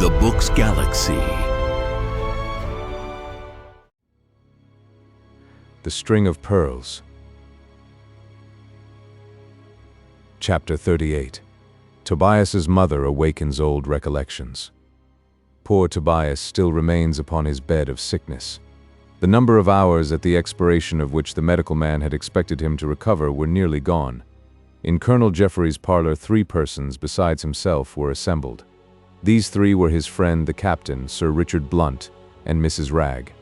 The Book's Galaxy. The String of Pearls. Chapter 38. Tobias's mother awakens old recollections. Poor Tobias still remains upon his bed of sickness. The number of hours at the expiration of which the medical man had expected him to recover were nearly gone. In Colonel Jeffrey's parlor 3 persons besides himself were assembled. These 3 were his friend the captain, Sir Richard Blunt, and Mrs. Ragg.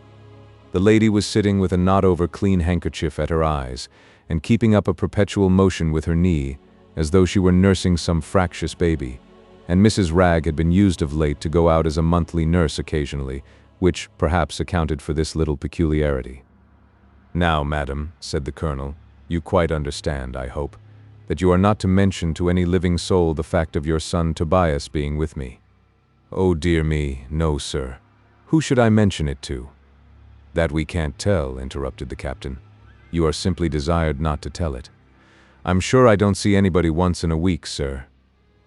The lady was sitting with a not-over clean handkerchief at her eyes, and keeping up a perpetual motion with her knee, as though she were nursing some fractious baby, and Mrs. Ragg had been used of late to go out as a monthly nurse occasionally, which perhaps accounted for this little peculiarity. "Now, madam," said the colonel, "you quite understand, I hope, that you are not to mention to any living soul the fact of your son Tobias being with me." "Oh dear me, no, sir. Who should I mention it to?" "That we can't tell," interrupted the captain. "You are simply desired not to tell it." "I'm sure I don't see anybody once in a week, sir."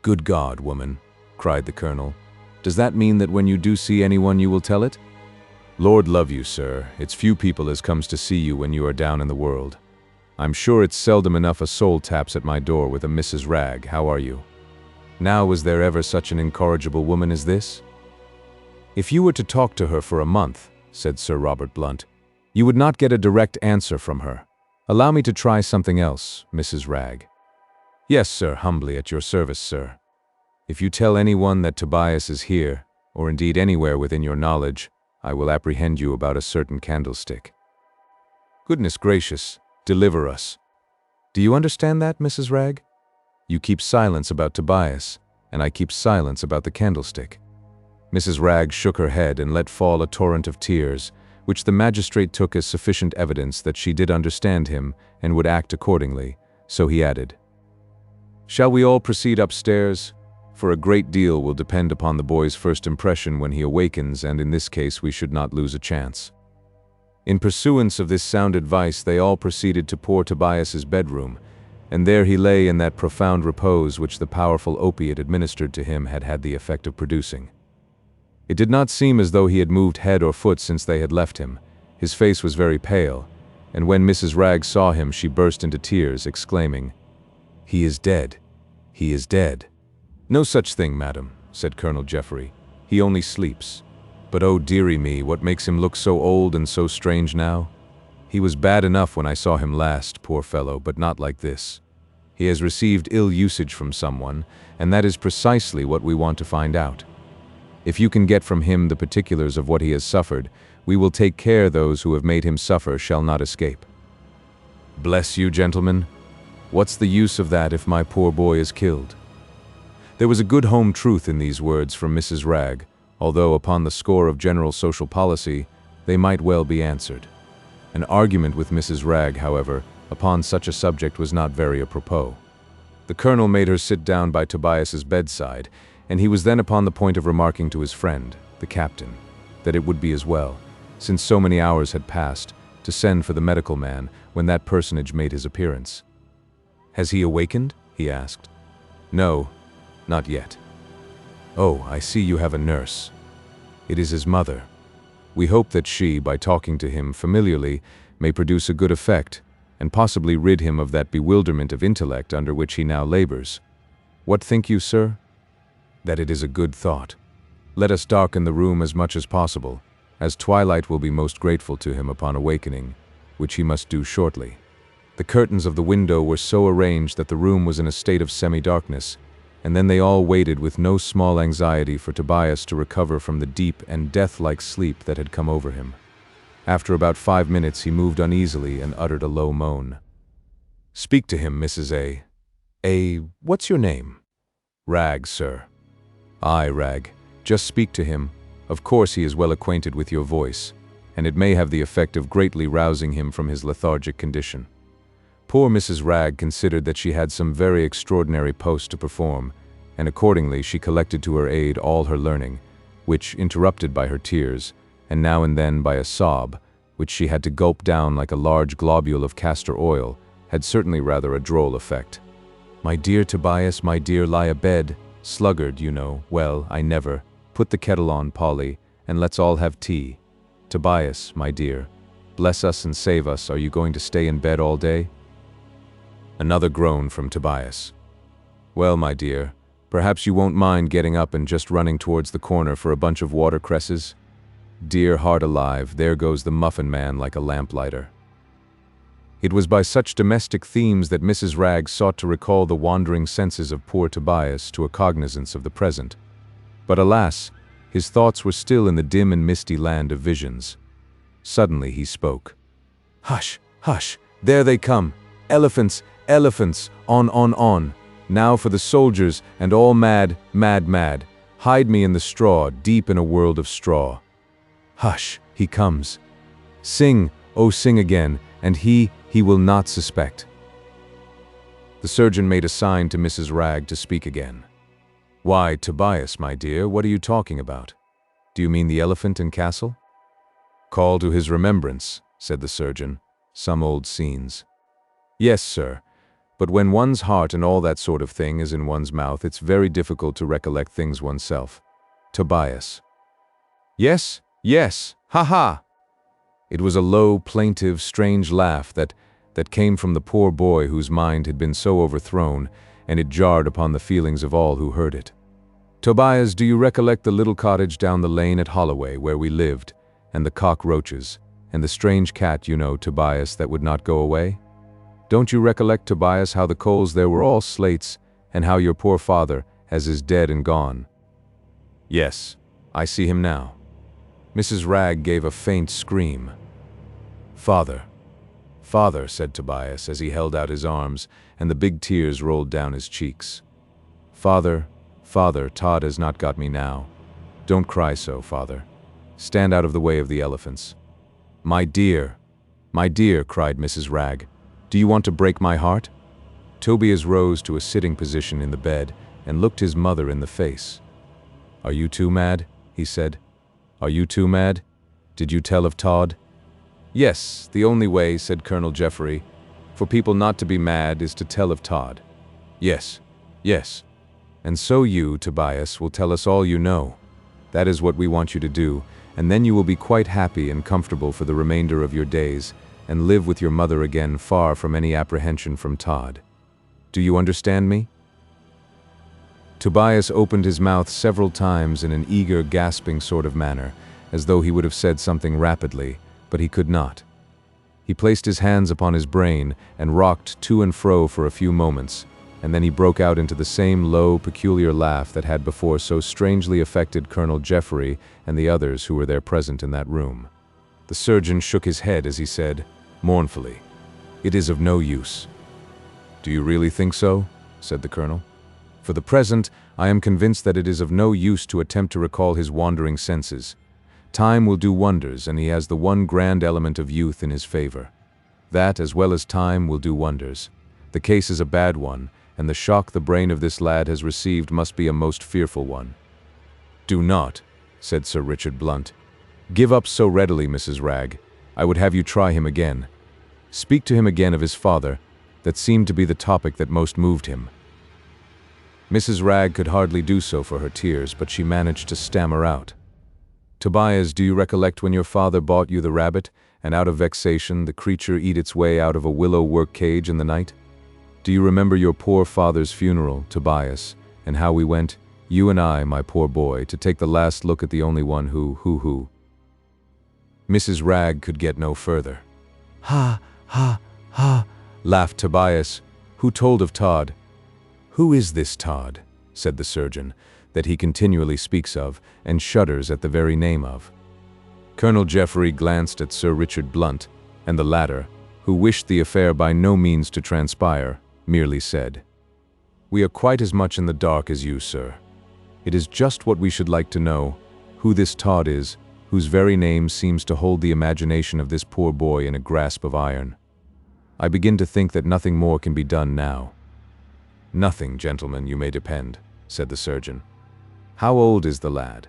"Good God, woman," cried the colonel. "Does that mean that when you do see anyone you will tell it?" "Lord love you, sir, it's few people as comes to see you when you are down in the world. I'm sure it's seldom enough a soul taps at my door with a Mrs. Ragg, how are you? Now was there ever such an incorrigible woman as this?" "If you were to talk to her for a month," said Sir Robert Blunt, "you would not get a direct answer from her. Allow me to try something else, Mrs. Ragg." "Yes, sir, humbly at your service, sir. If you tell anyone that Tobias is here, or indeed anywhere within your knowledge, I will apprehend you about a certain candlestick." "Goodness gracious, deliver us. Do you understand that, Mrs. Ragg? You keep silence about Tobias, and I keep silence about the candlestick." Mrs. Ragg shook her head and let fall a torrent of tears, which the magistrate took as sufficient evidence that she did understand him and would act accordingly, so he added, "Shall we all proceed upstairs? For a great deal will depend upon the boy's first impression when he awakens, and in this case we should not lose a chance." In pursuance of this sound advice, they all proceeded to poor Tobias's bedroom, and there he lay in that profound repose which the powerful opiate administered to him had had the effect of producing. It did not seem as though he had moved head or foot since they had left him. His face was very pale, and when Mrs. Ragg saw him she burst into tears, exclaiming, "He is dead! He is dead!" "No such thing, madam," said Colonel Jeffrey. "He only sleeps. But oh dearie me, what makes him look so old and so strange now? He was bad enough when I saw him last, poor fellow, but not like this. He has received ill usage from someone, and that is precisely what we want to find out. If you can get from him the particulars of what he has suffered, we will take care those who have made him suffer shall not escape." "Bless you, gentlemen. What's the use of that if my poor boy is killed?" There was a good home truth in these words from Mrs. Ragg, although upon the score of general social policy, they might well be answered. An argument with Mrs. Ragg, however, upon such a subject was not very apropos. The colonel made her sit down by Tobias's bedside, and he was then upon the point of remarking to his friend, the captain, that it would be as well, since so many hours had passed, to send for the medical man when that personage made his appearance. "Has he awakened?" he asked. "No, not yet." "Oh, I see you have a nurse. It is his mother. We hope that she, by talking to him familiarly, may produce a good effect, and possibly rid him of that bewilderment of intellect under which he now labors. What think you, sir?" "That it is a good thought. Let us darken the room as much as possible, as twilight will be most grateful to him upon awakening, which he must do shortly." The curtains of the window were so arranged that the room was in a state of semi-darkness, and then they all waited with no small anxiety for Tobias to recover from the deep and death-like sleep that had come over him. After about 5 minutes he moved uneasily and uttered a low moan. "Speak to him, Mrs. What's your name?" "Ragg, sir." "Aye, Ragg, just speak to him. Of course he is well acquainted with your voice, and it may have the effect of greatly rousing him from his lethargic condition." Poor Mrs. Ragg considered that she had some very extraordinary post to perform, and accordingly she collected to her aid all her learning, which, interrupted by her tears, and now and then by a sob, which she had to gulp down like a large globule of castor oil, had certainly rather a droll effect. "My dear Tobias, my dear, lie abed, sluggard, you know, well, I never, Put the kettle on, Polly, and let's all have tea. Tobias, my dear, bless us and save us, are you going to stay in bed all day? Another groan from Tobias. Well, my dear, perhaps you won't mind getting up and just running towards the corner for a bunch of watercresses? Dear heart alive, there goes the muffin man like a lamplighter. It was by such domestic themes that Mrs. Ragg sought to recall the wandering senses of poor Tobias to a cognizance of the present. But alas, his thoughts were still in the dim and misty land of visions. Suddenly he spoke. Hush, hush, there they come. Elephants, elephants, on. Now for the soldiers, and all mad, mad, mad. Hide me in the straw, deep in a world of straw. Hush, he comes. Sing, oh sing again, and he will not suspect. The surgeon made a sign to Mrs. Ragg to speak again. Why, Tobias, my dear, what are you talking about? Do you mean the elephant in castle? Call to his remembrance, said the surgeon, some old scenes. Yes, sir, but when one's heart and all that sort of thing is in one's mouth, it's very difficult to recollect things oneself. Tobias. Yes, yes, ha. It was a low, plaintive, strange laugh that came from the poor boy whose mind had been so overthrown, and it jarred upon the feelings of all who heard it. Tobias, do you recollect the little cottage down the lane at Holloway where we lived, and the cockroaches, and the strange cat, you know, Tobias, that would not go away? Don't you recollect, Tobias, how the coals there were all slates, and how your poor father, as is dead and gone? Yes, I see him now. Mrs. Ragg gave a faint scream. Father, father, said Tobias as he held out his arms, and the big tears rolled down his cheeks. Father, father, Todd has not got me now. Don't cry so, father. Stand out of the way of the elephants. My dear, cried Mrs. Ragg, do you want to break my heart? Tobias rose to a sitting position in the bed and looked his mother in the face. Are you too mad? He said. Are you too mad? Did you tell of Todd? Yes, the only way, said Colonel Jeffrey, for people not to be mad is to tell of Todd. Yes. And so you, Tobias, will tell us all you know. That is what we want you to do, and then you will be quite happy and comfortable for the remainder of your days, and live with your mother again far from any apprehension from Todd. Do you understand me? Tobias opened his mouth several times in an eager, gasping sort of manner, as though he would have said something rapidly, but he could not. He placed his hands upon his brain and rocked to and fro for a few moments, and then he broke out into the same low, peculiar laugh that had before so strangely affected Colonel Jeffrey and the others who were there present in that room. The surgeon shook his head as he said, mournfully, "It is of no use." "Do you really think so?" said the colonel. "For the present, I am convinced that it is of no use to attempt to recall his wandering senses. Time will do wonders, and he has the one grand element of youth in his favor. That, as well as time, will do wonders. The case is a bad one, and the shock the brain of this lad has received must be a most fearful one." "Do not," said Sir Richard Blunt, "give up so readily, Mrs. Ragg. I would have you try him again. Speak to him again of his father. That seemed to be the topic that most moved him." Mrs. Ragg could hardly do so for her tears, but she managed to stammer out. "Tobias, do you recollect when your father bought you the rabbit, and out of vexation the creature eat its way out of a willow work cage in the night? Do you remember your poor father's funeral, Tobias, and how we went, you and I, my poor boy, to take the last look at the only one who... Mrs. Ragg could get no further. "Ha, laughed Tobias. "Who told of Todd?" "Who is this Todd?" said the surgeon, "that he continually speaks of, and shudders at the very name of?" Colonel Jeffrey glanced at Sir Richard Blunt, and the latter, who wished the affair by no means to transpire, merely said, "We are quite as much in the dark as you, sir. It is just what we should like to know, who this Todd is, whose very name seems to hold the imagination of this poor boy in a grasp of iron. I begin to think that nothing more can be done now." "Nothing, gentlemen, you may depend," said the surgeon. "How old is the lad?"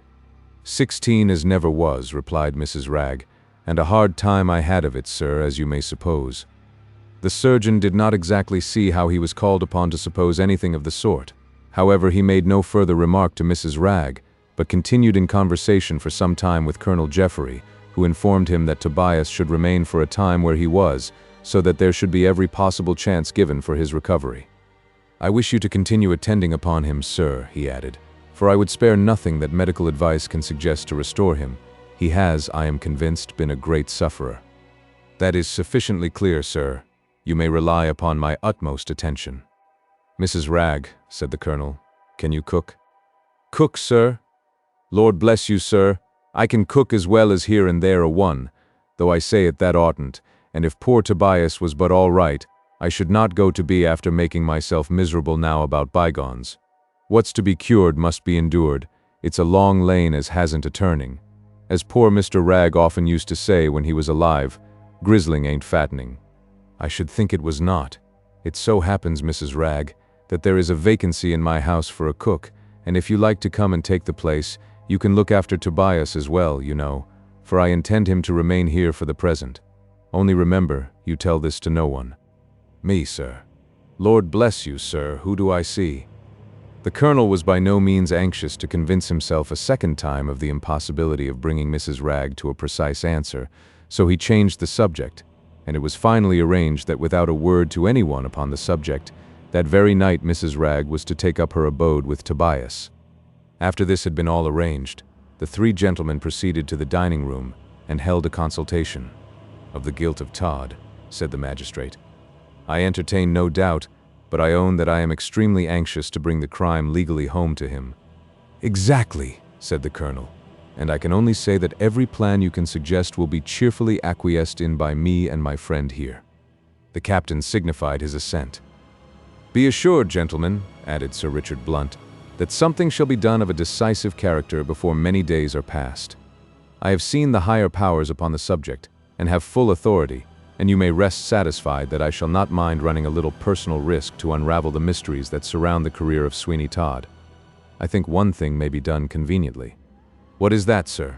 16 as never was," replied Mrs. Ragg, "and a hard time I had of it, sir, as you may suppose." The surgeon did not exactly see how he was called upon to suppose anything of the sort. However, he made no further remark to Mrs. Ragg, but continued in conversation for some time with Colonel Jeffrey, who informed him that Tobias should remain for a time where he was, so that there should be every possible chance given for his recovery. "I wish you to continue attending upon him, sir," he added, "for I would spare nothing that medical advice can suggest to restore him. He has, I am convinced, been a great sufferer." "That is sufficiently clear, sir. You may rely upon my utmost attention." "Mrs. Ragg," said the colonel, "can you cook?" "Cook, sir? Lord bless you, sir, I can cook as well as here and there a one, though I say it that oughtn't, and if poor Tobias was but all right, I should not go to be after making myself miserable now about bygones. What's to be cured must be endured. It's a long lane as hasn't a turning. As poor Mr. Ragg often used to say when he was alive, grizzling ain't fattening." "I should think it was not. It so happens, Mrs. Ragg, that there is a vacancy in my house for a cook, and if you like to come and take the place, you can look after Tobias as well, you know, for I intend him to remain here for the present. Only remember, you tell this to no one." "Me, sir." "Lord bless you, sir, who do I see?" The colonel was by no means anxious to convince himself a second time of the impossibility of bringing Mrs. Ragg to a precise answer, so he changed the subject, and it was finally arranged that without a word to anyone upon the subject, that very night Mrs. Ragg was to take up her abode with Tobias. After this had been all arranged, the three gentlemen proceeded to the dining room and held a consultation. "Of the guilt of Todd," said the magistrate, "I entertain no doubt, but I own that I am extremely anxious to bring the crime legally home to him." "Exactly," said the colonel, "and I can only say that every plan you can suggest will be cheerfully acquiesced in by me and my friend here." The captain signified his assent. "Be assured, gentlemen," added Sir Richard Blunt, "that something shall be done of a decisive character before many days are past. I have seen the higher powers upon the subject, and have full authority, and you may rest satisfied that I shall not mind running a little personal risk to unravel the mysteries that surround the career of Sweeney Todd. I think one thing may be done conveniently." "What is that, sir?"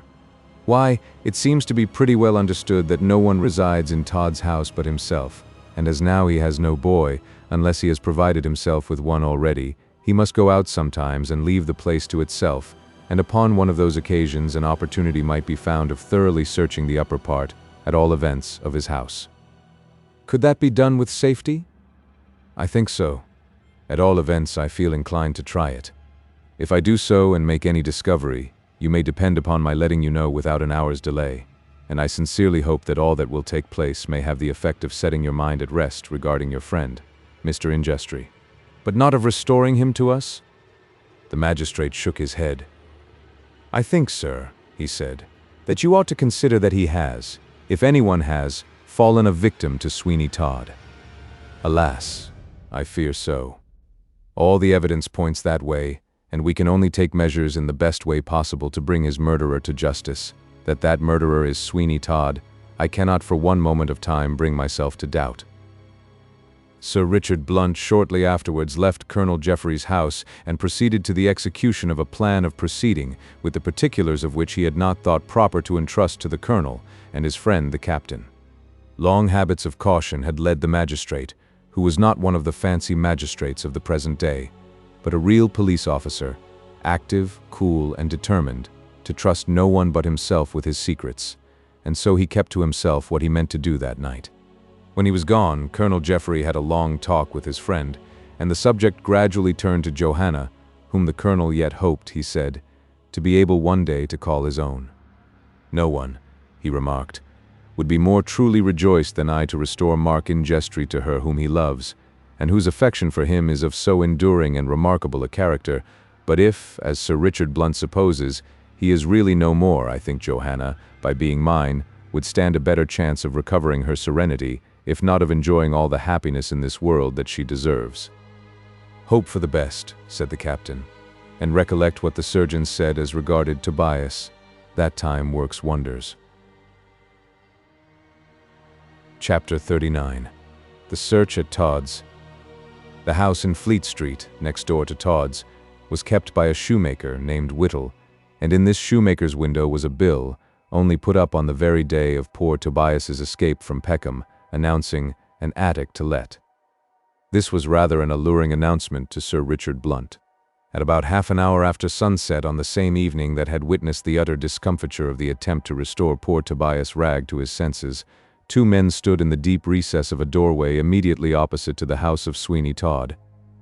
"Why, it seems to be pretty well understood that no one resides in Todd's house but himself, and as now he has no boy, unless he has provided himself with one already, he must go out sometimes and leave the place to itself, and upon one of those occasions an opportunity might be found of thoroughly searching the upper part, at all events, of his house." "Could that be done with safety?" "I think so. At all events, I feel inclined to try it. If I do so and make any discovery, you may depend upon my letting you know without an hour's delay, and I sincerely hope that all that will take place may have the effect of setting your mind at rest regarding your friend, Mr. Ingestry." "But not of restoring him to us?" The magistrate shook his head. "I think, sir," he said, "that you ought to consider that he has, if anyone has, fallen a victim to Sweeney Todd." "Alas, I fear so. All the evidence points that way, and we can only take measures in the best way possible to bring his murderer to justice. That murderer is Sweeney Todd, I cannot for one moment of time bring myself to doubt." Sir Richard Blunt shortly afterwards left Colonel Jeffrey's house and proceeded to the execution of a plan of proceeding, with the particulars of which he had not thought proper to entrust to the colonel and his friend the captain. Long habits of caution had led the magistrate, who was not one of the fancy magistrates of the present day, but a real police officer, active, cool, and determined, to trust no one but himself with his secrets, and so he kept to himself what he meant to do that night. When he was gone, Colonel Jeffrey had a long talk with his friend, and the subject gradually turned to Johanna, whom the colonel yet hoped, he said, to be able one day to call his own. "No one," he remarked, "would be more truly rejoiced than I to restore Mark Ingestry to her whom he loves, and whose affection for him is of so enduring and remarkable a character. But if, as Sir Richard Blunt supposes, he is really no more, I think Johanna, by being mine, would stand a better chance of recovering her serenity, if not of enjoying all the happiness in this world that she deserves." "Hope for the best," said the captain, "and recollect what the surgeon said as regarded Tobias. That time works wonders." Chapter 39. The Search at Todd's. The house in Fleet Street, next door to Todd's, was kept by a shoemaker named Whittle, and in this shoemaker's window was a bill, only put up on the very day of poor Tobias's escape from Peckham, announcing an attic to let. This was rather an alluring announcement to Sir Richard Blunt, At about half an hour after sunset on the same evening that had witnessed the utter discomfiture of the attempt to restore poor Tobias Ragg to his senses, two men stood in the deep recess of a doorway immediately opposite to the house of Sweeney Todd.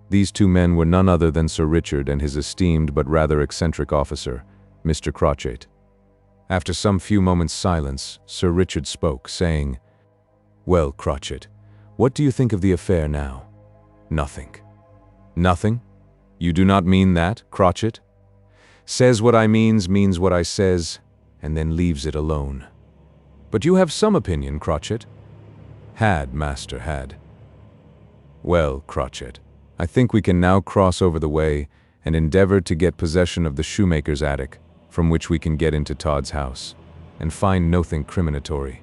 These two men were none other than Sir Richard and his esteemed but rather eccentric officer, Mr. Crotchet. After some few moments' silence, Sir Richard spoke, saying, "Well, Crotchet, what do you think of the affair now?" "Nothing." "Nothing? You do not mean that, Crotchet?" "Says what I means what I says, and then leaves it alone." "But you have some opinion, Crotchet." "Had, master, had." "Well, Crotchet, I think we can now cross over the way and endeavor to get possession of the shoemaker's attic, from which we can get into Todd's house, and find nothing criminatory."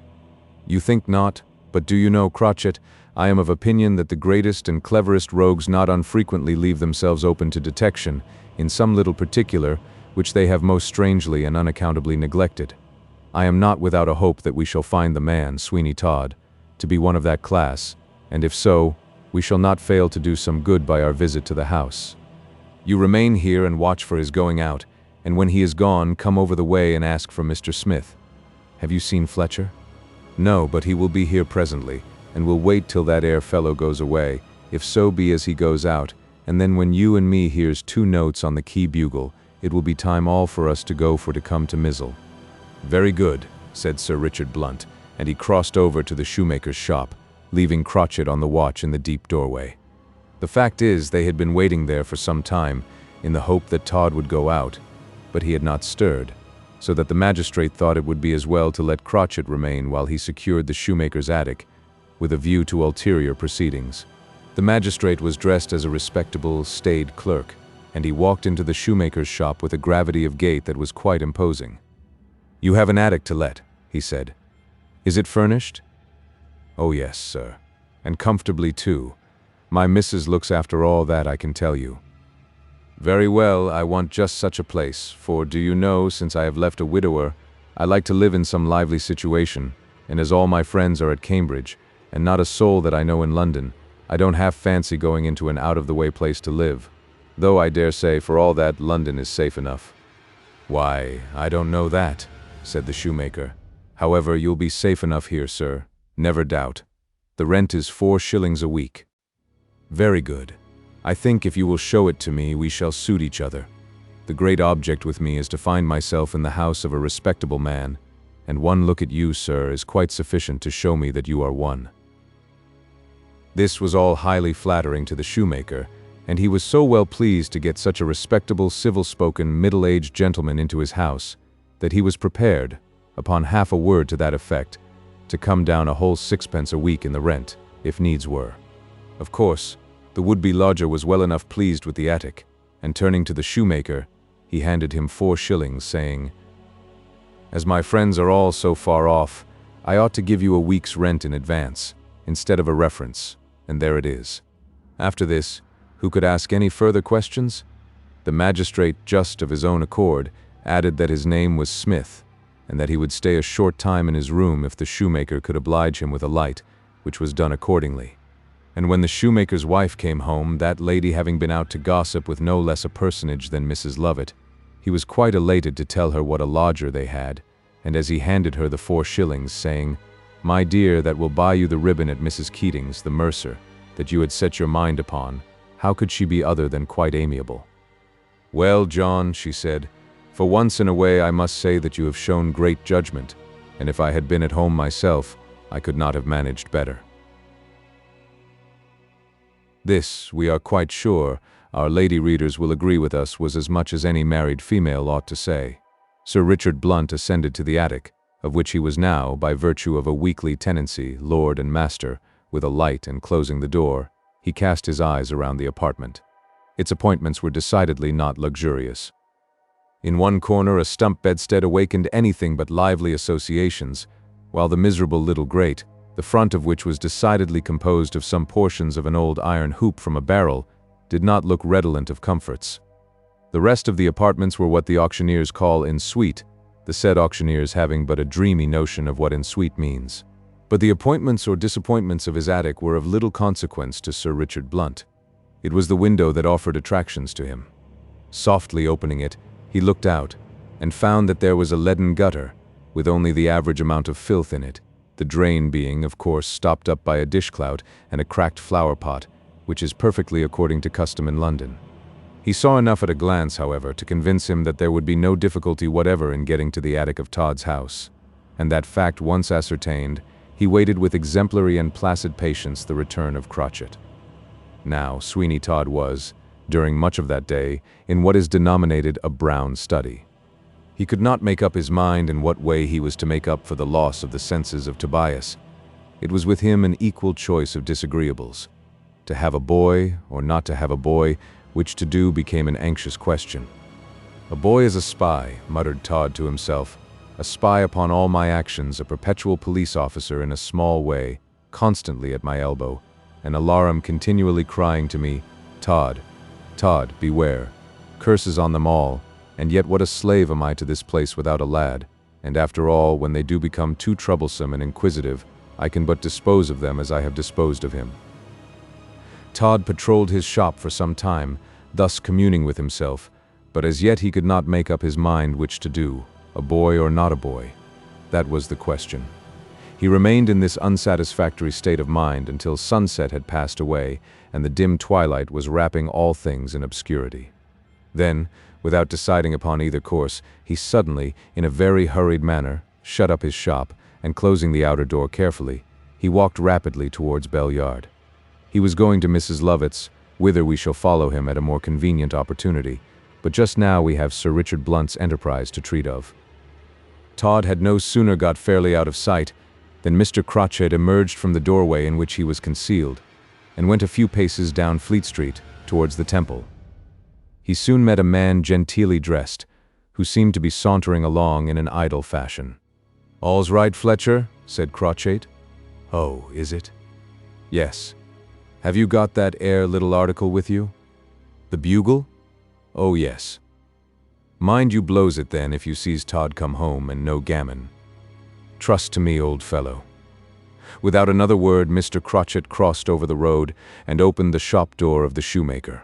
"You think not, but do you know, Crotchet, I am of opinion that the greatest and cleverest rogues not unfrequently leave themselves open to detection in some little particular which they have most strangely and unaccountably neglected. I am not without a hope that we shall find the man, Sweeney Todd, to be one of that class, and if so, we shall not fail to do some good by our visit to the house. You remain here and watch for his going out, and when he is gone, come over the way and ask for Mr. Smith. Have you seen Fletcher?" "No, but he will be here presently, and will wait till that ere fellow goes away, if so be as he goes out, and then when you and me hears 2 notes on the key bugle, it will be time all for us to go for to come to Mizzle." "Very good," said Sir Richard Blunt, and he crossed over to the shoemaker's shop, leaving Crotchet on the watch in the deep doorway. The fact is, they had been waiting there for some time, in the hope that Todd would go out, but he had not stirred, so that the magistrate thought it would be as well to let Crotchet remain while he secured the shoemaker's attic, with a view to ulterior proceedings. The magistrate was dressed as a respectable, staid clerk, and he walked into the shoemaker's shop with a gravity of gait that was quite imposing. "You have an attic to let," he said. "Is it furnished?" "Oh yes, sir, and comfortably too. My missus looks after all that, I can tell you." "Very well, I want just such a place, for do you know, since I have left a widower, I like to live in some lively situation, and as all my friends are at Cambridge, and not a soul that I know in London, I don't half fancy going into an out-of-the-way place to live, though I dare say for all that London is safe enough." "Why, I don't know that," said the shoemaker. "However, you'll be safe enough here, sir, never doubt. The rent is 4 shillings a week." "Very good. I think if you will show it to me, we shall suit each other. The great object with me is to find myself in the house of a respectable man, and one look at you, sir, is quite sufficient to show me that you are one." This was all highly flattering to the shoemaker, and he was so well pleased to get such a respectable, civil-spoken, middle-aged gentleman into his house, that he was prepared, upon half a word to that effect, to come down a whole 6 pence a week in the rent, if needs were. Of course, the would-be lodger was well enough pleased with the attic, and turning to the shoemaker, he handed him 4 shillings, saying, "As my friends are all so far off, I ought to give you a week's rent in advance, instead of a reference, and there it is." After this, who could ask any further questions? The magistrate, just of his own accord, added that his name was Smith, and that he would stay a short time in his room if the shoemaker could oblige him with a light, which was done accordingly. And when the shoemaker's wife came home, that lady having been out to gossip with no less a personage than Mrs. Lovett, he was quite elated to tell her what a lodger they had, and as he handed her the 4 shillings, saying, "My dear, that will buy you the ribbon at Mrs. Keating's, the mercer, that you had set your mind upon, how could she be other than quite amiable?" "Well, John," she said, "for once in a way I must say that you have shown great judgment, and if I had been at home myself, I could not have managed better." This, we are quite sure, our lady readers will agree with us, was as much as any married female ought to say. Sir Richard Blunt ascended to the attic, of which he was now, by virtue of a weekly tenancy, lord and master, with a light, and closing the door, he cast his eyes around the apartment. Its appointments were decidedly not luxurious. In one corner a stump bedstead awakened anything but lively associations, while the miserable little grate, the front of which was decidedly composed of some portions of an old iron hoop from a barrel, did not look redolent of comforts. The rest of the apartments were what the auctioneers call en suite, the said auctioneers having but a dreamy notion of what en suite means. But the appointments or disappointments of his attic were of little consequence to Sir Richard Blunt. It was the window that offered attractions to him. Softly opening it, he looked out, and found that there was a leaden gutter, with only the average amount of filth in it, the drain being, of course, stopped up by a dishclout and a cracked flower pot, which is perfectly according to custom in London. He saw enough at a glance, however, to convince him that there would be no difficulty whatever in getting to the attic of Todd's house, and that fact once ascertained, he waited with exemplary and placid patience the return of Crotchet. Now, Sweeney Todd was, during much of that day, in what is denominated a brown study. He could not make up his mind in what way he was to make up for the loss of the senses of Tobias. It was with him an equal choice of disagreeables. To have a boy, or not to have a boy, which to do became an anxious question. "A boy is a spy," muttered Todd to himself, "a spy upon all my actions, a perpetual police officer in a small way, constantly at my elbow, an alarum continually crying to me, 'Todd, Todd, beware. Curses on them all, and yet what a slave am I to this place without a lad, and after all, when they do become too troublesome and inquisitive, I can but dispose of them as I have disposed of him." Todd patrolled his shop for some time, thus communing with himself, but as yet he could not make up his mind which to do, a boy or not a boy. That was the question. He remained in this unsatisfactory state of mind until sunset had passed away and the dim twilight was wrapping all things in obscurity. Then, without deciding upon either course, he suddenly, in a very hurried manner, shut up his shop, and closing the outer door carefully, he walked rapidly towards Bell Yard. He was going to Mrs. Lovett's, whither we shall follow him at a more convenient opportunity, but just now we have Sir Richard Blunt's enterprise to treat of. Todd had no sooner got fairly out of sight than Mr. Crotchet emerged from the doorway in which he was concealed, and went a few paces down Fleet Street towards the Temple. He soon met a man genteelly dressed, who seemed to be sauntering along in an idle fashion. "All's right, Fletcher," said Crotchet. "Oh, is it?" "Yes. Have you got that little article with you?" "The Bugle?" "Oh, yes. Mind you blows it then if you sees Todd come home and no gammon. Trust to me, old fellow." Without another word, Mr. Crotchet crossed over the road and opened the shop door of the shoemaker.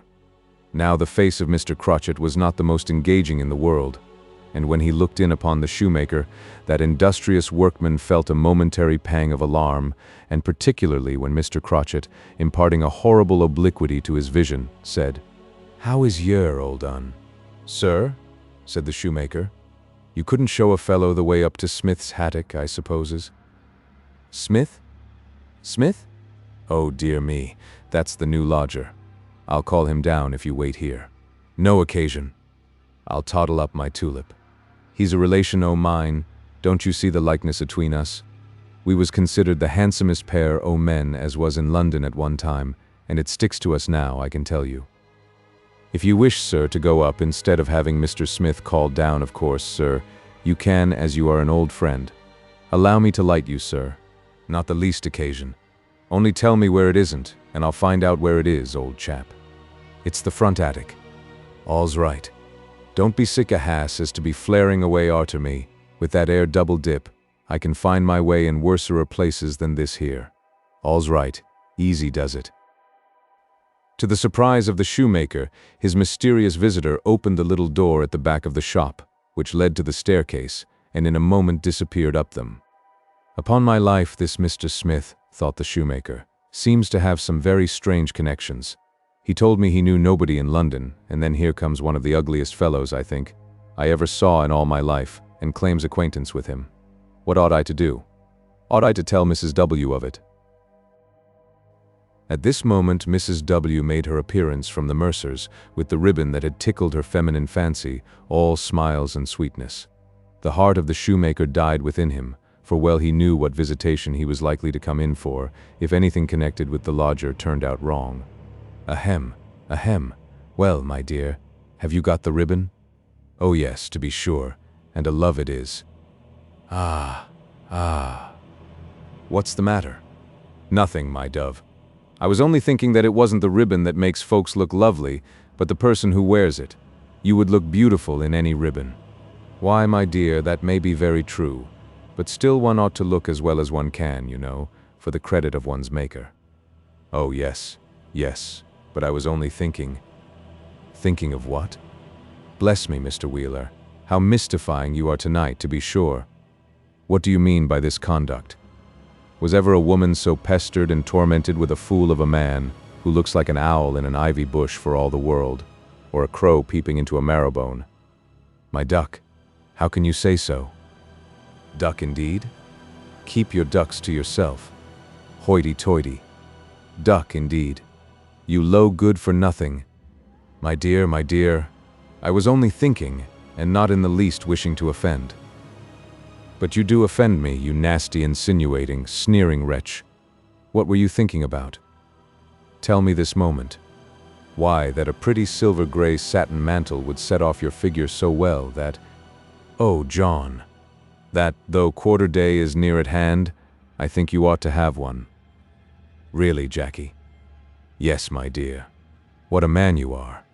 Now the face of Mr. Crotchet was not the most engaging in the world, and when he looked in upon the shoemaker, that industrious workman felt a momentary pang of alarm, and particularly when Mr. Crotchet, imparting a horrible obliquity to his vision, said, "How is yer, old un?" "Sir," said the shoemaker, "you couldn't show a fellow the way up to Smith's hattock, I supposes?" "Smith? Smith? Oh, dear me, that's the new lodger. I'll call him down if you wait here. No occasion. I'll toddle up my tulip. He's a relation o' mine. Don't you see the likeness atween us? We was considered the handsomest pair o' men as was in London at one time, and it sticks to us now, I can tell you. If you wish, sir, to go up instead of having Mr. Smith called down, of course, sir, you can, as you are an old friend. Allow me to light you, sir. Not the least occasion. Only tell me where it isn't, and I'll find out where it is, old chap. It's the front attic. All's right. Don't be sick a hass as to be flaring away arter me. With that double dip, I can find my way in worser places than this here. All's right. Easy does it." To the surprise of the shoemaker, his mysterious visitor opened the little door at the back of the shop, which led to the staircase, and in a moment disappeared up them. "Upon my life, this Mr. Smith," thought the shoemaker, "seems to have some very strange connections. He told me he knew nobody in London, and then here comes one of the ugliest fellows, I think, I ever saw in all my life, and claims acquaintance with him. What ought I to do? Ought I to tell Mrs. W. of it?" At this moment Mrs. W. made her appearance from the mercer's, with the ribbon that had tickled her feminine fancy, all smiles and sweetness. The heart of the shoemaker died within him, for well he knew what visitation he was likely to come in for, if anything connected with the lodger turned out wrong. "Ahem, ahem. Well, my dear, have you got the ribbon?" "Oh yes, to be sure, and a love it is." "Ah, ah. What's the matter?" "Nothing, my dove. I was only thinking that it wasn't the ribbon that makes folks look lovely, but the person who wears it. You would look beautiful in any ribbon." "Why, my dear, that may be very true, but still one ought to look as well as one can, you know, for the credit of one's maker." "Oh yes, yes, but I was only thinking." "Thinking of what?" Bless me, Mr. Wheeler. How mystifying you are tonight, to be sure. What do you mean by this conduct? Was ever a woman so pestered and tormented with a fool of a man, who looks like an owl in an ivy bush for all the world, or a crow peeping into a marrowbone? My duck, how can you say so? Duck indeed? Keep your ducks to yourself. Hoity-toity. Duck indeed. You low good-for-nothing. My dear, I was only thinking, and not in the least wishing to offend. But you do offend me, you nasty, insinuating, sneering wretch. What were you thinking about? Tell me this moment. Why, that a pretty silver-gray satin mantle would set off your figure so well that, oh, John, that, though quarter day is near at hand, I think you ought to have one. Really, Jackie? Yes, my dear. What a man you are.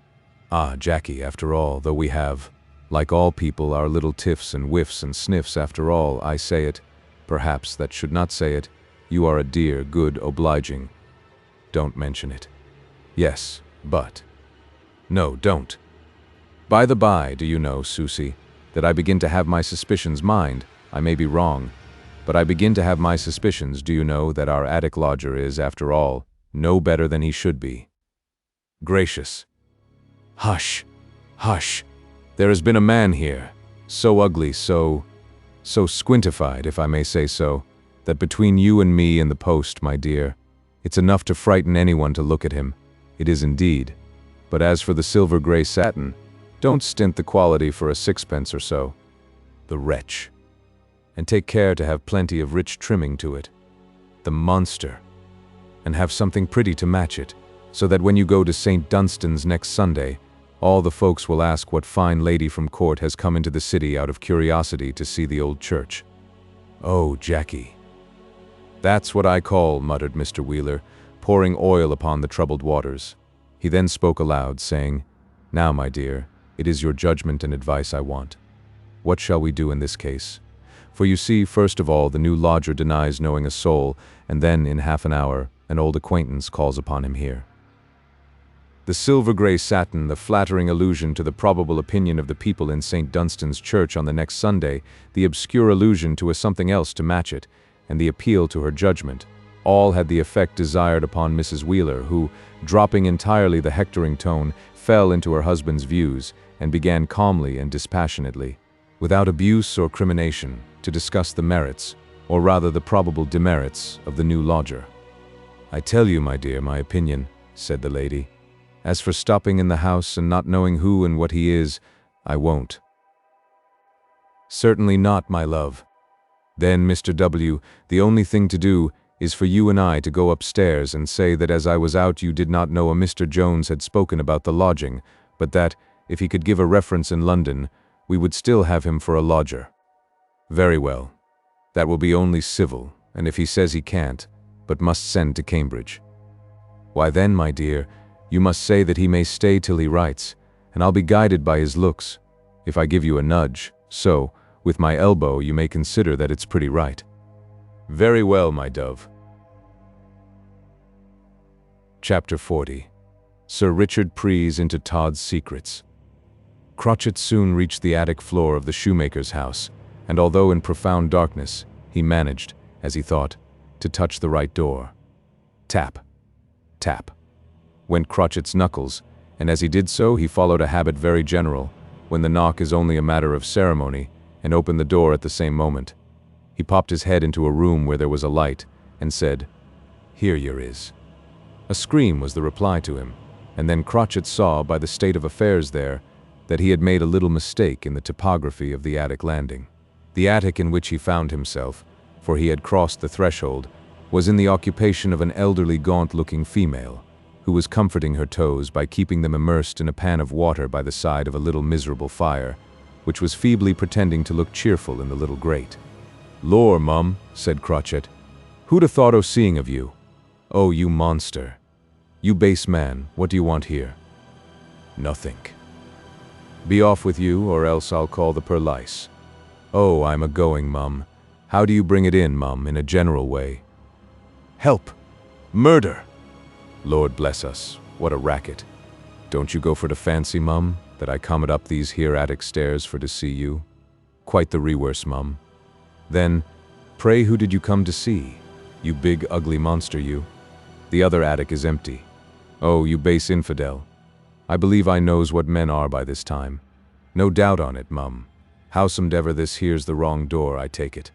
Ah, Jackie, after all, though we have, like all people, our little tiffs and whiffs and sniffs, after all, I say it, perhaps that should not say it, you are a dear, good, obliging. Don't mention it. Yes, but. No, don't. By the by, do you know, Susie, that I begin to have my suspicions, mind, I may be wrong, but I begin to have my suspicions, do you know, that our attic lodger is, after all, no better than he should be. Gracious. Hush, hush. There has been a man here, so ugly, so squintified, if I may say so, that between you and me and the post, my dear, it's enough to frighten anyone to look at him. It is indeed. But as for the silver-gray satin, don't stint the quality for a sixpence or so. The wretch. And take care to have plenty of rich trimming to it. The monster. And have something pretty to match it, so that when you go to St. Dunstan's next Sunday, all the folks will ask what fine lady from court has come into the city out of curiosity to see the old church. Oh, Jackie. That's what I call, muttered Mr. Wheeler, pouring oil upon the troubled waters. He then spoke aloud, saying, Now, my dear, it is your judgment and advice I want. What shall we do in this case? For you see, first of all, the new lodger denies knowing a soul, and then, in half an hour, an old acquaintance calls upon him here. The silver-gray satin, the flattering allusion to the probable opinion of the people in St. Dunstan's church on the next Sunday, the obscure allusion to a something else to match it, and the appeal to her judgment, all had the effect desired upon Mrs. Wheeler, who, dropping entirely the hectoring tone, fell into her husband's views, and began calmly and dispassionately, without abuse or crimination, to discuss the merits, or rather the probable demerits, of the new lodger. I tell you, my dear, my opinion, said the lady. As for stopping in the house and not knowing who and what he is, I won't. Certainly not, my love. Then, Mr. W., the only thing to do is for you and I to go upstairs and say that as I was out you did not know a Mr. Jones had spoken about the lodging, but that, if he could give a reference in London, we would still have him for a lodger. Very well. That will be only civil, and if he says he can't, but must send to Cambridge. Why then, my dear, you must say that he may stay till he writes, and I'll be guided by his looks. If I give you a nudge, so, with my elbow you may consider that it's pretty right. Very well, my dove. Chapter 40. Sir Richard Pries into Todd's Secrets. Crotchet soon reached the attic floor of the shoemaker's house, and although in profound darkness, he managed, as he thought, to touch the right door. Tap. Tap. Went Crotchet's knuckles, and as he did so he followed a habit very general, when the knock is only a matter of ceremony, and opened the door at the same moment. He popped his head into a room where there was a light, and said, Here yer is. A scream was the reply to him, and then Crotchet saw, by the state of affairs there, that he had made a little mistake in the topography of the attic landing. The attic in which he found himself, for he had crossed the threshold, was in the occupation of an elderly, gaunt-looking female, who was comforting her toes by keeping them immersed in a pan of water by the side of a little miserable fire, which was feebly pretending to look cheerful in the little grate. Lor, mum, said Crotchet, who'd have thought o' seeing of you? Oh, you monster. You base man, what do you want here? Nothink. Be off with you, or else I'll call the perlice. Oh, I'm a-going, mum. How do you bring it in, mum, in a general way? Help! Murder! Lord bless us, what a racket. Don't you go for to fancy, mum, that I comed up these here attic stairs for to see you? Quite the rewerse, mum. Then, pray who did you come to see? You big ugly monster, you. The other attic is empty. Oh, you base infidel. I believe I knows what men are by this time. No doubt on it, mum. Howsomedever this here's the wrong door, I take it.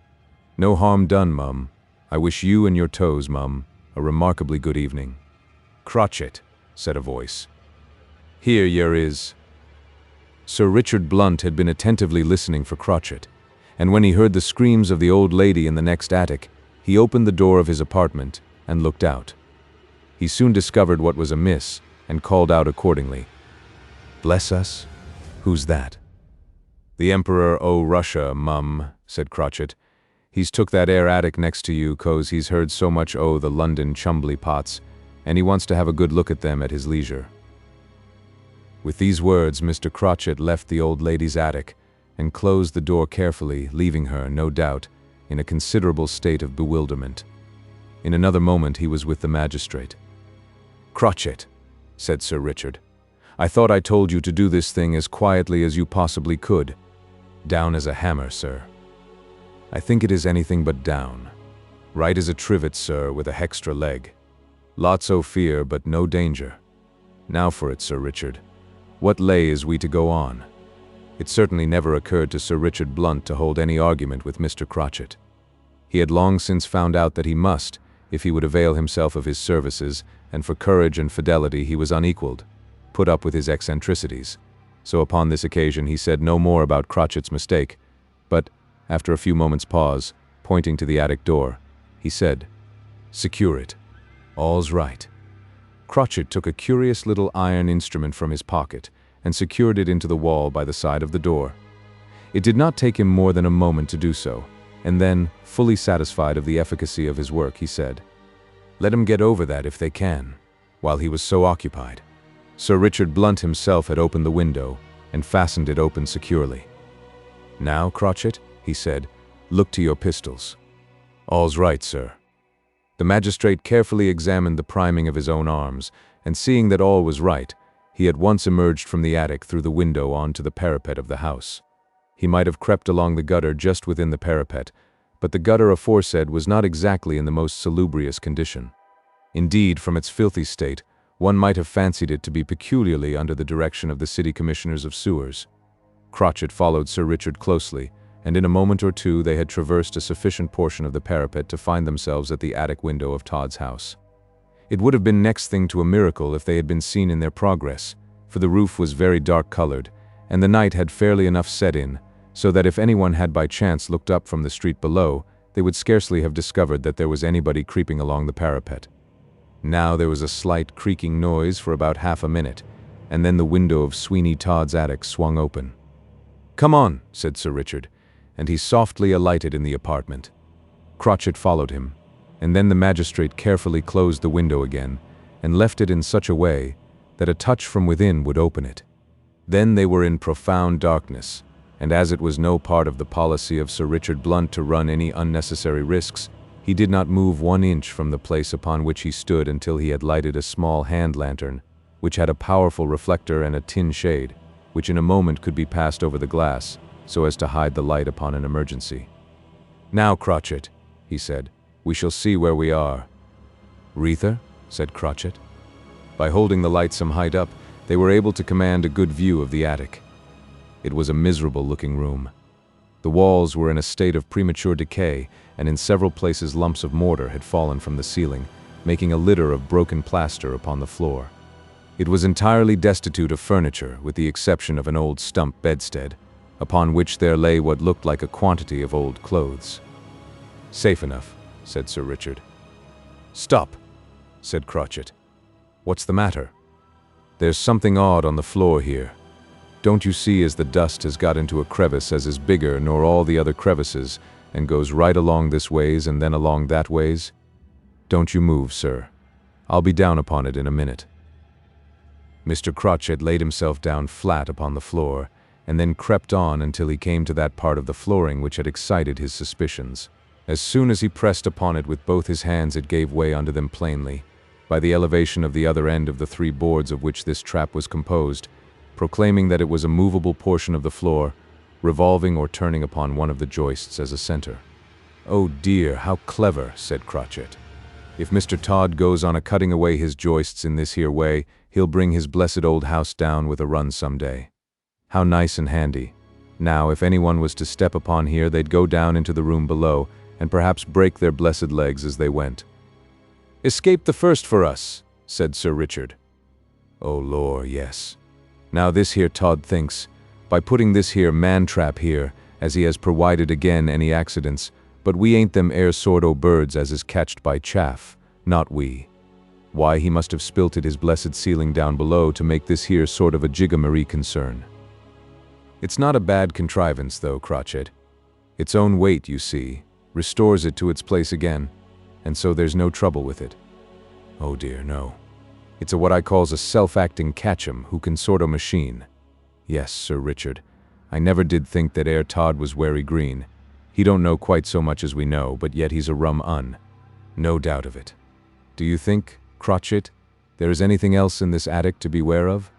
No harm done, mum. I wish you and your toes, mum, a remarkably good evening. Crotchet, said a voice. Here yer is. Sir Richard Blunt had been attentively listening for Crotchet, and when he heard the screams of the old lady in the next attic, he opened the door of his apartment and looked out. He soon discovered what was amiss and called out accordingly. Bless us? Who's that? The Emperor o' Russia, mum, said Crotchet. He's took that air attic next to you 'cause he's heard so much o' the London chumbly pots, and he wants to have a good look at them at his leisure. With these words, Mr. Crotchet left the old lady's attic and closed the door carefully, leaving her, no doubt, in a considerable state of bewilderment. In another moment he was with the magistrate. Crotchet, said Sir Richard, I thought I told you to do this thing as quietly as you possibly could. Down as a hammer, sir. I think it is anything but down. Right as a trivet, sir, with a hextra leg. Lots o' fear, but no danger. Now for it, Sir Richard. What lay is we to go on? It certainly never occurred to Sir Richard Blunt to hold any argument with Mr. Crotchet. He had long since found out that he must, if he would avail himself of his services, and for courage and fidelity he was unequaled, put up with his eccentricities. So upon this occasion he said no more about Crotchet's mistake, but, after a few moments' pause, pointing to the attic door, he said, Secure it. All's right. Crotchet took a curious little iron instrument from his pocket and secured it into the wall by the side of the door. It did not take him more than a moment to do so, and then, fully satisfied of the efficacy of his work, he said, Let 'em get over that if they can. While he was so occupied, Sir Richard Blunt himself had opened the window and fastened it open securely. Now, Crotchet, he said, look to your pistols. All's right, sir. The magistrate carefully examined the priming of his own arms, and seeing that all was right, he at once emerged from the attic through the window onto the parapet of the house. He might have crept along the gutter just within the parapet, but the gutter aforesaid was not exactly in the most salubrious condition. Indeed, from its filthy state, one might have fancied it to be peculiarly under the direction of the city commissioners of sewers. Crotchet followed Sir Richard closely, and in a moment or two they had traversed a sufficient portion of the parapet to find themselves at the attic window of Todd's house. It would have been next thing to a miracle if they had been seen in their progress, for the roof was very dark-colored, and the night had fairly enough set in, so that if anyone had by chance looked up from the street below, they would scarcely have discovered that there was anybody creeping along the parapet. Now there was a slight creaking noise for about half a minute, and then the window of Sweeney Todd's attic swung open. "Come on," said Sir Richard, and he softly alighted in the apartment. Crotchet followed him, and then the magistrate carefully closed the window again, and left it in such a way that a touch from within would open it. Then they were in profound darkness, and as it was no part of the policy of Sir Richard Blunt to run any unnecessary risks, he did not move 1 inch from the place upon which he stood until he had lighted a small hand lantern, which had a powerful reflector and a tin shade, which in a moment could be passed over the glass, so as to hide the light upon an emergency. "Now, Crotchet," he said, "we shall see where we are." "Rether?" said Crotchet. By holding the light some height up, they were able to command a good view of the attic. It was a miserable-looking room. The walls were in a state of premature decay, and in several places lumps of mortar had fallen from the ceiling, making a litter of broken plaster upon the floor. It was entirely destitute of furniture, with the exception of an old stump bedstead, upon which there lay what looked like a quantity of old clothes. "Safe enough," said Sir Richard. "Stop," said Crotchet. "What's the matter?" "There's something odd on the floor here. Don't you see as the dust has got into a crevice as is bigger nor all the other crevices, and goes right along this ways and then along that ways? Don't you move, sir. I'll be down upon it in a minute." Mr. Crotchet laid himself down flat upon the floor, and then crept on until he came to that part of the flooring which had excited his suspicions. As soon as he pressed upon it with both his hands, it gave way under them plainly, by the elevation of the other end of the 3 boards of which this trap was composed, proclaiming that it was a movable portion of the floor, revolving or turning upon one of the joists as a center. "Oh dear, how clever," said Crotchet. "If Mr. Todd goes on a cutting away his joists in this here way, he'll bring his blessed old house down with a run some day. How nice and handy. Now, if anyone was to step upon here, they'd go down into the room below, and perhaps break their blessed legs as they went." "Escape the first for us," said Sir Richard. "Oh lor, yes. Now this here Todd thinks, by putting this here man-trap here, as he has provided again any accidents, but we ain't them air sort o' birds as is catched by chaff, not we. Why, he must have spilt it his blessed ceiling down below to make this here sort of a jiggamaree concern. It's not a bad contrivance though, Crotchet. Its own weight, you see, restores it to its place again, and so there's no trouble with it. Oh dear, no. It's a what I calls a self-acting catch-em who can sort o' machine. Yes, Sir Richard, I never did think that ere Todd was wary green. He don't know quite so much as we know, but yet he's a rum un. No doubt of it. Do you think, Crotchet, there is anything else in this attic to beware of?"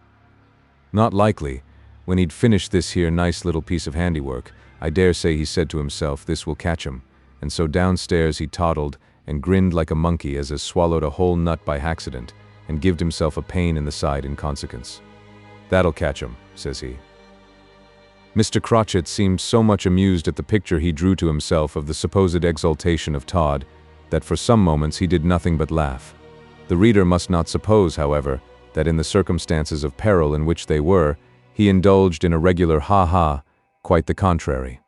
"Not likely. When he'd finished this here nice little piece of handiwork, I dare say he said to himself, 'This will catch him,' and so downstairs he toddled and grinned like a monkey as has swallowed a whole nut by accident, and gived himself a pain in the side in consequence. 'That'll catch him,' says he." Mr. Crotchet seemed so much amused at the picture he drew to himself of the supposed exultation of Todd, that for some moments he did nothing but laugh. The reader must not suppose, however, that in the circumstances of peril in which they were, he indulged in a regular ha-ha, quite the contrary.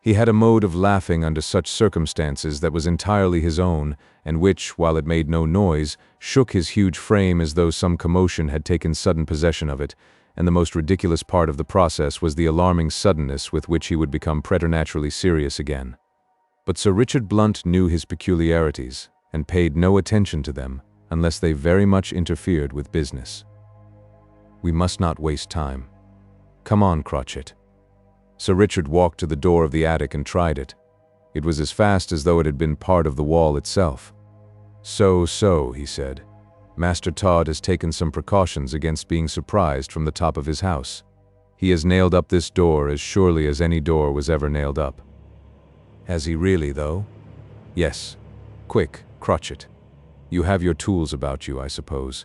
He had a mode of laughing under such circumstances that was entirely his own, and which, while it made no noise, shook his huge frame as though some commotion had taken sudden possession of it, and the most ridiculous part of the process was the alarming suddenness with which he would become preternaturally serious again. But Sir Richard Blunt knew his peculiarities, and paid no attention to them, unless they very much interfered with business. "We must not waste time. Come on, Crotchet." Sir Richard walked to the door of the attic and tried it. It was as fast as though it had been part of the wall itself. So, he said. "Master Todd has taken some precautions against being surprised from the top of his house. He has nailed up this door as surely as any door was ever nailed up." "Has he really, though?" "Yes. Quick, Crotchet. You have your tools about you, I suppose."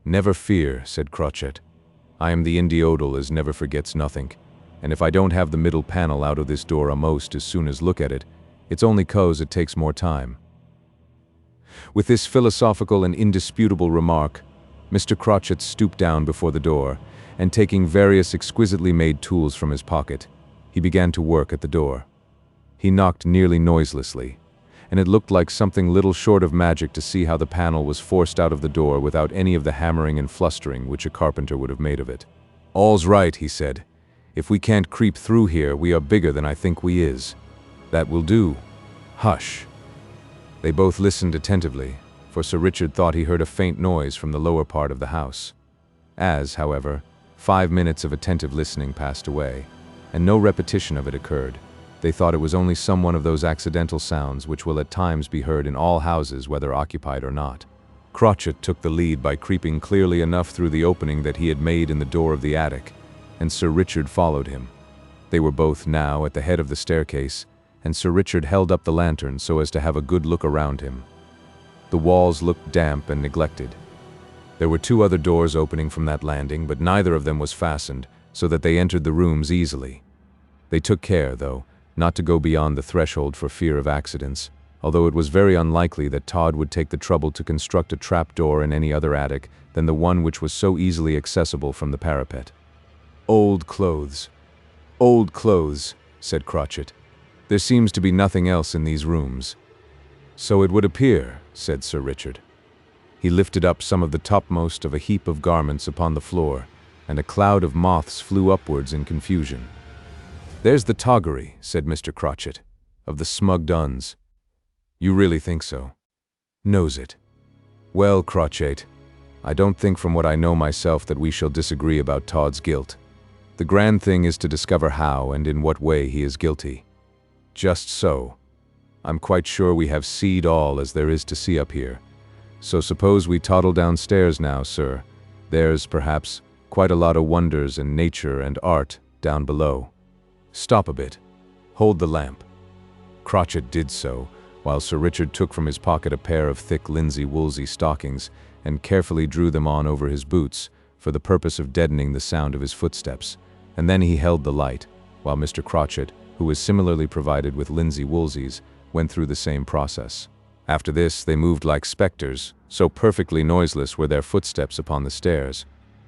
"Never fear," said Crotchet. "I am the Indiodal as never forgets nothing, and if I don't have the middle panel out of this door a'most as soon as look at it, it's only 'cause it takes more time." With this philosophical and indisputable remark, Mr. Crotchet stooped down before the door, and taking various exquisitely made tools from his pocket, he began to work at the door. He knocked nearly noiselessly, and it looked like something little short of magic to see how the panel was forced out of the door without any of the hammering and flustering which a carpenter would have made of it. "All's right," he said. "If we can't creep through here, we are bigger than I think we is. That will do. Hush." They both listened attentively, for Sir Richard thought he heard a faint noise from the lower part of the house. As, however, 5 minutes of attentive listening passed away, and no repetition of it occurred, they thought it was only some one of those accidental sounds which will at times be heard in all houses whether occupied or not. Crotchet took the lead by creeping clearly enough through the opening that he had made in the door of the attic, and Sir Richard followed him. They were both now at the head of the staircase, and Sir Richard held up the lantern so as to have a good look around him. The walls looked damp and neglected. There were 2 other doors opening from that landing, but neither of them was fastened, so that they entered the rooms easily. They took care, though, not to go beyond the threshold for fear of accidents, although it was very unlikely that Todd would take the trouble to construct a trap-door in any other attic than the one which was so easily accessible from the parapet. "Old clothes. Old clothes," said Crotchet. "There seems to be nothing else in these rooms." "So it would appear," said Sir Richard. He lifted up some of the topmost of a heap of garments upon the floor, and a cloud of moths flew upwards in confusion. "There's the toggery," said Mr. Crotchet, "of the smug duns." "You really think so?" "Knows it." "Well, Crotchet, I don't think from what I know myself that we shall disagree about Todd's guilt. The grand thing is to discover how and in what way he is guilty." "Just so. I'm quite sure we have seed all as there is to see up here. So suppose we toddle downstairs now, sir. There's, perhaps, quite a lot of wonders and nature and art down below. Stop a bit. Hold the lamp." Crotchet did so, while Sir Richard took from his pocket a pair of thick linsey-woolsey stockings and carefully drew them on over his boots for the purpose of deadening the sound of his footsteps, and then he held the light, while Mr. Crotchet, who was similarly provided with linsey-woolseys, went through the same process. After this, they moved like specters, so perfectly noiseless were their footsteps upon the stairs.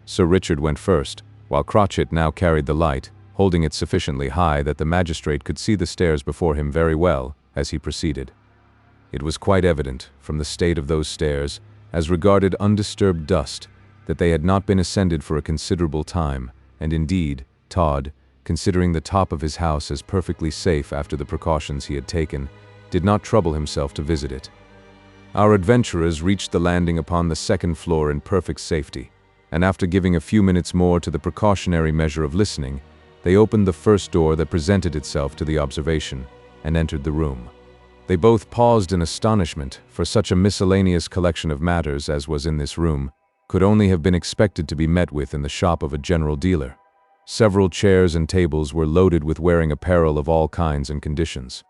Sir Richard went first, while Crotchet now carried the light, holding it sufficiently high that the magistrate could see the stairs before him very well as he proceeded. It was quite evident, from the state of those stairs, as regarded undisturbed dust, that they had not been ascended for a considerable time, and indeed, Todd, considering the top of his house as perfectly safe after the precautions he had taken, did not trouble himself to visit it. Our adventurers reached the landing upon the second floor in perfect safety, and after giving a few minutes more to the precautionary measure of listening, they opened the first door that presented itself to the observation, and entered the room. They both paused in astonishment, for such a miscellaneous collection of matters as was in this room could only have been expected to be met with in the shop of a general dealer. Several chairs and tables were loaded with wearing apparel of all kinds and conditions.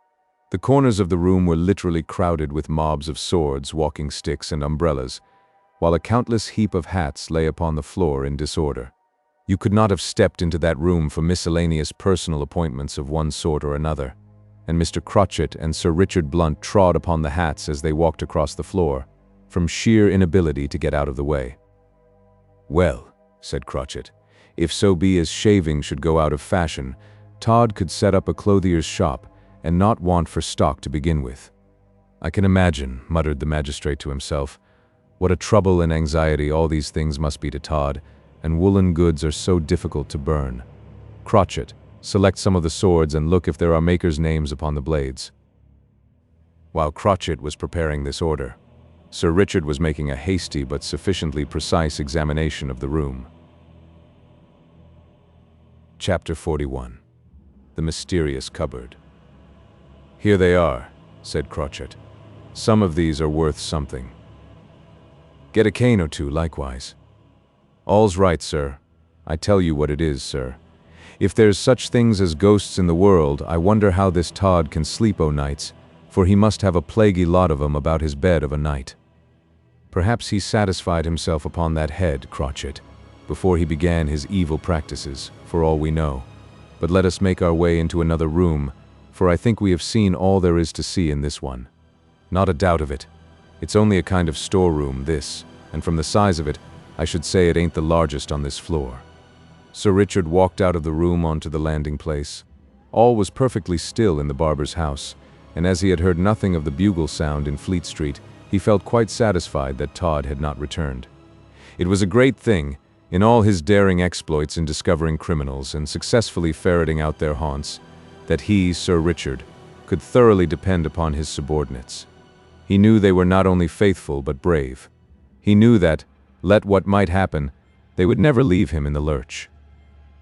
The corners of the room were literally crowded with mobs of swords, walking sticks, and umbrellas, while a countless heap of hats lay upon the floor in disorder. You could not have stepped into that room for miscellaneous personal appointments of one sort or another, and Mr. Crotchet and Sir Richard Blunt trod upon the hats as they walked across the floor, from sheer inability to get out of the way. "Well," said Crotchet, "if so be as shaving should go out of fashion, Todd could set up a clothier's shop and not want for stock to begin with." "I can imagine," muttered the magistrate to himself, "what a trouble and anxiety all these things must be to Todd, and woolen goods are so difficult to burn. Crotchet, select some of the swords and look if there are makers' names upon the blades." While Crotchet was preparing this order, Sir Richard was making a hasty but sufficiently precise examination of the room. Chapter 41. The Mysterious Cupboard. "Here they are," said Crotchet. "Some of these are worth something. Get a cane or two likewise." "All's right, sir. I tell you what it is, sir. If there's such things as ghosts in the world, I wonder how this Todd can sleep o' nights, for he must have a plaguey lot of 'em about his bed of a night." "Perhaps he satisfied himself upon that head, Crotchet, before he began his evil practices, for all we know. But let us make our way into another room, for I think we have seen all there is to see in this one." "Not a doubt of it. It's only a kind of storeroom, this, and from the size of it, I should say it ain't the largest on this floor." Sir Richard walked out of the room onto the landing place. All was perfectly still in the barber's house, and as he had heard nothing of the bugle sound in Fleet Street, he felt quite satisfied that Todd had not returned. It was a great thing, in all his daring exploits in discovering criminals and successfully ferreting out their haunts, that he, Sir Richard, could thoroughly depend upon his subordinates. He knew they were not only faithful but brave. He knew that, let what might happen, they would never leave him in the lurch.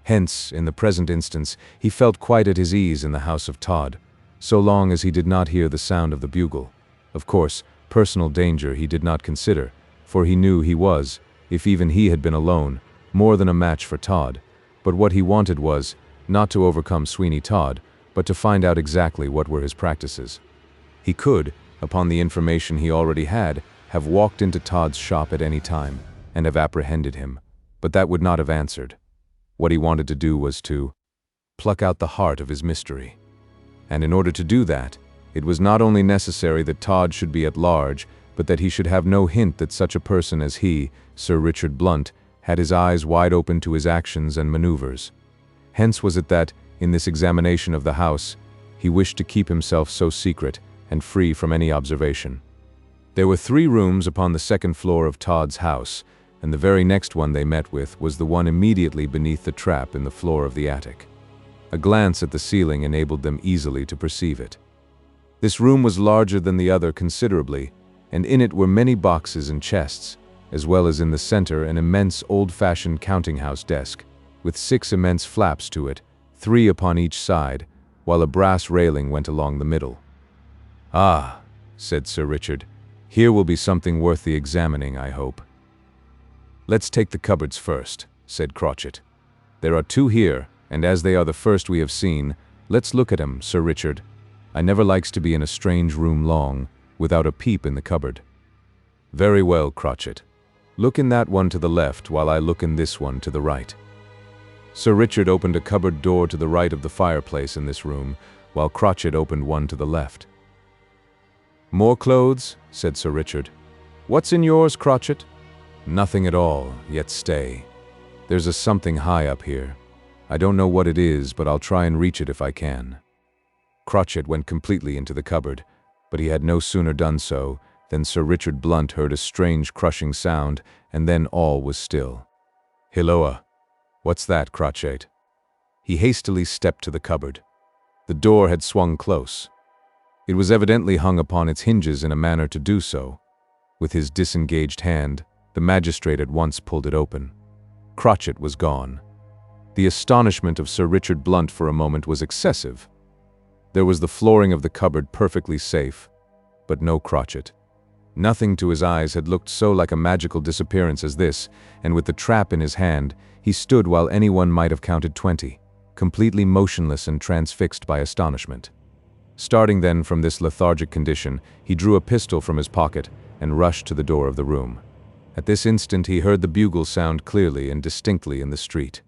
Hence, in the present instance, he felt quite at his ease in the house of Todd, so long as he did not hear the sound of the bugle. Of course, personal danger he did not consider, for he knew he was, if even he had been alone, more than a match for Todd, but what he wanted was, not to overcome Sweeney Todd, but to find out exactly what were his practices. He could, upon the information he already had, have walked into Todd's shop at any time, and have apprehended him, but that would not have answered. What he wanted to do was to pluck out the heart of his mystery. And in order to do that, it was not only necessary that Todd should be at large, but that he should have no hint that such a person as he, Sir Richard Blunt, had his eyes wide open to his actions and maneuvers. Hence was it that, in this examination of the house, he wished to keep himself so secret and free from any observation. There were 3 rooms upon the second floor of Todd's house, and the very next one they met with was the one immediately beneath the trap in the floor of the attic. A glance at the ceiling enabled them easily to perceive it. This room was larger than the other considerably, and in it were many boxes and chests, as well as in the center an immense old-fashioned counting-house desk, with 6 immense flaps to it, 3 upon each side, while a brass railing went along the middle. "Ah," said Sir Richard, "here will be something worth the examining, I hope. Let's take the cupboards first. said Crotchet. "There are two here, and as they are the first we have seen, let's look at 'em, Sir Richard. I never likes to be in a strange room long, without a peep in the cupboard." "Very well, Crotchet. Look in that one to the left while I look in this one to the right." Sir Richard opened a cupboard door to the right of the fireplace in this room, while Crotchet opened one to the left. "More clothes?" said Sir Richard. "What's in yours, Crotchet?" "Nothing at all, yet stay. There's a something high up here. I don't know what it is, but I'll try and reach it if I can." Crotchet went completely into the cupboard, but he had no sooner done so than Sir Richard Blunt heard a strange crushing sound, and then all was still. "Hilloa! What's that, Crotchet?" He hastily stepped to the cupboard. The door had swung close. It was evidently hung upon its hinges in a manner to do so. With his disengaged hand, the magistrate at once pulled it open. Crotchet was gone. The astonishment of Sir Richard Blunt for a moment was excessive. There was the flooring of the cupboard perfectly safe, but no Crotchet. Nothing to his eyes had looked so like a magical disappearance as this, and with the trap in his hand, he stood while anyone might have counted 20, completely motionless and transfixed by astonishment. Starting then from this lethargic condition, he drew a pistol from his pocket and rushed to the door of the room. At this instant he heard the bugle sound clearly and distinctly in the street.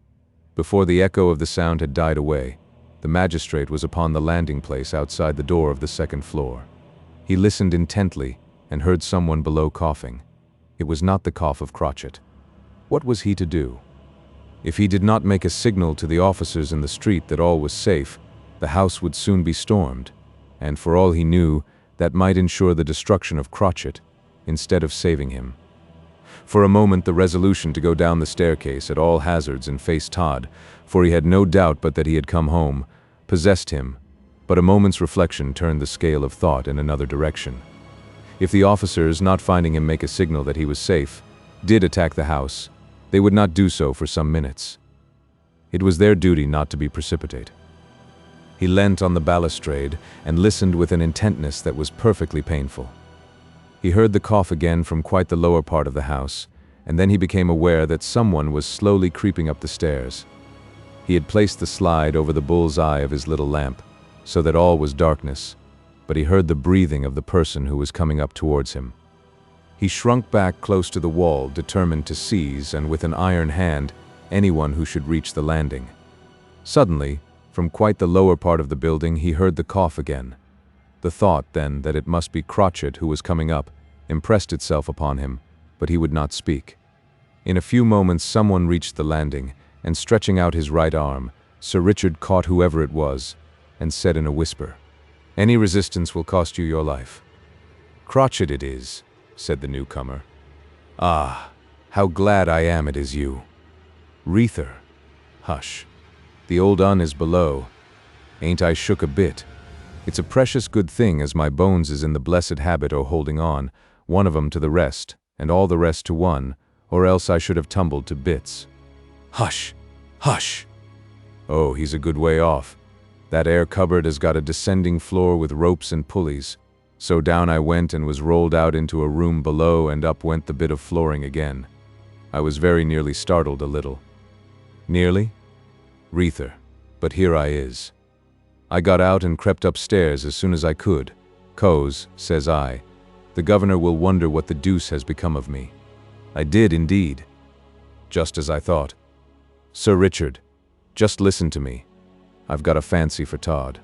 Before the echo of the sound had died away, the magistrate was upon the landing place outside the door of the second floor. He listened intently and heard someone below coughing. It was not the cough of Crotchet. What was he to do? If he did not make a signal to the officers in the street that all was safe, the house would soon be stormed, and for all he knew, that might ensure the destruction of Crotchet instead of saving him. For a moment the resolution to go down the staircase at all hazards and face Todd, for he had no doubt but that he had come home, possessed him, but a moment's reflection turned the scale of thought in another direction. If the officers, not finding him make a signal that he was safe, did attack the house, they would not do so for some minutes. It was their duty not to be precipitate. He leant on the balustrade and listened with an intentness that was perfectly painful. He heard the cough again from quite the lower part of the house, and then he became aware that someone was slowly creeping up the stairs. He had placed the slide over the bull's eye of his little lamp, so that all was darkness, but he heard the breathing of the person who was coming up towards him. He shrunk back close to the wall, determined to seize, and with an iron hand, anyone who should reach the landing. Suddenly, from quite the lower part of the building, he heard the cough again. The thought, then, that it must be Crotchet who was coming up, impressed itself upon him, but he would not speak. In a few moments someone reached the landing, and stretching out his right arm, Sir Richard caught whoever it was, and said in a whisper, "Any resistance will cost you your life." "Crotchet it is," said the newcomer. "Ah, how glad I am it is you." "Rether, hush. The old Un is below. Ain't I shook a bit? It's a precious good thing as my bones is in the blessed habit o' holding on, one of 'em to the rest, and all the rest to one, or else I should have tumbled to bits." "Hush! Hush!" "Oh, he's a good way off. That air cupboard has got a descending floor with ropes and pulleys. So down I went and was rolled out into a room below, and up went the bit of flooring again. I was very nearly startled a little." "Nearly? Rether, but here I is. I got out and crept upstairs as soon as I could. 'Cause, says I, the governor will wonder what the deuce has become of me. I did indeed. Just as I thought. Sir Richard, just listen to me. I've got a fancy for Todd."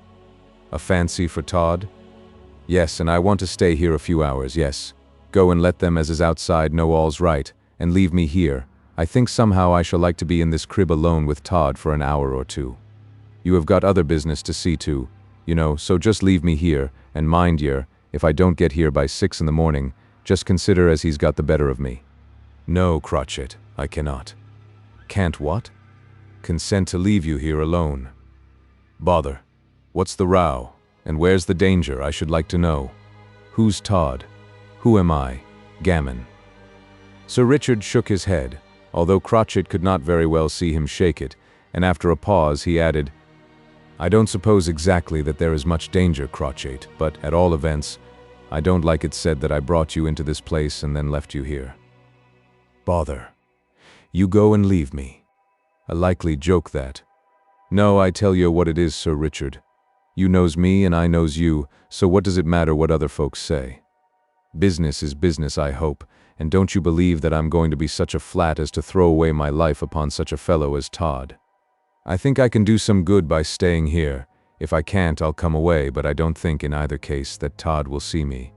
"A fancy for Todd?" "Yes, and I want to stay here a few hours, yes. Go and let them as is outside know all's right, and leave me here. I think somehow I shall like to be in this crib alone with Todd for an hour or two. You have got other business to see to, you know, so just leave me here, and mind yer, if I don't get here by 6 in the morning, just consider as he's got the better of me." "No, Crotchet, I cannot." "Can't what?" "Consent to leave you here alone." "Bother. What's the row? And where's the danger, I should like to know? Who's Todd? Who am I? Gammon." Sir Richard shook his head, although Crotchet could not very well see him shake it, and after a pause he added, "I don't suppose exactly that there is much danger, Crotchet, but at all events, I don't like it said that I brought you into this place and then left you here." "Bother. You go and leave me. A likely joke that. No, I tell you what it is, Sir Richard. You knows me and I knows you, so what does it matter what other folks say? Business is business, I hope, and don't you believe that I'm going to be such a flat as to throw away my life upon such a fellow as Todd. I think I can do some good by staying here. If I can't, I'll come away, but I don't think in either case that Todd will see me.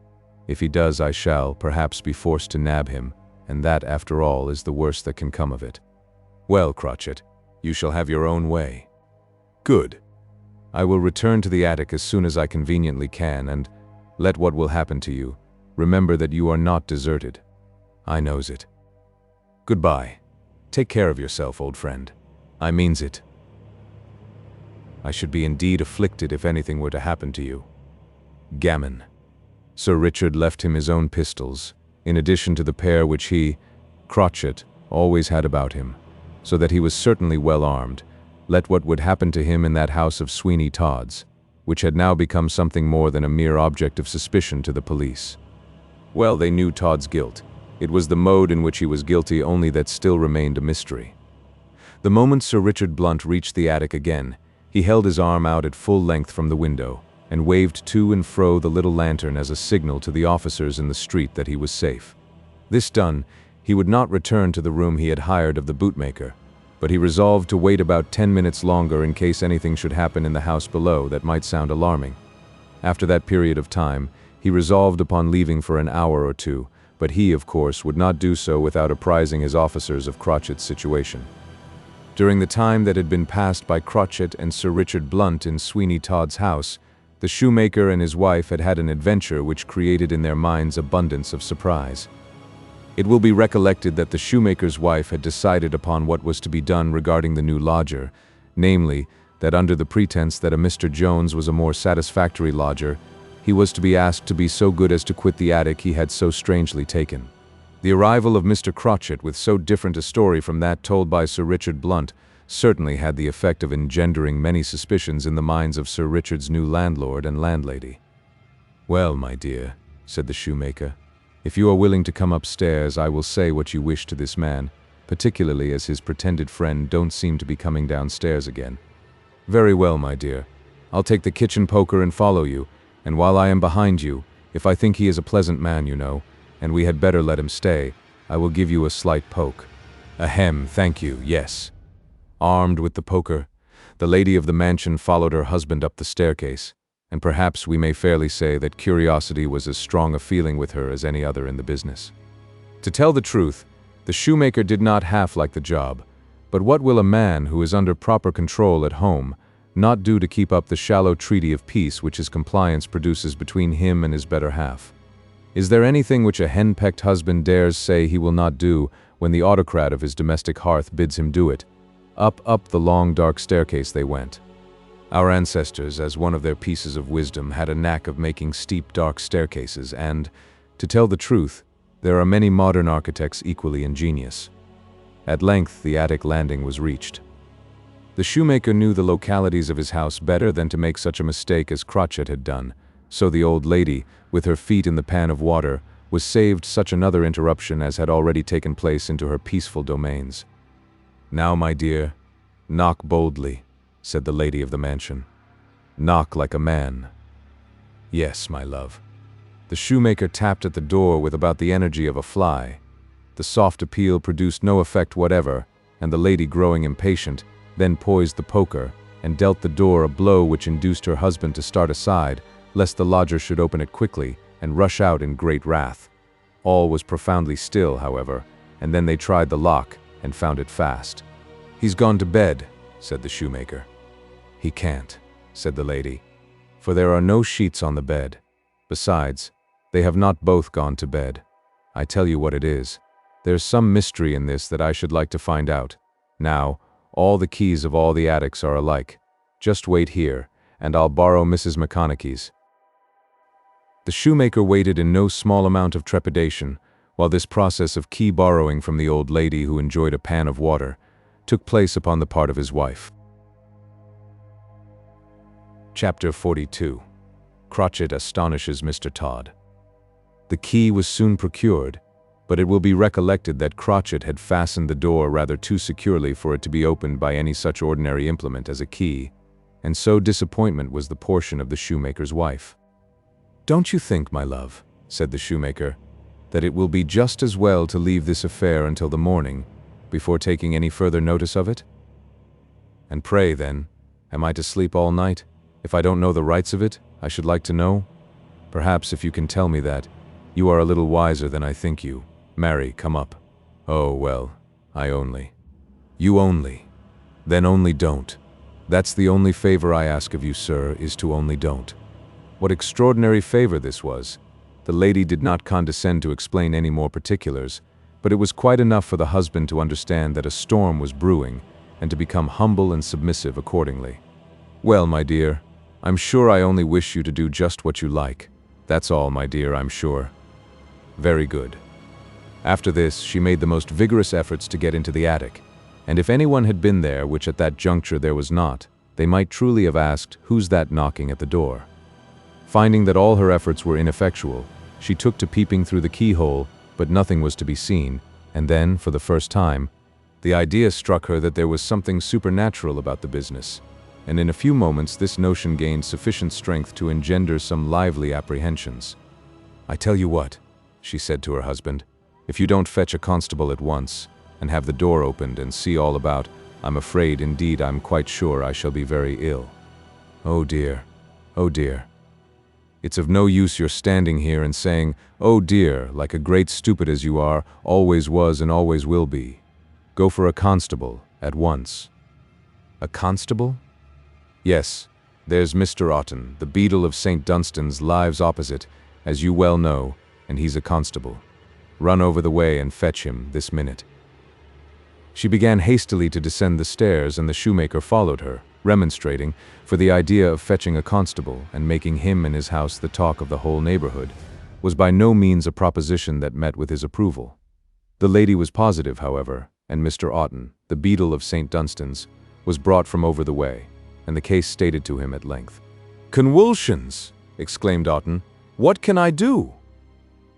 If he does, I shall, perhaps, be forced to nab him, and that, after all, is the worst that can come of it. Well, Crotchet, you shall have your own way. Good. I will return to the attic as soon as I conveniently can, and let what will happen to you, remember that you are not deserted. I knows it. Goodbye. Take care of yourself, old friend. I means it. I should be indeed afflicted if anything were to happen to you. Gammon. Sir Richard left him his own pistols, in addition to the pair which he, Crotchet, always had about him, so that he was certainly well armed, let what would happen to him in that house of Sweeney Todd's, which had now become something more than a mere object of suspicion to the police. Well, they knew Todd's guilt. It was the mode in which he was guilty only that still remained a mystery. The moment Sir Richard Blunt reached the attic again, he held his arm out at full length from the window, and waved to and fro the little lantern as a signal to the officers in the street that he was safe. This done, he would not return to the room he had hired of the bootmaker, but he resolved to wait about 10 minutes longer in case anything should happen in the house below that might sound alarming. After that period of time, he resolved upon leaving for an hour or two, but he, of course, would not do so without apprising his officers of Crotchet's situation. During the time that had been passed by Crotchet and Sir Richard Blunt in Sweeney Todd's house, the shoemaker and his wife had had an adventure which created in their minds abundance of surprise. It will be recollected that the shoemaker's wife had decided upon what was to be done regarding the new lodger, namely, that under the pretense that a Mr. Jones was a more satisfactory lodger, he was to be asked to be so good as to quit the attic he had so strangely taken. The arrival of Mr. Crotchet with so different a story from that told by Sir Richard Blunt certainly had the effect of engendering many suspicions in the minds of Sir Richard's new landlord and landlady. "Well, my dear," said the shoemaker, "if you are willing to come upstairs, I will say what you wish to this man, particularly as his pretended friend don't seem to be coming downstairs again." "Very well, my dear. I'll take the kitchen poker and follow you, and while I am behind you, if I think he is a pleasant man, you know, and we had better let him stay, I will give you a slight poke." "Ahem, thank you, yes." Armed with the poker, the lady of the mansion followed her husband up the staircase, and perhaps we may fairly say that curiosity was as strong a feeling with her as any other in the business. To tell the truth, the shoemaker did not half like the job, but what will a man who is under proper control at home not do to keep up the shallow treaty of peace which his compliance produces between him and his better half? Is there anything which a hen-pecked husband dares say he will not do when the autocrat of his domestic hearth bids him do it? Up the long dark staircase they went. Our ancestors, as one of their pieces of wisdom, had a knack of making steep dark staircases, and, to tell the truth, there are many modern architects equally ingenious. At length the attic landing was reached. The shoemaker knew the localities of his house better than to make such a mistake as Crotchet had done, so the old lady, with her feet in the pan of water, was saved such another interruption as had already taken place into her peaceful domains. "Now, my dear, knock boldly," said the lady of the mansion. "Knock like a man." "Yes, my love." The shoemaker tapped at the door with about the energy of a fly. The soft appeal produced no effect whatever, and the lady, growing impatient, then poised the poker and dealt the door a blow which induced her husband to start aside, lest the lodger should open it quickly and rush out in great wrath. All was profoundly still, however, and then they tried the lock and found it fast. "He's gone to bed," said the shoemaker. "He can't," said the lady, "for there are no sheets on the bed. Besides, they have not both gone to bed. I tell you what it is. There's some mystery in this that I should like to find out. Now, all the keys of all the attics are alike. Just wait here, and I'll borrow Mrs. McConaughey's." The shoemaker waited in no small amount of trepidation, while this process of key borrowing from the old lady who enjoyed a pan of water took place upon the part of his wife. Chapter 42. Crotchet astonishes Mr. Todd. The key was soon procured, but it will be recollected that Crotchet had fastened the door rather too securely for it to be opened by any such ordinary implement as a key, and so disappointment was the portion of the shoemaker's wife. "Don't you think, my love," said the shoemaker, "that it will be just as well to leave this affair until the morning, before taking any further notice of it? And pray, then, am I to sleep all night? If I don't know the rights of it, I should like to know. Perhaps if you can tell me that, you are a little wiser than I think you. Marry, come up." "Oh, well, You only. Then only don't. That's the only favor I ask of you, sir, is to only don't." What extraordinary favor this was! The lady did not condescend to explain any more particulars, but it was quite enough for the husband to understand that a storm was brewing, and to become humble and submissive accordingly. "Well, my dear, I'm sure I only wish you to do just what you like. That's all, my dear, I'm sure." "Very good." After this, she made the most vigorous efforts to get into the attic, and if anyone had been there, which at that juncture there was not, they might truly have asked, "Who's that knocking at the door?" Finding that all her efforts were ineffectual, she took to peeping through the keyhole, but nothing was to be seen, and then, for the first time, the idea struck her that there was something supernatural about the business, and in a few moments this notion gained sufficient strength to engender some lively apprehensions. "I tell you what," she said to her husband, "if you don't fetch a constable at once, and have the door opened and see all about, I'm afraid, indeed I'm quite sure I shall be very ill. Oh dear, oh dear. It's of no use your standing here and saying, 'Oh dear,' like a great stupid as you are, always was and always will be. Go for a constable, at once." "A constable?" "Yes, there's Mr. Otten, the beadle of St. Dunstan's, lives opposite, as you well know, and he's a constable. Run over the way and fetch him this minute." She began hastily to descend the stairs, and the shoemaker followed her, remonstrating, for the idea of fetching a constable and making him and his house the talk of the whole neighborhood was by no means a proposition that met with his approval. The lady was positive, however, and Mr. Otten, the beadle of St. Dunstan's, was brought from over the way, and the case stated to him at length. "Convulsions!" exclaimed Otten. "What can I do?"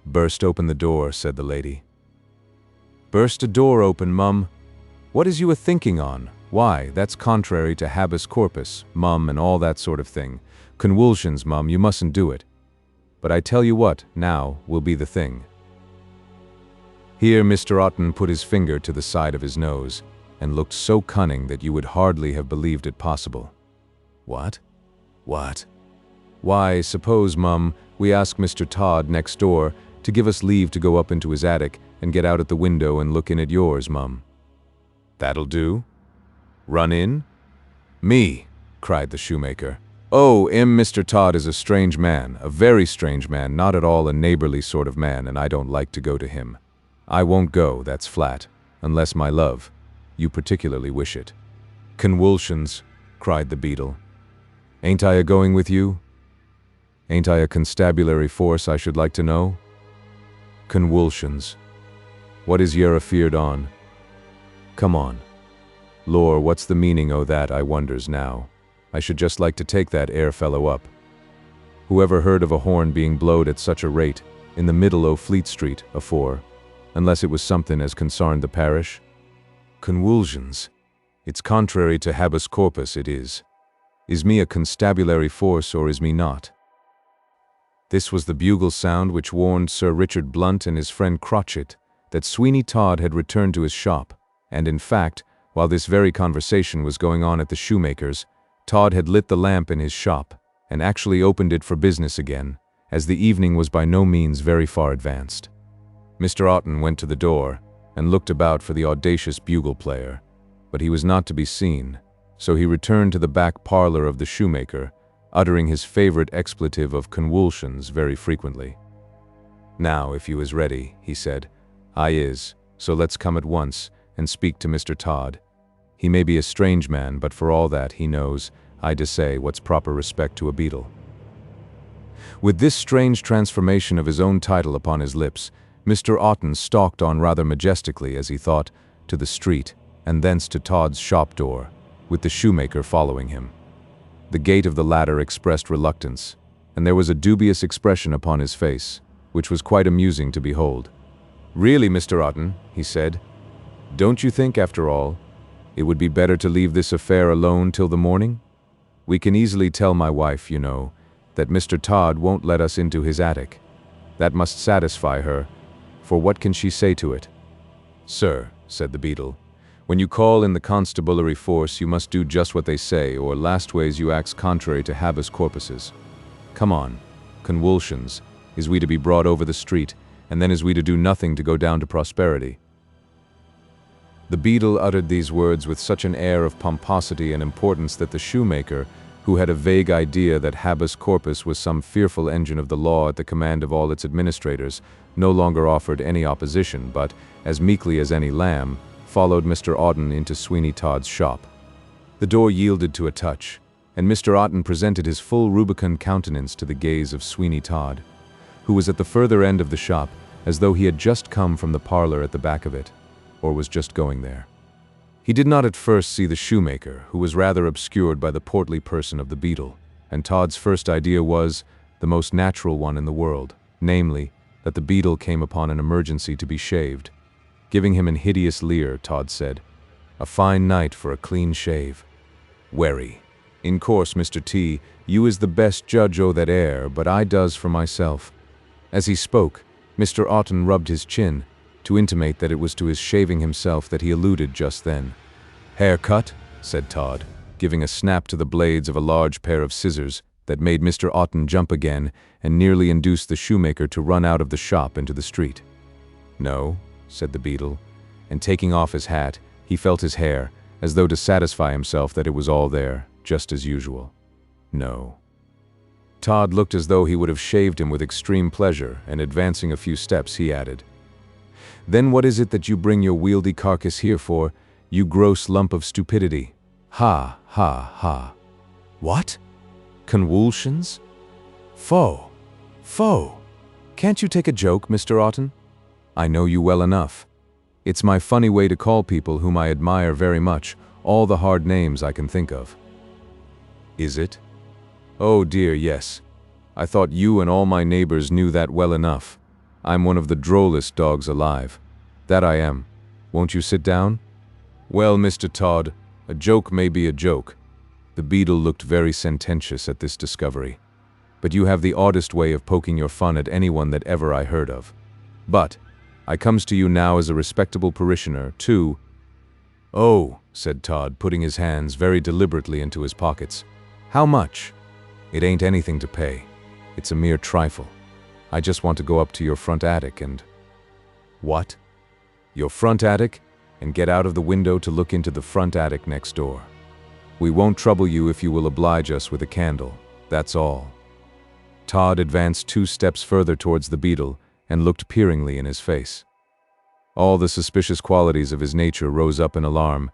"Burst open the door," said the lady. "Burst a door open, mum? What is you a-thinking on? Why, that's contrary to habeas corpus, mum, and all that sort of thing. Convulsions, mum, you mustn't do it. But I tell you what, now, will be the thing." Here Mr. Otten put his finger to the side of his nose, and looked so cunning that you would hardly have believed it possible. "What? What?" "Why, suppose, mum, we ask Mr. Todd next door to give us leave to go up into his attic and get out at the window and look in at yours, mum." "That'll do. Run in?" "Me!" cried the shoemaker. "Oh, Mr. Todd is a strange man, a very strange man, not at all a neighborly sort of man, and I don't like to go to him. I won't go, that's flat, unless, my love, you particularly wish it." "Convulsions!" cried the beadle. "Ain't I a-going with you? Ain't I a constabulary force, I should like to know? Convulsions. What is yer afeard on? Come on. Lor, what's the meaning o' that, I wonders now. I should just like to take that air fellow up. Whoever heard of a horn being blowed at such a rate, in the middle o' Fleet Street, afore, unless it was something as concerned the parish? Convulsions. It's contrary to habeas corpus, it is. Is me a constabulary force, or is me not?" This was the bugle sound which warned Sir Richard Blunt and his friend Crotchet that Sweeney Todd had returned to his shop, and in fact, while this very conversation was going on at the shoemaker's, Todd had lit the lamp in his shop, and actually opened it for business again, as the evening was by no means very far advanced. Mr. Otten went to the door, and looked about for the audacious bugle player, but he was not to be seen, so he returned to the back parlor of the shoemaker, uttering his favorite expletive of convulsions very frequently. "Now, if you is ready," he said, "I is, so let's come at once, and speak to Mr. Todd. He may be a strange man, but for all that, he knows, I say, what's proper respect to a beadle." With this strange transformation of his own title upon his lips, Mr. Otten stalked on rather majestically, as he thought, to the street, and thence to Todd's shop door, with the shoemaker following him. The gait of the latter expressed reluctance, and there was a dubious expression upon his face, which was quite amusing to behold. "Really, Mr. Otten," he said, "don't you think, after all, it would be better to leave this affair alone till the morning? We can easily tell my wife, you know, that Mr. Todd won't let us into his attic. That must satisfy her, for what can she say to it?" "Sir," said the beadle, "when you call in the constabulary force, you must do just what they say, or lastways you acts contrary to habeas corpuses. Come on, convulsions, is we to be brought over the street, and then is we to do nothing to go down to prosperity?" The beadle uttered these words with such an air of pomposity and importance that the shoemaker, who had a vague idea that habeas corpus was some fearful engine of the law at the command of all its administrators, no longer offered any opposition, but, as meekly as any lamb, followed Mr. Otten into Sweeney Todd's shop. The door yielded to a touch, and Mr. Otten presented his full rubicund countenance to the gaze of Sweeney Todd, who was at the further end of the shop, as though he had just come from the parlor at the back of it, or was just going there. He did not at first see the shoemaker, who was rather obscured by the portly person of the beadle, and Todd's first idea was the most natural one in the world, namely, that the beadle came upon an emergency to be shaved. Giving him an hideous leer, Todd said, "A fine night for a clean shave." "Werry. In course, Mr. T, you is the best judge o' that air, but I does for myself." As he spoke, Mr. Otten rubbed his chin, to intimate that it was to his shaving himself that he alluded just then. "Hair cut?" said Todd, giving a snap to the blades of a large pair of scissors that made Mr. Otten jump again and nearly induced the shoemaker to run out of the shop into the street. "No," said the beadle, and taking off his hat, he felt his hair, as though to satisfy himself that it was all there, just as usual. "No." Todd looked as though he would have shaved him with extreme pleasure, and advancing a few steps, he added, "Then what is it that you bring your wieldy carcass here for, you gross lump of stupidity? Ha, ha, ha. What? Convulsions? Foh, foh. Can't you take a joke, Mr. Otten? I know you well enough. It's my funny way to call people whom I admire very much all the hard names I can think of." "Is it? Oh dear, yes. I thought you and all my neighbors knew that well enough. I'm one of the drollest dogs alive. That I am. Won't you sit down?" "Well, Mr. Todd, a joke may be a joke." The beadle looked very sententious at this discovery. "But you have the oddest way of poking your fun at anyone that ever I heard of. But I comes to you now as a respectable parishioner, too." "Oh," said Todd, putting his hands very deliberately into his pockets. "How much?" "It ain't anything to pay. It's a mere trifle. I just want to go up to your front attic and—" "What? Your front attic? And get out of the window to look into the front attic next door. We won't trouble you if you will oblige us with a candle. That's all." Todd advanced 2 steps further towards the beadle and looked peeringly in his face. All the suspicious qualities of his nature rose up in alarm,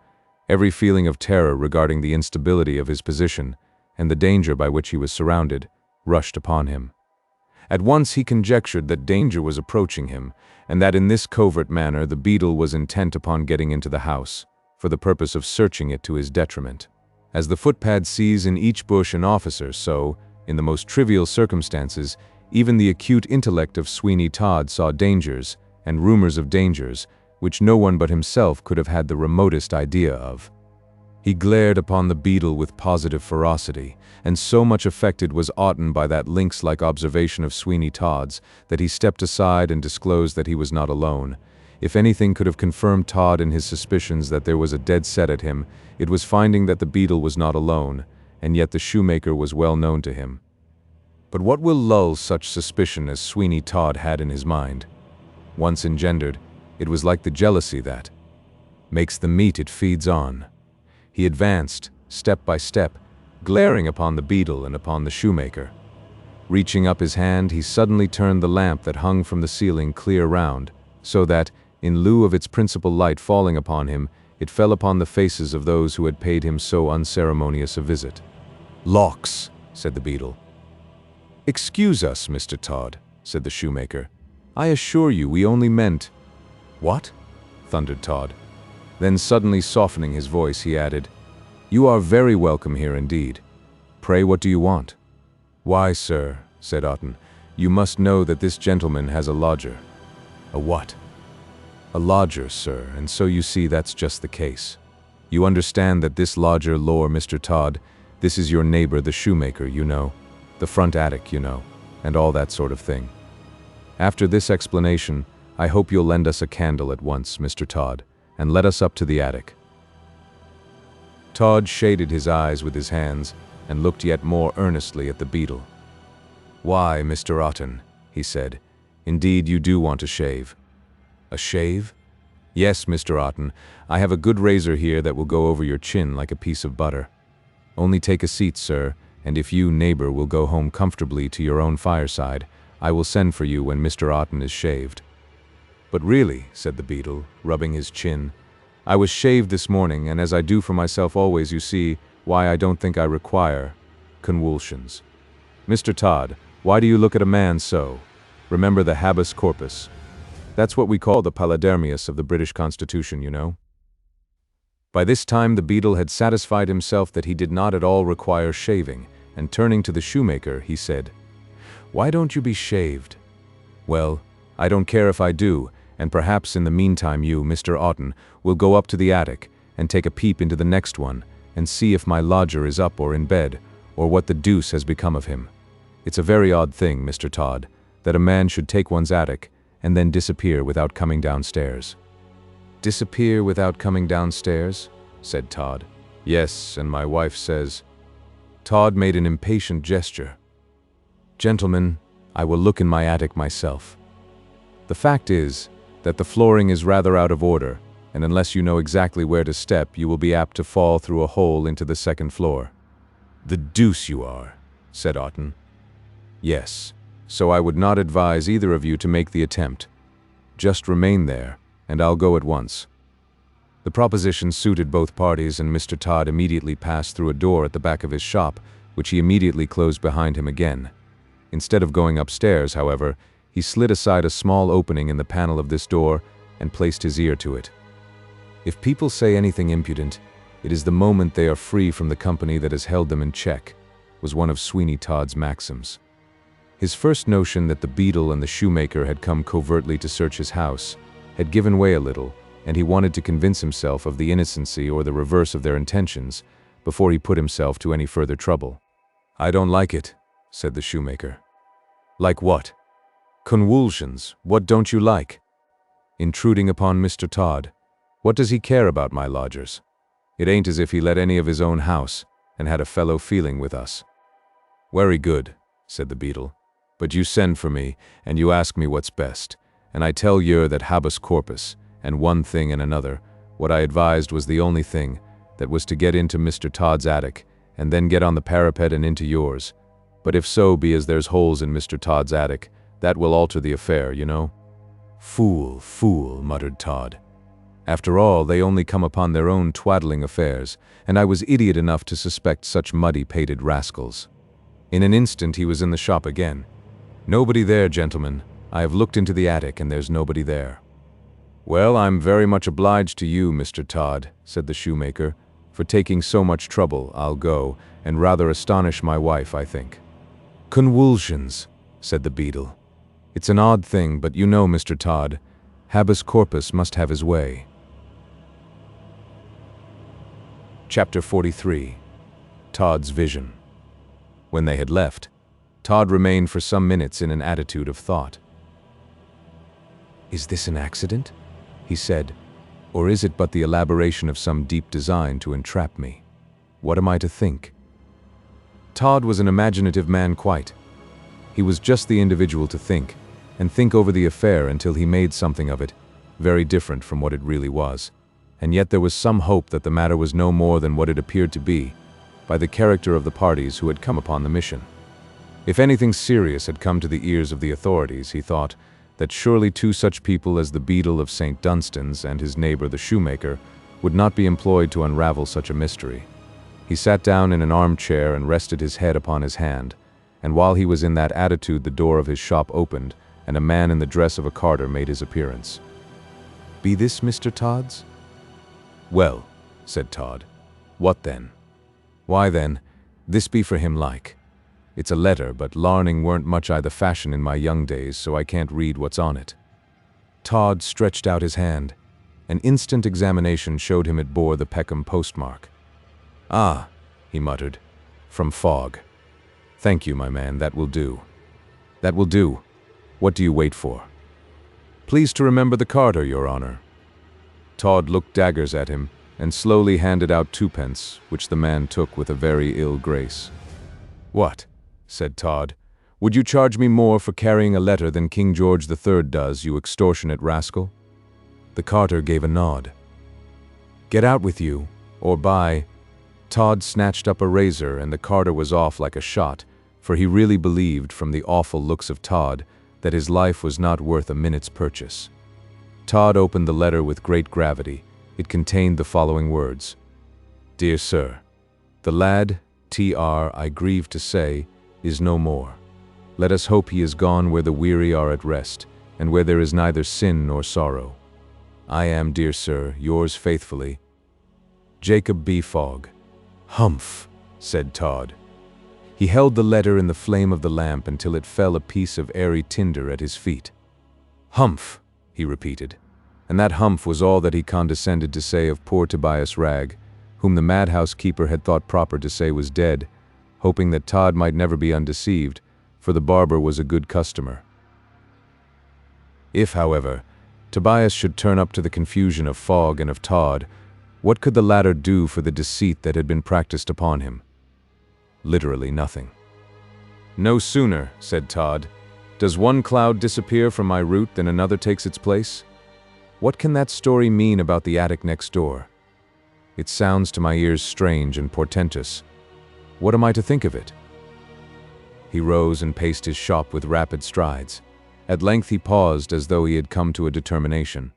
every feeling of terror regarding the instability of his position and the danger by which he was surrounded rushed upon him. At once he conjectured that danger was approaching him, and that in this covert manner the beadle was intent upon getting into the house, for the purpose of searching it to his detriment. As the footpad sees in each bush an officer, so, in the most trivial circumstances, even the acute intellect of Sweeney Todd saw dangers, and rumors of dangers, which no one but himself could have had the remotest idea of. He glared upon the beadle with positive ferocity, and so much affected was Otten by that lynx-like observation of Sweeney Todd's that he stepped aside and disclosed that he was not alone. If anything could have confirmed Todd in his suspicions that there was a dead set at him, it was finding that the beadle was not alone, and yet the shoemaker was well known to him. But what will lull such suspicion as Sweeney Todd had in his mind? Once engendered, it was like the jealousy that makes the meat it feeds on. He advanced, step by step, glaring upon the beadle and upon the shoemaker. Reaching up his hand, he suddenly turned the lamp that hung from the ceiling clear round, so that, in lieu of its principal light falling upon him, it fell upon the faces of those who had paid him so unceremonious a visit. "Locks," said the beadle. "Excuse us, Mr. Todd," said the shoemaker. "I assure you we only meant—" "What?" thundered Todd. Then suddenly softening his voice, he added, "You are very welcome here indeed. Pray, what do you want?" "Why, sir," said Otten, "you must know that this gentleman has a lodger." "A what?" A lodger, sir, and so you see that's just the case. You understand that this lodger lore, Mr. Todd, this is your neighbor the shoemaker, you know, the front attic, you know, and all that sort of thing. After this explanation, I hope you'll lend us a candle at once, Mr. Todd, and let us up to the attic. Todd shaded his eyes with his hands and looked yet more earnestly at the beadle. "Why, Mr. Otten," he said, "indeed you do want a shave." "A shave?" "Yes, Mr. Otten, I have a good razor here that will go over your chin like a piece of butter. Only take a seat, sir, and if you, neighbor, will go home comfortably to your own fireside, I will send for you when Mr. Otten is shaved." "But really," said the beadle, rubbing his chin, "I was shaved this morning, and as I do for myself always, you see why I don't think I require convulsions. Mr. Todd, why do you look at a man so? Remember the habeas corpus. That's what we call the pallidremius of the British Constitution, you know." By this time the beadle had satisfied himself that he did not at all require shaving, and turning to the shoemaker, he said, "Why don't you be shaved?" "Well, I don't care if I do, and perhaps in the meantime you, Mr. Otten, will go up to the attic and take a peep into the next one and see if my lodger is up or in bed, or what the deuce has become of him. It's a very odd thing, Mr. Todd, that a man should take one's attic and then disappear without coming downstairs." "Disappear without coming downstairs?" said Todd. "Yes, and my wife says—" Todd made an impatient gesture. "Gentlemen, I will look in my attic myself. The fact is that the flooring is rather out of order, and unless you know exactly where to step, you will be apt to fall through a hole into the second floor." "The deuce you are," said Otten. "Yes, so I would not advise either of you to make the attempt. Just remain there, and I'll go at once." The proposition suited both parties, and Mr. Todd immediately passed through a door at the back of his shop, which he immediately closed behind him again. Instead of going upstairs, however, he slid aside a small opening in the panel of this door and placed his ear to it. "If people say anything impudent, it is the moment they are free from the company that has held them in check," was one of Sweeney Todd's maxims. His first notion that the beadle and the shoemaker had come covertly to search his house had given way a little, and he wanted to convince himself of the innocency or the reverse of their intentions before he put himself to any further trouble. "I don't like it," said the shoemaker. "Like what?" "Convulsions. What don't you like?" "Intruding upon Mr. Todd. What does he care about my lodgers? It ain't as if he let any of his own house and had a fellow feeling with us." "Very good," said the beadle. "But you send for me, and you ask me what's best, and I tell yer that habeas corpus, and one thing and another, what I advised was the only thing, that was to get into Mr. Todd's attic, and then get on the parapet and into yours. But if so be as there's holes in Mr. Todd's attic, that will alter the affair, you know." "Fool, fool," muttered Todd. "After all, they only come upon their own twaddling affairs, and I was idiot enough to suspect such muddy-pated rascals." In an instant he was in the shop again. "Nobody there, gentlemen. I have looked into the attic, and there's nobody there." "Well, I'm very much obliged to you, Mr. Todd," said the shoemaker. "For taking so much trouble, I'll go, and rather astonish my wife, I think." "Convulsions," said the beadle. "It's an odd thing, but you know, Mr. Todd, habeas corpus must have his way." Chapter 43. Todd's Vision. When they had left, Todd remained for some minutes in an attitude of thought. "Is this an accident?" he said, "or is it but the elaboration of some deep design to entrap me? What am I to think?" Todd was an imaginative man quite. He was just the individual to think, and think over the affair until he made something of it, very different from what it really was. And yet there was some hope that the matter was no more than what it appeared to be, by the character of the parties who had come upon the mission. If anything serious had come to the ears of the authorities, he thought that surely two such people as the beadle of St. Dunstan's and his neighbor the shoemaker would not be employed to unravel such a mystery. He sat down in an armchair and rested his head upon his hand, and while he was in that attitude the door of his shop opened, and a man in the dress of a carter made his appearance. "Be this Mr. Todd's?" "Well," said Todd. "What then?" "Why then, this be for him like. It's a letter, but larning weren't much I the fashion in my young days, so I can't read what's on it." Todd stretched out his hand. An instant examination showed him it bore the Peckham postmark. "Ah," he muttered, "from Fogg. Thank you, my man, that will do. That will do. What do you wait for?" "Please to remember the Carter, Your Honor." Todd looked daggers at him and slowly handed out 2p, which the man took with a very ill grace. "What?" said Todd. "Would you charge me more for carrying a letter than King George III does, you extortionate rascal?" The Carter gave a nod. "Get out with you, or by—" Todd snatched up a razor and the Carter was off like a shot, for he really believed, from the awful looks of Todd, that his life was not worth a minute's purchase. Todd opened the letter with great gravity. It contained the following words: "Dear Sir, the lad, Tr, I grieve to say, is no more. Let us hope he is gone where the weary are at rest, and where there is neither sin nor sorrow. I am, dear sir, yours faithfully, Jacob B. Fogg." "Humph," said Todd. He held the letter in the flame of the lamp until it fell a piece of airy tinder at his feet. "Humph," he repeated, and that humph was all that he condescended to say of poor Tobias Ragg, whom the madhouse keeper had thought proper to say was dead, hoping that Todd might never be undeceived, for the barber was a good customer. If, however, Tobias should turn up to the confusion of Fogg and of Todd, what could the latter do for the deceit that had been practiced upon him? Literally nothing. "No sooner," said Todd, "does one cloud disappear from my route than another takes its place. What can that story mean about the attic next door? It sounds to my ears strange and portentous. What am I to think of it?" He rose and paced his shop with rapid strides. At length he paused as though he had come to a determination.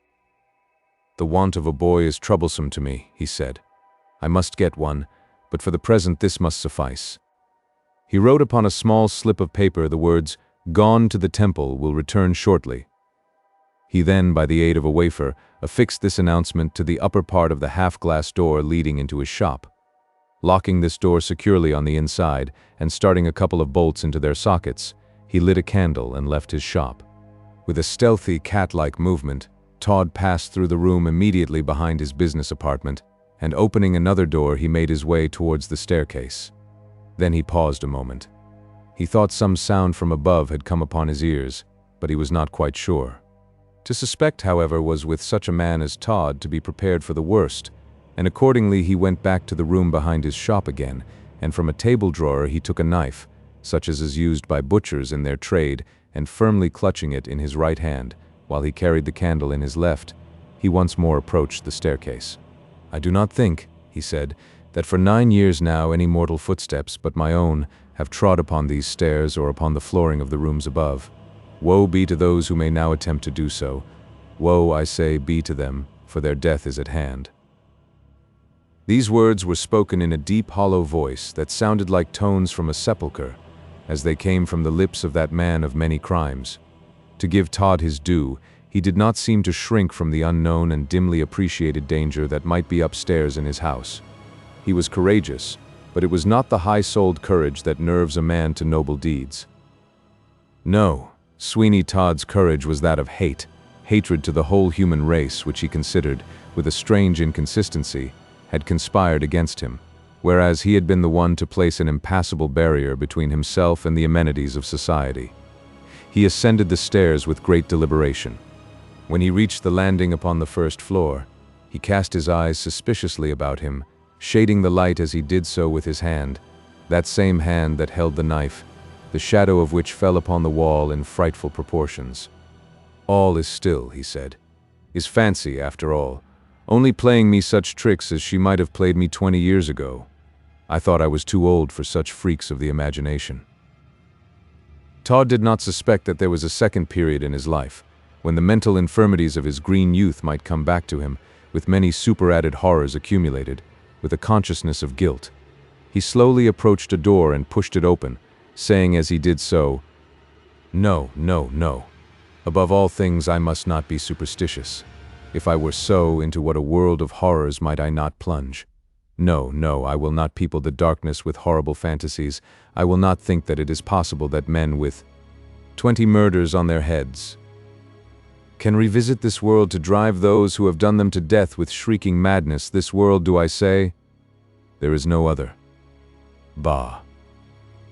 "The want of a boy is troublesome to me," he said. "I must get one, but for the present this must suffice." He wrote upon a small slip of paper the words, "Gone to the temple, will return shortly." He then, by the aid of a wafer, affixed this announcement to the upper part of the half-glass door leading into his shop. Locking this door securely on the inside and starting a couple of bolts into their sockets, he lit a candle and left his shop. With a stealthy, cat-like movement, Todd passed through the room immediately behind his business apartment, and opening another door he made his way towards the staircase. Then he paused a moment. He thought some sound from above had come upon his ears, but he was not quite sure. To suspect, however, was with such a man as Todd to be prepared for the worst, and accordingly he went back to the room behind his shop again, and from a table drawer he took a knife, such as is used by butchers in their trade, and firmly clutching it in his right hand, while he carried the candle in his left, he once more approached the staircase. "I do not think," he said, "that for 9 years now any mortal footsteps but my own have trod upon these stairs or upon the flooring of the rooms above. Woe be to those who may now attempt to do so. Woe, I say, be to them, for their death is at hand." These words were spoken in a deep, hollow voice that sounded like tones from a sepulchre, as they came from the lips of that man of many crimes. To give Todd his due, he did not seem to shrink from the unknown and dimly appreciated danger that might be upstairs in his house. He was courageous, but it was not the high-souled courage that nerves a man to noble deeds. No, Sweeney Todd's courage was that of hate, hatred to the whole human race which he considered, with a strange inconsistency, had conspired against him, whereas he had been the one to place an impassable barrier between himself and the amenities of society. He ascended the stairs with great deliberation. When he reached the landing upon the first floor, he cast his eyes suspiciously about him, shading the light as he did so with his hand, that same hand that held the knife, the shadow of which fell upon the wall in frightful proportions. "All is still," he said. "Is fancy, after all, only playing me such tricks as she might have played me 20 years ago. I thought I was too old for such freaks of the imagination." Todd did not suspect that there was a second period in his life, when the mental infirmities of his green youth might come back to him, with many superadded horrors accumulated, with a consciousness of guilt. He slowly approached a door and pushed it open, saying as he did so, "No, no, no. Above all things I must not be superstitious. If I were so, into what a world of horrors might I not plunge? No, no, I will not people the darkness with horrible fantasies. I will not think that it is possible that men with 20 murders on their heads, can revisit this world to drive those who have done them to death with shrieking madness. This world, do I say? There is no other. Bah.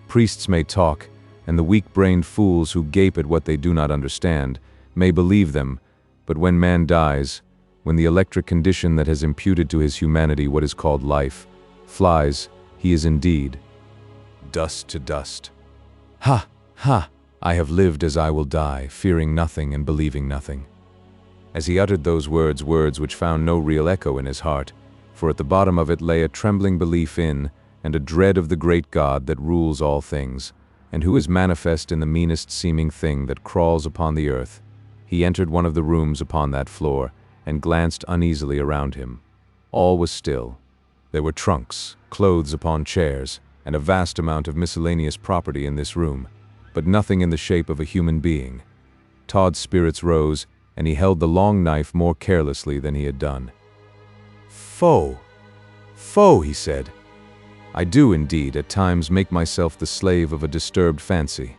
Priests may talk, and the weak-brained fools who gape at what they do not understand may believe them, but when man dies, when the electric condition that has imputed to his humanity what is called life flies, he is indeed dust to dust. Ha! Ha! I have lived as I will die, fearing nothing and believing nothing. As he uttered those words which found no real echo in his heart, for at the bottom of it lay a trembling belief in and a dread of the great God that rules all things, and who is manifest in the meanest seeming thing that crawls upon the earth, he entered one of the rooms upon that floor and glanced uneasily around him. All was still. There were trunks, clothes upon chairs, and a vast amount of miscellaneous property in this room, but nothing in the shape of a human being. Todd's spirits rose, and he held the long knife more carelessly than he had done. "Foe! Foe!" he said. "I do, indeed, at times make myself the slave of a disturbed fancy.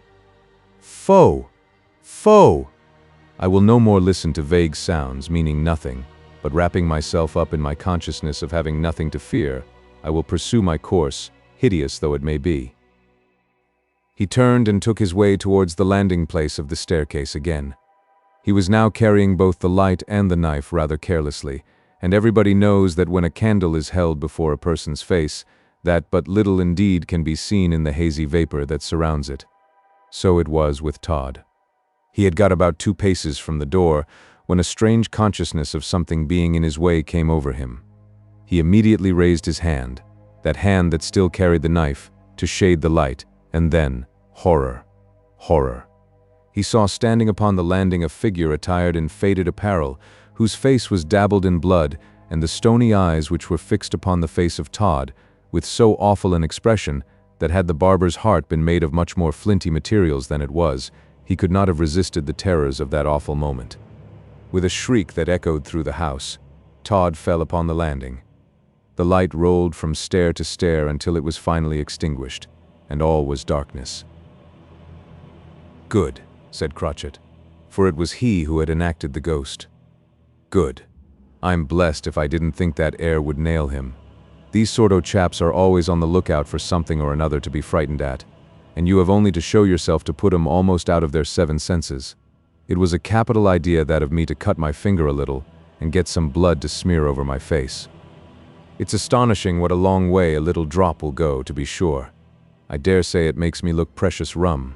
Foe! Foe! I will no more listen to vague sounds meaning nothing, but wrapping myself up in my consciousness of having nothing to fear, I will pursue my course, hideous though it may be." He turned and took his way towards the landing place of the staircase again. He was now carrying both the light and the knife rather carelessly, and everybody knows that when a candle is held before a person's face, that but little indeed can be seen in the hazy vapor that surrounds it. So it was with Todd. He had got about 2 paces from the door when a strange consciousness of something being in his way came over him. He immediately raised his hand, that hand that still carried the knife, to shade the light, and then, horror, horror. He saw standing upon the landing a figure attired in faded apparel, whose face was dabbled in blood, and the stony eyes which were fixed upon the face of Todd, with so awful an expression that had the barber's heart been made of much more flinty materials than it was, he could not have resisted the terrors of that awful moment. With a shriek that echoed through the house, Todd fell upon the landing. The light rolled from stair to stair until it was finally extinguished, and all was darkness. "Good," said Crotchet, for it was he who had enacted the ghost. "Good. I'm blessed if I didn't think that air would nail him. These sort o' chaps are always on the lookout for something or another to be frightened at, and you have only to show yourself to put 'em almost out of their 7 senses. It was a capital idea that of me to cut my finger a little and get some blood to smear over my face. It's astonishing what a long way a little drop will go, to be sure. I dare say it makes me look precious rum."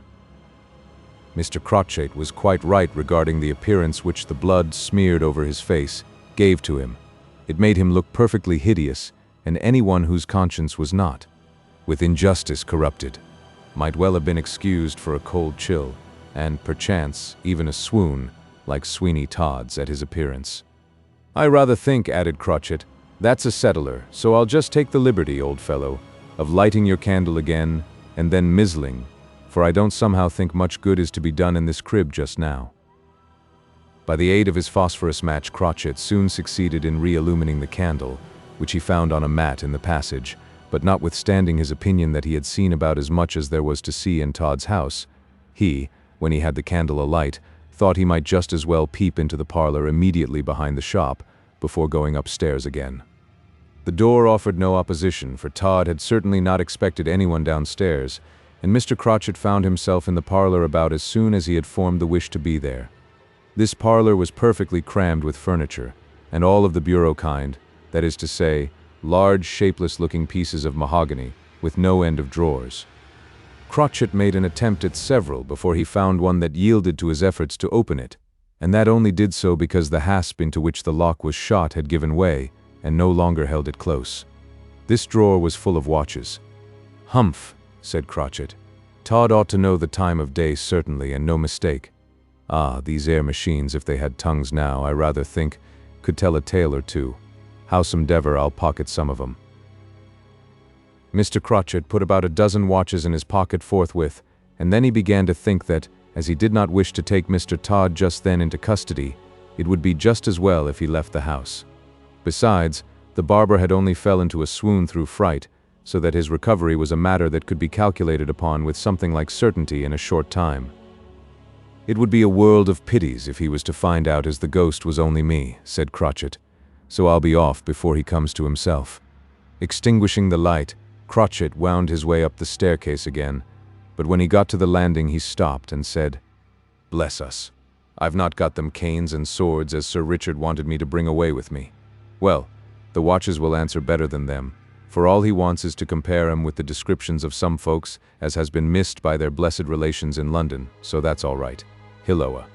Mr. Crotchet was quite right regarding the appearance which the blood smeared over his face gave to him. It made him look perfectly hideous, and anyone whose conscience was not, with injustice corrupted, might well have been excused for a cold chill, and perchance even a swoon, like Sweeney Todd's at his appearance. "I rather think," added Crotchet, "that's a settler, so I'll just take the liberty, old fellow, of lighting your candle again, and then mizzling, for I don't somehow think much good is to be done in this crib just now." By the aid of his phosphorus match, Crotchet soon succeeded in re-illumining the candle, which he found on a mat in the passage, but notwithstanding his opinion that he had seen about as much as there was to see in Todd's house, he, when he had the candle alight, thought he might just as well peep into the parlor immediately behind the shop before going upstairs again. The door offered no opposition, for Todd had certainly not expected anyone downstairs, and Mr. Crotchet found himself in the parlor about as soon as he had formed the wish to be there. This parlor was perfectly crammed with furniture, and all of the bureau kind, that is to say, large, shapeless-looking pieces of mahogany, with no end of drawers. Crotchet made an attempt at several before he found one that yielded to his efforts to open it, and that only did so because the hasp into which the lock was shot had given way, and no longer held it close. This drawer was full of watches. "Humph," said Crotchet. "Todd ought to know the time of day certainly, and no mistake. Ah, these air machines, if they had tongues now, I rather think, could tell a tale or two. Howsomedever, I'll pocket some of 'em." Mr. Crotchet put about a dozen watches in his pocket forthwith, and then he began to think that, as he did not wish to take Mr. Todd just then into custody, it would be just as well if he left the house. Besides, the barber had only fell into a swoon through fright, so that his recovery was a matter that could be calculated upon with something like certainty in a short time. "It would be a world of pities if he was to find out as the ghost was only me," said Crotchet, "so I'll be off before he comes to himself." Extinguishing the light, Crotchet wound his way up the staircase again, but when he got to the landing he stopped and said, "Bless us. I've not got them canes and swords as Sir Richard wanted me to bring away with me. Well, the watches will answer better than them, for all he wants is to compare 'em with the descriptions of some folks as has been missed by their blessed relations in London, so that's all right. Hilloa."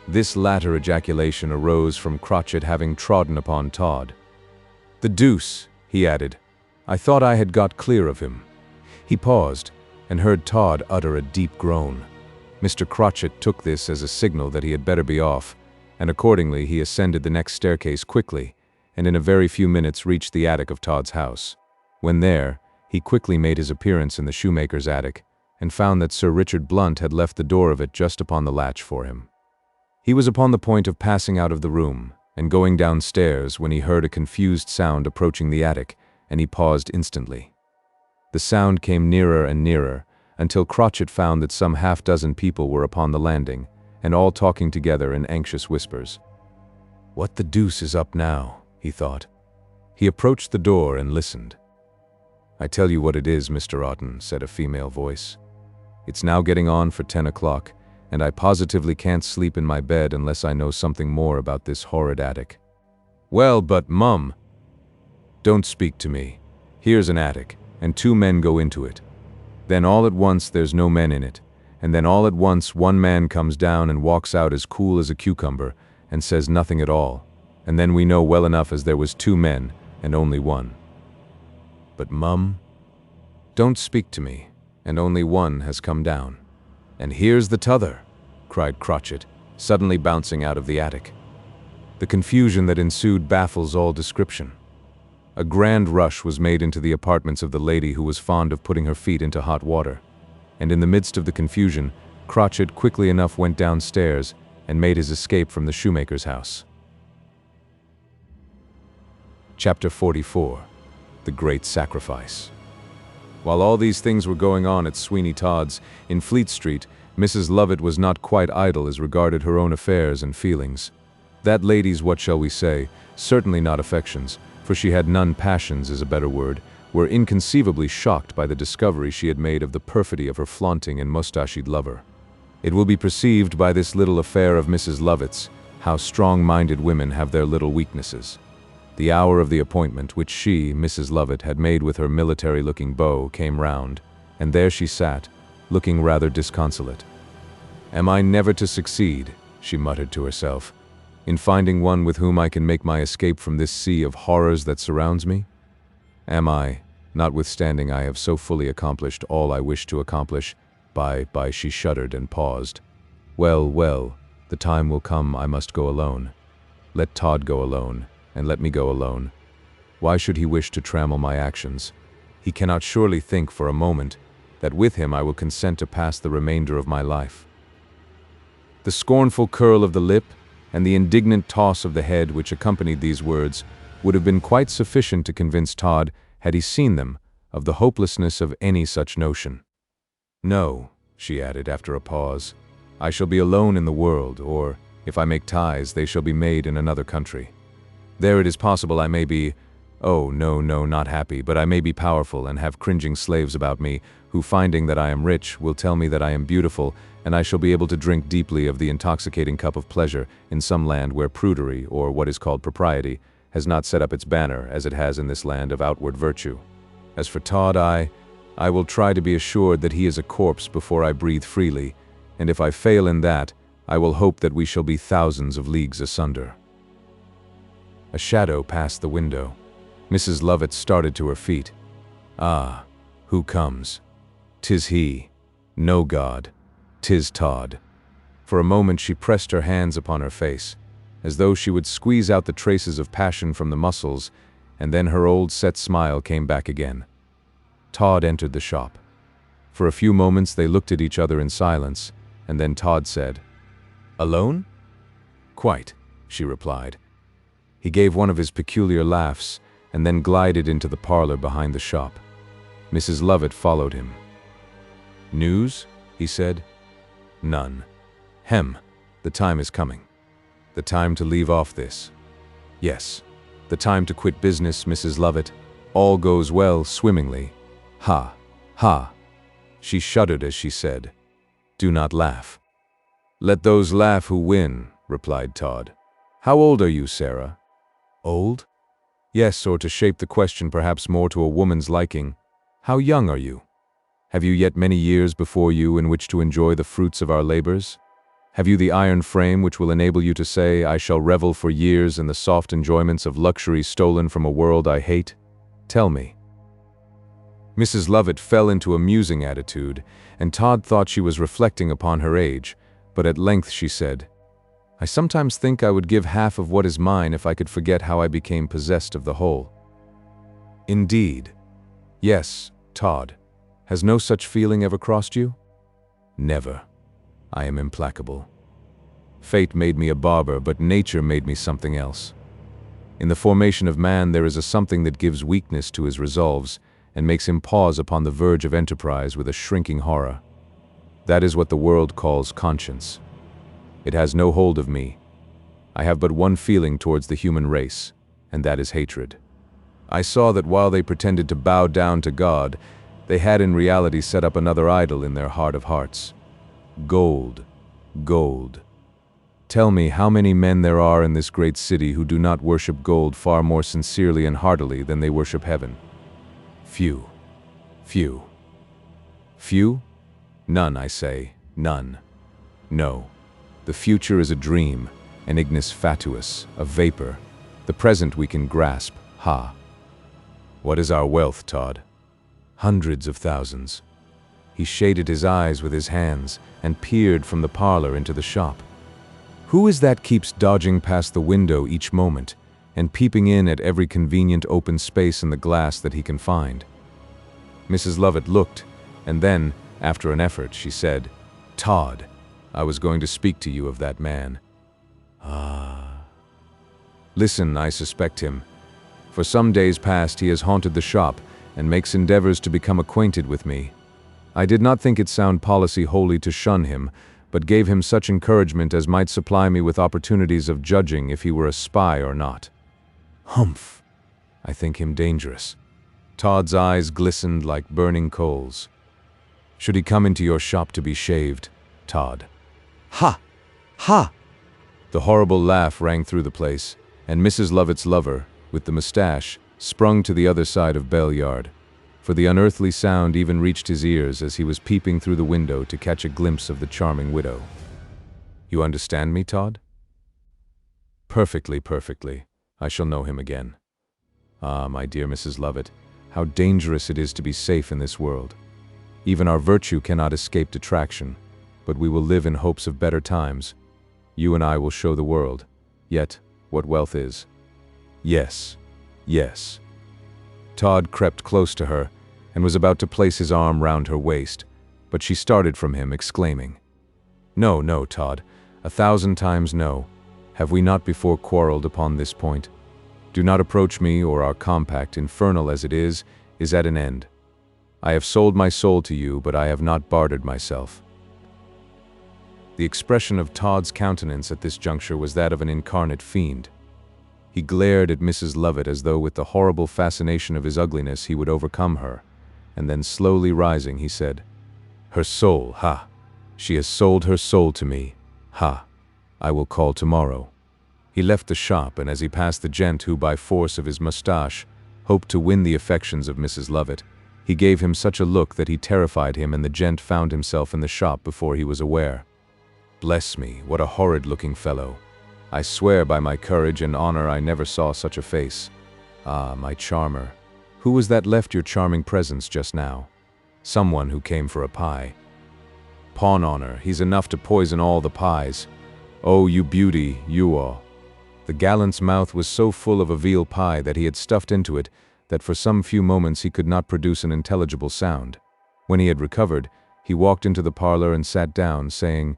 This latter ejaculation arose from Crotchet having trodden upon Todd. "The deuce," he added. "I thought I had got clear of him." He paused, and heard Todd utter a deep groan. Mr. Crotchet took this as a signal that he had better be off, and accordingly he ascended the next staircase quickly, and in a very few minutes reached the attic of Todd's house. When there, he quickly made his appearance in the shoemaker's attic, and found that Sir Richard Blunt had left the door of it just upon the latch for him. He was upon the point of passing out of the room, and going downstairs when he heard a confused sound approaching the attic, and he paused instantly. The sound came nearer and nearer, until Crotchet found that some half-dozen people were upon the landing, and all talking together in anxious whispers. "What the deuce is up now?" he thought. He approached the door and listened. "I tell you what it is, Mr. Otten," said a female voice. "It's now getting on for 10 o'clock, and I positively can't sleep in my bed unless I know something more about this horrid attic." "Well, but, Mum—" "Don't speak to me. Here's an attic, and 2 men go into it. Then all at once there's no men in it, and then all at once one man comes down and walks out as cool as a cucumber, and says nothing at all, and then we know well enough as there was 2 men, and only one." "But, Mum—" "Don't speak to me, and only one has come down." "And here's the t'other," cried Crotchet, suddenly bouncing out of the attic. The confusion that ensued baffles all description. A grand rush was made into the apartments of the lady who was fond of putting her feet into hot water, and in the midst of the confusion, Crotchet quickly enough went downstairs and made his escape from the shoemaker's house. Chapter 44. The Great Sacrifice. While all these things were going on at Sweeney Todd's, in Fleet Street, Mrs. Lovett was not quite idle as regarded her own affairs and feelings. That lady's, what shall we say, certainly not affections, for she had none. Passions is a better word, were inconceivably shocked by the discovery she had made of the perfidy of her flaunting and mustached lover. It will be perceived by this little affair of Mrs. Lovett's how strong-minded women have their little weaknesses. The hour of the appointment which she, Mrs. Lovett, had made with her military-looking beau came round, and there she sat, looking rather disconsolate. "Am I never to succeed," she muttered to herself, "in finding one with whom I can make my escape from this sea of horrors that surrounds me? Am I, notwithstanding I have so fully accomplished all I wish to accomplish, by she shuddered and paused. Well, well, the time will come I must go alone. Let Todd go alone, and let me go alone. Why should he wish to trammel my actions? He cannot surely think for a moment that with him I will consent to pass the remainder of my life." The scornful curl of the lip and the indignant toss of the head which accompanied these words would have been quite sufficient to convince Todd, had he seen them, of the hopelessness of any such notion. "No," she added after a pause, "I shall be alone in the world, or, if I make ties, they shall be made in another country. There it is possible I may be, oh, no, not happy, but I may be powerful and have cringing slaves about me, who, finding that I am rich, will tell me that I am beautiful, and I shall be able to drink deeply of the intoxicating cup of pleasure in some land where prudery, or what is called propriety, has not set up its banner as it has in this land of outward virtue. As for Todd, I will try to be assured that he is a corpse before I breathe freely, and if I fail in that, I will hope that we shall be thousands of leagues asunder." A shadow passed the window. Mrs. Lovett started to her feet. "Ah, who comes? 'Tis he. No God. 'Tis Todd." For a moment she pressed her hands upon her face, as though she would squeeze out the traces of passion from the muscles, and then her old set smile came back again. Todd entered the shop. For a few moments they looked at each other in silence, and then Todd said, "Alone?" "Quite," she replied. He gave one of his peculiar laughs, and then glided into the parlor behind the shop. Mrs. Lovett followed him. "News?" he said. "None. The time is coming. The time to leave off this. Yes, the time to quit business, Mrs. Lovett. All goes well, swimmingly. Ha, ha. She shuddered as she said, "Do not laugh." "Let those laugh who win," replied Todd. "How old are you, Sarah?" "Old?" "Yes, or to shape the question perhaps more to a woman's liking, how young are you? Have you yet many years before you in which to enjoy the fruits of our labors? Have you the iron frame which will enable you to say, 'I shall revel for years in the soft enjoyments of luxury stolen from a world I hate'? Tell me." Mrs. Lovett fell into a musing attitude, and Todd thought she was reflecting upon her age, but at length she said, "I sometimes think I would give half of what is mine if I could forget how I became possessed of the whole." "Indeed?" "Yes, Todd. Has no such feeling ever crossed you?" "Never. I am implacable. Fate made me a barber, but nature made me something else. In the formation of man there is a something that gives weakness to his resolves and makes him pause upon the verge of enterprise with a shrinking horror. That is what the world calls conscience. It has no hold of me. I have but one feeling towards the human race, and that is hatred. I saw that while they pretended to bow down to God, they had in reality set up another idol in their heart of hearts. Gold, gold. Tell me how many men there are in this great city who do not worship gold far more sincerely and heartily than they worship heaven? Few. Few. Few? None, I say, none. No. The future is a dream, an ignis fatuus, a vapor. The present we can grasp, ha. What is our wealth, Todd? Hundreds of thousands. He shaded his eyes with his hands and peered from the parlor into the shop. Who is that keeps dodging past the window each moment and peeping in at every convenient open space in the glass that he can find? Mrs. Lovett looked, and then, after an effort, she said, "Todd, I was going to speak to you of that man." "Ah." "Listen, I suspect him. For some days past he has haunted the shop and makes endeavors to become acquainted with me. I did not think it sound policy wholly to shun him, but gave him such encouragement as might supply me with opportunities of judging if he were a spy or not." "Humph. I think him dangerous." Todd's eyes glistened like burning coals. "Should he come into your shop to be shaved, Todd?" "Ha! Ha!" The horrible laugh rang through the place, and Mrs. Lovett's lover, with the mustache, sprung to the other side of Bell Yard, for the unearthly sound even reached his ears as he was peeping through the window to catch a glimpse of the charming widow. "You understand me, Todd?" "Perfectly, perfectly. I shall know him again." "Ah, my dear Mrs. Lovett, how dangerous it is to be safe in this world. Even our virtue cannot escape detraction, but we will live in hopes of better times. You and I will show the world, yet, what wealth is." "Yes, yes." Todd crept close to her and was about to place his arm round her waist, but she started from him, exclaiming, "No, no, Todd, 1,000 times no. Have we not before quarreled upon this point? Do not approach me, or our compact, infernal as it is at an end. I have sold my soul to you, but I have not bartered myself." The expression of Todd's countenance at this juncture was that of an incarnate fiend. He glared at Mrs. Lovett as though with the horrible fascination of his ugliness he would overcome her, and then slowly rising he said, "Her soul, ha! She has sold her soul to me, ha! I will call tomorrow." He left the shop, and as he passed the gent who by force of his mustache hoped to win the affections of Mrs. Lovett, he gave him such a look that he terrified him, and the gent found himself in the shop before he was aware. Bless me, what a horrid-looking fellow! I swear by my courage and honor I never saw such a face. Ah, my charmer, who was that left your charming presence just now? Someone who came for a pie. Pawn honor, he's enough to poison all the pies. Oh, you beauty, you all. The gallant's mouth was so full of a veal pie that he had stuffed into it that for some few moments he could not produce an intelligible sound. When he had recovered, he walked into the parlor and sat down, saying,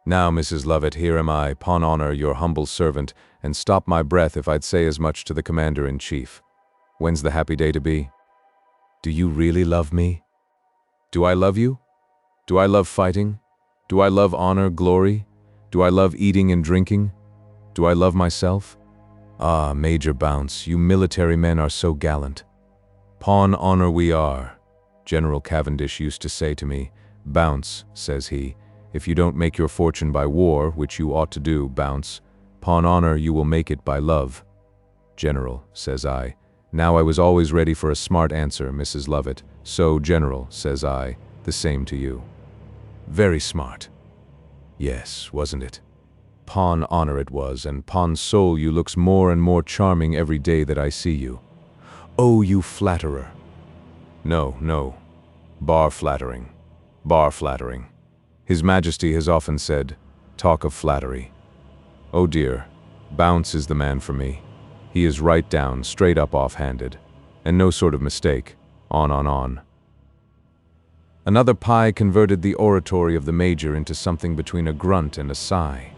"Now, Mrs. Lovett, here am I, pawn honor, your humble servant, and stop my breath if I'd say as much to the commander-in-chief. When's the happy day to be?" "Do you really love me?" "Do I love you? Do I love fighting? Do I love honor, glory? Do I love eating and drinking? Do I love myself? Ah, Major Bounce, you military men are so gallant. Pawn honor we are, General Cavendish used to say to me. Bounce, says he, if you don't make your fortune by war, which you ought to do, Bounce, pawn honor you will make it by love. General, says I. Now I was always ready for a smart answer, Mrs. Lovett. So, General, says I, the same to you. Very smart. Yes, wasn't it? Pawn honor it was, and pawn soul you looks more and more charming every day that I see you. Oh, you flatterer. No, no. Bar flattering. Bar flattering. His Majesty has often said, talk of flattery. Oh dear, Bounce is the man for me. He is right down, straight up off-handed, and no sort of mistake. On. Another pie converted the oratory of the Major into something between a grunt and a sigh.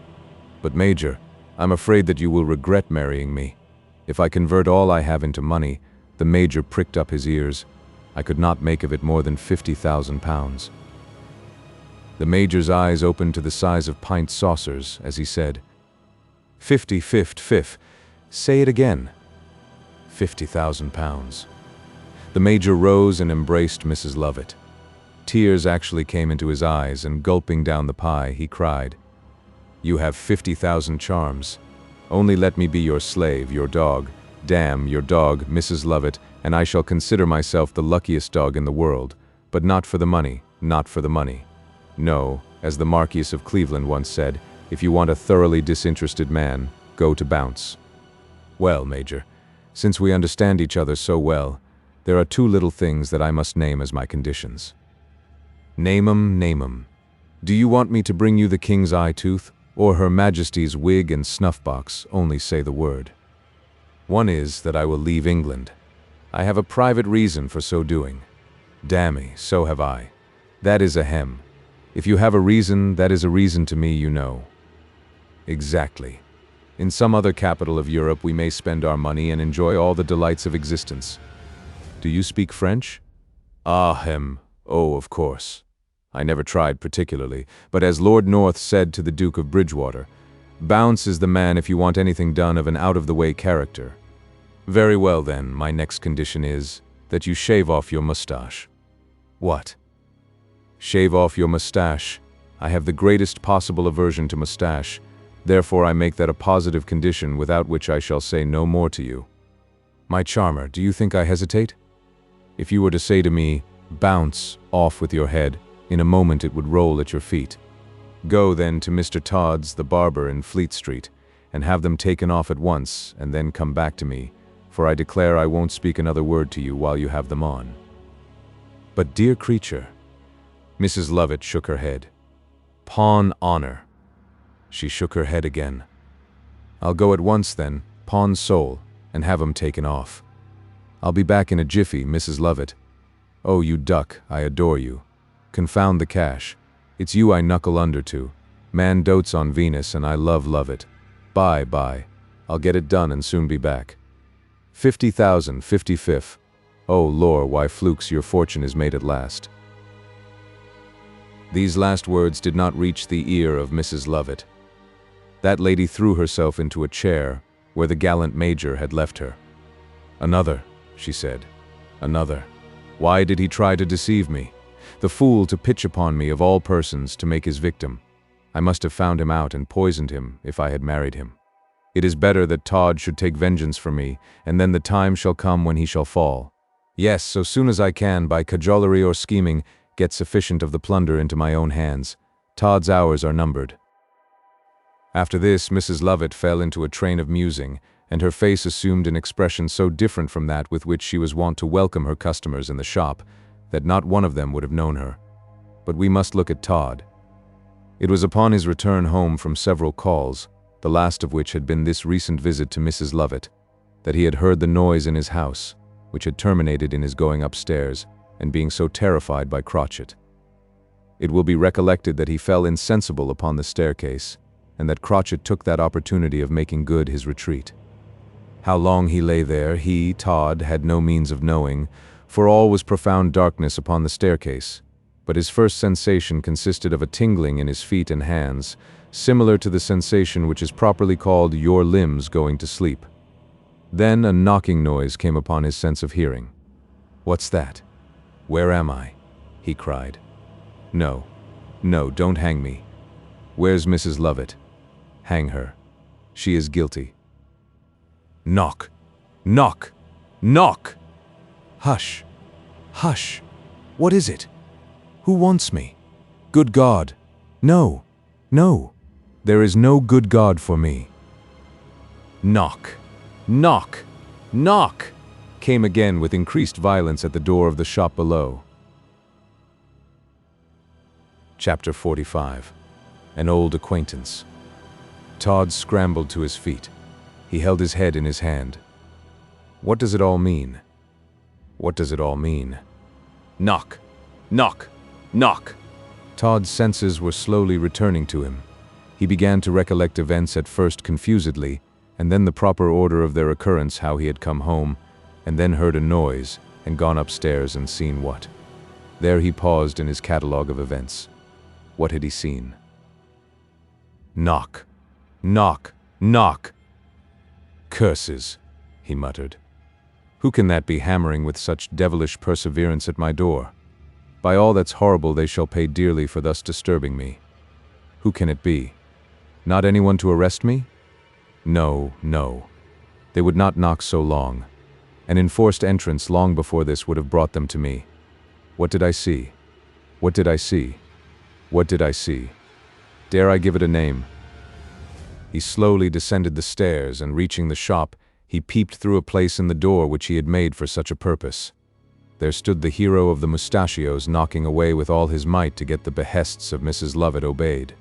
But Major, I'm afraid that you will regret marrying me. If I convert all I have into money, the Major pricked up his ears. I could not make of it more than £50,000. The Major's eyes opened to the size of pint saucers as he said, 50. Say it again. £50,000. The Major rose and embraced Mrs. Lovett. Tears actually came into his eyes, and gulping down the pie, he cried, You have 50,000 charms. Only let me be your slave, your dog. Damn your dog, Mrs. Lovett, and I shall consider myself the luckiest dog in the world, but not for the money, not for the money. No, as the Marquis of Cleveland once said, if you want a thoroughly disinterested man, go to Bounce. Well, Major, since we understand each other so well, there are two little things that I must name as my conditions. Name 'em. Do you want me to bring you the King's eye tooth, or Her Majesty's wig and snuff-box? Only say the word. One is that I will leave England. I have a private reason for so doing. Dammy, so have I. That is a hem. If you have a reason, that is a reason to me, you know. Exactly. In some other capital of Europe we may spend our money and enjoy all the delights of existence. Do you speak French? Oh, of course. I never tried particularly, but as Lord North said to the Duke of Bridgewater, Bounce is the man if you want anything done of an out-of-the-way character. Very well then, my next condition is that you shave off your mustache. What? Shave off your mustache. I have the greatest possible aversion to mustache. Therefore I make that a positive condition without which I shall say no more to you. My charmer, do you think I hesitate? If you were to say to me, Bounce, off with your head, in a moment it would roll at your feet. Go then to Mr. Todd's, the barber in Fleet Street, and have them taken off at once, and then come back to me, for I declare I won't speak another word to you while you have them on. But dear creature, Mrs. Lovett shook her head. Pawn honor. She shook her head again. I'll go at once then, pawn soul, and have 'em taken off. I'll be back in a jiffy, Mrs. Lovett. Oh, you duck, I adore you. Confound the cash. It's you I knuckle under to. Man dotes on Venus, and I love Lovett. Bye. I'll get it done and soon be back. 50,000, 55th. Oh, lor, why flukes, your fortune is made at last. These last words did not reach the ear of Mrs. Lovett. That lady threw herself into a chair where the gallant Major had left her. Another, she said. Another. Why did he try to deceive me? The fool to pitch upon me of all persons to make his victim. I must have found him out and poisoned him if I had married him. It is better that Todd should take vengeance for me, and then the time shall come when he shall fall. Yes, so soon as I can, by cajolery or scheming, get sufficient of the plunder into my own hands. Todd's hours are numbered. After this, Mrs. Lovett fell into a train of musing, and her face assumed an expression so different from that with which she was wont to welcome her customers in the shop, that not one of them would have known her. But we must look at Todd. It was upon his return home from several calls, the last of which had been this recent visit to Mrs. Lovett, that he had heard the noise in his house, which had terminated in his going upstairs and being so terrified by Crotchet. It will be recollected that he fell insensible upon the staircase, and that Crotchet took that opportunity of making good his retreat. How long he lay there, he, Todd, had no means of knowing, for all was profound darkness upon the staircase, but his first sensation consisted of a tingling in his feet and hands, similar to the sensation which is properly called your limbs going to sleep. Then a knocking noise came upon his sense of hearing. "What's that? Where am I?" he cried. "No, no, don't hang me. Where's Mrs. Lovett? Hang her. She is guilty." "Knock! Knock! Knock!" "Hush! Hush! What is it? Who wants me? Good God! No! No! There is no good God for me." "Knock! Knock! Knock!" came again with increased violence at the door of the shop below. Chapter 45. An Old Acquaintance. Todd scrambled to his feet. He held his head in his hand. What does it all mean? What does it all mean? Knock! Knock! Knock! Todd's senses were slowly returning to him. He began to recollect events at first confusedly, and then the proper order of their occurrence, how he had come home, and then heard a noise, and gone upstairs and seen what. There he paused in his catalogue of events. What had he seen? Knock! Knock! Knock! "Curses!" he muttered. "Who can that be hammering with such devilish perseverance at my door? By all that's horrible, they shall pay dearly for thus disturbing me. Who can it be? Not anyone to arrest me? No, no. They would not knock so long. An enforced entrance long before this would have brought them to me. What did I see? What did I see? What did I see? Dare I give it a name?" He slowly descended the stairs, and reaching the shop, he peeped through a place in the door which he had made for such a purpose. There stood the hero of the mustachios knocking away with all his might to get the behests of Mrs. Lovett obeyed.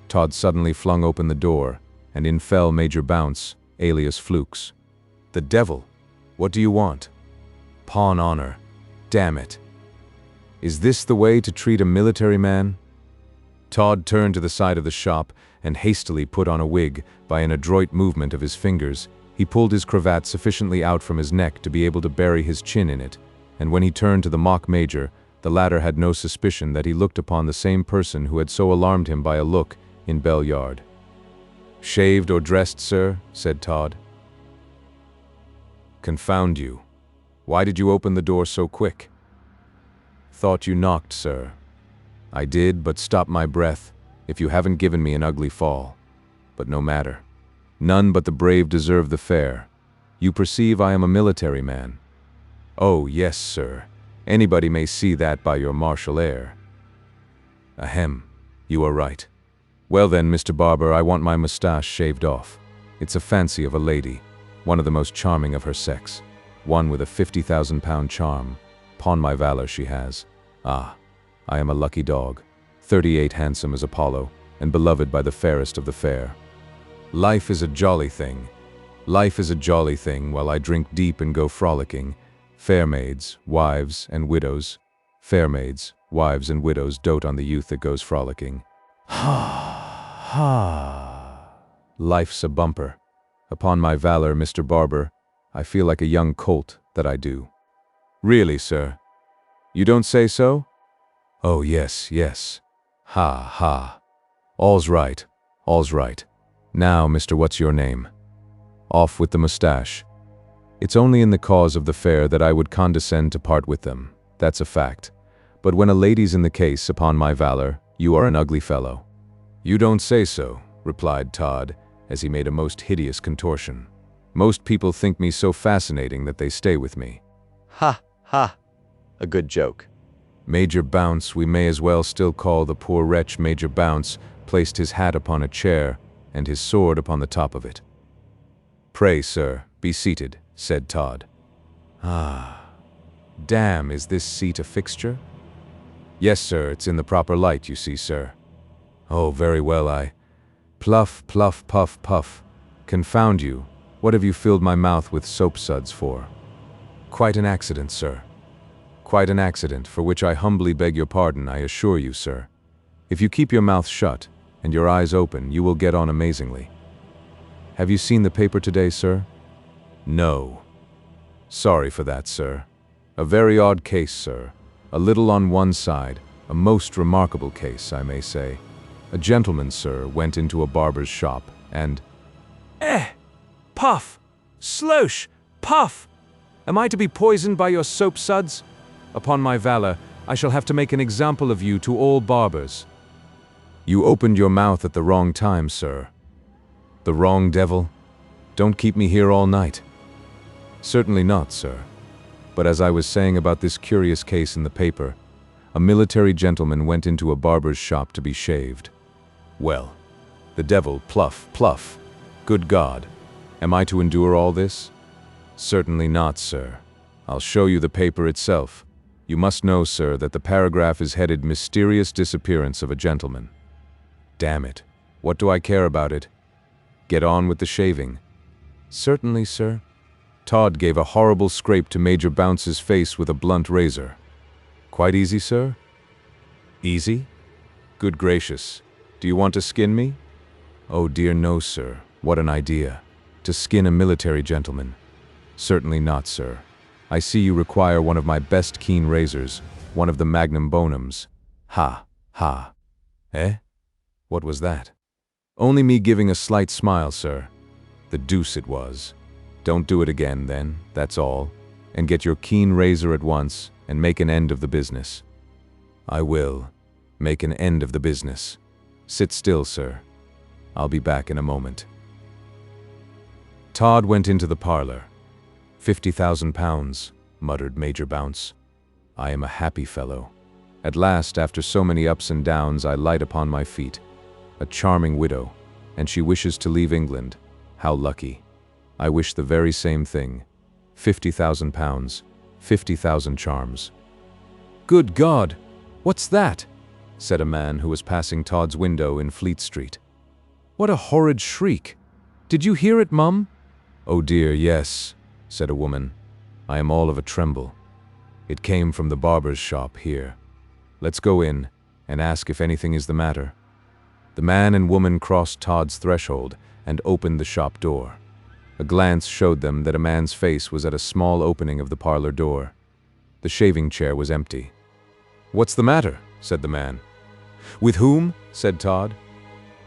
Todd suddenly flung open the door, and in fell Major Bounce, alias Flukes. "The devil! What do you want?" "Pawn honor. Damn it. Is this the way to treat a military man?" Todd turned to the side of the shop and hastily put on a wig. By an adroit movement of his fingers, he pulled his cravat sufficiently out from his neck to be able to bury his chin in it, and when he turned to the mock major, the latter had no suspicion that he looked upon the same person who had so alarmed him by a look in Bell Yard. "Shaved or dressed, sir?" said Todd. "Confound you. Why did you open the door so quick?" "Thought you knocked, sir." "I did, but stop my breath, if you haven't given me an ugly fall. But no matter. None but the brave deserve the fair. You perceive I am a military man." "Oh, yes, sir. Anybody may see that by your martial air." "Ahem. You are right. Well then, Mr. Barber, I want my mustache shaved off. It's a fancy of a lady, one of the most charming of her sex, one with a 50,000-pound charm. 'Pon my valor she has. Ah, I am a lucky dog, 38 handsome as Apollo, and beloved by the fairest of the fair. Life is a jolly thing. Life is a jolly thing while I drink deep and go frolicking. Fair maids, wives, and widows. Fair maids, wives, and widows dote on the youth that goes frolicking. Ha, ha. Life's a bumper. Upon my valor, Mr. Barber, I feel like a young colt, that I do." "Really, sir? You don't say so?" "Oh, yes, yes. Ha, ha. All's right, all's right. Now, Mr. What's your name? Off with the mustache. It's only in the cause of the fair that I would condescend to part with them, that's a fact. But when a lady's in the case, upon my valor, you are an ugly fellow." "You don't say so," replied Todd, as he made a most hideous contortion. "Most people think me so fascinating that they stay with me." Ha, ha. A good joke. Major Bounce, we may as well still call the poor wretch Major Bounce, placed his hat upon a chair and his sword upon the top of it. "Pray, sir, be seated," said Todd. "Ah, damn, is this seat a fixture?" "Yes, sir, it's in the proper light, you see, sir." "Oh, very well, I—" Pluff, pluff, puff, puff. "Confound you, what have you filled my mouth with soap-suds for?" "Quite an accident, sir." "Quite an accident, for which I humbly beg your pardon, I assure you, sir. If you keep your mouth shut and your eyes open, you will get on amazingly. Have you seen the paper today, sir?" "No." "Sorry for that, sir. A very odd case, sir. A little on one side, A most remarkable case, I may say. A gentleman, sir, went into a barber's shop and— Puff! Slosh! Puff! Am I to be poisoned by your soap suds? Upon my valor, I shall have to make an example of you to all barbers. You opened your mouth at the wrong time, sir. The wrong devil? Don't keep me here all night. Certainly not, sir. But as I was saying about this curious case in the paper, a military gentleman went into a barber's shop to be shaved. Well, the devil, pluff. Good God, am I to endure all this? Certainly not, sir. I'll show you the paper itself. You must know, sir, that the paragraph is headed Mysterious Disappearance of a Gentleman. Damn it. What do I care about it? Get on with the shaving. Certainly, sir. Todd gave a horrible scrape to Major Bounce's face with a blunt razor. Quite easy, sir? Easy? Good gracious. Do you want to skin me? Oh dear no, sir. What an idea. To skin a military gentleman. Certainly not, sir. I see you require one of my best keen razors, one of the magnum bonums. Ha, ha. Eh? What was that? Only me giving a slight smile, sir. The deuce it was. Don't do it again, then, that's all. And get your keen razor at once, and make an end of the business. I will. Make an end of the business. Sit still, sir. I'll be back in a moment. Todd went into the parlor. £50,000, muttered Major Bounce. I am a happy fellow. At last, after so many ups and downs, I light upon my feet. A charming widow, and she wishes to leave England. How lucky. I wish the very same thing. £50,000, 50,000 charms. Good God! What's that? Said a man who was passing Todd's window in Fleet Street. What a horrid shriek! Did you hear it, Mum? Oh dear, yes, said a woman. I am all of a tremble. It came from the barber's shop here. Let's go in and ask if anything is the matter. The man and woman crossed Todd's threshold and opened the shop door. A glance showed them that a man's face was at a small opening of the parlor door. The shaving chair was empty. What's the matter? Said the man. With whom? Said Todd.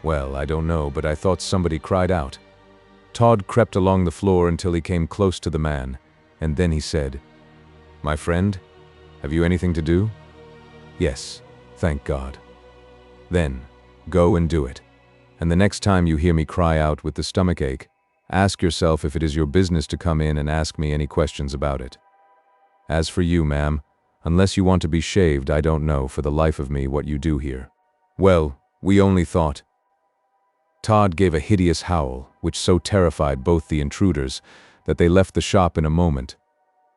Well, I don't know, but I thought somebody cried out. Todd crept along the floor until he came close to the man, and then he said, My friend, have you anything to do? Yes, thank God. Then, go and do it. And the next time you hear me cry out with the stomachache, ask yourself if it is your business to come in and ask me any questions about it. As for you, ma'am, unless you want to be shaved, I don't know for the life of me what you do here. Well, we only thought. Todd gave a hideous howl, which so terrified both the intruders that they left the shop in a moment.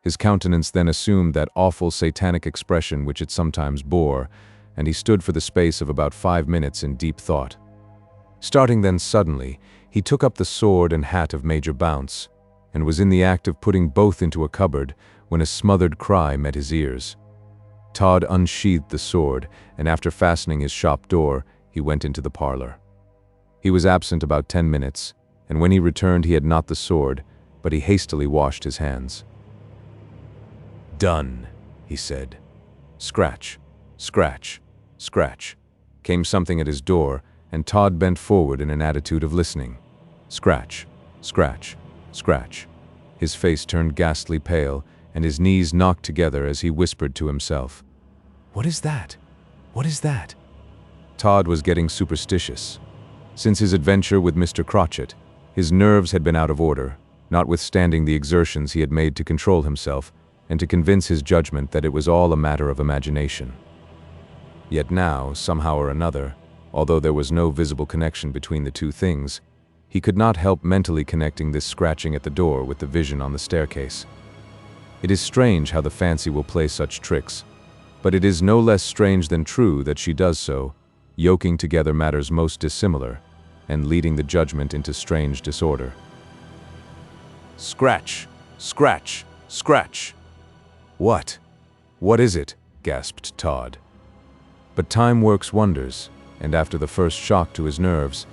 His countenance then assumed that awful satanic expression which it sometimes bore, and he stood for the space of about 5 minutes in deep thought. Starting then suddenly, he took up the sword and hat of Major Bounce, and was in the act of putting both into a cupboard when a smothered cry met his ears. Todd unsheathed the sword, and after fastening his shop door, he went into the parlor. He was absent about 10 minutes, and when he returned he had not the sword, but he hastily washed his hands. Done, he said. Scratch, scratch, scratch. Came something at his door, and Todd bent forward in an attitude of listening. Scratch, scratch, scratch. His face turned ghastly pale, and his knees knocked together as he whispered to himself, What is that? What is that? Todd was getting superstitious. Since his adventure with Mr. Crotchet, his nerves had been out of order, notwithstanding the exertions he had made to control himself and to convince his judgment that it was all a matter of imagination. Yet now, somehow or another, although there was no visible connection between the two things, he could not help mentally connecting this scratching at the door with the vision on the staircase. It is strange how the fancy will play such tricks, but it is no less strange than true that she does so, yoking together matters most dissimilar, and leading the judgment into strange disorder. Scratch! Scratch! Scratch! What? What is it? Gasped Todd. But time works wonders, and after the first shock to his nerves,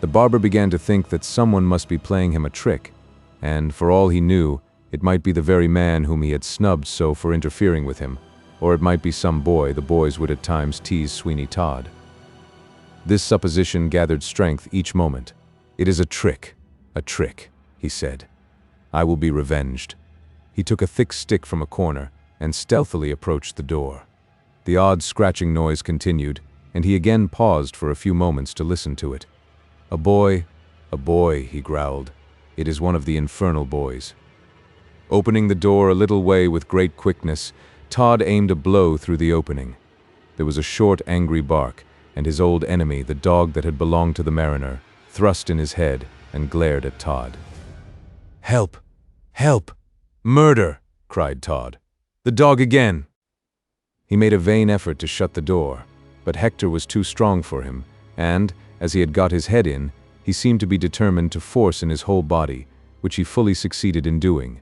the barber began to think that someone must be playing him a trick, and, for all he knew, it might be the very man whom he had snubbed so for interfering with him, Or it might be some boy the boys would at times tease Sweeney Todd. This supposition gathered strength each moment. "It is a trick, he said. "I will be revenged." He took a thick stick from a corner and stealthily approached the door. The odd scratching noise continued, and he again paused for a few moments to listen to it. A boy, he growled. "It is one of the infernal boys." Opening the door a little way with great quickness, Todd aimed a blow through the opening. There was a short, angry bark, and his old enemy, the dog that had belonged to the mariner, thrust in his head and glared at Todd. "Help! Help! Murder!" cried Todd. "The dog again!" He made a vain effort to shut the door, but Hector was too strong for him, and, as he had got his head in, he seemed to be determined to force in his whole body, which he fully succeeded in doing.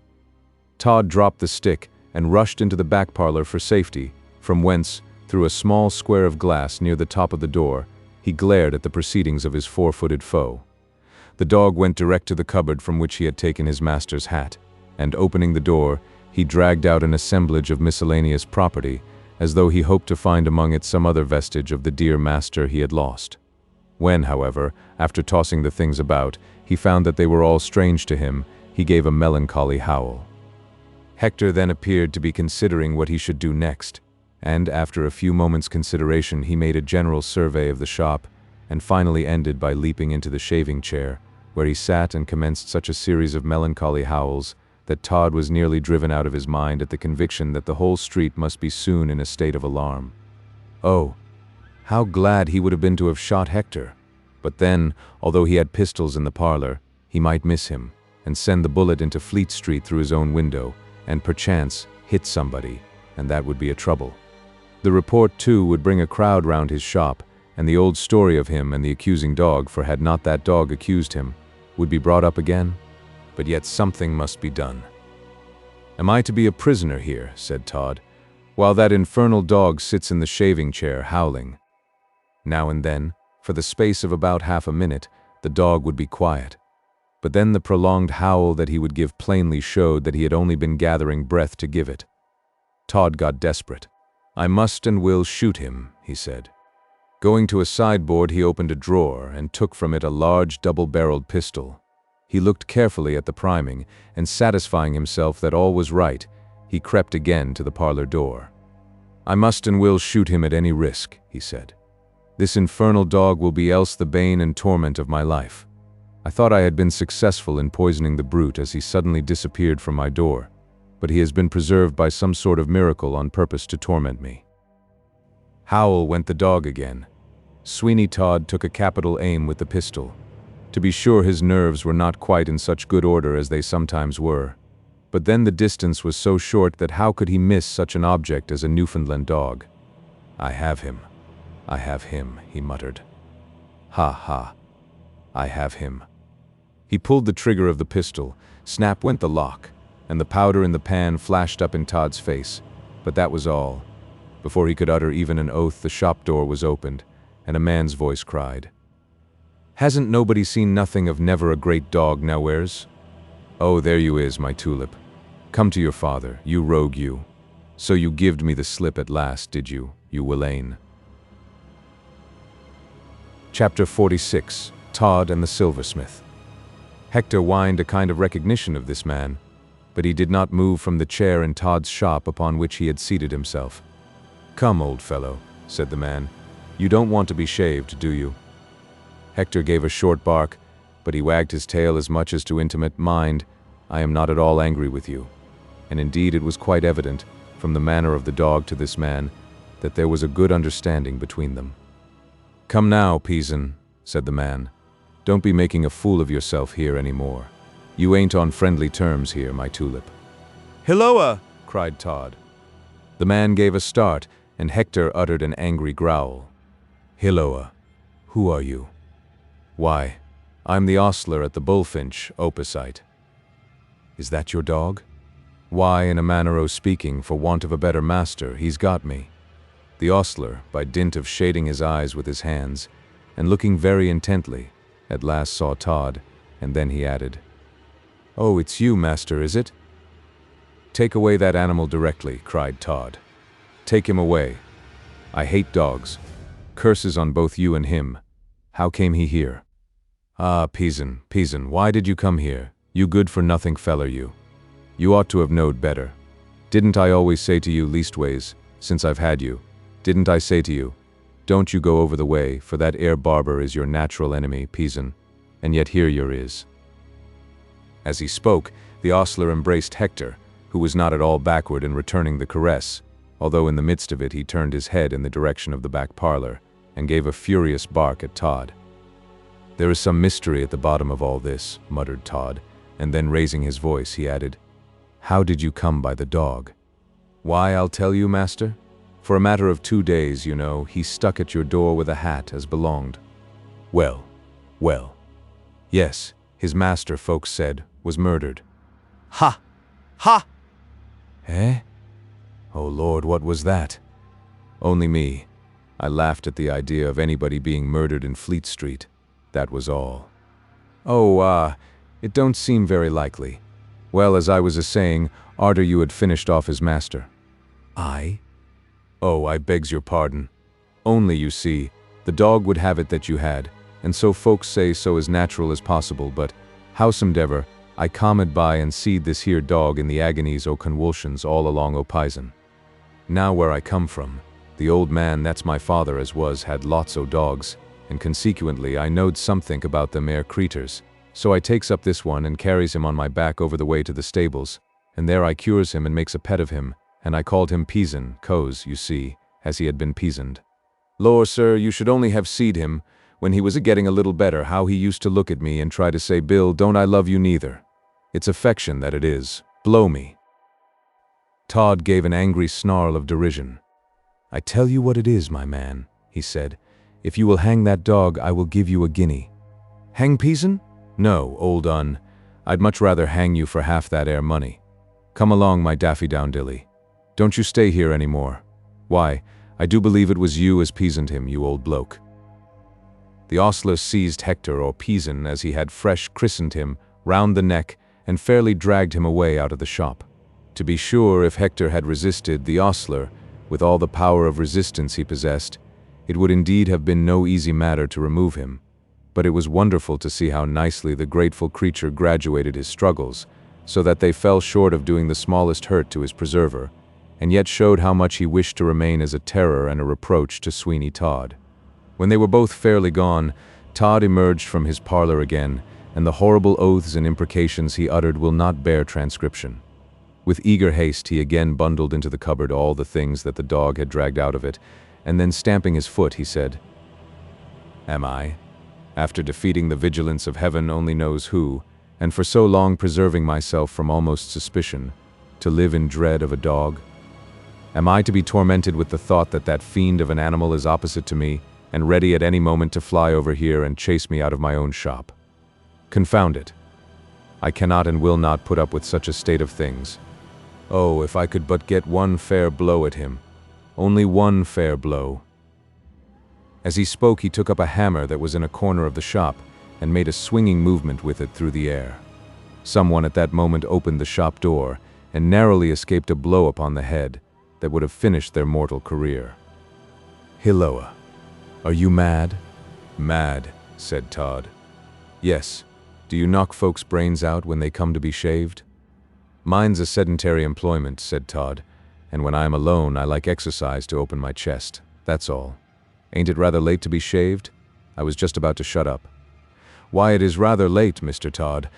Todd dropped the stick and rushed into the back parlor for safety, from whence, through a small square of glass near the top of the door, he glared at the proceedings of his four-footed foe. The dog went direct to the cupboard from which he had taken his master's hat, and opening the door, he dragged out an assemblage of miscellaneous property, as though he hoped to find among it some other vestige of the dear master he had lost. When, however, after tossing the things about, he found that they were all strange to him, he gave a melancholy howl. Hector then appeared to be considering what he should do next, and after a few moments' consideration he made a general survey of the shop, and finally ended by leaping into the shaving chair, where he sat and commenced such a series of melancholy howls that Todd was nearly driven out of his mind at the conviction that the whole street must be soon in a state of alarm. Oh, how glad he would have been to have shot Hector! But then, although he had pistols in the parlor, he might miss him, and send the bullet into Fleet Street through his own window, and perchance hit somebody, and that would be a trouble. The report, too, would bring a crowd round his shop, and the old story of him and the accusing dog, for had not that dog accused him, would be brought up again. But yet something must be done. "Am I to be a prisoner here," said Todd, "while that infernal dog sits in the shaving chair howling?" Now and then, for the space of about half a minute, the dog would be quiet. But then the prolonged howl that he would give plainly showed that he had only been gathering breath to give it. Todd got desperate. "I must and will shoot him," he said. Going to a sideboard, he opened a drawer and took from it a large double-barreled pistol. He looked carefully at the priming, and satisfying himself that all was right, he crept again to the parlor door. "I must and will shoot him at any risk," he said. "This infernal dog will be else the bane and torment of my life. I thought I had been successful in poisoning the brute as he suddenly disappeared from my door, but he has been preserved by some sort of miracle on purpose to torment me." Howl went the dog again. Sweeney Todd took a capital aim with the pistol. To be sure, his nerves were not quite in such good order as they sometimes were, but then the distance was so short that how could he miss such an object as a Newfoundland dog? I have him, he muttered. "Ha ha, I have him." He pulled the trigger of the pistol, snap went the lock, and the powder in the pan flashed up in Todd's face, but that was all. Before he could utter even an oath, the shop door was opened, and a man's voice cried, "Hasn't nobody seen nothing of never a great dog nowheres? Oh, there you is, my tulip. Come to your father, you rogue you. So you gived me the slip at last, did you, you willain?" Chapter 46. Todd and the Silversmith. Hector whined a kind of recognition of this man, but he did not move from the chair in Todd's shop upon which he had seated himself. "Come, old fellow," said the man. "You don't want to be shaved, do you?" Hector gave a short bark, but he wagged his tail as much as to intimate, "Mind, I am not at all angry with you." And indeed it was quite evident, from the manner of the dog to this man, that there was a good understanding between them. "Come now, Peason," said the man. "Don't be making a fool of yourself here any more. You ain't on friendly terms here, my tulip." "Hilloa!" cried Todd. The man gave a start, and Hector uttered an angry growl. "Hilloa! Who are you?" "Why, I'm the ostler at the Bullfinch, opposite." "Is that your dog?" "Why, in a manner o' speaking, for want of a better master, he's got me." The ostler, by dint of shading his eyes with his hands, and looking very intently, at last saw Todd, and then he added, "Oh, it's you, master, is it?" "Take away that animal directly," cried Todd. Take him away. I hate dogs. Curses on both you and him. How came he here? Ah, Peason, why did you come here? You good-for-nothing feller, you. You ought to have knowed better. Didn't I always say to you, leastways, since I've had you, didn't I say to you, don't you go over the way, for that ere barber is your natural enemy, Peason, and yet here you're is. As he spoke, the ostler embraced Hector, who was not at all backward in returning the caress, although in the midst of it he turned his head in the direction of the back parlor, and gave a furious bark at Todd. There is some mystery at the bottom of all this, muttered Todd, and then raising his voice, he added, How did you come by the dog? Why, I'll tell you, master. For a matter of 2 days, you know, he stuck at your door with a hat as belonged. Well. Yes, his master, folks said, was murdered. Ha! Ha! Eh? Oh Lord, what was that? Only me. I laughed at the idea of anybody being murdered in Fleet Street. That was all. Oh, it don't seem very likely. Well, as I was a-saying, arter you had finished off his master. I? Oh, I begs your pardon. Only, you see, the dog would have it that you had, and so folks say so as natural as possible, but, howsomedever, I comed by and seed this here dog in the agonies o' conwulsions all along o' Pison. Now where I come from, the old man that's my father as was had lots o' dogs, and consequently I knowed somethink about them ere creeters, so I takes up this one and carries him on my back over the way to the stables, and there I cures him and makes a pet of him, and I called him Peason, 'cause, you see, as he had been peasoned. Lor, sir, you should only have seed him, when he was a-getting a little better, how he used to look at me and try to say, Bill, don't I love you neither. It's affection that it is. Blow me. Todd gave an angry snarl of derision. I tell you what it is, my man, he said. If you will hang that dog, I will give you a guinea. Hang Peason? No, old un. I'd much rather hang you for half that ere money. Come along, my daffy-down-dilly. Don't you stay here any more. Why, I do believe it was you as peasoned him, you old bloke. The ostler seized Hector, or Peason as he had fresh christened him, round the neck, and fairly dragged him away out of the shop. To be sure, if Hector had resisted, the ostler, with all the power of resistance he possessed, it would indeed have been no easy matter to remove him, but it was wonderful to see how nicely the grateful creature graduated his struggles, so that they fell short of doing the smallest hurt to his preserver, and yet showed how much he wished to remain as a terror and a reproach to Sweeney Todd. When they were both fairly gone, Todd emerged from his parlor again, and the horrible oaths and imprecations he uttered will not bear transcription. With eager haste he again bundled into the cupboard all the things that the dog had dragged out of it, and then stamping his foot, he said, Am I, after defeating the vigilance of heaven only knows who, and for so long preserving myself from almost suspicion, to live in dread of a dog? Am I to be tormented with the thought that that fiend of an animal is opposite to me, and ready at any moment to fly over here and chase me out of my own shop? Confound it. I cannot and will not put up with such a state of things. Oh, if I could but get one fair blow at him. Only one fair blow. As he spoke, he took up a hammer that was in a corner of the shop and made a swinging movement with it through the air. Someone at that moment opened the shop door and narrowly escaped a blow upon the head that would have finished their mortal career. Hilloa. Are you mad? Mad, said Todd. Yes. Do you knock folks' brains out when they come to be shaved? Mine's a sedentary employment, said Todd, and when I am alone I like exercise to open my chest, that's all. Ain't it rather late to be shaved? I was just about to shut up. Why, it is rather late, Mr. Todd,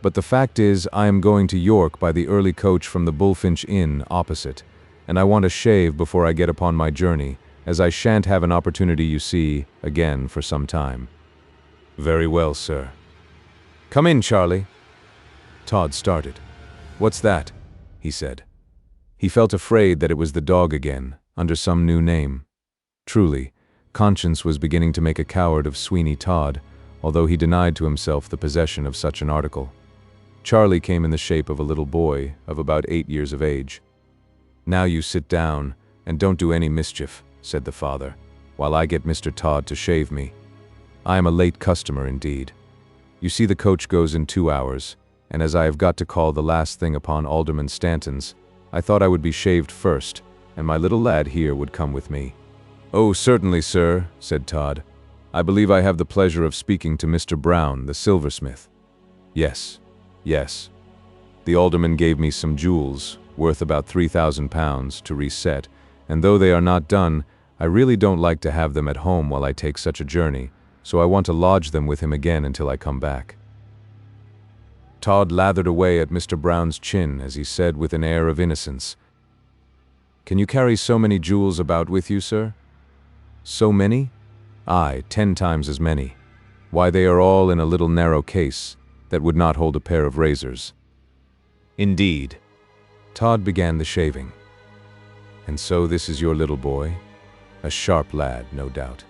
but the fact is I am going to York by the early coach from the Bullfinch Inn opposite, and I want to shave before I get upon my journey, as I shan't have an opportunity, you see, again for some time. Very well, sir. Come in, Charlie. Todd started. What's that? He said. He felt afraid that it was the dog again, under some new name. Truly, conscience was beginning to make a coward of Sweeney Todd, although he denied to himself the possession of such an article. Charlie came in the shape of a little boy of about 8 years of age. Now you sit down, and don't do any mischief, said the father, while I get Mr. Todd to shave me. I am a late customer indeed. You see the coach goes in 2 hours, and as I have got to call the last thing upon Alderman Stanton's, I thought I would be shaved first, and my little lad here would come with me. "Oh, certainly, sir," said Todd. "I believe I have the pleasure of speaking to Mr. Brown, the silversmith." "Yes, yes. The alderman gave me some jewels, worth about £3,000, to reset, and though they are not done, I really don't like to have them at home while I take such a journey, so I want to lodge them with him again until I come back." Todd lathered away at Mr. Brown's chin as he said with an air of innocence, "Can you carry so many jewels about with you, sir?" "So many? Aye, 10 times as many. Why, they are all in a little narrow case that would not hold a pair of razors." "Indeed." Todd began the shaving. "And so this is your little boy? A sharp lad, no doubt."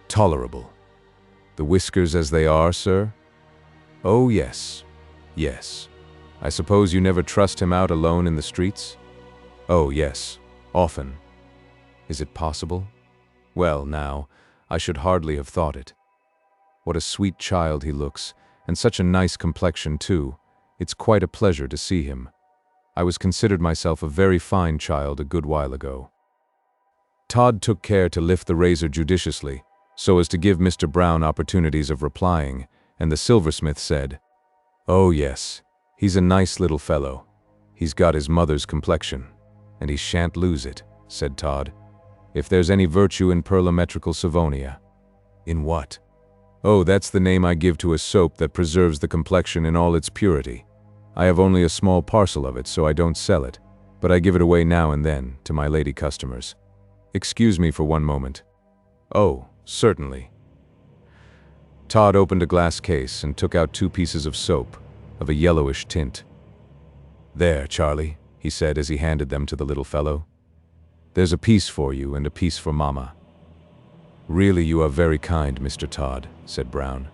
"Tolerable. The whiskers as they are, sir?" "Oh, yes, yes. I suppose you never trust him out alone in the streets?" "Oh, yes, often." "Is it possible? Well, now, I should hardly have thought it. What a sweet child he looks, and such a nice complexion, too. It's quite a pleasure to see him. I was considered myself a very fine child a good while ago." Todd took care to lift the razor judiciously, so as to give Mr. Brown opportunities of replying, and the silversmith said, "Oh, yes, he's a nice little fellow. He's got his mother's complexion, and he shan't lose it," said Todd. "If there's any virtue in perlometrical Savonia." "In what?" "Oh, that's the name I give to a soap that preserves the complexion in all its purity. I have only a small parcel of it, so I don't sell it, but I give it away now and then to my lady customers. Excuse me for one moment." "Oh, certainly." Todd opened a glass case and took out 2 pieces of soap, of a yellowish tint. "There, Charlie," he said as he handed them to the little fellow. "There's a piece for you and a piece for Mama." "Really, you are very kind, Mr. Todd," said Brown.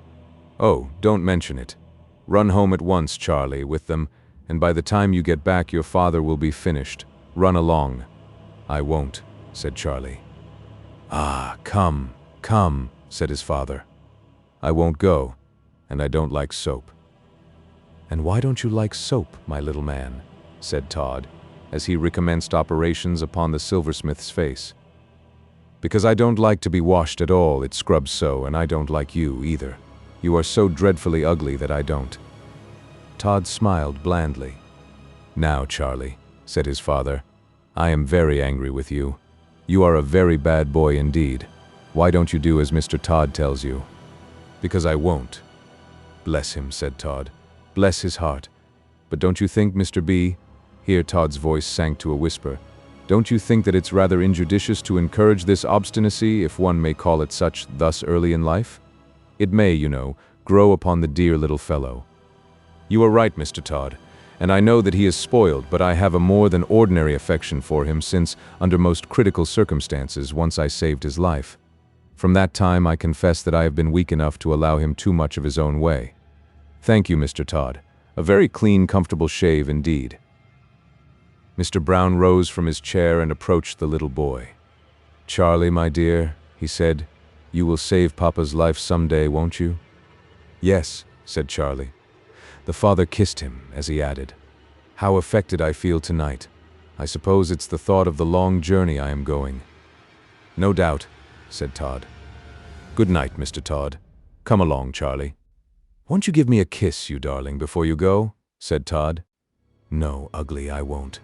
"Oh, don't mention it. Run home at once, Charlie, with them, and by the time you get back your father will be finished. Run along." "I won't," said Charlie. "Ah, come, come," said his father. "I won't go, and I don't like soap." "And why don't you like soap, my little man?" said Todd, as he recommenced operations upon the silversmith's face. "Because I don't like to be washed at all, it scrubs so, and I don't like you either. You are so dreadfully ugly that I don't." Todd smiled blandly. "Now, Charlie," said his father, "I am very angry with you. You are a very bad boy indeed. Why don't you do as Mr. Todd tells you?" "Because I won't." "Bless him," said Todd. "Bless his heart. But don't you think, Mr. B," here Todd's voice sank to a whisper, "don't you think that it's rather injudicious to encourage this obstinacy, if one may call it such, thus early in life? It may, you know, grow upon the dear little fellow." "You are right, Mr. Todd, and I know that he is spoiled, but I have a more than ordinary affection for him since, under most critical circumstances, once I saved his life. From that time I confess that I have been weak enough to allow him too much of his own way. Thank you, Mr. Todd. A very clean, comfortable shave indeed." Mr. Brown rose from his chair and approached the little boy. "Charlie, my dear," he said, "you will save Papa's life someday, won't you?" "Yes," said Charlie. The father kissed him as he added, "How affected I feel tonight. I suppose it's the thought of the long journey I am going." "No doubt," said Todd. "Good night, Mr. Todd. Come along, Charlie." "Won't you give me a kiss, you darling, before you go?" said Todd. "No, ugly, I won't."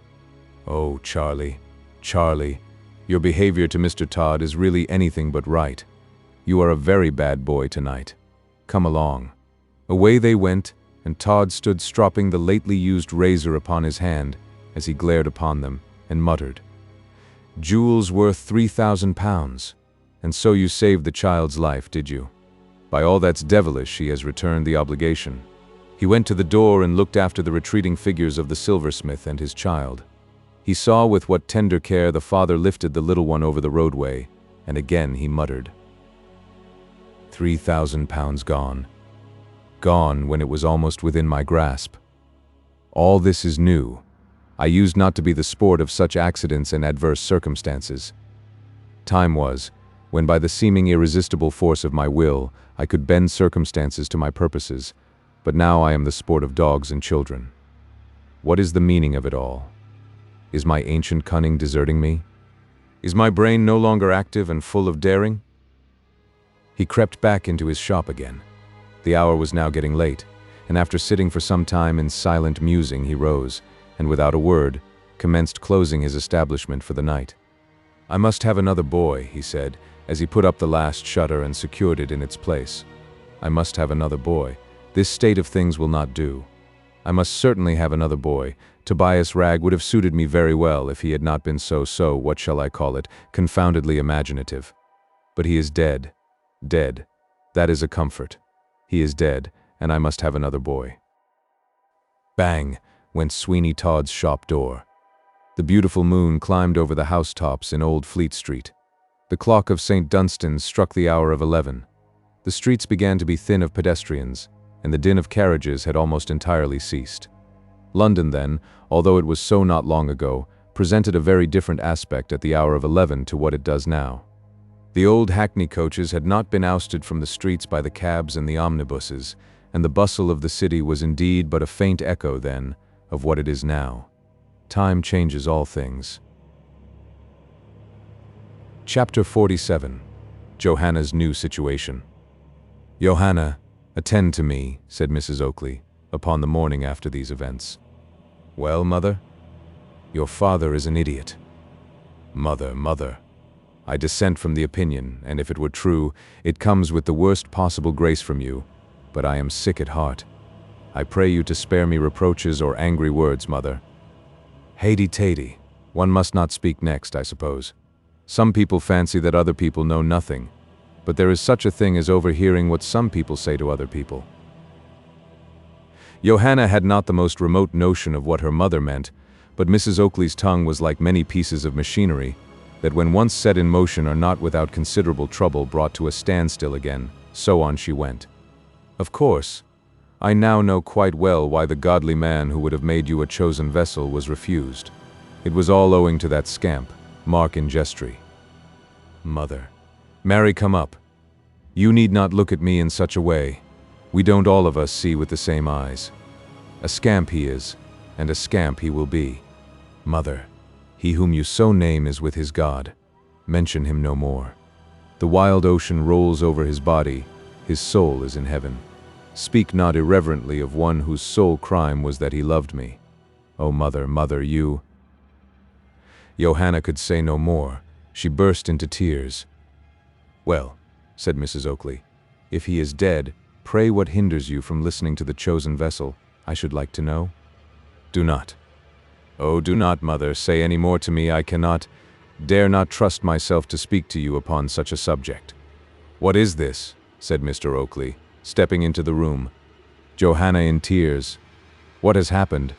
"Oh, Charlie, Charlie, your behavior to Mr. Todd is really anything but right. You are a very bad boy tonight. Come along." Away they went, and Todd stood stropping the lately used razor upon his hand as he glared upon them and muttered, "Jewels worth £3,000. And so you saved the child's life, did you? By all that's devilish, he has returned the obligation." He went to the door and looked after the retreating figures of the silversmith and his child. He saw with what tender care the father lifted the little one over the roadway, and again he muttered, £3,000 gone. Gone when it was almost within my grasp. All this is new. I used not to be the sport of such accidents and adverse circumstances. Time was, when by the seeming irresistible force of my will, I could bend circumstances to my purposes, but now I am the sport of dogs and children. What is the meaning of it all? Is my ancient cunning deserting me? Is my brain no longer active and full of daring? He crept back into his shop again. The hour was now getting late, and after sitting for some time in silent musing, he rose, and without a word, commenced closing his establishment for the night. "I must have another boy," he said, as he put up the last shutter and secured it in its place. "I must have another boy. This state of things will not do. I must certainly have another boy. Tobias Ragg would have suited me very well if he had not been what shall I call it, confoundedly imaginative. But he is dead. Dead. That is a comfort. He is dead, and I must have another boy." Bang went Sweeney Todd's shop door. The beautiful moon climbed over the housetops in Old Fleet Street. The clock of St. Dunstan's struck the hour of 11. The streets began to be thin of pedestrians, and the din of carriages had almost entirely ceased. London then, although it was so not long ago, presented a very different aspect at the hour of 11 to what it does now. The old hackney coaches had not been ousted from the streets by the cabs and the omnibuses, and the bustle of the city was indeed but a faint echo then of what it is now. Time changes all things. Chapter 47. Johanna's New Situation. "Johanna, attend to me," said Mrs. Oakley, upon the morning after these events. "Well, mother?" "Your father is an idiot." Mother. I dissent from the opinion, and if it were true, it comes with the worst possible grace from you, but I am sick at heart. I pray you to spare me reproaches or angry words, mother. Haty-taty. One must not speak next, I suppose. Some people fancy that other people know nothing, but there is such a thing as overhearing what some people say to other people. Johanna had not the most remote notion of what her mother meant, but Mrs. Oakley's tongue was like many pieces of machinery, that when once set in motion are not without considerable trouble brought to a standstill again. So on she went. "Of course, I now know quite well why the godly man who would have made you a chosen vessel was refused. It was all owing to that scamp, Mark Ingestry." Mother. "Mary, come up. You need not look at me in such a way. We don't all of us see with the same eyes. A scamp he is, and a scamp he will be. Mother, he whom you so name is with his God. Mention him no more. The wild ocean rolls over his body, his soul is in heaven. Speak not irreverently of one whose sole crime was that he loved me. Oh, mother, you—" Johanna could say no more. She burst into tears. "Well," said Mrs. Oakley, "if he is dead, pray what hinders you from listening to the chosen vessel, I should like to know?" "Do not. Oh, do not, mother, say any more to me. I dare not trust myself to speak to you upon such a subject." "What is this?" said Mr. Oakley, stepping into the room. Johanna in tears. "What has happened?"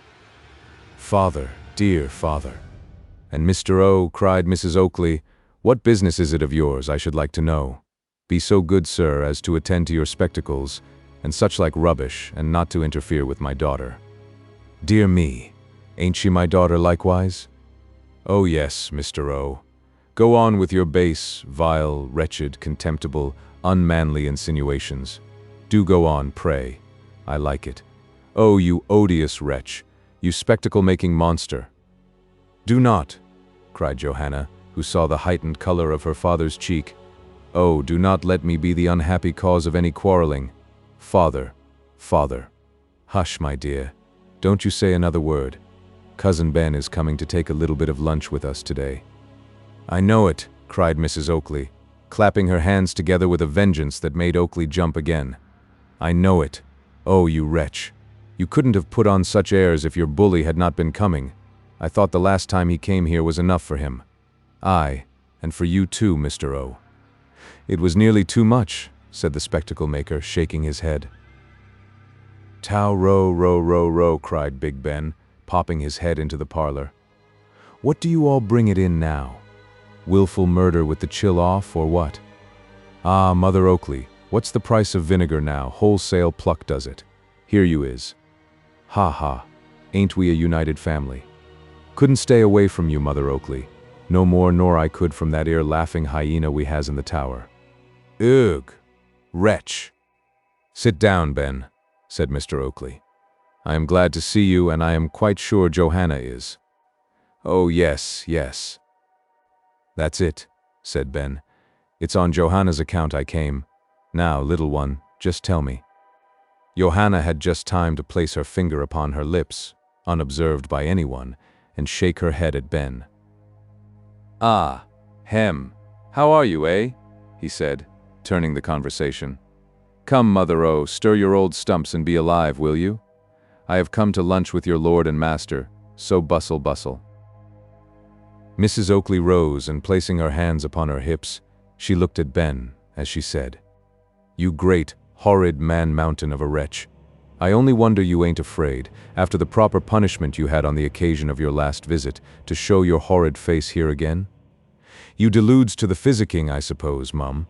"Father, dear father." "And Mr. O," cried Mrs. Oakley, "what business is it of yours, I should like to know? Be so good, sir, as to attend to your spectacles, and such like rubbish, and not to interfere with my daughter." "Dear me, ain't she my daughter likewise?" "Oh yes, Mr. O. Go on with your base, vile, wretched, contemptible, unmanly insinuations. Do go on, pray. I like it. Oh, you odious wretch, you spectacle-making monster." "Do not," cried Johanna, who saw the heightened color of her father's cheek. "Oh, do not let me be the unhappy cause of any quarreling. Father. Hush, my dear. Don't you say another word. Cousin Ben is coming to take a little bit of lunch with us today." "I know it," cried Mrs. Oakley, clapping her hands together with a vengeance that made Oakley jump again. "I know it. Oh, you wretch. You couldn't have put on such airs if your bully had not been coming. I thought the last time he came here was enough for him. Aye, and for you too, Mr. O." "It was nearly too much," said the spectacle-maker, shaking his head. "Tow row," cried Big Ben, popping his head into the parlor. "What do you all bring it in now? Willful murder with the chill off, or what? Ah, Mother Oakley, what's the price of vinegar now? Wholesale pluck does it. Here you is. Ha, ain't we a united family? Couldn't stay away from you, Mother Oakley. No more nor I could from that 'ere laughing hyena we has in the tower. Ugh, wretch." "Sit down, Ben," said Mr. Oakley. "I am glad to see you, and I am quite sure Johanna is." "Oh, yes, yes." "That's it," said Ben. "It's on Johanna's account I came. Now, little one, just tell me." Johanna had just time to place her finger upon her lips, unobserved by anyone, and shake her head at Ben. "Ah, how are you, eh?" he said, turning the conversation. "Come, Mother-O, stir your old stumps and be alive, will you? I have come to lunch with your lord and master, so bustle, bustle." Mrs. Oakley rose, and placing her hands upon her hips, she looked at Ben as she said, "You great, horrid man-mountain of a wretch. I only wonder you ain't afraid, after the proper punishment you had on the occasion of your last visit, to show your horrid face here again. You deludes to the physicking, I suppose, mum.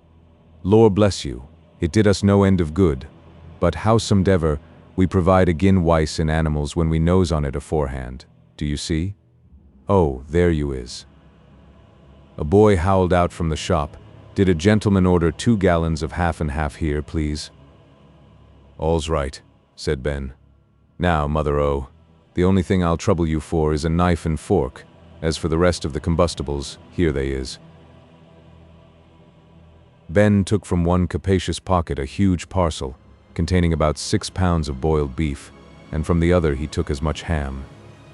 Lord bless you, it did us no end of good, but howsomedever, we provide agin wice in animals when we knows on it aforehand, do you see? Oh, there you is." A boy howled out from the shop, "Did a gentleman order 2 gallons of half and half here, please?" "All's right," said Ben. "Now, Mother-O, the only thing I'll trouble you for is a knife and fork. As for the rest of the combustibles, here they is." Ben took from one capacious pocket a huge parcel, containing about 6 pounds of boiled beef, and from the other he took as much ham.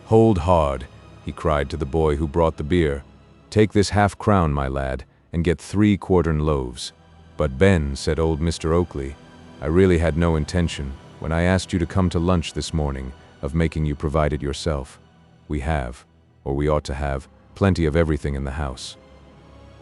"Hold hard," he cried to the boy who brought the beer. "Take this half-crown, my lad, and get 3 quartern loaves." "But Ben," said old Mr. Oakley, "I really had no intention, when I asked you to come to lunch this morning, of making you provide it yourself. We have, or we ought to have, plenty of everything in the house."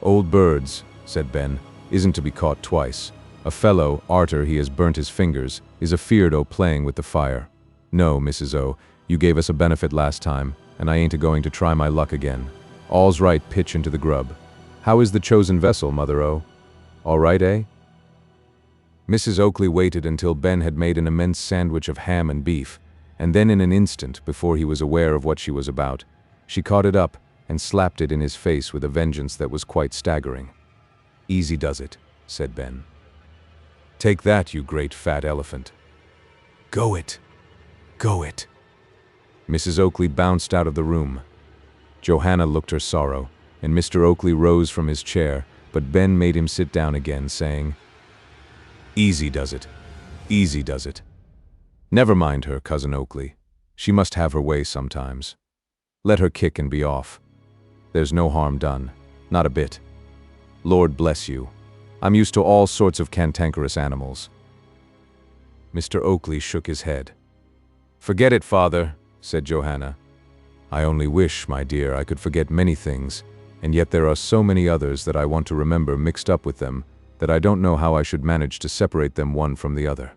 "Old birds," said Ben, "isn't to be caught twice. A fellow, arter he has burnt his fingers, is afeard o' playing with the fire. No, Mrs. O, you gave us a benefit last time, and I ain't a-going to try my luck again. All's right, pitch into the grub. How is the chosen vessel, Mother-O? All right, eh?" Mrs. Oakley waited until Ben had made an immense sandwich of ham and beef, and then in an instant, before he was aware of what she was about, she caught it up and slapped it in his face with a vengeance that was quite staggering. "Easy does it," said Ben. "Take that, you great fat elephant." "Go it! Go it!" Mrs. Oakley bounced out of the room. Johanna looked her sorrow, and Mr. Oakley rose from his chair, but Ben made him sit down again, saying, "Easy does it. Easy does it. Never mind her, Cousin Oakley. She must have her way sometimes. Let her kick and be off. There's no harm done, not a bit. Lord bless you, I'm used to all sorts of cantankerous animals." Mr. Oakley shook his head. "Forget it, father," said Johanna. "I only wish, my dear, I could forget many things, and yet there are so many others that I want to remember mixed up with them that I don't know how I should manage to separate them one from the other."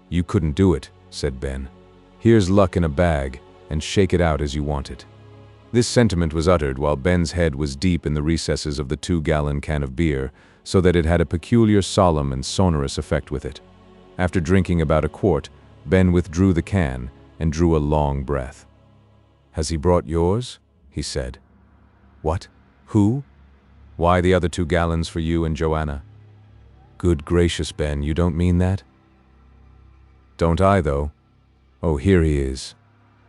"You couldn't do it," said Ben. "Here's luck in a bag, and shake it out as you want it." This sentiment was uttered while Ben's head was deep in the recesses of the 2-gallon can of beer, so that it had a peculiar solemn and sonorous effect with it. After drinking about a quart, Ben withdrew the can and drew a long breath. "Has he brought yours?" he said. "What? Who?" "Why, the other 2 gallons for you and Johanna." "Good gracious, Ben, you don't mean that?" "Don't I, though? Oh, here he is.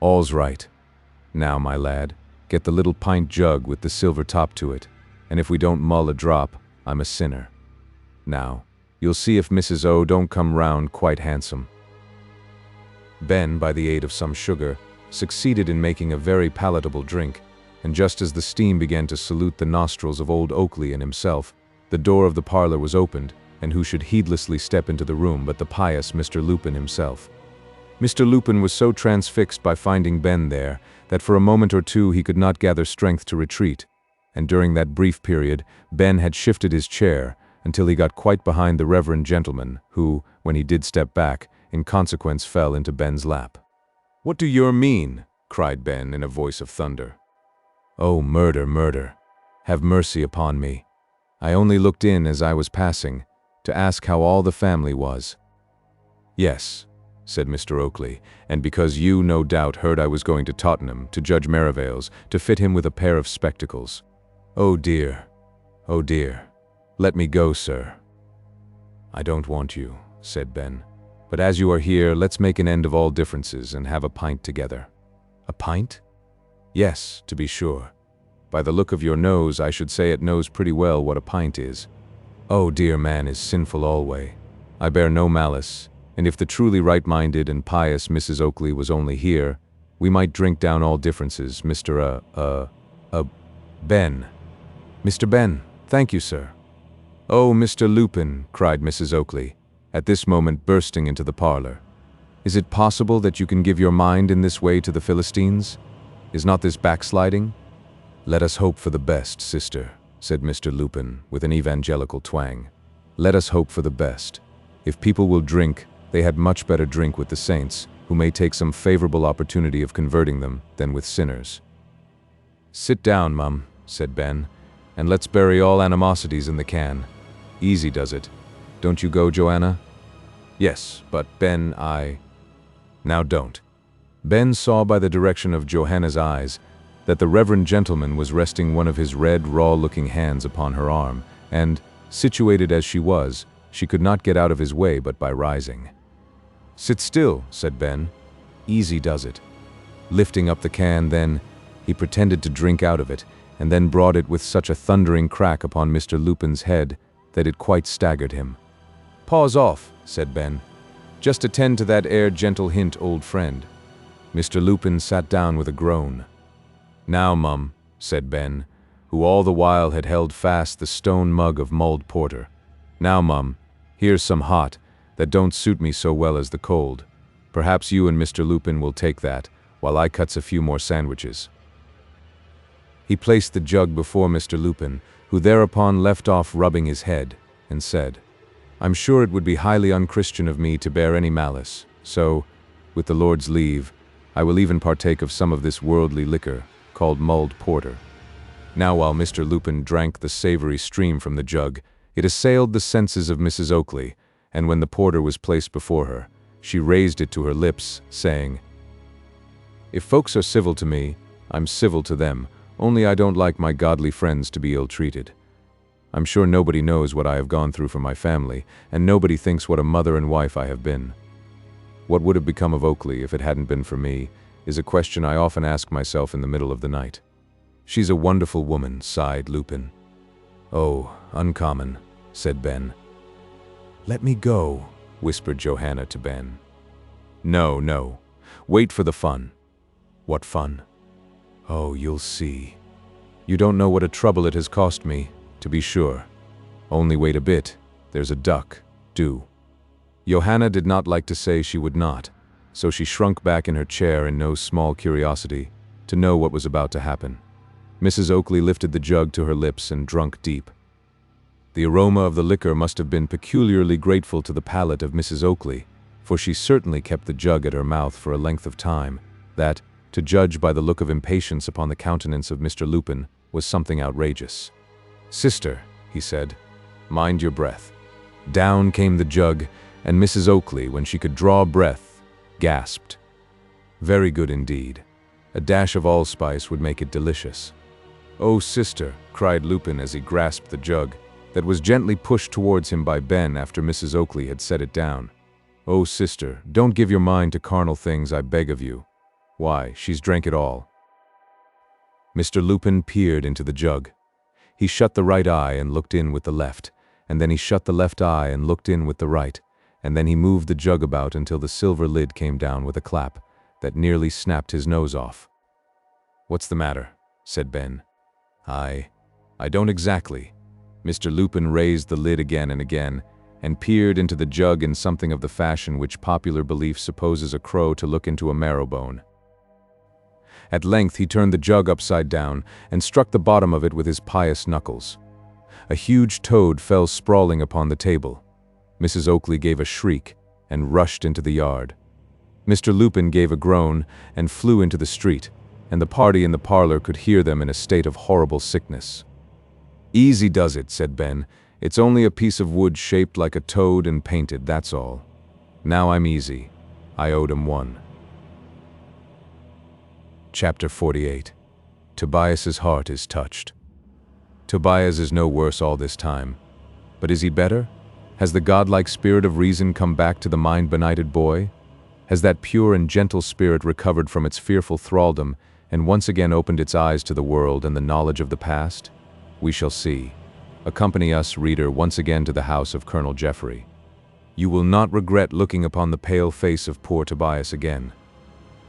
All's right. Now, my lad, get the little pint jug with the silver top to it, and if we don't mull a drop, I'm a sinner. Now, you'll see if Mrs. O don't come round quite handsome." Ben, by the aid of some sugar, succeeded in making a very palatable drink, and just as the steam began to salute the nostrils of old Oakley and himself, the door of the parlor was opened, and who should heedlessly step into the room but the pious Mr. Lupin himself. Mr. Lupin was so transfixed by finding Ben there that for a moment or two he could not gather strength to retreat, and during that brief period Ben had shifted his chair until he got quite behind the reverend gentleman, who, when he did step back, in consequence fell into Ben's lap. "What do you mean?" cried Ben in a voice of thunder. "Oh, murder, murder! Have mercy upon me. I only looked in as I was passing, to ask how all the family was." "Yes," said Mr. Oakley, "and because you, no doubt, heard I was going to Tottenham, to Judge Merivale's, to fit him with a pair of spectacles. Oh dear, oh dear. Let me go, sir." "I don't want you," said Ben. "But as you are here, let's make an end of all differences and have a pint together." "A pint?" Yes, to be sure. By the look of your nose, I should say it knows pretty well what a pint is. Oh, dear man is sinful alway. I bear no malice, and if the truly right-minded and pious Mrs. Oakley was only here, we might drink down all differences, Mr. Ben. Mr. Ben, thank you, sir. Oh, Mr. Lupin, cried Mrs. Oakley, at this moment bursting into the parlor. Is it possible that you can give your mind in this way to the Philistines? Is not this backsliding? Let us hope for the best, sister, said Mr. Lupin with an evangelical twang. Let us hope for the best. If people will drink, they had much better drink with the saints, who may take some favorable opportunity of converting them, than with sinners. Sit down, Mum, said Ben, and let's bury all animosities in the can. Easy does it. Don't you go, Johanna? Yes, but Ben, Now don't. Ben saw by the direction of Johanna's eyes that the reverend gentleman was resting one of his red, raw-looking hands upon her arm, and, situated as she was, she could not get out of his way but by rising. Sit still, said Ben. Easy does it. Lifting up the can, then, he pretended to drink out of it, and then brought it with such a thundering crack upon Mr. Lupin's head that it quite staggered him. Pause off, said Ben. Just attend to that ere gentle hint, old friend. Mr. Lupin sat down with a groan. Now, Mum, said Ben, who all the while had held fast the stone mug of mulled porter. Now, Mum, here's some hot, that don't suit me so well as the cold. Perhaps you and Mr. Lupin will take that, while I cuts a few more sandwiches. He placed the jug before Mr. Lupin, who thereupon left off rubbing his head, and said, I'm sure it would be highly unchristian of me to bear any malice, so, with the Lord's leave, I will even partake of some of this worldly liquor, called mulled porter. Now while Mr. Lupin drank the savory stream from the jug, it assailed the senses of Mrs. Oakley, and when the porter was placed before her, she raised it to her lips, saying, If folks are civil to me, I'm civil to them, only I don't like my godly friends to be ill-treated. I'm sure nobody knows what I have gone through for my family, and nobody thinks what a mother and wife I have been. What would have become of Oakley if it hadn't been for me, is a question I often ask myself in the middle of the night. She's a wonderful woman, sighed Lupin. Oh, uncommon, said Ben. Let me go, whispered Johanna to Ben. No, no. Wait for the fun. What fun? Oh, you'll see. You don't know what a trouble it has cost me, to be sure. Only wait a bit. There's a duck. Do. Johanna did not like to say she would not, so she shrunk back in her chair in no small curiosity to know what was about to happen. Mrs. Oakley lifted the jug to her lips and drunk deep. The aroma of the liquor must have been peculiarly grateful to the palate of Mrs. Oakley, for she certainly kept the jug at her mouth for a length of time that, to judge by the look of impatience upon the countenance of Mr. Lupin, was something outrageous. Sister, he said, mind your breath. Down came the jug, and Mrs. Oakley, when she could draw breath, gasped. Very good indeed. A dash of allspice would make it delicious. Oh, sister, cried Lupin as he grasped the jug, that was gently pushed towards him by Ben after Mrs. Oakley had set it down. Oh, sister, don't give your mind to carnal things, I beg of you. Why, she's drank it all. Mr. Lupin peered into the jug. He shut the right eye and looked in with the left, and then he shut the left eye and looked in with the right, and then he moved the jug about until the silver lid came down with a clap that nearly snapped his nose off. What's the matter? Said Ben. I don't exactly. Mr. Lupin raised the lid again and again, and peered into the jug in something of the fashion which popular belief supposes a crow to look into a marrow-bone. At length he turned the jug upside down and struck the bottom of it with his pious knuckles. A huge toad fell sprawling upon the table. Mrs. Oakley gave a shriek and rushed into the yard. Mr. Lupin gave a groan and flew into the street, and the party in the parlor could hear them in a state of horrible sickness. Easy does it, said Ben. It's only a piece of wood shaped like a toad and painted, that's all. Now I'm easy. I owed him one. Chapter 48. Tobias's heart is touched. Tobias is no worse all this time. But is he better? Has the godlike spirit of reason come back to the mind-benighted boy? Has that pure and gentle spirit recovered from its fearful thraldom, and once again opened its eyes to the world and the knowledge of the past? We shall see. Accompany us, reader, once again to the house of Colonel Jeffrey. You will not regret looking upon the pale face of poor Tobias again.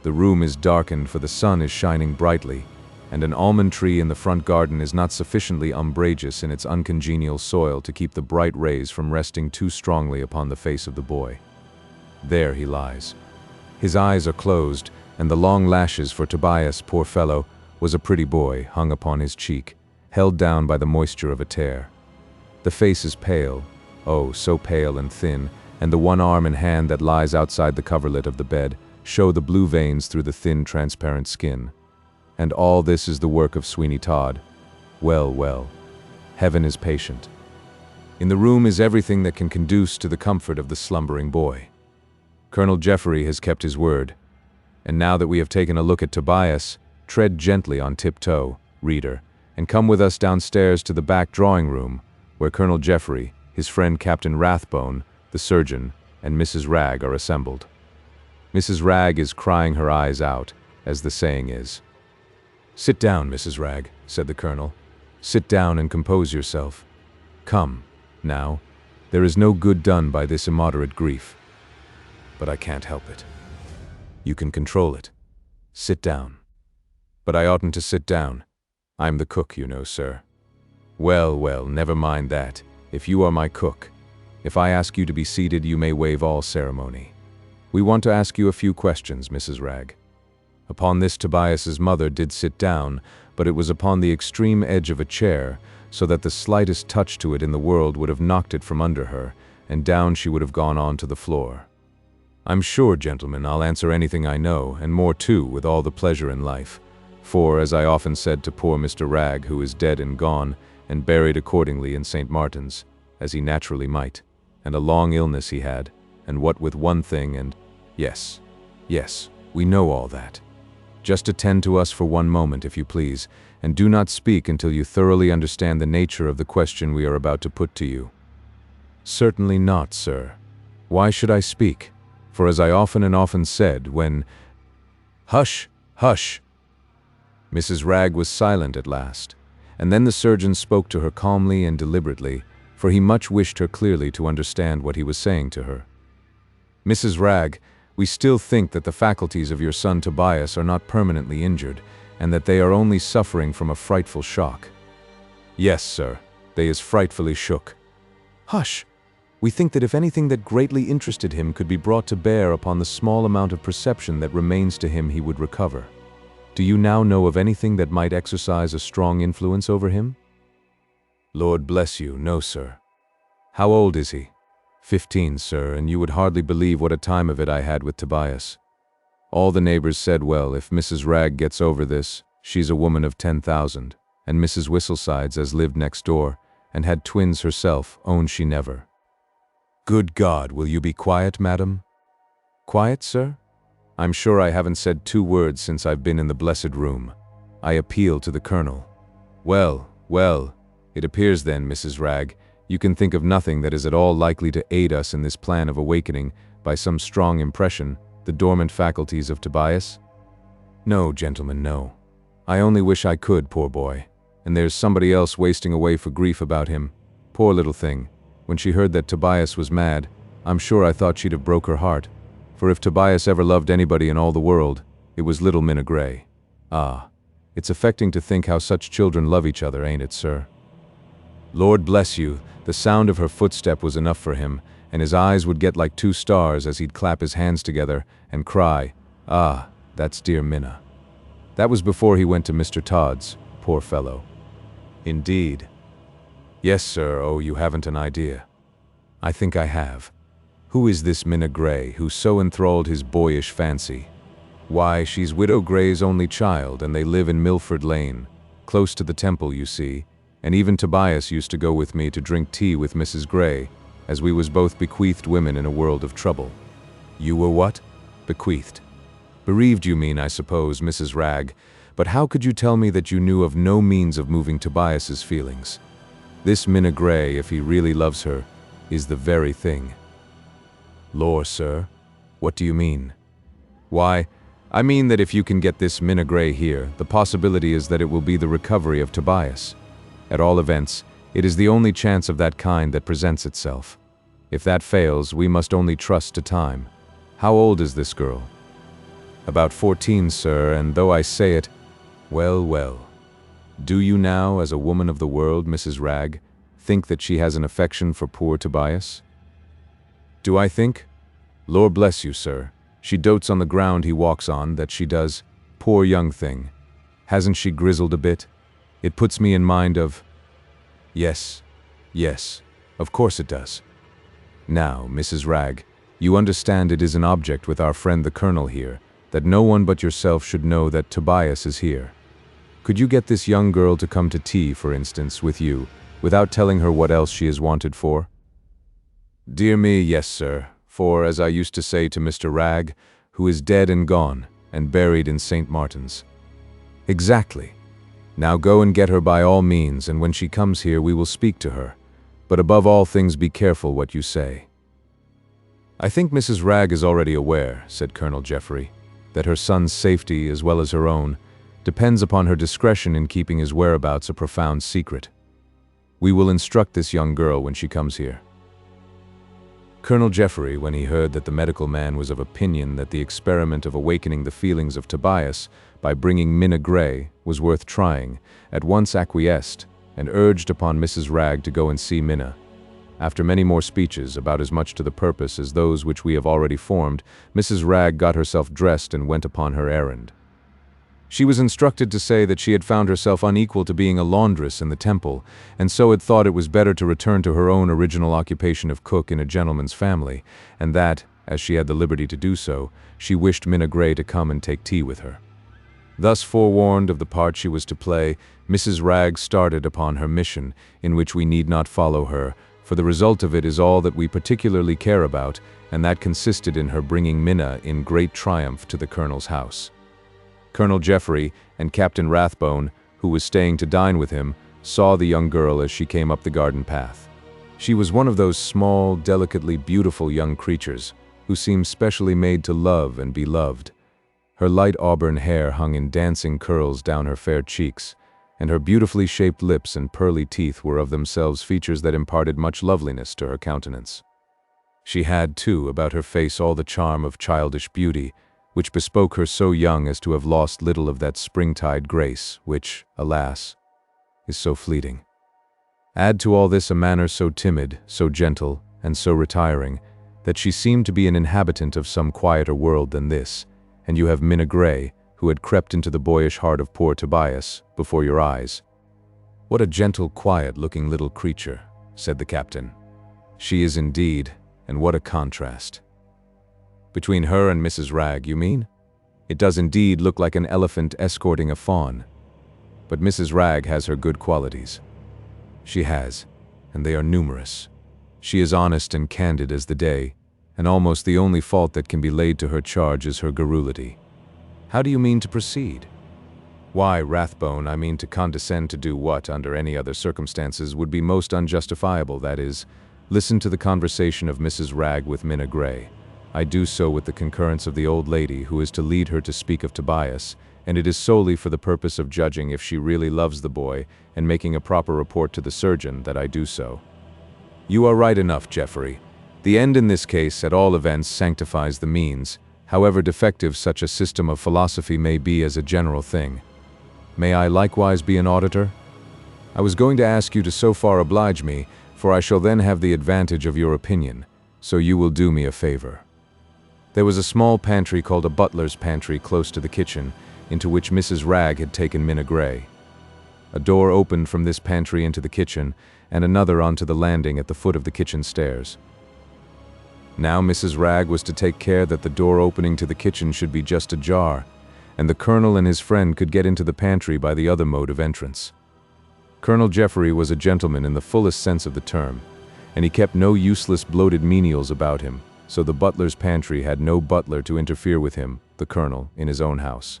The room is darkened, for the sun is shining brightly, and an almond tree in the front garden is not sufficiently umbrageous in its uncongenial soil to keep the bright rays from resting too strongly upon the face of the boy. There he lies. His eyes are closed, and the long lashes, for Tobias, poor fellow, was a pretty boy, hung upon his cheek, held down by the moisture of a tear. The face is pale, oh, so pale and thin, and the one arm and hand that lies outside the coverlet of the bed show the blue veins through the thin, transparent skin. And all this is the work of Sweeney Todd. Well, well, heaven is patient. In the room is everything that can conduce to the comfort of the slumbering boy. Colonel Jeffrey has kept his word, and now that we have taken a look at Tobias, tread gently on tiptoe, reader, and come with us downstairs to the back drawing room, where Colonel Jeffrey, his friend Captain Rathbone, the surgeon, and Mrs. Ragg are assembled. Mrs. Ragg is crying her eyes out, as the saying is. "Sit down, Mrs. Ragg," said the colonel. "Sit down and compose yourself. Come, now, there is no good done by this immoderate grief. But I can't help it. You can control it. Sit down." "But I oughtn't to sit down. I'm the cook, you know, sir." "Well, well, never mind that. If you are my cook, if I ask you to be seated, you may waive all ceremony. We want to ask you a few questions, Mrs. Ragg." Upon this Tobias's mother did sit down, but it was upon the extreme edge of a chair, so that the slightest touch to it in the world would have knocked it from under her, and down she would have gone on to the floor. "I'm sure, gentlemen, I'll answer anything I know, and more too, with all the pleasure in life. For, as I often said to poor Mr. Ragg, who is dead and gone, and buried accordingly in St. Martin's, as he naturally might, and a long illness he had, and what with one thing and— Yes, yes, we know all that. Just attend to us for one moment, if you please, and do not speak until you thoroughly understand the nature of the question we are about to put to you." "Certainly not, sir. Why should I speak? For as I often and often said, when—" "Hush, hush!" Mrs. Ragg was silent at last, and then the surgeon spoke to her calmly and deliberately, for he much wished her clearly to understand what he was saying to her. "Mrs. Ragg, we still think that the faculties of your son Tobias are not permanently injured, and that they are only suffering from a frightful shock." "Yes, sir, they is frightfully shook." "Hush! We think that if anything that greatly interested him could be brought to bear upon the small amount of perception that remains to him, he would recover. Do you now know of anything that might exercise a strong influence over him?" "Lord bless you, no, sir." "How old is he?" 15, sir, and you would hardly believe what a time of it I had with Tobias. All the neighbors said, well, if Mrs. Ragg gets over this, she's a woman of 10,000, and Mrs. Whistlesides, as lived next door, and had twins herself, owned she never. Good God, will you be quiet, madam? Quiet, sir? I'm sure I haven't said 2 words since I've been in the blessed room. I appeal to the colonel. Well, well, it appears then, Mrs. Ragg, you can think of nothing that is at all likely to aid us in this plan of awakening, by some strong impression, the dormant faculties of Tobias? No, gentlemen, no. I only wish I could, poor boy. And there's somebody else wasting away for grief about him. Poor little thing. When she heard that Tobias was mad, I'm sure I thought she'd have broke her heart. For if Tobias ever loved anybody in all the world, it was little Minna Gray. Ah, it's affecting to think how such children love each other, ain't it, sir? Lord bless you, the sound of her footstep was enough for him, and his eyes would get like 2 stars as he'd clap his hands together and cry, "Ah, that's dear Minna." That was before he went to Mr. Todd's, poor fellow. Indeed. Yes, sir, oh, you haven't an idea. I think I have. Who is this Minna Gray who so enthralled his boyish fancy? Why, she's Widow Gray's only child, and they live in Milford Lane, close to the temple, you see, and even Tobias used to go with me to drink tea with Mrs. Gray, as we was both bequeathed women in a world of trouble. You were what? Bequeathed. Bereaved, you mean, I suppose, Mrs. Ragg, but how could you tell me that you knew of no means of moving Tobias's feelings? This Minna Gray, if he really loves her, is the very thing. Lor, sir, what do you mean? Why, I mean that if you can get this Minna Gray here, the possibility is that it will be the recovery of Tobias. At all events, it is the only chance of that kind that presents itself. If that fails, we must only trust to time. How old is this girl? About 14, sir, and though I say it, well. Do you now, as a woman of the world, Mrs. Ragg, think that she has an affection for poor Tobias? Do I think? Lord bless you, sir. She dotes on the ground he walks on, that she does. Poor young thing. Hasn't she grizzled a bit? It puts me in mind of... Yes, of course it does. Now, Mrs. Ragg, you understand it is an object with our friend the Colonel here, that no one but yourself should know that Tobias is here. Could you get this young girl to come to tea, for instance, with you, without telling her what else she is wanted for? Dear me, yes, sir, for, as I used to say to Mr. Ragg, who is dead and gone, and buried in St. Martin's. Exactly. Now go and get her by all means, and when she comes here we will speak to her. But above all things be careful what you say. I think Mrs. Ragg is already aware, said Colonel Jeffrey, that her son's safety, as well as her own, depends upon her discretion in keeping his whereabouts a profound secret. We will instruct this young girl when she comes here. Colonel Jeffrey, when he heard that the medical man was of opinion that the experiment of awakening the feelings of Tobias by bringing Minna Gray was worth trying, at once acquiesced and urged upon Mrs. Ragg to go and see Minna. After many more speeches, about as much to the purpose as those which we have already formed, Mrs. Ragg got herself dressed and went upon her errand. She was instructed to say that she had found herself unequal to being a laundress in the Temple, and so had thought it was better to return to her own original occupation of cook in a gentleman's family, and that, as she had the liberty to do so, she wished Minna Gray to come and take tea with her. Thus forewarned of the part she was to play, Mrs. Ragg started upon her mission, in which we need not follow her, for the result of it is all that we particularly care about, and that consisted in her bringing Minna in great triumph to the Colonel's house. Colonel Jeffrey and Captain Rathbone, who was staying to dine with him, saw the young girl as she came up the garden path. She was one of those small, delicately beautiful young creatures who seem specially made to love and be loved. Her light auburn hair hung in dancing curls down her fair cheeks, and her beautifully shaped lips and pearly teeth were of themselves features that imparted much loveliness to her countenance. She had, too, about her face all the charm of childish beauty, which bespoke her so young as to have lost little of that springtide grace, which, alas, is so fleeting. Add to all this a manner so timid, so gentle, and so retiring, that she seemed to be an inhabitant of some quieter world than this, and you have Minna Gray, who had crept into the boyish heart of poor Tobias, before your eyes. What a gentle, quiet-looking little creature, said the captain. She is indeed, and what a contrast. Between her and Mrs. Ragg, you mean? It does indeed look like an elephant escorting a fawn. But Mrs. Ragg has her good qualities. She has, and they are numerous. She is honest and candid as the day, and almost the only fault that can be laid to her charge is her garrulity. How do you mean to proceed? Why, Rathbone, I mean to condescend to do what, under any other circumstances, would be most unjustifiable, that is, listen to the conversation of Mrs. Ragg with Minna Gray. I do so with the concurrence of the old lady who is to lead her to speak of Tobias, and it is solely for the purpose of judging if she really loves the boy and making a proper report to the surgeon that I do so. You are right enough, Jeffrey. The end in this case, at all events, sanctifies the means, however defective such a system of philosophy may be as a general thing. May I likewise be an auditor? I was going to ask you to so far oblige me, for I shall then have the advantage of your opinion, so you will do me a favor. There was a small pantry called a butler's pantry close to the kitchen, into which Mrs. Ragg had taken Minna Gray. A door opened from this pantry into the kitchen, and another onto the landing at the foot of the kitchen stairs. Now Mrs. Ragg was to take care that the door opening to the kitchen should be just ajar, and the Colonel and his friend could get into the pantry by the other mode of entrance. Colonel Jeffrey was a gentleman in the fullest sense of the term, and he kept no useless bloated menials about him, so the butler's pantry had no butler to interfere with him, the Colonel, in his own house.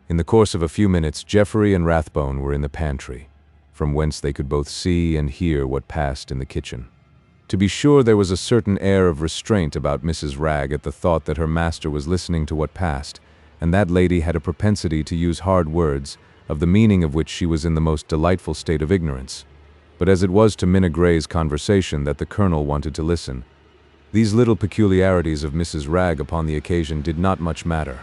In the course of a few minutes, Jeffrey and Rathbone were in the pantry, from whence they could both see and hear what passed in the kitchen. To be sure, there was a certain air of restraint about Mrs. Ragg at the thought that her master was listening to what passed, and that lady had a propensity to use hard words, of the meaning of which she was in the most delightful state of ignorance. But as it was to Minna Gray's conversation that the Colonel wanted to listen, these little peculiarities of Mrs. Wragge upon the occasion did not much matter.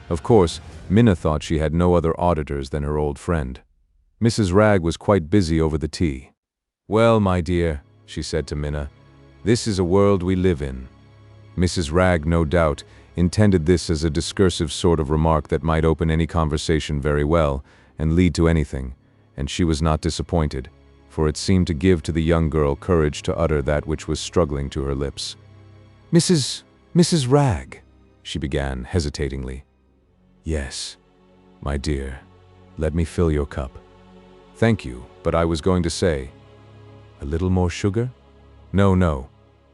Of course, Minna thought she had no other auditors than her old friend. Mrs. Wragge was quite busy over the tea. "Well, my dear," she said to Minna, "this is a world we live in." Mrs. Wragge, no doubt, intended this as a discursive sort of remark that might open any conversation very well and lead to anything, and she was not disappointed, for it seemed to give to the young girl courage to utter that which was struggling to her lips. Mrs. Wragge," she began hesitatingly. "Yes, my dear, let me fill your cup." "Thank you, but I was going to say—" "A little more sugar?" No,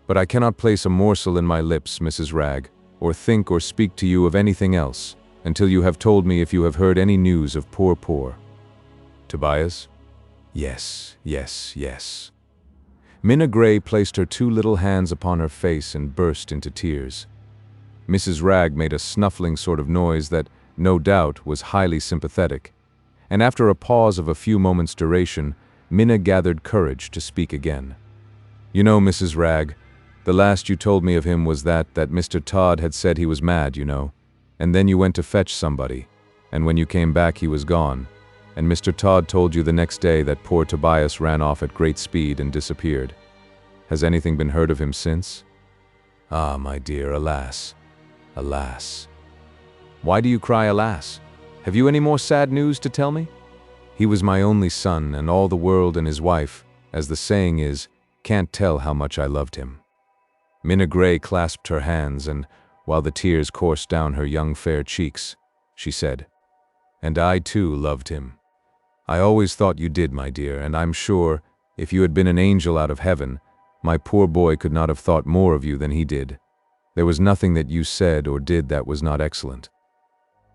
but I cannot place a morsel in my lips, Mrs. Wragge, or think or speak to you of anything else, until you have told me if you have heard any news of poor Tobias?" Yes. Minna Gray placed her two little hands upon her face and burst into tears. Mrs. Wragge made a snuffling sort of noise that, no doubt, was highly sympathetic, and after a pause of a few moments' duration, Minna gathered courage to speak again. "You know, Mrs. Wragge, the last you told me of him was that Mr. Todd had said he was mad, you know, and then you went to fetch somebody, and when you came back he was gone, and Mr. Todd told you the next day that poor Tobias ran off at great speed and disappeared. Has anything been heard of him since?" "Ah, my dear, alas. Why do you cry alas? Have you any more sad news to tell me? He was my only son, and all the world and his wife, as the saying is, can't tell how much I loved him." Minna Gray clasped her hands, and, while the tears coursed down her young fair cheeks, she said, "And I too loved him. I always thought you did, my dear, and I'm sure, if you had been an angel out of heaven, my poor boy could not have thought more of you than he did. There was nothing that you said or did that was not excellent.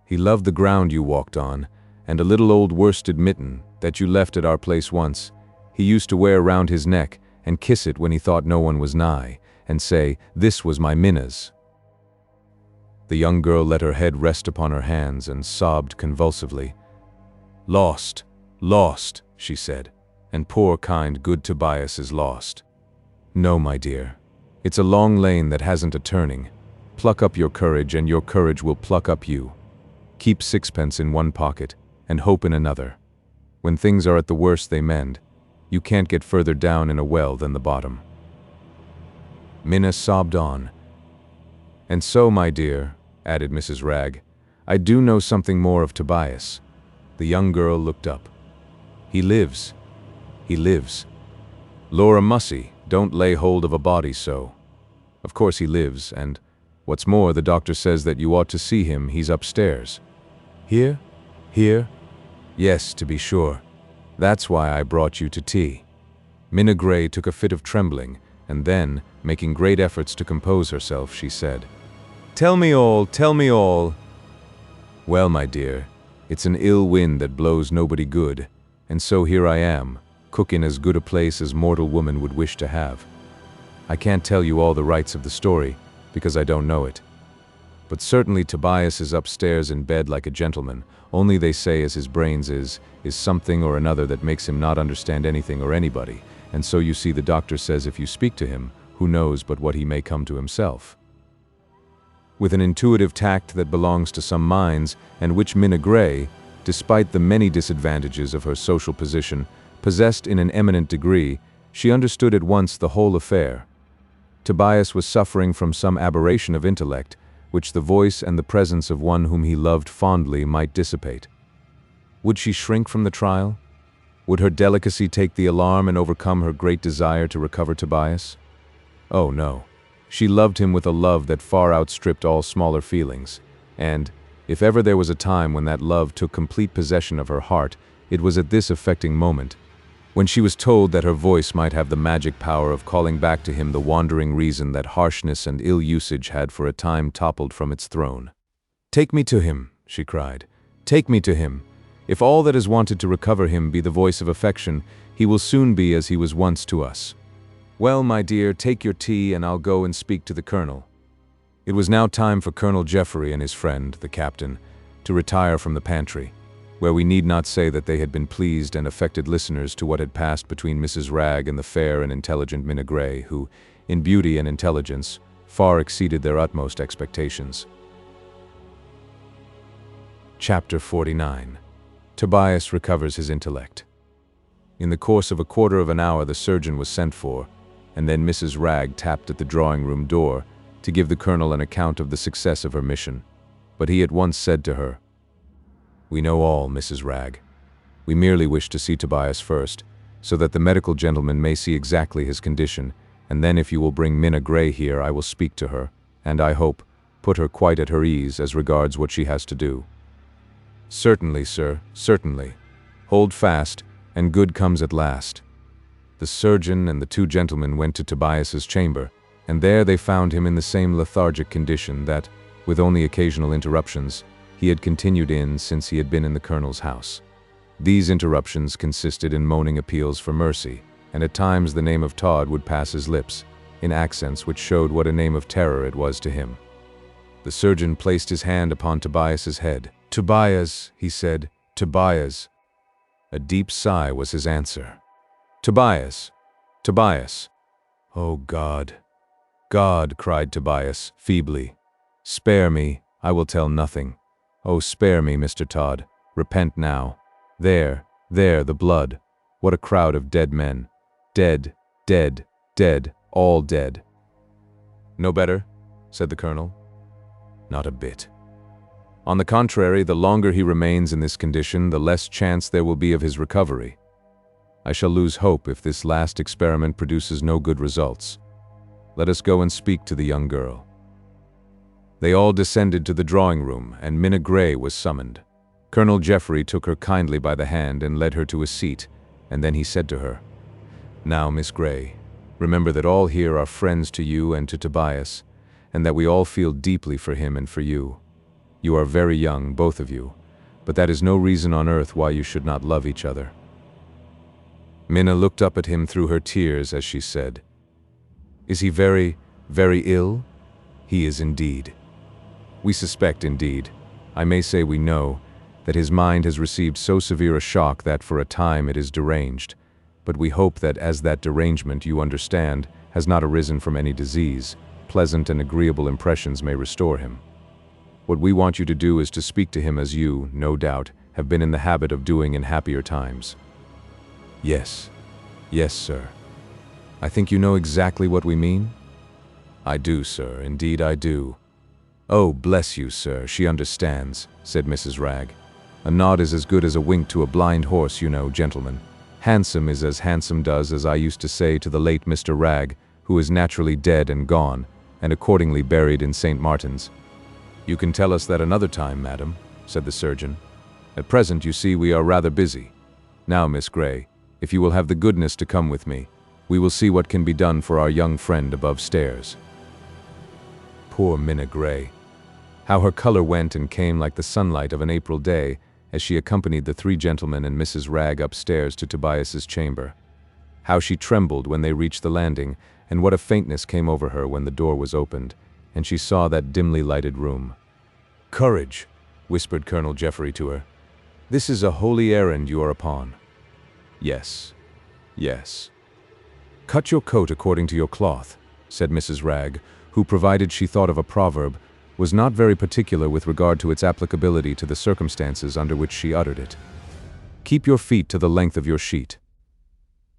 He loved the ground you walked on, and a little old worsted mitten that you left at our place once, he used to wear round his neck and kiss it when he thought no one was nigh, and say, 'This was my Minna's.'" The young girl let her head rest upon her hands and sobbed convulsively. Lost, she said, "and poor kind good Tobias is lost. No, my dear, it's a long lane that hasn't a turning. Pluck up your courage, and your courage will pluck up you. Keep sixpence in one pocket, and hope in another. When things are at the worst they mend. You can't get further down in a well than the bottom." Minna sobbed on. "And so, my dear," added Mrs. Wragge, "I do know something more of Tobias." The young girl looked up. He lives. Laura Mussy, don't lay hold of a body so. Of course he lives, and, what's more, the doctor says that you ought to see him. He's upstairs." "Here? "Yes, to be sure. That's why I brought you to tea." Minna Gray took a fit of trembling, and then, making great efforts to compose herself, she said, Tell me all. "Well, my dear, it's an ill wind that blows nobody good, and so here I am, cook in as good a place as mortal woman would wish to have. I can't tell you all the rights of the story, because I don't know it. But certainly Tobias is upstairs in bed like a gentleman, only they say as his brains is something or another that makes him not understand anything or anybody, and so you see the doctor says if you speak to him, who knows but what he may come to himself." With an intuitive tact that belongs to some minds, and which Minna Gray, despite the many disadvantages of her social position, possessed in an eminent degree, she understood at once the whole affair. Tobias was suffering from some aberration of intellect, which the voice and the presence of one whom he loved fondly might dissipate. Would she shrink from the trial? Would her delicacy take the alarm and overcome her great desire to recover Tobias? Oh no. She loved him with a love that far outstripped all smaller feelings, and, if ever there was a time when that love took complete possession of her heart, it was at this affecting moment, when she was told that her voice might have the magic power of calling back to him the wandering reason that harshness and ill usage had for a time toppled from its throne. "Take me to him," she cried. "Take me to him. If all that is wanted to recover him be the voice of affection, he will soon be as he was once to us. Well, my dear, take your tea and I'll go and speak to the colonel." It was now time for Colonel Jeffrey and his friend, the captain, to retire from the pantry, where we need not say that they had been pleased and affected listeners to what had passed between Mrs. Ragg and the fair and intelligent Minna Gray, who, in beauty and intelligence, far exceeded their utmost expectations. Chapter 49. Tobias recovers his intellect. In the course of a quarter of an hour the surgeon was sent for, and then Mrs. Ragg tapped at the drawing-room door to give the colonel an account of the success of her mission. But he at once said to her, "We know all, Mrs. Ragg. We merely wish to see Tobias first, so that the medical gentleman may see exactly his condition, and then if you will bring Minna Gray here I will speak to her, and I hope, put her quite at her ease as regards what she has to do." "Certainly, sir, certainly. Hold fast, and good comes at last." The surgeon and the two gentlemen went to Tobias's chamber, and there they found him in the same lethargic condition that, with only occasional interruptions, he had continued in since he had been in the colonel's house. These interruptions consisted in moaning appeals for mercy, and at times the name of Todd would pass his lips, in accents which showed what a name of terror it was to him. The surgeon placed his hand upon Tobias's head. "Tobias," he said, "Tobias." A deep sigh was his answer. "Tobias, Tobias." "Oh God, God," cried Tobias, feebly. "Spare me, I will tell nothing. Oh, spare me, Mr. Todd. Repent now. There, the blood. What a crowd of dead men. Dead, dead, dead, all dead." "No better?" said the colonel. "Not a bit. On the contrary, the longer he remains in this condition, the less chance there will be of his recovery. I shall lose hope if this last experiment produces no good results. Let us go and speak to the young girl." They all descended to the drawing-room, and Minna Gray was summoned. Colonel Jeffrey took her kindly by the hand and led her to a seat, and then he said to her, "Now, Miss Gray, remember that all here are friends to you and to Tobias, and that we all feel deeply for him and for you. You are very young, both of you, but that is no reason on earth why you should not love each other." Minna looked up at him through her tears as she said, "Is he very, very ill?" "He is indeed. We suspect indeed, I may say we know, that his mind has received so severe a shock that for a time it is deranged, but we hope that as that derangement, you understand, has not arisen from any disease, pleasant and agreeable impressions may restore him. What we want you to do is to speak to him as you, no doubt, have been in the habit of doing in happier times." "Yes, yes, sir. I think you know exactly what we mean?" "I do, sir, indeed I do." "Oh, bless you, sir, she understands," said Mrs. Ragg. "A nod is as good as a wink to a blind horse, you know, gentlemen. Handsome is as handsome does, as I used to say to the late Mr. Ragg, who is naturally dead and gone, and accordingly buried in St. Martin's." "You can tell us that another time, madam," said the surgeon. "At present, you see, we are rather busy. Now, Miss Gray, if you will have the goodness to come with me, we will see what can be done for our young friend above stairs." Poor Minna Gray! How her color went and came like the sunlight of an April day as she accompanied the three gentlemen and Mrs. Ragg upstairs to Tobias's chamber. How she trembled when they reached the landing, and what a faintness came over her when the door was opened, and she saw that dimly lighted room. "Courage," whispered Colonel Jeffrey to her. "This is a holy errand you are upon." "Yes, yes." "Cut your coat according to your cloth," said Mrs. Ragg, who, provided she thought of a proverb, was not very particular with regard to its applicability to the circumstances under which she uttered it. "Keep your feet to the length of your sheet."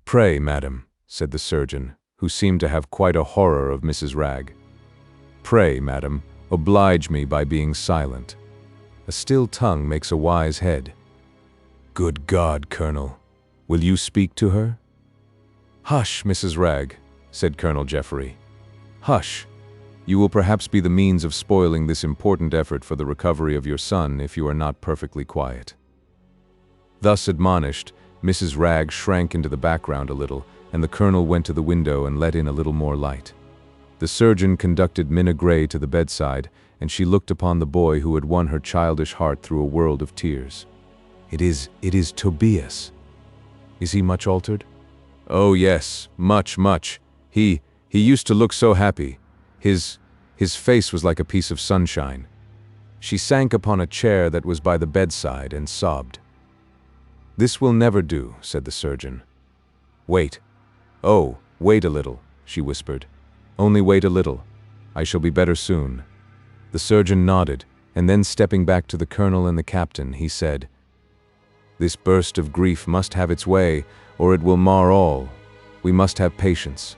"Pray, madam," said the surgeon, who seemed to have quite a horror of Mrs. Ragg. "Pray, madam, oblige me by being silent. A still tongue makes a wise head." "Good God, Colonel, will you speak to her?" "Hush, Mrs. Ragg," said Colonel Jeffrey. "Hush. You will perhaps be the means of spoiling this important effort for the recovery of your son if you are not perfectly quiet." Thus admonished, Mrs. Ragg shrank into the background a little, and the colonel went to the window and let in a little more light. The surgeon conducted Minna Gray to the bedside, and she looked upon the boy who had won her childish heart through a world of tears. It is Tobias. Is he much altered?" "Oh yes, much, much. He used to look so happy. His face was like a piece of sunshine. She sank upon a chair that was by the bedside and sobbed. "This will never do," said the surgeon. "Wait. Oh, wait a little," she whispered. "Only wait a little. I shall be better soon." The surgeon nodded, and then stepping back to the colonel and the captain, he said, "This burst of grief must have its way, or it will mar all. We must have patience."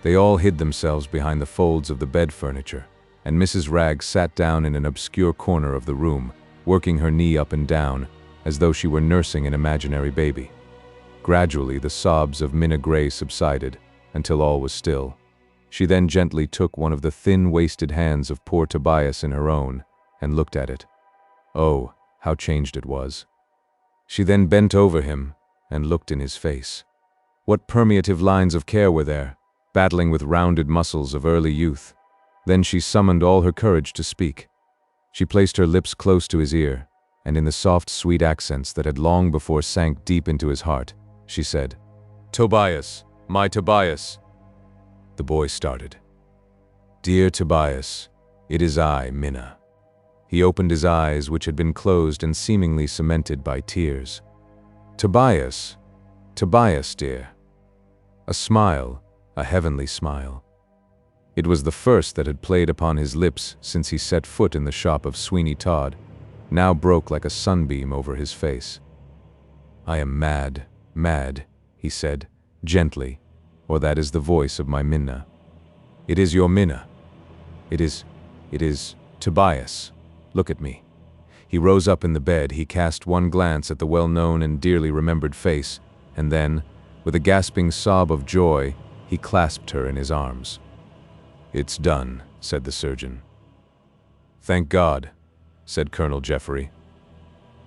They all hid themselves behind the folds of the bed furniture, and Mrs. Wragg sat down in an obscure corner of the room, working her knee up and down, as though she were nursing an imaginary baby. Gradually, the sobs of Minna Gray subsided, until all was still. She then gently took one of the thin, wasted hands of poor Tobias in her own, and looked at it. Oh, how changed it was. She then bent over him, and looked in his face. What permeative lines of care were there, battling with rounded muscles of early youth. Then she summoned all her courage to speak. She placed her lips close to his ear, and in the soft, sweet accents that had long before sank deep into his heart, she said, "Tobias, my Tobias." The boy started. "Dear Tobias, it is I, Minna." He opened his eyes, which had been closed and seemingly cemented by tears. "Tobias, Tobias, dear." A smile, a heavenly smile. It was the first that had played upon his lips since he set foot in the shop of Sweeney Todd, now broke like a sunbeam over his face. "I am mad, mad," he said, gently, "or that is the voice of my Minna." "It is your Minna. It is, Tobias. Look at me." He rose up in the bed, he cast one glance at the well-known and dearly remembered face, and then, with a gasping sob of joy, he clasped her in his arms. "It's done," said the surgeon. "Thank God," said Colonel Jeffrey.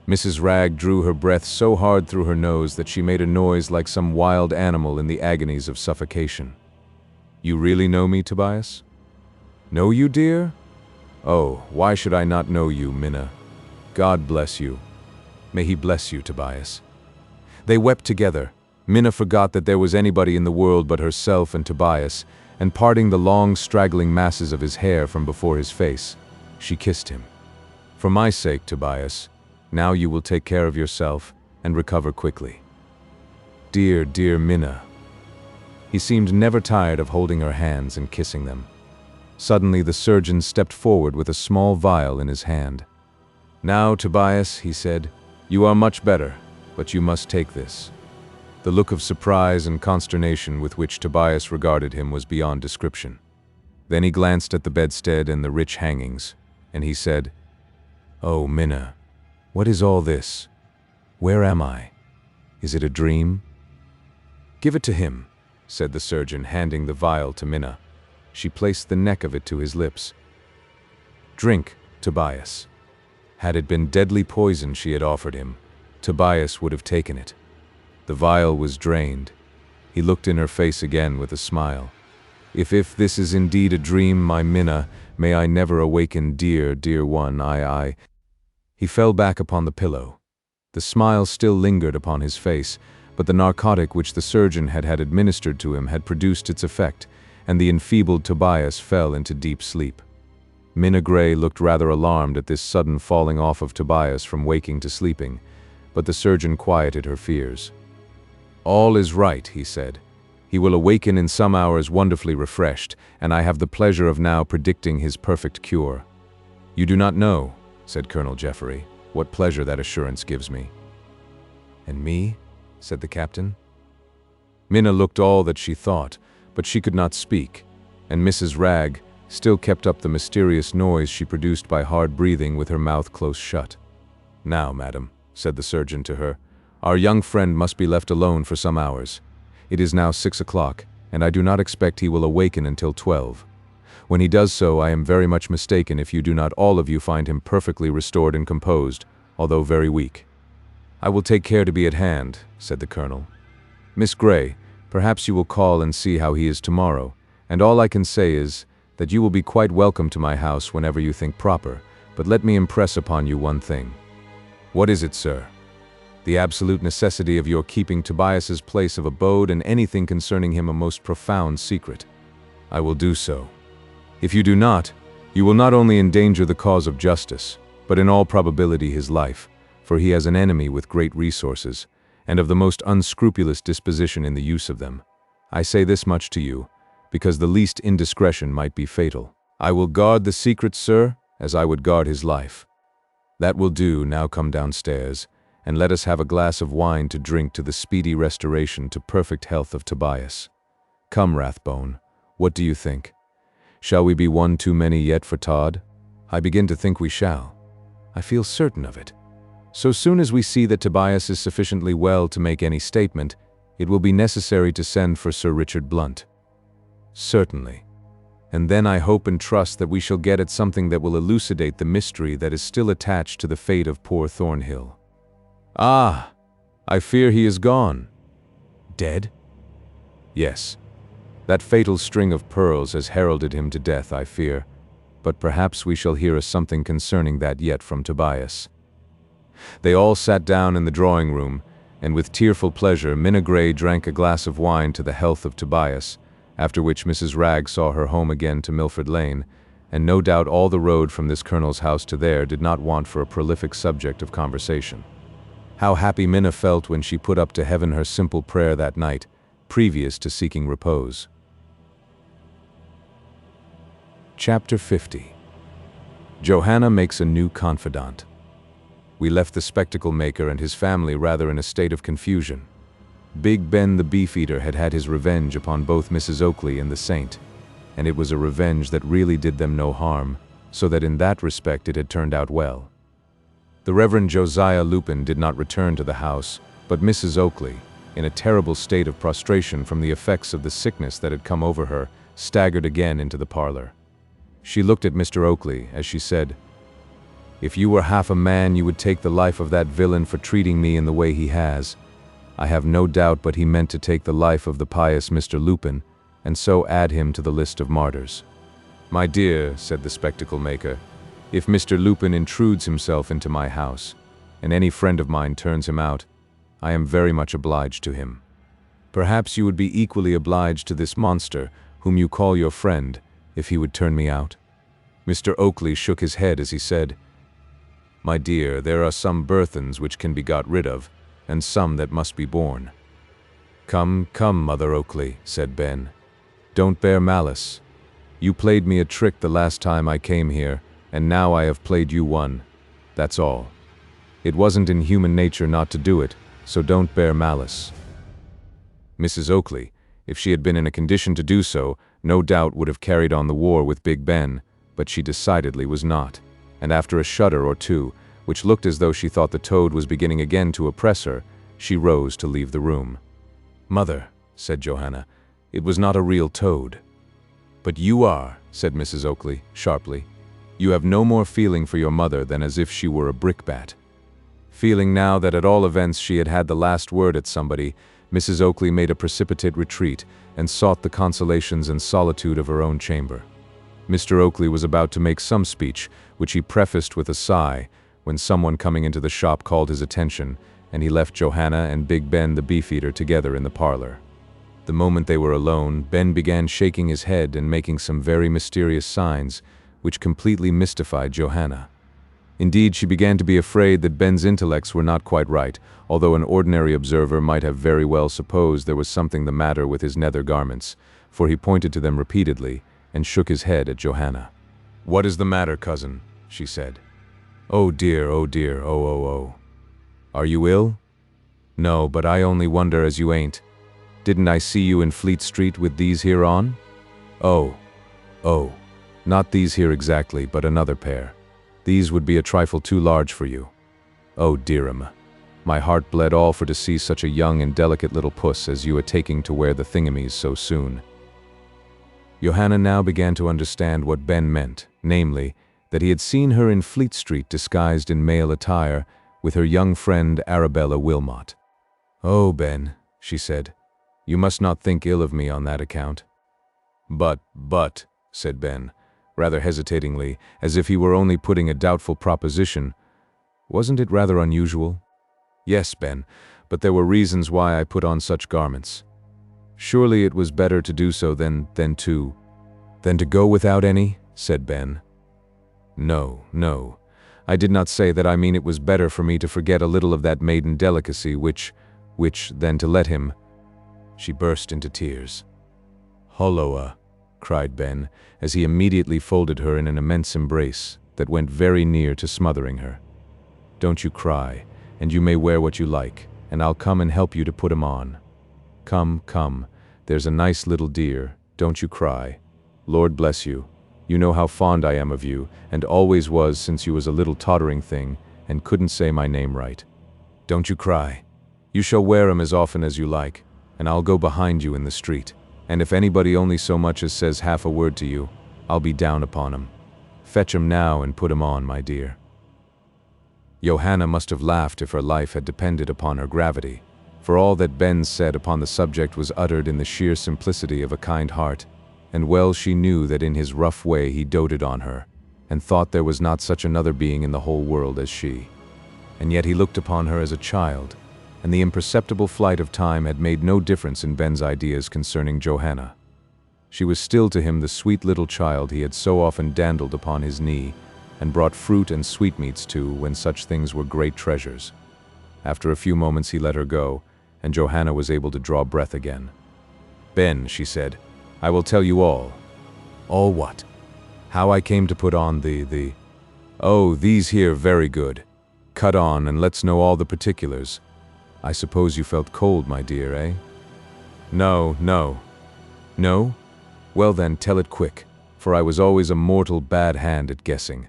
Mrs. Wragg drew her breath so hard through her nose that she made a noise like some wild animal in the agonies of suffocation. "You really know me, Tobias?" "Know you, dear? Oh, why should I not know you, Minna? God bless you. May he bless you, Tobias." They wept together. Minna forgot that there was anybody in the world but herself and Tobias, and parting the long, straggling masses of his hair from before his face, she kissed him. "For my sake, Tobias, now you will take care of yourself and recover quickly. Dear, dear Minna." He seemed never tired of holding her hands and kissing them. Suddenly the surgeon stepped forward with a small vial in his hand. "Now, Tobias," he said, "you are much better, but you must take this." The look of surprise and consternation with which Tobias regarded him was beyond description. Then he glanced at the bedstead and the rich hangings, and he said, "Oh, Minna, what is all this? Where am I? Is it a dream?" "Give it to him," said the surgeon, handing the vial to Minna. She placed the neck of it to his lips. "Drink, Tobias." Had it been deadly poison she had offered him, Tobias would have taken it. The vial was drained. He looked in her face again with a smile. If this is indeed a dream, my Minna, may I never awaken, dear, dear one, I. He fell back upon the pillow. The smile still lingered upon his face, but the narcotic which the surgeon had administered to him had produced its effect, and the enfeebled Tobias fell into deep sleep. Minna Gray looked rather alarmed at this sudden falling off of Tobias from waking to sleeping, but the surgeon quieted her fears. "All is right," he said. "He will awaken in some hours wonderfully refreshed, and I have the pleasure of now predicting his perfect cure." "You do not know," said Colonel Jeffrey, "what pleasure that assurance gives me." "And me?" said the captain. Minna looked all that she thought, but she could not speak, and Mrs. Wragg still kept up the mysterious noise she produced by hard breathing with her mouth close shut. "Now, madam," said the surgeon to her, "our young friend must be left alone for some hours. It is now 6 o'clock, and I do not expect he will awaken until 12. When he does so, I am very much mistaken if you do not all of you find him perfectly restored and composed, although very weak." "I will take care to be at hand," said the colonel. "Miss Gray, perhaps you will call and see how he is tomorrow, and all I can say is that you will be quite welcome to my house whenever you think proper, but let me impress upon you one thing." "What is it, sir?" "The absolute necessity of your keeping Tobias's place of abode and anything concerning him a most profound secret." "I will do so. If you do not, You will not only endanger the cause of justice, but in all probability his life, for he has an enemy with great resources, and of the most unscrupulous disposition in the use of them. I say this much to you, because the least indiscretion might be fatal. I will guard the secret, sir, as I would guard his life. That will do. Now come downstairs, and let us have a glass of wine to drink to the speedy restoration to perfect health of Tobias. Come, Rathbone, what do you think? Shall we be one too many yet for Todd? I begin to think we shall. I feel certain of it. So soon as we see that Tobias is sufficiently well to make any statement, it will be necessary to send for Sir Richard Blunt. Certainly. And then I hope and trust that we shall get at something that will elucidate the mystery that is still attached to the fate of poor Thornhill. Ah, I fear he is gone. Dead? Yes. That fatal string of pearls has heralded him to death, I fear, but perhaps we shall hear something concerning that yet from Tobias. They all sat down in the drawing-room, and with tearful pleasure Minna Gray drank a glass of wine to the health of Tobias, after which Mrs. Wragge saw her home again to Milford Lane, and no doubt all the road from this colonel's house to there did not want for a prolific subject of conversation. How happy Minna felt when she put up to heaven her simple prayer that night, previous to seeking repose. Chapter 50. Johanna makes a new confidant. We left the spectacle maker and his family rather in a state of confusion. Big Ben the beefeater had had his revenge upon both Mrs. Oakley and the saint, and it was a revenge that really did them no harm, so that in that respect it had turned out well. The Reverend Josiah Lupin did not return to the house, but Mrs. Oakley, in a terrible state of prostration from the effects of the sickness that had come over her, staggered again into the parlor. She looked at Mr. Oakley as she said, "If you were half a man, you would take the life of that villain for treating me in the way he has. I have no doubt but he meant to take the life of the pious Mr. Lupin, and so add him to the list of martyrs." "My dear," said the spectacle maker, "if Mr. Lupin intrudes himself into my house, and any friend of mine turns him out, I am very much obliged to him. Perhaps you would be equally obliged to this monster, whom you call your friend, if he would turn me out?" Mr. Oakley shook his head as he said, "My dear, there are some burthens which can be got rid of, and some that must be borne." "Come, come, Mother Oakley," said Ben. "Don't bear malice. You played me a trick the last time I came here, and now I have played you one. That's all. It wasn't in human nature not to do it, so don't bear malice." Mrs. Oakley, if she had been in a condition to do so, no doubt would have carried on the war with Big Ben, but she decidedly was not, and after a shudder or two, which looked as though she thought the toad was beginning again to oppress her, she rose to leave the room. "Mother," said Johanna, "it was not a real toad." "But you are," said Mrs. Oakley, sharply. "You have no more feeling for your mother than as if she were a brickbat." Feeling now that at all events she had had the last word at somebody, Mrs. Oakley made a precipitate retreat and sought the consolations and solitude of her own chamber. Mr. Oakley was about to make some speech, which he prefaced with a sigh, when someone coming into the shop called his attention, and he left Johanna and Big Ben the beefeater together in the parlor. The moment they were alone, Ben began shaking his head and making some very mysterious signs, which completely mystified Johanna. Indeed, she began to be afraid that Ben's intellects were not quite right, although an ordinary observer might have very well supposed there was something the matter with his nether garments, for he pointed to them repeatedly and shook his head at Johanna. "What is the matter, cousin?" she said. "Oh dear, oh dear, oh, oh, oh. Are you ill?" "No, but I only wonder as you ain't. Didn't I see you in Fleet Street with these here on?" "Oh, oh, not these here exactly, but another pair. These would be a trifle too large for you." "Oh dearum, my heart bled all for to see such a young and delicate little puss as you a taking to wear the thingamies so soon." Johanna now began to understand what Ben meant, namely, that he had seen her in Fleet Street disguised in male attire with her young friend Arabella Wilmot. "Oh, Ben," she said, "you must not think ill of me on that account." But, said Ben, rather hesitatingly, as if he were only putting a doubtful proposition, "wasn't it rather unusual?" "Yes, Ben, but there were reasons why I put on such garments." "Surely it was better to do so than to go without any?" said Ben. No, no. I did not say that. I mean it was better for me to forget a little of that maiden delicacy which than to let him. She burst into tears. "Holloa," cried Ben, as he immediately folded her in an immense embrace that went very near to smothering her. "Don't you cry, and you may wear what you like, and I'll come and help you to put 'em on. Come, come, there's a nice little dear, don't you cry. Lord bless you. You know how fond I am of you, and always was since you was a little tottering thing, and couldn't say my name right. Don't you cry. You shall wear 'em as often as you like, and I'll go behind you in the street, and if anybody only so much as says half a word to you, I'll be down upon 'em. Fetch 'em now and put 'em on, my dear." Johanna must have laughed if her life had depended upon her gravity, for all that Ben said upon the subject was uttered in the sheer simplicity of a kind heart, and well she knew that in his rough way he doted on her, and thought there was not such another being in the whole world as she. And yet he looked upon her as a child, and the imperceptible flight of time had made no difference in Ben's ideas concerning Johanna. She was still to him the sweet little child he had so often dandled upon his knee, and brought fruit and sweetmeats to when such things were great treasures. After a few moments he let her go, and Johanna was able to draw breath again. "Ben," she said, "I will tell you all." "All what?" "How I came to put on the Oh, these here very good. Cut on, and let's know all the particulars. I suppose you felt cold, my dear, eh?" "No, no." "No? Well then, tell it quick, for I was always a mortal bad hand at guessing.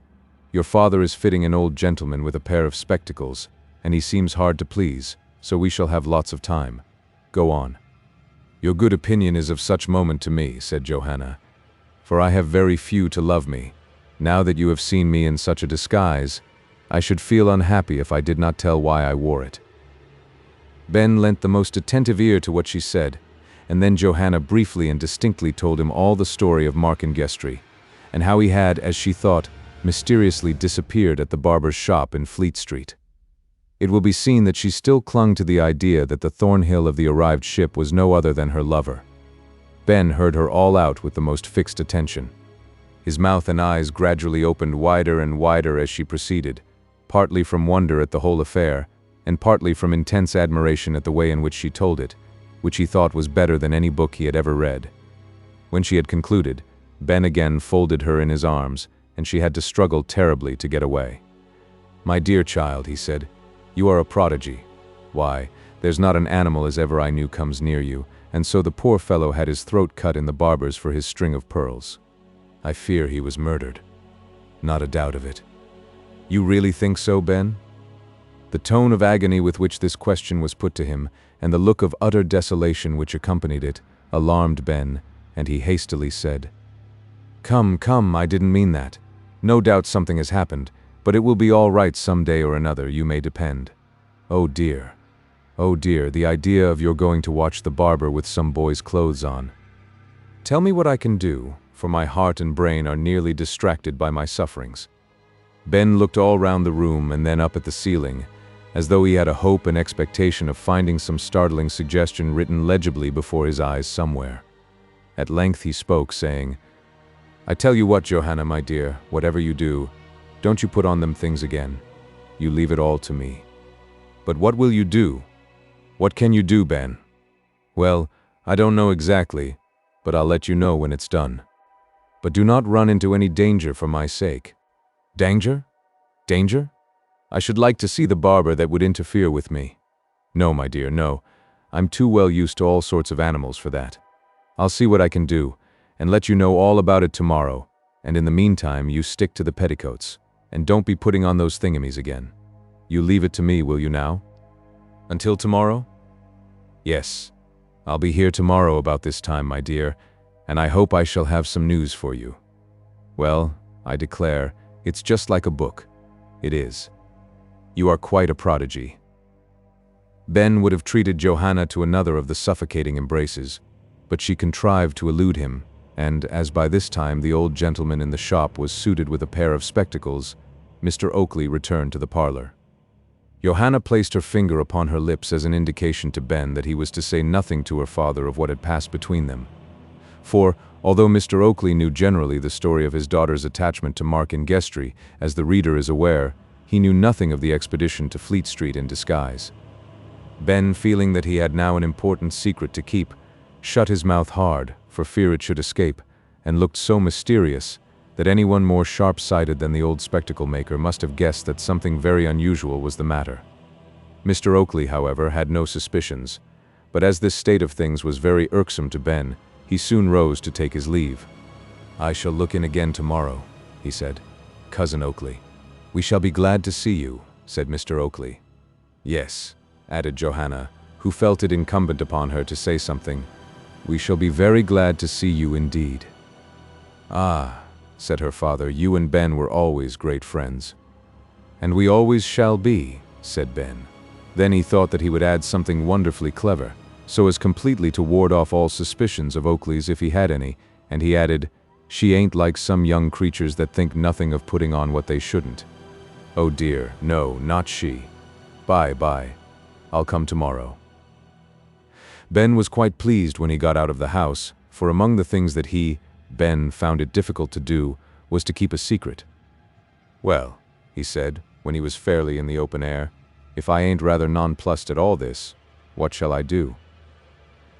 Your father is fitting an old gentleman with a pair of spectacles, and he seems hard to please, so we shall have lots of time. Go on." "Your good opinion is of such moment to me," said Johanna, "for I have very few to love me. Now that you have seen me in such a disguise, I should feel unhappy if I did not tell why I wore it." Ben lent the most attentive ear to what she said, and then Johanna briefly and distinctly told him all the story of Marken Gestry, and how he had, as she thought, mysteriously disappeared at the barber's shop in Fleet Street. It will be seen that she still clung to the idea that the Thornhill of the arrived ship was no other than her lover. Ben heard her all out with the most fixed attention. His mouth and eyes gradually opened wider and wider as she proceeded, partly from wonder at the whole affair, and partly from intense admiration at the way in which she told it, which he thought was better than any book he had ever read. When she had concluded, Ben again folded her in his arms, and she had to struggle terribly to get away. "My dear child," he said, "you are a prodigy. Why, there's not an animal as ever I knew comes near you, and so the poor fellow had his throat cut in the barber's for his string of pearls. I fear he was murdered." "Not a doubt of it." "You really think so, Ben?" The tone of agony with which this question was put to him, and the look of utter desolation which accompanied it, alarmed Ben, and he hastily said, "Come, come, I didn't mean that. No doubt something has happened, but it will be all right some day or another, you may depend. Oh dear, the idea of your going to watch the barber with some boy's clothes on. Tell me what I can do, for my heart and brain are nearly distracted by my sufferings." Ben looked all round the room and then up at the ceiling, as though he had a hope and expectation of finding some startling suggestion written legibly before his eyes somewhere. At length he spoke, saying, "I tell you what, Johanna, my dear, whatever you do, don't you put on them things again. You leave it all to me." "But what will you do? What can you do, Ben?" "Well, I don't know exactly, but I'll let you know when it's done. But do not run into any danger for my sake." "Danger? Danger? I should like to see the barber that would interfere with me." "No, my dear, no. I'm too well used to all sorts of animals for that. I'll see what I can do, and let you know all about it tomorrow, and in the meantime you stick to the petticoats, and don't be putting on those thingamies again. You leave it to me, will you now? Until tomorrow?" "Yes. I'll be here tomorrow about this time, my dear, and I hope I shall have some news for you. Well, I declare, it's just like a book. It is. You are quite a prodigy." Ben would have treated Johanna to another of the suffocating embraces, but she contrived to elude him, and as by this time the old gentleman in the shop was suited with a pair of spectacles, Mr. Oakley returned to the parlor. Johanna placed her finger upon her lips as an indication to Ben that he was to say nothing to her father of what had passed between them, For, although Mr. Oakley knew generally the story of his daughter's attachment to Mark in Guestry, as the reader is aware, he knew nothing of the expedition to Fleet Street in disguise. Ben, feeling that he had now an important secret to keep, shut his mouth hard, for fear it should escape, and looked so mysterious that anyone more sharp-sighted than the old spectacle-maker must have guessed that something very unusual was the matter. Mr. Oakley, however, had no suspicions, but as this state of things was very irksome to Ben, he soon rose to take his leave. "I shall look in again tomorrow," he said. "Cousin Oakley." "We shall be glad to see you," said Mr. Oakley. "Yes," added Johanna, who felt it incumbent upon her to say something. "We shall be very glad to see you indeed." "Ah," said her father, "you and Ben were always great friends." "And we always shall be," said Ben. Then he thought that he would add something wonderfully clever, so as completely to ward off all suspicions of Oakley's if he had any, and he added, "She ain't like some young creatures that think nothing of putting on what they shouldn't. Oh dear, no, not she. Bye. I'll come tomorrow." Ben was quite pleased when he got out of the house, for among the things that he, Ben, found it difficult to do was to keep a secret. "Well," he said, when he was fairly in the open air, "if I ain't rather nonplussed at all this, what shall I do?"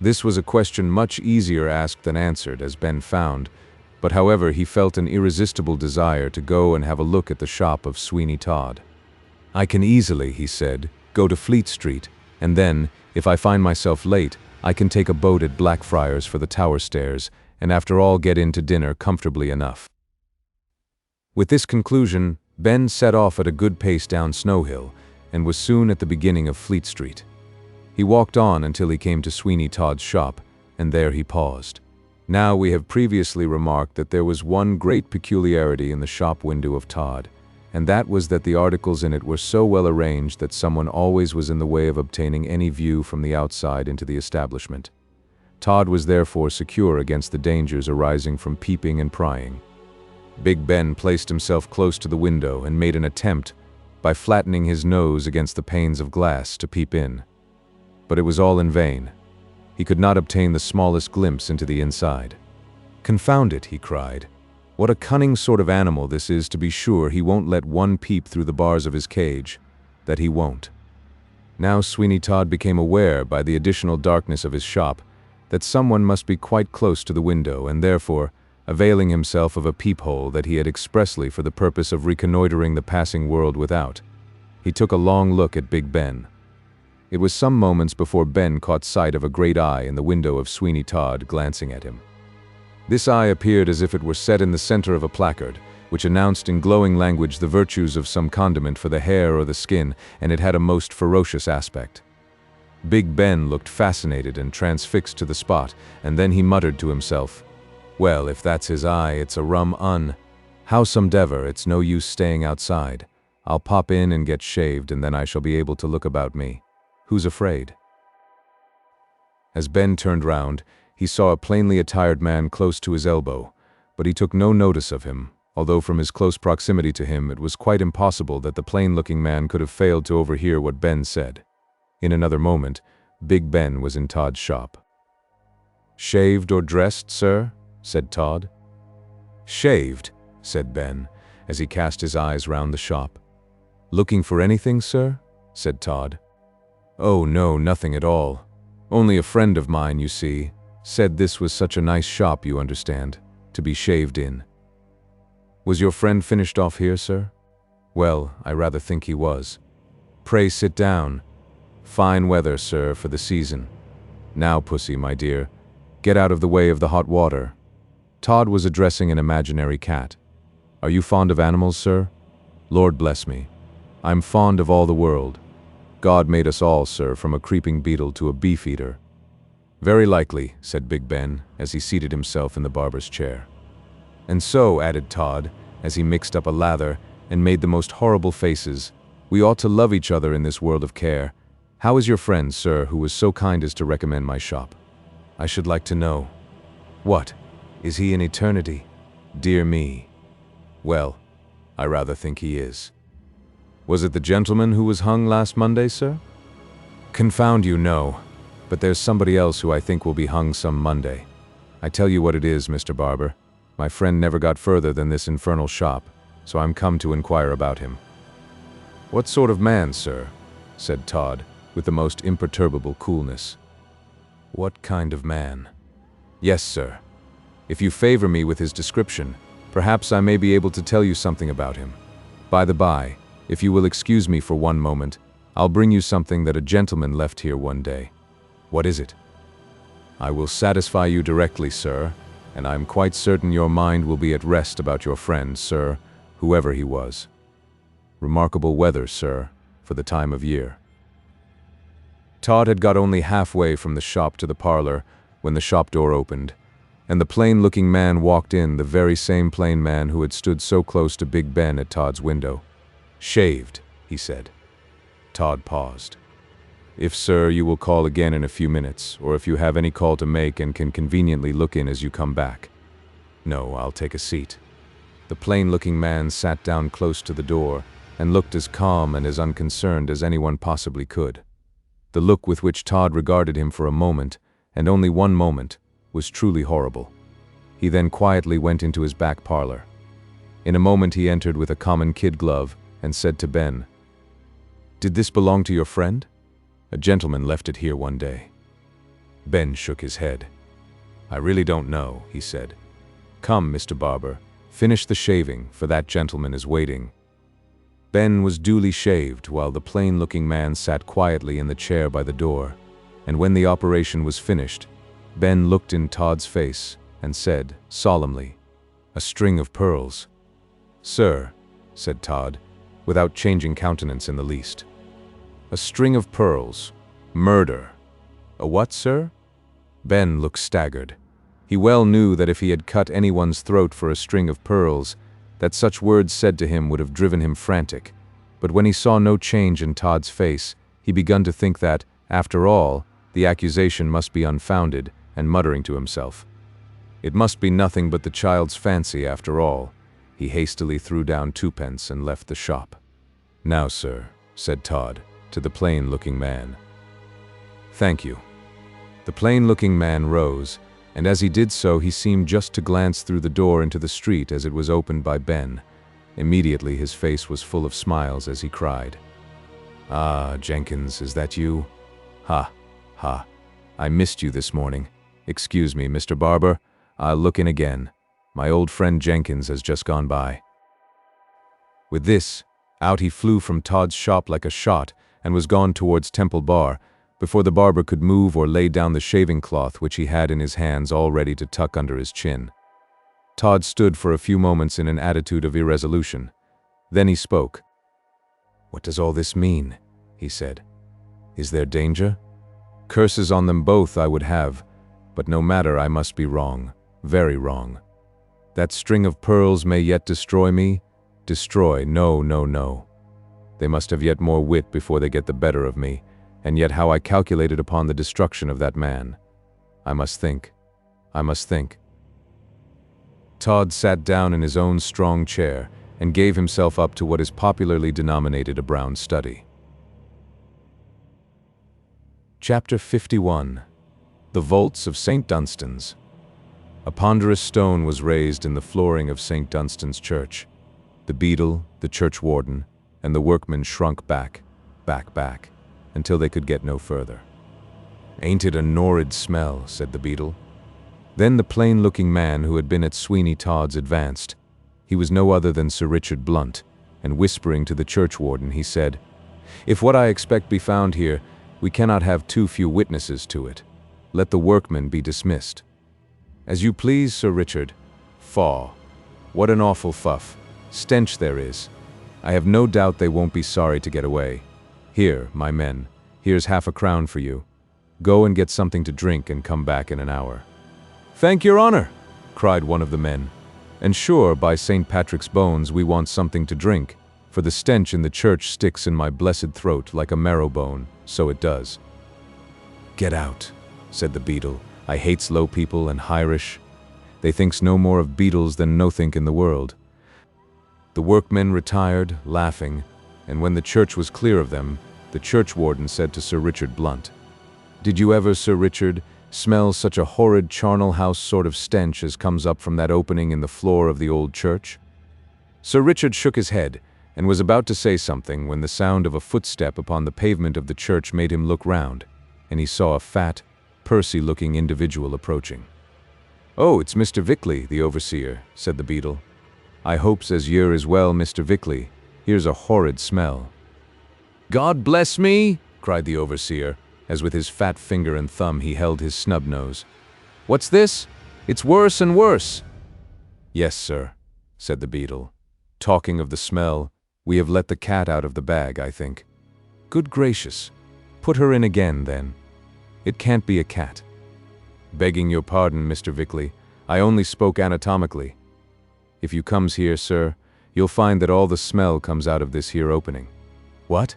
This was a question much easier asked than answered, as Ben found, but however he felt an irresistible desire to go and have a look at the shop of Sweeney Todd. "I can easily," he said, "go to Fleet Street, and then, if I find myself late, I can take a boat at Blackfriars for the Tower Stairs, and after all get in to dinner comfortably enough." With this conclusion, Ben set off at a good pace down Snow Hill, and was soon at the beginning of Fleet Street. He walked on until he came to Sweeney Todd's shop, and there he paused. Now we have previously remarked that there was one great peculiarity in the shop window of Todd, and that was that the articles in it were so well arranged that someone always was in the way of obtaining any view from the outside into the establishment. Todd was therefore secure against the dangers arising from peeping and prying. Big Ben placed himself close to the window and made an attempt, by flattening his nose against the panes of glass, to peep in. But it was all in vain. He could not obtain the smallest glimpse into the inside. "Confound it," he cried. "What a cunning sort of animal this is, to be sure. He won't let one peep through the bars of his cage. That he won't." Now Sweeney Todd became aware, by the additional darkness of his shop, that someone must be quite close to the window, and therefore, availing himself of a peephole that he had expressly for the purpose of reconnoitering the passing world without, he took a long look at Big Ben. It was some moments before Ben caught sight of a great eye in the window of Sweeney Todd glancing at him. This eye appeared as if it were set in the center of a placard, which announced in glowing language the virtues of some condiment for the hair or the skin, and it had a most ferocious aspect. Big Ben looked fascinated and transfixed to the spot, and then he muttered to himself, "Well, if that's his eye, it's a rum un. Howsomedever, it's no use staying outside. I'll pop in and get shaved, and then I shall be able to look about me. Who's afraid?" As Ben turned round, he saw a plainly attired man close to his elbow, but he took no notice of him, although from his close proximity to him it was quite impossible that the plain-looking man could have failed to overhear what Ben said. In another moment, Big Ben was in Todd's shop. "Shaved or dressed, sir?" said Todd. "Shaved," said Ben, as he cast his eyes round the shop. "Looking for anything, sir?" said Todd. "Oh no, nothing at all. Only a friend of mine, you see, said this was such a nice shop, you understand, to be shaved in." "Was your friend finished off here, sir?" "Well, I rather think he was." "Pray sit down. Fine weather, sir, for the season. Now, Pussy, my dear, get out of the way of the hot water." Todd was addressing an imaginary cat. "Are you fond of animals, sir?" "Lord bless me, I'm fond of all the world. God made us all, sir, from a creeping beetle to a beef-eater." "Very likely," said Big Ben, as he seated himself in the barber's chair. "And so," added Todd, as he mixed up a lather and made the most horrible faces, "we ought to love each other in this world of care. How is your friend, sir, who was so kind as to recommend my shop? I should like to know." "What? Is he in eternity?" "Dear me. Well, I rather think he is." "Was it the gentleman who was hung last Monday, sir?" "Confound you, no. But there's somebody else who I think will be hung some Monday." I tell you what it is, Mr. Barber. My friend never got further than this infernal shop, so I'm come to inquire about him." "What sort of man, sir?" said Todd, with the most imperturbable coolness. "What kind of man?" "Yes, sir. If you favor me with his description, perhaps I may be able to tell you something about him. By the by, if you will excuse me for one moment, I'll bring you something that a gentleman left here one day." "What is it?" "I will satisfy you directly, sir, and I am quite certain your mind will be at rest about your friend, sir, whoever he was. Remarkable weather, sir, for the time of year." Todd had got only halfway from the shop to the parlor when the shop door opened, and the plain-looking man walked in, the very same plain man who had stood so close to Big Ben at Todd's window. "Shaved," he said. Todd paused. "If, sir, you will call again in a few minutes, or if you have any call to make and can conveniently look in as you come back." "No, I'll take a seat." The plain-looking man sat down close to the door and looked as calm and as unconcerned as anyone possibly could. The look with which Todd regarded him for a moment, and only one moment, was truly horrible. He then quietly went into his back parlor. In a moment he entered with a common kid glove and said to Ben, "Did this belong to your friend?" "A gentleman left it here one day." Ben shook his head. "I really don't know," he said. "Come, Mr. Barber, finish the shaving, for that gentleman is waiting." Ben was duly shaved while the plain-looking man sat quietly in the chair by the door, and when the operation was finished, Ben looked in Todd's face and said, solemnly, "A string of pearls." "Sir," said Todd, without changing countenance in the least. "A string of pearls. Murder." "A what, sir?" Ben looked staggered. He well knew that if he had cut anyone's throat for a string of pearls, that such words said to him would have driven him frantic. But when he saw no change in Todd's face, he began to think that, after all, the accusation must be unfounded, and muttering to himself, "It must be nothing but the child's fancy after all," he hastily threw down 2p and left the shop. "Now, sir," said Todd, to the plain-looking man. "Thank you." The plain-looking man rose, and as he did so he seemed just to glance through the door into the street as it was opened by Ben. Immediately his face was full of smiles as he cried, "Ah, Jenkins, is that you? Ha, ha, I missed you this morning. Excuse me, Mr. Barber, I'll look in again. My old friend Jenkins has just gone by." With this, out he flew from Todd's shop like a shot and was gone towards Temple Bar, before the barber could move or lay down the shaving cloth which he had in his hands all ready to tuck under his chin. Todd stood for a few moments in an attitude of irresolution. Then he spoke. "What does all this mean?" he said. "Is there danger? Curses on them both I would have, but no matter, I must be wrong, very wrong. That string of pearls may yet destroy me? Destroy, no, no, no. They must have yet more wit before they get the better of me, and yet how I calculated upon the destruction of that man. I must think. I must think." Todd sat down in his own strong chair and gave himself up to what is popularly denominated a brown study. Chapter 51. The Vaults of St. Dunstan's. A ponderous stone was raised in the flooring of St. Dunstan's church. The beadle, the churchwarden, and the workmen shrunk back, until they could get no further. "Ain't it a norrid smell?" said the beadle. Then the plain-looking man who had been at Sweeney Todd's advanced. He was no other than Sir Richard Blunt, and whispering to the churchwarden, he said, "If what I expect be found here, we cannot have too few witnesses to it. Let the workmen be dismissed." "As you please, Sir Richard." "Faugh! What an awful fuff! Stench there is. I have no doubt they won't be sorry to get away. Here, my men, here's half-a-crown for you. Go and get something to drink and come back in an hour." "Thank your honor," cried one of the men. "And sure, by St. Patrick's bones, we want something to drink, for the stench in the church sticks in my blessed throat like a marrow bone, so it does." "Get out," said the beadle. "I hates low people and Hirish. They thinks no more of beadles than nothink in the world." The workmen retired, laughing, and when the church was clear of them, the churchwarden said to Sir Richard Blunt, "Did you ever, Sir Richard, smells such a horrid charnel house sort of stench as comes up from that opening in the floor of the old church?" Sir Richard shook his head, and was about to say something when the sound of a footstep upon the pavement of the church made him look round, and he saw a fat, pursy-looking individual approaching. "Oh, it's Mr. Vickley, the overseer," said the beadle. "I hopes as yer is well, Mr. Vickley. Here's a horrid smell." "God bless me!" cried the overseer, as with his fat finger and thumb he held his snub nose. "What's this? It's worse and worse." "Yes, sir," said the beadle. "Talking of the smell, we have let the cat out of the bag, I think." "Good gracious! Put her in again, then. It can't be a cat." "Begging your pardon, Mr. Vickley, I only spoke anatomically. If you comes here, sir, you'll find that all the smell comes out of this here opening." "What?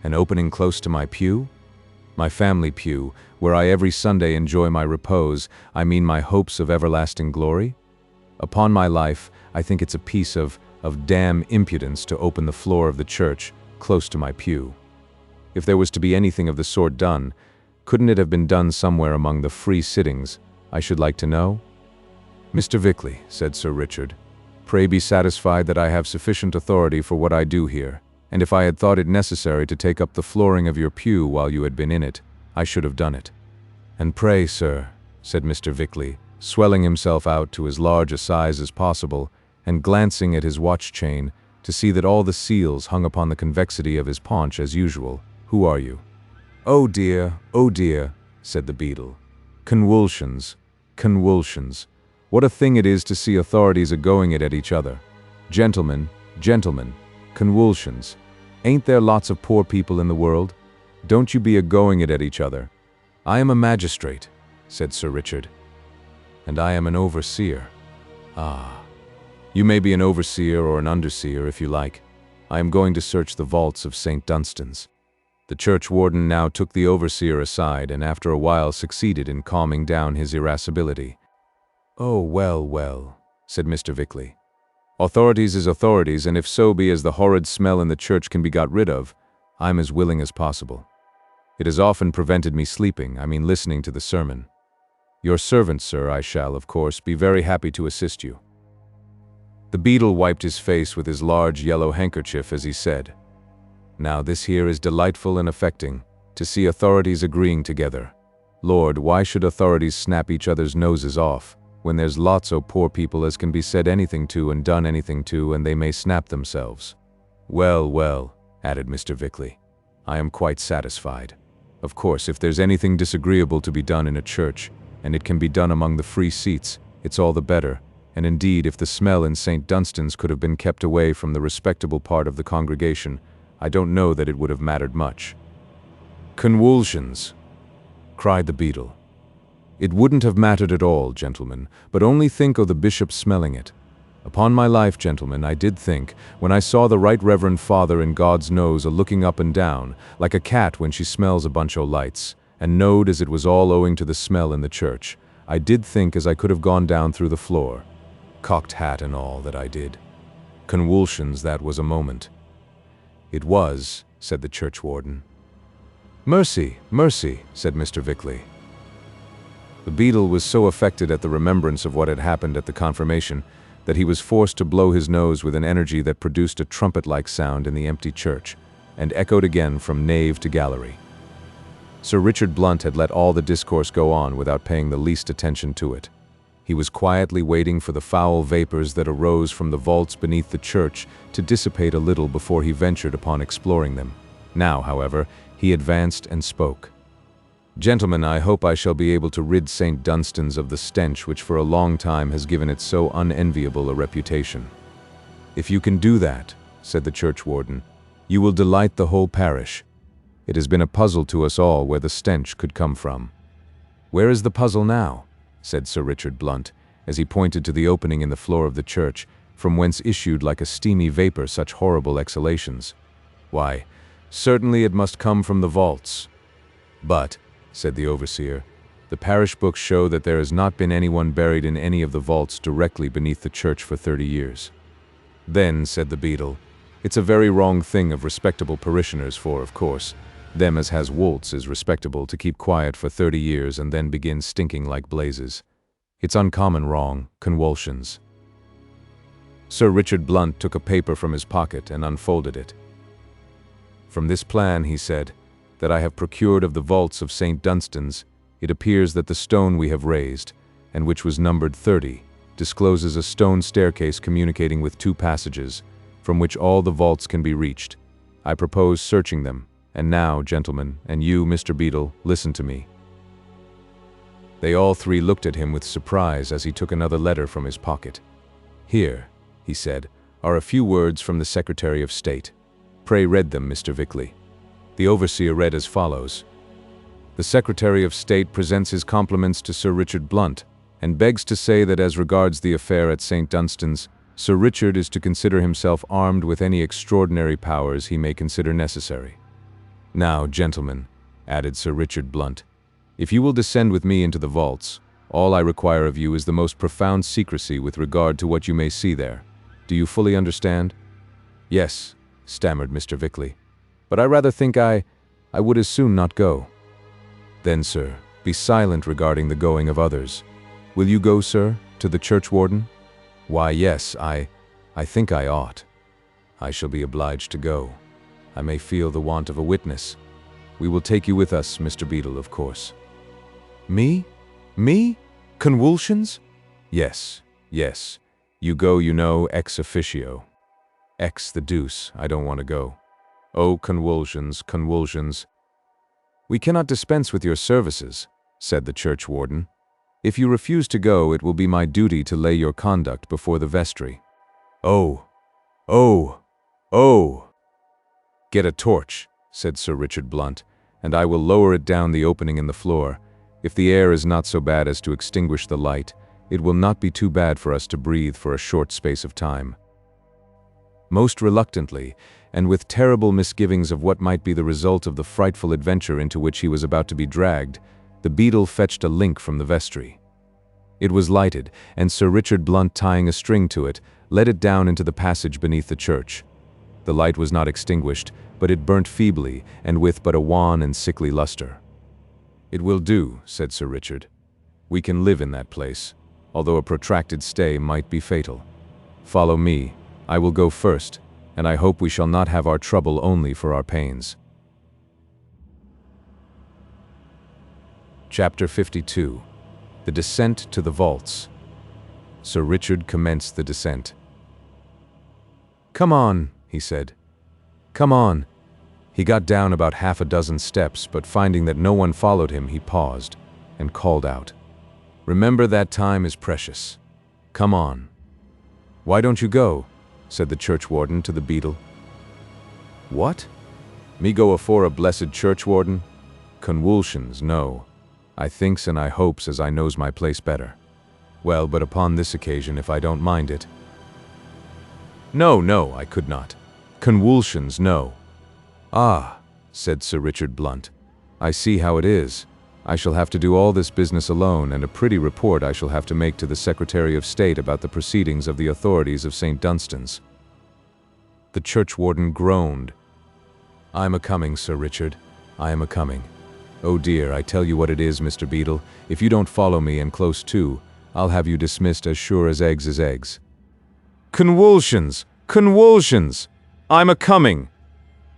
An opening close to my pew?" "My family pew, where I every Sunday enjoy my repose, I mean my hopes of everlasting glory? Upon my life, I think it's a piece of damn impudence to open the floor of the church close to my pew. If there was to be anything of the sort done, couldn't it have been done somewhere among the free sittings, I should like to know?" "Mr. Vickley," said Sir Richard, "pray be satisfied that I have sufficient authority for what I do here, and if I had thought it necessary to take up the flooring of your pew while you had been in it, I should have done it." "And pray, sir," said Mr. Vickley, swelling himself out to as large a size as possible, and glancing at his watch chain to see that all the seals hung upon the convexity of his paunch as usual, "who are you?" Oh dear," said the beadle. "Convulsions, convulsions. What a thing it is to see authorities a-going it at each other. Gentlemen, convulsions. Ain't there lots of poor people in the world? Don't you be a-going it at each other." "I am a magistrate," said Sir Richard. "And I am an overseer." "Ah. You may be an overseer or an underseer if you like. I am going to search the vaults of St. Dunstan's." The church warden now took the overseer aside and after a while succeeded in calming down his irascibility. "Oh, well," said Mr. Vickley. "Authorities is authorities, and if so be as the horrid smell in the church can be got rid of, I'm as willing as possible. It has often prevented me sleeping, listening to the sermon. Your servant, sir, I shall, of course, be very happy to assist you." The beadle wiped his face with his large yellow handkerchief as he said, "Now this here is delightful and affecting, to see authorities agreeing together. Lord, why should authorities snap each other's noses off, when there's lots o' poor people as can be said anything to and done anything to, and they may snap themselves?" Well, added Mr. Vickley, "I am quite satisfied. Of course, if there's anything disagreeable to be done in a church, and it can be done among the free seats, it's all the better, and indeed if the smell in St. Dunstan's could have been kept away from the respectable part of the congregation, I don't know that it would have mattered much." "Convulsions," cried the beadle. "It wouldn't have mattered at all, gentlemen, but only think o' the bishop smelling it. Upon my life, gentlemen, I did think, when I saw the Right Reverend Father in God's nose a-looking up and down, like a cat when she smells a bunch o' lights, and knowed as it was all owing to the smell in the church, I did think as I could have gone down through the floor. Cocked hat and all, that I did. Convulsions, that was a moment." "It was," said the church warden. Mercy," said Mr. Vickley. The beadle was so affected at the remembrance of what had happened at the confirmation that he was forced to blow his nose with an energy that produced a trumpet-like sound in the empty church, and echoed again from nave to gallery. Sir Richard Blunt had let all the discourse go on without paying the least attention to it. He was quietly waiting for the foul vapors that arose from the vaults beneath the church to dissipate a little before he ventured upon exploring them. Now, however, he advanced and spoke. "Gentlemen, I hope I shall be able to rid St. Dunstan's of the stench which for a long time has given it so unenviable a reputation." "If you can do that," said the church warden, "you will delight the whole parish. It has been a puzzle to us all where the stench could come from." "Where is the puzzle now?" said Sir Richard Blunt, as he pointed to the opening in the floor of the church, from whence issued like a steamy vapor such horrible exhalations. "Why, certainly it must come from the vaults." "But," said the overseer, "the parish books show that there has not been anyone buried in any of the vaults directly beneath the church for 30 years. "Then," said the beadle, "it's a very wrong thing of respectable parishioners for, of course, Them as has wolts is respectable to keep quiet for 30 years and then begin stinking like blazes. It's uncommon wrong, convulsions. Sir Richard Blunt took a paper from his pocket and unfolded it. From this plan, he said, that I have procured of the vaults of St. Dunstan's, it appears that the stone we have raised, and which was numbered 30, discloses a stone staircase communicating with 2 passages, from which all the vaults can be reached. I propose searching them, and now, gentlemen, and you, Mr. Beadle, listen to me. They all 3 looked at him with surprise as he took another letter from his pocket. Here, he said, are a few words from the Secretary of State. Pray read them, Mr. Vickley. The overseer read as follows. The Secretary of State presents his compliments to Sir Richard Blunt, and begs to say that as regards the affair at St. Dunstan's, Sir Richard is to consider himself armed with any extraordinary powers he may consider necessary. Now, gentlemen, added Sir Richard Blunt, if you will descend with me into the vaults, all I require of you is the most profound secrecy with regard to what you may see there. Do you fully understand? Yes, stammered Mr. Vickley, but I rather think I would as soon not go. Then, sir, be silent regarding the going of others. Will you go, sir, to the churchwarden? Why, yes, I think I ought. I shall be obliged to go. I may feel the want of a witness. We will take you with us, Mr. Beadle, of course. Me? Me? Convulsions? Yes, yes. You go, you know, ex officio. Ex the deuce, I don't want to go. Oh, convulsions, convulsions. We cannot dispense with your services, said the churchwarden. If you refuse to go, it will be my duty to lay your conduct before the vestry. Oh, oh, oh. Get a torch, said Sir Richard Blunt, and I will lower it down the opening in the floor. If the air is not so bad as to extinguish the light, it will not be too bad for us to breathe for a short space of time. Most reluctantly, and with terrible misgivings of what might be the result of the frightful adventure into which he was about to be dragged, the Beadle fetched a link from the vestry. It was lighted, and Sir Richard Blunt, tying a string to it, let it down into the passage beneath the church. The light was not extinguished, but it burnt feebly, and with but a wan and sickly luster. It will do, said Sir Richard. We can live in that place, although a protracted stay might be fatal. Follow me. I will go first, and I hope we shall not have our trouble only for our pains. Chapter 52. The Descent to the Vaults. Sir Richard commenced the descent. Come on, he said. Come on. He got down about 6 steps, but finding that no one followed him, he paused and called out, Remember that time is precious. Come on. Why don't you go? Said the churchwarden to the Beadle. What? Me go afore a blessed churchwarden? Convulsions, no. I thinks and I hopes as I knows my place better. Well, but upon this occasion, if I don't mind it. No, no, I could not. Convulsions, no. Ah, said Sir Richard Blunt, I see how it is. I shall have to do all this business alone, and a pretty report I shall have to make to the Secretary of State about the proceedings of the authorities of St. Dunstan's. The churchwarden groaned. I am a-coming, Sir Richard. I am a-coming. Oh dear, I tell you what it is, Mr. Beadle. If you don't follow me, and close to, I'll have you dismissed as sure as eggs is eggs. Convulsions! Convulsions! I'm a-coming!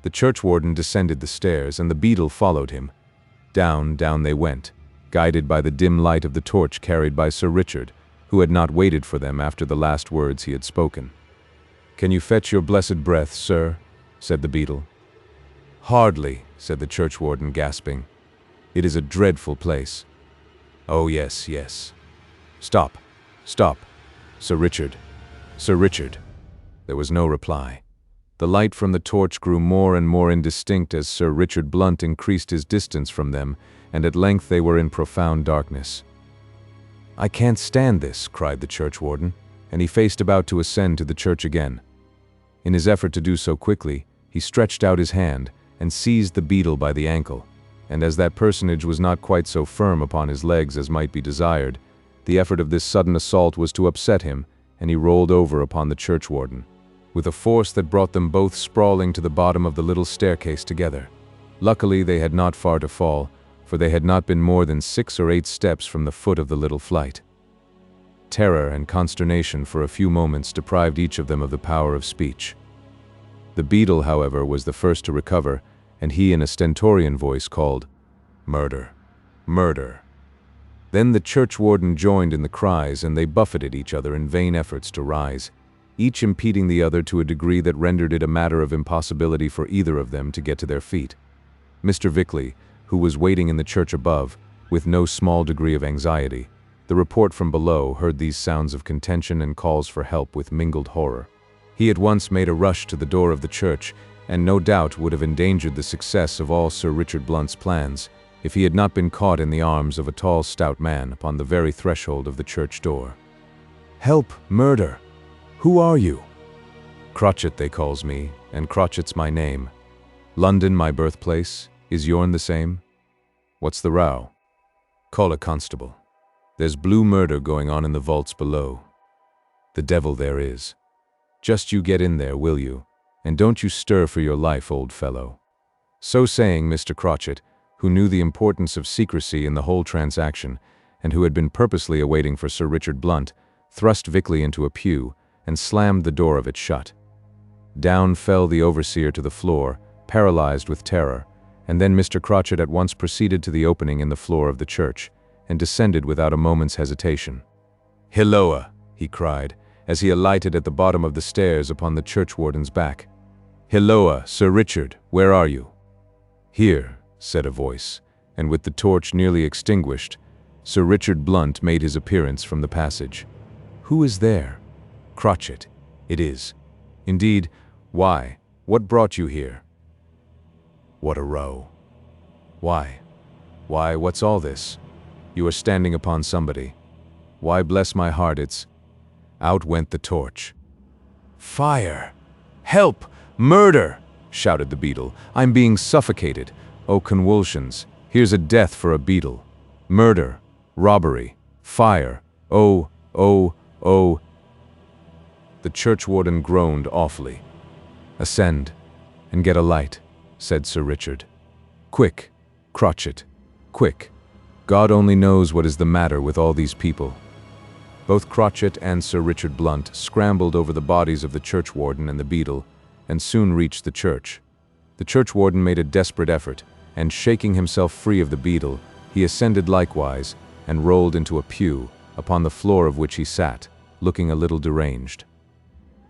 The churchwarden descended the stairs, and the Beadle followed him. Down, down they went, guided by the dim light of the torch carried by Sir Richard, who had not waited for them after the last words he had spoken. Can you fetch your blessed breath, sir? Said the Beadle. Hardly, said the churchwarden, gasping. It is a dreadful place. Oh, yes, yes. Stop, stop. Sir Richard, Sir Richard. There was no reply. The light from the torch grew more and more indistinct as Sir Richard Blunt increased his distance from them, and at length they were in profound darkness. I can't stand this, cried the churchwarden, and he faced about to ascend to the church again. In his effort to do so quickly, he stretched out his hand and seized the Beadle by the ankle, and as that personage was not quite so firm upon his legs as might be desired, the effort of this sudden assault was to upset him, and he rolled over upon the churchwarden, with a force that brought them both sprawling to the bottom of the little staircase together. Luckily, they had not far to fall, for they had not been more than 6 or 8 steps from the foot of the little flight. Terror and consternation for a few moments deprived each of them of the power of speech. The beadle, however, was the first to recover, and he in a stentorian voice called, "Murder! Murder!" Then the churchwarden joined in the cries, and they buffeted each other in vain efforts to rise, each impeding the other to a degree that rendered it a matter of impossibility for either of them to get to their feet. Mr. Vickley, who was waiting in the church above, with no small degree of anxiety, the report from below, heard these sounds of contention and calls for help with mingled horror. He at once made a rush to the door of the church, and no doubt would have endangered the success of all Sir Richard Blunt's plans, if he had not been caught in the arms of a tall, stout man upon the very threshold of the church door. "Help! Murder! Who are you?" "Crotchet they calls me, and Crotchet's my name. London my birthplace, is yourn the same? What's the row?" "Call a constable. There's blue murder going on in the vaults below. The devil there is. Just you get in there, will you? And don't you stir for your life, old fellow." So saying, Mr. Crotchet, who knew the importance of secrecy in the whole transaction, and who had been purposely awaiting for Sir Richard Blunt, thrust Vickley into a pew, and slammed the door of it shut. Down fell the overseer to the floor, paralyzed with terror, and then Mr. Crotchet at once proceeded to the opening in the floor of the church, and descended without a moment's hesitation. "Hilloa!" he cried, as he alighted at the bottom of the stairs upon the churchwarden's back. "Hilloa, Sir Richard, where are you?" "Here," said a voice, and with the torch nearly extinguished, Sir Richard Blunt made his appearance from the passage. "Who is there?" "Crotchet. It is." "Indeed. Why? What brought you here?" "What a row." "Why? Why, what's all this? You are standing upon somebody. Why, bless my heart, it's—" Out went the torch. "Fire! Help! Murder!" shouted the beadle. "I'm being suffocated. Oh, convulsions! Here's a death for a beadle. Murder! Robbery! Fire! Oh, oh, oh!" The churchwarden groaned awfully. "Ascend, and get a light," said Sir Richard. "Quick, Crotchet, quick. God only knows what is the matter with all these people." Both Crotchet and Sir Richard Blunt scrambled over the bodies of the churchwarden and the beadle, and soon reached the church. The churchwarden made a desperate effort, and shaking himself free of the beadle, he ascended likewise, and rolled into a pew, upon the floor of which he sat, looking a little deranged.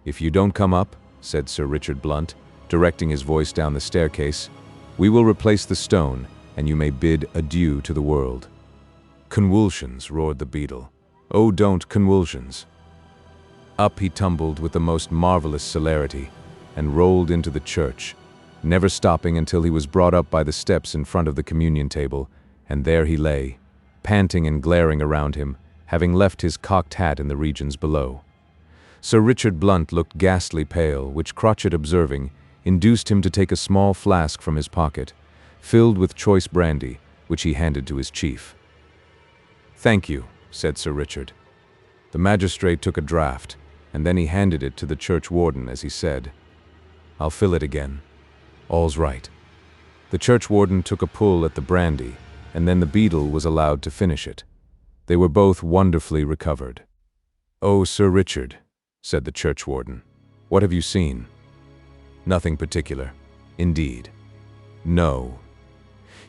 "If you don't come up," said Sir Richard Blunt, directing his voice down the staircase, "we will replace the stone, and you may bid adieu to the world." "Convulsions," roared the beadle. "Oh, don't convulsions." Up he tumbled with the most marvelous celerity, and rolled into the church, never stopping until he was brought up by the steps in front of the communion table, and there he lay, panting and glaring around him, having left his cocked hat in the regions below. Sir Richard Blunt looked ghastly pale, which Crotchet observing, induced him to take a small flask from his pocket, filled with choice brandy, which he handed to his chief. "Thank you," said Sir Richard. The magistrate took a draught, and then he handed it to the churchwarden as he said, "I'll fill it again. All's right." The churchwarden took a pull at the brandy, and then the beadle was allowed to finish it. They were both wonderfully recovered. "Oh, Sir Richard," said the churchwarden, "what have you seen?" "Nothing particular." "Indeed." "No.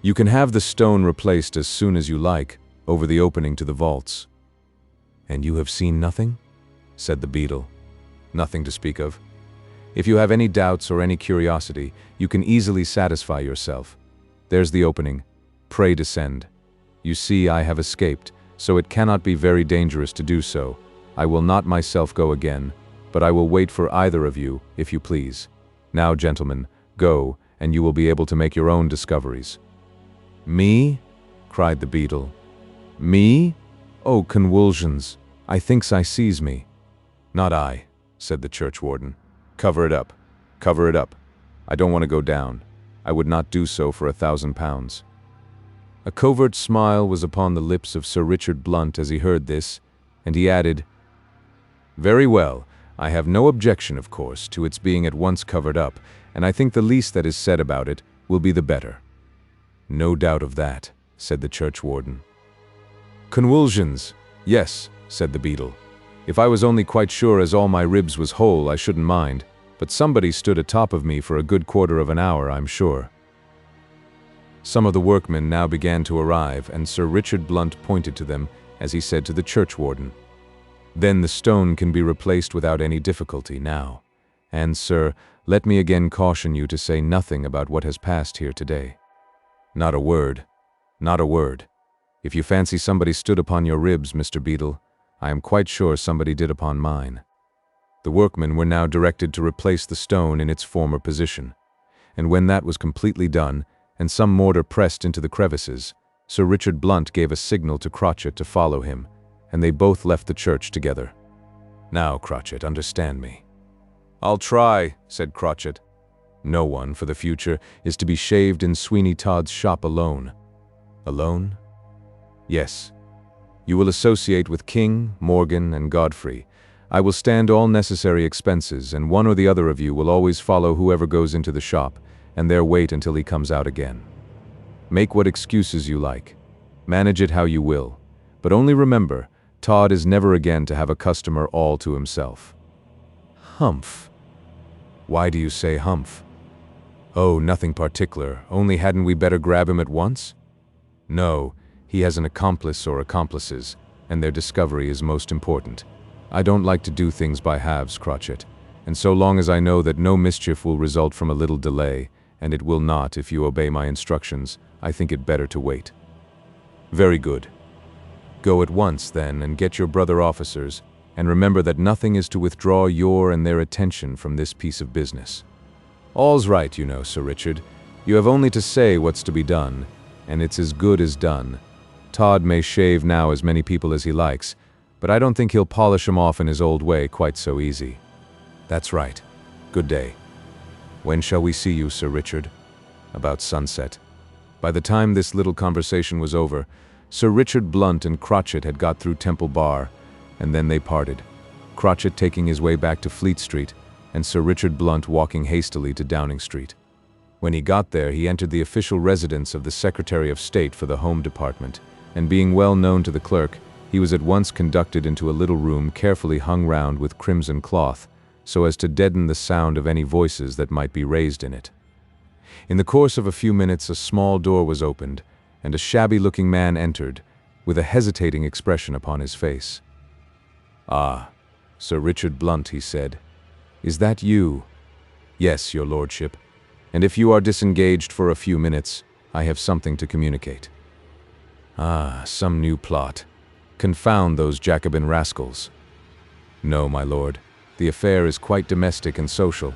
You can have the stone replaced as soon as you like, over the opening to the vaults." "And you have seen nothing?" said the beadle. "Nothing to speak of. If you have any doubts or any curiosity, you can easily satisfy yourself. There's the opening. Pray descend. You see, I have escaped, so it cannot be very dangerous to do so. I will not myself go again, but I will wait for either of you, if you please. Now, gentlemen, go, and you will be able to make your own discoveries." "Me?" cried the beadle. "Me? Oh, convulsions! I thinks I sees me." "Not I," said the churchwarden. "Cover it up. Cover it up. I don't want to go down. I would not do so for £1,000. A covert smile was upon the lips of Sir Richard Blunt as he heard this, and he added, "Very well, I have no objection, of course, to its being at once covered up, and I think the least that is said about it will be the better. No doubt of that, said the churchwarden. Convulsions, yes, said the beadle. If I was only quite sure as all my ribs was whole, I shouldn't mind, but somebody stood atop of me for a good quarter of an hour, I'm sure. Some of the workmen now began to arrive, and Sir Richard Blunt pointed to them as he said to the churchwarden, "Then the stone can be replaced without any difficulty now. And, sir, let me again caution you to say nothing about what has passed here today. Not a word. Not a word. If you fancy somebody stood upon your ribs, Mr. Beadle, I am quite sure somebody did upon mine." The workmen were now directed to replace the stone in its former position, and when that was completely done, and some mortar pressed into the crevices, Sir Richard Blunt gave a signal to Crotchet to follow him, and they both left the church together. "Now, Crotchet, understand me." "I'll try," said Crotchet. "No one, for the future, is to be shaved in Sweeney Todd's shop alone." "Alone?" "Yes. You will associate with King, Morgan, and Godfrey. I will stand all necessary expenses, and one or the other of you will always follow whoever goes into the shop, and there wait until he comes out again. Make what excuses you like. Manage it how you will. But only remember, Todd is never again to have a customer all to himself." "Humph." "Why do you say humph?" "Oh, nothing particular, only hadn't we better grab him at once?" "No, he has an accomplice or accomplices, and their discovery is most important. I don't like to do things by halves, Crotchet, and so long as I know that no mischief will result from a little delay, and it will not if you obey my instructions, I think it better to wait." "Very good. Go at once, then, and get your brother officers, and remember that nothing is to withdraw your and their attention from this piece of business. All's right, you know, Sir Richard. You have only to say what's to be done, and it's as good as done. Todd may shave now as many people as he likes, but I don't think he'll polish 'em off in his old way quite so easy." "That's right. Good day." "When shall we see you, Sir Richard?" "About sunset." By the time this little conversation was over, Sir Richard Blunt and Crotchet had got through Temple Bar, and then they parted, Crotchet taking his way back to Fleet Street, and Sir Richard Blunt walking hastily to Downing Street. When he got there, he entered the official residence of the Secretary of State for the Home Department, and being well known to the clerk, he was at once conducted into a little room carefully hung round with crimson cloth, so as to deaden the sound of any voices that might be raised in it. In the course of a few minutes a small door was opened, and a shabby-looking man entered, with a hesitating expression upon his face. "Ah, Sir Richard Blunt," he said. "Is that you?" "Yes, your lordship. And if you are disengaged for a few minutes, I have something to communicate." "Ah, some new plot. Confound those Jacobin rascals." "No, my lord. The affair is quite domestic and social.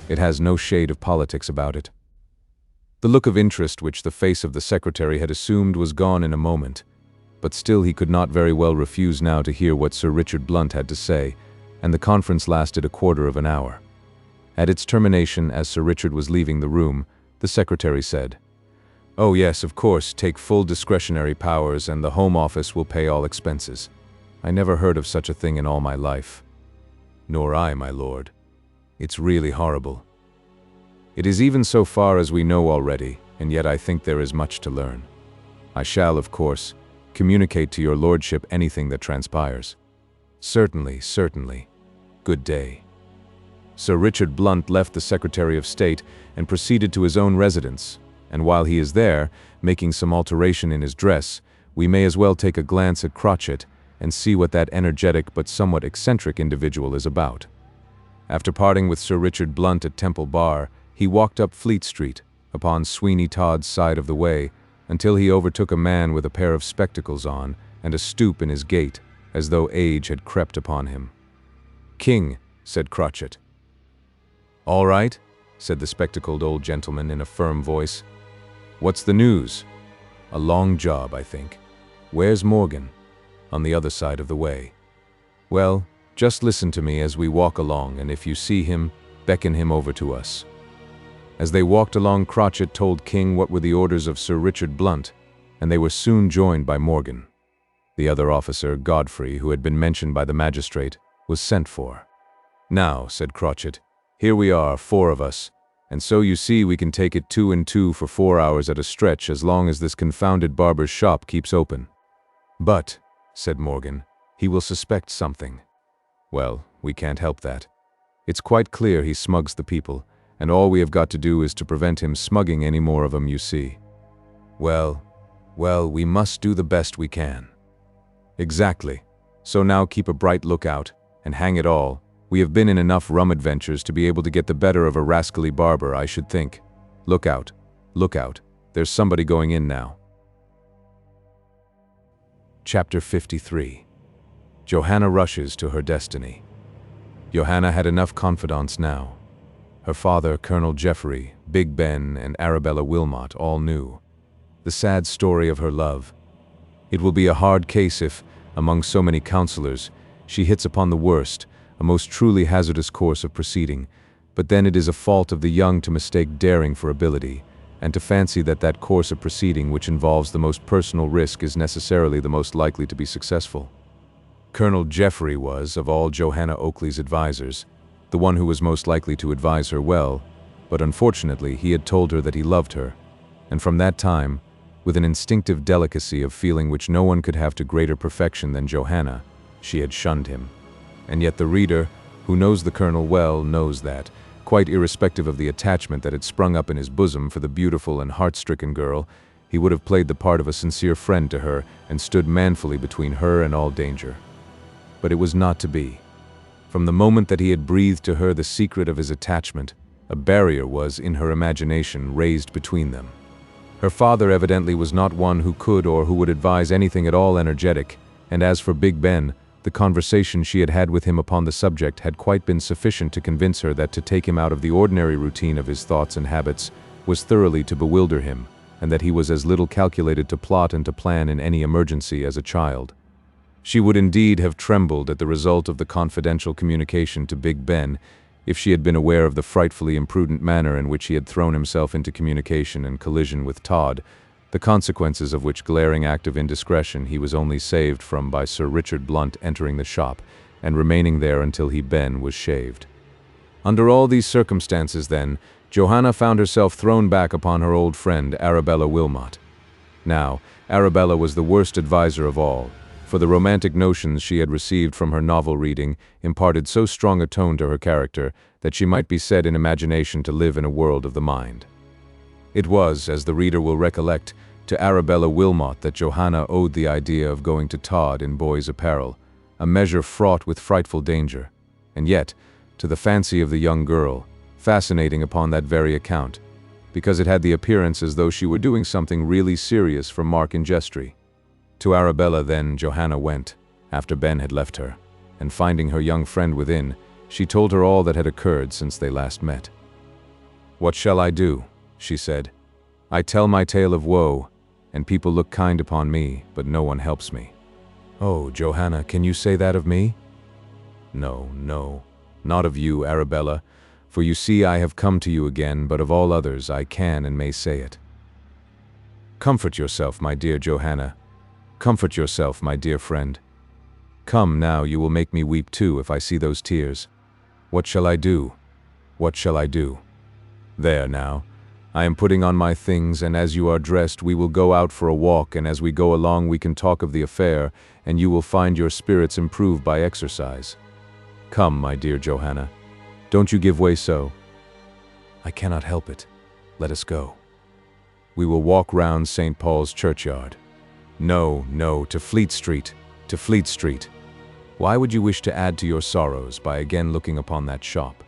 It has no shade of politics about it." The look of interest which the face of the secretary had assumed was gone in a moment, but still he could not very well refuse now to hear what Sir Richard Blunt had to say, and the conference lasted a quarter of an hour. At its termination, as Sir Richard was leaving the room, the secretary said, "Oh yes, of course, take full discretionary powers, and the Home Office will pay all expenses. I never heard of such a thing in all my life." "Nor I, my lord. It's really horrible. It is even so far as we know already, and yet I think there is much to learn. I shall, of course, communicate to your lordship anything that transpires." "Certainly, certainly. Good day." Sir Richard Blunt left the Secretary of State and proceeded to his own residence, and while he is there, making some alteration in his dress, we may as well take a glance at Crotchet and see what that energetic but somewhat eccentric individual is about. After parting with Sir Richard Blunt at Temple Bar, he walked up Fleet Street, upon Sweeney Todd's side of the way, until he overtook a man with a pair of spectacles on and a stoop in his gait, as though age had crept upon him. "King," said Crotchet. "All right," said the spectacled old gentleman in a firm voice. "What's the news?" "A long job, I think." "Where's Morgan?" "On the other side of the way." "Well, just listen to me as we walk along, and if you see him, beckon him over to us." As they walked along, Crotchet told King what were the orders of Sir Richard Blunt, and they were soon joined by Morgan. The other officer, Godfrey, who had been mentioned by the magistrate, was sent for. "Now," said Crotchet, "here we are, 4 of us, And so you see we can take it 2 and 2 for 4 hours at a stretch as long as this confounded barber's shop keeps open." "But," said Morgan, "he will suspect something." "Well, we can't help that. It's quite clear he smugs the people, and all we have got to do is to prevent him smugging any more of 'em, you see." Well, we must do the best we can." "Exactly. So now keep a bright lookout, and hang it all, we have been in enough rum adventures to be able to get the better of a rascally barber, I should think. Look out, there's somebody going in now." Chapter 53. Johanna rushes to her destiny. Johanna had enough confidants now. Her father, Colonel Jeffrey, Big Ben, and Arabella Wilmot all knew the sad story of her love. It will be a hard case if, among so many counselors, she hits upon the worst, a most truly hazardous course of proceeding, but then it is a fault of the young to mistake daring for ability, and to fancy that that course of proceeding which involves the most personal risk is necessarily the most likely to be successful. Colonel Jeffrey was, of all Johanna Oakley's advisors, the one who was most likely to advise her well, but unfortunately he had told her that he loved her, and from that time, with an instinctive delicacy of feeling which no one could have to greater perfection than Johanna, she had shunned him. And yet the reader, who knows the Colonel well, knows that, quite irrespective of the attachment that had sprung up in his bosom for the beautiful and heart-stricken girl, he would have played the part of a sincere friend to her and stood manfully between her and all danger. But it was not to be. From the moment that he had breathed to her the secret of his attachment, a barrier was, in her imagination, raised between them. Her father evidently was not one who could or who would advise anything at all energetic, and as for Big Ben, the conversation she had had with him upon the subject had quite been sufficient to convince her that to take him out of the ordinary routine of his thoughts and habits was thoroughly to bewilder him, and that he was as little calculated to plot and to plan in any emergency as a child. She would indeed have trembled at the result of the confidential communication to Big Ben if she had been aware of the frightfully imprudent manner in which he had thrown himself into communication and collision with Todd, the consequences of which glaring act of indiscretion he was only saved from by Sir Richard Blunt entering the shop and remaining there until he, Ben, was shaved. Under all these circumstances, then, Johanna found herself thrown back upon her old friend Arabella Wilmot. Now, Arabella was the worst adviser of all, for the romantic notions she had received from her novel reading imparted so strong a tone to her character that she might be said in imagination to live in a world of the mind. It was, as the reader will recollect, to Arabella Wilmot that Johanna owed the idea of going to Todd in boys' apparel, a measure fraught with frightful danger, and yet, to the fancy of the young girl, fascinating upon that very account, because it had the appearance as though she were doing something really serious for Mark and Jestry. To Arabella, then, Johanna went, after Ben had left her, and finding her young friend within, she told her all that had occurred since they last met. "What shall I do?" she said. "I tell my tale of woe, and people look kind upon me, but no one helps me." "Oh, Johanna, can you say that of me?" No, not of you, Arabella, for you see I have come to you again, but of all others I can and may say it. Comfort yourself, my dear Johanna. Comfort yourself, my dear friend. Come now, you will make me weep too if I see those tears. What shall I do? What shall I do? There now. I am putting on my things, and as you are dressed we will go out for a walk, and as we go along we can talk of the affair, and you will find your spirits improved by exercise. Come, my dear Johanna. Don't you give way so. I cannot help it. Let us go. We will walk round St. Paul's churchyard. No, to Fleet Street, to Fleet Street. Why would you wish to add to your sorrows by again looking upon that shop?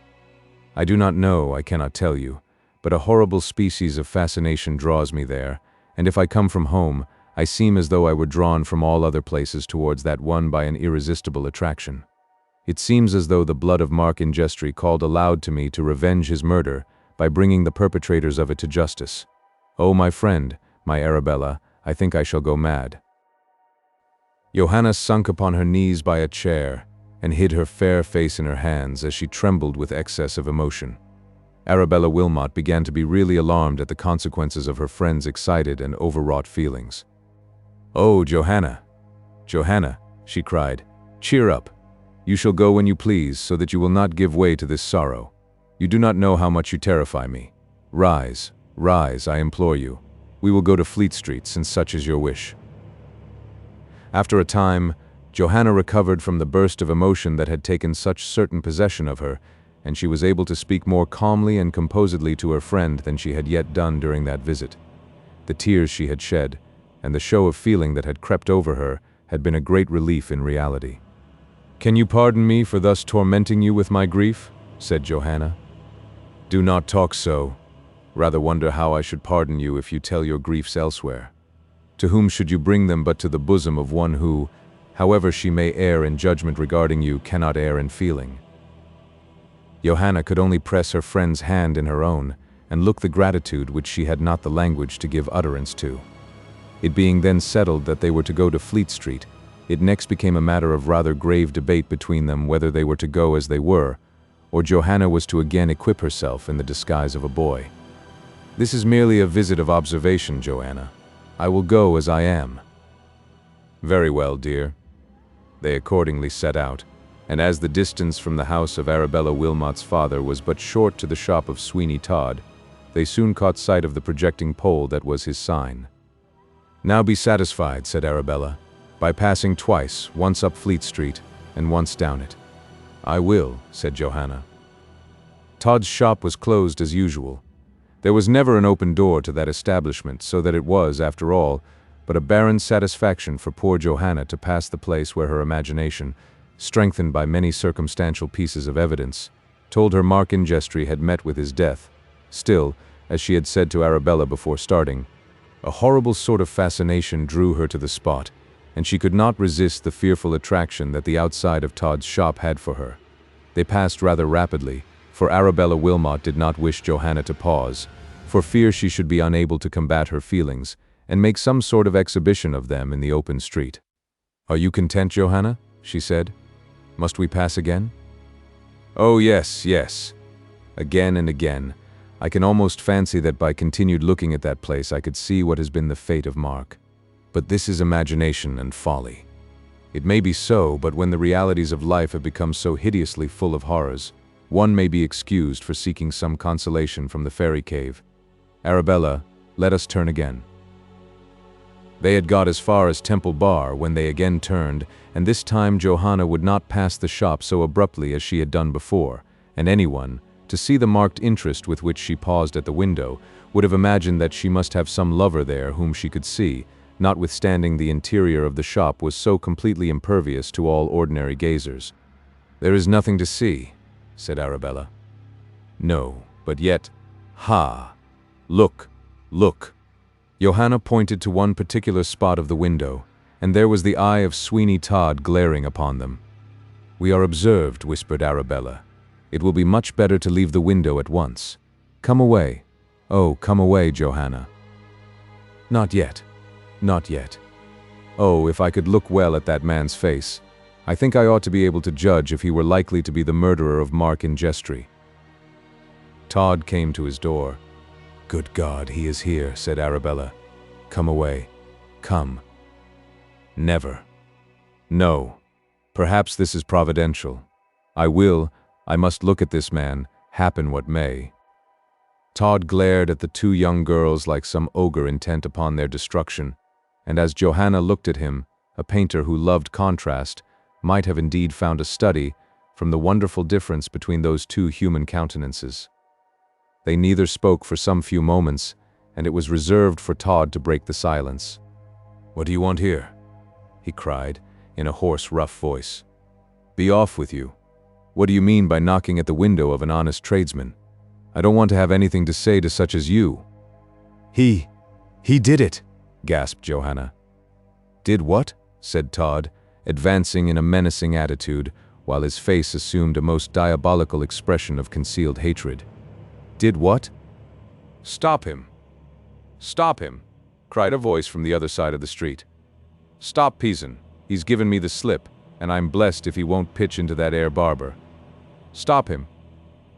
I do not know, I cannot tell you, but a horrible species of fascination draws me there, and if I come from home, I seem as though I were drawn from all other places towards that one by an irresistible attraction. It seems as though the blood of Mark and Jestry called aloud to me to revenge his murder by bringing the perpetrators of it to justice. Oh, my friend, my Arabella, I think I shall go mad. Johanna sunk upon her knees by a chair and hid her fair face in her hands as she trembled with excess of emotion. Arabella Wilmot began to be really alarmed at the consequences of her friend's excited and overwrought feelings. "Oh, Johanna, Johanna," she cried, "cheer up. You shall go when you please, so that you will not give way to this sorrow. You do not know how much you terrify me. Rise, rise, I implore you. We will go to Fleet Street, since such is your wish." After a time, Johanna recovered from the burst of emotion that had taken such certain possession of her, and she was able to speak more calmly and composedly to her friend than she had yet done during that visit. The tears she had shed, and the show of feeling that had crept over her, had been a great relief in reality. "Can you pardon me for thus tormenting you with my grief?" said Johanna. "Do not talk so. Rather wonder how I should pardon you if you tell your griefs elsewhere. To whom should you bring them but to the bosom of one who, however she may err in judgment regarding you, cannot err in feeling?" Johanna could only press her friend's hand in her own, and look the gratitude which she had not the language to give utterance to. It being then settled that they were to go to Fleet Street, it next became a matter of rather grave debate between them whether they were to go as they were, or Johanna was to again equip herself in the disguise of a boy. "This is merely a visit of observation, Johanna. I will go as I am." "Very well, dear." They accordingly set out, and as the distance from the house of Arabella Wilmot's father was but short to the shop of Sweeney Todd, they soon caught sight of the projecting pole that was his sign. "Now be satisfied," said Arabella, "by passing twice, once up Fleet Street, and once down it." "I will," said Johanna. Todd's shop was closed as usual. There was never an open door to that establishment, so that it was, after all, but a barren satisfaction for poor Johanna to pass the place where her imagination, strengthened by many circumstantial pieces of evidence, told her Mark Ingestry had met with his death. Still, as she had said to Arabella before starting, a horrible sort of fascination drew her to the spot, and she could not resist the fearful attraction that the outside of Todd's shop had for her. They passed rather rapidly, for Arabella Wilmot did not wish Johanna to pause, for fear she should be unable to combat her feelings, and make some sort of exhibition of them in the open street. "Are you content, Johanna?" she said. "Must we pass again?" "Oh yes, yes. Again and again. I can almost fancy that by continued looking at that place I could see what has been the fate of Mark. But this is imagination and folly. It may be so, but when the realities of life have become so hideously full of horrors, one may be excused for seeking some consolation from the fairy cave. Arabella, let us turn again." They had got as far as Temple Bar when they again turned, and this time Johanna would not pass the shop so abruptly as she had done before, and anyone, to see the marked interest with which she paused at the window, would have imagined that she must have some lover there whom she could see, notwithstanding the interior of the shop was so completely impervious to all ordinary gazers. "There is nothing to see," said Arabella. "No, but yet, ha! Look, look." Johanna pointed to one particular spot of the window, and there was the eye of Sweeney Todd glaring upon them. "We are observed," whispered Arabella. "It will be much better to leave the window at once. Come away. Oh, come away, Johanna." "Not yet. Not yet. Oh, if I could look well at that man's face, I think I ought to be able to judge if he were likely to be the murderer of Mark Ingestry." Todd came to his door. "Good God, he is here," said Arabella. "Come away. Come." "Never. No. Perhaps this is providential. I must look at this man, happen what may." Todd glared at the two young girls like some ogre intent upon their destruction, and as Johanna looked at him, a painter who loved contrast might have indeed found a study from the wonderful difference between those two human countenances. They neither spoke for some few moments, and it was reserved for Todd to break the silence. "What do you want here?" he cried, in a hoarse, rough voice. "Be off with you. What do you mean by knocking at the window of an honest tradesman? I don't want to have anything to say to such as you." He did it," gasped Johanna. "Did what?" said Todd, advancing in a menacing attitude, while his face assumed a most diabolical expression of concealed hatred. "Did what?" "Stop him! Stop him!" cried a voice from the other side of the street. "Stop Pison. He's given me the slip, and I'm blessed if he won't pitch into that air barber. Stop him!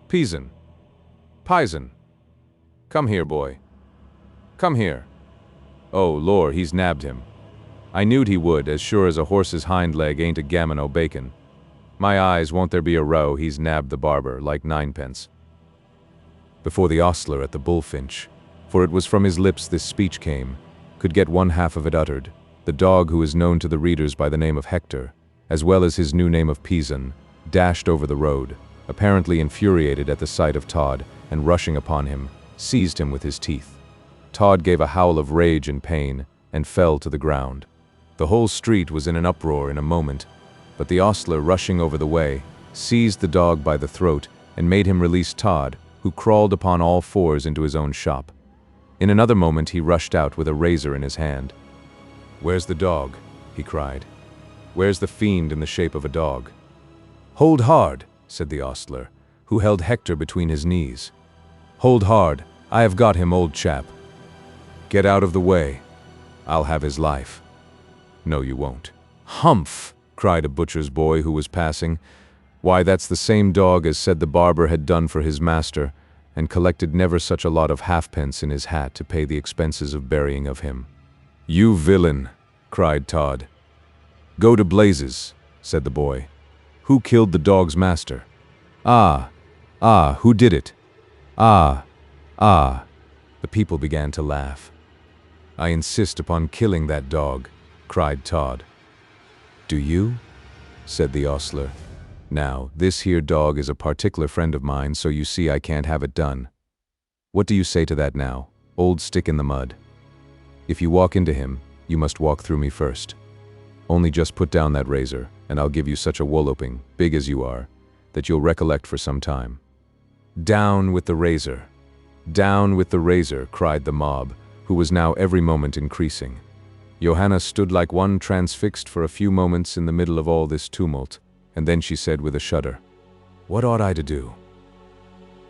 Pison! Pison! Come here, boy. Come here. Oh, Lord, he's nabbed him. I knewed he would, as sure as a horse's hind leg ain't a gammon o' bacon. My eyes, won't there be a row, he's nabbed the barber, like ninepence. before the ostler at the bullfinch, for it was from his lips this speech came, could get one half of it uttered, the dog who is known to the readers by the name of Hector, as well as his new name of Pisan, dashed over the road, apparently infuriated at the sight of Todd, and rushing upon him, seized him with his teeth. Todd gave a howl of rage and pain, and fell to the ground. The whole street was in an uproar in a moment, but the ostler, rushing over the way, seized the dog by the throat and made him release Todd, who crawled upon all fours into his own shop. In another moment he rushed out with a razor in his hand. "Where's the dog?" he cried. "Where's the fiend in the shape of a dog?" "Hold hard," said the ostler, who held Hector between his knees. "Hold hard, I have got him, old chap." "Get out of the way. I'll have his life." "No, you won't." "Humph!" cried a butcher's boy who was passing. "Why, that's the same dog as said the barber had done for his master, and collected never such a lot of halfpence in his hat to pay the expenses of burying of him." "You villain!" cried Todd. "Go to blazes," said the boy. "Who killed the dog's master?" "Ah, who did it? Ah." The people began to laugh. "I insist upon killing that dog," cried Todd. "Do you?" said the ostler. "Now, this here dog is a particular friend of mine, so you see I can't have it done. What do you say to that now, old stick in the mud? If you walk into him, you must walk through me first. Only just put down that razor, and I'll give you such a walloping, big as you are, that you'll recollect for some time." "Down with the razor! Down with the razor!" cried the mob, who was now every moment increasing. Johanna stood like one transfixed for a few moments in the middle of all this tumult, and then she said with a shudder, "What ought I to do?"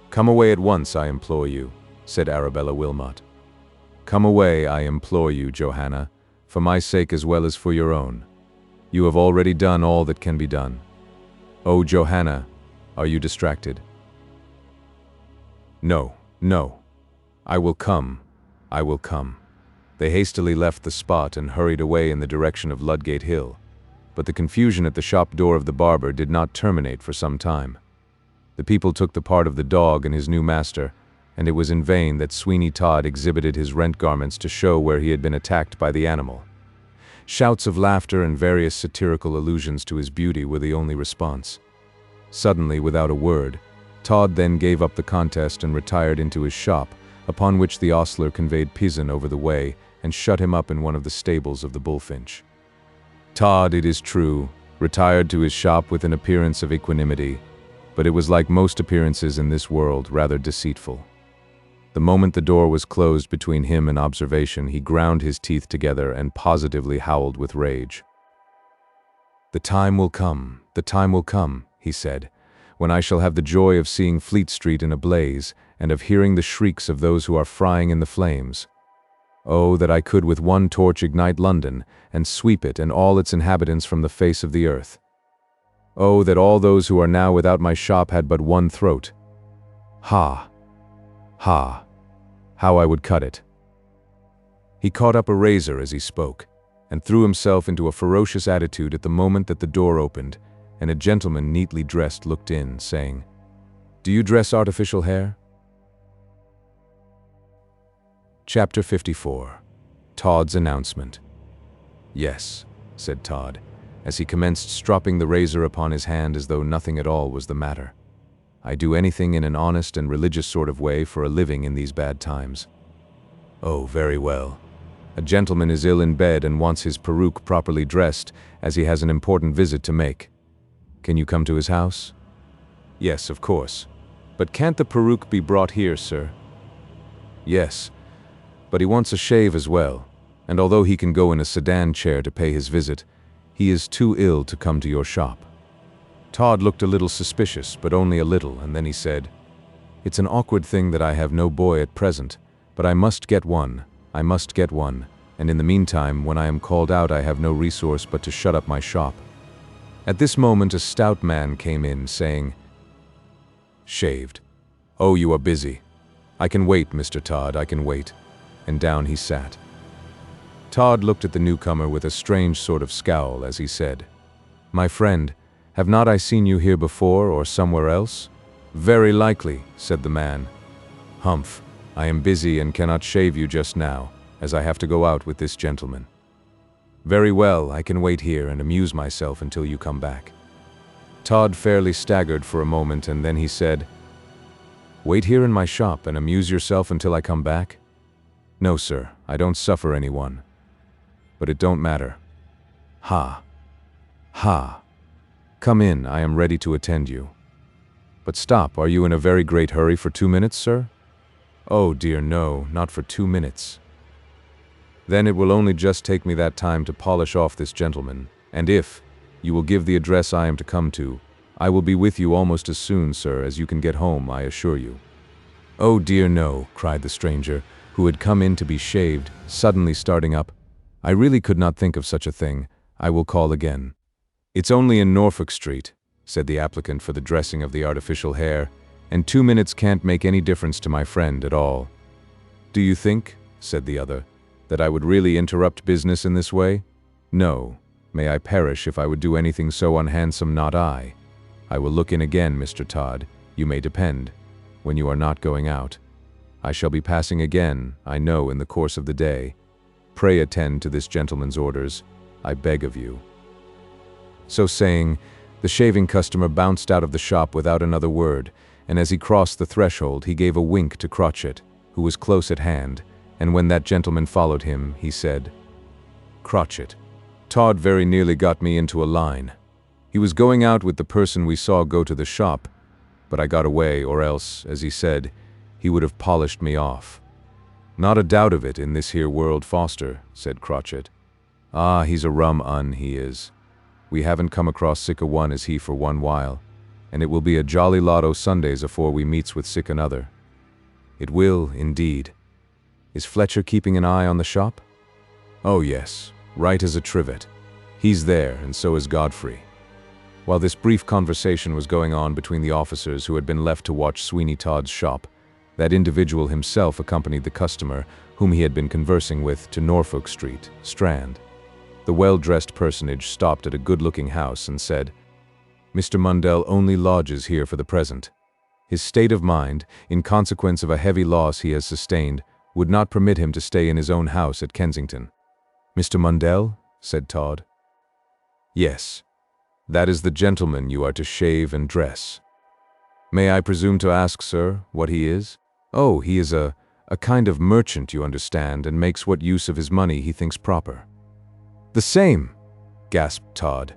"Come away at once, I implore you," said Arabella Wilmot. "Come away, I implore you, Johanna, for my sake as well as for your own. You have already done all that can be done. Oh, Johanna, are you distracted?" No. I will come. They hastily left the spot and hurried away in the direction of Ludgate Hill, but the confusion at the shop door of the barber did not terminate for some time. The people took the part of the dog and his new master, and it was in vain that Sweeney Todd exhibited his rent garments to show where he had been attacked by the animal. Shouts of laughter and various satirical allusions to his beauty were the only response. Suddenly, without a word, Todd then gave up the contest and retired into his shop, upon which the ostler conveyed Pisan over the way and shut him up in one of the stables of the bullfinch. Todd, it is true, retired to his shop with an appearance of equanimity, but it was like most appearances in this world, rather deceitful. The moment the door was closed between him and observation, he ground his teeth together and positively howled with rage. "The time will come, he said, "when I shall have the joy of seeing Fleet Street in a blaze, and of hearing the shrieks of those who are frying in the flames. Oh, that I could with one torch ignite London, and sweep it and all its inhabitants from the face of the earth. Oh, that all those who are now without my shop had but one throat. Ha! How I would cut it." He caught up a razor as he spoke, and threw himself into a ferocious attitude at the moment that the door opened, and a gentleman neatly dressed looked in, saying, "Do you dress artificial hair?" Chapter 54. Todd's Announcement. "Yes," said Todd, as he commenced stropping the razor upon his hand as though nothing at all was the matter. "I do anything in an honest and religious sort of way for a living in these bad times." "Oh, very well. A gentleman is ill in bed and wants his peruke properly dressed, as he has an important visit to make. Can you come to his house?" "Yes, of course. But can't the peruke be brought here, sir?" "Yes, but he wants a shave as well, and although he can go in a sedan chair to pay his visit, he is too ill to come to your shop." Todd looked a little suspicious, but only a little, and then he said, "It's an awkward thing that I have no boy at present, but I must get one, and in the meantime, when I am called out, I have no resource but to shut up my shop." At this moment a stout man came in, saying, "Shaved. Oh, you are busy. I can wait, Mr. Todd, I can wait." And down he sat. Todd looked at the newcomer with a strange sort of scowl as he said, "My friend, have not I seen you here before or somewhere else?" "Very likely," said the man. Humph, I am busy and cannot shave you just now, as I have to go out with this gentleman. Very well, I can wait here and amuse myself until you come back. Todd fairly staggered for a moment, and then he said, Wait here in my shop and amuse yourself until I come back? No, sir, I don't suffer anyone. But it don't matter. Ha. Ha. Come in, I am ready to attend you. But stop, are you in a very great hurry for 2 minutes, sir? Oh dear no, not for 2 minutes. Then it will only just take me that time to polish off this gentleman, and if you will give the address I am to come to, I will be with you almost as soon, sir, as you can get home, I assure you. Oh dear no, cried the stranger, who had come in to be shaved, suddenly starting up. I really could not think of such a thing. I will call again. It's only in Norfolk Street, said the applicant for the dressing of the artificial hair, and 2 minutes can't make any difference to my friend at all. Do you think, said the other, that I would really interrupt business in this way? No. May I perish if I would do anything so unhandsome, not I. I will look in again, Mr. Todd, you may depend, when you are not going out. I shall be passing again, I know, in the course of the day. Pray attend to this gentleman's orders, I beg of you. So saying, the shaving customer bounced out of the shop without another word, and as he crossed the threshold he gave a wink to Crotchet, who was close at hand, and when that gentleman followed him, he said, Crotchet, Todd very nearly got me into a line. He was going out with the person we saw go to the shop, but I got away, or else, as he said, he would have polished me off. Not a doubt of it in this here world, Foster, said Crotchet. Ah, he's a rum un, he is. We haven't come across sick a one as he for one while, and it will be a jolly lot o' Sundays afore we meets with sick another. It will, indeed. Is Fletcher keeping an eye on the shop? Oh yes, right as a trivet. He's there, and so is Godfrey. While this brief conversation was going on between the officers who had been left to watch Sweeney Todd's shop, that individual himself accompanied the customer, whom he had been conversing with, to Norfolk Street, Strand. The well-dressed personage stopped at a good-looking house and said, Mr. Mundell only lodges here for the present. His state of mind, in consequence of a heavy loss he has sustained, would not permit him to stay in his own house at Kensington. Mr. Mundell? Said Todd. Yes. That is the gentleman you are to shave and dress. May I presume to ask, sir, what he is? Oh, he is a kind of merchant, you understand, and makes what use of his money he thinks proper. The same, gasped Todd.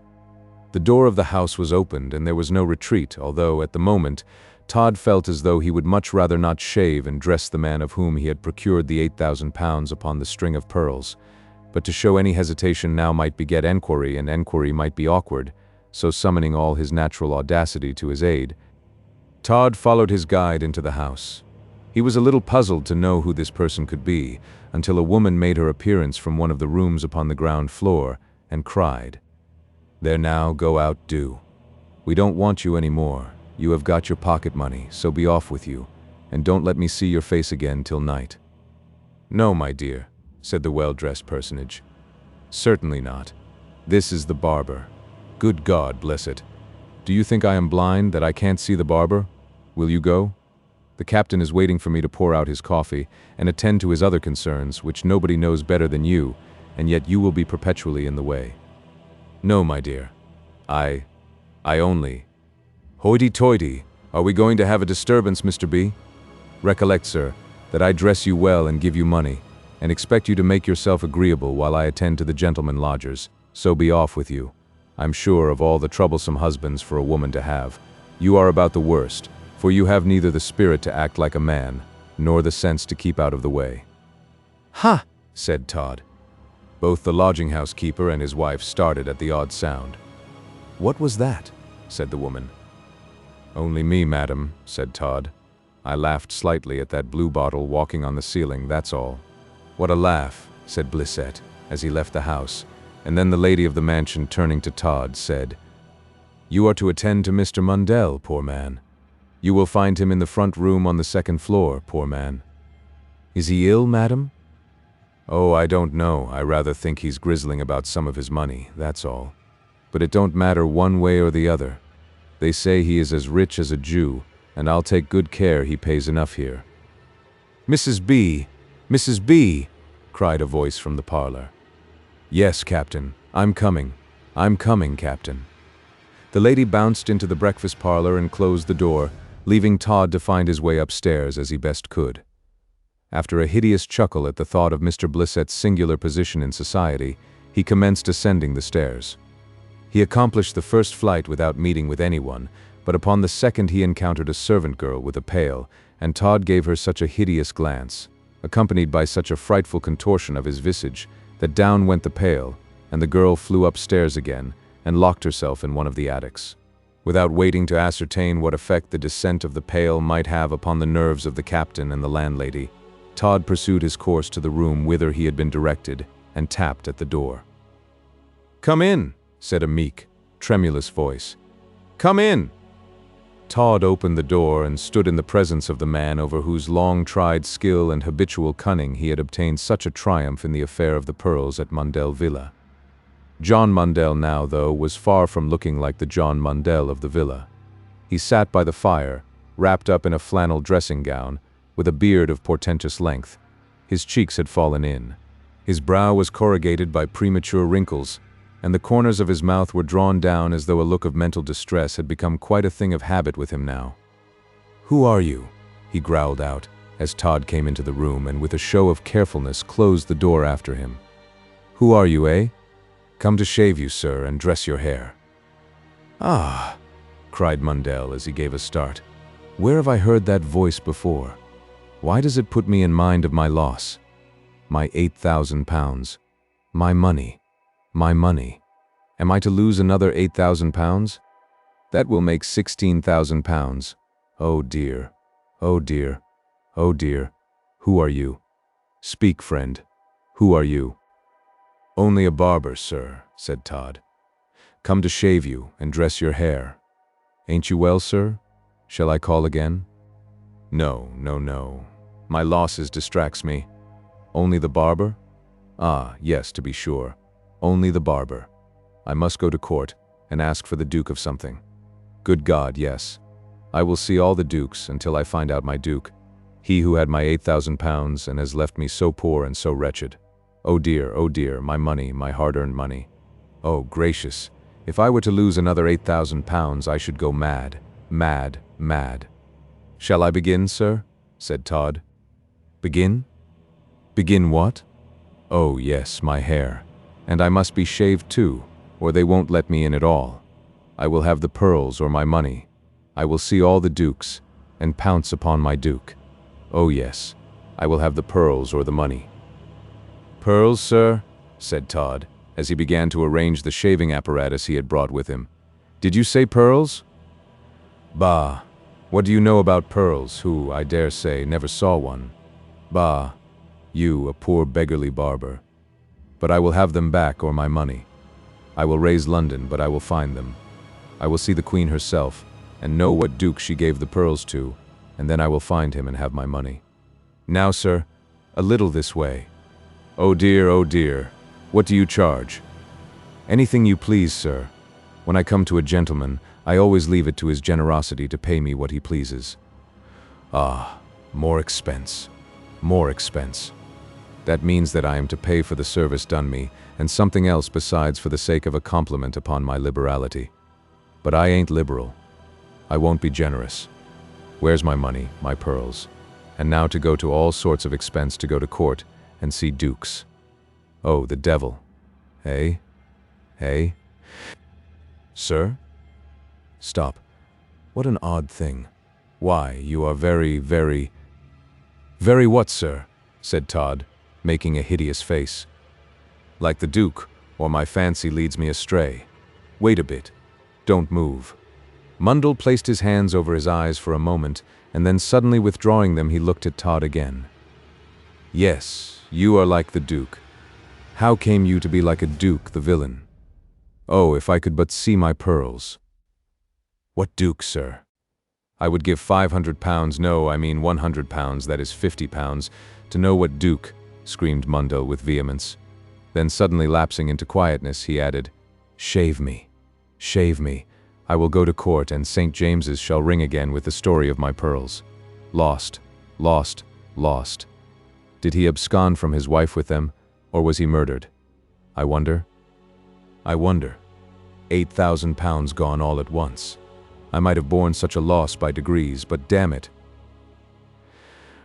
The door of the house was opened, and there was no retreat, although, at the moment, Todd felt as though he would much rather not shave and dress the man of whom he had procured the £8,000 upon the string of pearls. But to show any hesitation now might beget enquiry, and enquiry might be awkward, so summoning all his natural audacity to his aid, Todd followed his guide into the house. He was a little puzzled to know who this person could be, until a woman made her appearance from one of the rooms upon the ground floor, and cried, There now, go out, do. We don't want you any more. You have got your pocket money, so be off with you, and don't let me see your face again till night. No, my dear, said the well-dressed personage. Certainly not. This is the barber. Good God, bless it. Do you think I am blind, that I can't see the barber? Will you go? The captain is waiting for me to pour out his coffee and attend to his other concerns, which nobody knows better than you, and yet you will be perpetually in the way. No, my dear. I only... Hoity-toity, are we going to have a disturbance, Mr. B? Recollect, sir, that I dress you well and give you money, and expect you to make yourself agreeable while I attend to the gentlemen lodgers, so be off with you. I'm sure of all the troublesome husbands for a woman to have, you are about the worst, for you have neither the spirit to act like a man, nor the sense to keep out of the way. Ha! Said Todd. Both the lodging-house keeper and his wife started at the odd sound. What was that? Said the woman. Only me, madam, said Todd. I laughed slightly at that blue bottle walking on the ceiling, that's all. What a laugh, said Blissett, as he left the house, and then the lady of the mansion, turning to Todd, said, You are to attend to Mr. Mundell, poor man. You will find him in the front room on the second floor, poor man. Is he ill, madam? Oh, I don't know. I rather think he's grizzling about some of his money, that's all. But it don't matter one way or the other. They say he is as rich as a Jew, and I'll take good care he pays enough here. Mrs. B, Mrs. B, cried a voice from the parlor. Yes, Captain, I'm coming, Captain. The lady bounced into the breakfast parlor and closed the door, leaving Todd to find his way upstairs as he best could. After a hideous chuckle at the thought of Mr. Blissett's singular position in society, he commenced ascending the stairs. He accomplished the first flight without meeting with anyone, but upon the second he encountered a servant girl with a pail, and Todd gave her such a hideous glance, accompanied by such a frightful contortion of his visage, that down went the pail, and the girl flew upstairs again and locked herself in one of the attics. Without waiting to ascertain what effect the descent of the pail might have upon the nerves of the captain and the landlady, Todd pursued his course to the room whither he had been directed and tapped at the door. "Come in," said a meek, tremulous voice. "Come in." Todd opened the door and stood in the presence of the man over whose long-tried skill and habitual cunning he had obtained such a triumph in the affair of the pearls at Mundell Villa. John Mundell now, though, was far from looking like the John Mundell of the villa. He sat by the fire, wrapped up in a flannel dressing-gown, with a beard of portentous length. His cheeks had fallen in. His brow was corrugated by premature wrinkles, and the corners of his mouth were drawn down as though a look of mental distress had become quite a thing of habit with him now. "Who are you?" he growled out, as Todd came into the room and with a show of carefulness closed the door after him. "Who are you, eh? Come to shave you, sir, and dress your hair." "Ah," cried Mundell as he gave a start. "Where have I heard that voice before? Why does it put me in mind of my loss? My £8,000. My money. My money. Am I to lose another £8,000? That will make £16,000. Oh dear. Oh dear. Oh dear. Who are you? Speak, friend. Who are you?" "Only a barber, sir," said Todd. "Come to shave you and dress your hair. Ain't you well, sir? Shall I call again?" "No, no, no. My losses distracts me. Only the barber? Ah, yes, to be sure. Only the barber. I must go to court and ask for the Duke of something. Good God, yes. I will see all the dukes until I find out my duke, he who had my £8,000 and has left me so poor and so wretched. Oh dear, my money, my hard-earned money. Oh, gracious, if I were to lose another £8,000, I should go mad, mad, mad." "Shall I begin, sir?" said Todd. "Begin? Begin what?" "Oh, yes, my hair. And I must be shaved too, or they won't let me in at all. I will have the pearls or my money. I will see all the dukes, and pounce upon my duke. Oh yes, I will have the pearls or the money." "Pearls, sir?" said Todd, as he began to arrange the shaving apparatus he had brought with him. "Did you say pearls?" "Bah, what do you know about pearls, who, I dare say, never saw one? Bah, you, a poor beggarly barber. But I will have them back or my money. I will raise London, but I will find them. I will see the Queen herself, and know what duke she gave the pearls to, and then I will find him and have my money. Now, sir, a little this way. Oh dear, what do you charge?" "Anything you please, sir. When I come to a gentleman, I always leave it to his generosity to pay me what he pleases." "Ah, more expense, more expense. That means that I am to pay for the service done me, and something else besides for the sake of a compliment upon my liberality. But I ain't liberal. I won't be generous. Where's my money, my pearls? And now to go to all sorts of expense to go to court and see dukes. Oh, the devil. Eh? Eh? Sir? Stop. What an odd thing. Why, you are very what, sir?" said Todd, making a hideous face. "Like the Duke, or my fancy leads me astray. Wait a bit. Don't move." Mundell placed his hands over his eyes for a moment, and then suddenly withdrawing them he looked at Todd again. "Yes, you are like the Duke. How came you to be like a Duke, the villain? Oh, if I could but see my pearls." "What Duke, sir?" "I would give £500, no, I mean £100, that is £50, to know what Duke," screamed Mundell with vehemence. Then suddenly lapsing into quietness, he added, "Shave me. Shave me. I will go to court, and St. James's shall ring again with the story of my pearls. Lost, lost, lost. Did he abscond from his wife with them, or was he murdered? I wonder. 8,000 pounds gone all at once. I might have borne such a loss by degrees, but damn it.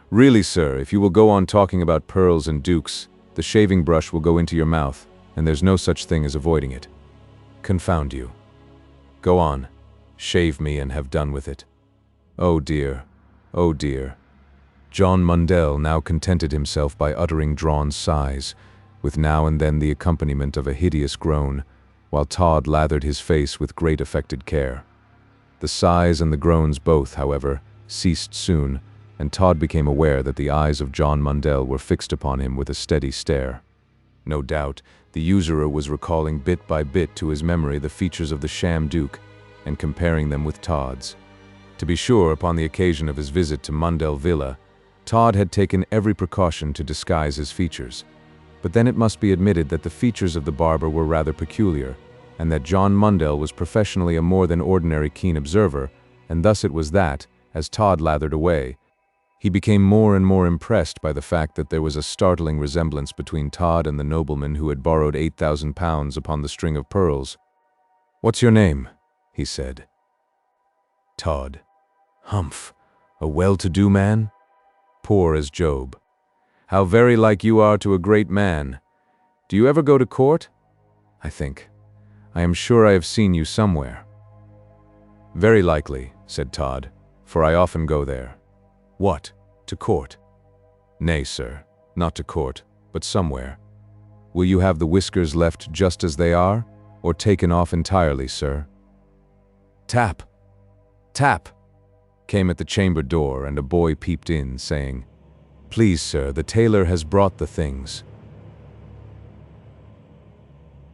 Really, sir, if you will go on talking about pearls and dukes, the shaving brush will go into your mouth, and there's no such thing as avoiding it. Confound you. Go on, shave me and have done with it. Oh dear, oh dear. John Mundell now contented himself by uttering drawn sighs, with now and then the accompaniment of a hideous groan, while Todd lathered his face with great affected care. The sighs and the groans both, however, ceased soon, and Todd became aware that the eyes of John Mundell were fixed upon him with a steady stare. No doubt, the usurer was recalling bit by bit to his memory the features of the sham duke, and comparing them with Todd's. To be sure, upon the occasion of his visit to Mundell Villa, Todd had taken every precaution to disguise his features. But then it must be admitted that the features of the barber were rather peculiar, and that John Mundell was professionally a more than ordinary keen observer, and thus it was that, as Todd lathered away, he became more and more impressed by the fact that there was a startling resemblance between Todd and the nobleman who had borrowed 8,000 pounds upon the string of pearls. "What's your name?" he said. "Todd." "Humph, a well-to-do man?" "Poor as Job." "How very like you are to a great man. Do you ever go to court?" "I think. I am sure I have seen you somewhere." "Very likely," said Todd, "for I often go there." "What, to court?" "Nay, sir, not to court, but somewhere." "Will you have the whiskers left just as they are, or taken off entirely, sir?" Tap! Tap! Came at the chamber door, and a boy peeped in, saying, "Please, sir, the tailor has brought the things."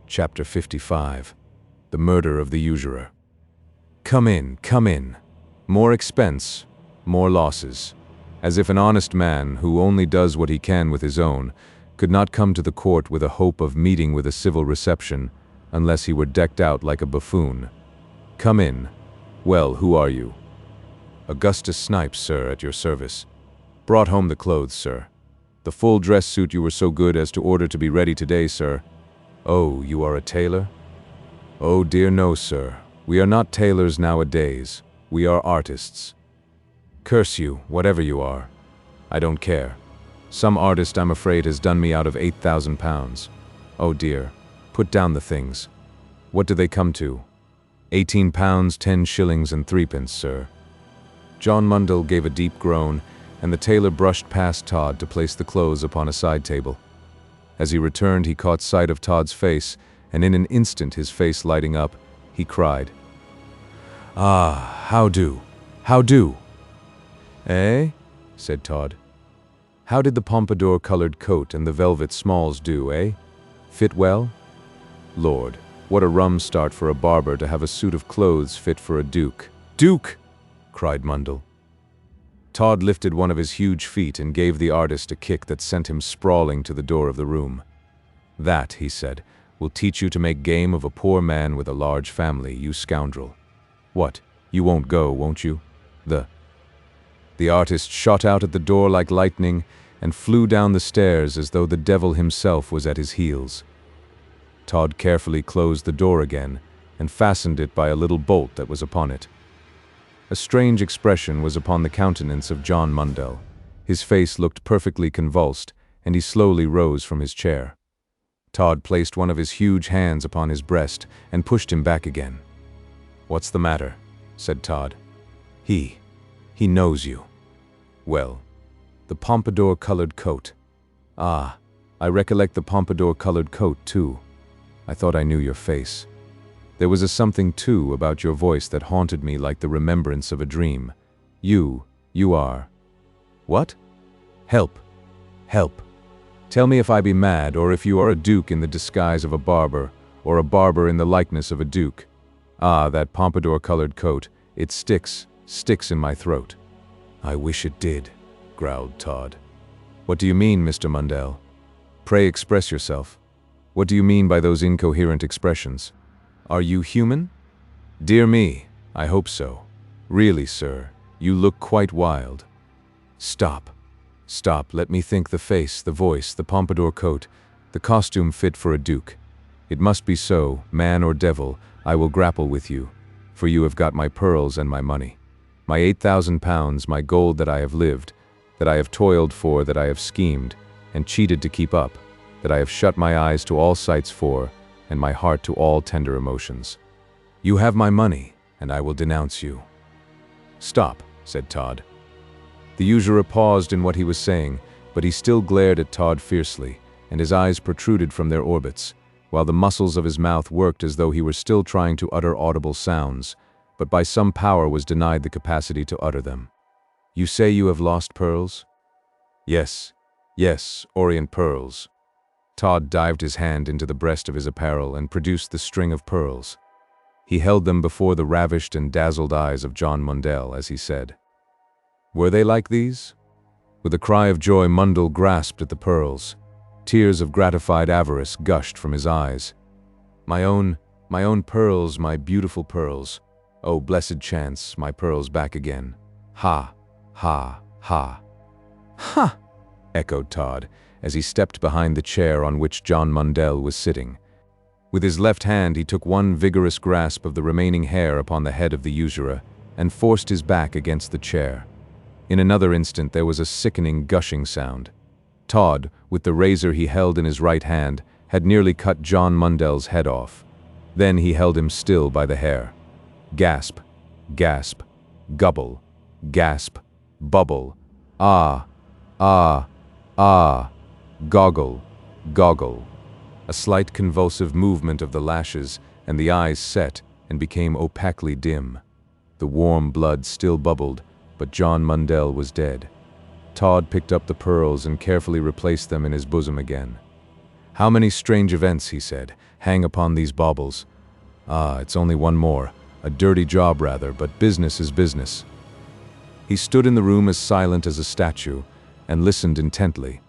Chapter 55. The Murder of the Usurer. Come in, come in. More expense, more losses. As if an honest man, who only does what he can with his own, could not come to the court with a hope of meeting with a civil reception, unless he were decked out like a buffoon. Come in. Well, who are you? Augustus Snipes, sir, at your service. Brought home the clothes, sir. The full dress suit you were so good as to order to be ready today, sir. Oh, you are a tailor? Oh dear no, sir. We are not tailors nowadays. We are artists. Curse you, whatever you are. I don't care. Some artist, I'm afraid, has done me out of 8,000 pounds. Oh dear. Put down the things. What do they come to? 18 pounds, 10 shillings and 3 pence, sir. John Mundell gave a deep groan, and the tailor brushed past Todd to place the clothes upon a side table. As he returned, he caught sight of Todd's face, and in an instant, his face lighting up, he cried, "Ah, how do? How do?" "Eh?" said Todd. "How did the pompadour-colored coat and the velvet smalls do, eh? Fit well? Lord, what a rum start for a barber to have a suit of clothes fit for a duke." "Duke!" cried Mundell. Todd lifted one of his huge feet and gave the artist a kick that sent him sprawling to the door of the room. "That," he said, "will teach you to make game of a poor man with a large family, you scoundrel. What, you won't go, won't you? The artist shot out at the door like lightning and flew down the stairs as though the devil himself was at his heels. Todd carefully closed the door again and fastened it by a little bolt that was upon it. A strange expression was upon the countenance of John Mundell. His face looked perfectly convulsed, and he slowly rose from his chair. Todd placed one of his huge hands upon his breast and pushed him back again. "What's the matter?" said Todd. He knows you." "Well, the pompadour-colored coat." "Ah, I recollect the pompadour-colored coat, too. I thought I knew your face. There was a something, too, about your voice that haunted me like the remembrance of a dream. You are... What? Help! Help! Tell me if I be mad, or if you are a duke in the disguise of a barber, or a barber in the likeness of a duke. Ah, that pompadour-colored coat, it sticks in my throat." "I wish it did," growled Todd. "What do you mean, Mr. Mundell? Pray express yourself. What do you mean by those incoherent expressions? Are you human?" "Dear me, I hope so. Really, sir, you look quite wild." "Stop. Stop, let me think. The face, the voice, the pompadour coat, the costume fit for a duke. It must be so, man or devil, I will grapple with you, for you have got my pearls and my money. My 8,000 pounds, my gold that I have lived, that I have toiled for, that I have schemed, and cheated to keep up, that I have shut my eyes to all sights for, and my heart to all tender emotions. You have my money, and I will denounce you. Stop, said Todd. The usurer paused in what he was saying, but he still glared at Todd fiercely, and his eyes protruded from their orbits, while the muscles of his mouth worked as though he were still trying to utter audible sounds, but by some power was denied the capacity to utter them. You say you have lost pearls? Yes, yes, Orient pearls. Todd dived his hand into the breast of his apparel and produced the string of pearls. He held them before the ravished and dazzled eyes of John Mundell as he said, "Were they like these?" With a cry of joy, Mundell grasped at the pearls. Tears of gratified avarice gushed from his eyes. My own pearls, my beautiful pearls. Oh, blessed chance, my pearls back again. Ha, ha, ha. Ha! Echoed Todd, as he stepped behind the chair on which John Mundell was sitting. With his left hand he took one vigorous grasp of the remaining hair upon the head of the usurer and forced his back against the chair. In another instant there was a sickening gushing sound. Todd, with the razor he held in his right hand, had nearly cut John Mundell's head off. Then he held him still by the hair. Gasp, gasp, gubble, gasp, bubble, ah, ah, ah, goggle, goggle. A slight convulsive movement of the lashes, and the eyes set and became opacely dim. The warm blood still bubbled, but John Mundell was dead. Todd picked up the pearls and carefully replaced them in his bosom again. How many strange events, he said, hang upon these baubles. Ah, it's only one more. A dirty job rather, but business is business. He stood in the room as silent as a statue and listened intently.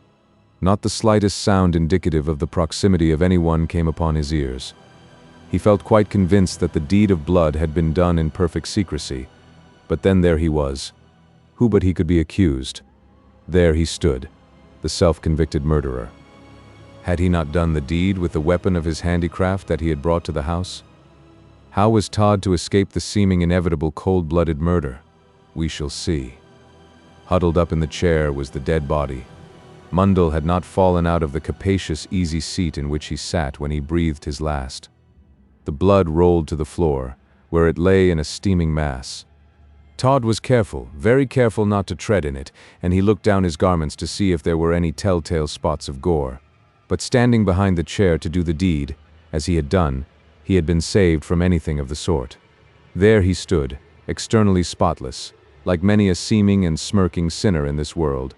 Not the slightest sound indicative of the proximity of anyone came upon his ears. He felt quite convinced that the deed of blood had been done in perfect secrecy. But then there he was. Who but he could be accused? There he stood, the self-convicted murderer. Had he not done the deed with the weapon of his handicraft that he had brought to the house? How was Todd to escape the seeming inevitable cold-blooded murder? We shall see. Huddled up in the chair was the dead body. Mundell had not fallen out of the capacious, easy seat in which he sat when he breathed his last. The blood rolled to the floor, where it lay in a steaming mass. Todd was careful, very careful not to tread in it, and he looked down his garments to see if there were any telltale spots of gore. But standing behind the chair to do the deed, as he had done, he had been saved from anything of the sort. There he stood, externally spotless, like many a seeming and smirking sinner in this world,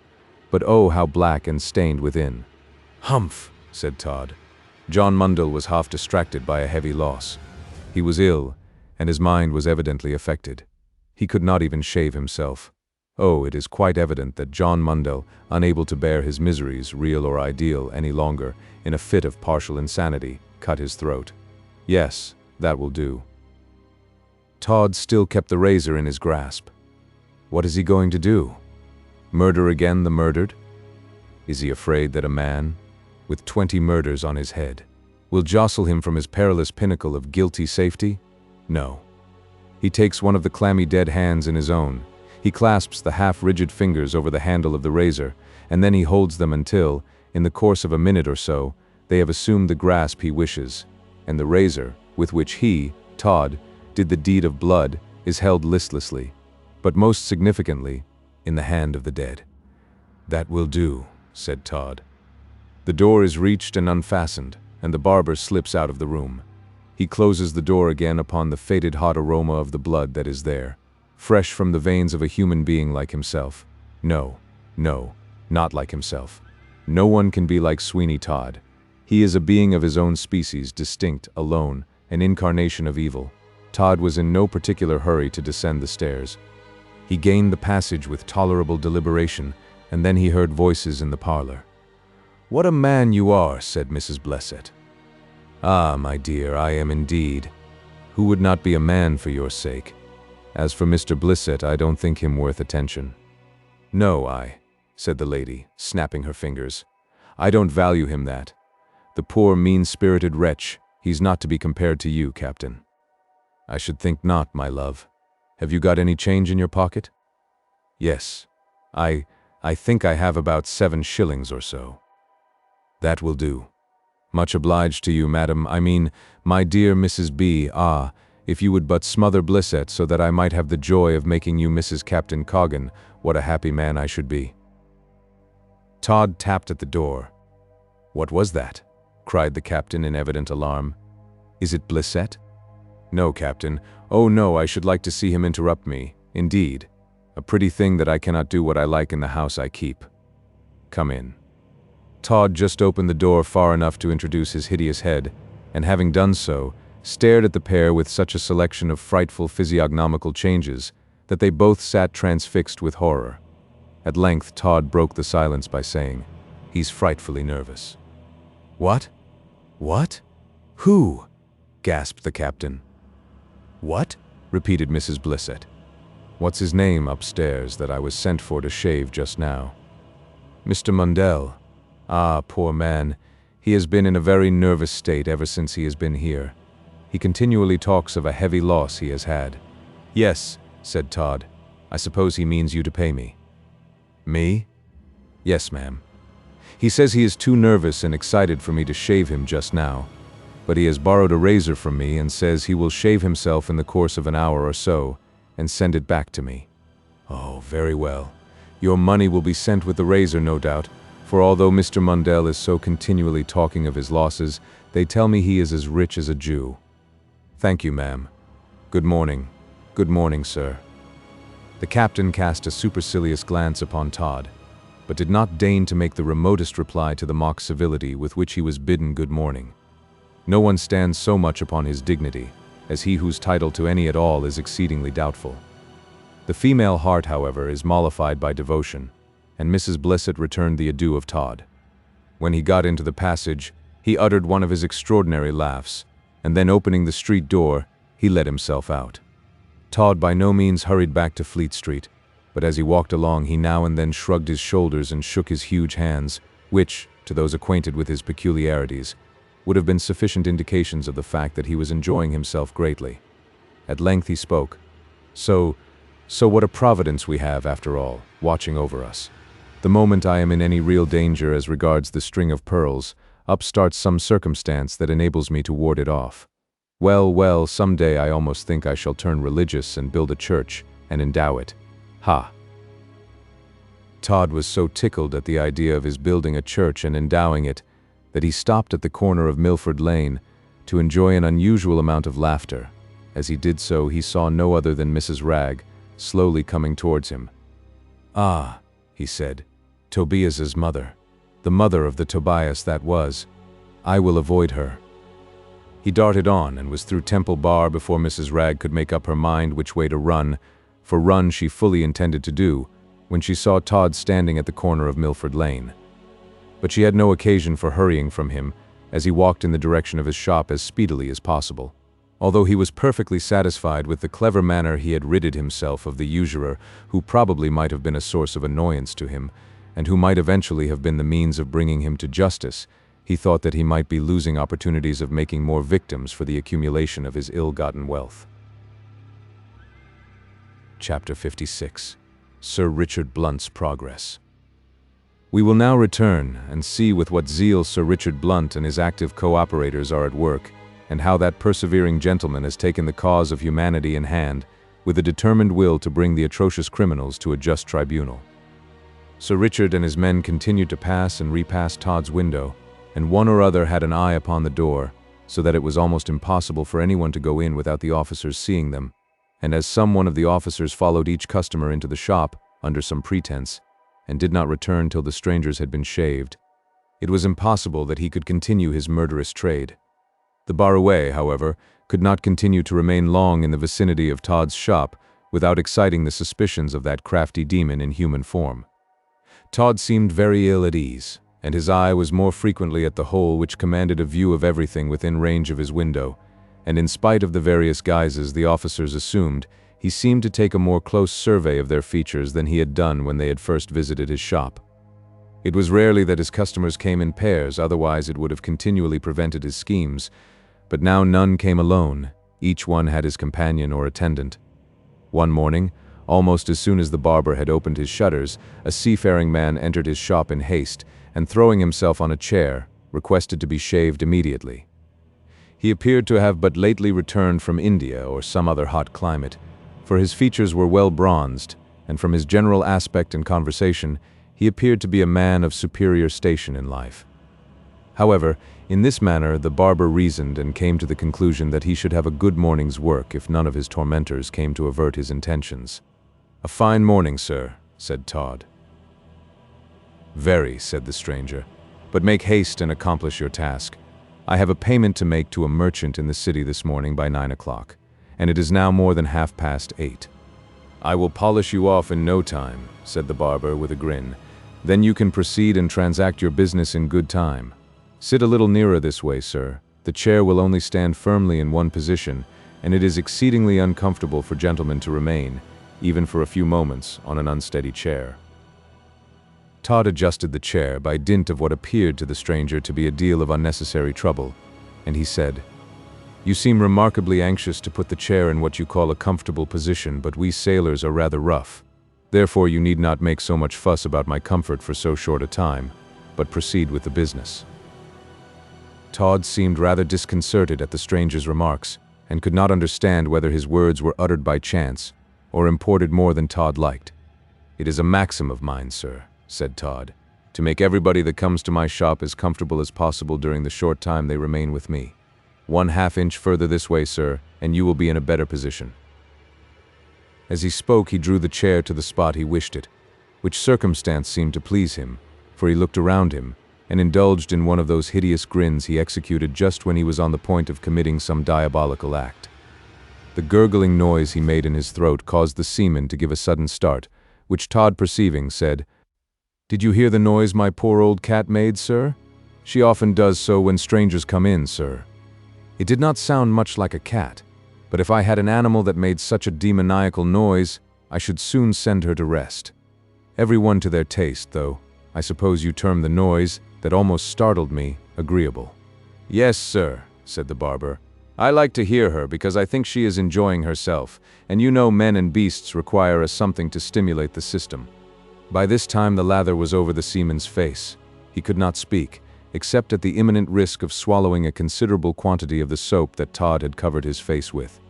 but oh, how black and stained within. Humph, said Todd. John Mundell was half distracted by a heavy loss. He was ill, and his mind was evidently affected. He could not even shave himself. Oh, it is quite evident that John Mundell, unable to bear his miseries, real or ideal, any longer, in a fit of partial insanity, cut his throat. Yes, that will do. Todd still kept the razor in his grasp. What is he going to do? Murder again the murdered? Is he afraid that a man, with 20 murders on his head, will jostle him from his perilous pinnacle of guilty safety? No. He takes one of the clammy dead hands in his own. He clasps the half-rigid fingers over the handle of the razor, and then he holds them until, in the course of a minute or so, they have assumed the grasp he wishes, and the razor, with which he, Todd, did the deed of blood, is held listlessly, but most significantly, in the hand of the dead. That will do, said Todd. The door is reached and unfastened, and the barber slips out of the room. He closes the door again upon the faded hot aroma of the blood that is there, fresh from the veins of a human being like himself. No, no, not like himself. No one can be like Sweeney Todd. He is a being of his own species, distinct, alone, an incarnation of evil. Todd was in no particular hurry to descend the stairs. He gained the passage with tolerable deliberation, and then he heard voices in the parlor. "What a man you are," said Mrs. Blessett. "Ah, my dear, I am indeed. Who would not be a man for your sake? As for Mr. Blissett, I don't think him worth attention." "No, said the lady, snapping her fingers. "I don't value him that. The poor, mean-spirited wretch, he's not to be compared to you, Captain." "I should think not, my love. Have you got any change in your pocket?" "Yes. I think I have about 7 shillings or so." "That will do. Much obliged to you, madam. I mean, my dear Mrs. B. If you would but smother Blissett so that I might have the joy of making you Mrs. Captain Coggan, what a happy man I should be." Todd tapped at the door. "What was that?" cried the captain in evident alarm. "Is it Blissett?" "No, Captain. Oh no, I should like to see him interrupt me, indeed. A pretty thing that I cannot do what I like in the house I keep. Come in." Todd just opened the door far enough to introduce his hideous head, and having done so, stared at the pair with such a selection of frightful physiognomical changes that they both sat transfixed with horror. At length Todd broke the silence by saying, "He's frightfully nervous." "What? What? Who?" gasped the captain. "What?" repeated Mrs. Blissett. "What's his name upstairs that I was sent for to shave just now?" "Mr. Mundell. Poor man. He has been in a very nervous state ever since he has been here. He continually talks of a heavy loss he has had." "Yes," said Todd. "I suppose he means you to pay me." "Me?" "Yes, ma'am. He says he is too nervous and excited for me to shave him just now, but he has borrowed a razor from me and says he will shave himself in the course of an hour or so and send it back to me." "Oh, very well. Your money will be sent with the razor, no doubt, for although Mr. Mundell is so continually talking of his losses, they tell me he is as rich as a Jew." "Thank you, ma'am. Good morning. Good morning, sir." The captain cast a supercilious glance upon Todd, but did not deign to make the remotest reply to the mock civility with which he was bidden good morning. No one stands so much upon his dignity as he whose title to any at all is exceedingly doubtful. The female heart, however, is mollified by devotion, and Mrs. Blissett returned the adieu of Todd. When he got into the passage, he uttered one of his extraordinary laughs, and then opening the street door, he let himself out. Todd by no means hurried back to Fleet Street, but as he walked along he now and then shrugged his shoulders and shook his huge hands, which, to those acquainted with his peculiarities, would have been sufficient indications of the fact that he was enjoying himself greatly. At length he spoke. So what a providence we have, after all, watching over us. The moment I am in any real danger as regards the string of pearls, up starts some circumstance that enables me to ward it off. Well, some day I almost think I shall turn religious and build a church and endow it. Ha!" Todd was so tickled at the idea of his building a church and endowing it that he stopped at the corner of Milford Lane to enjoy an unusual amount of laughter. As he did so, he saw no other than Mrs. Ragg, slowly coming towards him. "Ah," he said, "Tobias's mother. The mother of the Tobias that was. I will avoid her." He darted on and was through Temple Bar before Mrs. Ragg could make up her mind which way to run, for run she fully intended to do, when she saw Todd standing at the corner of Milford Lane. But she had no occasion for hurrying from him, as he walked in the direction of his shop as speedily as possible. Although he was perfectly satisfied with the clever manner he had ridded himself of the usurer, who probably might have been a source of annoyance to him, and who might eventually have been the means of bringing him to justice, he thought that he might be losing opportunities of making more victims for the accumulation of his ill-gotten wealth. Chapter 56. Sir Richard Blunt's Progress. We will now return and see with what zeal Sir Richard Blunt and his active co-operators are at work, and how that persevering gentleman has taken the cause of humanity in hand, with a determined will to bring the atrocious criminals to a just tribunal. Sir Richard and his men continued to pass and repass Todd's window, and one or other had an eye upon the door, so that it was almost impossible for anyone to go in without the officers seeing them, and as some one of the officers followed each customer into the shop, under some pretense, and did not return till the strangers had been shaved, it was impossible that he could continue his murderous trade. The barouet, however, could not continue to remain long in the vicinity of Todd's shop without exciting the suspicions of that crafty demon in human form. Todd seemed very ill at ease, and his eye was more frequently at the hole which commanded a view of everything within range of his window, and in spite of the various guises the officers assumed, He seemed to take a more close survey of their features than he had done when they had first visited his shop. It was rarely that his customers came in pairs, otherwise it would have continually prevented his schemes, but now none came alone. Each one had his companion or attendant. One morning, almost as soon as the barber had opened his shutters, a seafaring man entered his shop in haste, and throwing himself on a chair, requested to be shaved immediately. He appeared to have but lately returned from India or some other hot climate, for his features were well bronzed, and from his general aspect and conversation, he appeared to be a man of superior station in life. However, in this manner the barber reasoned and came to the conclusion that he should have a good morning's work if none of his tormentors came to avert his intentions. "A fine morning, sir," said Todd. "Very," said the stranger, "but make haste and accomplish your task. I have a payment to make to a merchant in the city this morning by 9 o'clock, and it is now more than 8:30. "I will polish you off in no time," said the barber with a grin. "Then you can proceed and transact your business in good time. Sit a little nearer this way, sir. The chair will only stand firmly in one position, and it is exceedingly uncomfortable for gentlemen to remain, even for a few moments, on an unsteady chair." Todd adjusted the chair by dint of what appeared to the stranger to be a deal of unnecessary trouble, and he said, "You seem remarkably anxious to put the chair in what you call a comfortable position, but we sailors are rather rough. Therefore you need not make so much fuss about my comfort for so short a time, but proceed with the business." Todd seemed rather disconcerted at the stranger's remarks, and could not understand whether his words were uttered by chance, or imported more than Todd liked. "It is a maxim of mine, sir," said Todd, "to make everybody that comes to my shop as comfortable as possible during the short time they remain with me. 1/2 inch further this way, sir, and you will be in a better position." As he spoke, he drew the chair to the spot he wished it, which circumstance seemed to please him, for he looked around him, and indulged in one of those hideous grins he executed just when he was on the point of committing some diabolical act. The gurgling noise he made in his throat caused the seaman to give a sudden start, which Todd, perceiving, said, "Did you hear the noise my poor old cat made, sir? She often does so when strangers come in, sir." It did not sound much like a cat, but if I had an animal that made such a demoniacal noise, I should soon send her to rest. Every one to their taste, though. I suppose you term the noise, that almost startled me, agreeable. "Yes, sir," said the barber. "I like to hear her because I think she is enjoying herself, and you know men and beasts require a something to stimulate the system." By this time the lather was over the seaman's face. He could not speak, except at the imminent risk of swallowing a considerable quantity of the soap that Todd had covered his face with.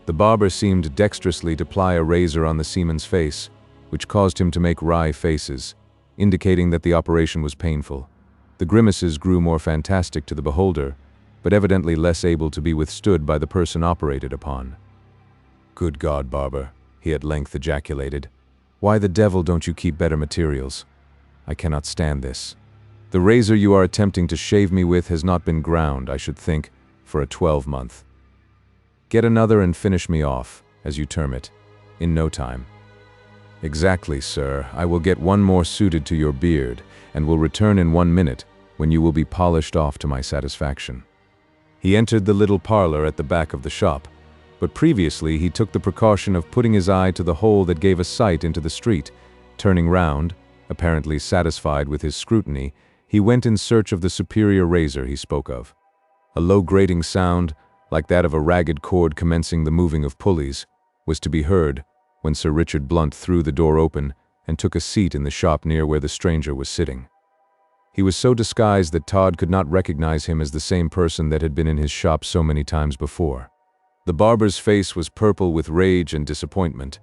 The barber seemed dexterously to ply a razor on the seaman's face, which caused him to make wry faces, indicating that the operation was painful. The grimaces grew more fantastic to the beholder, but evidently less able to be withstood by the person operated upon. "Good God, barber," he at length ejaculated. "Why the devil don't you keep better materials? I cannot stand this. The razor you are attempting to shave me with has not been ground, I should think, for a 12-month. Get another and finish me off, as you term it, in no time." "Exactly, sir. I will get one more suited to your beard, and will return in 1 minute, when you will be polished off to my satisfaction." He entered the little parlor at the back of the shop, but previously he took the precaution of putting his eye to the hole that gave a sight into the street. Turning round, apparently satisfied with his scrutiny, he went in search of the superior razor he spoke of. A low grating sound, like that of a ragged cord commencing the moving of pulleys, was to be heard when Sir Richard Blunt threw the door open and took a seat in the shop near where the stranger was sitting. He was so disguised that Todd could not recognize him as the same person that had been in his shop so many times before. The barber's face was purple with rage and disappointment,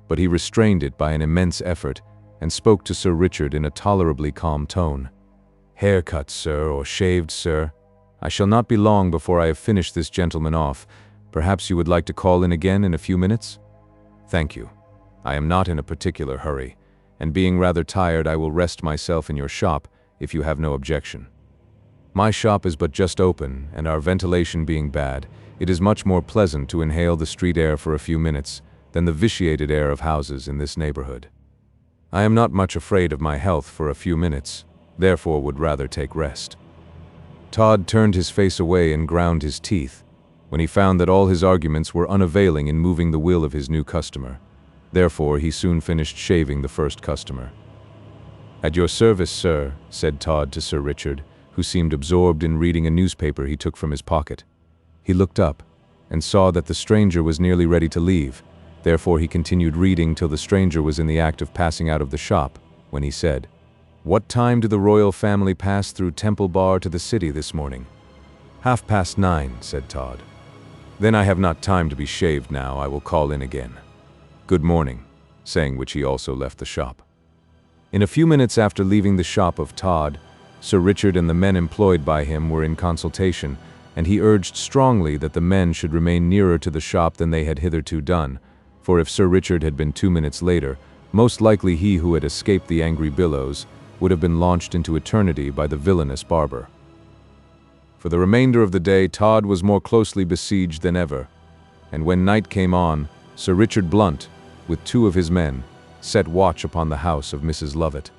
but he restrained it by an immense effort and spoke to Sir Richard in a tolerably calm tone. "Haircut, sir, or shaved, sir? I shall not be long before I have finished this gentleman off. Perhaps you would like to call in again in a few minutes?" "Thank you. I am not in a particular hurry, and being rather tired I will rest myself in your shop, if you have no objection. My shop is but just open, and our ventilation being bad, it is much more pleasant to inhale the street air for a few minutes than the vitiated air of houses in this neighborhood. I am not much afraid of my health for a few minutes, therefore would rather take rest." Todd turned his face away and ground his teeth, when he found that all his arguments were unavailing in moving the will of his new customer. Therefore, he soon finished shaving the first customer. "At your service, sir," said Todd to Sir Richard, who seemed absorbed in reading a newspaper he took from his pocket. He looked up and saw that the stranger was nearly ready to leave. Therefore, he continued reading till the stranger was in the act of passing out of the shop, when he said, "What time do the royal family pass through Temple Bar to the city this morning?" "9:30, said Todd. "Then I have not time to be shaved now. I will call in again. Good morning," saying which he also left the shop. In a few minutes after leaving the shop of Todd, Sir Richard and the men employed by him were in consultation, and he urged strongly that the men should remain nearer to the shop than they had hitherto done, for if Sir Richard had been 2 minutes later, most likely he who had escaped the angry billows would have been launched into eternity by the villainous barber. For the remainder of the day, Todd was more closely besieged than ever, and when night came on, Sir Richard Blunt, with 2 of his men, set watch upon the house of Mrs. Lovett.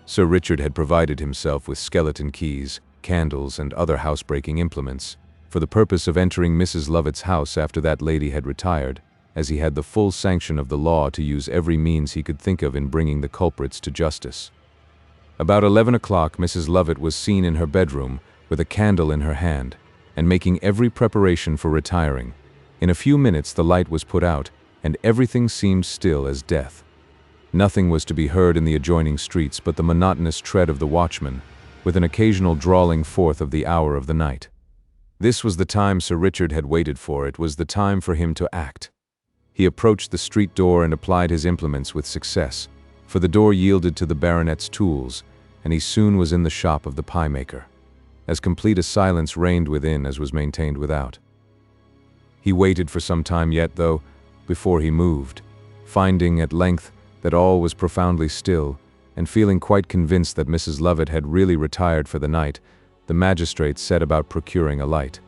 Sir Richard had provided himself with skeleton keys, candles, and other housebreaking implements, for the purpose of entering Mrs. Lovett's house after that lady had retired, as he had the full sanction of the law to use every means he could think of in bringing the culprits to justice. About 11 o'clock, Mrs. Lovett was seen in her bedroom, with a candle in her hand, and making every preparation for retiring. In a few minutes the light was put out, and everything seemed still as death. Nothing was to be heard in the adjoining streets but the monotonous tread of the watchman, with an occasional drawling forth of the hour of the night. This was the time Sir Richard had waited for. It was the time for him to act. He approached the street door and applied his implements with success, for the door yielded to the baronet's tools, and he soon was in the shop of the pie-maker. As complete a silence reigned within as was maintained without. He waited for some time yet, though, before he moved, finding at length that all was profoundly still, and feeling quite convinced that Mrs. Lovett had really retired for the night, the magistrate set about procuring a light.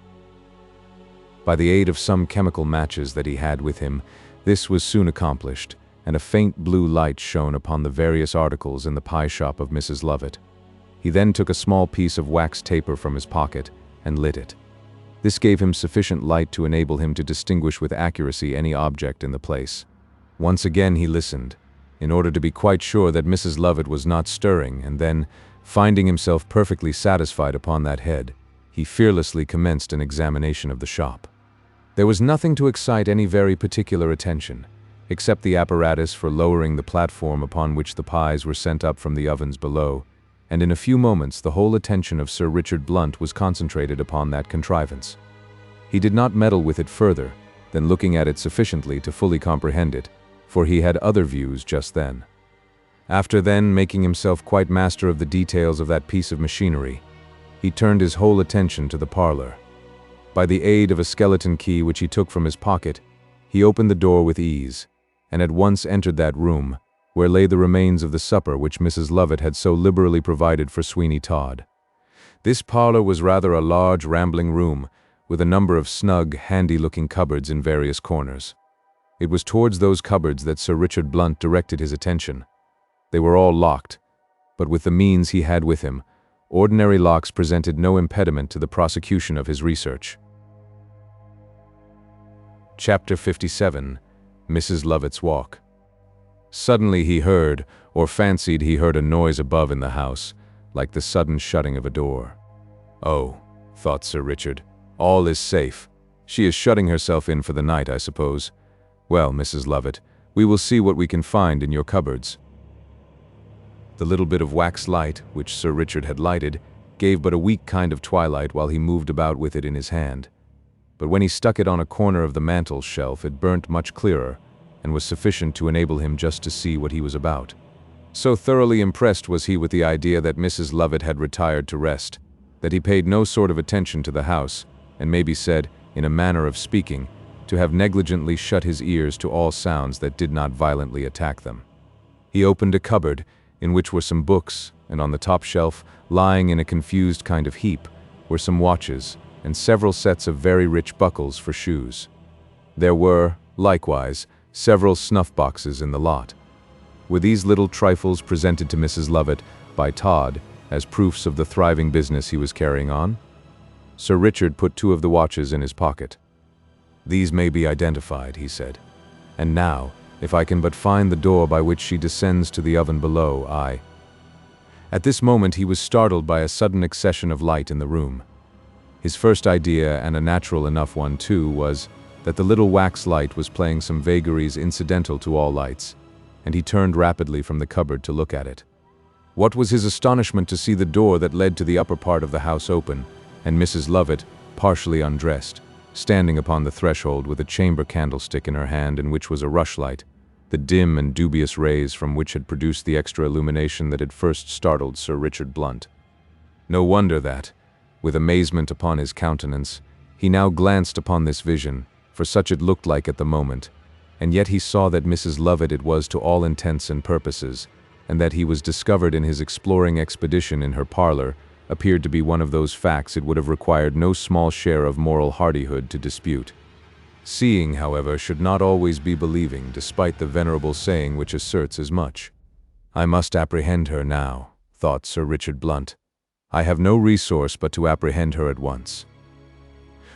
By the aid of some chemical matches that he had with him, this was soon accomplished, and a faint blue light shone upon the various articles in the pie shop of Mrs. Lovett. He then took a small piece of wax taper from his pocket and lit it. This gave him sufficient light to enable him to distinguish with accuracy any object in the place. Once again he listened, in order to be quite sure that Mrs. Lovett was not stirring, and then, finding himself perfectly satisfied upon that head, he fearlessly commenced an examination of the shop. There was nothing to excite any very particular attention, except the apparatus for lowering the platform upon which the pies were sent up from the ovens below, and in a few moments the whole attention of Sir Richard Blunt was concentrated upon that contrivance. He did not meddle with it further than looking at it sufficiently to fully comprehend it, for he had other views just then. After then making himself quite master of the details of that piece of machinery, he turned his whole attention to the parlor. By the aid of a skeleton key which he took from his pocket, he opened the door with ease, and at once entered that room, where lay the remains of the supper which Mrs. Lovett had so liberally provided for Sweeney Todd. This parlor was rather a large, rambling room, with a number of snug, handy-looking cupboards in various corners. It was towards those cupboards that Sir Richard Blunt directed his attention. They were all locked, but with the means he had with him, ordinary locks presented no impediment to the prosecution of his research. Chapter 57. Mrs. Lovett's Walk. Suddenly he heard, or fancied he heard, a noise above in the house, like the sudden shutting of a door. "Oh," thought Sir Richard, "all is safe. She is shutting herself in for the night, I suppose. Well, Mrs. Lovett, we will see what we can find in your cupboards." The little bit of wax light, which Sir Richard had lighted, gave but a weak kind of twilight while he moved about with it in his hand. But when he stuck it on a corner of the mantel shelf, it burnt much clearer, and was sufficient to enable him just to see what he was about. So thoroughly impressed was he with the idea that Mrs. Lovett had retired to rest, that he paid no sort of attention to the house, and may be said, in a manner of speaking, to have negligently shut his ears to all sounds that did not violently attack them. He opened a cupboard, in which were some books, and on the top shelf, lying in a confused kind of heap, were some watches, and several sets of very rich buckles for shoes. There were, likewise, several snuff-boxes in the lot. Were these little trifles presented to Mrs. Lovett by Todd as proofs of the thriving business he was carrying on? Sir Richard put 2 of the watches in his pocket. "These may be identified," he said. "And now, if I can but find the door by which she descends to the oven below, I—" At this moment he was startled by a sudden accession of light in the room. His first idea, and a natural enough one too, was that the little wax light was playing some vagaries incidental to all lights, and he turned rapidly from the cupboard to look at it. What was his astonishment to see the door that led to the upper part of the house open, and Mrs. Lovett, partially undressed, standing upon the threshold with a chamber candlestick in her hand in which was a rushlight, the dim and dubious rays from which had produced the extra illumination that had first startled Sir Richard Blunt. No wonder that, with amazement upon his countenance, he now glanced upon this vision, for such it looked like at the moment, and yet he saw that Mrs. Lovett it was to all intents and purposes, and that he was discovered in his exploring expedition in her parlor appeared to be one of those facts it would have required no small share of moral hardihood to dispute. Seeing, however, should not always be believing, despite the venerable saying which asserts as much. "I must apprehend her now," thought Sir Richard Blunt. "I have no resource but to apprehend her at once."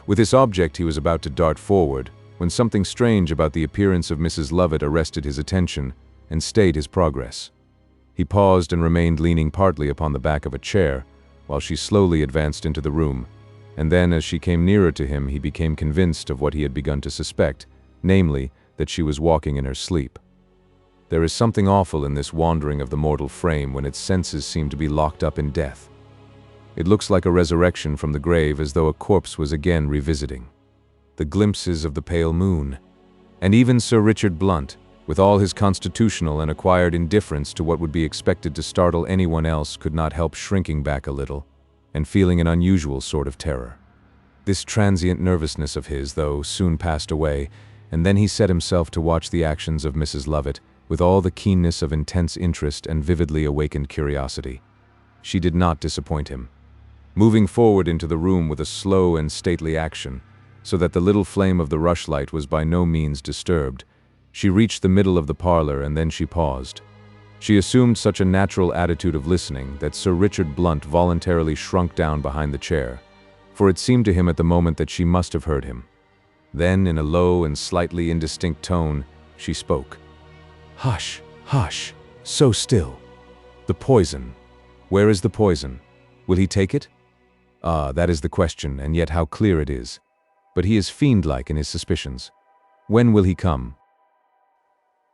With this object he was about to dart forward, when something strange about the appearance of Mrs. Lovett arrested his attention and stayed his progress. He paused and remained leaning partly upon the back of a chair, while she slowly advanced into the room, and then as she came nearer to him he became convinced of what he had begun to suspect, namely, that she was walking in her sleep. There is something awful in this wandering of the mortal frame when its senses seem to be locked up in death. It looks like a resurrection from the grave, as though a corpse was again revisiting. The glimpses of the pale moon. And even Sir Richard Blunt, with all his constitutional and acquired indifference to what would be expected to startle anyone else, could not help shrinking back a little, and feeling an unusual sort of terror. This transient nervousness of his, though, soon passed away, and then he set himself to watch the actions of Mrs. Lovett with all the keenness of intense interest and vividly awakened curiosity. She did not disappoint him. Moving forward into the room with a slow and stately action, so that the little flame of the rushlight was by no means disturbed, she reached the middle of the parlor and then she paused. She assumed such a natural attitude of listening that Sir Richard Blunt voluntarily shrunk down behind the chair, for it seemed to him at the moment that she must have heard him. Then, in a low and slightly indistinct tone, she spoke. "Hush, hush, so still. The poison. Where is the poison? Will he take it? Ah, that is the question, and yet how clear it is. But he is fiend-like in his suspicions. When will he come?"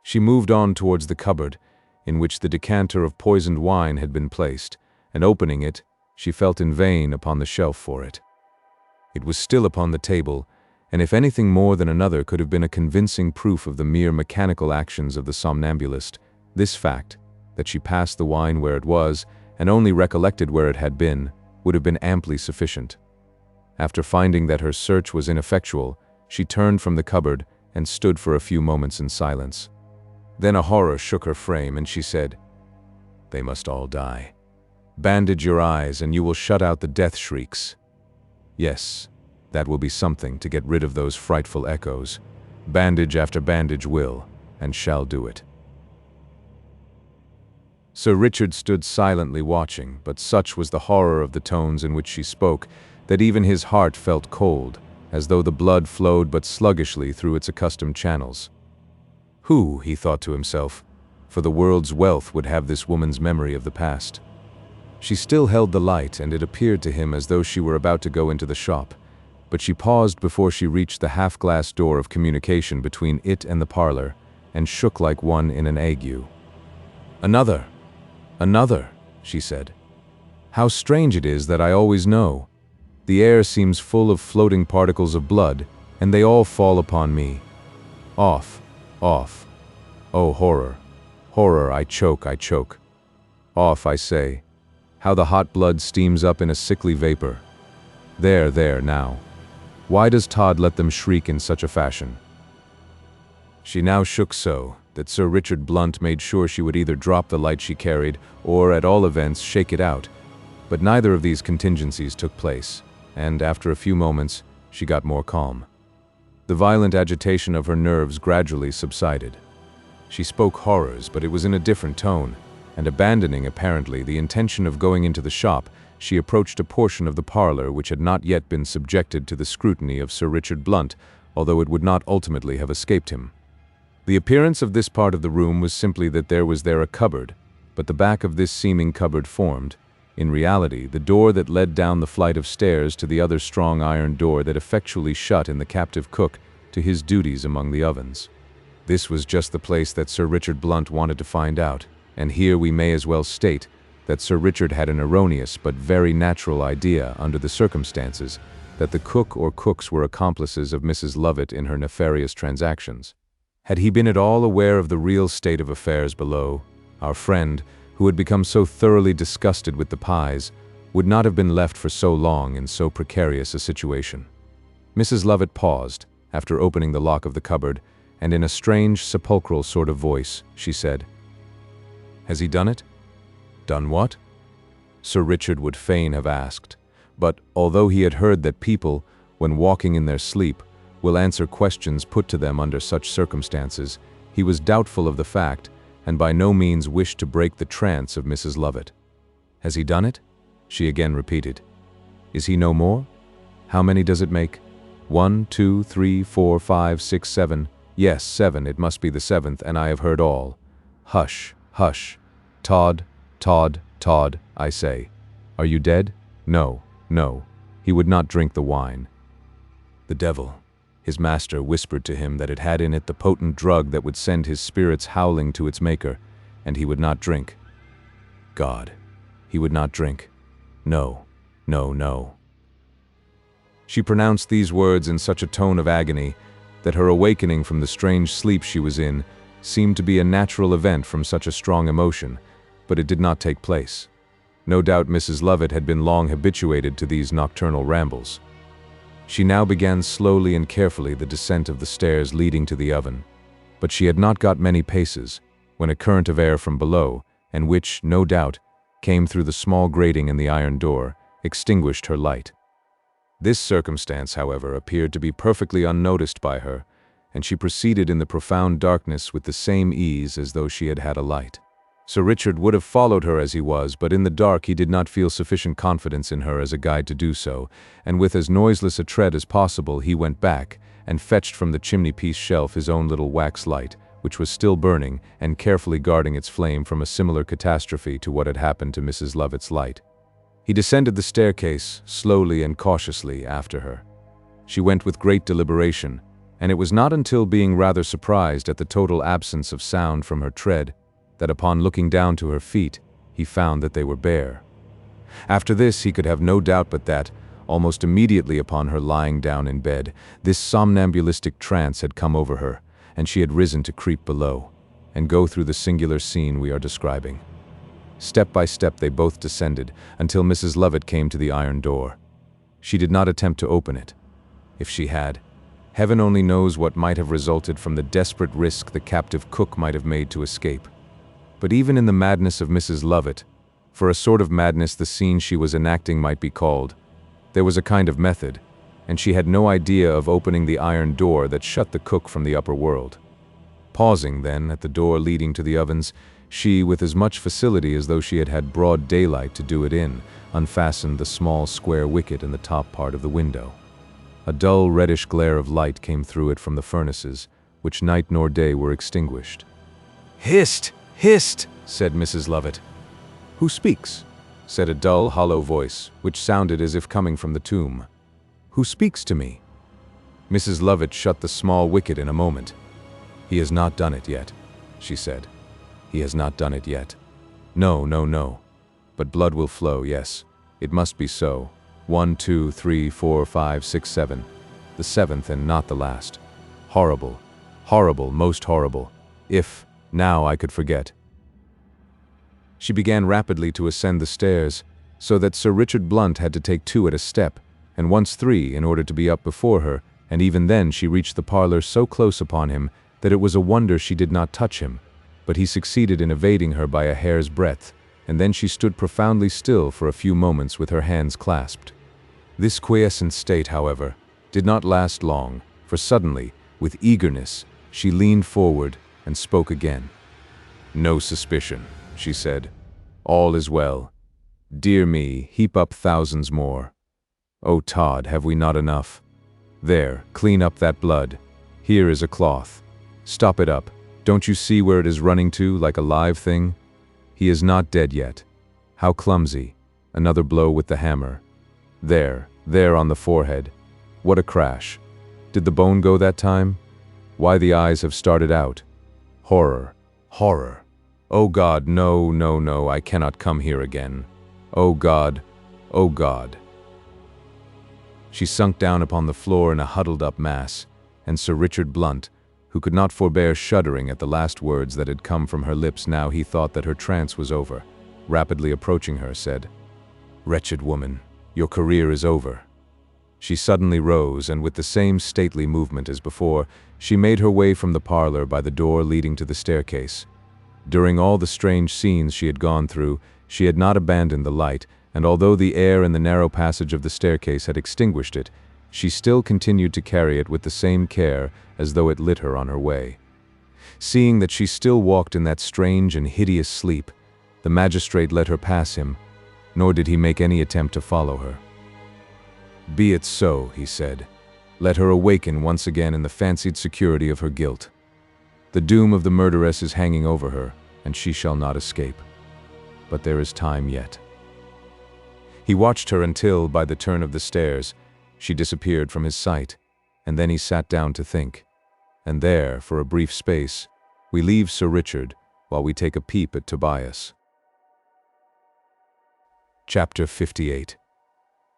She moved on towards the cupboard, in which the decanter of poisoned wine had been placed, and opening it, she felt in vain upon the shelf for it. It was still upon the table, and if anything more than another could have been a convincing proof of the mere mechanical actions of the somnambulist, this fact, that she passed the wine where it was, and only recollected where it had been, would have been amply sufficient. After finding that her search was ineffectual, she turned from the cupboard and stood for a few moments in silence. Then a horror shook her frame, and she said, "They must all die. Bandage your eyes, and you will shut out the death shrieks. Yes, that will be something to get rid of those frightful echoes. Bandage after bandage will, and shall do it." Sir Richard stood silently watching, but such was the horror of the tones in which she spoke that even his heart felt cold, as though the blood flowed but sluggishly through its accustomed channels. Who, he thought to himself, for the world's wealth would have this woman's memory of the past? She still held the light, and it appeared to him as though she were about to go into the shop, but she paused before she reached the half-glass door of communication between it and the parlor, and shook like one in an ague. "Another! Another!" she said. "How strange it is that I always know. The air seems full of floating particles of blood, and they all fall upon me. Off, off. Oh, horror, horror, I choke, I choke. Off, I say. How the hot blood steams up in a sickly vapor. There, now. Why does Todd let them shriek in such a fashion?" She now shook so that Sir Richard Blunt made sure she would either drop the light she carried, or at all events shake it out, but neither of these contingencies took place, and after a few moments she got more calm. The violent agitation of her nerves gradually subsided. She spoke horrors, but it was in a different tone, and abandoning, apparently, the intention of going into the shop, she approached a portion of the parlor which had not yet been subjected to the scrutiny of Sir Richard Blunt, although it would not ultimately have escaped him. The appearance of this part of the room was simply that there was a cupboard, but the back of this seeming cupboard formed, in reality, the door that led down the flight of stairs to the other strong iron door that effectually shut in the captive cook to his duties among the ovens. This was just the place that Sir Richard Blunt wanted to find out, and here we may as well state that Sir Richard had an erroneous but very natural idea under the circumstances that the cook or cooks were accomplices of Mrs. Lovett in her nefarious transactions. Had he been at all aware of the real state of affairs below, our friend, who had become so thoroughly disgusted with the pies, would not have been left for so long in so precarious a situation. Mrs. Lovett paused, after opening the lock of the cupboard, and in a strange, sepulchral sort of voice, she said, "Has he done it?" "Done what?" Sir Richard would fain have asked, but although he had heard that people, when walking in their sleep, will answer questions put to them under such circumstances, he was doubtful of the fact, and by no means wished to break the trance of Mrs. Lovett. "Has he done it?" she again repeated. "Is he no more? How many does it make? 1, 2, 3, 4, 5, 6, 7. Yes, 7, it must be the 7th, and I have heard all. Hush, hush. Todd, Todd, Todd, I say. Are you dead? No, no. He would not drink the wine. The devil. His master whispered to him that it had in it the potent drug that would send his spirits howling to its maker, and he would not drink. God, he would not drink. No, no, no. She pronounced these words in such a tone of agony that her awakening from the strange sleep she was in seemed to be a natural event from such a strong emotion, but it did not take place. No doubt Mrs. Lovett had been long habituated to these nocturnal rambles. She now began slowly and carefully the descent of the stairs leading to the oven, but she had not got many paces when a current of air from below, and which, no doubt, came through the small grating in the iron door, extinguished her light. This circumstance, however, appeared to be perfectly unnoticed by her, and she proceeded in the profound darkness with the same ease as though she had had a light. Sir Richard would have followed her as he was, but in the dark he did not feel sufficient confidence in her as a guide to do so, and with as noiseless a tread as possible he went back and fetched from the chimney-piece shelf his own little wax light, which was still burning and carefully guarding its flame from a similar catastrophe to what had happened to Mrs. Lovett's light. He descended the staircase, slowly and cautiously, after her. She went with great deliberation, and it was not until being rather surprised at the total absence of sound from her tread that upon looking down to her feet, he found that they were bare. After this he could have no doubt but that, almost immediately upon her lying down in bed, this somnambulistic trance had come over her, and she had risen to creep below, and go through the singular scene we are describing. Step by step they both descended, until Mrs. Lovett came to the iron door. She did not attempt to open it. If she had, heaven only knows what might have resulted from the desperate risk the captive cook might have made to escape. But even in the madness of Mrs. Lovett, for a sort of madness the scene she was enacting might be called, there was a kind of method, and she had no idea of opening the iron door that shut the cook from the upper world. Pausing, then, at the door leading to the ovens, she, with as much facility as though she had had broad daylight to do it in, unfastened the small square wicket in the top part of the window. A dull reddish glare of light came through it from the furnaces, which night nor day were extinguished. "Hist! Hist!" said Mrs. Lovett. "Who speaks?" said a dull, hollow voice, which sounded as if coming from the tomb. "Who speaks to me?" Mrs. Lovett shut the small wicket in a moment. "He has not done it yet," she said. "He has not done it yet. No, no, no. But blood will flow, yes. It must be so. 1, 2, 3, 4, 5, 6, 7. The 7th and not the last. Horrible, horrible, most horrible. If, now I could forget." She began rapidly to ascend the stairs, so that Sir Richard Blunt had to take 2 at a step, and once 3 in order to be up before her, and even then she reached the parlor so close upon him that it was a wonder she did not touch him, but he succeeded in evading her by a hair's breadth, and then she stood profoundly still for a few moments with her hands clasped. This quiescent state, however, did not last long, for suddenly, with eagerness, she leaned forward and spoke again. "No suspicion," she said. "All is well. Dear me, heap up thousands more. Oh, Todd, have we not enough? There, clean up that blood. Here is a cloth. Stop it up. Don't you see where it is running to, like a live thing? He is not dead yet. How clumsy. Another blow with the hammer. There on the forehead. What a crash. Did the bone go that time? Why, the eyes have started out. Horror. Horror. Oh God, no, no, no, I cannot come here again. Oh God. Oh God. She sunk down upon the floor in a huddled-up mass, and Sir Richard Blunt, who could not forbear shuddering at the last words that had come from her lips now he thought that her trance was over, rapidly approaching her, said, "Wretched woman, your career is over." She suddenly rose, and with the same stately movement as before, she made her way from the parlor by the door leading to the staircase. During all the strange scenes she had gone through, she had not abandoned the light, and although the air in the narrow passage of the staircase had extinguished it, she still continued to carry it with the same care as though it lit her on her way. Seeing that she still walked in that strange and hideous sleep, the magistrate let her pass him, nor did he make any attempt to follow her. "Be it so," he said. "Let her awaken once again in the fancied security of her guilt. The doom of the murderess is hanging over her, and she shall not escape. But there is time yet." He watched her until, by the turn of the stairs, she disappeared from his sight, and then he sat down to think. And there, for a brief space, we leave Sir Richard while we take a peep at Tobias. Chapter 58.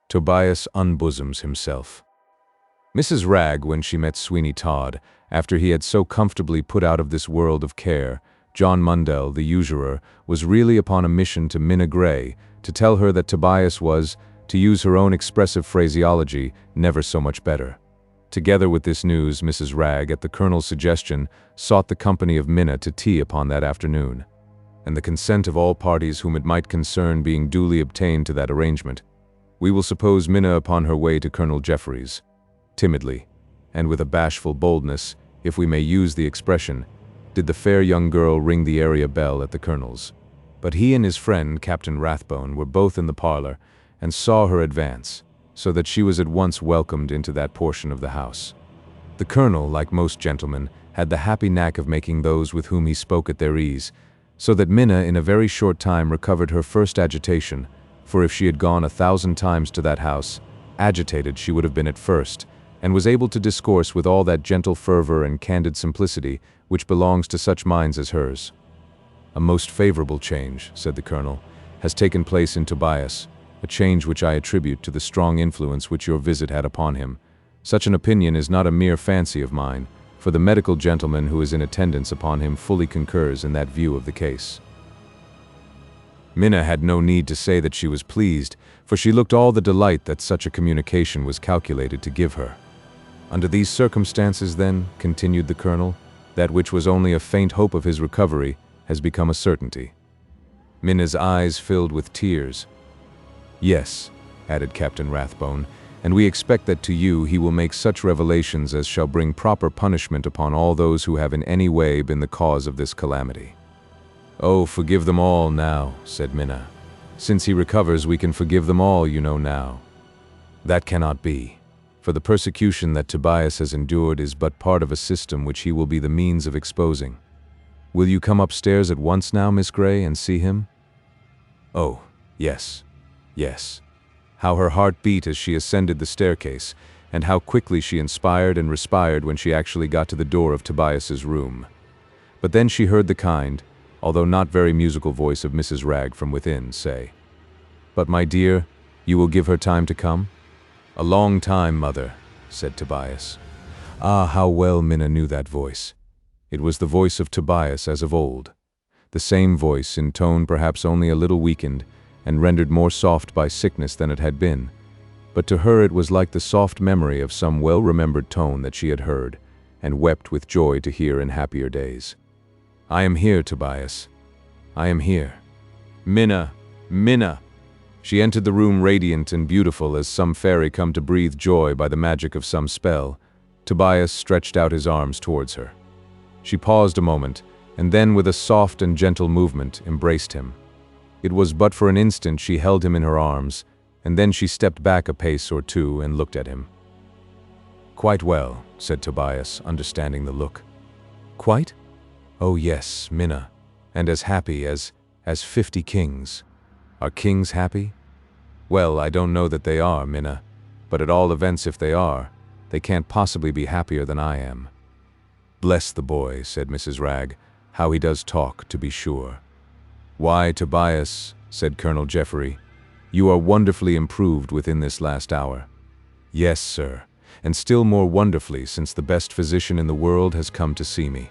Tobias unbosoms himself. Mrs. Wragge, when she met Sweeney Todd, after he had so comfortably put out of this world of care, John Mundell, the usurer, was really upon a mission to Minna Gray, to tell her that Tobias was, to use her own expressive phraseology, never so much better. Together with this news, Mrs. Wragge, at the Colonel's suggestion, sought the company of Minna to tea upon that afternoon, and the consent of all parties whom it might concern being duly obtained to that arrangement, we will suppose Minna upon her way to Colonel Jeffreys. Timidly, and with a bashful boldness, if we may use the expression, did the fair young girl ring the area bell at the Colonel's. But he and his friend, Captain Rathbone, were both in the parlor, and saw her advance, so that she was at once welcomed into that portion of the house. The Colonel, like most gentlemen, had the happy knack of making those with whom he spoke at their ease, so that Minna in a very short time recovered her first agitation, for if she had gone 1,000 times to that house, agitated she would have been at first, and was able to discourse with all that gentle fervor and candid simplicity which belongs to such minds as hers. "A most favorable change," said the Colonel, "has taken place in Tobias, a change which I attribute to the strong influence which your visit had upon him. Such an opinion is not a mere fancy of mine, for the medical gentleman who is in attendance upon him fully concurs in that view of the case." Minna had no need to say that she was pleased, for she looked all the delight that such a communication was calculated to give her. "Under these circumstances, then," continued the Colonel, "that which was only a faint hope of his recovery has become a certainty." Minna's eyes filled with tears. "Yes," added Captain Rathbone, "and we expect that to you he will make such revelations as shall bring proper punishment upon all those who have in any way been the cause of this calamity." "Oh, forgive them all now," said Minna. "Since he recovers we can forgive them all, you know now." "That cannot be, for the persecution that Tobias has endured is but part of a system which he will be the means of exposing. Will you come upstairs at once now, Miss Gray, and see him?" "Oh, yes, yes." How her heart beat as she ascended the staircase, and how quickly she inspired and respired when she actually got to the door of Tobias's room. But then she heard the kind, although not very musical voice of Mrs. Wragge from within say, "But my dear, you will give her time to come?" "A long time, mother," said Tobias. Ah, how well Minna knew that voice. It was the voice of Tobias as of old. The same voice, in tone perhaps only a little weakened, and rendered more soft by sickness than it had been. But to her it was like the soft memory of some well-remembered tone that she had heard, and wept with joy to hear in happier days. "I am here, Tobias. I am here." "Minna! Minna!" She entered the room radiant and beautiful as some fairy come to breathe joy by the magic of some spell. Tobias stretched out his arms towards her. She paused a moment, and then with a soft and gentle movement embraced him. It was but for an instant she held him in her arms, and then she stepped back a pace or two and looked at him. "Quite well," said Tobias, understanding the look. "Quite? Oh yes, Minna. And as happy as 50 kings. Are kings happy? Well, I don't know that they are, Minna. But at all events, if they are, they can't possibly be happier than I am." "Bless the boy," said Mrs. Ragg. "How he does talk, to be sure." "Why, Tobias," said Colonel Jeffrey, "you are wonderfully improved within this last hour." "Yes, sir, and still more wonderfully since the best physician in the world has come to see me."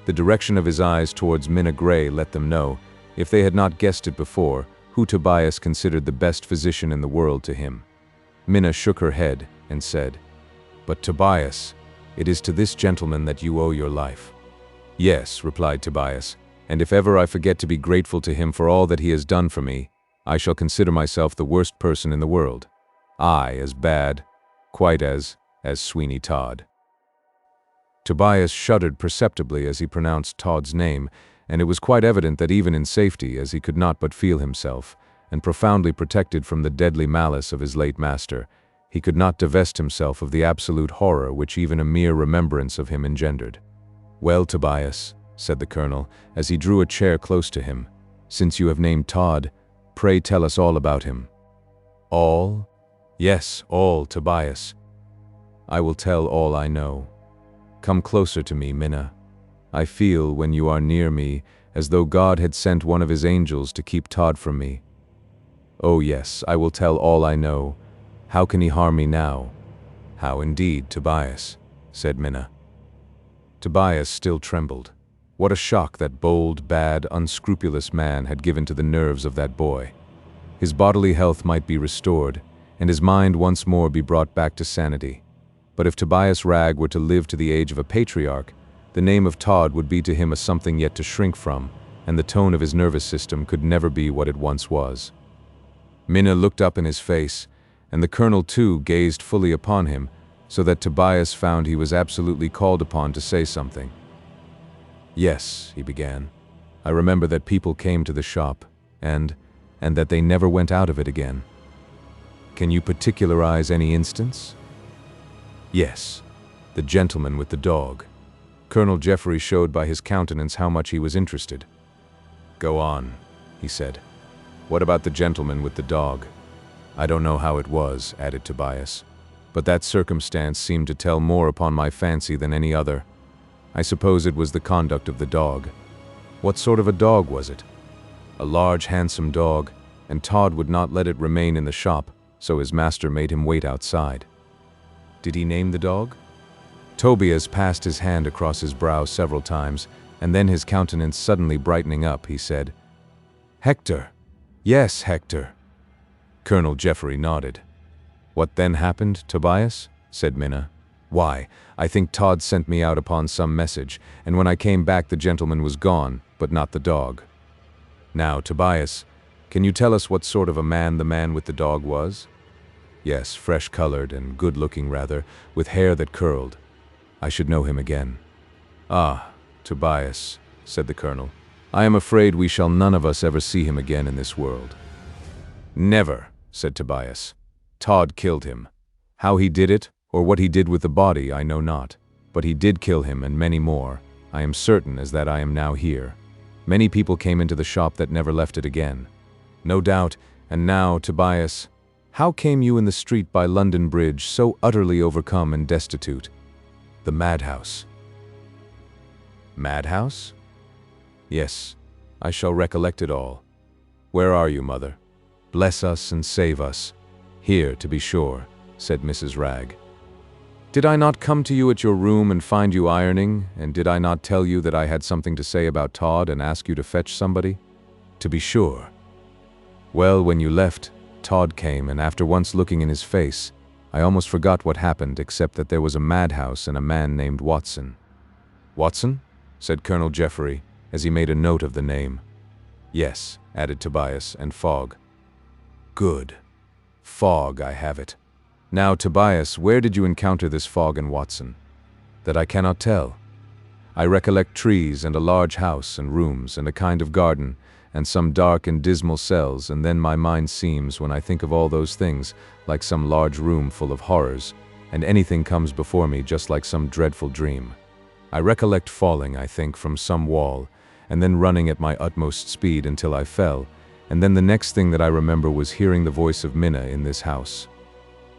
The direction of his eyes towards Minna Gray let them know, if they had not guessed it before, who Tobias considered the best physician in the world to him. Minna shook her head and said, "But Tobias, it is to this gentleman that you owe your life." "Yes," replied Tobias, "and if ever I forget to be grateful to him for all that he has done for me, I shall consider myself the worst person in the world. I as bad, quite as Sweeney Todd." Tobias shuddered perceptibly as he pronounced Todd's name, and it was quite evident that even in safety, as he could not but feel himself, and profoundly protected from the deadly malice of his late master, he could not divest himself of the absolute horror which even a mere remembrance of him engendered. "Well, Tobias," said the colonel, as he drew a chair close to him, "since you have named Todd, pray tell us all about him." "All?" "Yes, all, Tobias." "I will tell all I know. Come closer to me, Minna. I feel, when you are near me, as though God had sent one of his angels to keep Todd from me." "Oh yes, I will tell all I know. How can he harm me now?" "How indeed, Tobias," said Minna. Tobias still trembled. What a shock that bold, bad, unscrupulous man had given to the nerves of that boy. His bodily health might be restored, and his mind once more be brought back to sanity. But if Tobias Ragg were to live to the age of a patriarch, the name of Todd would be to him a something yet to shrink from, and the tone of his nervous system could never be what it once was. Minna looked up in his face, and the colonel too gazed fully upon him, so that Tobias found he was absolutely called upon to say something. "Yes," he began, "I remember that people came to the shop, and that they never went out of it again." "Can you particularize any instance?" "Yes, the gentleman with the dog." Colonel Jeffrey showed by his countenance how much he was interested. "Go on," he said. "What about the gentleman with the dog?" "I don't know how it was," added Tobias, "but that circumstance seemed to tell more upon my fancy than any other. I suppose it was the conduct of the dog." "What sort of a dog was it?" "A large, handsome dog, and Todd would not let it remain in the shop, so his master made him wait outside." "Did he name the dog?" Tobias passed his hand across his brow several times, and then his countenance suddenly brightening up, he said, "Hector. Yes, Hector." Colonel Jeffrey nodded. "What then happened, Tobias?" said Minna. "Why, I think Todd sent me out upon some message, and when I came back the gentleman was gone, but not the dog." "Now, Tobias, can you tell us what sort of a man the man with the dog was?" "Yes, fresh-colored and good-looking rather, with hair that curled. I should know him again." "Ah, Tobias," said the colonel, "I am afraid we shall none of us ever see him again in this world." "Never," said Tobias. "Todd killed him. How he did it, or what he did with the body, I know not. But he did kill him, and many more. I am certain as that I am now here. Many people came into the shop that never left it again. No doubt, and now, Tobias, how came you in the street by London Bridge so utterly overcome and destitute?" "The madhouse." "Madhouse?" "Yes, I shall recollect it all. Where are you, mother? Bless us and save us. Here, to be sure," said Mrs. Ragg. "Did I not come to you at your room and find you ironing, and did I not tell you that I had something to say about Todd and ask you to fetch somebody?" "To be sure." "Well, when you left, Todd came, and after once looking in his face, I almost forgot what happened except that there was a madhouse and a man named Watson." "Watson?" said Colonel Jeffrey, as he made a note of the name. "Yes," added Tobias, "and Fogg." "Good. Fogg, I have it. Now, Tobias, where did you encounter this Fogg and Watson?" "That I cannot tell. I recollect trees and a large house and rooms and a kind of garden, and some dark and dismal cells, and then my mind seems, when I think of all those things, like some large room full of horrors, and anything comes before me just like some dreadful dream. I recollect falling, I think, from some wall, and then running at my utmost speed until I fell, and then the next thing that I remember was hearing the voice of Minna in this house.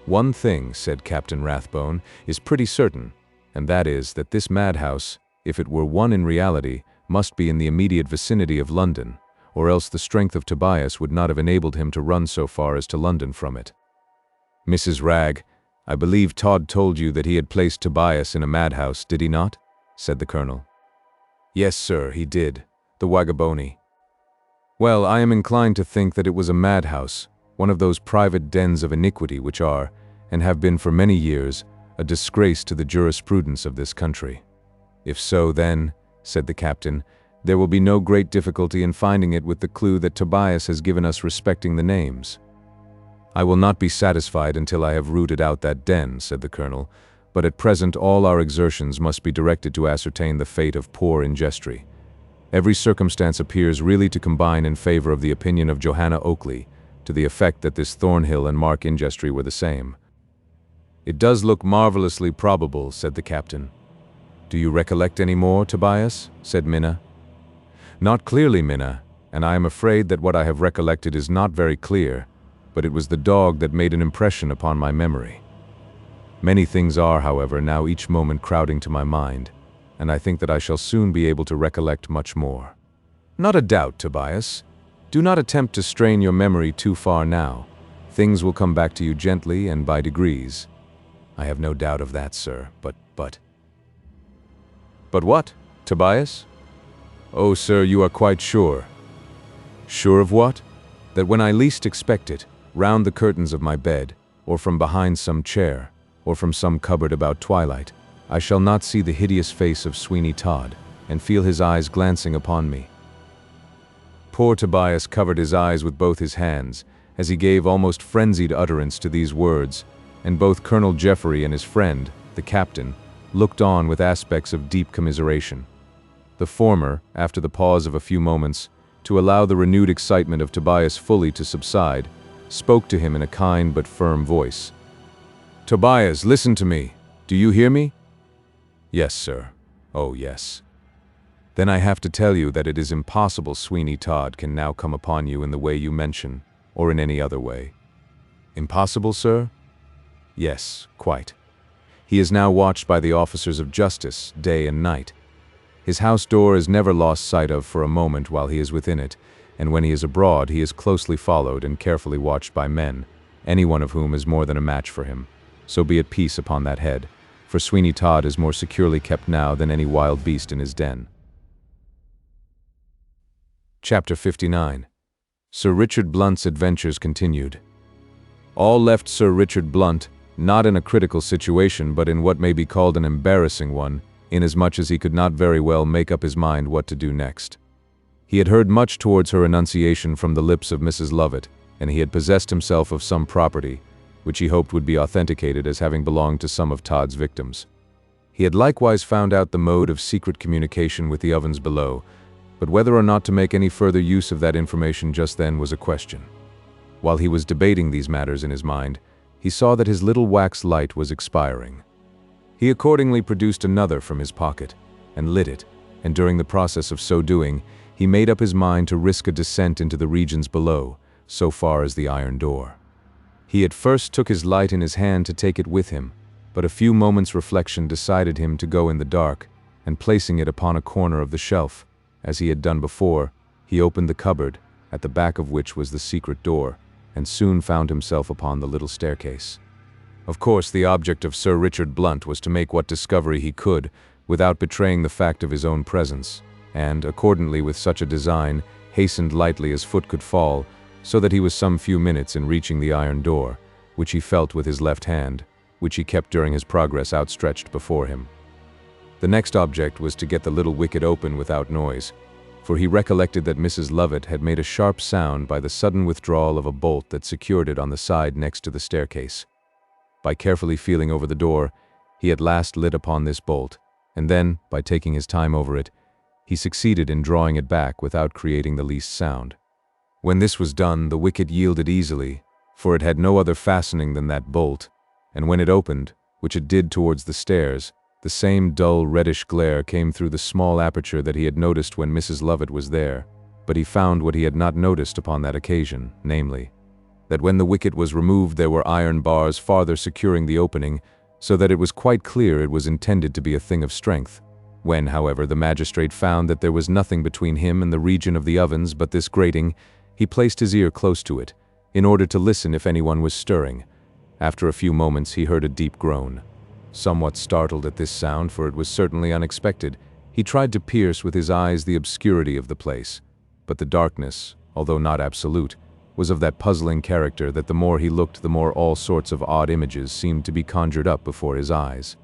"One thing," said Captain Rathbone, "is pretty certain, and that is that this madhouse, if it were one in reality, must be in the immediate vicinity of London, or else the strength of Tobias would not have enabled him to run so far as to London from it." "Mrs. Wragge, I believe Todd told you that he had placed Tobias in a madhouse, did he not?" said the colonel. "Yes, sir, he did, the Wagaboni." "Well, I am inclined to think that it was a madhouse, one of those private dens of iniquity which are, and have been for many years, a disgrace to the jurisprudence of this country. If so, then," said the captain, "there will be no great difficulty in finding it with the clue that Tobias has given us respecting the names." "I will not be satisfied until I have rooted out that den," said the colonel, "but at present all our exertions must be directed to ascertain the fate of poor Ingestry. Every circumstance appears really to combine in favor of the opinion of Johanna Oakley, to the effect that this Thornhill and Mark Ingestry were the same." "It does look marvelously probable," said the captain. "Do you recollect any more, Tobias?" said Minna. "Not clearly, Minna, and I am afraid that what I have recollected is not very clear, but it was the dog that made an impression upon my memory. Many things are, however, now each moment crowding to my mind, and I think that I shall soon be able to recollect much more." "Not a doubt, Tobias. Do not attempt to strain your memory too far now. Things will come back to you gently and by degrees." "I have no doubt of that, sir, but... "But what, Tobias?" "Oh, sir, you are quite sure." "Sure of what?" "That when I least expect it, round the curtains of my bed, or from behind some chair, or from some cupboard about twilight, I shall not see the hideous face of Sweeney Todd, and feel his eyes glancing upon me." Poor Tobias covered his eyes with both his hands, as he gave almost frenzied utterance to these words, and both Colonel Jeffrey and his friend, the captain, looked on with aspects of deep commiseration. The former, after the pause of a few moments, to allow the renewed excitement of Tobias fully to subside, spoke to him in a kind but firm voice. "Tobias, listen to me. Do you hear me?" "Yes, sir. Oh, yes." "Then I have to tell you that it is impossible Sweeney Todd can now come upon you in the way you mention, or in any other way." "Impossible, sir?" "Yes, quite. He is now watched by the officers of justice, day and night. His house door is never lost sight of for a moment while he is within it, and when he is abroad he is closely followed and carefully watched by men, any one of whom is more than a match for him. So be at peace upon that head, for Sweeney Todd is more securely kept now than any wild beast in his den." Chapter 59. Sir Richard Blunt's Adventures Continued. All left Sir Richard Blunt, not in a critical situation but in what may be called an embarrassing one, inasmuch as he could not very well make up his mind what to do next. He had heard much towards her annunciation from the lips of Mrs. Lovett, and he had possessed himself of some property, which he hoped would be authenticated as having belonged to some of Todd's victims. He had likewise found out the mode of secret communication with the ovens below, but whether or not to make any further use of that information just then was a question. While he was debating these matters in his mind, he saw that his little wax light was expiring. He accordingly produced another from his pocket, and lit it, and during the process of so doing, he made up his mind to risk a descent into the regions below, so far as the iron door. He at first took his light in his hand to take it with him, but a few moments' reflection decided him to go in the dark, and placing it upon a corner of the shelf, as he had done before, he opened the cupboard, at the back of which was the secret door, and soon found himself upon the little staircase. Of course, the object of Sir Richard Blunt was to make what discovery he could, without betraying the fact of his own presence, and, accordingly with such a design, hastened lightly as foot could fall, so that he was some few minutes in reaching the iron door, which he felt with his left hand, which he kept during his progress outstretched before him. The next object was to get the little wicket open without noise, for he recollected that Mrs. Lovett had made a sharp sound by the sudden withdrawal of a bolt that secured it on the side next to the staircase. By carefully feeling over the door, he at last lit upon this bolt, and then, by taking his time over it, he succeeded in drawing it back without creating the least sound. When this was done, the wicket yielded easily, for it had no other fastening than that bolt, and when it opened, which it did towards the stairs, the same dull reddish glare came through the small aperture that he had noticed when Mrs. Lovett was there, but he found what he had not noticed upon that occasion, namely, that when the wicket was removed there were iron bars farther securing the opening, so that it was quite clear it was intended to be a thing of strength. When, however, the magistrate found that there was nothing between him and the region of the ovens but this grating, he placed his ear close to it, in order to listen if anyone was stirring. After a few moments he heard a deep groan. Somewhat startled at this sound, for it was certainly unexpected, he tried to pierce with his eyes the obscurity of the place, but the darkness, although not absolute, was of that puzzling character that the more he looked the more all sorts of odd images seemed to be conjured up before his eyes.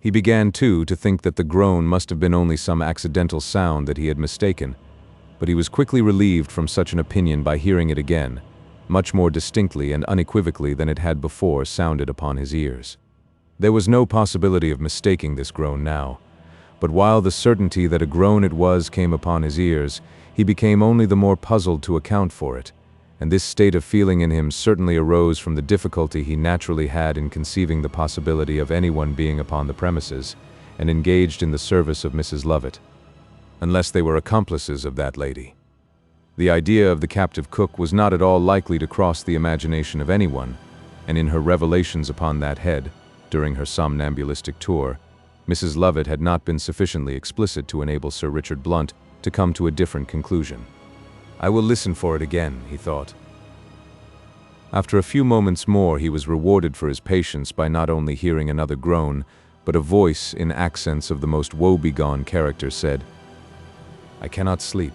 He began, too, to think that the groan must have been only some accidental sound that he had mistaken, but he was quickly relieved from such an opinion by hearing it again, much more distinctly and unequivocally than it had before sounded upon his ears. There was no possibility of mistaking this groan now, but while the certainty that a groan it was came upon his ears, he became only the more puzzled to account for it, and this state of feeling in him certainly arose from the difficulty he naturally had in conceiving the possibility of anyone being upon the premises and engaged in the service of Mrs. Lovett, unless they were accomplices of that lady. The idea of the captive cook was not at all likely to cross the imagination of anyone, and in her revelations upon that head, during her somnambulistic tour, Mrs. Lovett had not been sufficiently explicit to enable Sir Richard Blunt to come to a different conclusion. "I will listen for it again," he thought. After a few moments more he was rewarded for his patience by not only hearing another groan, but a voice in accents of the most woe-begone character said, "I cannot sleep.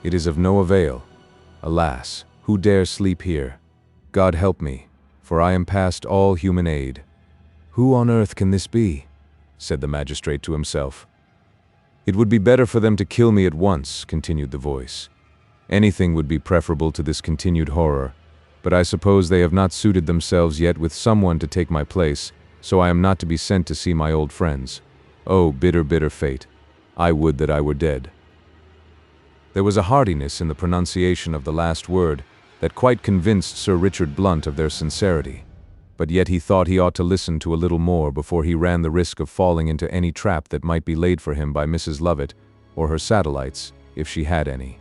It is of no avail. Alas, who dare sleep here? God help me, for I am past all human aid." "Who on earth can this be?" said the magistrate to himself. "It would be better for them to kill me at once," continued the voice. "Anything would be preferable to this continued horror, but I suppose they have not suited themselves yet with someone to take my place, so I am not to be sent to see my old friends. Oh, bitter, bitter fate! I would that I were dead." There was a heartiness in the pronunciation of the last word that quite convinced Sir Richard Blunt of their sincerity, but yet he thought he ought to listen to a little more before he ran the risk of falling into any trap that might be laid for him by Mrs. Lovett or her satellites, if she had any.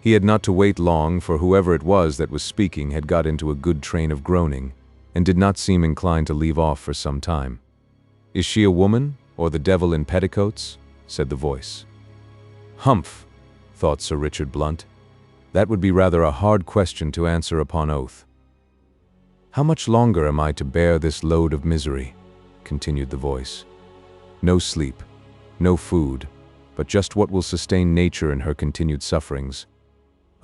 He had not to wait long, for whoever it was that was speaking had got into a good train of groaning, and did not seem inclined to leave off for some time. "Is she a woman, or the devil in petticoats?" said the voice. "Humph," thought Sir Richard Blunt. "That would be rather a hard question to answer upon oath." "How much longer am I to bear this load of misery?" continued the voice. "No sleep, no food, but just what will sustain nature in her continued sufferings.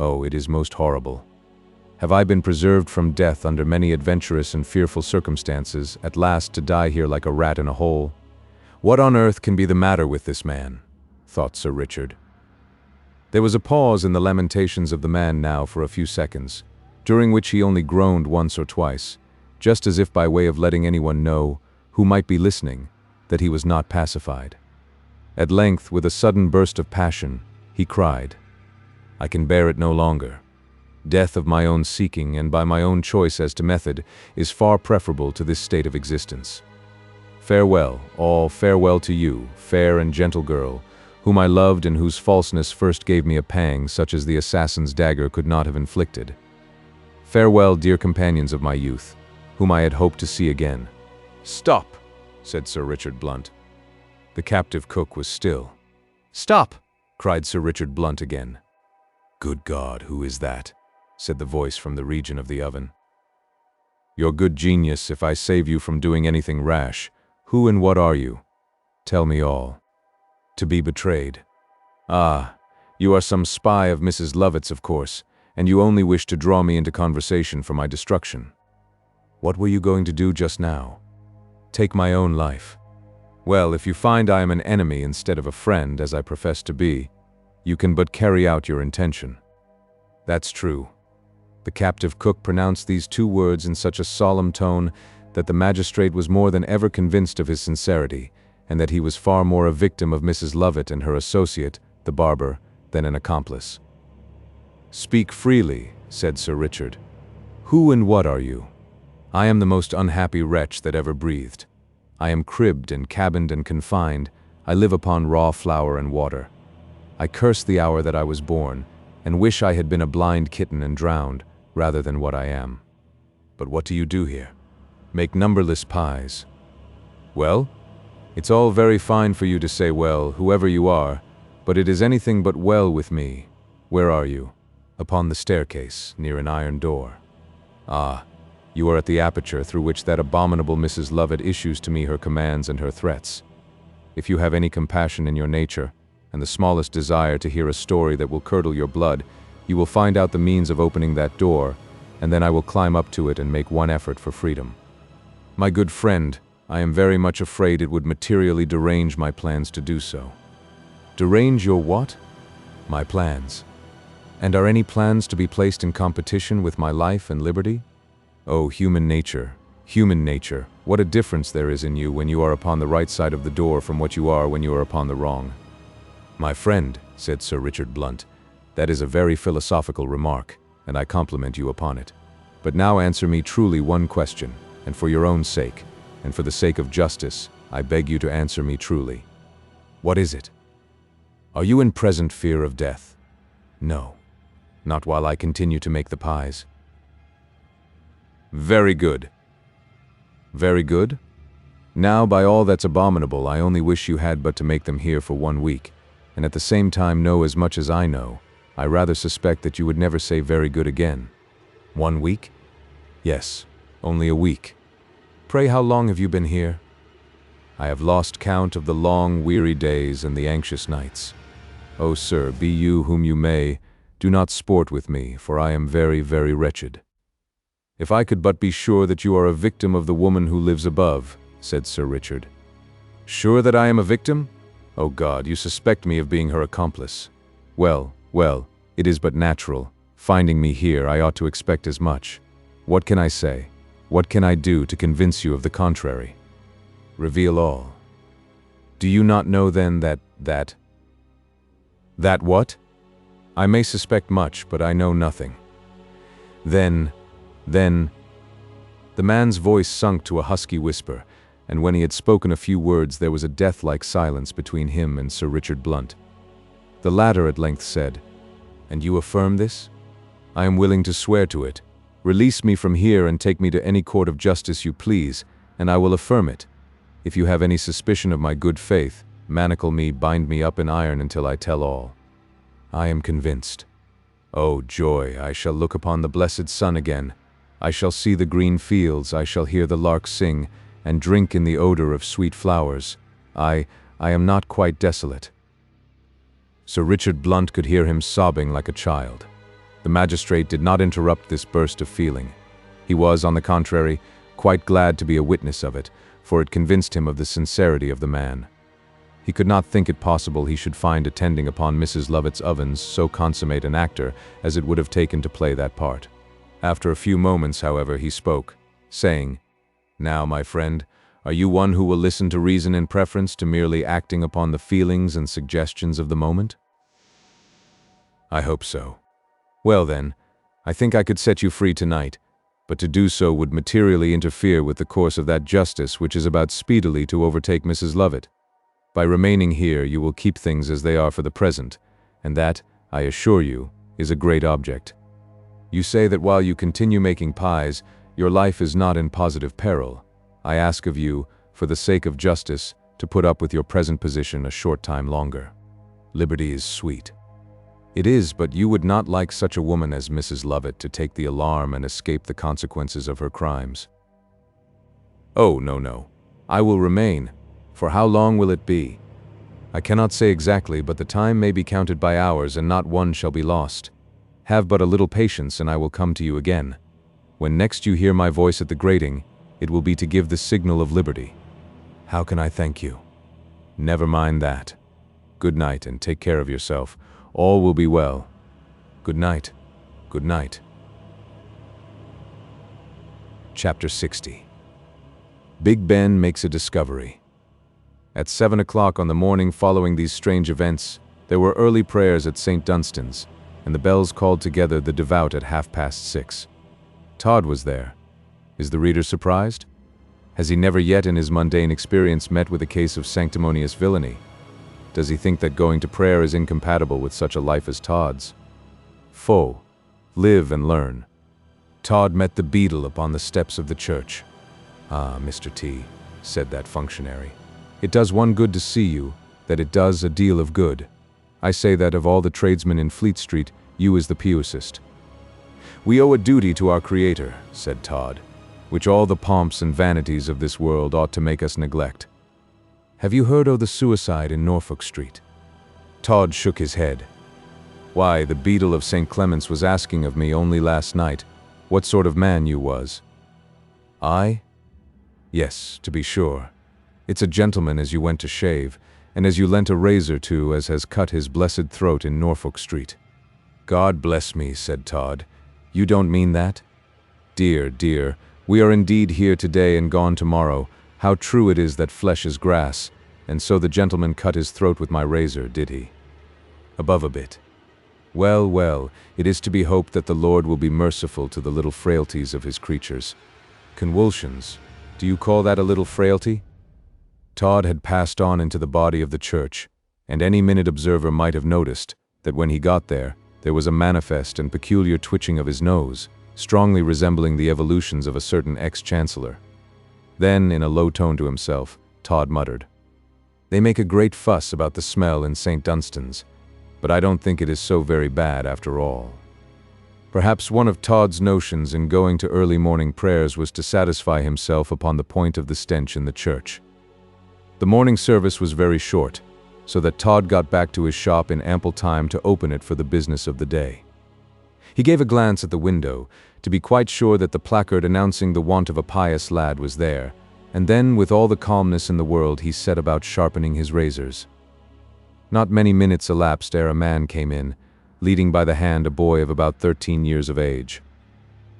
Oh, it is most horrible. Have I been preserved from death under many adventurous and fearful circumstances, at last to die here like a rat in a hole? What on earth can be the matter with this man?" thought Sir Richard. There was a pause in the lamentations of the man now for a few seconds, during which he only groaned once or twice, just as if by way of letting anyone know, who might be listening, that he was not pacified. At length, with a sudden burst of passion, he cried, "I can bear it no longer. Death of my own seeking and by my own choice as to method is far preferable to this state of existence. Farewell, all farewell to you, fair and gentle girl, whom I loved and whose falseness first gave me a pang such as the assassin's dagger could not have inflicted. Farewell, dear companions of my youth, whom I had hoped to see again." "Stop," said Sir Richard Blunt. The captive cook was still. "Stop!" cried Sir Richard Blunt again. "Good God, who is that?" said the voice from the region of the oven. "Your good genius, if I save you from doing anything rash. Who and what are you? Tell me all." "To be betrayed." "Ah, you are some spy of Mrs. Lovett's, of course, and you only wish to draw me into conversation for my destruction. What were you going to do just now?" "Take my own life." "Well, if you find I am an enemy instead of a friend, as I profess to be, you can but carry out your intention." "That's true." The captive cook pronounced these two words in such a solemn tone that the magistrate was more than ever convinced of his sincerity, and that he was far more a victim of Mrs. Lovett and her associate, the barber, than an accomplice. "Speak freely," said Sir Richard. "Who and what are you? I am the most unhappy wretch that ever breathed. I am cribbed and cabined and confined. I live upon raw flour and water. I curse the hour that I was born, and wish I had been a blind kitten and drowned, rather than what I am. But what do you do here? Make numberless pies. Well, it's all very fine for you to say well, whoever you are, but it is anything but well with me. Where are you? Upon the staircase, near an iron door. Ah, you are at the aperture through which that abominable Mrs. Lovett issues to me her commands and her threats. If you have any compassion in your nature, and the smallest desire to hear a story that will curdle your blood, you will find out the means of opening that door, and then I will climb up to it and make one effort for freedom. My good friend, I am very much afraid it would materially derange my plans to do so. Derange your what? My plans. And are any plans to be placed in competition with my life and liberty? Oh, human nature, what a difference there is in you when you are upon the right side of the door from what you are when you are upon the wrong. My friend, said Sir Richard Blunt, that is a very philosophical remark, and I compliment you upon it. But now answer me truly one question, and for your own sake, and for the sake of justice, I beg you to answer me truly. What is it? Are you in present fear of death? No, not while I continue to make the pies. Very good. Very good? Now, by all that's abominable, I only wish you had but to make them here for 1 week, and at the same time know as much as I know. I rather suspect that you would never say very good again. 1 week? Yes, only a week. Pray, how long have you been here? I have lost count of the long, weary days and the anxious nights. Oh, sir, be you whom you may, do not sport with me, for I am very, very wretched. If I could but be sure that you are a victim of the woman who lives above, said Sir Richard. Sure that I am a victim? Oh God, you suspect me of being her accomplice. Well, it is but natural. Finding me here, I ought to expect as much. What can I say? What can I do to convince you of the contrary? Reveal all. Do you not know then that what? I may suspect much, but I know nothing. Then, the man's voice sunk to a husky whisper, and when he had spoken a few words there was a death-like silence between him and Sir Richard Blunt. The latter at length said, "And you affirm this? I am willing to swear to it. Release me from here and take me to any court of justice you please, and I will affirm it. If you have any suspicion of my good faith, manacle me, bind me up in iron until I tell all. I am convinced. Oh, joy, I shall look upon the blessed sun again. I shall see the green fields, I shall hear the lark sing, and drink in the odor of sweet flowers. I am not quite desolate." Sir Richard Blunt could hear him sobbing like a child. The magistrate did not interrupt this burst of feeling. He was, on the contrary, quite glad to be a witness of it, for it convinced him of the sincerity of the man. He could not think it possible he should find attending upon Mrs. Lovett's ovens so consummate an actor as it would have taken to play that part. After a few moments, however, he spoke, saying, "Now, my friend, are you one who will listen to reason in preference to merely acting upon the feelings and suggestions of the moment?" "I hope so. Well then, I think I could set you free tonight, but to do so would materially interfere with the course of that justice which is about speedily to overtake Mrs. Lovett. By remaining here, you will keep things as they are for the present, and that, I assure you, is a great object. You say that while you continue making pies, your life is not in positive peril. I ask of you, for the sake of justice, to put up with your present position a short time longer. Liberty is sweet. It is, but you would not like such a woman as Mrs. Lovett to take the alarm and escape the consequences of her crimes. Oh, no. I will remain. For how long will it be? I cannot say exactly, but the time may be counted by hours, and not one shall be lost. Have but a little patience, and I will come to you again. When next you hear my voice at the grating, it will be to give the signal of liberty. How can I thank you? Never mind that. Good night, and take care of yourself. All will be well. Good night. Good night. Chapter 60. Big Ben makes a discovery. At 7 o'clock on the morning following these strange events, there were early prayers at St. Dunstan's, and the bells called together the devout at 6:30. Todd was there. Is the reader surprised? Has he never yet in his mundane experience met with a case of sanctimonious villainy? Does he think that going to prayer is incompatible with such a life as Todd's? Foe, live and learn. Todd met the beadle upon the steps of the church. "Ah, Mr. T," said that functionary, "it does one good to see you, that it does a deal of good. I say that of all the tradesmen in Fleet Street, you is the piousest." "We owe a duty to our Creator," said Todd, "which all the pomps and vanities of this world ought to make us neglect. Have you heard o' the suicide in Norfolk Street?" Todd shook his head. "Why, the beadle of St. Clement's was asking of me only last night what sort of man you was." "I? Yes, to be sure. It's a gentleman as you went to shave, and as you lent a razor to as has cut his blessed throat in Norfolk Street." "God bless me," said Todd. "You don't mean that?" "Dear, dear, we are indeed here today and gone tomorrow. How true it is that flesh is grass, and so the gentleman cut his throat with my razor, did he? Above a bit. Well, well, it is to be hoped that the Lord will be merciful to the little frailties of his creatures. Convulsions, do you call that a little frailty?" Todd had passed on into the body of the church, and any minute observer might have noticed that when he got there was a manifest and peculiar twitching of his nose, strongly resembling the evolutions of a certain ex-chancellor. Then, in a low tone to himself, Todd muttered, "They make a great fuss about the smell in St. Dunstan's, but I don't think it is so very bad after all." Perhaps one of Todd's notions in going to early morning prayers was to satisfy himself upon the point of the stench in the church. The morning service was very short, so that Todd got back to his shop in ample time to open it for the business of the day. He gave a glance at the window, to be quite sure that the placard announcing the want of a pious lad was there, and then, with all the calmness in the world, he set about sharpening his razors. Not many minutes elapsed ere a man came in, leading by the hand a boy of about 13 years of age.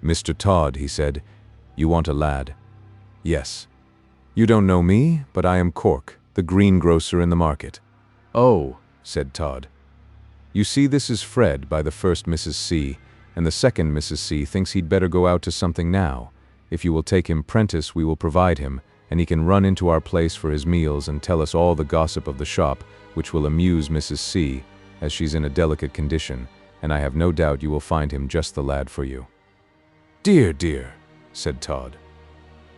"Mr. Todd," he said, "you want a lad?" "Yes." "You don't know me, but I am Cork, the greengrocer in the market." "Oh," said Todd. "You see, this is Fred by the first Mrs. C, and the second Mrs. C thinks he'd better go out to something now. If you will take him prentice, we will provide him, and he can run into our place for his meals and tell us all the gossip of the shop, which will amuse Mrs. C, as she's in a delicate condition, and I have no doubt you will find him just the lad for you." "Dear, dear," said Todd.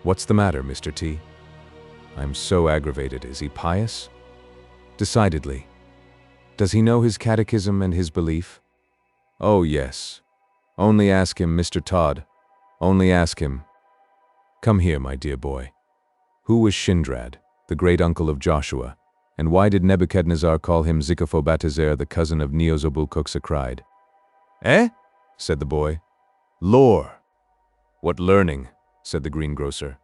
"What's the matter, Mr. T?" "I'm so aggravated. Is he pious?" "Decidedly." "Does he know his catechism and his belief?" "Oh, yes. Only ask him, Mr. Todd. Only ask him. Come here, my dear boy. Who was Shindrad, the great uncle of Joshua, and why did Nebuchadnezzar call him Zikaphobatezer, the cousin of Neozobulkuksacride?" "Eh?" said the boy. "Lore." "What learning?" said the greengrocer.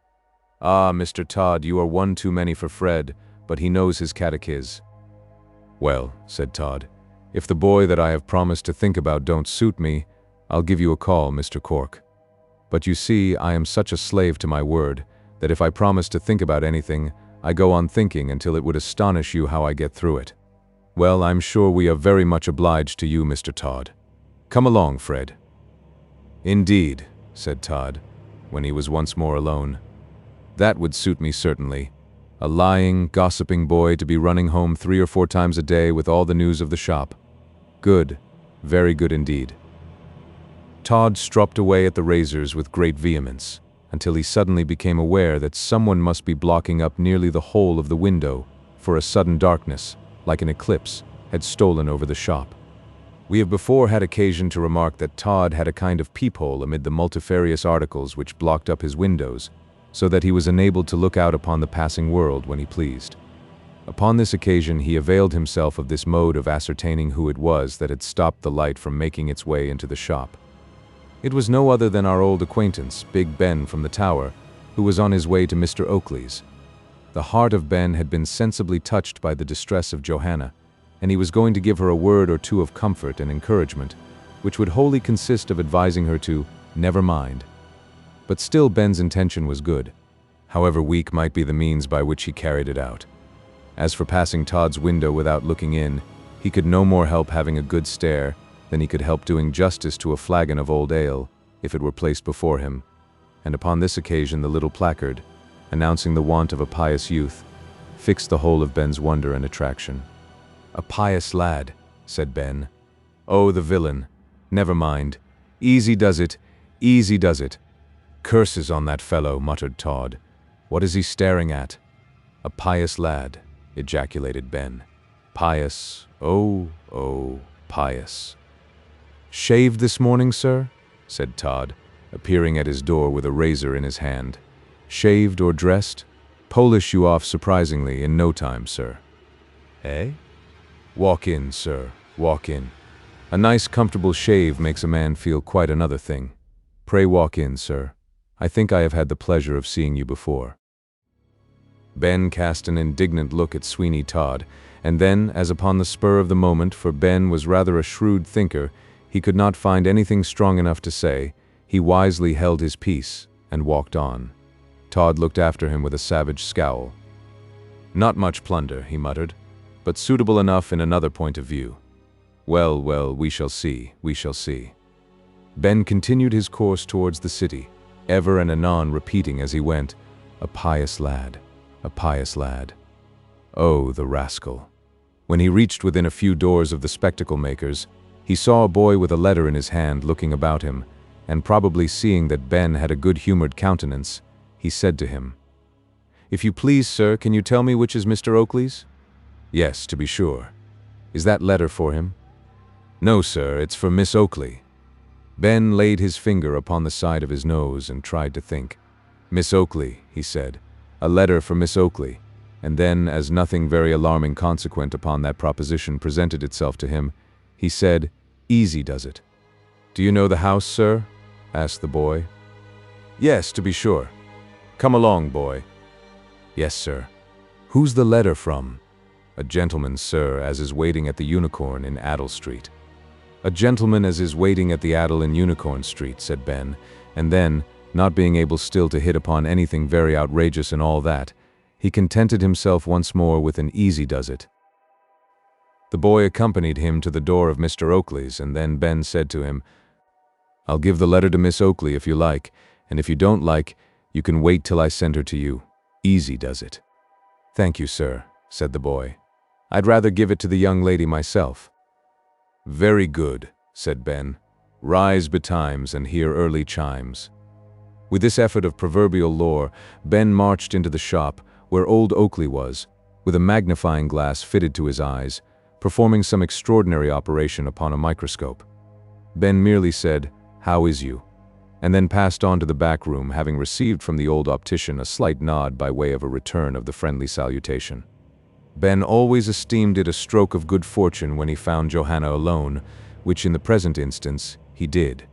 "Ah, Mr. Todd, you are one too many for Fred, but he knows his catechiz." "Well," said Todd, "if the boy that I have promised to think about don't suit me, I'll give you a call, Mr. Cork. But you see, I am such a slave to my word, that if I promise to think about anything, I go on thinking until it would astonish you how I get through it. Well, I'm sure we are very much obliged to you, Mr. Todd. Come along, Fred." "Indeed," said Todd, when he was once more alone. "That would suit me certainly. A lying, gossiping boy to be running home 3 or 4 times a day with all the news of the shop. Good, very good indeed." Todd stropped away at the razors with great vehemence, until he suddenly became aware that someone must be blocking up nearly the whole of the window, for a sudden darkness, like an eclipse, had stolen over the shop. We have before had occasion to remark that Todd had a kind of peephole amid the multifarious articles which blocked up his windows, so that he was enabled to look out upon the passing world when he pleased. Upon this occasion he availed himself of this mode of ascertaining who it was that had stopped the light from making its way into the shop. It was no other than our old acquaintance, Big Ben from the tower, who was on his way to Mr. Oakley's. The heart of Ben had been sensibly touched by the distress of Johanna, and he was going to give her a word or two of comfort and encouragement, which would wholly consist of advising her to never mind. But still Ben's intention was good, however weak might be the means by which he carried it out. As for passing Todd's window without looking in, he could no more help having a good stare than he could help doing justice to a flagon of old ale, if it were placed before him, and upon this occasion the little placard, announcing the want of a pious youth, fixed the whole of Ben's wonder and attraction. "A pious lad," said Ben. "Oh, the villain. Never mind. Easy does it, easy does it." "Curses on that fellow," muttered Todd. "What is he staring at?" "A pious lad," ejaculated Ben. "Pious, oh, pious." "Shaved this morning, sir?" said Todd, appearing at his door with a razor in his hand. "Shaved or dressed? Polish you off surprisingly in no time, sir." "Eh?" "Walk in, sir, walk in. A nice comfortable shave makes a man feel quite another thing. Pray walk in, sir. I think I have had the pleasure of seeing you before." Ben cast an indignant look at Sweeney Todd, and then, as upon the spur of the moment, for Ben was rather a shrewd thinker, he could not find anything strong enough to say, he wisely held his peace and walked on. Todd looked after him with a savage scowl. "Not much plunder," he muttered, "but suitable enough in another point of view. Well, well, we shall see, we shall see." Ben continued his course towards the city, ever and anon repeating as he went, "A pious lad, a pious lad." Oh, the rascal. When he reached within a few doors of the spectacle makers, he saw a boy with a letter in his hand looking about him, and probably seeing that Ben had a good-humored countenance, he said to him, "If you please, sir, can you tell me which is Mr. Oakley's?" "Yes, to be sure. Is that letter for him?" "No, sir, it's for Miss Oakley." Ben laid his finger upon the side of his nose and tried to think. "Miss Oakley," he said, "a letter for Miss Oakley," and then, as nothing very alarming consequent upon that proposition presented itself to him, he said, "Easy does it." "Do you know the house, sir?" asked the boy. "Yes, to be sure. Come along, boy." "Yes, sir. Who's the letter from?" "A gentleman, sir, as is waiting at the Unicorn in Addle Street." "A gentleman as is waiting at the Addle in Unicorn Street," said Ben, and then, not being able still to hit upon anything very outrageous in all that, he contented himself once more with an easy does it. The boy accompanied him to the door of Mr. Oakley's, and then Ben said to him, "I'll give the letter to Miss Oakley if you like, and if you don't like, you can wait till I send her to you. Easy does it." "Thank you, sir," said the boy. "I'd rather give it to the young lady myself." "Very good," said Ben. "Rise betimes and hear early chimes." With this effort of proverbial lore, Ben marched into the shop, where old Oakley was, with a magnifying glass fitted to his eyes, performing some extraordinary operation upon a microscope. Ben merely said, "How is you?" and then passed on to the back room, having received from the old optician a slight nod by way of a return of the friendly salutation. Ben always esteemed it a stroke of good fortune when he found Johanna alone, which in the present instance he did.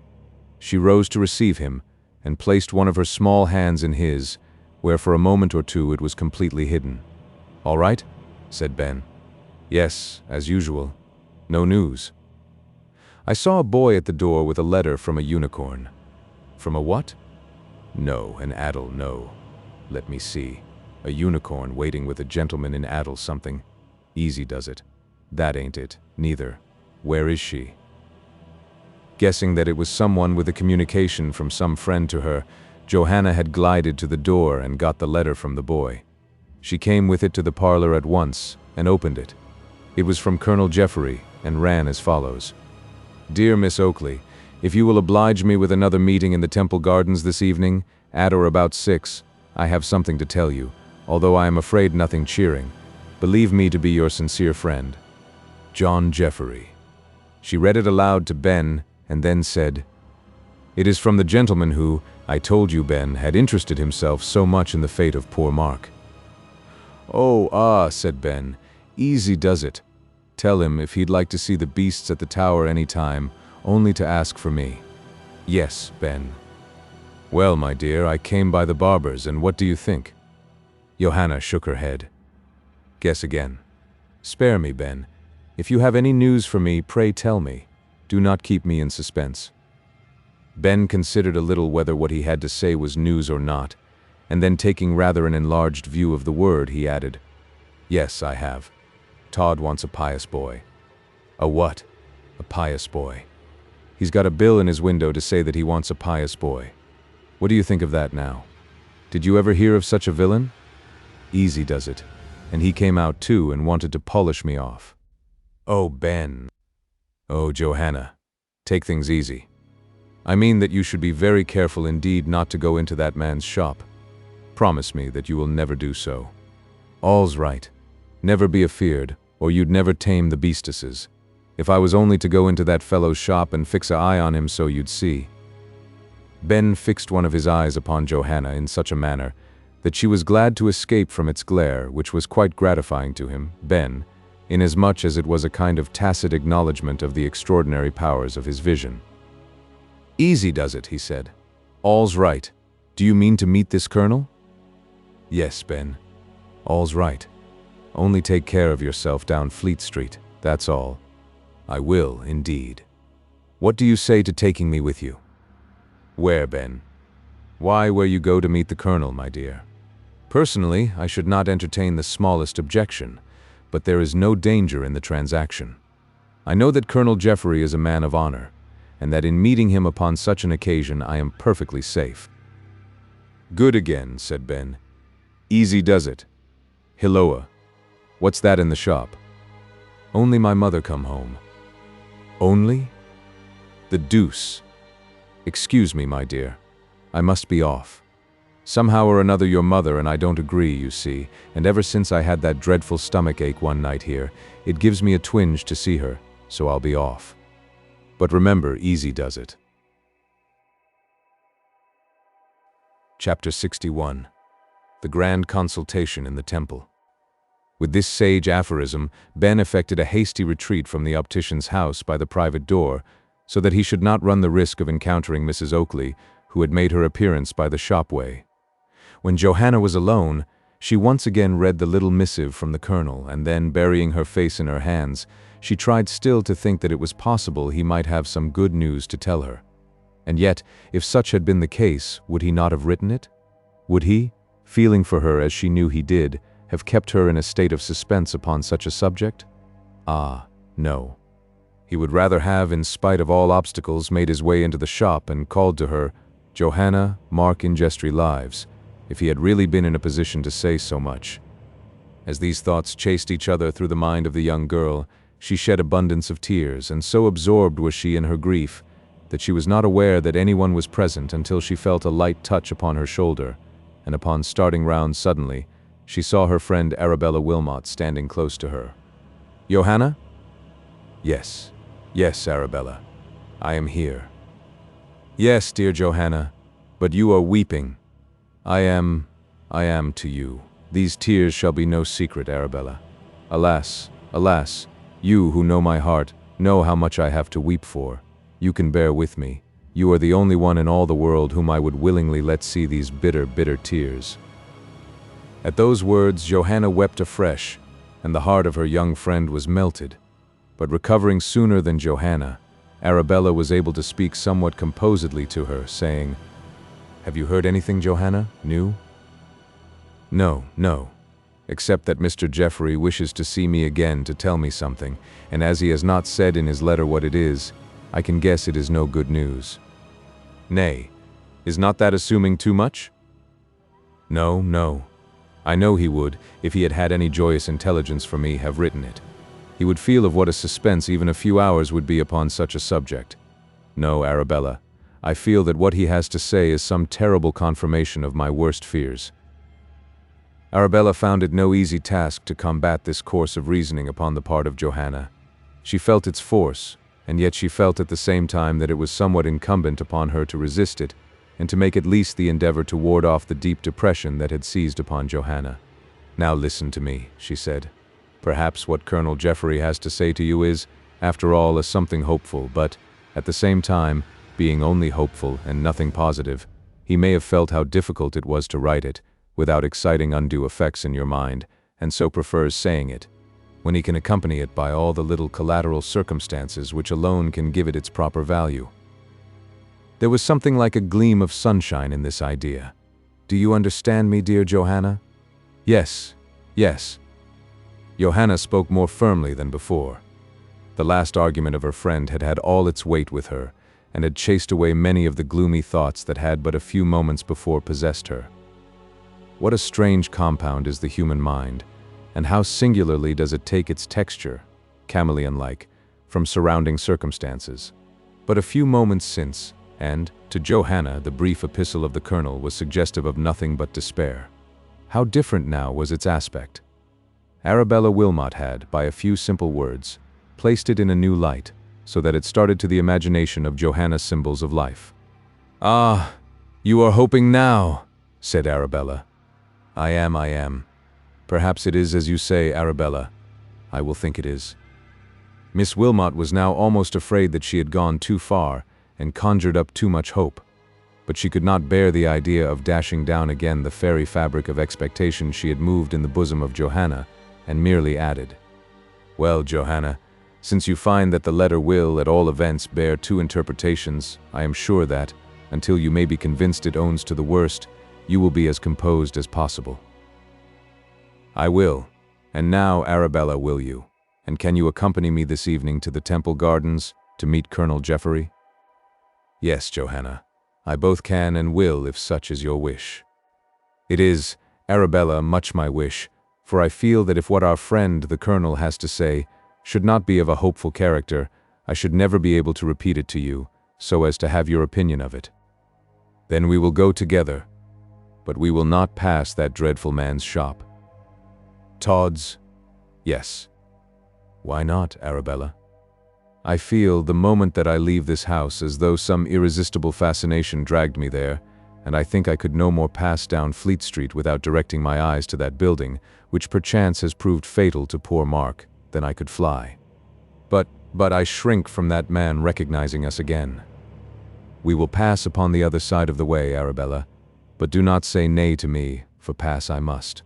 She rose to receive him, and placed one of her small hands in his, where for a moment or two it was completely hidden. "All right?" said Ben. "Yes, as usual. No news." "I saw a boy at the door with a letter from a unicorn." "From a what?" "No, an addle, no. Let me see. A unicorn waiting with a gentleman in addle something. Easy does it. That ain't it, neither. Where is she?" Guessing that it was someone with a communication from some friend to her, Johanna had glided to the door and got the letter from the boy. She came with it to the parlor at once and opened it. It was from Colonel Jeffrey and ran as follows. "Dear Miss Oakley, if you will oblige me with another meeting in the Temple Gardens this evening, at or about 6, I have something to tell you, although I am afraid nothing cheering. Believe me to be your sincere friend, John Jeffrey." She read it aloud to Ben and then said, "It is from the gentleman who, I told you, Ben, had interested himself so much in the fate of poor Mark." "Oh, said Ben, "easy does it. Tell him if he'd like to see the beasts at the tower any time, only to ask for me." "Yes, Ben." "Well, my dear, I came by the barber's, and what do you think?" Johanna shook her head. "Guess again." "Spare me, Ben. If you have any news for me, pray tell me. Do not keep me in suspense." Ben considered a little whether what he had to say was news or not, and then taking rather an enlarged view of the word, he added, "Yes, I have. Todd wants a pious boy." "A what?" "A pious boy. He's got a bill in his window to say that he wants a pious boy. What do you think of that now?" Did you ever hear of such a villain? Easy does it. And he came out too and wanted to polish me off. Oh, Ben. Oh, Johanna. Take things easy. I mean that you should be very careful indeed not to go into that man's shop. Promise me that you will never do so. All's right. Never be afeard, or you'd never tame the beastesses. If I was only to go into that fellow's shop and fix an eye on him so you'd see. Ben fixed one of his eyes upon Johanna in such a manner that she was glad to escape from its glare, which was quite gratifying to him, Ben, inasmuch as it was a kind of tacit acknowledgment of the extraordinary powers of his vision. Easy does it, he said. All's right. Do you mean to meet this colonel? Yes, Ben. All's right. Only take care of yourself down Fleet Street, that's all. I will, indeed. What do you say to taking me with you? Where, Ben? Why, where you go to meet the colonel, my dear. Personally, I should not entertain the smallest objection, but there is no danger in the transaction. I know that Colonel Jeffrey is a man of honor, and that in meeting him upon such an occasion I am perfectly safe. Good again, said Ben. Easy does it. Hilloa. What's that in the shop? Only my mother come home. Only? The deuce. Excuse me, my dear. I must be off. Somehow or another your mother and I don't agree, you see, and ever since I had that dreadful stomach ache one night here, it gives me a twinge to see her, so I'll be off. But remember, easy does it. Chapter 61. The Grand Consultation in the Temple. With this sage aphorism, Ben effected a hasty retreat from the optician's house by the private door, so that he should not run the risk of encountering Mrs. Oakley, who had made her appearance by the shopway. When Johanna was alone, she once again read the little missive from the colonel, and then, burying her face in her hands, she tried still to think that it was possible he might have some good news to tell her. And yet, if such had been the case, would he not have written it? Would he, feeling for her as she knew he did, have kept her in a state of suspense upon such a subject? Ah, no. He would rather have, in spite of all obstacles, made his way into the shop and called to her, Johanna, mark in jestry lives, if he had really been in a position to say so much. As these thoughts chased each other through the mind of the young girl, she shed abundance of tears, and so absorbed was she in her grief that she was not aware that anyone was present until she felt a light touch upon her shoulder, and upon starting round suddenly, she saw her friend Arabella Wilmot standing close to her. Johanna? Yes, yes, Arabella. I am here. Yes, dear Johanna, but you are weeping. I am to you. These tears shall be no secret, Arabella. Alas, alas, you who know my heart, know how much I have to weep for. You can bear with me. You are the only one in all the world whom I would willingly let see these bitter, bitter tears. At those words, Johanna wept afresh, and the heart of her young friend was melted. But recovering sooner than Johanna, Arabella was able to speak somewhat composedly to her, saying, Have you heard anything, Johanna, new? No, no, except that Mr. Jeffrey wishes to see me again to tell me something, and as he has not said in his letter what it is, I can guess it is no good news. Nay, is not that assuming too much? No, no. I know he would, if he had had any joyous intelligence for me, have written it. He would feel of what a suspense even a few hours would be upon such a subject. No, Arabella, I feel that what he has to say is some terrible confirmation of my worst fears. Arabella found it no easy task to combat this course of reasoning upon the part of Johanna. She felt its force, and yet she felt at the same time that it was somewhat incumbent upon her to resist it, and to make at least the endeavor to ward off the deep depression that had seized upon Johanna. Now listen to me, she said. Perhaps what Colonel Jeffrey has to say to you is, after all, a something hopeful, but, at the same time, being only hopeful and nothing positive, he may have felt how difficult it was to write it, without exciting undue effects in your mind, and so prefers saying it, when he can accompany it by all the little collateral circumstances which alone can give it its proper value. There was something like a gleam of sunshine in this idea. Do you understand me, dear Johanna? Yes, yes. Johanna spoke more firmly than before. The last argument of her friend had had all its weight with her, and had chased away many of the gloomy thoughts that had but a few moments before possessed her. What a strange compound is the human mind, and how singularly does it take its texture, chameleon-like, from surrounding circumstances. But a few moments since, and, to Johanna, the brief epistle of the colonel was suggestive of nothing but despair. How different now was its aspect. Arabella Wilmot had, by a few simple words, placed it in a new light, so that it started to the imagination of Johanna's symbols of life. "Ah, you are hoping now," said Arabella. I am. Perhaps it is as you say, Arabella. I will think it is." Miss Wilmot was now almost afraid that she had gone too far and conjured up too much hope, but she could not bear the idea of dashing down again the fairy fabric of expectation she had moved in the bosom of Johanna, and merely added, "Well, Johanna, since you find that the letter will, at all events, bear two interpretations, I am sure that, until you may be convinced it owns to the worst, you will be as composed as possible." "I will. And now, Arabella, will you? And can you accompany me this evening to the Temple Gardens to meet Colonel Jeffrey?" "Yes, Johanna. I both can and will, if such is your wish." "It is, Arabella, much my wish, for I feel that if what our friend, the Colonel, has to say should not be of a hopeful character, I should never be able to repeat it to you, so as to have your opinion of it." "Then we will go together. But we will not pass that dreadful man's shop." "Todd's?" "Yes." "Why not, Arabella?" "I feel, the moment that I leave this house, as though some irresistible fascination dragged me there, and I think I could no more pass down Fleet Street without directing my eyes to that building, which perchance has proved fatal to poor Mark, than I could fly. But I shrink from that man recognizing us again." "We will pass upon the other side of the way, Arabella, but do not say nay to me, for pass I must."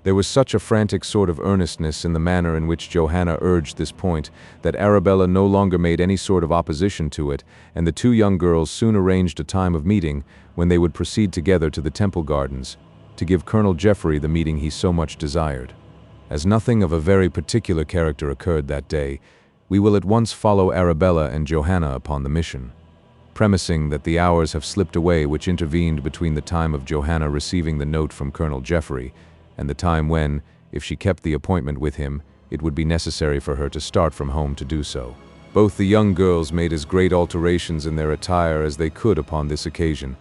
There was such a frantic sort of earnestness in the manner in which Johanna urged this point that Arabella no longer made any sort of opposition to it, and the two young girls soon arranged a time of meeting when they would proceed together to the Temple Gardens, to give Colonel Jeffrey the meeting he so much desired. As nothing of a very particular character occurred that day, we will at once follow Arabella and Johanna upon the mission, premising that the hours have slipped away which intervened between the time of Johanna receiving the note from Colonel Jeffrey and the time when, if she kept the appointment with him, it would be necessary for her to start from home to do so. Both the young girls made as great alterations in their attire as they could upon this occasion,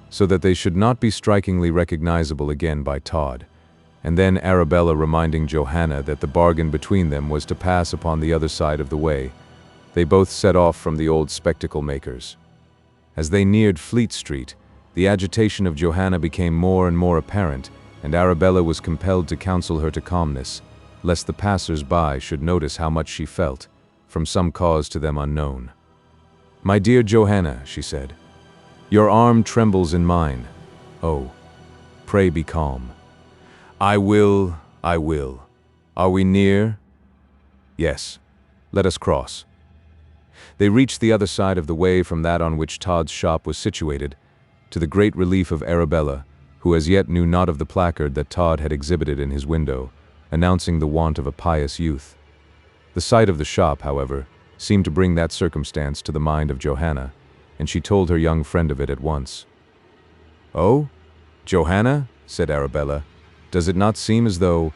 so that they should not be strikingly recognizable again by Todd, and then Arabella reminding Johanna that the bargain between them was to pass upon the other side of the way, they both set off from the old spectacle maker's. As they neared Fleet Street, the agitation of Johanna became more and more apparent, and Arabella was compelled to counsel her to calmness, lest the passers-by should notice how much she felt, from some cause to them unknown. "My dear Johanna," she said, "your arm trembles in mine. Oh, pray be calm." I will. Are we near?" "Yes. Let us cross." They reached the other side of the way from that on which Todd's shop was situated, to the great relief of Arabella, who as yet knew not of the placard that Todd had exhibited in his window, announcing the want of a pious youth. The sight of the shop, however, seemed to bring that circumstance to the mind of Johanna, and she told her young friend of it at once. "Oh, Johanna," said Arabella, "does it not seem as though—"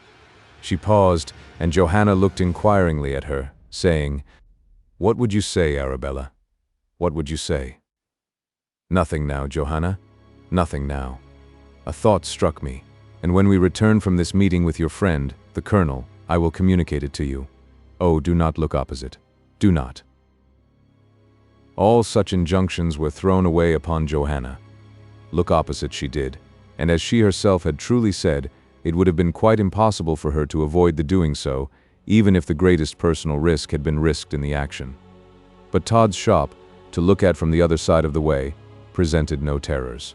She paused, and Johanna looked inquiringly at her, saying, "What would you say, Arabella? What would you say?" "Nothing now, Johanna, nothing now. A thought struck me, and when we return from this meeting with your friend, the Colonel, I will communicate it to you. Oh, do not look opposite. Do not." All such injunctions were thrown away upon Johanna. Look opposite she did, and as she herself had truly said, it would have been quite impossible for her to avoid the doing so, even if the greatest personal risk had been risked in the action. But Todd's shop, to look at from the other side of the way, presented no terrors.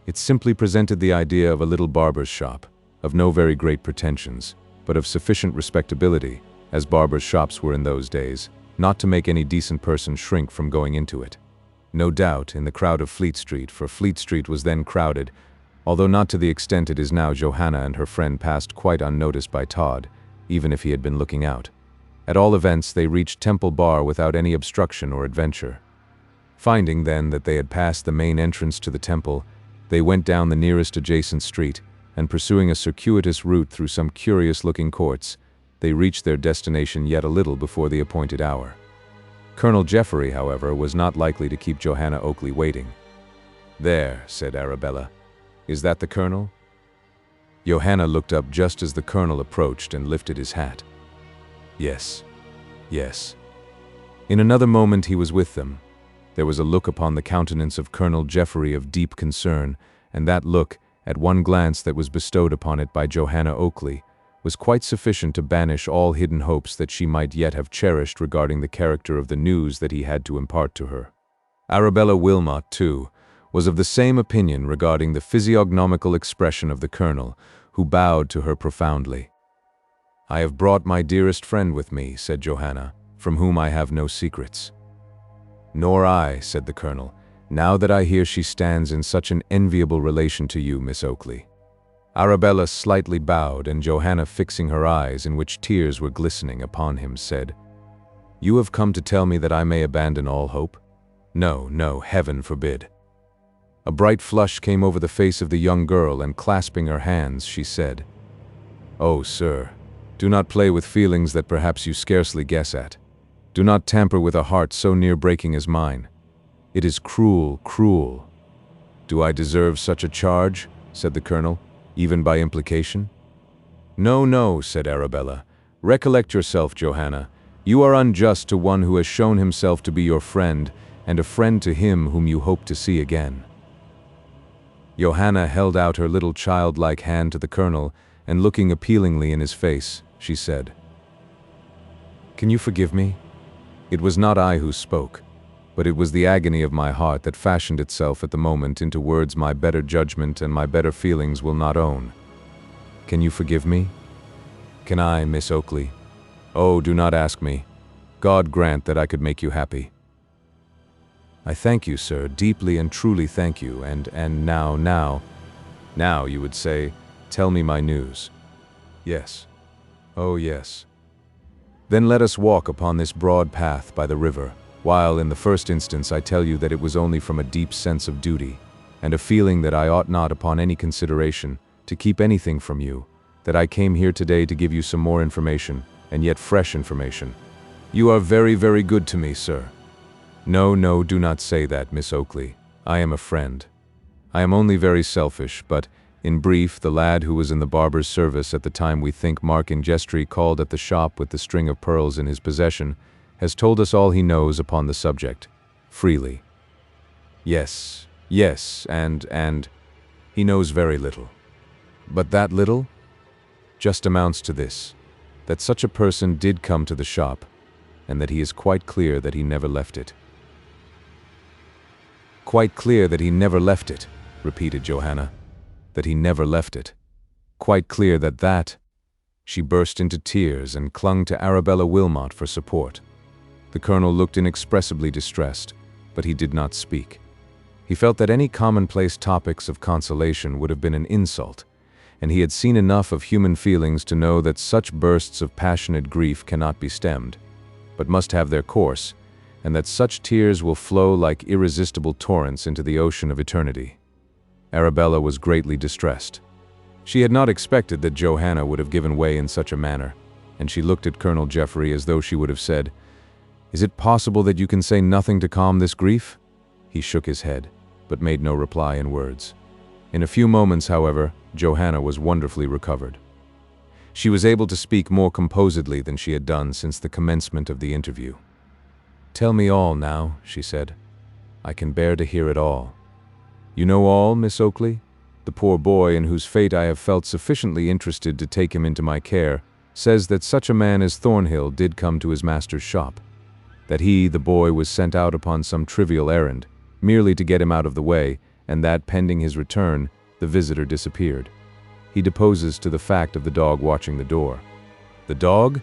It simply presented the idea of a little barber's shop, of no very great pretensions, but of sufficient respectability, as barbers' shops were in those days, not to make any decent person shrink from going into it. No doubt, in the crowd of Fleet Street, for Fleet Street was then crowded, although not to the extent it is now, Johanna and her friend passed quite unnoticed by Todd, even if he had been looking out. At all events, they reached Temple Bar without any obstruction or adventure. Finding, then, that they had passed the main entrance to the temple, They went down the nearest adjacent street, and pursuing a circuitous route through some curious-looking courts, they reached their destination yet a little before the appointed hour. Colonel Jeffrey, however, was not likely to keep Johanna Oakley waiting. "There," said Arabella. "Is that the colonel?" Johanna looked up just as the colonel approached and lifted his hat. Yes, yes. In another moment he was with them. There was a look upon the countenance of Colonel Jeffrey of deep concern, and that look, at one glance that was bestowed upon it by Johanna Oakley, was quite sufficient to banish all hidden hopes that she might yet have cherished regarding the character of the news that he had to impart to her. Arabella Wilmot, too, was of the same opinion regarding the physiognomical expression of the colonel, who bowed to her profoundly. "I have brought my dearest friend with me," said Johanna, "from whom I have no secrets." "Nor I," said the colonel, "now that I hear she stands in such an enviable relation to you, Miss Oakley." Arabella slightly bowed, and Johanna, fixing her eyes, in which tears were glistening, upon him, said, "You have come to tell me that I may abandon all hope?" "No, no, heaven forbid." A bright flush came over the face of the young girl, and clasping her hands, she said, "Oh, sir, do not play with feelings that perhaps you scarcely guess at. Do not tamper with a heart so near breaking as mine. It is cruel, cruel." "Do I deserve such a charge?" said the colonel, "even by implication?" "No, no," said Arabella. "Recollect yourself, Johanna. You are unjust to one who has shown himself to be your friend, and a friend to him whom you hope to see again." Johanna held out her little childlike hand to the colonel, and looking appealingly in his face, she said, "Can you forgive me? It was not I who spoke, but it was the agony of my heart that fashioned itself at the moment into words my better judgment and my better feelings will not own. Can you forgive me? Can I, Miss Oakley? Oh, do not ask me. God grant that I could make you happy." "I thank you, sir, deeply and truly thank you, and now, you would say, tell me my news." "Yes. Oh, yes." "Then let us walk upon this broad path by the river, while in the first instance I tell you that it was only from a deep sense of duty, and a feeling that I ought not upon any consideration to keep anything from you, that I came here today to give you some more information, and yet fresh information." "You are very, very good to me, sir." "No, no, do not say that, Miss Oakley. I am a friend. I am only very selfish, but, in brief, the lad who was in the barber's service at the time we think Mark Ingestry called at the shop with the string of pearls in his possession, has told us all he knows upon the subject, freely." "Yes, yes, and he knows very little." "But that little just amounts to this, that such a person did come to the shop, and that he is quite clear that he never left it." "Quite clear that he never left it," repeated Johanna. "That he never left it. Quite clear that—" She burst into tears and clung to Arabella Wilmot for support. The colonel looked inexpressibly distressed, but he did not speak. He felt that any commonplace topics of consolation would have been an insult, and he had seen enough of human feelings to know that such bursts of passionate grief cannot be stemmed, but must have their course, and that such tears will flow like irresistible torrents into the ocean of eternity. Arabella was greatly distressed. She had not expected that Johanna would have given way in such a manner, and she looked at Colonel Jeffrey as though she would have said, "Is it possible that you can say nothing to calm this grief?" He shook his head, but made no reply in words. In a few moments, however, Johanna was wonderfully recovered. She was able to speak more composedly than she had done since the commencement of the interview. "Tell me all now," she said. "I can bear to hear it all." "You know all, Miss Oakley? The poor boy, in whose fate I have felt sufficiently interested to take him into my care, says that such a man as Thornhill did come to his master's shop. That he, the boy, was sent out upon some trivial errand, merely to get him out of the way, and that, pending his return, the visitor disappeared. He deposes to the fact of the dog watching the door." "The dog?"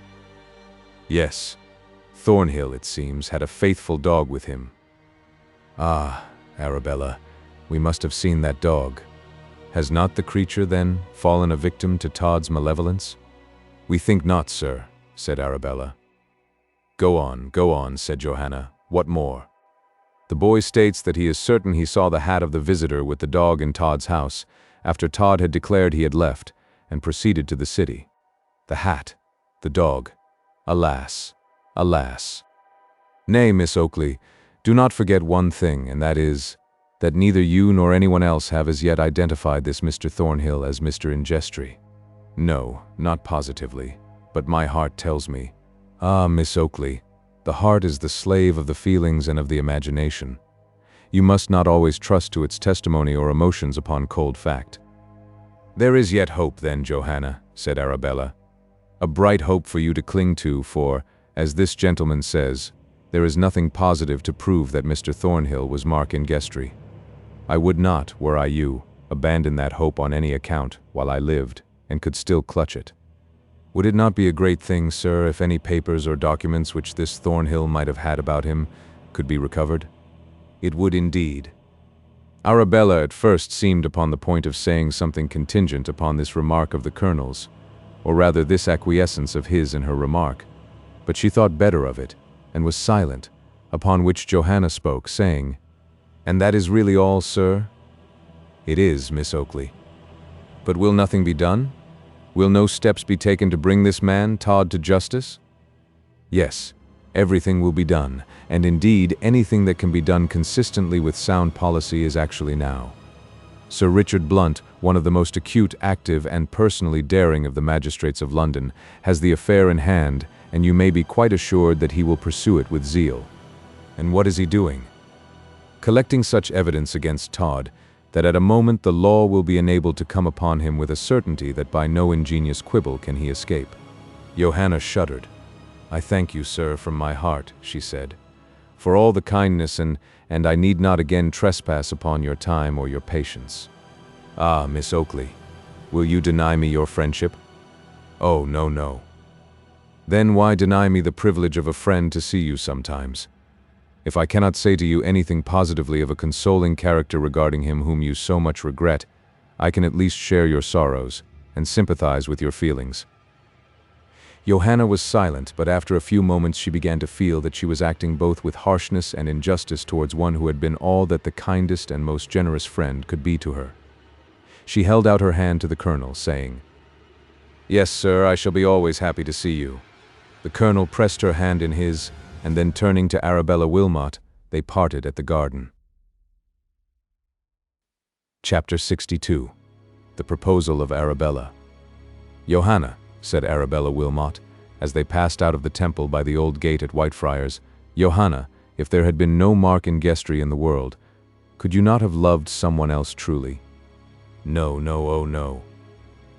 "Yes. Thornhill, it seems, had a faithful dog with him." "Ah, Arabella, we must have seen that dog. Has not the creature, then, fallen a victim to Todd's malevolence?" "We think not, sir," said Arabella. Go on, said Johanna. "What more?" The boy states that he is certain he saw the hat of the visitor with the dog in Todd's house, after Todd had declared he had left, and proceeded to the city. The hat, the dog. Alas, alas. Nay, Miss Oakley, do not forget one thing, and that is, that neither you nor anyone else have as yet identified this Mr. Thornhill as Mr. Ingestry. No, not positively, but my heart tells me. Ah, Miss Oakley, the heart is the slave of the feelings and of the imagination. You must not always trust to its testimony or emotions upon cold fact. There is yet hope then, Johanna, said Arabella. A bright hope for you to cling to, for, as this gentleman says, there is nothing positive to prove that Mr. Thornhill was Mark Ingestry. I would not, were I you, abandon that hope on any account while I lived, and could still clutch it. Would it not be a great thing, sir, if any papers or documents which this Thornhill might have had about him could be recovered? It would indeed. Arabella at first seemed upon the point of saying something contingent upon this remark of the Colonel's, or rather this acquiescence of his in her remark, but she thought better of it, and was silent, upon which Johanna spoke, saying, "And that is really all, sir?" "It is, Miss Oakley." "But will nothing be done? Will no steps be taken to bring this man, Todd, to justice?" "Yes, everything will be done, and indeed anything that can be done consistently with sound policy is actually now. Sir Richard Blunt, one of the most acute, active, and personally daring of the magistrates of London, has the affair in hand, and you may be quite assured that he will pursue it with zeal." "And what is he doing?" "Collecting such evidence against Todd, that at a moment the law will be enabled to come upon him with a certainty that by no ingenious quibble can he escape." Johanna shuddered. "I thank you, sir, from my heart," she said, "for all the kindness and I need not again trespass upon your time or your patience." "Ah, Miss Oakley, will you deny me your friendship?" "Oh, no, no." "Then why deny me the privilege of a friend to see you sometimes? If I cannot say to you anything positively of a consoling character regarding him whom you so much regret, I can at least share your sorrows, and sympathize with your feelings." Johanna was silent, but after a few moments she began to feel that she was acting both with harshness and injustice towards one who had been all that the kindest and most generous friend could be to her. She held out her hand to the Colonel, saying, "Yes, sir, I shall be always happy to see you." The Colonel pressed her hand in his, and then turning to Arabella Wilmot, they parted at the garden. Chapter 62. The Proposal of Arabella. "Johanna," said Arabella Wilmot, as they passed out of the temple by the old gate at Whitefriars, "Johanna, if there had been no Mark Ingestry in the world, could you not have loved someone else truly?" "No, no, oh no."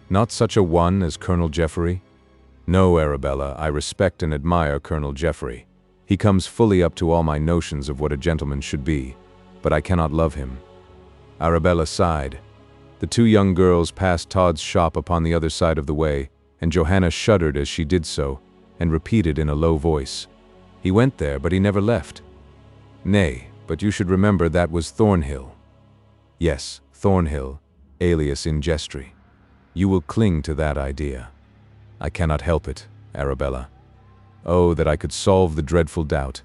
"Not such a one as Colonel Jeffrey?" "No, Arabella, I respect and admire Colonel Jeffrey. He comes fully up to all my notions of what a gentleman should be, but I cannot love him." Arabella sighed. The two young girls passed Todd's shop upon the other side of the way, and Johanna shuddered as she did so, and repeated in a low voice, "He went there, but he never left." "Nay, but you should remember that was Thornhill." "Yes, Thornhill, alias Ingestry. You will cling to that idea." "I cannot help it, Arabella. Oh, that I could solve the dreadful doubt.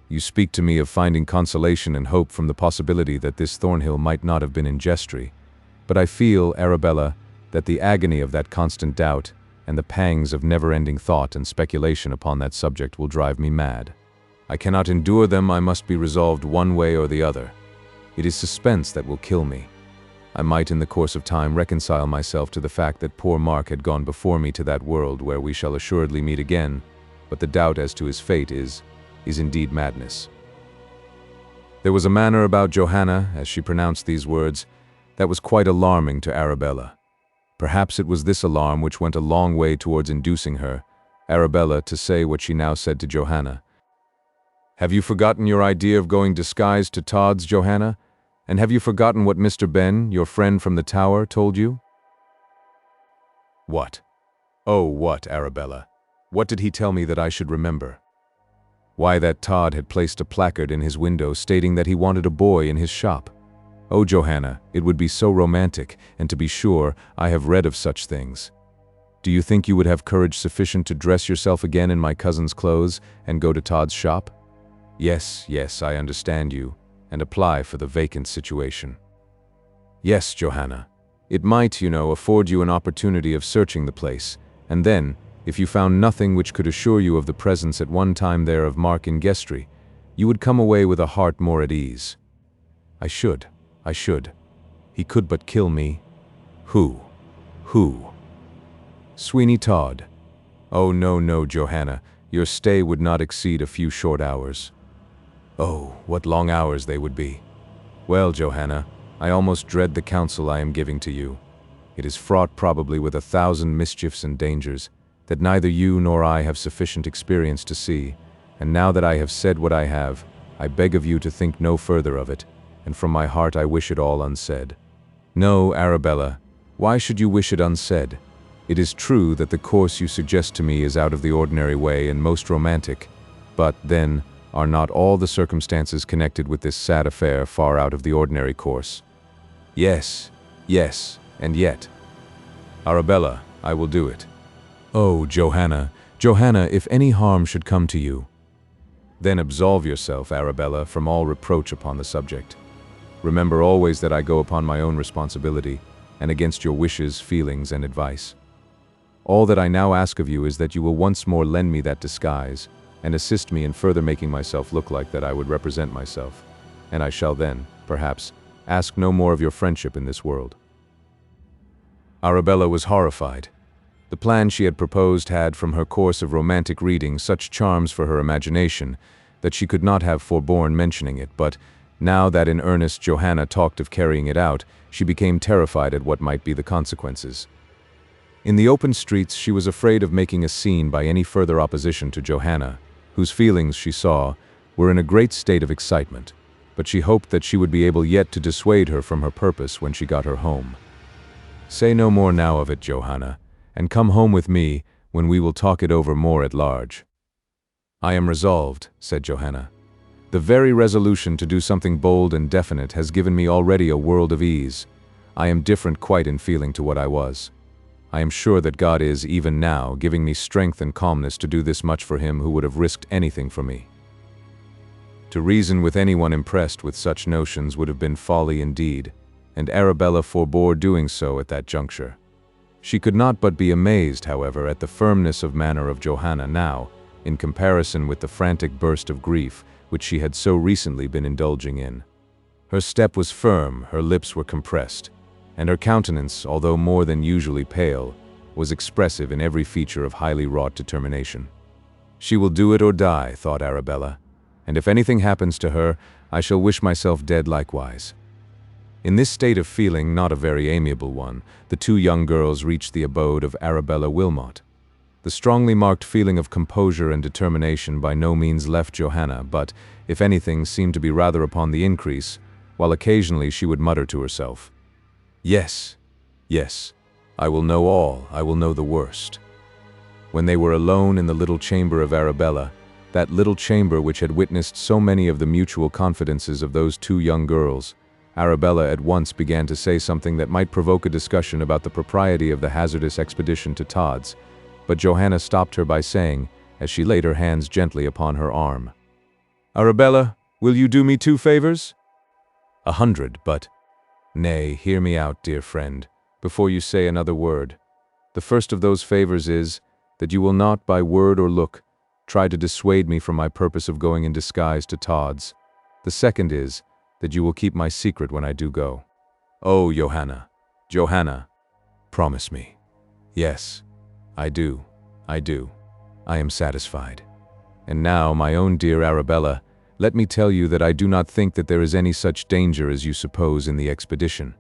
You speak to me of finding consolation and hope from the possibility that this Thornhill might not have been Ingestry, but I feel, Arabella, that the agony of that constant doubt and the pangs of never-ending thought and speculation upon that subject will drive me mad. I cannot endure them. I must be resolved one way or the other. It is suspense that will kill me. I might in the course of time reconcile myself to the fact that poor Mark had gone before me to that world where we shall assuredly meet again, but the doubt as to his fate is indeed madness." There was a manner about Johanna, as she pronounced these words, that was quite alarming to Arabella. Perhaps it was this alarm which went a long way towards inducing her, Arabella, to say what she now said to Johanna. "Have you forgotten your idea of going disguised to Todd's, Johanna? And have you forgotten what Mr. Ben, your friend from the Tower, told you?" "What? Oh, what, Arabella? What did he tell me that I should remember?" "Why, that Todd had placed a placard in his window stating that he wanted a boy in his shop. Oh, Johanna, it would be so romantic, and to be sure, I have read of such things. Do you think you would have courage sufficient to dress yourself again in my cousin's clothes and go to Todd's shop?" Yes, yes, I understand you, and apply for the vacant situation. Yes, Johanna. It might, afford you an opportunity of searching the place, and then, if you found nothing which could assure you of the presence at one time there of Mark in Gestry, you would come away with a heart more at ease. I should. He could but kill me. Who? Sweeney Todd. Oh, no, Johanna, your stay would not exceed a few short hours. Oh, what long hours they would be. Well, Johanna, I almost dread the counsel I am giving to you. It is fraught probably with 1,000 mischiefs and dangers that neither you nor I have sufficient experience to see, and now that I have said what I have, I beg of you to think no further of it, and from my heart I wish it all unsaid. No, Arabella, why should you wish it unsaid? It is true that the course you suggest to me is out of the ordinary way and most romantic, but, then, are not all the circumstances connected with this sad affair far out of the ordinary course? Yes, and yet. Arabella, I will do it. Oh, Johanna, if any harm should come to you, then absolve yourself, Arabella, from all reproach upon the subject. Remember always that I go upon my own responsibility, and against your wishes, feelings, and advice. All that I now ask of you is that you will once more lend me that disguise, and assist me in further making myself look like that I would represent myself, and I shall then, perhaps, ask no more of your friendship in this world. Arabella was horrified. The plan she had proposed had, from her course of romantic reading, such charms for her imagination that she could not have forborne mentioning it, but now that in earnest Johanna talked of carrying it out, she became terrified at what might be the consequences. In the open streets she was afraid of making a scene by any further opposition to Johanna, whose feelings, she saw, were in a great state of excitement, but she hoped that she would be able yet to dissuade her from her purpose when she got her home. Say no more now of it, Johanna, and come home with me, when we will talk it over more at large. I am resolved, said Johanna. The very resolution to do something bold and definite has given me already a world of ease. I am different quite in feeling to what I was. I am sure that God is, even now, giving me strength and calmness to do this much for him who would have risked anything for me. To reason with anyone impressed with such notions would have been folly indeed, and Arabella forbore doing so at that juncture. She could not but be amazed, however, at the firmness of manner of Johanna now, in comparison with the frantic burst of grief which she had so recently been indulging in. Her step was firm, her lips were compressed, and her countenance, although more than usually pale, was expressive in every feature of highly wrought determination. She will do it or die, thought Arabella, and if anything happens to her, I shall wish myself dead likewise. In this state of feeling, not a very amiable one, the two young girls reached the abode of Arabella Wilmot. The strongly marked feeling of composure and determination by no means left Johanna, but, if anything, seemed to be rather upon the increase, while occasionally she would mutter to herself, Yes, I will know all, I will know the worst. When they were alone in the little chamber of Arabella, that little chamber which had witnessed so many of the mutual confidences of those two young girls, Arabella at once began to say something that might provoke a discussion about the propriety of the hazardous expedition to TODD'S, but Johanna stopped her by saying, as she laid her hands gently upon her arm, Arabella, will you do me 2 favors? 100, but— Nay, hear me out, dear friend, before you say another word. The first of those favors is, that you will not, by word or look, try to dissuade me from my purpose of going in disguise to TODD'S. The second is, that you will keep my secret when I do go. Oh, Johanna, promise me. Yes, I do. I am satisfied. And now, my own dear Arabella, let me tell you that I do not think that there is any such danger as you suppose in the expedition.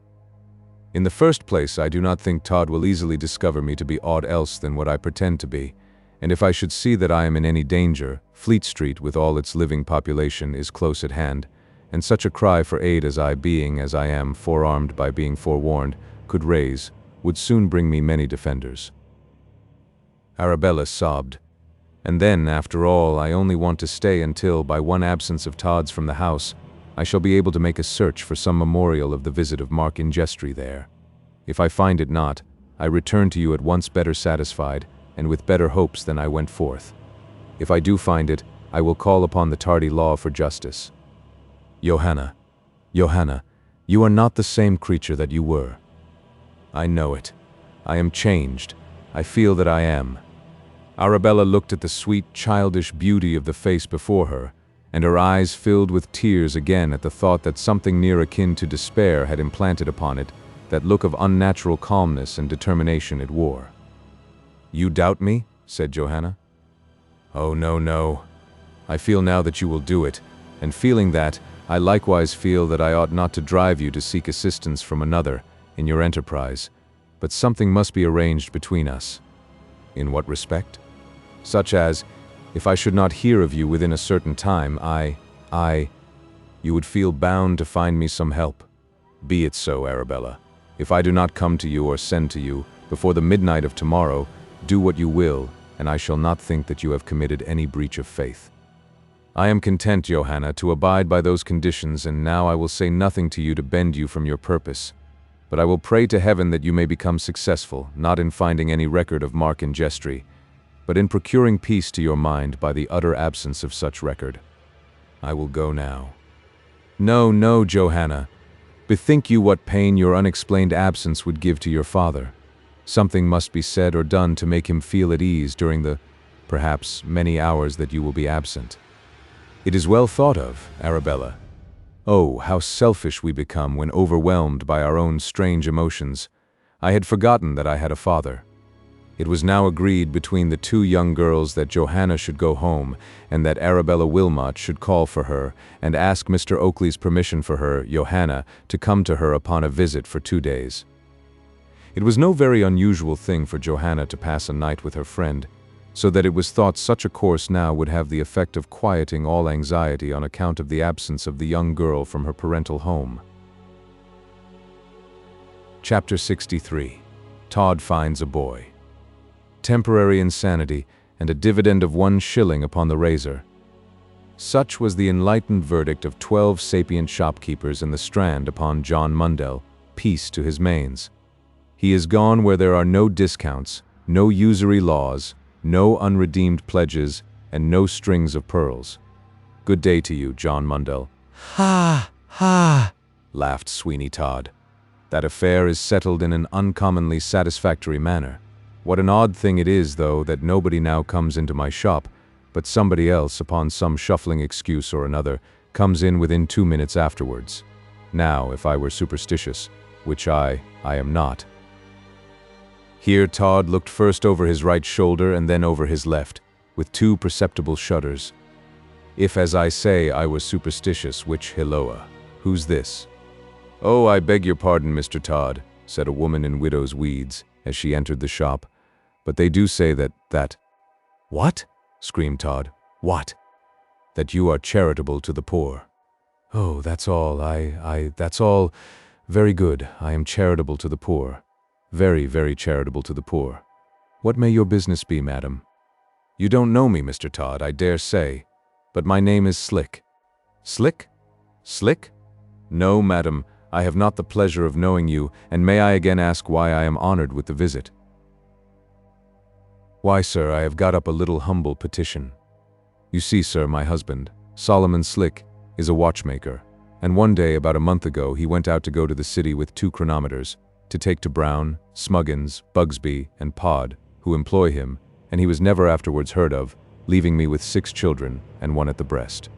In the first place, I do not think Todd will easily discover me to be aught else than what I pretend to be, and if I should see that I am in any danger, Fleet Street, with all its living population, is close at hand, and such a cry for aid as I, being, as I am, forearmed by being forewarned, could raise, would soon bring me many defenders. Arabella sobbed. And then, after all, I only want to stay until, by one absence of Todd's from the house, I shall be able to make a search for some memorial of the visit of Mark in Gestry there. If I find it not, I return to you at once better satisfied, and with better hopes than I went forth. If I do find it, I will call upon the tardy law for justice. Johanna, Johanna, you are not the same creature that you were. I know it. I am changed. I feel that I am. Arabella looked at the sweet, childish beauty of the face before her, and her eyes filled with tears again at the thought that something near akin to despair had implanted upon it that look of unnatural calmness and determination it wore. You doubt me? Said Johanna. Oh, no, no. I feel now that you will do it, and feeling that, I likewise feel that I ought not to drive you to seek assistance from another in your enterprise, but something must be arranged between us. In what respect? Such as, if I should not hear of you within a certain time, you would feel bound to find me some help. Be it so, Arabella. If I do not come to you or send to you, before the midnight of tomorrow, do what you will, and I shall not think that you have committed any breach of faith. I am content, Johanna, to abide by those conditions, and now I will say nothing to you to bend you from your purpose. But I will pray to heaven that you may become successful, not in finding any record of Mark and Jestry, but in procuring peace to your mind by the utter absence of such record. I will go now. No, no, Johanna. Bethink you what pain your unexplained absence would give to your father. Something must be said or done to make him feel at ease during the, perhaps, many hours that you will be absent. It is well thought of, Arabella. Oh, how selfish we become when overwhelmed by our own strange emotions. I had forgotten that I had a father. It was now agreed between the two young girls that Johanna should go home, and that Arabella Wilmot should call for her and ask Mr. Oakley's permission for her, Johanna, to come to her upon a visit for 2 days. It was no very unusual thing for Johanna to pass a night with her friend, so that it was thought such a course now would have the effect of quieting all anxiety on account of the absence of the young girl from her parental home. Chapter 63. Todd finds a boy. Temporary insanity, and a dividend of 1 shilling upon the razor. Such was the enlightened verdict of 12 sapient shopkeepers in the Strand upon John Mundell, peace to his manes. He is gone where there are no discounts, no usury laws, no unredeemed pledges, and no strings of pearls. Good day to you, John Mundell. Ha, ha, Laughed Sweeney Todd. That affair is settled in an uncommonly satisfactory manner. What an odd thing it is, though, that nobody now comes into my shop, but somebody else, upon some shuffling excuse or another, comes in within 2 minutes afterwards. Now, if I were superstitious, which I am not. Here Todd looked first over his right shoulder and then over his left, with 2 perceptible shudders. If, as I say, I was superstitious, which Hilloa? Who's this? Oh, I beg your pardon, Mr. Todd, said a woman in widow's weeds, as she entered the shop. But they do say that— What? Screamed Todd. What? That you are charitable to the poor. Oh, that's all. That's all. Very good. I am charitable to the poor. Very, very charitable to the poor. What may your business be, madam? You don't know me, Mr. Todd, I dare say, but my name is Slick. Slick? Slick? No, madam, I have not the pleasure of knowing you, and may I again ask why I am honored with the visit? Why, sir, I have got up a little humble petition. You see, sir, my husband, Solomon Slick, is a watchmaker, and one day, about a month ago, he went out to go to the city with 2 chronometers, to take to Brown, Smuggins, Bugsby, and Pod, who employ him, and he was never afterwards heard of, leaving me with 6 children and 1 at the breast.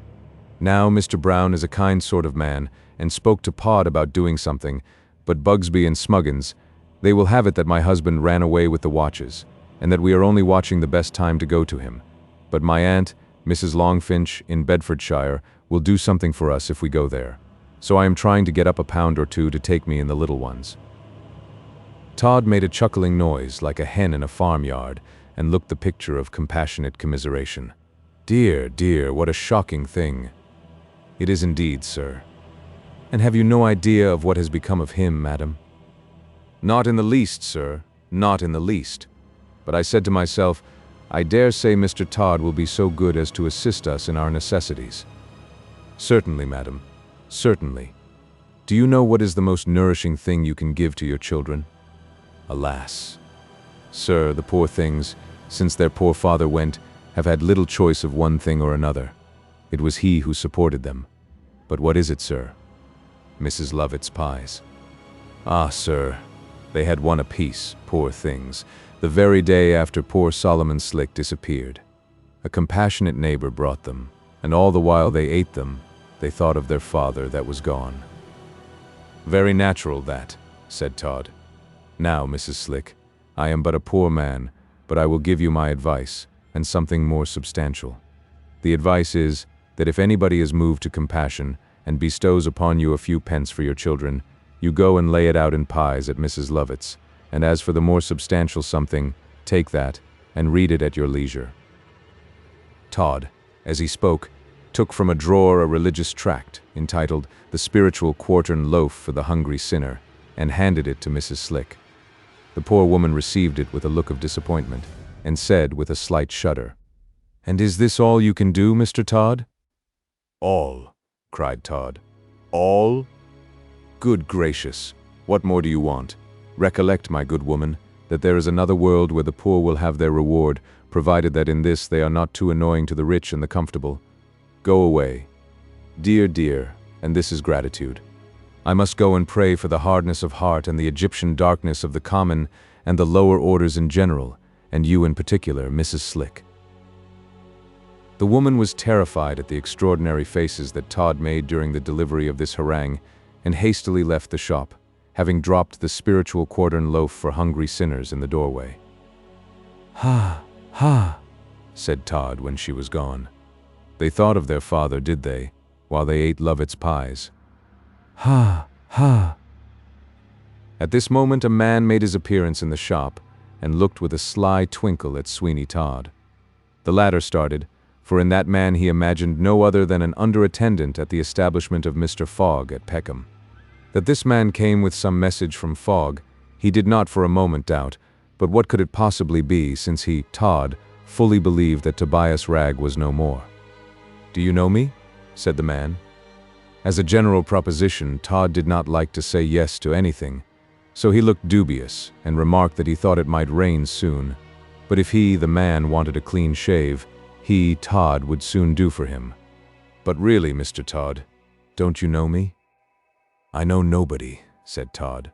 Now, Mr. Brown is a kind sort of man, and spoke to Pod about doing something, but Bugsby and Smuggins, they will have it that my husband ran away with the watches, and that we are only watching the best time to go to him. But my aunt, Mrs. Longfinch, in Bedfordshire, will do something for us if we go there. So I am trying to get up a pound or 2 to take me and the little ones. Todd made a chuckling noise like a hen in a farmyard, and looked the picture of compassionate commiseration. Dear, dear, what a shocking thing. It is indeed, sir. And have you no idea of what has become of him, madam? Not in the least, sir, not in the least. But I said to myself, I dare say Mr. Todd will be so good as to assist us in our necessities. Certainly, madam, certainly. Do you know what is the most nourishing thing you can give to your children? Alas! Sir, the poor things, since their poor father went, have had little choice of one thing or another. It was he who supported them. But what is it, sir? Mrs. Lovett's pies. Ah, sir, they had one apiece, poor things, the very day after poor Solomon Slick disappeared. A compassionate neighbor brought them, and all the while they ate them, they thought of their father that was gone. Very natural, that, said Todd. Now, Mrs. Slick, I am but a poor man, but I will give you my advice, and something more substantial. The advice is, that if anybody is moved to compassion, and bestows upon you a few pence for your children, you go and lay it out in pies at Mrs. Lovett's, and as for the more substantial something, take that, and read it at your leisure. Todd, as he spoke, took from a drawer a religious tract, entitled The Spiritual Quartern Loaf for the Hungry Sinner, and handed it to Mrs. Slick. The poor woman received it with a look of disappointment, and said with a slight shudder, "And is this all you can do, Mr. Todd?" "All," cried Todd. "All? Good gracious, what more do you want? Recollect, my good woman, that there is another world where the poor will have their reward, provided that in this they are not too annoying to the rich and the comfortable. Go away. Dear, dear, and this is gratitude. I must go and pray for the hardness of heart and the Egyptian darkness of the common and the lower orders in general, and you in particular, Mrs. Slick." The woman was terrified at the extraordinary faces that Todd made during the delivery of this harangue, and hastily left the shop, having dropped the spiritual quartern loaf for hungry sinners in the doorway. "Ha, ha," said Todd when she was gone. They thought of their father, did they, while they ate Lovett's pies? Ha, ha. At this moment a man made his appearance in the shop, and looked with a sly twinkle at Sweeney Todd. The latter started, for in that man he imagined no other than an under-attendant at the establishment of Mr. Fogg at Peckham. That this man came with some message from Fogg, he did not for a moment doubt, but what could it possibly be, since he, Todd, fully believed that Tobias Ragg was no more? "Do you know me?" said the man. As a general proposition, Todd did not like to say yes to anything, so he looked dubious and remarked that he thought it might rain soon, but if he, the man, wanted a clean shave, he, Todd, would soon do for him. "But really, Mr. Todd, don't you know me?" "I know nobody," said Todd.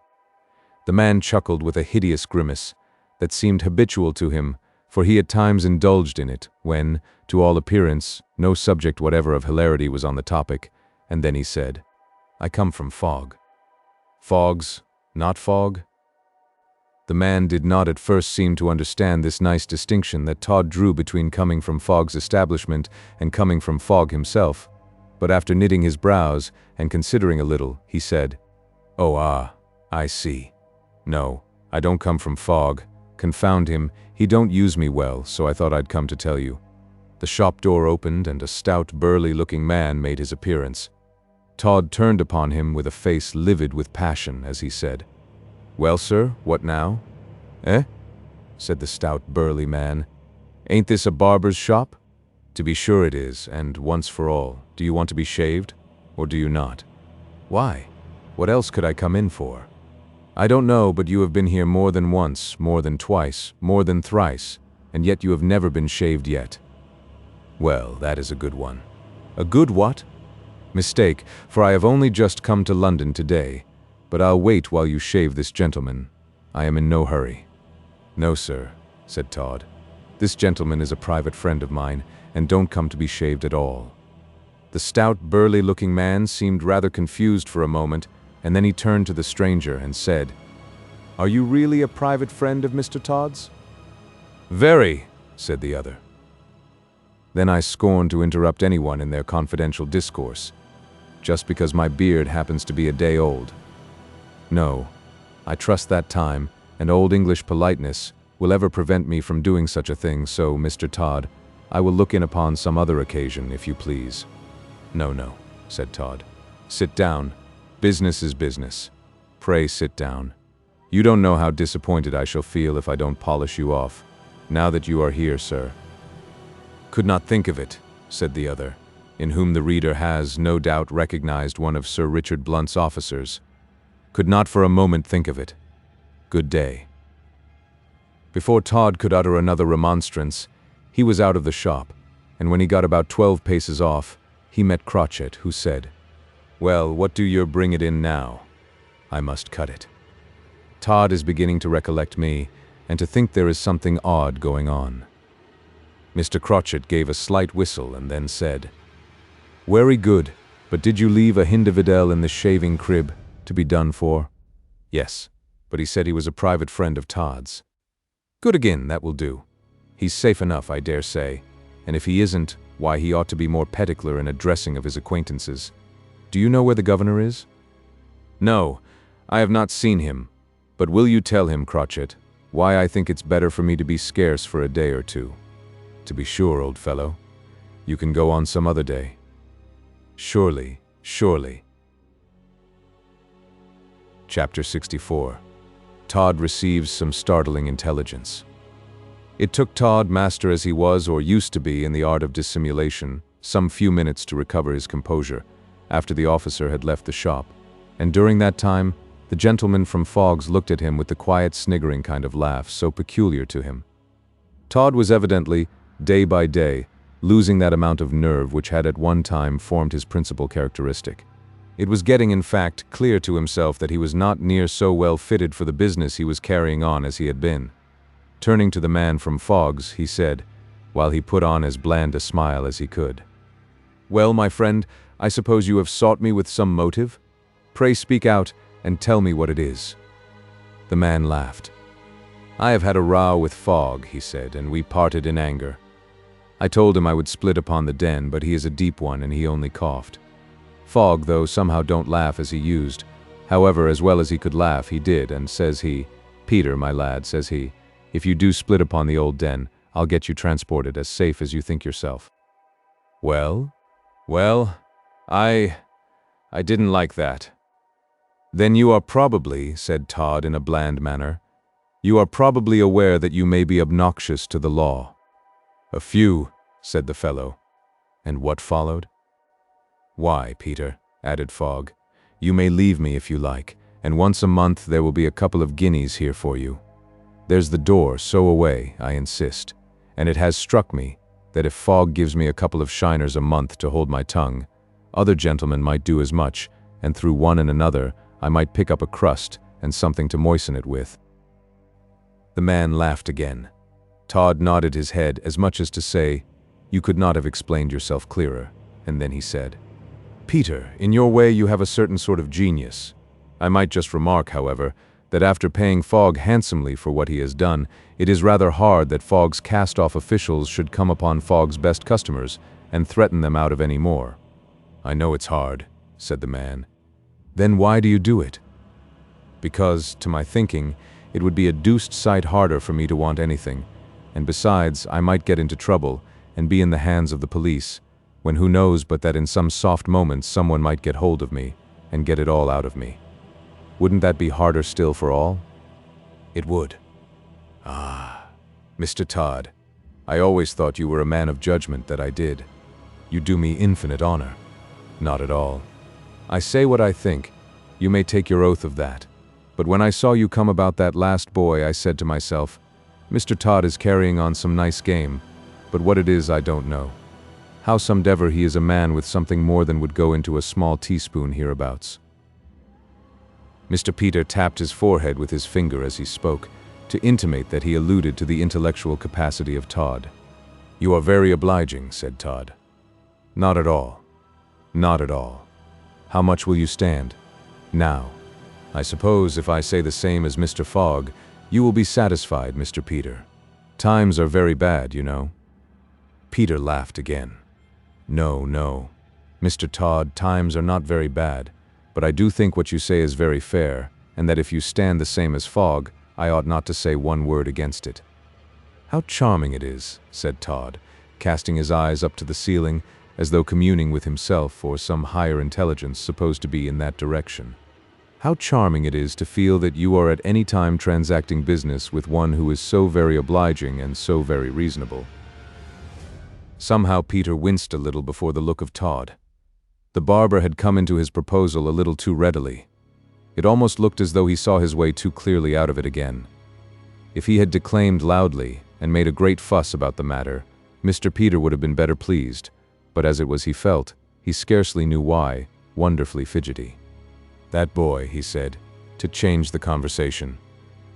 The man chuckled with a hideous grimace that seemed habitual to him, for he at times indulged in it when, to all appearance, no subject whatever of hilarity was on the topic, and then he said, "I come from Fogg." "Fogg's, not Fogg?" The man did not at first seem to understand this nice distinction that Todd drew between coming from Fogg's establishment and coming from Fogg himself, but after knitting his brows and considering a little, he said, "Oh, I see. No, I don't come from Fogg. Confound him, he don't use me well, so I thought I'd come to tell you." The shop door opened and a stout, burly-looking man made his appearance. Todd turned upon him with a face livid with passion as he said, "Well, sir, what now?" "Eh?" said the stout, burly man. "Ain't this a barber's shop?" "To be sure it is, and once for all, do you want to be shaved, or do you not?" "Why? What else could I come in for?" "I don't know, but you have been here more than once, more than twice, more than thrice, and yet you have never been shaved yet." "Well, that is a good one." "A good what?" "Mistake, for I have only just come to London today, but I'll wait while you shave this gentleman. I am in no hurry." "No, sir," said Todd. "This gentleman is a private friend of mine, and don't come to be shaved at all." The stout, burly-looking man seemed rather confused for a moment, and then he turned to the stranger and said, "Are you really a private friend of Mr. Todd's?" "Very," said the other. Then I scorn to interrupt anyone in their confidential discourse, just because my beard happens to be a day old. No, I trust that time, and old English politeness, will ever prevent me from doing such a thing, so, Mr. Todd, I will look in upon some other occasion, if you please." No, said Todd. "Sit down. Business is business. Pray sit down. You don't know how disappointed I shall feel if I don't polish you off, now that you are here, sir." "Could not think of it," said the other, in whom the reader has, no doubt, recognized one of Sir Richard Blunt's officers. "Could not for a moment think of it. Good day." Before Todd could utter another remonstrance, He was out of the shop, and when he got about 12 paces off, he met CROTCHET, who said, "Well, what do you bring it in now?" "I must cut it. Todd is beginning to recollect me, and to think there is something odd going on." Mr. CROTCHET gave a slight whistle and then said, "Very good, but did you leave a individual in the shaving crib to be done for?" "Yes, but he said he was a private friend of Todd's." "Good again, that will do. He's safe enough, I dare say, and if he isn't, why he ought to be more particular in addressing of his acquaintances. Do you know where the governor is?" "No, I have not seen him, but will you tell him, CROTCHET, why I think it's better for me to be scarce for a day or two?" "To be sure, old fellow. You can go on some other day." "Surely, surely." Chapter 64. Todd receives some startling intelligence. It took Todd, master as he was or used to be in the art of dissimulation, some few minutes to recover his composure, after the officer had left the shop, and during that time, the gentleman from Fogg's looked at him with the quiet, sniggering kind of laugh so peculiar to him. Todd was evidently, day by day, losing that amount of nerve which had at one time formed his principal characteristic. It was getting, in fact, clear to himself that he was not near so well fitted for the business he was carrying on as he had been. Turning to the man from Fogg's, he said, while he put on as bland a smile as he could, "Well, my friend, I suppose you have sought me with some motive? Pray speak out and tell me what it is." The man laughed. "I have had a row with Fogg," he said, "and we parted in anger. I told him I would split upon the den, but he is a deep one and he only coughed. Fogg, though, somehow don't laugh as he used. However, as well as he could laugh, he did, and says he, 'Peter, my lad,' says he, 'if you do split upon the old den, I'll get you transported as safe as you think yourself.' Well, I didn't like that." "Then you are probably," said Todd in a bland manner, "you are probably aware that you may be obnoxious to the law." "A few," said the fellow. And what followed? "Why, Peter," added Fogg, "you may leave me if you like, and once a month there will be a couple of guineas here for you. There's the door, so away, I insist, and it has struck me that if Fogg gives me a couple of shiners a month to hold my tongue, other gentlemen might do as much, and through one and another I might pick up a crust and something to moisten it with." The man laughed again. Todd nodded his head as much as to say, "You could not have explained yourself clearer," and then he said, "Peter, in your way you have a certain sort of genius. I might just remark, however, that after paying Fogg handsomely for what he has done, it is rather hard that Fogg's cast-off officials should come upon Fogg's best customers and threaten them out of any more." "I know it's hard," said the man. "Then why do you do it?" "Because, to my thinking, it would be a deuced sight harder for me to want anything, and besides, I might get into trouble and be in the hands of the police, when who knows but that in some soft moments someone might get hold of me and get it all out of me. Wouldn't that be harder still for all?" "It would." "Ah, Mr. Todd, I always thought you were a man of judgment, that I did. You do me infinite honor." "Not at all. I say what I think. You may take your oath of that. But when I saw you come about that last boy, I said to myself, Mr. Todd is carrying on some nice game, but what it is I don't know. Howsomedever, he is a man with something more than would go into a small teaspoon hereabouts." Mr. Peter tapped his forehead with his finger as he spoke, to intimate that he alluded to the intellectual capacity of Todd. "You are very obliging," said Todd. "Not at all. Not at all. How much will you stand? Now, I suppose if I say the same as Mr. Fogg, you will be satisfied, Mr. Peter. Times are very bad, you know." Peter laughed again. "No, no, Mr. Todd, times are not very bad, but I do think what you say is very fair, and that if you stand the same as Fogg, I ought not to say one word against it." "How charming it is," said Todd, casting his eyes up to the ceiling, as though communing with himself or some higher intelligence supposed to be in that direction. "How charming it is to feel that you are at any time transacting business with one who is so very obliging and so very reasonable." Somehow Peter winced a little before the look of Todd. The barber had come into his proposal a little too readily. It almost looked as though he saw his way too clearly out of it again. If he had declaimed loudly and made a great fuss about the matter, Mr. Peter would have been better pleased, but as it was he felt, he scarcely knew why, wonderfully fidgety. "That boy," he said, to change the conversation.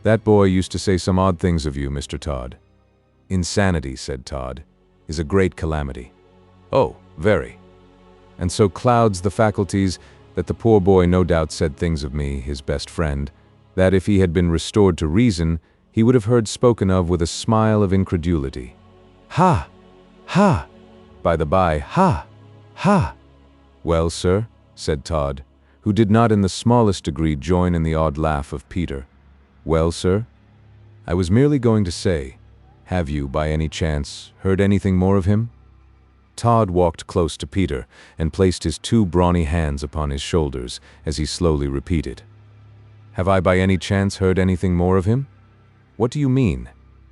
"That boy used to say some odd things of you, Mr. Todd." "Insanity," said Todd, "is a great calamity." "Oh, very. And so clouds the faculties that the poor boy no doubt said things of me, his best friend, that if he had been restored to reason, he would have heard spoken of with a smile of incredulity. Ha! Ha! By the by, ha! Ha! Well, sir," said Todd, who did not in the smallest degree join in the odd laugh of Peter. "Well, sir? I was merely going to say, have you, by any chance, heard anything more of him?" Todd walked close to Peter and placed his two brawny hands upon his shoulders as he slowly repeated, "Have I by any chance heard anything more of him? What do you mean?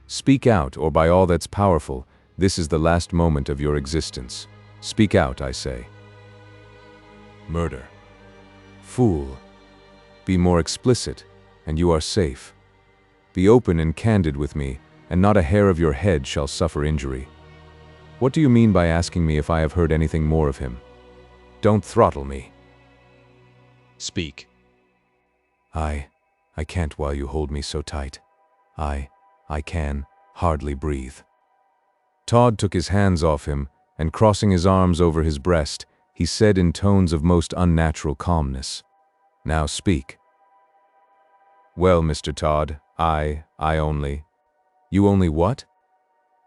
Speak out, or by all that's powerful, this is the last moment of your existence. Speak out, I say." "Murder." "Fool. Be more explicit, and you are safe. Be open and candid with me, and not a hair of your head shall suffer injury. What do you mean by asking me if I have heard anything more of him? Don't throttle me." "Speak." I can't while you hold me so tight. I can hardly breathe." Todd took his hands off him, and crossing his arms over his breast, he said in tones of most unnatural calmness, "Now speak." "Well, Mr. Todd, I only—" "You only what?"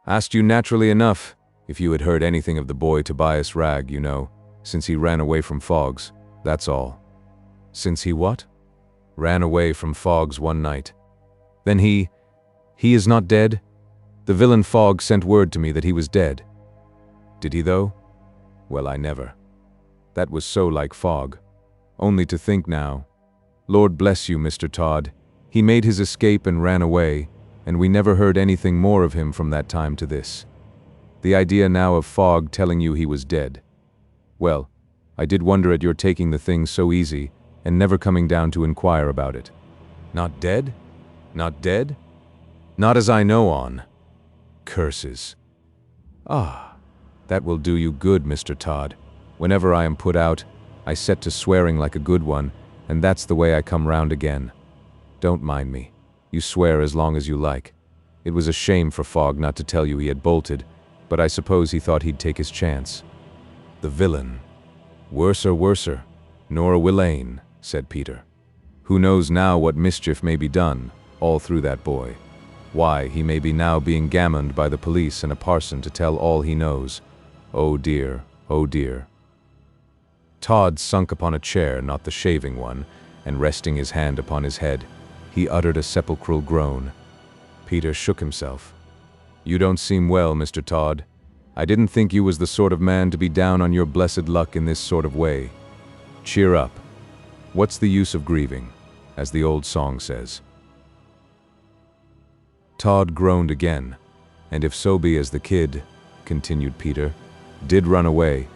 "Asked you naturally enough, if you had heard anything of the boy Tobias Ragg, you know, since he ran away from Fogg's, that's all." "Since he what?" "Ran away from Fogg's one night." "Then he is not dead? The villain Fogg sent word to me that he was dead." "Did he though? Well, I never. That was so like Fogg. Only to think now. Lord bless you, Mr. Todd, he made his escape and ran away, and we never heard anything more of him from that time to this. The idea now of Fogg telling you he was dead. Well, I did wonder at your taking the thing so easy and never coming down to inquire about it. Not dead? Not dead? Not as I know on. Curses. Ah, that will do you good, Mr. Todd. Whenever I am put out, I set to swearing like a good one, and that's the way I come round again. Don't mind me. You swear as long as you like. It was a shame for Fogg not to tell you he had bolted, but I suppose he thought he'd take his chance. The villain. Worser, nor a villain, said Peter. Who knows now what mischief may be done, all through that boy. Why, he may be now being gammoned by the police and a parson to tell all he knows. Oh dear, oh dear. Todd sunk upon a chair, not the shaving one, and resting his hand upon his head, he uttered a sepulchral groan. Peter shook himself. You don't seem well, Mr. Todd. I didn't think you was the sort of man to be down on your blessed luck in this sort of way. Cheer up. What's the use of grieving, as the old song says? Todd groaned again, and if so be as the kid, continued Peter, did run away,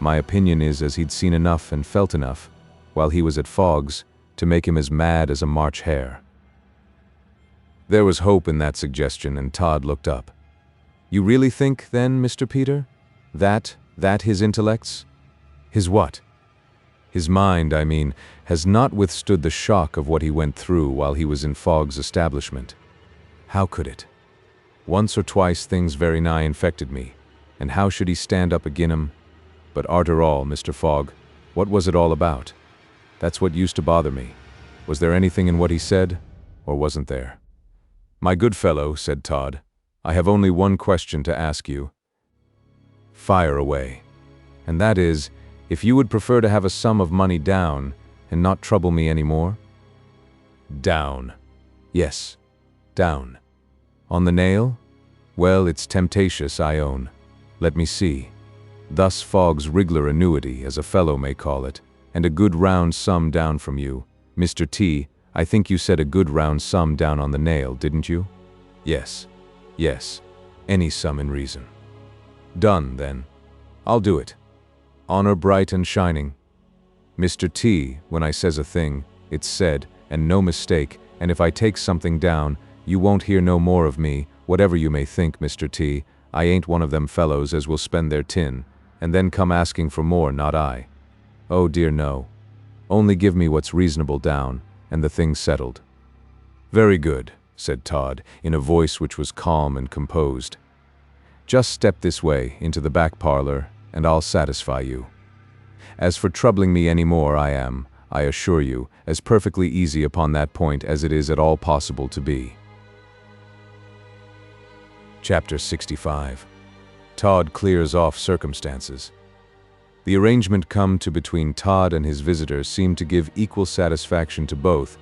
my opinion is as he'd seen enough and felt enough, while he was at Fogg's, to make him as mad as a March hare. There was hope in that suggestion, and Todd looked up. You really think, then, Mr. Peter, that his intellects? His what? His mind, I mean, has not withstood the shock of what he went through while he was in Fogg's establishment. How could it? Once or twice things very nigh infected me, and how should he stand up agin 'em? But arter all, Mr. Fogg, what was it all about? That's what used to bother me. Was there anything in what he said, or wasn't there? My good fellow, said Todd, I have only one question to ask you. Fire away. And that is, if you would prefer to have a sum of money down and not trouble me any more? Down. Yes, down. On the nail? Well, it's temptatious, I own. Let me see. Thus Fogg's Wriggler annuity, as a fellow may call it, and a good round sum down from you. Mr. T, I think you said a good round sum down on the nail, didn't you? Yes. Yes. Any sum in reason. Done, then. I'll do it. Honor bright and shining. Mr. T, when I says a thing, it's said, and no mistake, and if I take something down, you won't hear no more of me, whatever you may think, Mr. T. I ain't one of them fellows as will spend their tin, and then come asking for more, not I. Oh dear no. Only give me what's reasonable down, and the thing's settled." "Very good," said Todd, in a voice which was calm and composed. "Just step this way, into the back parlor, and I'll satisfy you. As for troubling me any more, I am, I assure you, as perfectly easy upon that point as it is at all possible to be." Chapter 65. Todd clears off circumstances. The arrangement come to between Todd and his visitor seemed to give equal satisfaction to both,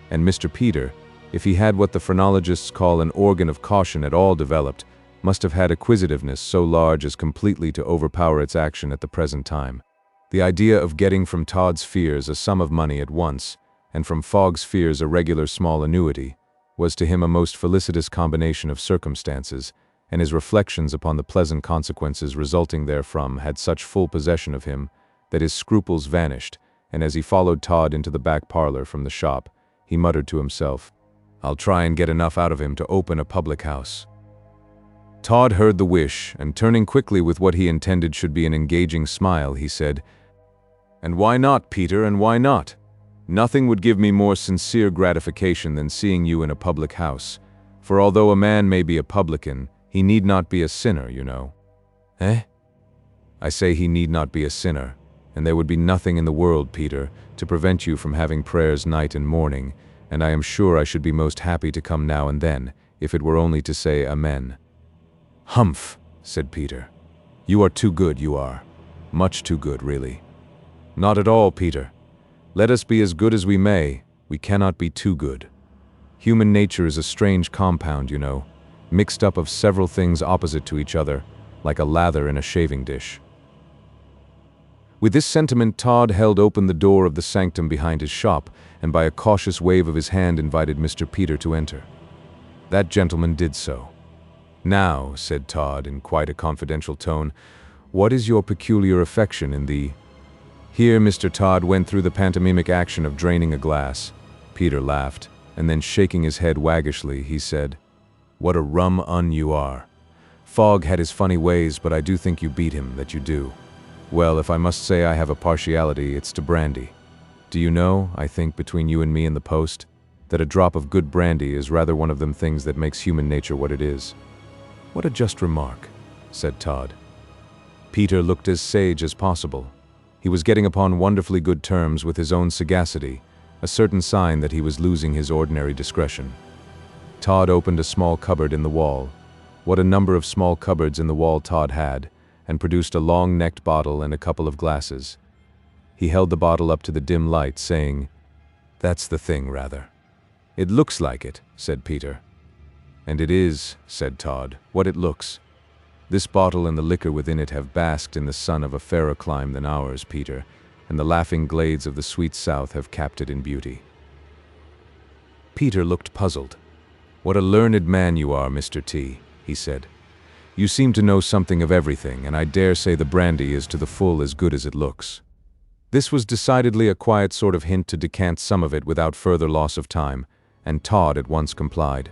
and Mr. Peter, if he had what the phrenologists call an organ of caution at all developed, must have had acquisitiveness so large as completely to overpower its action at the present time. The idea of getting from Todd's fears a sum of money at once, and from Fogg's fears a regular small annuity, was to him a most felicitous combination of circumstances, and his reflections upon the pleasant consequences resulting therefrom had such full possession of him that his scruples vanished, and as he followed Todd into the back parlor from the shop, he muttered to himself, "I'll try and get enough out of him to open a public house." Todd heard the wish, and turning quickly with what he intended should be an engaging smile, he said, "And why not, Peter, and why not? Nothing would give me more sincere gratification than seeing you in a public house, for although a man may be a publican, he need not be a sinner, you know." "Eh?" "I say he need not be a sinner, and there would be nothing in the world, Peter, to prevent you from having prayers night and morning, and I am sure I should be most happy to come now and then, if it were only to say Amen." "Humph," said Peter. "You are too good, you are. Much too good, really." "Not at all, Peter. Let us be as good as we may, we cannot be too good. Human nature is a strange compound, you know, mixed up of several things opposite to each other, like a lather in a shaving dish." With this sentiment, Todd held open the door of the sanctum behind his shop, and by a cautious wave of his hand invited Mr. Peter to enter. That gentleman did so. "Now," said Todd in quite a confidential tone, "what is your peculiar affection in the—" Here Mr. Todd went through the pantomimic action of draining a glass. Peter laughed, and then shaking his head waggishly, he said, "What a rum-un you are. Fogg had his funny ways, but I do think you beat him, that you do. Well, if I must say I have a partiality, it's to brandy. Do you know, I think, between you and me and the post, that a drop of good brandy is rather one of them things that makes human nature what it is." "What a just remark," said Todd. Peter looked as sage as possible. He was getting upon wonderfully good terms with his own sagacity, a certain sign that he was losing his ordinary discretion. Todd opened a small cupboard in the wall. What a number of small cupboards in the wall Todd had, and produced a long-necked bottle and a couple of glasses. He held the bottle up to the dim light, saying, "That's the thing, rather." "It looks like it," said Peter. "And it is," said Todd, "what it looks. This bottle and the liquor within it have basked in the sun of a fairer clime than ours, Peter, and the laughing glades of the sweet south have capped it in beauty." Peter looked puzzled. "What a learned man you are, Mr. T," he said. "You seem to know something of everything, and I dare say the brandy is to the full as good as it looks." This was decidedly a quiet sort of hint to decant some of it without further loss of time, and Todd at once complied.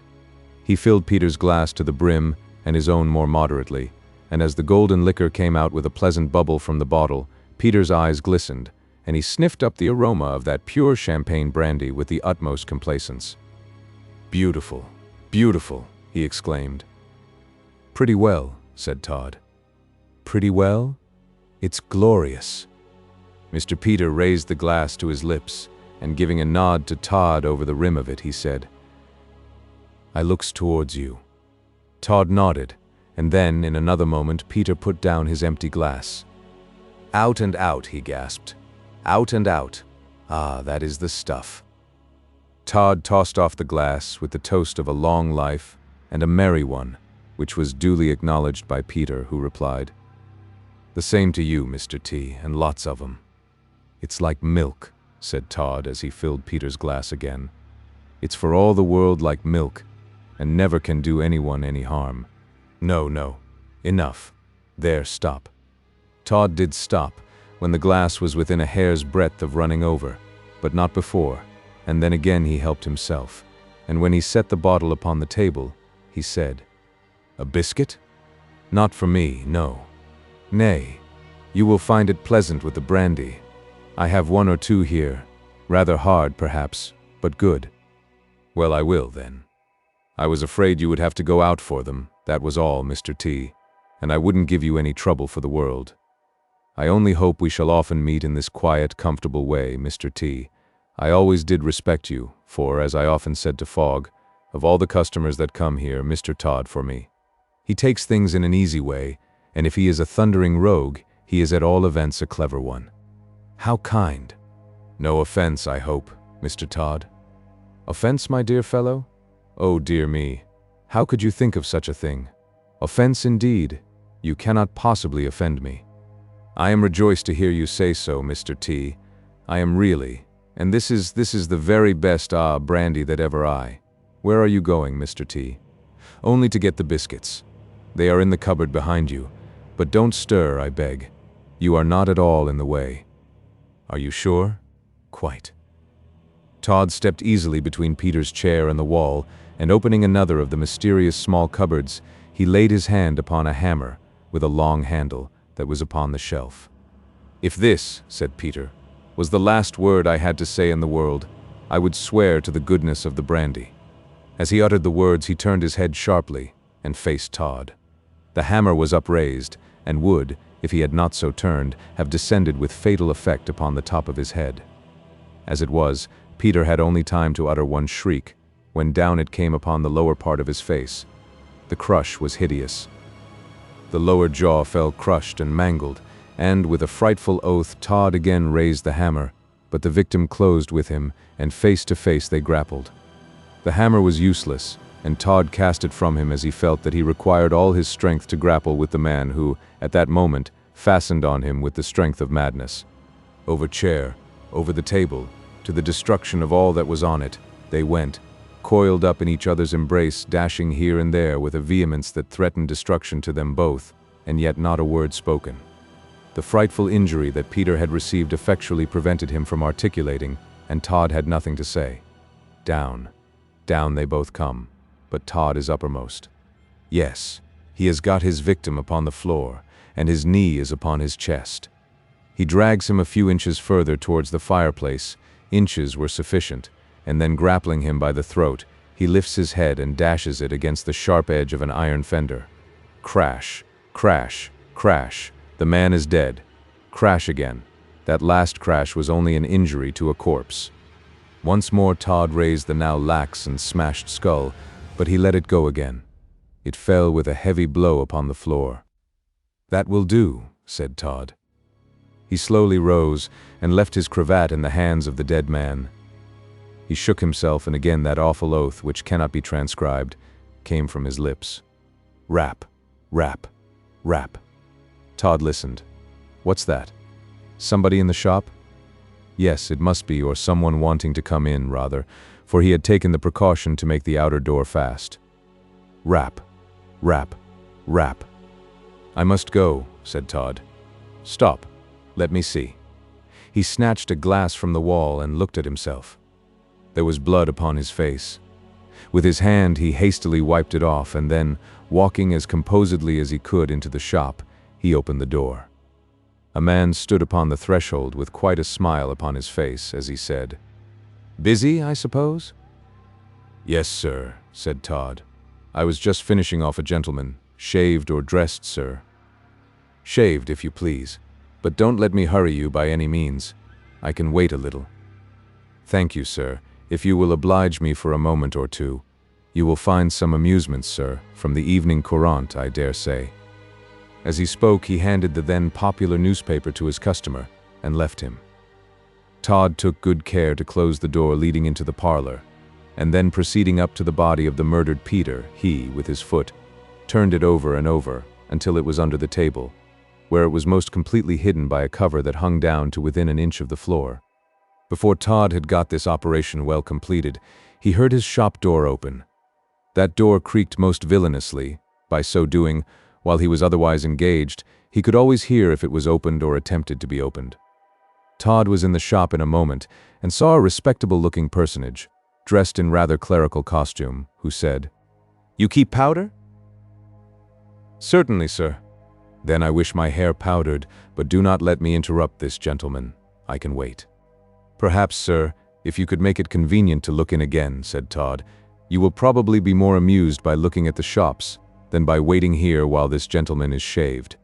He filled Peter's glass to the brim, and his own more moderately, and as the golden liquor came out with a pleasant bubble from the bottle, Peter's eyes glistened, and he sniffed up the aroma of that pure champagne brandy with the utmost complacence. "Beautiful, beautiful," he exclaimed. "Pretty well," said Todd. "Pretty well? It's glorious." Mr. Peter raised the glass to his lips, and giving a nod to Todd over the rim of it, he said, "I looks towards you." Todd nodded, and then, in another moment, Peter put down his empty glass. "Out and out," he gasped. "Out and out. Ah, that is the stuff." Todd tossed off the glass with the toast of a long life and a merry one, which was duly acknowledged by Peter, who replied, "The same to you, Mr. T, and lots of 'em." "It's like milk," said Todd as he filled Peter's glass again. "It's for all the world like milk, and never can do anyone any harm." "No, no. Enough. There, stop." Todd did stop, when the glass was within a hair's breadth of running over, but not before, and then again he helped himself, and when he set the bottle upon the table, he said, "A biscuit?" Not for me, no. Nay, you will find it pleasant with the brandy. I have one or two here. Rather hard, perhaps, but good. Well, I will, then. I was afraid you would have to go out for them, that was all, Mr. T, and I wouldn't give you any trouble for the world. I only hope we shall often meet in this quiet, comfortable way, Mr. T. I always did respect you, for, as I often said to Fogg, of all the customers that come here, Mr. Todd for me. He takes things in an easy way, and if he is a thundering rogue, he is at all events a clever one. How kind. No offense, I hope, Mr. Todd. Offense, my dear fellow? Oh, dear me. How could you think of such a thing? Offense indeed. You cannot possibly offend me. I am rejoiced to hear you say so, Mr. T. I am really, and this is the very best brandy that ever I. Where are you going, Mr. T? Only to get the biscuits. They are in the cupboard behind you, but don't stir, I beg. You are not at all in the way. Are you sure? Quite. Todd stepped easily between Peter's chair and the wall, and opening another of the mysterious small cupboards, he laid his hand upon a hammer with a long handle that was upon the shelf. If this, said Peter, was the last word I had to say in the world, I would swear to the goodness of the brandy. As he uttered the words, he turned his head sharply and faced Todd. The hammer was upraised, and would, if he had not so turned, have descended with fatal effect upon the top of his head. As it was, Peter had only time to utter one shriek, when down it came upon the lower part of his face. The crush was hideous. The lower jaw fell crushed and mangled, and with a frightful oath Todd again raised the hammer, but the victim closed with him, and face to face they grappled. The hammer was useless, and Todd cast it from him as he felt that he required all his strength to grapple with the man who, at that moment, fastened on him with the strength of madness. Over chair, over the table, to the destruction of all that was on it, they went, coiled up in each other's embrace, dashing here and there with a vehemence that threatened destruction to them both, and yet not a word spoken. The frightful injury that Peter had received effectually prevented him from articulating, and Todd had nothing to say. Down, down they both come, but Todd is uppermost. Yes, he has got his victim upon the floor, and his knee is upon his chest. He drags him a few inches further towards the fireplace. Inches were sufficient, and then grappling him by the throat, he lifts his head and dashes it against the sharp edge of an iron fender. Crash, crash, crash. The man is dead. Crash again. That last crash was only an injury to a corpse. Once more Todd raised the now lax and smashed skull, but he let it go again. It fell with a heavy blow upon the floor. That will do, said Todd. He slowly rose and left his cravat in the hands of the dead man. He shook himself, and again that awful oath, which cannot be transcribed, came from his lips. Rap, rap, rap. Todd listened. What's that? Somebody in the shop? Yes, it must be, or someone wanting to come in, rather, for he had taken the precaution to make the outer door fast. Rap, rap, rap. I must go, said Todd. Stop. Let me see. He snatched a glass from the wall and looked at himself. There was blood upon his face. With his hand he hastily wiped it off, and then, walking as composedly as he could into the shop, he opened the door. A man stood upon the threshold with quite a smile upon his face as he said, "Busy, I suppose?" "Yes, sir," said Todd. "I was just finishing off a gentleman. Shaved or dressed, sir?" "Shaved, if you please. But don't let me hurry you by any means. I can wait a little." "Thank you, sir. If you will oblige me for a moment or two. You will find some amusement, sir, from the Evening Courant, I dare say." As he spoke, he handed the then popular newspaper to his customer and left him. Todd took good care to close the door leading into the parlor, and then proceeding up to the body of the murdered Peter, he, with his foot, turned it over and over until it was under the table, where it was most completely hidden by a cover that hung down to within an inch of the floor. Before Todd had got this operation well completed, he heard his shop door open. That door creaked most villainously. By so doing, while he was otherwise engaged, he could always hear if it was opened or attempted to be opened. Todd was in the shop in a moment and saw a respectable-looking personage, dressed in rather clerical costume, who said, "You keep powder?" Certainly, sir. Then I wish my hair powdered, but do not let me interrupt this gentleman. I can wait. Perhaps, sir, if you could make it convenient to look in again, said Todd. You will probably be more amused by looking at the shops than by waiting here while this gentleman is shaved.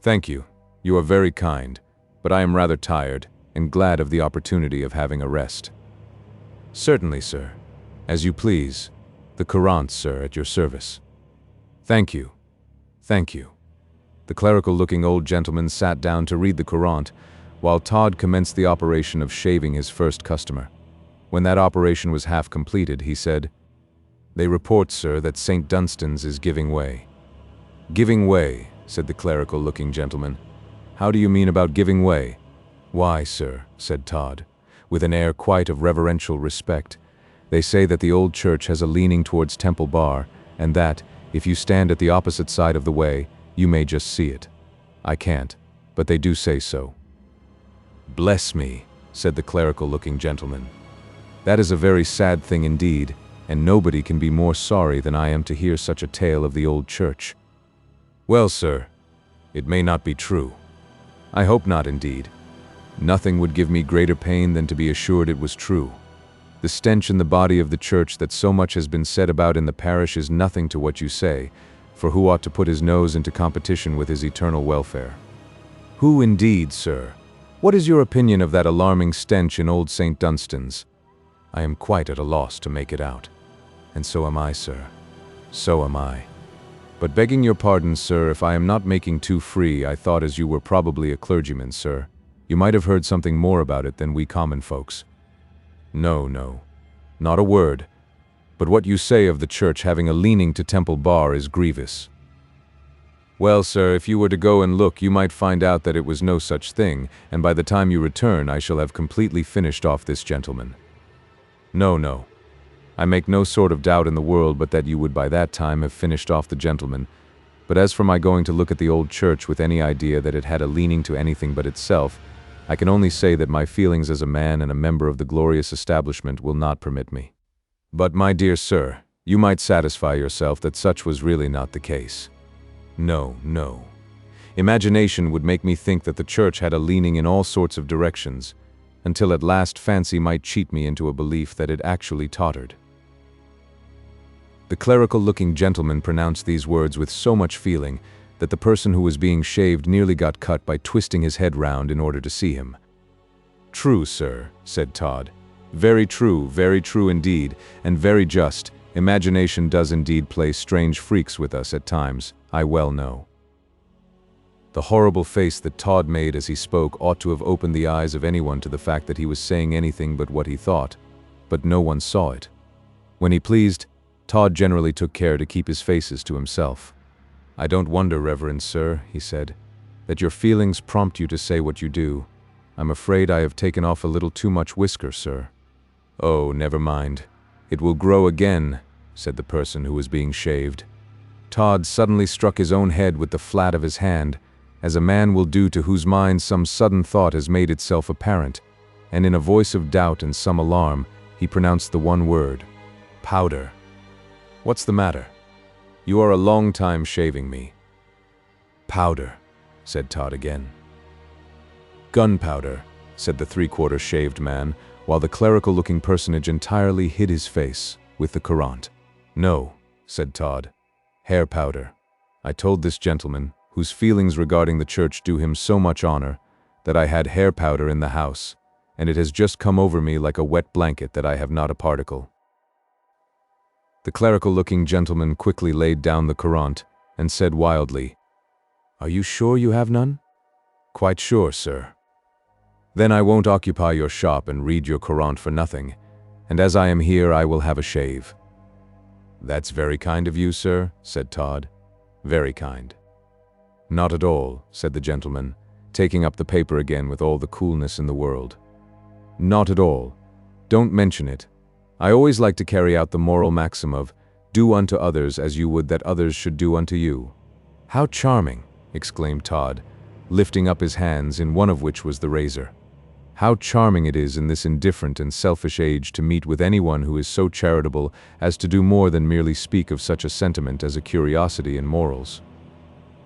Thank you. You are very kind, but I am rather tired and glad of the opportunity of having a rest. Certainly, sir. As you please. The courant, sir, at your service. Thank you. Thank you. The clerical-looking old gentleman sat down to read the courant, while Todd commenced the operation of shaving his first customer. When that operation was half completed, he said, "They report, sir, that St. Dunstan's is giving way." "Giving way," said the clerical-looking gentleman. "How do you mean about giving way?" "Why, sir," said Todd, with an air quite of reverential respect, "they say that the old church has a leaning towards Temple Bar, and that, if you stand at the opposite side of the way, you may just see it. I can't, but they do say so." "Bless me," said the clerical-looking gentleman. "That is a very sad thing indeed, and nobody can be more sorry than I am to hear such a tale of the old church." "Well, sir, it may not be true. I hope not, indeed. Nothing would give me greater pain than to be assured it was true. The stench in the body of the church that so much has been said about in the parish is nothing to what you say, for who ought to put his nose into competition with his eternal welfare?" "Who indeed, sir? What is your opinion of that alarming stench in old St. Dunstan's?" "I am quite at a loss to make it out." "And so am I, sir. So am I. But begging your pardon, sir, if I am not making too free, I thought as you were probably a clergyman, sir, you might have heard something more about it than we common folks." "No, no. Not a word. But what you say of the church having a leaning to Temple Bar is grievous." "Well, sir, if you were to go and look, you might find out that it was no such thing, and by the time you return, I shall have completely finished off this gentleman." "No, no. I make no sort of doubt in the world but that you would by that time have finished off the gentleman. But as for my going to look at the old church with any idea that it had a leaning to anything but itself, I can only say that my feelings as a man and a member of the glorious establishment will not permit me. But, my dear sir, you might satisfy yourself that such was really not the case. No, no. Imagination would make me think that the church had a leaning in all sorts of directions, until at last fancy might cheat me into a belief that it actually tottered." The clerical-looking gentleman pronounced these words with so much feeling that the person who was being shaved nearly got cut by twisting his head round in order to see him. "True, sir," said Todd. Very true indeed, and very just. Imagination does indeed play strange freaks with us at times, I well know." The horrible face that Todd made as he spoke ought to have opened the eyes of anyone to the fact that he was saying anything but what he thought, but no one saw it. When he pleased, Todd generally took care to keep his faces to himself. "I don't wonder, Reverend Sir," he said, "that your feelings prompt you to say what you do. I'm afraid I have taken off a little too much whisker, sir." "Oh, never mind. It will grow again," said the person who was being shaved. Todd suddenly struck his own head with the flat of his hand, as a man will do to whose mind some sudden thought has made itself apparent, and in a voice of doubt and some alarm, he pronounced the one word, "Powder." "What's the matter? You are a long time shaving me." "Powder," said Todd again. "Gunpowder," said the three-quarter shaved man, while the clerical-looking personage entirely hid his face with the courant. "No," said Todd. "Hair powder. I told this gentleman, whose feelings regarding the church do him so much honor, that I had hair powder in the house, and it has just come over me like a wet blanket that I have not a particle." The clerical-looking gentleman quickly laid down the courant and said wildly, "Are you sure you have none?" "Quite sure, sir." "Then I won't occupy your shop and read your courant for nothing, and as I am here I will have a shave." "That's very kind of you, sir," said Todd. "Very kind." "Not at all," said the gentleman, taking up the paper again with all the coolness in the world. "Not at all. Don't mention it. I always like to carry out the moral maxim of, 'Do unto others as you would that others should do unto you.'" "How charming!" exclaimed Todd, lifting up his hands, in one of which was the razor. "How charming it is in this indifferent and selfish age to meet with anyone who is so charitable as to do more than merely speak of such a sentiment as a curiosity in morals.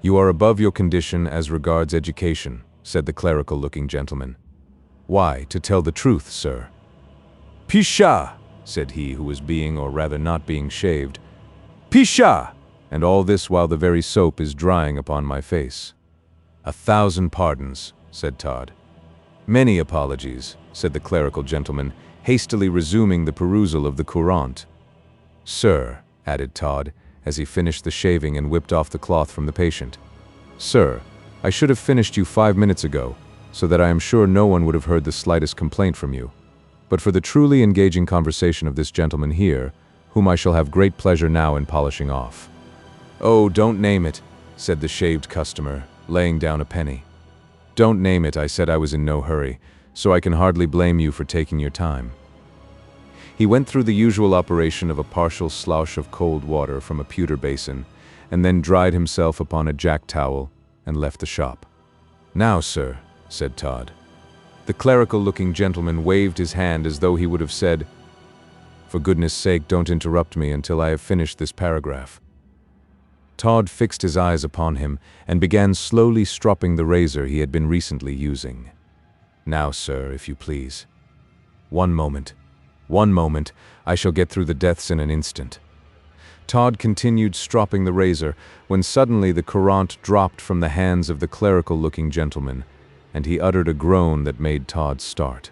"You are above your condition as regards education," said the clerical-looking gentleman. "Why, to tell the truth, sir." "Pisha!" said he who was being, or rather not being, shaved. "Pisha! And all this while the very soap is drying upon my face." "1,000 pardons," said Todd. "Many apologies," said the clerical gentleman, hastily resuming the perusal of the courant. "Sir," added Todd, as he finished the shaving and whipped off the cloth from the patient. "Sir, I should have finished you 5 minutes ago, so that I am sure no one would have heard the slightest complaint from you. But for the truly engaging conversation of this gentleman here, whom I shall have great pleasure now in polishing off." "Oh, don't name it," said the shaved customer, laying down a penny. "Don't name it, I said I was in no hurry, so I can hardly blame you for taking your time." He went through the usual operation of a partial slouch of cold water from a pewter basin, and then dried himself upon a jack towel and left the shop. "Now, sir," said Todd. The clerical-looking gentleman waved his hand as though he would have said, "For goodness sake, don't interrupt me until I have finished this paragraph." Todd fixed his eyes upon him and began slowly stropping the razor he had been recently using. "Now, sir, if you please. One moment. I shall get through the deaths in an instant." Todd continued stropping the razor when suddenly the courant dropped from the hands of the clerical-looking gentleman, and he uttered a groan that made Todd start.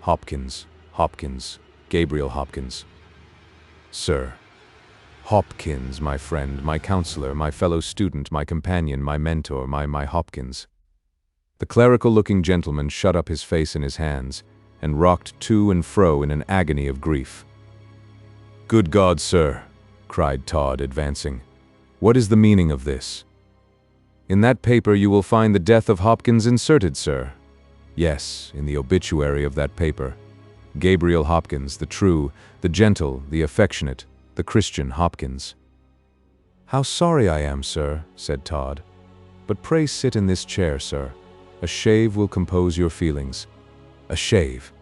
"Hopkins, Gabriel Hopkins." "Sir." "Hopkins, my friend, my counselor, my fellow student, my companion, my mentor, my Hopkins." The clerical-looking gentleman shut up his face in his hands and rocked to and fro in an agony of grief. "Good God, sir," cried Todd, advancing. "What is the meaning of this?" "In that paper you will find the death of Hopkins inserted, sir." "Yes, in the obituary of that paper. Gabriel Hopkins, the true, the gentle, the affectionate, the Christian Hopkins." "How sorry I am, sir," said Todd. "But pray sit in this chair, sir. A shave will compose your feelings." "A shave?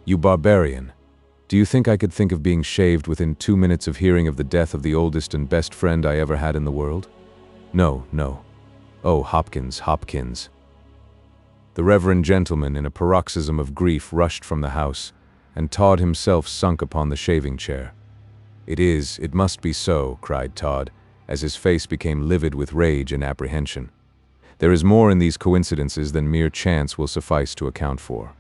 You barbarian! Do you think I could think of being shaved within 2 minutes of hearing of the death of the oldest and best friend I ever had in the world? No. Oh, Hopkins. The reverend gentleman, in a paroxysm of grief, rushed from the house, and Todd himself sunk upon the shaving chair. It must be so," cried Todd, as his face became livid with rage and apprehension. "There is more in these coincidences than mere chance will suffice to account for.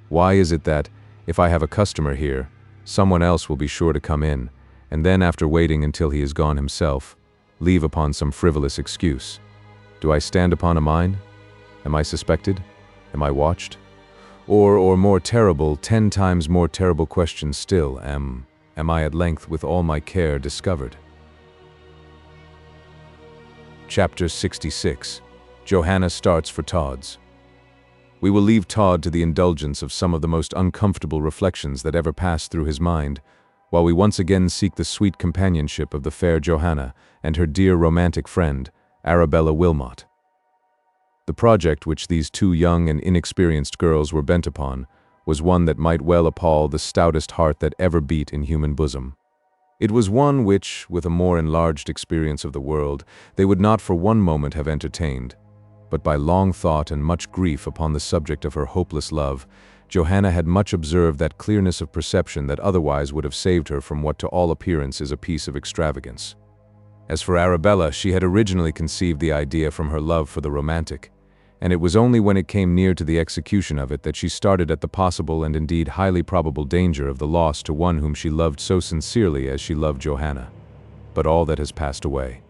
Why is it that, if I have a customer here, someone else will be sure to come in, and then, after waiting until he is gone himself, leave upon some frivolous excuse? Do I stand upon a mine? Am I suspected? Am I watched? Or more terrible, 10 times more terrible question still, am I at length with all my care discovered?" Chapter 66. Johanna starts for Todd's. We will leave Todd to the indulgence of some of the most uncomfortable reflections that ever passed through his mind, while we once again seek the sweet companionship of the fair Johanna and her dear romantic friend, Arabella Wilmot. The project which these 2 young and inexperienced girls were bent upon was one that might well appall the stoutest heart that ever beat in human bosom. It was one which, with a more enlarged experience of the world, they would not for one moment have entertained. But by long thought and much grief upon the subject of her hopeless love, Johanna had much observed that clearness of perception that otherwise would have saved her from what to all appearance is a piece of extravagance. As for Arabella, she had originally conceived the idea from her love for the romantic, and it was only when it came near to the execution of it that she started at the possible and indeed highly probable danger of the loss to one whom she loved so sincerely as she loved Johanna. But all that has passed away.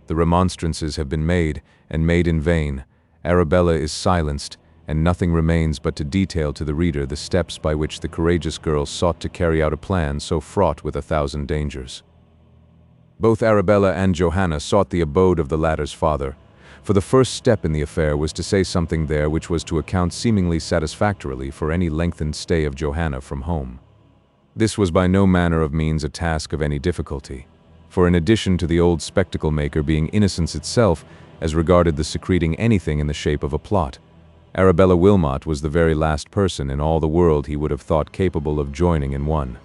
The remonstrances have been made, and made in vain. Arabella is silenced, and nothing remains but to detail to the reader the steps by which the courageous girl sought to carry out a plan so fraught with 1,000 dangers. Both Arabella and Johanna sought the abode of the latter's father, for the first step in the affair was to say something there which was to account seemingly satisfactorily for any lengthened stay of Johanna from home. This was by no manner of means a task of any difficulty, for in addition to the old spectacle maker being innocence itself as regarded the secreting anything in the shape of a plot, Arabella Wilmot was the very last person in all the world he would have thought capable of joining in one.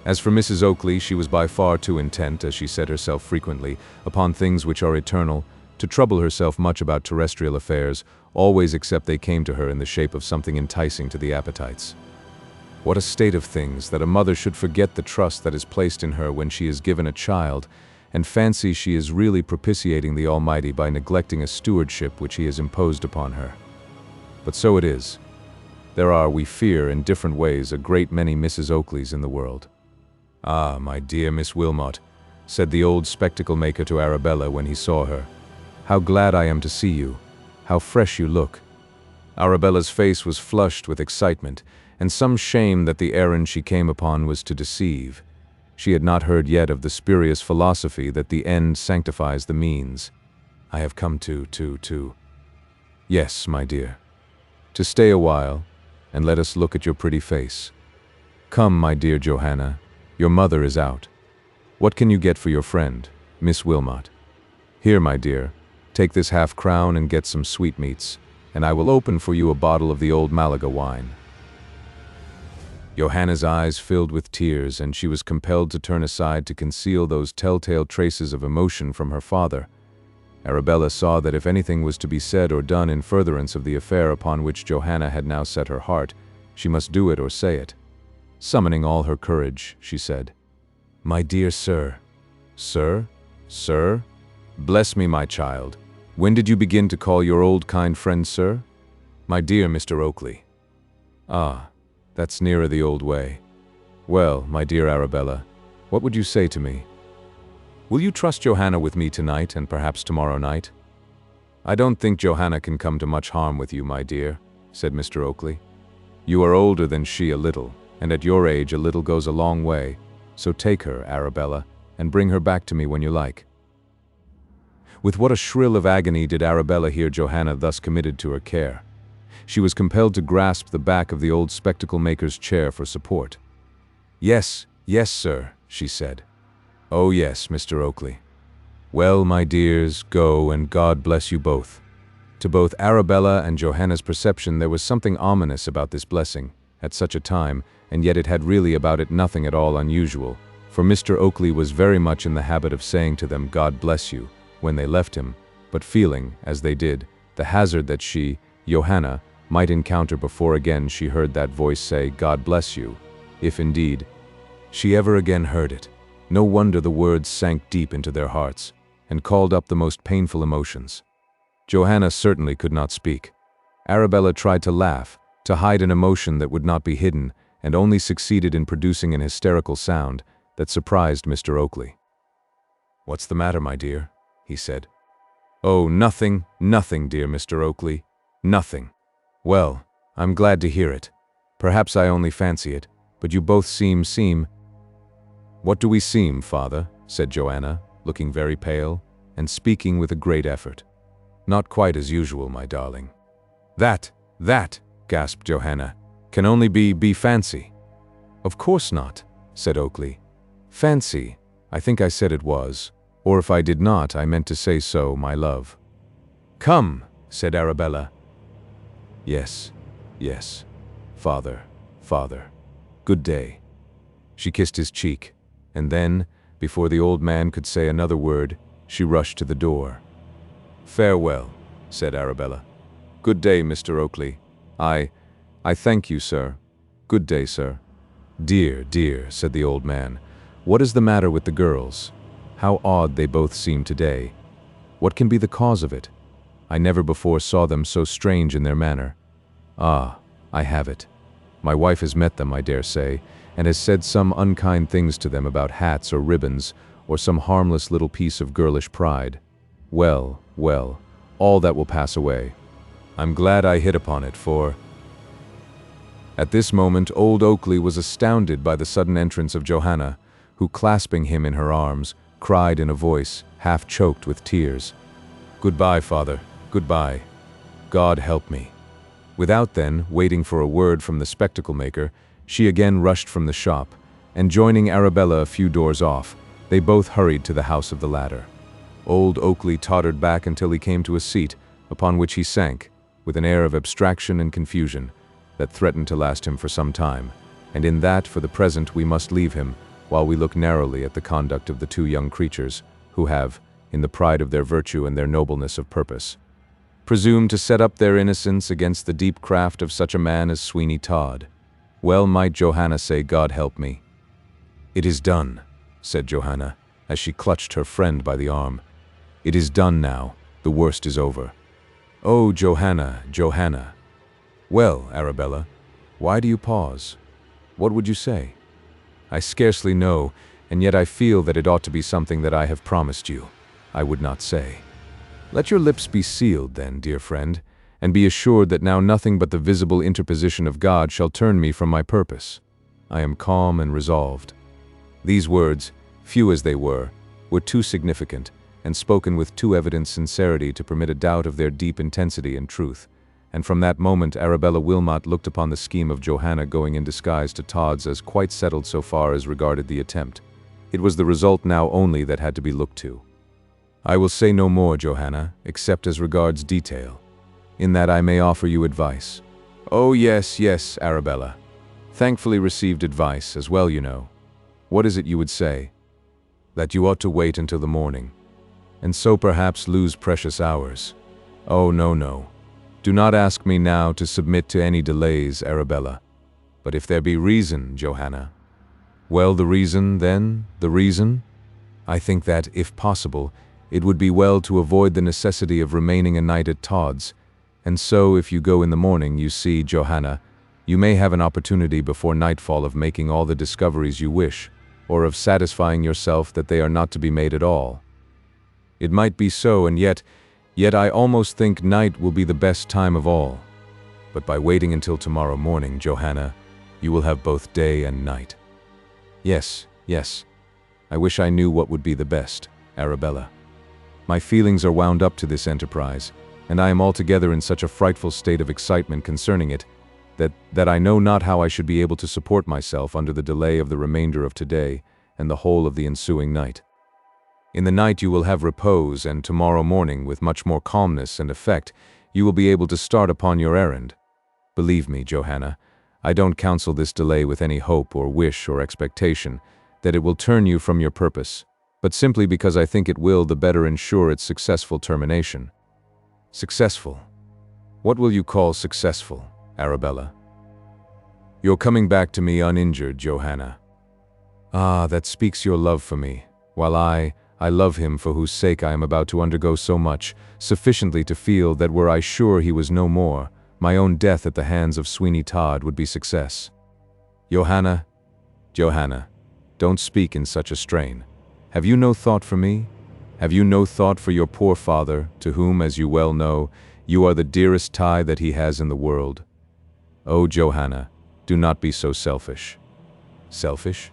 As for Mrs. Oakley, she was by far too intent, as she said herself frequently, upon things which are eternal, to trouble herself much about terrestrial affairs, always except they came to her in the shape of something enticing to the appetites. What a state of things that a mother should forget the trust that is placed in her when she is given a child, and fancy she is really propitiating the Almighty by neglecting a stewardship which He has imposed upon her. But so it is. There are, we fear, in different ways, a great many Mrs. Oakleys in the world. "Ah, my dear Miss Wilmot," said the old spectacle-maker to Arabella when he saw her, "how glad I am to see you. How fresh you look." Arabella's face was flushed with excitement, and some shame that the errand she came upon was to deceive. She had not heard yet of the spurious philosophy that the end sanctifies the means. "I have come to... Yes, my dear. To stay a while, and let us look at your pretty face. Come, my dear Johanna, your mother is out. What can you get for your friend, Miss Wilmot? Here, my dear, take this half-crown and get some sweetmeats, and I will open for you a bottle of the old Malaga wine." Johanna's eyes filled with tears, and she was compelled to turn aside to conceal those telltale traces of emotion from her father. Arabella saw that if anything was to be said or done in furtherance of the affair upon which Johanna had now set her heart, she must do it or say it. Summoning all her courage, she said, "My dear sir." "Sir? Sir? Bless me, my child. When did you begin to call your old kind friend sir?" "My dear Mr. Oakley." "Ah, that's nearer the old way. Well, my dear Arabella, what would you say to me? Will you trust Johanna with me tonight and perhaps tomorrow night?" "I don't think Johanna can come to much harm with you, my dear," said Mr. Oakley. "You are older than she a little, and at your age a little goes a long way, so take her, Arabella, and bring her back to me when you like." With what a shrill of agony did Arabella hear Johanna thus committed to her care. She was compelled to grasp the back of the old spectacle-maker's chair for support. "Yes, yes, sir," she said. "Oh yes, Mr. Oakley. Well, my dears, go, and God bless you both." To both Arabella and Johanna's perception there was something ominous about this blessing, at such a time, and yet it had really about it nothing at all unusual, for Mr. Oakley was very much in the habit of saying to them, "God bless you," when they left him, but feeling, as they did, the hazard that she, Johanna, might encounter before again she heard that voice say, "God bless you," if indeed she ever again heard it. No wonder the words sank deep into their hearts, and called up the most painful emotions. Johanna certainly could not speak. Arabella tried to laugh, to hide an emotion that would not be hidden, and only succeeded in producing an hysterical sound that surprised Mr. Oakley. "What's the matter, my dear?" he said. "Oh, nothing, nothing, dear Mr. Oakley, nothing." "Well, I'm glad to hear it. Perhaps I only fancy it, but you both seem... "What do we seem, father?" said Johanna, looking very pale, and speaking with a great effort. "Not quite as usual, my darling." That, gasped Johanna, "can only be fancy." "Of course not," said Oakley. "Fancy, I think I said it was, or if I did not, I meant to say so, my love." "Come," said Arabella. Yes, father. Good day." She kissed his cheek, and then, before the old man could say another word, she rushed to the door. "Farewell," said Arabella. "Good day, Mr. Oakley. I thank you, sir. Good day, sir." Dear, said the old man. "What is the matter with the girls? How odd they both seem today. What can be the cause of it? I never before saw them so strange in their manner. Ah, I have it. My wife has met them, I dare say, and has said some unkind things to them about hats or ribbons, or some harmless little piece of girlish pride. Well, all that will pass away. I'm glad I hit upon it, for—" At this moment old Oakley was astounded by the sudden entrance of Johanna, who, clasping him in her arms, cried in a voice half choked with tears, "Goodbye, father, goodbye. God help me." Without then waiting for a word from the spectacle-maker, she again rushed from the shop, and joining Arabella a few doors off, they both hurried to the house of the latter. Old Oakley tottered back until he came to a seat, upon which he sank, with an air of abstraction and confusion, that threatened to last him for some time, and in that, for the present, we must leave him, while we look narrowly at the conduct of the two young creatures, who have, in the pride of their virtue and their nobleness of purpose, presume to set up their innocence against the deep craft of such a man as Sweeney Todd. Well might Johanna say, God help me. "It is done," said Johanna, as she clutched her friend by the arm. "It is done now. The worst is over." "Oh, Johanna, Johanna." "Well, Arabella, why do you pause? What would you say?" "I scarcely know, and yet I feel that it ought to be something that I have promised you. I would not say." "Let your lips be sealed, then, dear friend, and be assured that now nothing but the visible interposition of God shall turn me from my purpose. I am calm and resolved." These words, few as they were too significant, and spoken with too evident sincerity to permit a doubt of their deep intensity and truth, and from that moment Arabella Wilmot looked upon the scheme of Johanna going in disguise to Todd's as quite settled so far as regarded the attempt. It was the result now only that had to be looked to. "I will say no more, Johanna, except as regards detail. In that I may offer you advice." "Oh, yes, yes, Arabella. Thankfully received advice, as well, you know. What is it you would say?" "That you ought to wait until the morning, and so perhaps lose precious hours." "Oh, no, no. Do not ask me now to submit to any delays, Arabella. But if there be reason, Johanna." "Well, the reason, then, the reason?" "I think that, if possible, it would be well to avoid the necessity of remaining a night at Todd's, and so if you go in the morning, you see, Johanna, you may have an opportunity before nightfall of making all the discoveries you wish, or of satisfying yourself that they are not to be made at all." "It might be so, and yet I almost think night will be the best time of all. But by waiting until tomorrow morning, Johanna, you will have both day and night." "Yes, yes. I wish I knew what would be the best, Arabella. My feelings are wound up to this enterprise, and I am altogether in such a frightful state of excitement concerning it, that I know not how I should be able to support myself under the delay of the remainder of today and the whole of the ensuing night. In the night you will have repose, and tomorrow morning, with much more calmness and effect, you will be able to start upon your errand. Believe me, Johanna, I don't counsel this delay with any hope or wish or expectation that it will turn you from your purpose, but simply because I think it will the better ensure its successful termination." "Successful? What will you call successful, Arabella?" "You're coming back to me uninjured, Johanna." "Ah, that speaks your love for me, while I love him for whose sake I am about to undergo so much, sufficiently to feel that were I sure he was no more, my own death at the hands of Sweeney Todd would be success." "Johanna, Johanna, don't speak in such a strain. Have you no thought for me? Have you no thought for your poor father, to whom, as you well know, you are the dearest tie that he has in the world? Oh, Johanna, do not be so selfish." "Selfish?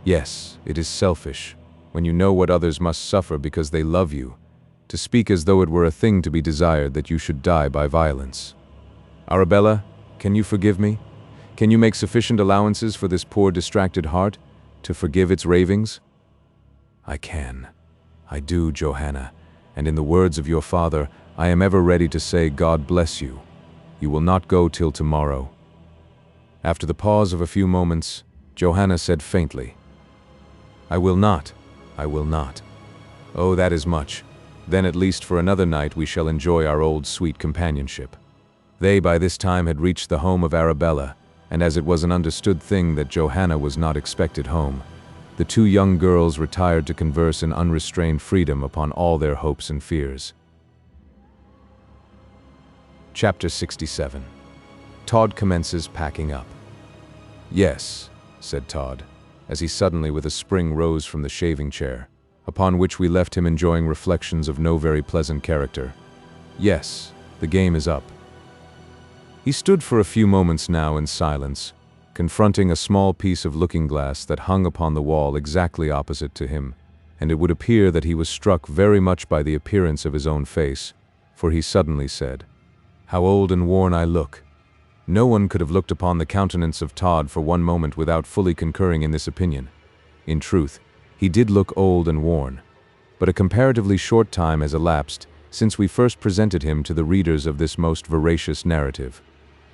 Yes, it is selfish, when you know what others must suffer because they love you, to speak as though it were a thing to be desired that you should die by violence. Arabella, can you forgive me? Can you make sufficient allowances for this poor distracted heart, to forgive its ravings?" "I can. I do, Johanna, and in the words of your father, I am ever ready to say, God bless you. You will not go till tomorrow." After the pause of a few moments, Johanna said faintly, "I will not. I will not." "Oh, that is much. Then at least for another night we shall enjoy our old sweet companionship." They by this time had reached the home of Arabella, and as it was an understood thing that Johanna was not expected home, the two young girls retired to converse in unrestrained freedom upon all their hopes and fears. Chapter 67. Todd commences packing up. "Yes," said Todd, as he suddenly with a spring rose from the shaving chair, upon which we left him enjoying reflections of no very pleasant character. "Yes, the game is up." He stood for a few moments now in silence, confronting a small piece of looking-glass that hung upon the wall exactly opposite to him, and it would appear that he was struck very much by the appearance of his own face, for he suddenly said, "How old and worn I look." No one could have looked upon the countenance of Todd for one moment without fully concurring in this opinion. In truth, he did look old and worn, but a comparatively short time has elapsed since we first presented him to the readers of this most veracious narrative.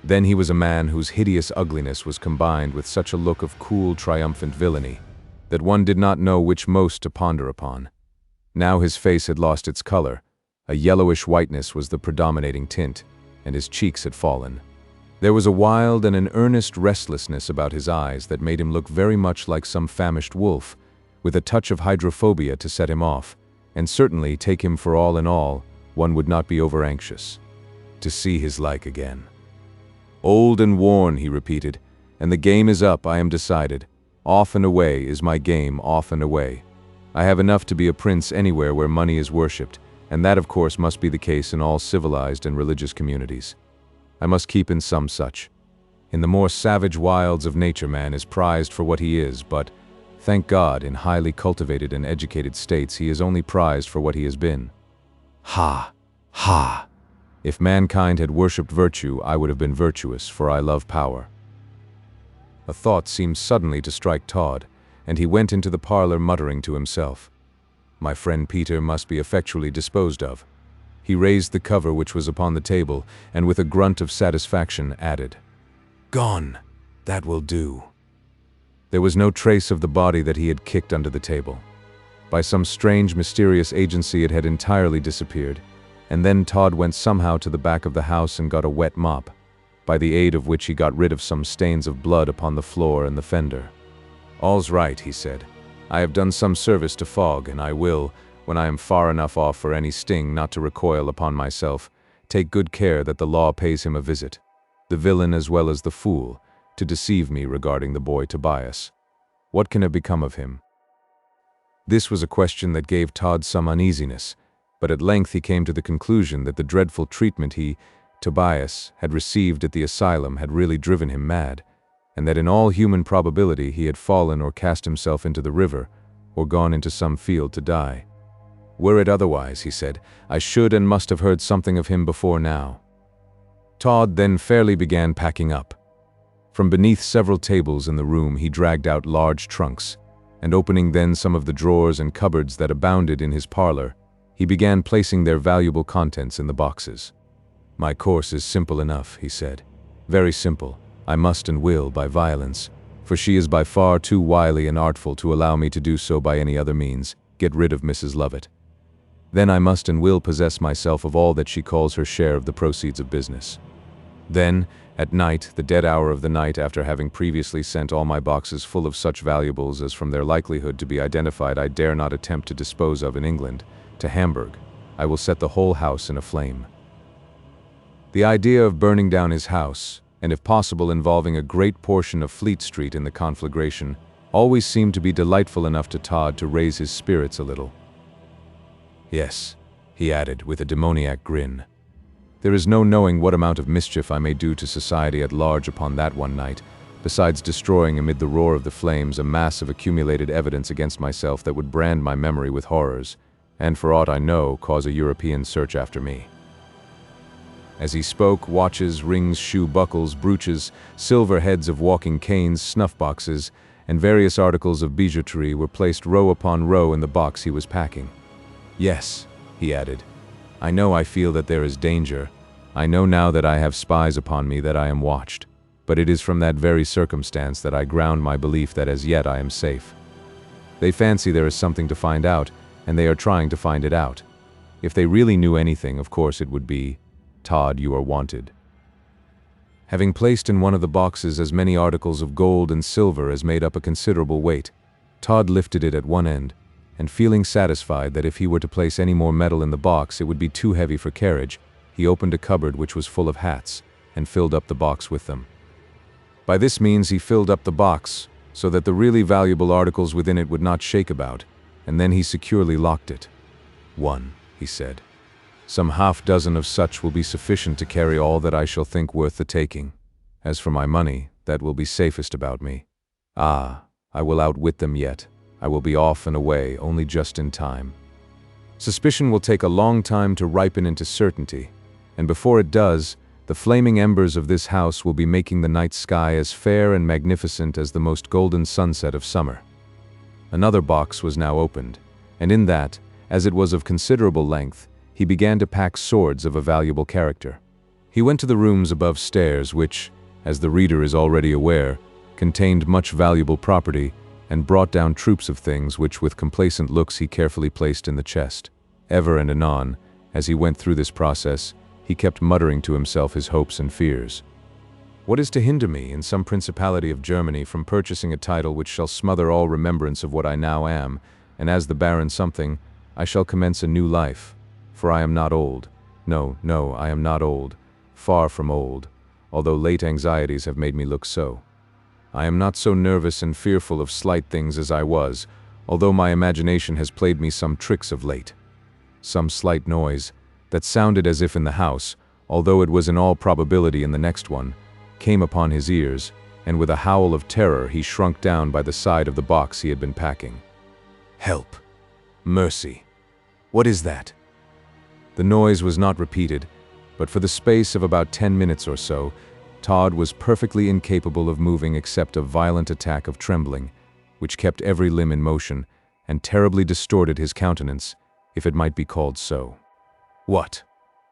Then he was a man whose hideous ugliness was combined with such a look of cool, triumphant villainy, that one did not know which most to ponder upon. Now his face had lost its color. A yellowish whiteness was the predominating tint, and his cheeks had fallen. There was a wild and an earnest restlessness about his eyes that made him look very much like some famished wolf, with a touch of hydrophobia to set him off, and certainly, take him for all in all, one would not be over-anxious to see his like again. "Old and worn," he repeated, "and the game is up, I am decided. Off and away is my game, off and away. I have enough to be a prince anywhere where money is worshipped, and that of course must be the case in all civilized and religious communities. I must keep in some such. In the more savage wilds of nature man is prized for what he is, but, thank God, in highly cultivated and educated states he is only prized for what he has been. Ha! Ha! If mankind had worshipped virtue, I would have been virtuous, for I love power." A thought seemed suddenly to strike Todd, and he went into the parlor muttering to himself, "My friend Peter must be effectually disposed of." He raised the cover which was upon the table, and with a grunt of satisfaction added, "Gone! That will do." There was no trace of the body that he had kicked under the table. By some strange, mysterious agency it had entirely disappeared, and then Todd went somehow to the back of the house and got a wet mop, by the aid of which he got rid of some stains of blood upon the floor and the fender. "All's right," he said. "I have done some service to Fogg, and I will, when I am far enough off for any sting not to recoil upon myself, take good care that the law pays him a visit, the villain as well as the fool, to deceive me regarding the boy Tobias. What can have become of him?" This was a question that gave Todd some uneasiness, but at length he came to the conclusion that the dreadful treatment he, Tobias, had received at the asylum had really driven him mad, and that in all human probability he had fallen or cast himself into the river, or gone into some field to die. "Were it otherwise," he said, "I should and must have heard something of him before now." Todd then fairly began packing up. From beneath several tables in the room he dragged out large trunks, and opening then some of the drawers and cupboards that abounded in his parlor, he began placing their valuable contents in the boxes. "My course is simple enough," he said. "Very simple. I must and will by violence, for she is by far too wily and artful to allow me to do so by any other means, get rid of Mrs. Lovett. Then I must and will possess myself of all that she calls her share of the proceeds of business. Then, at night, the dead hour of the night, after having previously sent all my boxes full of such valuables as from their likelihood to be identified I dare not attempt to dispose of in England, to Hamburg, I will set the whole house in a flame." The idea of burning down his house, and if possible involving a great portion of Fleet Street in the conflagration, always seemed to be delightful enough to Todd to raise his spirits a little. "Yes," he added with a demoniac grin, "there is no knowing what amount of mischief I may do to society at large upon that one night, besides destroying amid the roar of the flames a mass of accumulated evidence against myself that would brand my memory with horrors, and for aught I know, cause a European search after me." As he spoke, watches, rings, shoe buckles, brooches, silver heads of walking canes, snuff-boxes, and various articles of bijouterie were placed row upon row in the box he was packing. "Yes," he added, "I know I feel that there is danger. I know now that I have spies upon me that I am watched, but it is from that very circumstance that I ground my belief that as yet I am safe. They fancy there is something to find out, and they are trying to find it out. If they really knew anything, of course it would be, 'Todd, you are wanted.'" Having placed in one of the boxes as many articles of gold and silver as made up a considerable weight, Todd lifted it at one end, and feeling satisfied that if he were to place any more metal in the box it would be too heavy for carriage, he opened a cupboard which was full of hats, and filled up the box with them. By this means he filled up the box, so that the really valuable articles within it would not shake about, and then he securely locked it. "One," he said. "Some half-dozen of such will be sufficient to carry all that I shall think worth the taking. As for my money, that will be safest about me. Ah, I will outwit them yet. I will be off and away, only just in time. Suspicion will take a long time to ripen into certainty, and before it does, the flaming embers of this house will be making the night sky as fair and magnificent as the most golden sunset of summer." Another box was now opened, and in that, as it was of considerable length, he began to pack swords of a valuable character. He went to the rooms above stairs which, as the reader is already aware, contained much valuable property, and brought down troops of things which with complacent looks he carefully placed in the chest. Ever and anon, as he went through this process, he kept muttering to himself his hopes and fears. What is to hinder me, in some principality of Germany, from purchasing a title which shall smother all remembrance of what I now am, and as the Baron something, I shall commence a new life, for I am not old. No, I am not old, far from old, although late anxieties have made me look so. I am not so nervous and fearful of slight things as I was, although my imagination has played me some tricks of late. Some slight noise, that sounded as if in the house, although it was in all probability in the next one, came upon his ears, and with a howl of terror he shrunk down by the side of the box he had been packing. Help! Mercy! What is that? The noise was not repeated, but for the space of about 10 minutes or so, Todd was perfectly incapable of moving except a violent attack of trembling, which kept every limb in motion, and terribly distorted his countenance, if it might be called so. What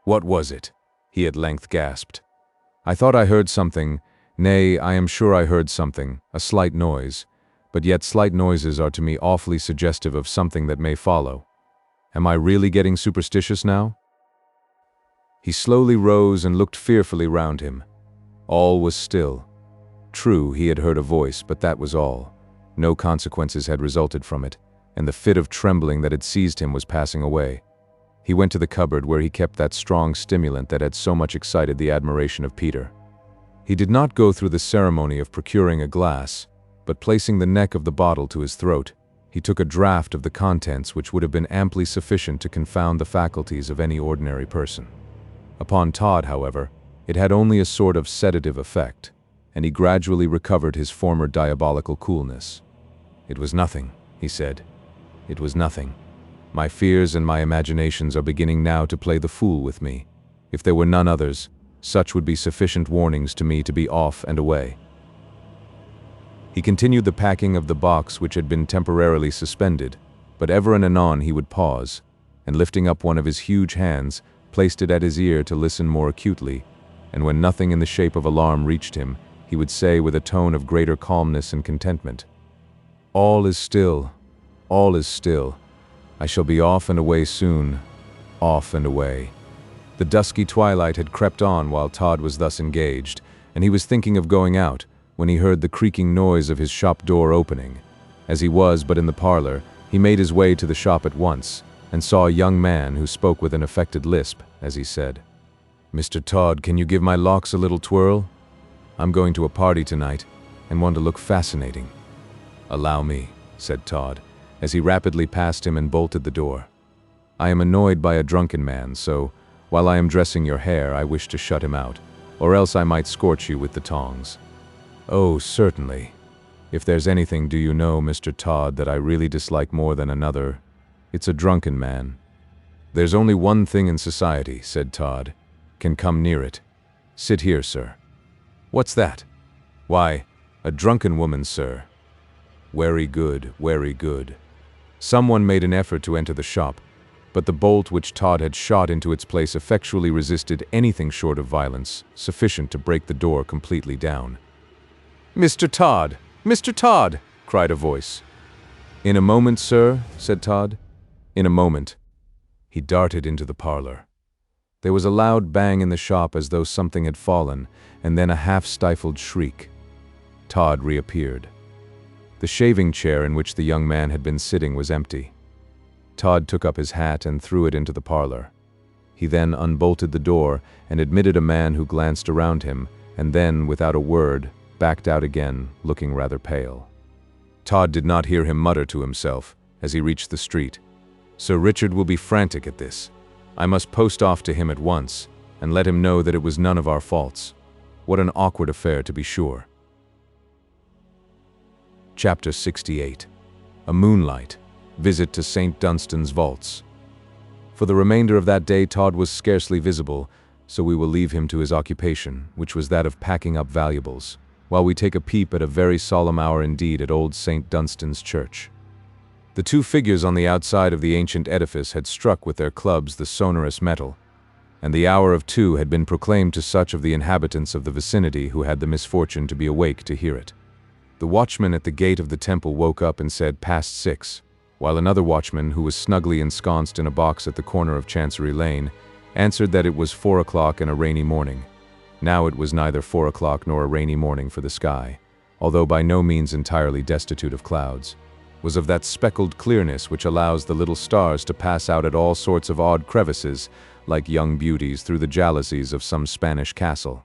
was it? He at length gasped. I thought I heard something, nay, I am sure I heard something, a slight noise, but yet slight noises are to me awfully suggestive of something that may follow. Am I really getting superstitious now? He slowly rose and looked fearfully round him. All was still. True, he had heard a voice, but that was all. No consequences had resulted from it, and the fit of trembling that had seized him was passing away. He went to the cupboard where he kept that strong stimulant that had so much excited the admiration of Peter. He did not go through the ceremony of procuring a glass, but placing the neck of the bottle to his throat, he took a draught of the contents which would have been amply sufficient to confound the faculties of any ordinary person. Upon Todd, however, it had only a sort of sedative effect, and he gradually recovered his former diabolical coolness. It was nothing, he said. It was nothing. My fears and my imaginations are beginning now to play the fool with me. If there were none others, such would be sufficient warnings to me to be off and away. He continued the packing of the box which had been temporarily suspended, but ever and anon he would pause, and lifting up one of his huge hands, placed it at his ear to listen more acutely, and when nothing in the shape of alarm reached him, he would say with a tone of greater calmness and contentment, "All is still, all is still. I shall be off and away soon, off and away." The dusky twilight had crept on while Todd was thus engaged, and he was thinking of going out, when he heard the creaking noise of his shop door opening. As he was but in the parlor, he made his way to the shop at once, and saw a young man who spoke with an affected lisp, as he said, "Mr. Todd, can you give my locks a little twirl? I'm going to a party tonight, and want to look fascinating." "Allow me," said Todd, as he rapidly passed him and bolted the door. "I am annoyed by a drunken man, so, while I am dressing your hair, I wish to shut him out, or else I might scorch you with the tongs." "Oh, certainly. If there's anything, do you know, Mr. Todd, that I really dislike more than another, it's a drunken man." "There's only one thing in society," said Todd, "can come near it. Sit here, sir." "What's that?" "Why, a drunken woman, sir." "Very good, very good." Someone made an effort to enter the shop, but the bolt which Todd had shot into its place effectually resisted anything short of violence, sufficient to break the door completely down. "Mr. Todd! Mr. Todd!" cried a voice. "In a moment, sir," said Todd. "In a moment." He darted into the parlor. There was a loud bang in the shop as though something had fallen, and then a half-stifled shriek. Todd reappeared. The shaving chair in which the young man had been sitting was empty. Todd took up his hat and threw it into the parlor. He then unbolted the door and admitted a man who glanced around him, and then, without a word, backed out again, looking rather pale. Todd did not hear him mutter to himself, as he reached the street, "Sir Richard will be frantic at this. I must post off to him at once, and let him know that it was none of our faults. What an awkward affair, to be sure." Chapter 68. A Moonlight. Visit to St. Dunstan's Vaults. For the remainder of that day Todd was scarcely visible, so we will leave him to his occupation, which was that of packing up valuables, while we take a peep at a very solemn hour indeed at old St. Dunstan's church. The two figures on the outside of the ancient edifice had struck with their clubs the sonorous metal, and the hour of 2 had been proclaimed to such of the inhabitants of the vicinity who had the misfortune to be awake to hear it. The watchman at the gate of the temple woke up and said, "Past 6," while another watchman, who was snugly ensconced in a box at the corner of Chancery Lane, answered that it was 4 o'clock and a rainy morning. Now it was neither 4 o'clock nor a rainy morning, for the sky, although by no means entirely destitute of clouds, was of that speckled clearness which allows the little stars to pass out at all sorts of odd crevices, like young beauties through the jalousies of some Spanish castle.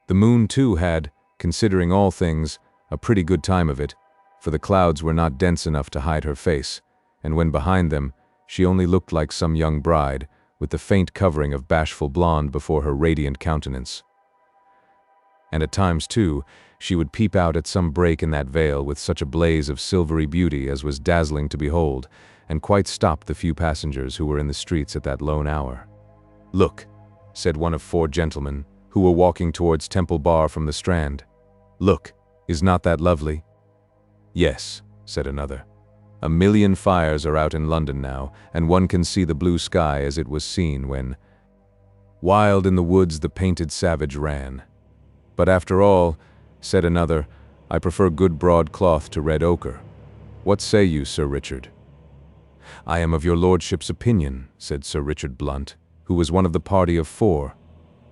The moon, too, had, considering all things, a pretty good time of it, for the clouds were not dense enough to hide her face, and when behind them, she only looked like some young bride, with the faint covering of bashful blonde before her radiant countenance. And at times, too, she would peep out at some break in that veil with such a blaze of silvery beauty as was dazzling to behold, and quite stopped the few passengers who were in the streets at that lone hour. "Look," said one of 4 gentlemen, who were walking towards Temple Bar from the Strand. "Look, is not that lovely?" "Yes," said another. "A million fires are out in London now, and one can see the blue sky as it was seen when wild in the woods the painted savage ran. But after all," said another, "I prefer good broadcloth to red ochre. What say you, Sir Richard?" "I am of your lordship's opinion," said Sir Richard Blunt, who was one of the party of 4.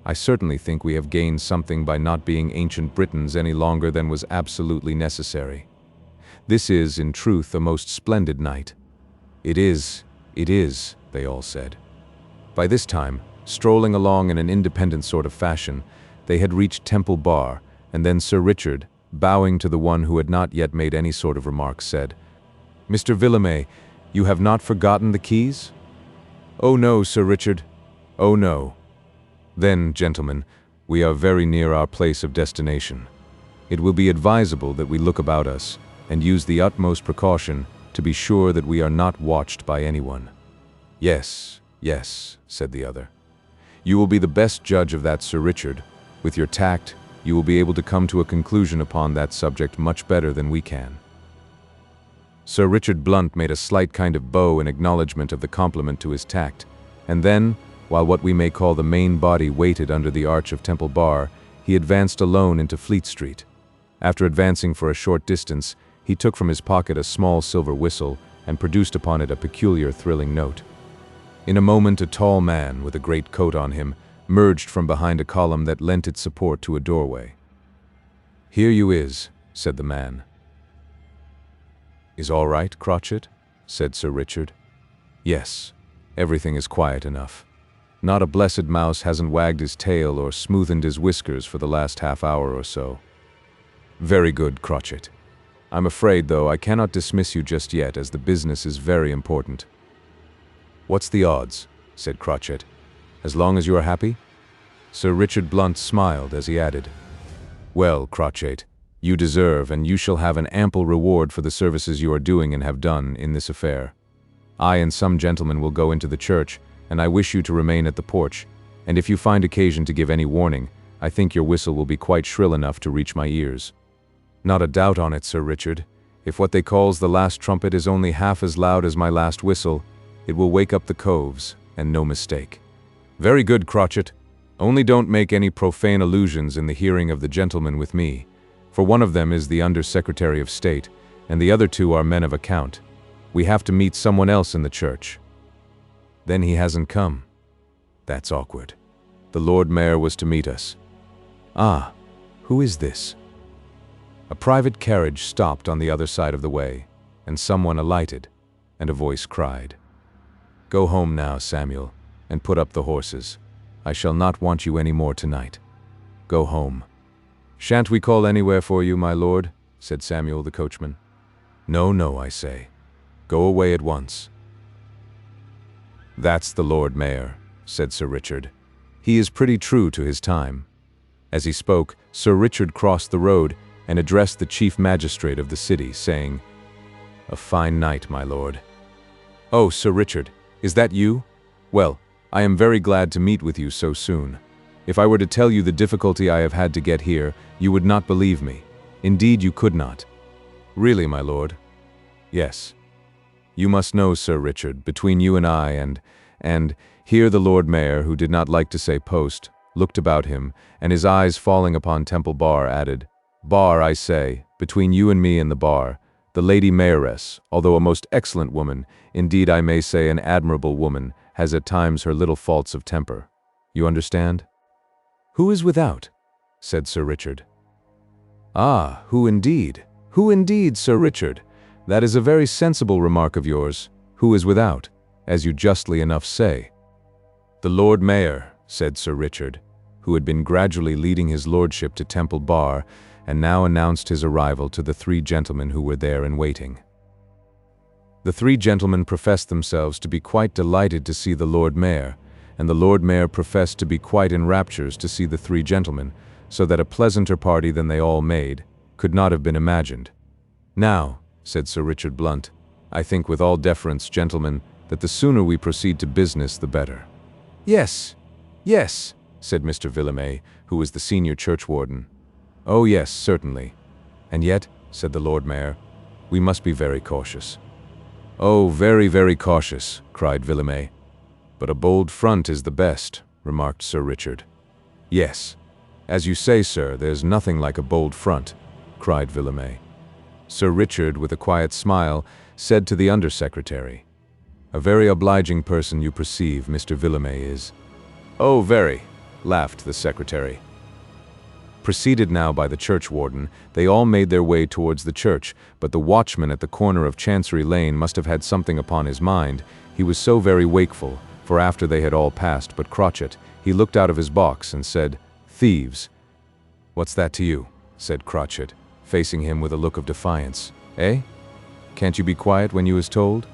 "I certainly think we have gained something by not being ancient Britons any longer than was absolutely necessary. This is, in truth, a most splendid night." It is," they all said. By this time, strolling along in an independent sort of fashion, they had reached Temple Bar, and then Sir Richard, bowing to the one who had not yet made any sort of remark, said, "Mr. Villamay, you have not forgotten the keys?" "Oh no, Sir Richard. Oh no." "Then, gentlemen, we are very near our place of destination. It will be advisable that we look about us, and use the utmost precaution to be sure that we are not watched by anyone." "Yes, yes," said the other. "You will be the best judge of that, Sir Richard. With your tact, you will be able to come to a conclusion upon that subject much better than we can." Sir Richard Blunt made a slight kind of bow in acknowledgment of the compliment to his tact, and then, while what we may call the main body waited under the arch of Temple Bar, he advanced alone into Fleet Street. After advancing for a short distance, he took from his pocket a small silver whistle and produced upon it a peculiar thrilling note. In a moment a tall man, with a great coat on him, merged from behind a column that lent its support to a doorway. "Here you is," said the man. "Is all right, Crotchet?" said Sir Richard. "Yes, everything is quiet enough. Not a blessed mouse hasn't wagged his tail or smoothened his whiskers for the last half hour or so." "Very good, Crotchet. I'm afraid, though, I cannot dismiss you just yet, as the business is very important." "What's the odds?" said Crotchet. "As long as you are happy?" Sir Richard Blunt smiled as he added, "Well, Crotchet, you deserve, and you shall have an ample reward for the services you are doing and have done in this affair. I and some gentlemen will go into the church, and I wish you to remain at the porch, and if you find occasion to give any warning, I think your whistle will be quite shrill enough to reach my ears." "Not a doubt on it, Sir Richard. If what they calls the last trumpet is only half as loud as my last whistle, it will wake up the coves, and no mistake." "Very good, Crotchet. Only don't make any profane allusions in the hearing of the gentlemen with me, for one of them is the Under-Secretary of State, and the other 2 are men of account. We have to meet someone else in the church." "Then he hasn't come." "That's awkward. The Lord Mayor was to meet us." "Ah, who is this?" A private carriage stopped on the other side of the way, and someone alighted, and a voice cried, "Go home now, Samuel, and put up the horses. I shall not want you any more tonight. Go home." "Shan't we call anywhere for you, my lord?" said Samuel the coachman. "No, no, I say. Go away at once." "That's the Lord Mayor," said Sir Richard. "He is pretty true to his time." As he spoke, Sir Richard crossed the road and addressed the chief magistrate of the city, saying, "A fine night, my lord." "Oh, Sir Richard, is that you? Well, I am very glad to meet with you so soon. If I were to tell you the difficulty I have had to get here, you would not believe me. Indeed, you could not." "Really, my lord?" "Yes. You must know, Sir Richard, between you and I and here the Lord Mayor, who did not like to say post, looked about him, and his eyes falling upon Temple Bar, added, Bar, I say, between you and me and the bar, the Lady Mayoress, although a most excellent woman, indeed I may say an admirable woman, has at times her little faults of temper. You understand? Who is without? Said Sir Richard. Ah, who indeed? Who indeed, Sir Richard? That is a very sensible remark of yours. Who is without, as you justly enough say? The Lord Mayor, said Sir Richard, who had been gradually leading his lordship to Temple Bar, and now announced his arrival to the three gentlemen who were there in waiting. The three gentlemen professed themselves to be quite delighted to see the Lord Mayor, and the Lord Mayor professed to be quite in raptures to see the three gentlemen, so that a pleasanter party than they all made could not have been imagined. Now, said Sir Richard Blunt, I think with all deference, gentlemen, that the sooner we proceed to business, the better. Yes, yes, said Mr. Villemaye, who was the senior churchwarden. Oh yes, certainly. And yet, said the Lord Mayor, we must be very cautious. Oh, very, very cautious, cried Villemaye. But a bold front is the best, remarked Sir Richard. Yes, as you say, sir, there's nothing like a bold front, cried Villemaye. Sir Richard, with a quiet smile, said to the Under-Secretary, A very obliging person you perceive, Mr. Villemaye is. Oh, very, laughed the Secretary. Preceded now by the churchwarden, they all made their way towards the church, but the watchman at the corner of Chancery Lane must have had something upon his mind. He was so very wakeful, for after they had all passed but Crotchet, he looked out of his box and said, Thieves. What's that to you? Said Crotchet, facing him with a look of defiance. Eh? Can't you be quiet when you is told?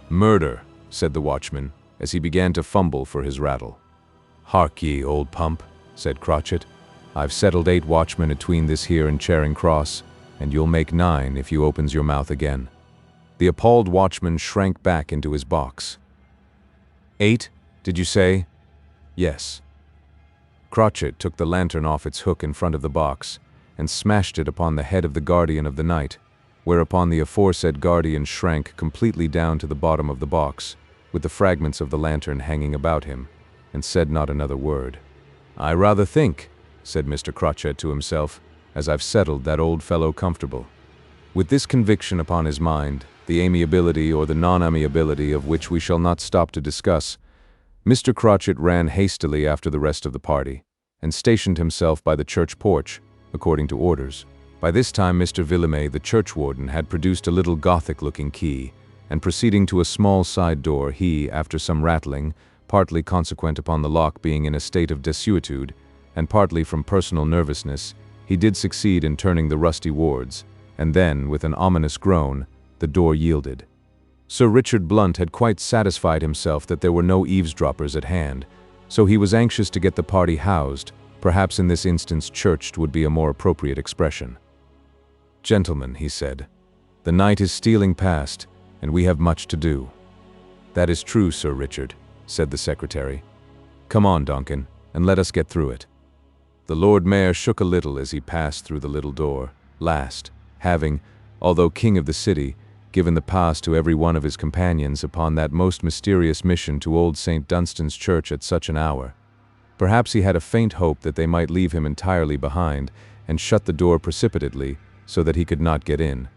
Murder, said the watchman, as he began to fumble for his rattle. Hark ye, old pump, said Crotchet. I've settled 8 watchmen atween this here and Charing Cross, and you'll make 9 if you opens your mouth again. The appalled watchman shrank back into his box. 8, did you say? Yes. Crotchet took the lantern off its hook in front of the box, and smashed it upon the head of the guardian of the night, whereupon the aforesaid guardian shrank completely down to the bottom of the box, with the fragments of the lantern hanging about him, and said not another word. I rather think, said Mr. Crotchet to himself, as I've settled that old fellow comfortable. With this conviction upon his mind, the amiability or the non-amiability of which we shall not stop to discuss, Mr. Crotchet ran hastily after the rest of the party, and stationed himself by the church porch, according to orders. By this time Mr. Villemaye, the churchwarden, had produced a little Gothic-looking key, and proceeding to a small side door, he, after some rattling, partly consequent upon the lock being in a state of desuetude, and partly from personal nervousness, he did succeed in turning the rusty wards, and then, with an ominous groan, the door yielded. Sir Richard Blunt had quite satisfied himself that there were no eavesdroppers at hand, so he was anxious to get the party housed. Perhaps in this instance churched would be a more appropriate expression. Gentlemen, he said, the night is stealing past, and we have much to do. That is true, Sir Richard, said the Secretary. Come on, Donkin, and let us get through it. The Lord Mayor shook a little as he passed through the little door, last, having, although king of the city, given the pass to every one of his companions upon that most mysterious mission to old St. Dunstan's church at such an hour. Perhaps he had a faint hope that they might leave him entirely behind and shut the door precipitately so that he could not get in.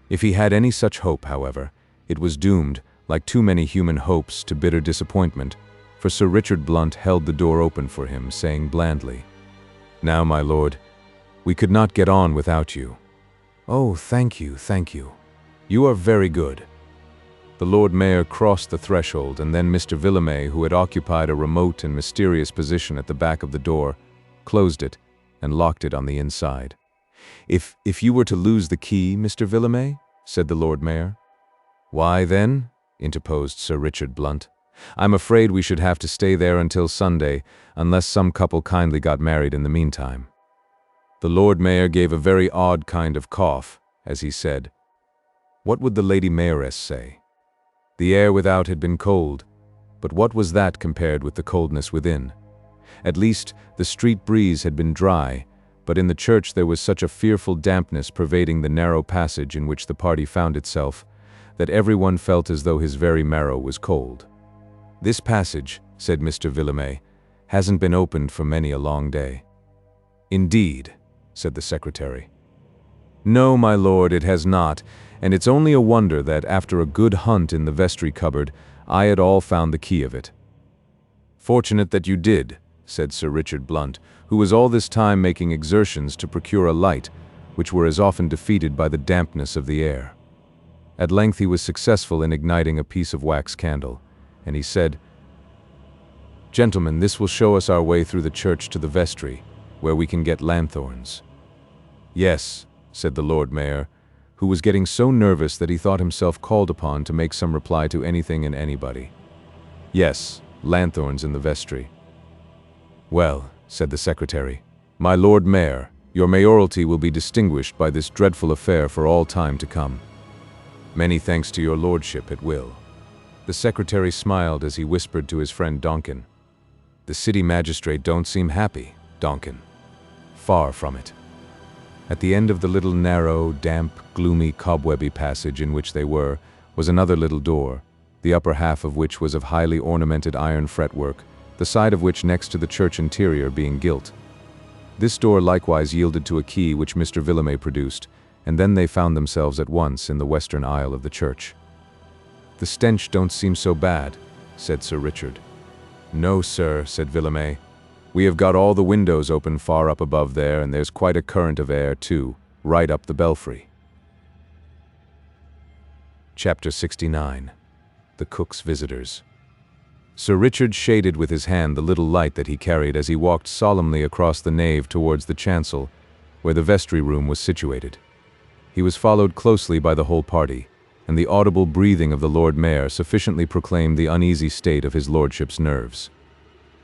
If he had any such hope, however, it was doomed, like too many human hopes, to bitter disappointment, for Sir Richard Blunt held the door open for him, saying blandly, Now, my lord, we could not get on without you. Oh, thank you, thank you. You are very good. The Lord Mayor crossed the threshold, and then Mr. Villemaye, who had occupied a remote and mysterious position at the back of the door, closed it and locked it on the inside. If you were to lose the key, Mr. Villemaye, said the Lord Mayor. Why then, interposed Sir Richard Blunt, I'm afraid we should have to stay there until Sunday, unless some couple kindly got married in the meantime. The Lord Mayor gave a very odd kind of cough, as he said, What would the Lady Mayoress say? The air without had been cold, but what was that compared with the coldness within? At least, the street breeze had been dry, but in the church there was such a fearful dampness pervading the narrow passage in which the party found itself, that everyone felt as though his very marrow was cold. This passage, said Mr. Villemaye, hasn't been opened for many a long day. Indeed, said the secretary. "No, my lord, it has not, and it's only a wonder that, after a good hunt in the vestry cupboard, I at all found the key of it." "Fortunate that you did," said Sir Richard Blunt, who was all this time making exertions to procure a light, which were as often defeated by the dampness of the air. At length he was successful in igniting a piece of wax candle, and he said, "Gentlemen, this will show us our way through the church to the vestry, where we can get lanthorns." "Yes," said the Lord Mayor, who was getting so nervous that he thought himself called upon to make some reply to anything and anybody. "Yes, lanthorns in the vestry." "Well," said the secretary, "my Lord Mayor, your mayoralty will be distinguished by this dreadful affair for all time to come." "Many thanks to your lordship, it will." The secretary smiled as he whispered to his friend Donkin. "The city magistrate don't seem happy, Donkin." "Far from it." At the end of the little narrow, damp, gloomy, cobwebby passage in which they were, was another little door, the upper half of which was of highly ornamented iron fretwork, the side of which next to the church interior being gilt. This door likewise yielded to a key which Mr. Villemain produced, and then they found themselves at once in the western aisle of the church. "The stench don't seem so bad," said Sir Richard. "No, sir," said Villemain. "We have got all the windows open far up above there, and there's quite a current of air, too, right up the belfry." Chapter 69. The Cook's Visitors. Sir Richard shaded with his hand the little light that he carried as he walked solemnly across the nave towards the chancel, where the vestry room was situated. He was followed closely by the whole party, and the audible breathing of the Lord Mayor sufficiently proclaimed the uneasy state of his lordship's nerves.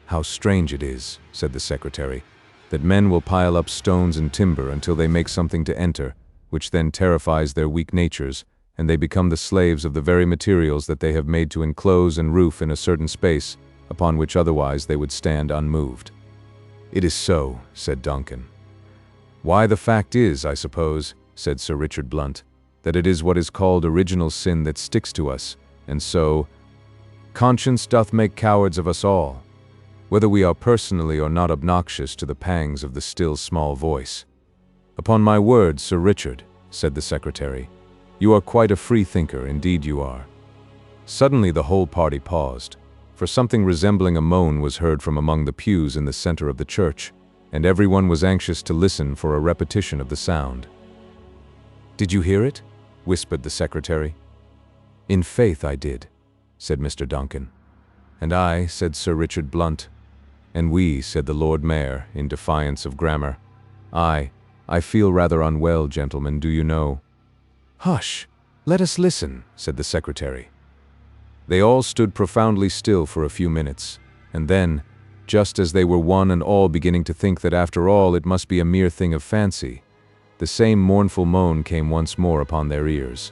"How strange it is," said the secretary, "that men will pile up stones and timber until they make something to enter, which then terrifies their weak natures, and they become the slaves of the very materials that they have made to enclose and roof in a certain space, upon which otherwise they would stand unmoved." "It is so," said Donkin. "Why, the fact is, I suppose," said Sir Richard Blunt, "that it is what is called original sin that sticks to us, and so, conscience doth make cowards of us all, whether we are personally or not obnoxious to the pangs of the still small voice." "Upon my word, Sir Richard," said the secretary, "you are quite a free thinker, indeed you are." Suddenly the whole party paused, for something resembling a moan was heard from among the pews in the center of the church, and everyone was anxious to listen for a repetition of the sound. "Did you hear it?" whispered the secretary. "In faith I did," said Mr. Donkin. "And I," said Sir Richard Blunt. "And we," said the Lord Mayor, in defiance of grammar. I feel rather unwell, gentlemen, do you know?" "Hush! Let us listen," said the secretary. They all stood profoundly still for a few minutes, and then, just as they were one and all beginning to think that after all it must be a mere thing of fancy, the same mournful moan came once more upon their ears.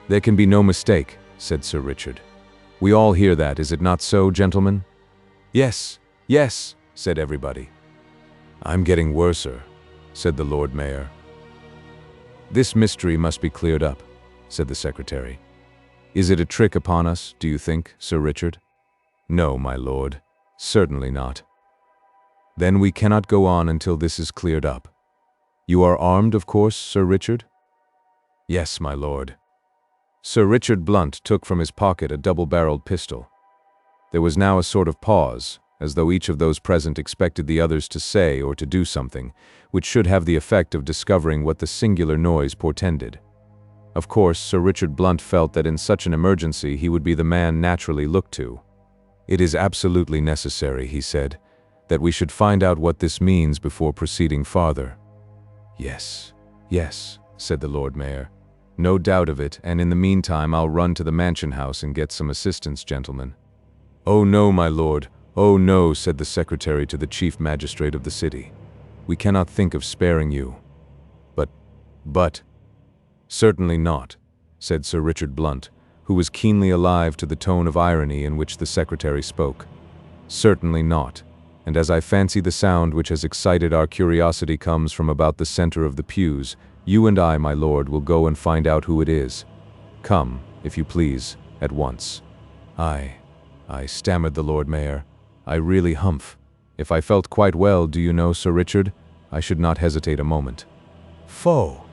"There can be no mistake," said Sir Richard. "We all hear that, is it not so, gentlemen?" "Yes, yes," said everybody. "I'm getting worser," said the Lord Mayor. "This mystery must be cleared up," said the secretary. "Is it a trick upon us, do you think, Sir Richard?" "No, my lord, certainly not." "Then we cannot go on until this is cleared up. You are armed, of course, Sir Richard?" "Yes, my lord." Sir Richard Blunt took from his pocket a double-barreled pistol. There was now a sort of pause, as though each of those present expected the others to say or to do something, which should have the effect of discovering what the singular noise portended. Of course, Sir Richard Blunt felt that in such an emergency he would be the man naturally looked to. "It is absolutely necessary," he said, "that we should find out what this means before proceeding farther." "Yes, yes," said the Lord Mayor. "No doubt of it, and in the meantime I'll run to the mansion house and get some assistance, gentlemen." "Oh no, my lord, oh no," said the secretary to the chief magistrate of the city. "We cannot think of sparing you." But, "Certainly not," said Sir Richard Blunt, who was keenly alive to the tone of irony in which the secretary spoke. "Certainly not. And as I fancy the sound which has excited our curiosity comes from about the center of the pews, you and I, my lord, will go and find out who it is. Come, if you please, at once." I stammered the Lord Mayor. "I really humph. If I felt quite well, do you know, Sir Richard, I should not hesitate a moment." Foe!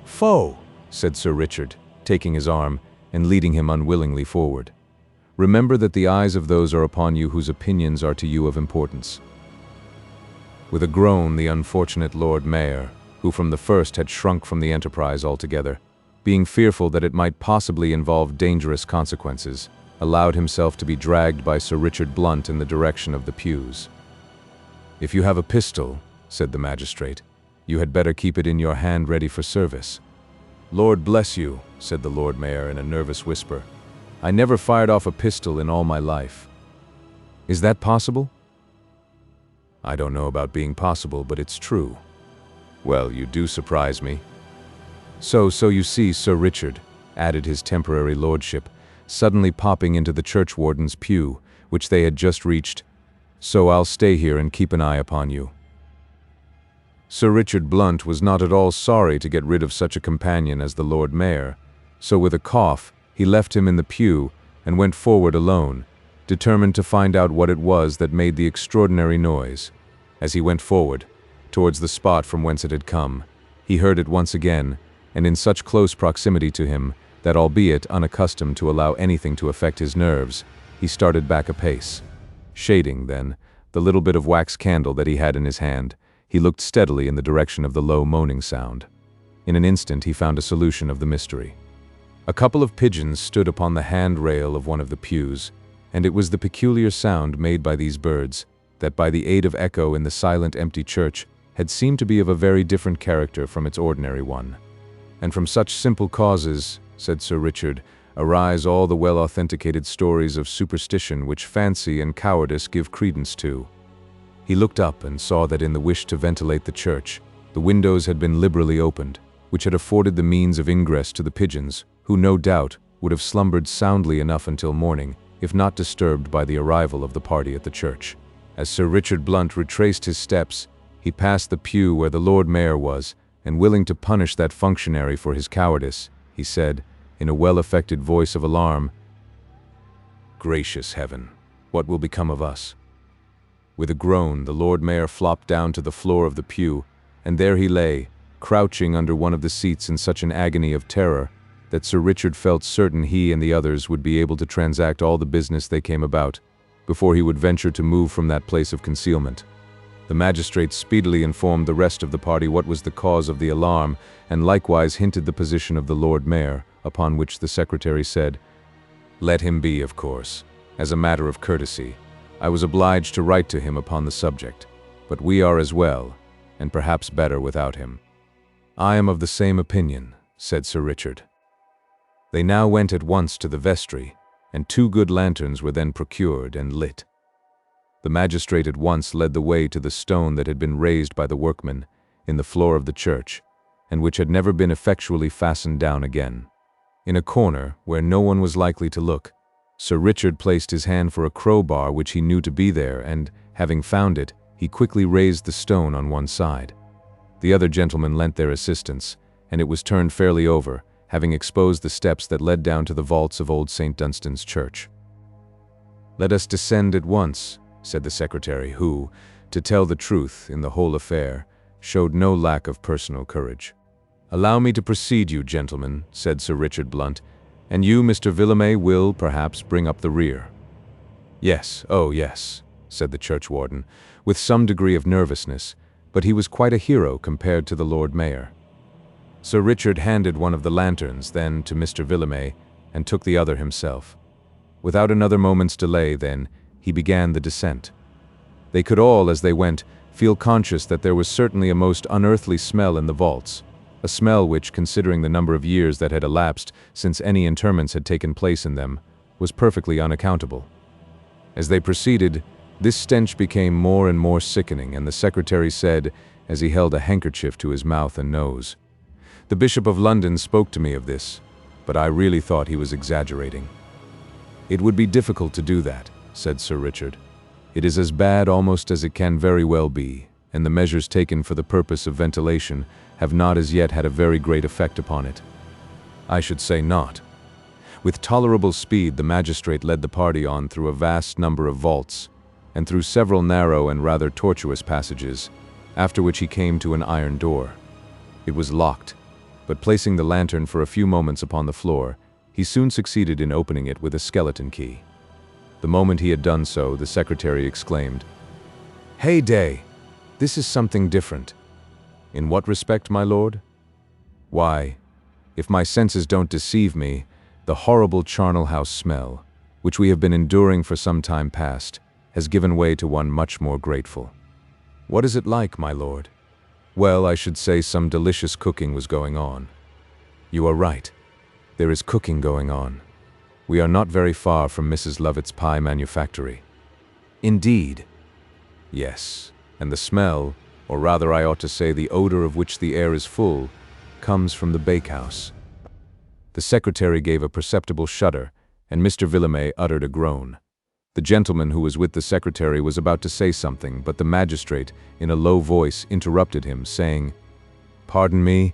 Foe! said Sir Richard, taking his arm and leading him unwillingly forward. "Remember that the eyes of those are upon you whose opinions are to you of importance." With a groan, the unfortunate Lord Mayor, who from the first had shrunk from the enterprise altogether, being fearful that it might possibly involve dangerous consequences, allowed himself to be dragged by Sir Richard Blunt in the direction of the pews. "If you have a pistol," said the magistrate, "you had better keep it in your hand ready for service." "Lord bless you," said the Lord Mayor in a nervous whisper, "I never fired off a pistol in all my life." "Is that possible?" "I don't know about being possible, but it's true." "Well, you do surprise me." So you see, Sir Richard," added his temporary lordship, suddenly popping into the churchwarden's pew, which they had just reached, "so I'll stay here and keep an eye upon you." Sir Richard Blunt was not at all sorry to get rid of such a companion as the Lord Mayor, so with a cough, he left him in the pew and went forward alone, determined to find out what it was that made the extraordinary noise. As he went forward, towards the spot from whence it had come, he heard it once again, and in such close proximity to him that, albeit unaccustomed to allow anything to affect his nerves, he started back a pace. Shading, then, the little bit of wax candle that he had in his hand, he looked steadily in the direction of the low moaning sound. In an instant he found a solution of the mystery. A couple of pigeons stood upon the handrail of one of the pews, and it was the peculiar sound made by these birds that, by the aid of echo in the silent empty church, had seemed to be of a very different character from its ordinary one. "And from such simple causes," said Sir Richard, "arise all the well-authenticated stories of superstition which fancy and cowardice give credence to." He looked up and saw that in the wish to ventilate the church, the windows had been liberally opened, which had afforded the means of ingress to the pigeons, who no doubt would have slumbered soundly enough until morning, if not disturbed by the arrival of the party at the church. As Sir Richard Blunt retraced his steps, he passed the pew where the Lord Mayor was, and willing to punish that functionary for his cowardice, he said, in a well-affected voice of alarm, "Gracious heaven, what will become of us?" With a groan, the Lord Mayor flopped down to the floor of the pew, and there he lay, crouching under one of the seats in such an agony of terror that Sir Richard felt certain he and the others would be able to transact all the business they came about, before he would venture to move from that place of concealment. The magistrate speedily informed the rest of the party what was the cause of the alarm, and likewise hinted the position of the Lord Mayor, upon which the secretary said, "Let him be, of course. As a matter of courtesy, I was obliged to write to him upon the subject, but we are as well, and perhaps better without him." "I am of the same opinion," said Sir Richard. They now went at once to the vestry, and 2 good lanterns were then procured and lit. The magistrate at once led the way to the stone that had been raised by the workmen in the floor of the church, and which had never been effectually fastened down again. In a corner, where no one was likely to look, Sir Richard placed his hand for a crowbar which he knew to be there, and, having found it, he quickly raised the stone on one side. The other gentlemen lent their assistance, and it was turned fairly over, having exposed the steps that led down to the vaults of old St. Dunstan's church. "Let us descend at once," said the secretary, who, to tell the truth in the whole affair, showed no lack of personal courage. "Allow me to precede you, gentlemen," said Sir Richard Blunt, "and you, Mr. Villemain, will, perhaps, bring up the rear." "Yes, oh yes," said the churchwarden, with some degree of nervousness, but he was quite a hero compared to the Lord Mayor. Sir Richard handed one of the lanterns then to Mr. Villemain, and took the other himself. Without another moment's delay, then, he began the descent. They could all, as they went, feel conscious that there was certainly a most unearthly smell in the vaults, a smell which, considering the number of years that had elapsed since any interments had taken place in them, was perfectly unaccountable. As they proceeded, this stench became more and more sickening, and the secretary said, as he held a handkerchief to his mouth and nose, "The Bishop of London spoke to me of this, but I really thought he was exaggerating." "It would be difficult to do that," said Sir Richard. "It is as bad almost as it can very well be, and the measures taken for the purpose of ventilation have not as yet had a very great effect upon it." "I should say not." With tolerable speed the magistrate led the party on through a vast number of vaults, and through several narrow and rather tortuous passages, after which he came to an iron door. It was locked, but placing the lantern for a few moments upon the floor, he soon succeeded in opening it with a skeleton key. The moment he had done so, the secretary exclaimed, "Hey, Day! This is something different." "In what respect, my lord?" "Why, if my senses don't deceive me, the horrible charnel house smell, which we have been enduring for some time past, has given way to one much more grateful." "What is it like, my lord?" "Well, I should say some delicious cooking was going on." "You are right. There is cooking going on. We are not very far from Mrs. Lovett's pie manufactory." "Indeed?" "Yes, and the smell, or rather I ought to say the odor of which the air is full, comes from the bakehouse." The secretary gave a perceptible shudder, and Mr. Villemay uttered a groan. The gentleman who was with the secretary was about to say something, but the magistrate, in a low voice, interrupted him, saying, "Pardon me,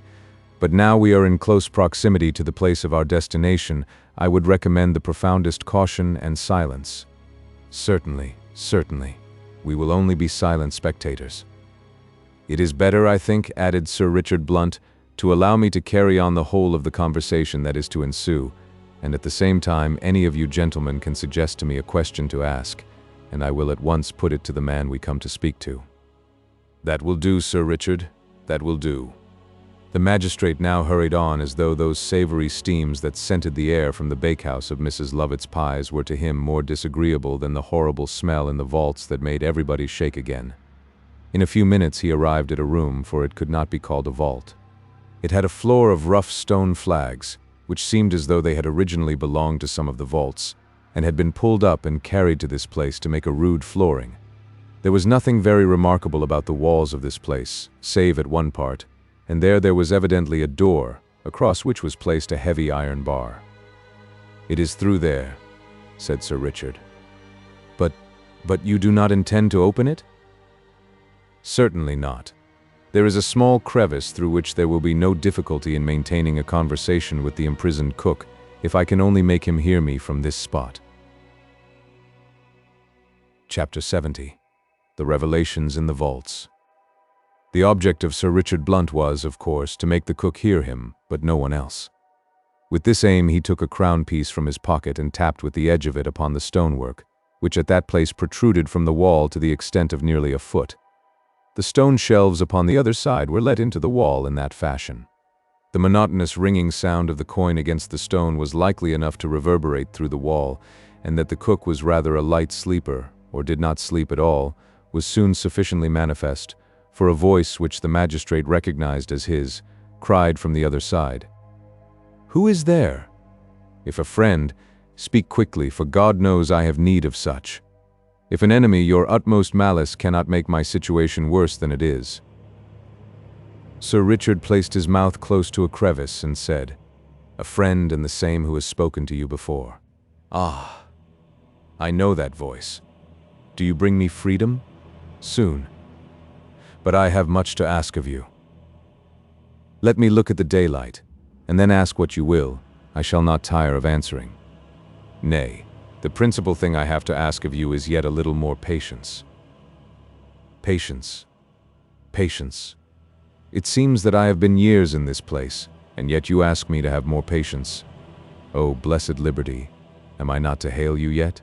but now we are in close proximity to the place of our destination, I would recommend the profoundest caution and silence." "Certainly, certainly. We will only be silent spectators." "It is better, I think," added Sir Richard Blunt, "to allow me to carry on the whole of the conversation that is to ensue, and at the same time any of you gentlemen can suggest to me a question to ask, and I will at once put it to the man we come to speak to." "That will do, Sir Richard, that will do." The magistrate now hurried on as though those savory steams that scented the air from the bakehouse of Mrs. Lovett's pies were to him more disagreeable than the horrible smell in the vaults that made everybody shake again. In a few minutes he arrived at a room, for it could not be called a vault. It had a floor of rough stone flags, which seemed as though they had originally belonged to some of the vaults, and had been pulled up and carried to this place to make a rude flooring. There was nothing very remarkable about the walls of this place, save at one part, and there was evidently a door, across which was placed a heavy iron bar. "It is through there," said Sir Richard. But you do not intend to open it?" "Certainly not. There is a small crevice through which there will be no difficulty in maintaining a conversation with the imprisoned cook, if I can only make him hear me from this spot." Chapter 70. The Revelations in the Vaults. The object of Sir Richard Blunt was, of course, to make the cook hear him, but no one else. With this aim he took a crown piece from his pocket and tapped with the edge of it upon the stonework, which at that place protruded from the wall to the extent of nearly a foot. The stone shelves upon the other side were let into the wall in that fashion. The monotonous ringing sound of the coin against the stone was likely enough to reverberate through the wall, and that the cook was rather a light sleeper, or did not sleep at all, was soon sufficiently manifest, for a voice which the magistrate recognized as his, cried from the other side, "Who is there? If a friend, speak quickly, for God knows I have need of such. If an enemy, your utmost malice cannot make my situation worse than it is." Sir Richard placed his mouth close to a crevice and said, "A friend, and the same who has spoken to you before." "Ah, I know that voice. Do you bring me freedom?" "Soon. But I have much to ask of you." "Let me look at the daylight, and then ask what you will. I shall not tire of answering." "Nay, the principal thing I have to ask of you is yet a little more patience." "Patience. Patience. It seems that I have been years in this place, and yet you ask me to have more patience. Oh, blessed liberty, am I not to hail you yet?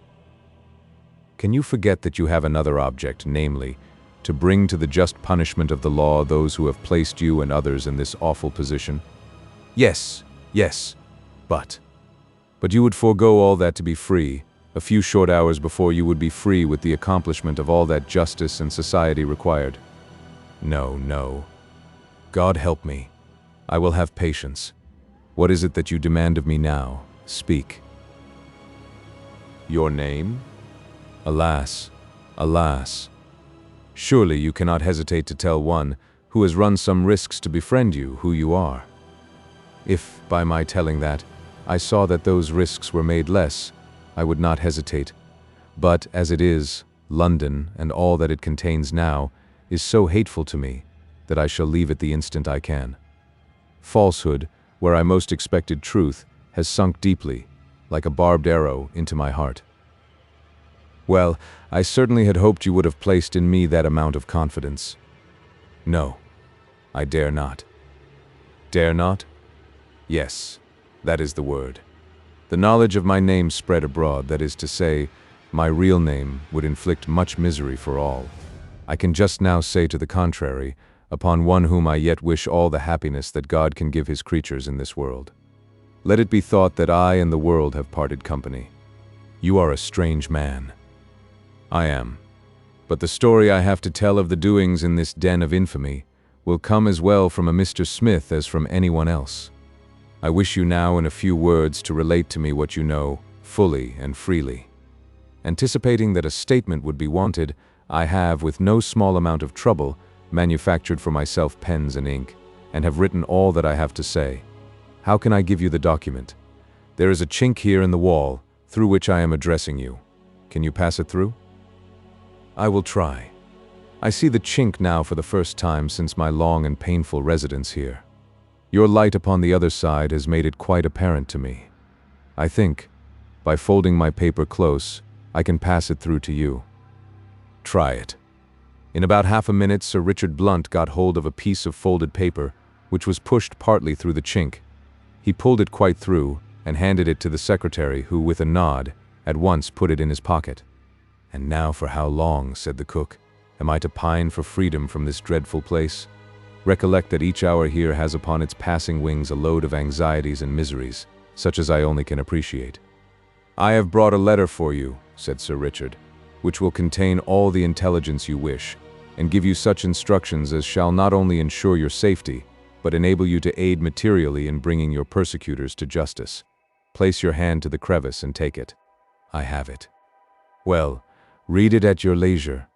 Can you forget that you have another object, namely, to bring to the just punishment of the law those who have placed you and others in this awful position?" "Yes, yes, but you would forego all that to be free. A few short hours before you would be free with the accomplishment of all that justice and society required." "No, no. God help me. I will have patience. What is it that you demand of me now? Speak." "Your name?" "Alas, alas. Surely you cannot hesitate to tell one who has run some risks to befriend you who you are." "If, by my telling that, I saw that those risks were made less, I would not hesitate. But, as it is, London, and all that it contains now, is so hateful to me that I shall leave it the instant I can. Falsehood, where I most expected truth, has sunk deeply, like a barbed arrow, into my heart." "Well, I certainly had hoped you would have placed in me that amount of confidence." No, I dare not. Dare not? Yes, that is the word. The knowledge of my name spread abroad, that is to say, my real name would inflict much misery for all. I can just now say to the contrary, upon one whom I yet wish all the happiness that God can give his creatures in this world. Let it be thought that I and the world have parted company. You are a strange man. I am. But the story I have to tell of the doings in this den of infamy will come as well from a Mr. Smith as from anyone else. I wish you now in a few words to relate to me what you know, fully and freely. Anticipating that a statement would be wanted, I have, with no small amount of trouble, manufactured for myself pens and ink, and have written all that I have to say. How can I give you the document? There is a chink here in the wall, through which I am addressing you. Can you pass it through? I will try. I see the chink now for the first time since my long and painful residence here. Your light upon the other side has made it quite apparent to me. I think, by folding my paper close, I can pass it through to you. Try it. In about half a minute, Sir Richard Blunt got hold of a piece of folded paper, which was pushed partly through the chink. He pulled it quite through, and handed it to the secretary, who, with a nod, at once put it in his pocket. "And now for how long," said the cook, "am I to pine for freedom from this dreadful place? Recollect that each hour here has upon its passing wings a load of anxieties and miseries, such as I only can appreciate." "I have brought a letter for you," said Sir Richard, "which will contain all the intelligence you wish, and give you such instructions as shall not only ensure your safety, but enable you to aid materially in bringing your persecutors to justice. Place your hand to the crevice and take it." "I have it." "Well, read it at your leisure.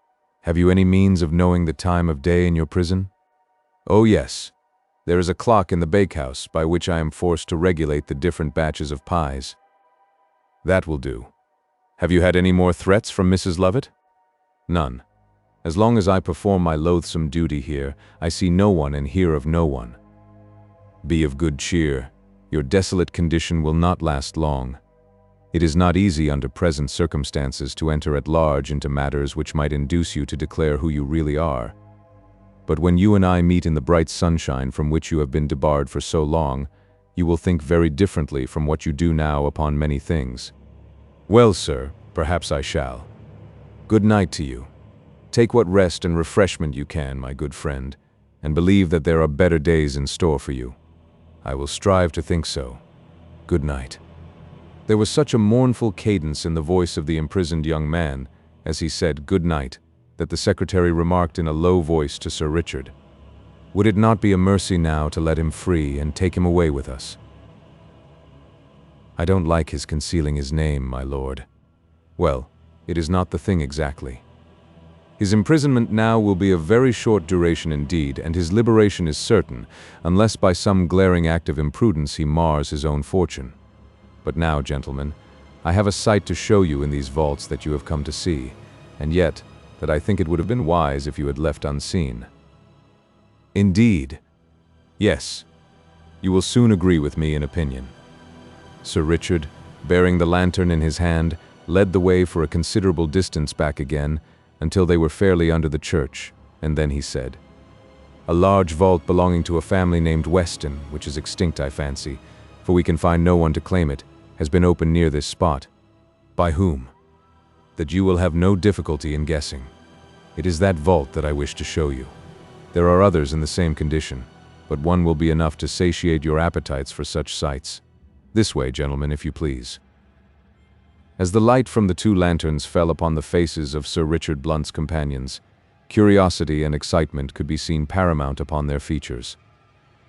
Have you any means of knowing the time of day in your prison?" "Oh yes. There is a clock in the bakehouse by which I am forced to regulate the different batches of pies." "That will do. Have you had any more threats from Mrs. Lovett?" "None. As long as I perform my loathsome duty here, I see no one and hear of no one." "Be of good cheer. Your desolate condition will not last long. It is not easy under present circumstances to enter at large into matters which might induce you to declare who you really are. But when you and I meet in the bright sunshine from which you have been debarred for so long, you will think very differently from what you do now upon many things." "Well, sir, perhaps I shall. Good night to you. Take what rest and refreshment you can, my good friend, and believe that there are better days in store for you." "I will strive to think so. Good night." There was such a mournful cadence in the voice of the imprisoned young man, as he said "good night," that the secretary remarked in a low voice to Sir Richard, "Would it not be a mercy now to let him free and take him away with us?" "I don't like his concealing his name, my lord." "Well, it is not the thing exactly. His imprisonment now will be of very short duration indeed, and his liberation is certain, unless by some glaring act of imprudence he mars his own fortune. But now, gentlemen, I have a sight to show you in these vaults that you have come to see, and yet that I think it would have been wise if you had left unseen." "Indeed?" "Yes. You will soon agree with me in opinion." Sir Richard, bearing the lantern in his hand, led the way for a considerable distance back again, until they were fairly under the church, and then he said, "A large vault belonging to a family named Weston, which is extinct, I fancy, for we can find no one to claim it, has been opened near this spot." "By whom?" "That you will have no difficulty in guessing. It is that vault that I wish to show you. There are others in the same condition, but one will be enough to satiate your appetites for such sights. This way, gentlemen, if you please." As the light from the two lanterns fell upon the faces of Sir Richard Blunt's companions, curiosity and excitement could be seen paramount upon their features.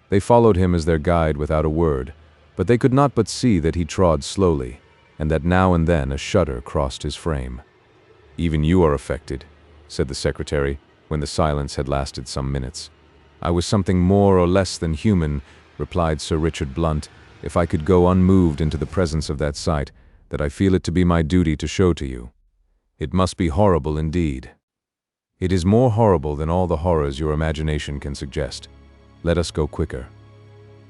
They followed him as their guide without a word, but they could not but see that he trod slowly, and that now and then a shudder crossed his frame. "Even you are affected," said the secretary, when the silence had lasted some minutes. "I was something more or less than human," replied Sir Richard Blunt, "if I could go unmoved into the presence of that sight, that I feel it to be my duty to show to you. It must be horrible indeed. It is more horrible than all the horrors your imagination can suggest. Let us go quicker."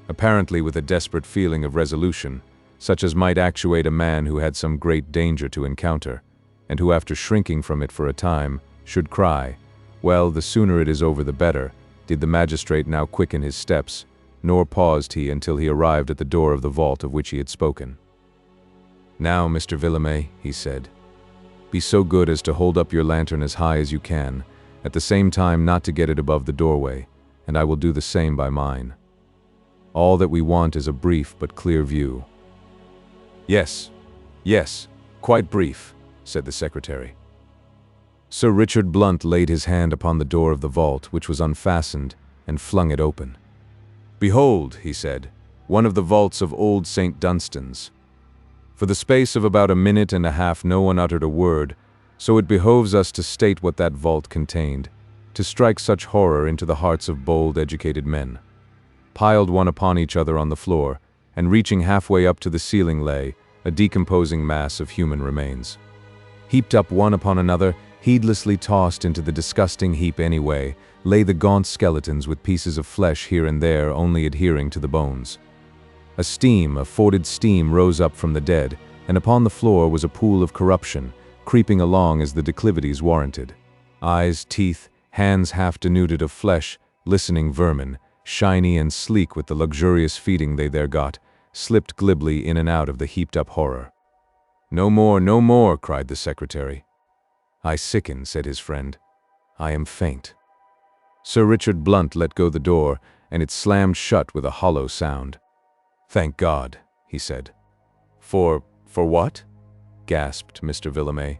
Apparently with a desperate feeling of resolution, such as might actuate a man who had some great danger to encounter, and who after shrinking from it for a time, should cry, "Well, the sooner it is over the better," did the magistrate now quicken his steps, nor paused he until he arrived at the door of the vault of which he had spoken. "Now, Mr. Villemey," he said, "be so good as to hold up your lantern as high as you can, at the same time not to get it above the doorway, and I will do the same by mine. All that we want is a brief but clear view." "Yes, yes, quite brief," said the secretary. Sir Richard Blunt laid his hand upon the door of the vault, which was unfastened, and flung it open. "Behold," he said, "one of the vaults of old St. Dunstan's." For the space of about a minute and a half no one uttered a word, so it behoves us to state what that vault contained, to strike such horror into the hearts of bold, educated men. Piled one upon each other on the floor, and reaching halfway up to the ceiling lay a decomposing mass of human remains. Heaped up one upon another, heedlessly tossed into the disgusting heap anyway, lay the gaunt skeletons with pieces of flesh here and there only adhering to the bones. A fetid steam rose up from the dead, and upon the floor was a pool of corruption, creeping along as the declivities warranted. Eyes, teeth, hands half denuded of flesh, listening vermin, shiny and sleek with the luxurious feeding they there got, slipped glibly in and out of the heaped-up horror. "No more, no more," cried the secretary. "I sicken," said his friend. "I am faint." Sir Richard Blunt let go the door, and it slammed shut with a hollow sound. "Thank God," he said. For what?" gasped Mr. Villemey.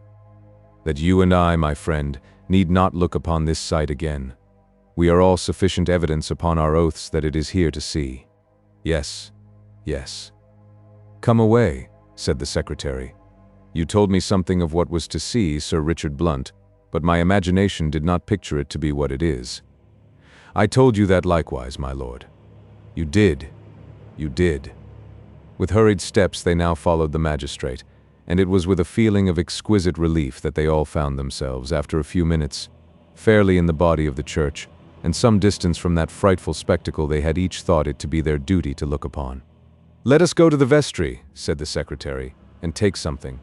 "That you and I, my friend, need not look upon this sight again. We are all sufficient evidence upon our oaths that it is here to see. Yes, yes." "Come away," said the secretary. "You told me something of what was to see, Sir Richard Blunt, but my imagination did not picture it to be what it is." "I told you that likewise, my lord." "You did. You did." With hurried steps they now followed the magistrate, and it was with a feeling of exquisite relief that they all found themselves, after a few minutes, fairly in the body of the church, and some distance from that frightful spectacle they had each thought it to be their duty to look upon. "Let us go to the vestry," said the secretary, "and take something.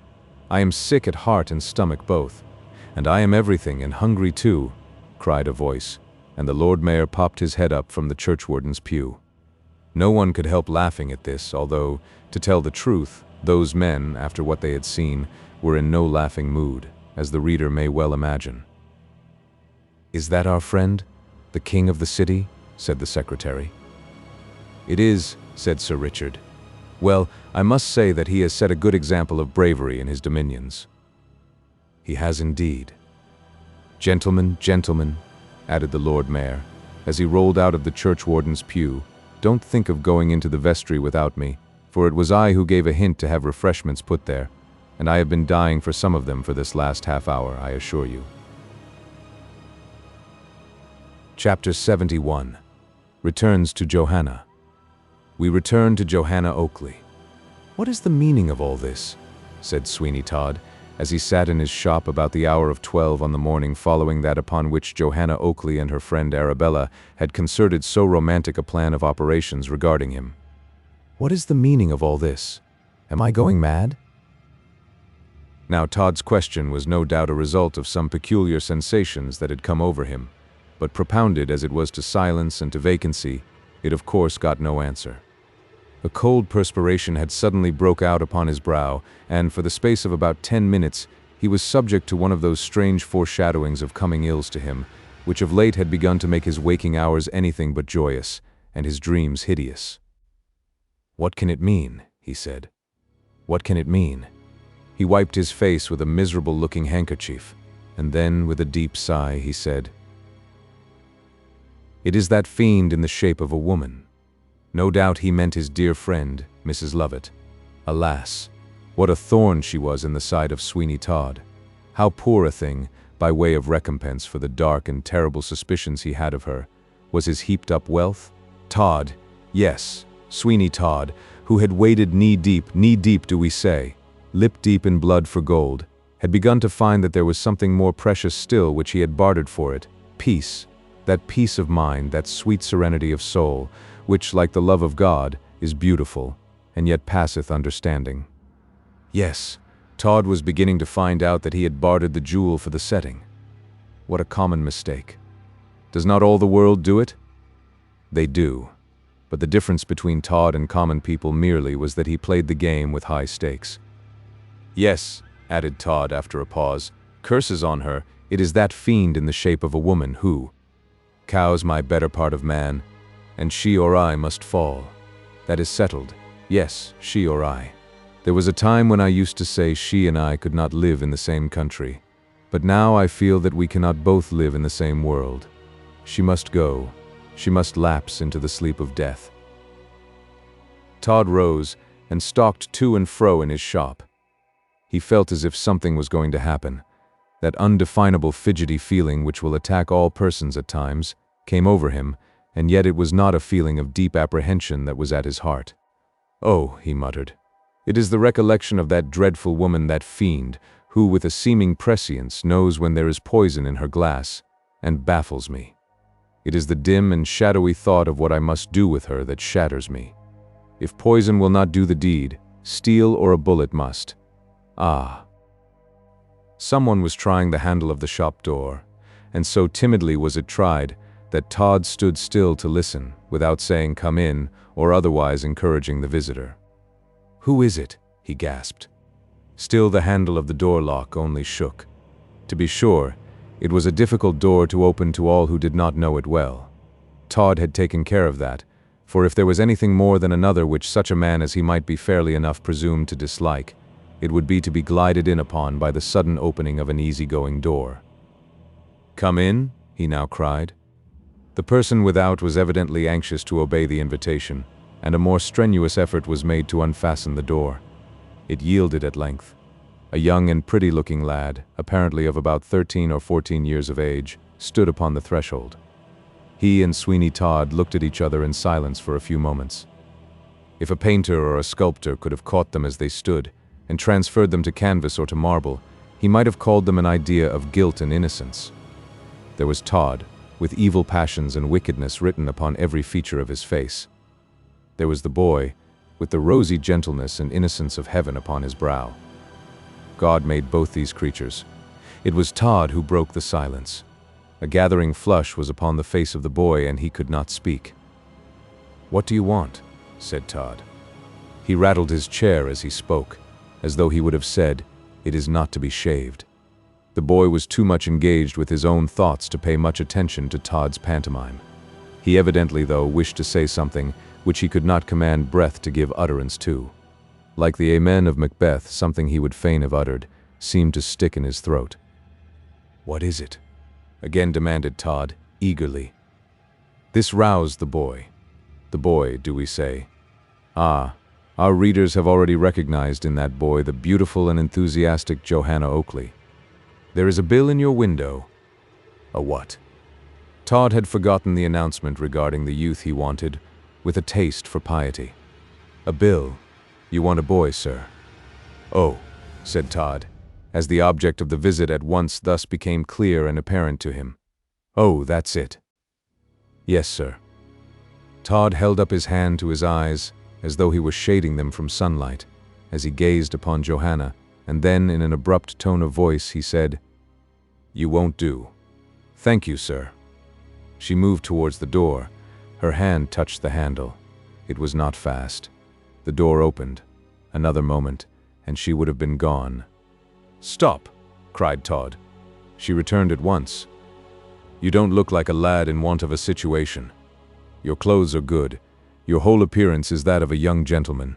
I am sick at heart and stomach both." "And I am everything, and hungry too," cried a voice, and the Lord Mayor popped his head up from the churchwarden's pew. No one could help laughing at this, although, to tell the truth, those men, after what they had seen, were in no laughing mood, as the reader may well imagine. "Is that our friend, the king of the city?" said the secretary. "It is," said Sir Richard. "Well, I must say that he has set a good example of bravery in his dominions." "He has indeed." "Gentlemen, gentlemen," added the Lord Mayor, as he rolled out of the churchwarden's pew, "don't think of going into the vestry without me, for it was I who gave a hint to have refreshments put there, and I have been dying for some of them for this last half hour, I assure you." Chapter 71. Returns to Johanna. We return to Johanna Oakley. "What is the meaning of all this?" said Sweeney Todd, as he sat in his shop about the hour of 12 on the morning following that upon which Johanna Oakley and her friend Arabella had concerted so romantic a plan of operations regarding him. "What is the meaning of all this? Am I going mad?" Now Todd's question was no doubt a result of some peculiar sensations that had come over him, but propounded as it was to silence and to vacancy, it of course got no answer. A cold perspiration had suddenly broke out upon his brow, and for the space of about 10 minutes he was subject to one of those strange foreshadowings of coming ills to him, which of late had begun to make his waking hours anything but joyous, and his dreams hideous. "What can it mean?" he said. "What can it mean?" He wiped his face with a miserable-looking handkerchief, and then, with a deep sigh, he said, "It is that fiend in the shape of a woman. No doubt he meant his dear friend, Mrs. Lovett. Alas, what a thorn she was in the side of Sweeney Todd. How poor a thing, by way of recompense for the dark and terrible suspicions he had of her, was his heaped-up wealth? Todd, yes, Sweeney Todd, who had waded knee-deep do we say, lip-deep in blood for gold, had begun to find that there was something more precious still which he had bartered for it, peace, that peace of mind, that sweet serenity of soul, which, like the love of God, is beautiful, and yet passeth understanding. Yes, Todd was beginning to find out that he had bartered the jewel for the setting. What a common mistake. Does not all the world do it? They do. But the difference between Todd and common people merely was that he played the game with high stakes. Yes, added Todd after a pause, curses on her, it is that fiend in the shape of a woman who cows my better part of man, and she or I must fall. That is settled. Yes, she or I. There was a time when I used to say she and I could not live in the same country, but now I feel that we cannot both live in the same world. She must go. She must lapse into the sleep of death. Todd rose and stalked to and fro in his shop. He felt as if something was going to happen. That undefinable fidgety feeling which will attack all persons at times came over him, and yet it was not a feeling of deep apprehension that was at his heart. "Oh," he muttered, "it is the recollection of that dreadful woman, that fiend, who with a seeming prescience knows when there is poison in her glass, and baffles me. It is the dim and shadowy thought of what I must do with her that shatters me. If poison will not do the deed, steel or a bullet must. Ah." Someone was trying the handle of the shop door, and so timidly was it tried that Todd stood still to listen, without saying "come in" or otherwise encouraging the visitor. "Who is it?" he gasped. Still the handle of the door lock only shook. To be sure, it was a difficult door to open to all who did not know it well. Todd had taken care of that, for if there was anything more than another which such a man as he might be fairly enough presumed to dislike, it would be to be glided in upon by the sudden opening of an easy-going door. "Come in," he now cried. The person without was evidently anxious to obey the invitation, and a more strenuous effort was made to unfasten the door. It yielded at length. A young and pretty-looking lad, apparently of about 13 or 14 years of age, stood upon the threshold. He and Sweeney Todd looked at each other in silence for a few moments. If a painter or a sculptor could have caught them as they stood, and transferred them to canvas or to marble, he might have called them an idea of guilt and innocence. There was Todd, with evil passions and wickedness written upon every feature of his face. There was the boy, with the rosy gentleness and innocence of heaven upon his brow. God made both these creatures. It was Todd who broke the silence. A gathering flush was upon the face of the boy, and he could not speak. "What do you want?" said Todd. He rattled his chair as he spoke, as though he would have said, "It is not to be shaved." The boy was too much engaged with his own thoughts to pay much attention to Todd's pantomime. He evidently, though, wished to say something which he could not command breath to give utterance to. Like the amen of Macbeth, something he would fain have uttered seemed to stick in his throat. "What is it?" again demanded Todd, eagerly. This roused the boy. The boy, do we say? Ah, our readers have already recognized in that boy the beautiful and enthusiastic Johanna Oakley. "There is a bill in your window." A what? Todd had forgotten the announcement regarding the youth he wanted, with a taste for piety. "A bill. You want a boy, sir?" "Oh," said Todd, as the object of the visit at once thus became clear and apparent to him. "Oh, that's it." "Yes, sir." Todd held up his hand to his eyes, as though he were shading them from sunlight, as he gazed upon Johanna, and then, in an abrupt tone of voice, he said, "You won't do." "Thank you, sir." She moved towards the door. Her hand touched the handle. It was not fast. The door opened. Another moment, and she would have been gone. "Stop!" cried Todd. She returned at once. "You don't look like a lad in want of a situation. Your clothes are good. Your whole appearance is that of a young gentleman.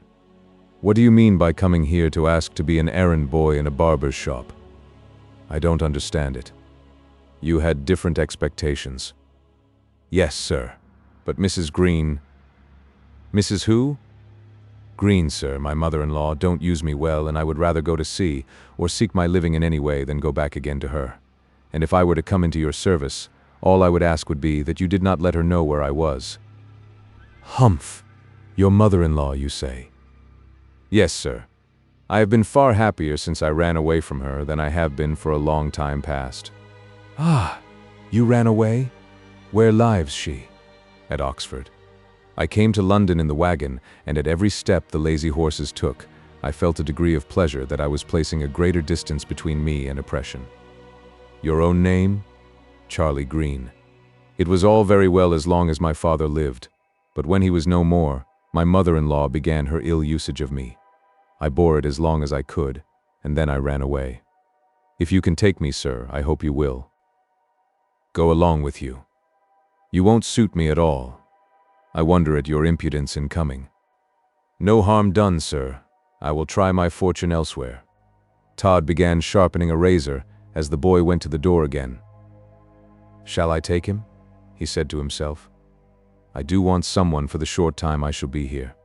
What do you mean by coming here to ask to be an errand boy in a barber's shop? I don't understand it. You had different expectations." "Yes, sir. But Mrs. Green—" "Mrs. who?" "Green, sir, my mother-in-law, don't use me well, and I would rather go to sea, or seek my living in any way, than go back again to her. And if I were to come into your service, all I would ask would be that you did not let her know where I was." "Humph! Your mother-in-law, you say?" "Yes, sir. I have been far happier since I ran away from her than I have been for a long time past." "Ah, you ran away? Where lives she?" "At Oxford. I came to London in the wagon, and at every step the lazy horses took, I felt a degree of pleasure that I was placing a greater distance between me and oppression." "Your own name?" "Charlie Green." It was all very well as long as my father lived, but when he was no more, my mother-in-law began her ill usage of me. I bore it as long as I could, and then I ran away. If you can take me, sir, I hope you will. Go along with you. You won't suit me at all. I wonder at your impudence in coming. No harm done, sir. I will try my fortune elsewhere. Todd began sharpening a razor as the boy went to the door again. Shall I take him? He said to himself. I do want someone for the short time I shall be here.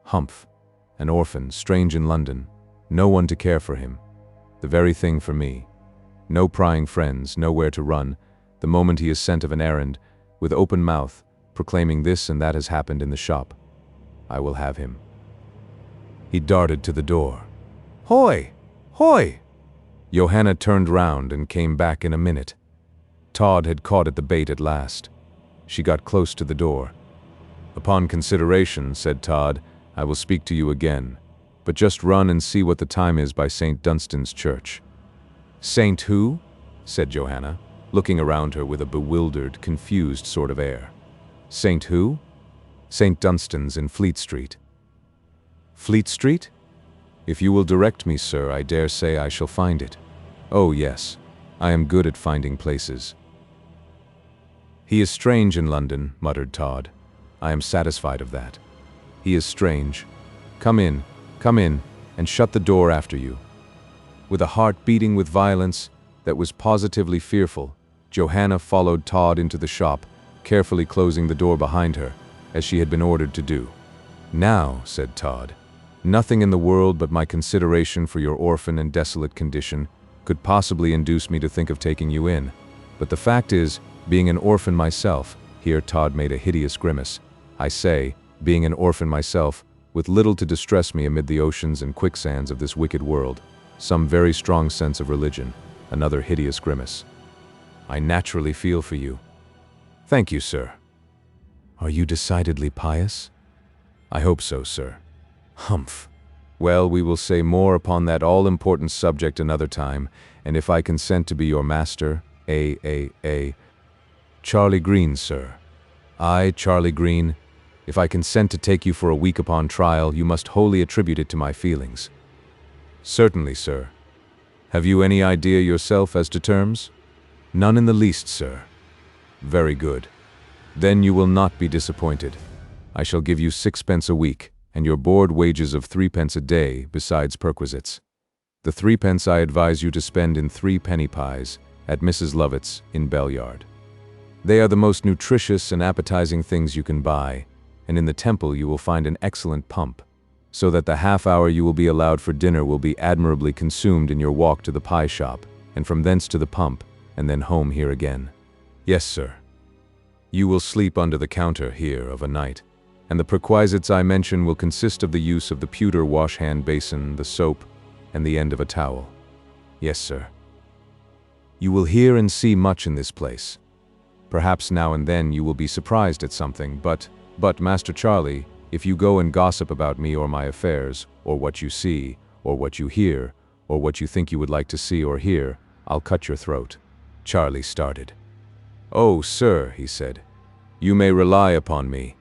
Humph, an orphan, strange in London, no one to care for him. The very thing for me. No prying friends, nowhere to run, the moment he is sent of an errand, with open mouth, proclaiming this and that has happened in the shop. I will have him. He darted to the door. Hoy! Hoy! Johanna turned round and came back in a minute. Todd had caught at the bait at last. She got close to the door. Upon consideration, said Todd, I will speak to you again, but just run and see what the time is by St. Dunstan's church. Saint who? Said Johanna, looking around her with a bewildered, confused sort of air. Saint who? St. Dunstan's in Fleet Street. Fleet Street? If you will direct me, sir, I dare say I shall find it. Oh, yes, I am good at finding places. He is strange in London, muttered Todd. I am satisfied of that. He is strange. Come in, and shut the door after you. With a heart beating with violence that was positively fearful, Johanna followed Todd into the shop, carefully closing the door behind her, as she had been ordered to do. Now, said Todd, nothing in the world but my consideration for your orphan and desolate condition could possibly induce me to think of taking you in. But the fact is, being an orphan myself, here Todd made a hideous grimace, I say, being an orphan myself, with little to distress me amid the oceans and quicksands of this wicked world, some very strong sense of religion, another hideous grimace. I naturally feel for you. Thank you, sir. Are you decidedly pious? I hope so, sir. Humph. Well, we will say more upon that all-important subject another time, and if I consent to be your master, Charlie Green, sir. I, Charlie Green, if I consent to take you for a week upon trial, you must wholly attribute it to my feelings. Certainly, sir. Have you any idea yourself as to terms? None in the least, sir. Very good. Then you will not be disappointed. I shall give you 6 pence a week, and your board wages of 3 pence a day, besides perquisites. The 3 pence I advise you to spend in 3 penny pies at Mrs. Lovett's in Bellyard. They are the most nutritious and appetizing things you can buy, and in the temple you will find an excellent pump, so that the half hour you will be allowed for dinner will be admirably consumed in your walk to the pie shop, and from thence to the pump, and then home here again. Yes, sir. You will sleep under the counter here of a night, and the perquisites I mention will consist of the use of the pewter wash-hand basin, the soap, and the end of a towel. Yes, sir. You will hear and see much in this place. Perhaps now and then you will be surprised at something, but, Master Charlie, if you go and gossip about me or my affairs, or what you see, or what you hear, or what you think you would like to see or hear, I'll cut your throat. Charlie started. Oh, sir, he said, you may rely upon me.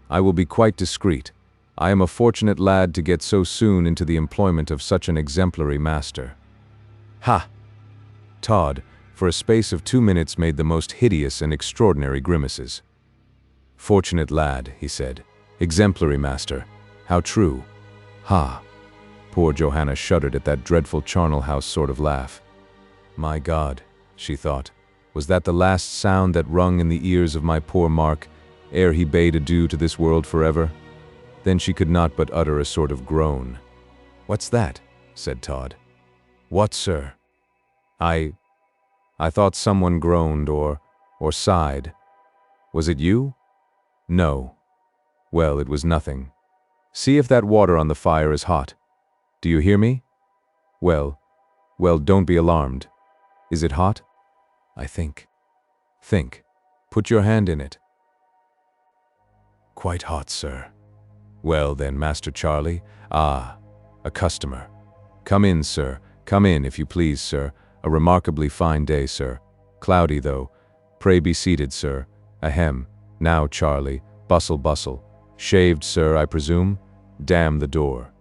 I will be quite discreet. I am a fortunate lad to get so soon into the employment of such an exemplary master. Ha! Todd, for a space of 2 minutes, made the most hideous and extraordinary grimaces. Fortunate lad, he said. Exemplary master. How true. Ha! Poor Johanna shuddered at that dreadful charnel house sort of laugh. My God, she thought, was that the last sound that rung in the ears of my poor Mark, ere he bade adieu to this world forever? Then she could not but utter a sort of groan. What's that? Said Todd. What, sir? I thought someone groaned or sighed. Was it you? No. Well, it was nothing. See if that water on the fire is hot. Do you hear me? Well, don't be alarmed. Is it hot? I think. Think. Put your hand in it. Quite hot, sir. Well then, Master Charlie. Ah, a customer. Come in, sir. Come in, if you please, sir. A remarkably fine day, sir. Cloudy, though. Pray be seated, sir. Ahem. Now, Charlie. Bustle, bustle. Shaved, sir, I presume? Damn the door.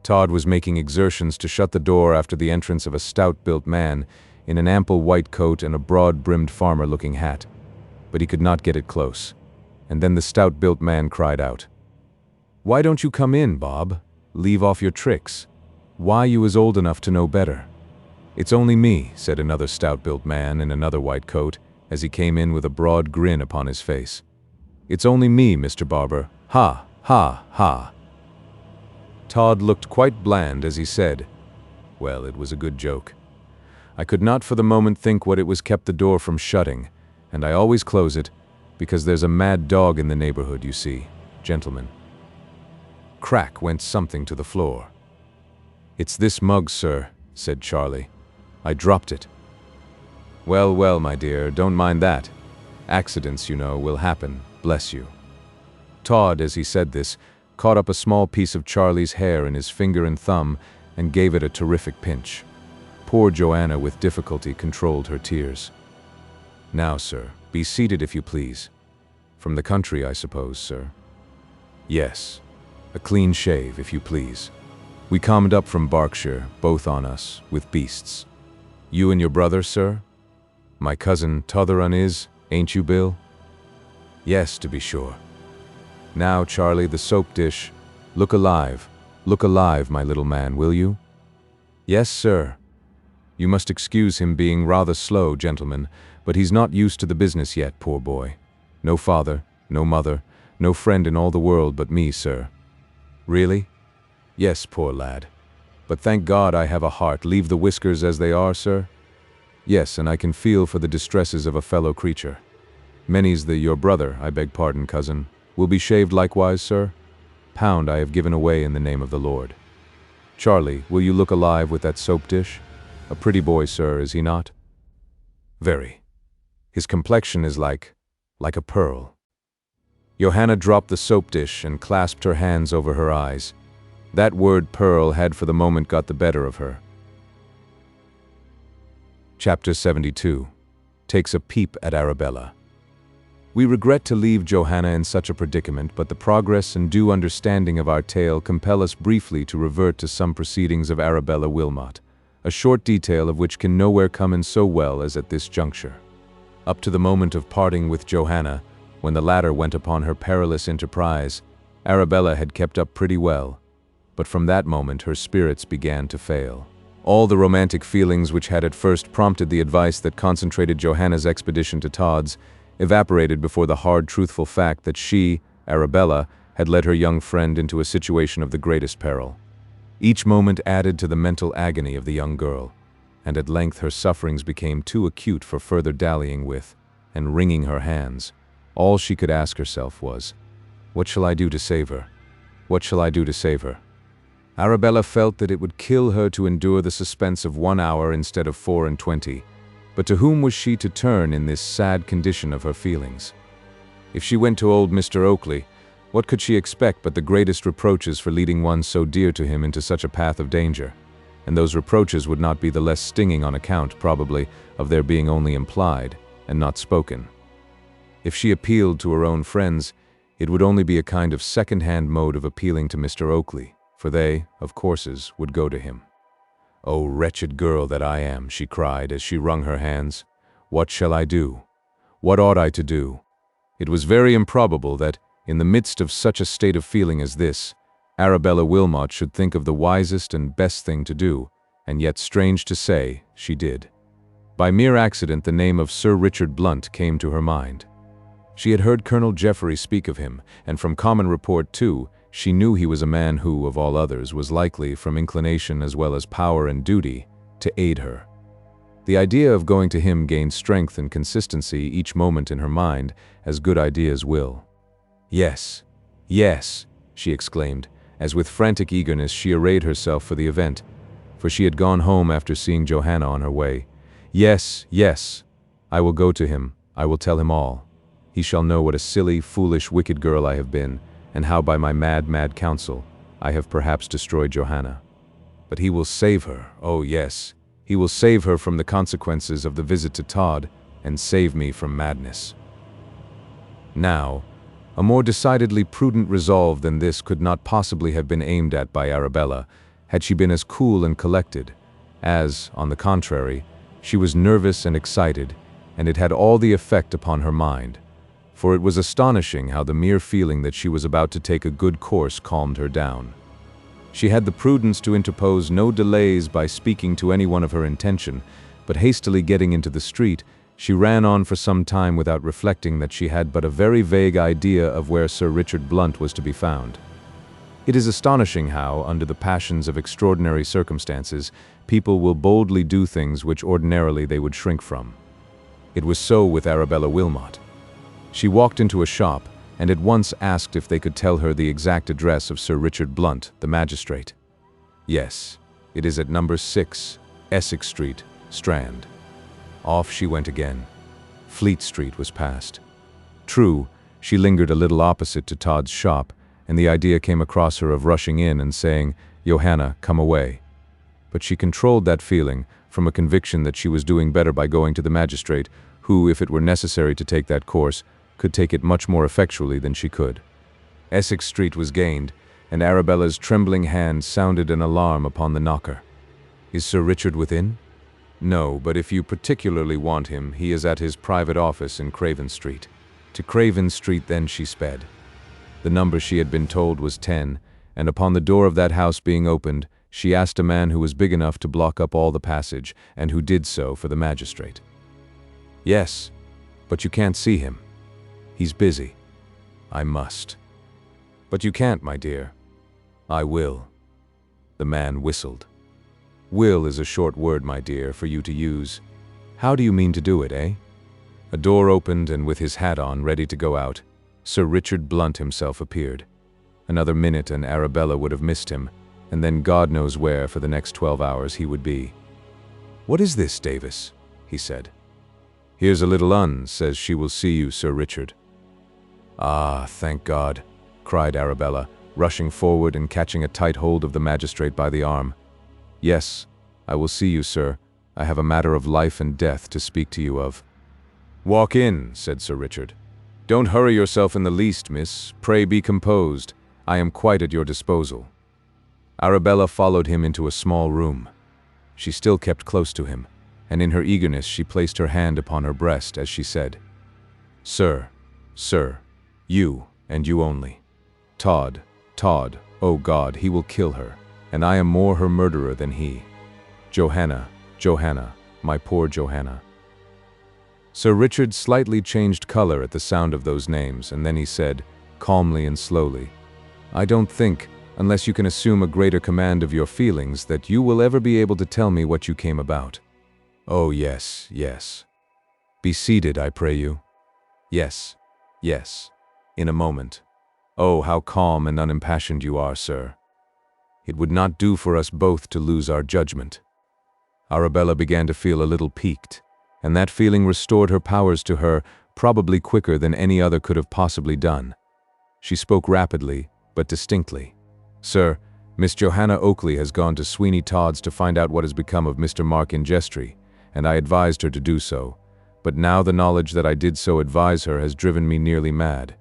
Todd was making exertions to shut the door after the entrance of a stout-built man in an ample white coat and a broad-brimmed farmer-looking hat, but he could not get it close. And then the stout-built man cried out, "Why don't you come in, Bob? Leave off your tricks. Why you is old enough to know better?" "It's only me," said another stout-built man in another white coat, as he came in with a broad grin upon his face. "It's only me, Mr. Barber. Ha, ha, ha." Todd looked quite bland as he said, "Well, it was a good joke. I could not for the moment think what it was kept the door from shutting, and I always close it, because there's a mad dog in the neighborhood, you see, gentlemen." Crack went something to the floor. "It's this mug, sir," said Charlie. "I dropped it." "Well, well, my dear, don't mind that. Accidents, you know, will happen, bless you." Todd, as he said this, caught up a small piece of Charlie's hair in his finger and thumb and gave it a terrific pinch. Poor Johanna with difficulty controlled her tears. "Now, sir, be seated if you please. From the country, I suppose, sir?" "Yes. A clean shave, if you please. We calmed up from Berkshire, both on us, with beasts. You and your brother, sir? My cousin Totherun is, ain't you, Bill?" "Yes, to be sure. Now, Charlie, the soap dish. Look alive, my little man, will you?" "Yes, sir. You must excuse him being rather slow, gentlemen, but he's not used to the business yet, poor boy. No father, no mother, no friend in all the world but me, sir." "Really?" "Yes, poor lad. But thank God I have a heart. Leave the whiskers as they are, sir?" "Yes, and I can feel for the distresses of a fellow creature. Many's your brother, I beg pardon, cousin, will be shaved likewise, sir? Pound I have given away in the name of the Lord. Charlie, will you look alive with that soap dish? A pretty boy, sir, is he not?" "Very. His complexion is like a pearl." Johanna dropped the soap dish and clasped her hands over her eyes. That word pearl had for the moment got the better of her. Chapter 72 takes a peep at Arabella. We regret to leave Johanna in such a predicament, but the progress and due understanding of our tale compel us briefly to revert to some proceedings of Arabella Wilmot, a short detail of which can nowhere come in so well as at this juncture. Up to the moment of parting with Johanna, when the latter went upon her perilous enterprise, Arabella had kept up pretty well, but from that moment her spirits began to fail. All the romantic feelings which had at first prompted the advice that concentrated Johanna's expedition to Todd's evaporated before the hard, truthful fact that she, Arabella, had led her young friend into a situation of the greatest peril. Each moment added to the mental agony of the young girl, and at length her sufferings became too acute for further dallying with, and wringing her hands. All she could ask herself was, "What shall I do to save her? What shall I do to save her?" Arabella felt that it would kill her to endure the suspense of 1 hour instead of 24, but to whom was she to turn in this sad condition of her feelings? If she went to old Mr. Oakley, what could she expect but the greatest reproaches for leading one so dear to him into such a path of danger? And those reproaches would not be the less stinging on account, probably, of their being only implied and not spoken. If she appealed to her own friends, it would only be a kind of second-hand mode of appealing to Mr. Oakley, for they, of course, would go to him. "Oh, wretched girl that I am," she cried as she wrung her hands. "What shall I do? What ought I to do?" It was very improbable that, in the midst of such a state of feeling as this, Arabella Wilmot should think of the wisest and best thing to do, and yet, strange to say, she did. By mere accident the name of Sir Richard Blunt came to her mind. She had heard Colonel Jeffrey speak of him, and from common report, too, she knew he was a man who, of all others, was likely, from inclination as well as power and duty, to aid her. The idea of going to him gained strength and consistency each moment in her mind, as good ideas will. "Yes, yes," she exclaimed, as with frantic eagerness she arrayed herself for the event, for she had gone home after seeing Johanna on her way. "Yes, yes, I will go to him, I will tell him all. He shall know what a silly, foolish, wicked girl I have been, and how by my mad, mad counsel I have perhaps destroyed Johanna. But he will save her, oh yes, he will save her from the consequences of the visit to Todd, and save me from madness. Now, a more decidedly prudent resolve than this could not possibly have been aimed at by Arabella, had she been as cool and collected, as, on the contrary, she was nervous and excited, and it had all the effect upon her mind, for it was astonishing how the mere feeling that she was about to take a good course calmed her down. She had the prudence to interpose no delays by speaking to anyone of her intention, but hastily getting into the street, she ran on for some time without reflecting that she had but a very vague idea of where Sir Richard Blunt was to be found. It is astonishing how, under the passions of extraordinary circumstances, people will boldly do things which ordinarily they would shrink from. It was so with Arabella Wilmot. She walked into a shop, and at once asked if they could tell her the exact address of Sir Richard Blunt, the magistrate. Yes, it is at number 6, Essex Street, Strand. Off she went again. Fleet Street was passed. True, she lingered a little opposite to Todd's shop, and the idea came across her of rushing in and saying, "Johanna, come away." But she controlled that feeling from a conviction that she was doing better by going to the magistrate, who, if it were necessary to take that course, could take it much more effectually than she could. Essex Street was gained, and Arabella's trembling hand sounded an alarm upon the knocker. "Is Sir Richard within?" "No, but if you particularly want him, he is at his private office in Craven Street." To Craven Street then she sped. The number she had been told was 10, and upon the door of that house being opened, she asked a man who was big enough to block up all the passage, and who did so for the magistrate. "Yes, but you can't see him. He's busy." "I must." "But you can't, my dear." "I will." The man whistled. "Will is a short word, my dear, for you to use. How do you mean to do it, eh?" A door opened, and with his hat on, ready to go out, Sir Richard Blunt himself appeared. Another minute and Arabella would have missed him, and then God knows where for the next 12 hours he would be. "What is this, Davis?" he said. "Here's a little un, says she will see you, Sir Richard." "Ah, thank God," cried Arabella, rushing forward and catching a tight hold of the magistrate by the arm. "Yes, I will see you, sir. I have a matter of life and death to speak to you of." "Walk in," said Sir Richard. "Don't hurry yourself in the least, miss. Pray be composed. I am quite at your disposal." Arabella followed him into a small room. She still kept close to him, and in her eagerness she placed her hand upon her breast as she said, "Sir, sir, you, and you only. Todd, oh God, he will kill her, and I am more her murderer than he. Johanna, my poor Johanna." Sir Richard slightly changed color at the sound of those names, and then he said, calmly and slowly, "I don't think, unless you can assume a greater command of your feelings, that you will ever be able to tell me what you came about." "Oh, yes, yes." "Be seated, I pray you." "Yes, yes, in a moment. Oh, how calm and unimpassioned you are, sir. It would not do for us both to lose our judgment." Arabella began to feel a little piqued, and that feeling restored her powers to her, probably quicker than any other could have possibly done. She spoke rapidly, but distinctly. "Sir, Miss Johanna Oakley has gone to Sweeney Todd's to find out what has become of Mr. Mark Ingestry, and I advised her to do so, but now the knowledge that I did so advise her has driven me nearly mad.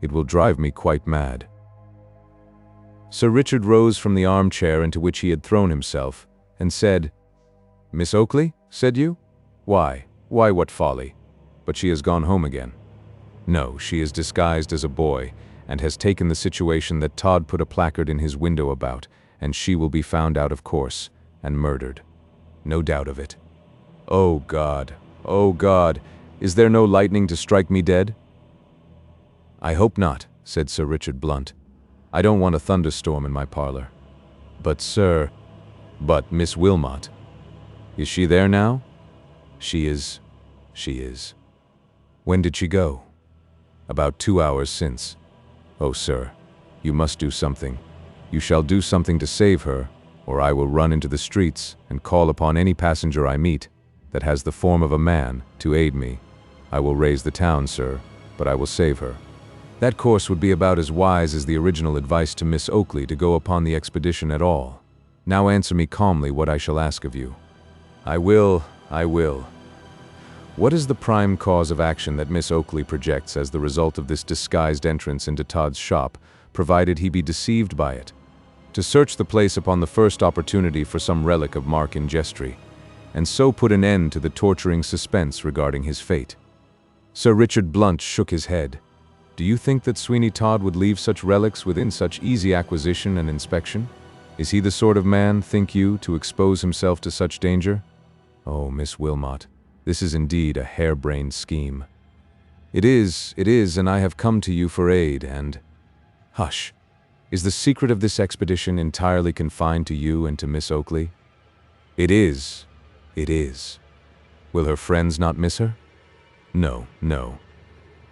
It will drive me quite mad." Sir Richard rose from the armchair into which he had thrown himself, and said, "Miss Oakley, said you? Why, what folly? But she has gone home again." "No, she is disguised as a boy, and has taken the situation that Todd put a placard in his window about, and she will be found out of course, and murdered. No doubt of it." Oh God, is there no lightning to strike me dead?" "I hope not," said Sir Richard Blunt. "I don't want a thunderstorm in my parlor." "But, sir—" "But Miss Wilmot. Is she there now?" She is. "When did she go?" "About 2 hours since." "Oh, sir, you must do something. You shall do something to save her, or I will run into the streets and call upon any passenger I meet that has the form of a man to aid me. I will raise the town, sir, but I will save her." "That course would be about as wise as the original advice to Miss Oakley to go upon the expedition at all. Now answer me calmly what I shall ask of you." I will. What is the prime cause of action that Miss Oakley projects as the result of this disguised entrance into Todd's shop, provided he be deceived by it? To search the place upon the first opportunity for some relic of Mark Ingestry, and so put an end to the torturing suspense regarding his fate. Sir Richard Blunt shook his head. Do you think that Sweeney Todd would leave such relics within such easy acquisition and inspection? Is he the sort of man, think you, to expose himself to such danger? Oh, Miss Wilmot, this is indeed a harebrained scheme. It is, and I have come to you for aid, and— Hush! Is the secret of this expedition entirely confined to you and to Miss Oakley? It is. Will her friends not miss her? No.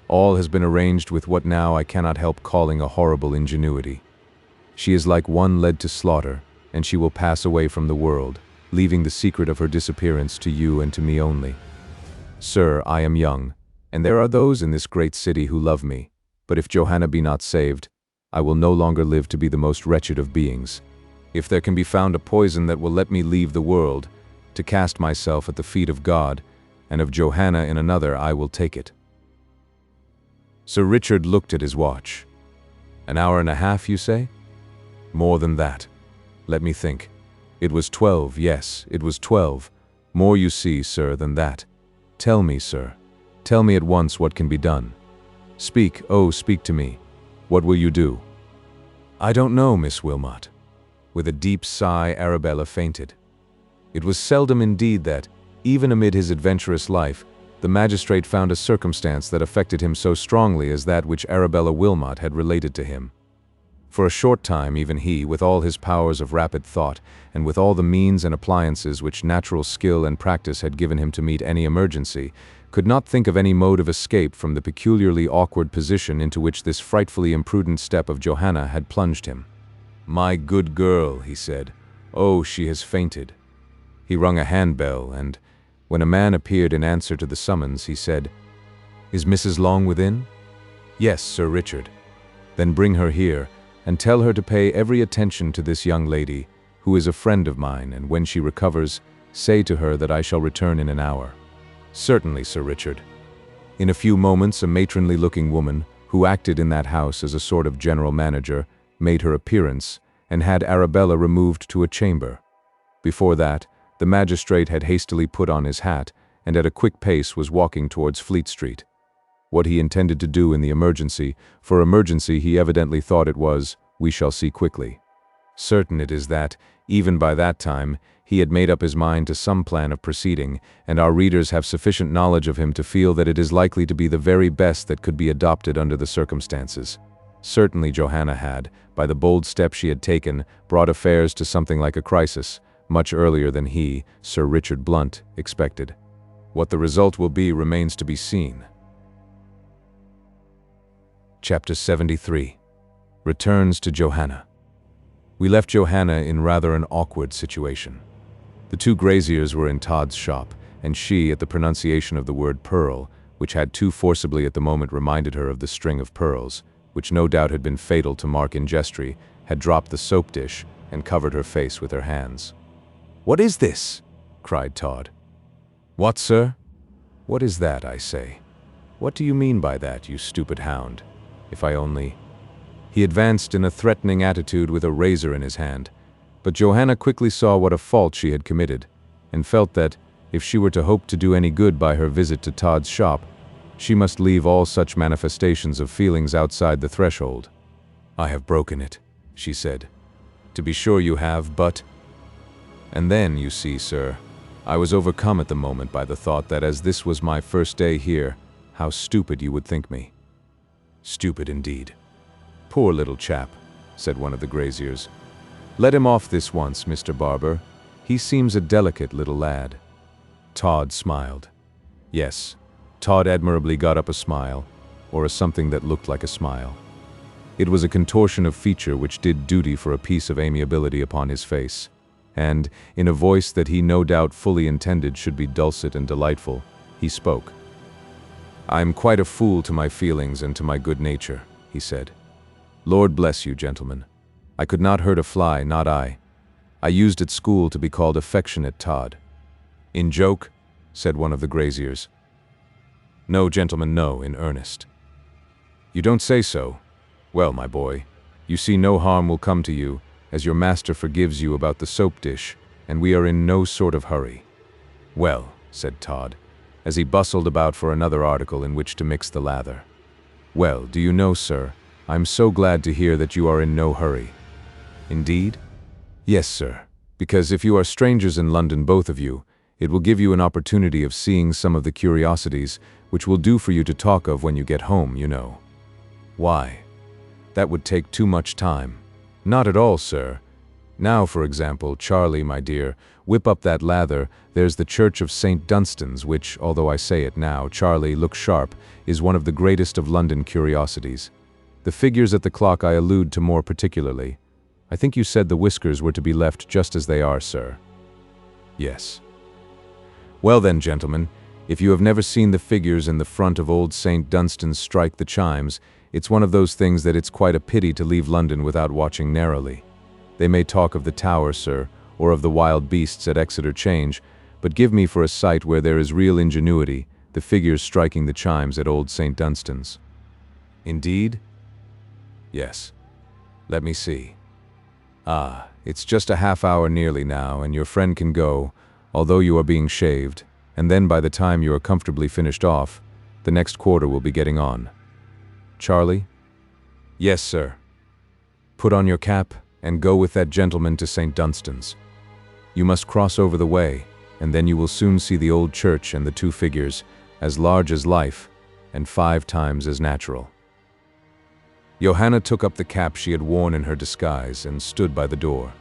All has been arranged with what now I cannot help calling a horrible ingenuity. She is like one led to slaughter, and she will pass away from the world, leaving the secret of her disappearance to you and to me only. Sir, I am young, and there are those in this great city who love me, but if Johanna be not saved, I will no longer live to be the most wretched of beings. If there can be found a poison that will let me leave the world, to cast myself at the feet of God, and of Johanna in another, I will take it. Sir Richard looked at his watch. An hour and a half, you say? More than that. Let me think. It was 12, yes, it was 12. More, you see, sir, than that. Tell me, sir. Tell me at once what can be done. Speak, oh, speak to me. What will you do? I don't know, Miss Wilmot. With a deep sigh, Arabella fainted. It was seldom indeed that, even amid his adventurous life, the magistrate found a circumstance that affected him so strongly as that which Arabella Wilmot had related to him. For a short time even he, with all his powers of rapid thought, and with all the means and appliances which natural skill and practice had given him to meet any emergency, could not think of any mode of escape from the peculiarly awkward position into which this frightfully imprudent step of Johanna had plunged him. "My good girl," he said. "Oh, she has fainted." He rung a handbell, and, when a man appeared in answer to the summons, he said, "Is Mrs. Long within?" "Yes, Sir Richard." "Then bring her here, and tell her to pay every attention to this young lady, who is a friend of mine, and when she recovers, say to her that I shall return in an hour." "Certainly, Sir Richard." In a few moments a matronly-looking woman, who acted in that house as a sort of general manager, made her appearance, and had Arabella removed to a chamber. Before that, the magistrate had hastily put on his hat, and at a quick pace was walking towards Fleet Street. What he intended to do in the emergency, for emergency he evidently thought it was, we shall see quickly. Certain it is that, even by that time, he had made up his mind to some plan of proceeding, and our readers have sufficient knowledge of him to feel that it is likely to be the very best that could be adopted under the circumstances. Certainly Johanna had, by the bold step she had taken, brought affairs to something like a crisis, much earlier than he, Sir Richard Blunt, expected. What the result will be remains to be seen. Chapter 73. Returns to Johanna. We left Johanna in rather an awkward situation. The two graziers were in Todd's shop, and she, at the pronunciation of the word pearl, which had too forcibly at the moment reminded her of the string of pearls, which no doubt had been fatal to Mark Ingestry, had dropped the soap dish and covered her face with her hands. "What is this?" cried Todd. "What, sir?" "What is that, I say? What do you mean by that, you stupid hound? If I only—" He advanced in a threatening attitude with a razor in his hand, but Johanna quickly saw what a fault she had committed, and felt that, if she were to hope to do any good by her visit to Todd's shop, she must leave all such manifestations of feelings outside the threshold. "I have broken it," she said. "To be sure you have, but—" And then, you see, sir, I was overcome at the moment by the thought that as this was my first day here, how stupid you would think me. Stupid indeed. "Poor little chap," said one of the graziers. "Let him off this once, Mr. Barber. He seems a delicate little lad." Todd smiled. Yes, Todd admirably got up a smile, or a something that looked like a smile. It was a contortion of feature which did duty for a piece of amiability upon his face, and, in a voice that he no doubt fully intended should be dulcet and delightful, he spoke. "I am quite a fool to my feelings and to my good nature," he said. "Lord bless you, gentlemen. I could not hurt a fly, not I. I used at school to be called affectionate Todd." "In joke?" said one of the graziers. No, gentlemen, no, in earnest. You don't say so. Well, my boy, you see no harm will come to you, as your master forgives you about the soap dish, and we are in no sort of hurry. Well, said Todd, as he bustled about for another article in which to mix the lather. Well, do you know, sir, I'm so glad to hear that you are in no hurry. Indeed? Yes, sir, because if you are strangers in London, both of you, it will give you an opportunity of seeing some of the curiosities which will do for you to talk of when you get home, you know. Why? That would take too much time. Not at all, sir. Now, for example, Charlie, my dear, whip up that lather. There's the church of St. Dunstan's, which, although I say it now, Charlie, look sharp, is one of the greatest of London curiosities. The figures at the clock I allude to more particularly. I think you said the whiskers were to be left just as they are, sir. Yes. Well then, gentlemen, if you have never seen the figures in the front of old St. Dunstan's strike the chimes, it's one of those things that it's quite a pity to leave London without watching narrowly. They may talk of the Tower, sir, or of the wild beasts at Exeter Change, but give me for a sight where there is real ingenuity, the figures striking the chimes at old St. Dunstan's. Indeed? Yes. Let me see. Ah, it's just a half hour nearly now, and your friend can go, although you are being shaved, and then by the time you are comfortably finished off, the next quarter will be getting on. Charlie? Yes, sir. Put on your cap and go with that gentleman to St. Dunstan's. You must cross over the way, and then you will soon see the old church and the two figures, as large as life, and 5 times as natural. Johanna took up the cap she had worn in her disguise and stood by the door.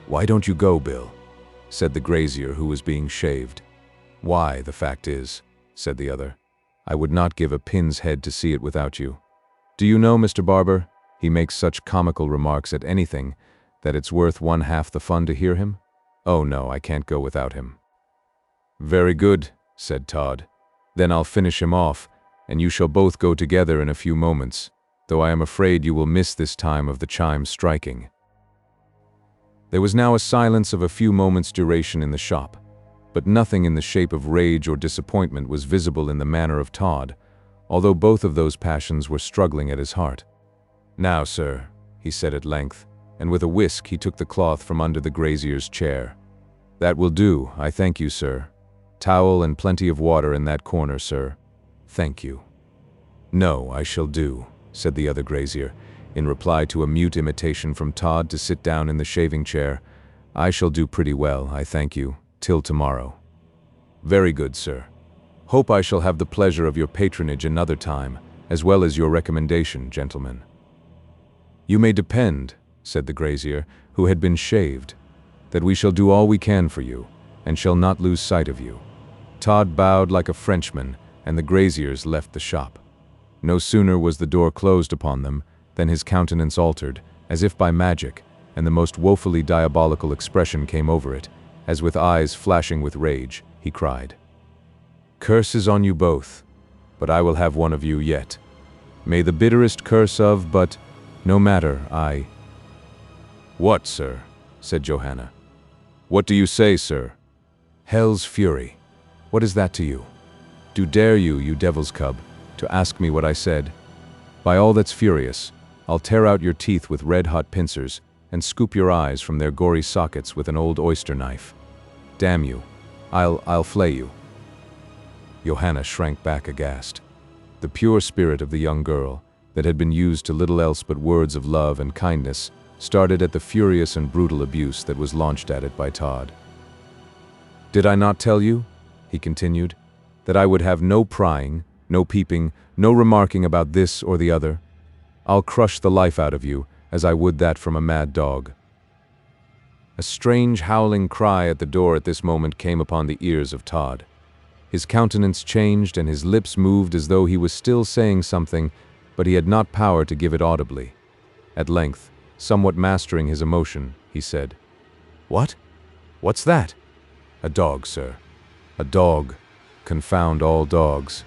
Why don't you go, Bill? Said the grazier who was being shaved. Why, the fact is, said the other, I would not give a pin's head to see it without you. Do you know, Mr. Barber, he makes such comical remarks at anything that it's worth 1/2 the fun to hear him? Oh no, I can't go without him. Very good, said Todd. Then I'll finish him off, and you shall both go together in a few moments, though I am afraid you will miss this time of the chimes striking. There was now a silence of a few moments' duration in the shop, but nothing in the shape of rage or disappointment was visible in the manner of Todd, although both of those passions were struggling at his heart. Now, sir, he said at length, and with a whisk he took the cloth from under the grazier's chair. That will do, I thank you, sir. Towel and plenty of water in that corner, sir. Thank you. No, I shall do, said the other grazier, in reply to a mute invitation from Todd to sit down in the shaving chair. I shall do pretty well, I thank you, till tomorrow. Very good, sir. Hope I shall have the pleasure of your patronage another time, as well as your recommendation, gentlemen. You may depend, said the grazier, who had been shaved, that we shall do all we can for you, and shall not lose sight of you. Todd bowed like a Frenchman, and the graziers left the shop. No sooner was the door closed upon them than his countenance altered, as if by magic, and the most woefully diabolical expression came over it, as with eyes flashing with rage, he cried, Curses on you both, but I will have one of you yet. May the bitterest curse of, but no matter, I... What, sir? Said Johanna. What do you say, sir? Hell's fury. What is that to you? Do dare you, you devil's cub, to ask me what I said? By all that's furious, I'll tear out your teeth with red-hot pincers and scoop your eyes from their gory sockets with an old oyster knife. Damn you, I'll flay you. Johanna shrank back aghast. The pure spirit of the young girl, that had been used to little else but words of love and kindness, started at the furious and brutal abuse that was launched at it by Todd. Did I not tell you, he continued, that I would have no prying, no peeping, no remarking about this or the other? I'll crush the life out of you, as I would that from a mad dog. A strange howling cry at the door at this moment came upon the ears of Todd. His countenance changed and his lips moved as though he was still saying something, but he had not power to give it audibly. At length, somewhat mastering his emotion, he said, What? What's that? A dog, sir. A dog. Confound all dogs.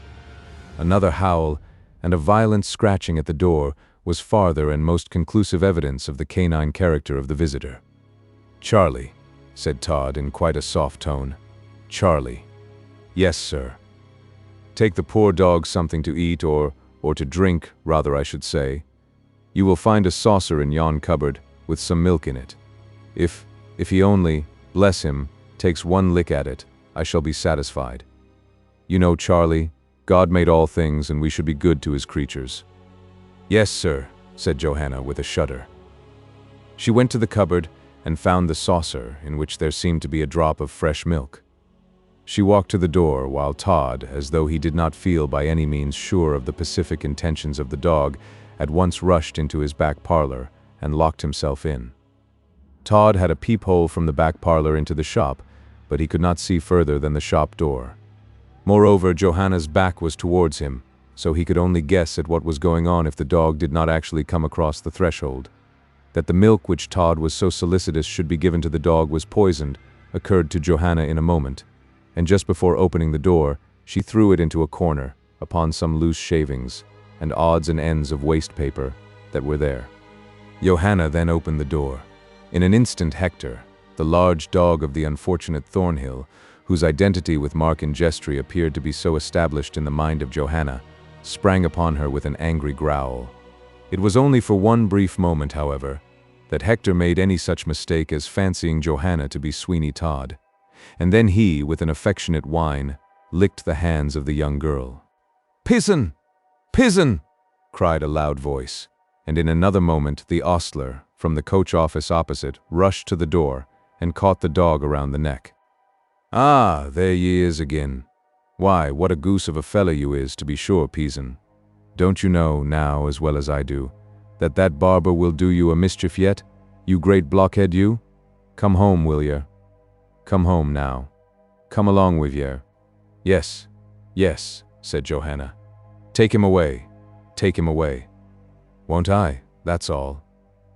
Another howl, and a violent scratching at the door was farther and most conclusive evidence of the canine character of the visitor. Charlie, said Todd in quite a soft tone. Charlie. Yes, sir. Take the poor dog something to eat, or to drink, rather I should say. You will find a saucer in yon cupboard, with some milk in it. If he only, bless him, takes one lick at it, I shall be satisfied. You know, Charlie, God made all things, and we should be good to his creatures." "Yes, sir," said Johanna with a shudder. She went to the cupboard and found the saucer, in which there seemed to be a drop of fresh milk. She walked to the door, while Todd, as though he did not feel by any means sure of the pacific intentions of the dog, at once rushed into his back parlor and locked himself in. Todd had a peephole from the back parlor into the shop, but he could not see further than the shop door. Moreover, Johanna's back was towards him, so he could only guess at what was going on if the dog did not actually come across the threshold. That the milk which Todd was so solicitous should be given to the dog was poisoned occurred to Johanna in a moment, and just before opening the door, she threw it into a corner, upon some loose shavings, and odds and ends of waste paper that were there. Johanna then opened the door. In an instant Hector, the large dog of the unfortunate Thornhill, whose identity with Mark and Gestry appeared to be so established in the mind of Johanna, sprang upon her with an angry growl. It was only for one brief moment, however, that Hector made any such mistake as fancying Johanna to be Sweeney Todd, and then he, with an affectionate whine, licked the hands of the young girl. "Pizen! Pizen!" cried a loud voice, and in another moment the ostler, from the coach office opposite, rushed to the door and caught the dog around the neck. "Ah, there ye is again. Why, what a goose of a feller you is, to be sure, Pizen. Don't you know, now, as well as I do, that barber will do you a mischief yet, you great blockhead you? Come home, will yer? Come home now. Come along with yer." "Yes, yes," said Johanna. "Take him away. Take him away." "Won't I? That's all.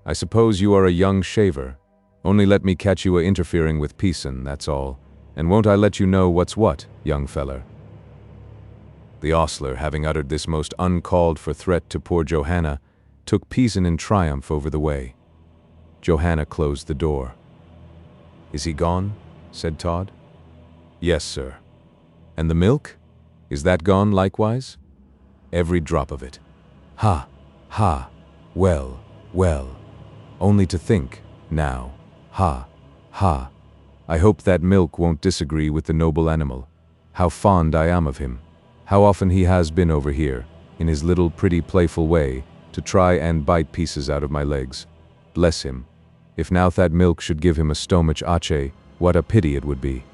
I suppose you are a young shaver. Only let me catch you a-interfering with Peason, that's all. And won't I let you know what's what, young feller?" The ostler, having uttered this most uncalled-for threat to poor Johanna, took Peason in triumph over the way. Johanna closed the door. "Is he gone?" said Todd. "Yes, sir." "And the milk? Is that gone likewise?" "Every drop of it." "Ha! Ha! Well, well. Only to think, now. Ha! Ha! I hope that milk won't disagree with the noble animal. How fond I am of him. How often he has been over here, in his little pretty playful way, to try and bite pieces out of my legs. Bless him. If now that milk should give him a stomach ache, what a pity it would be.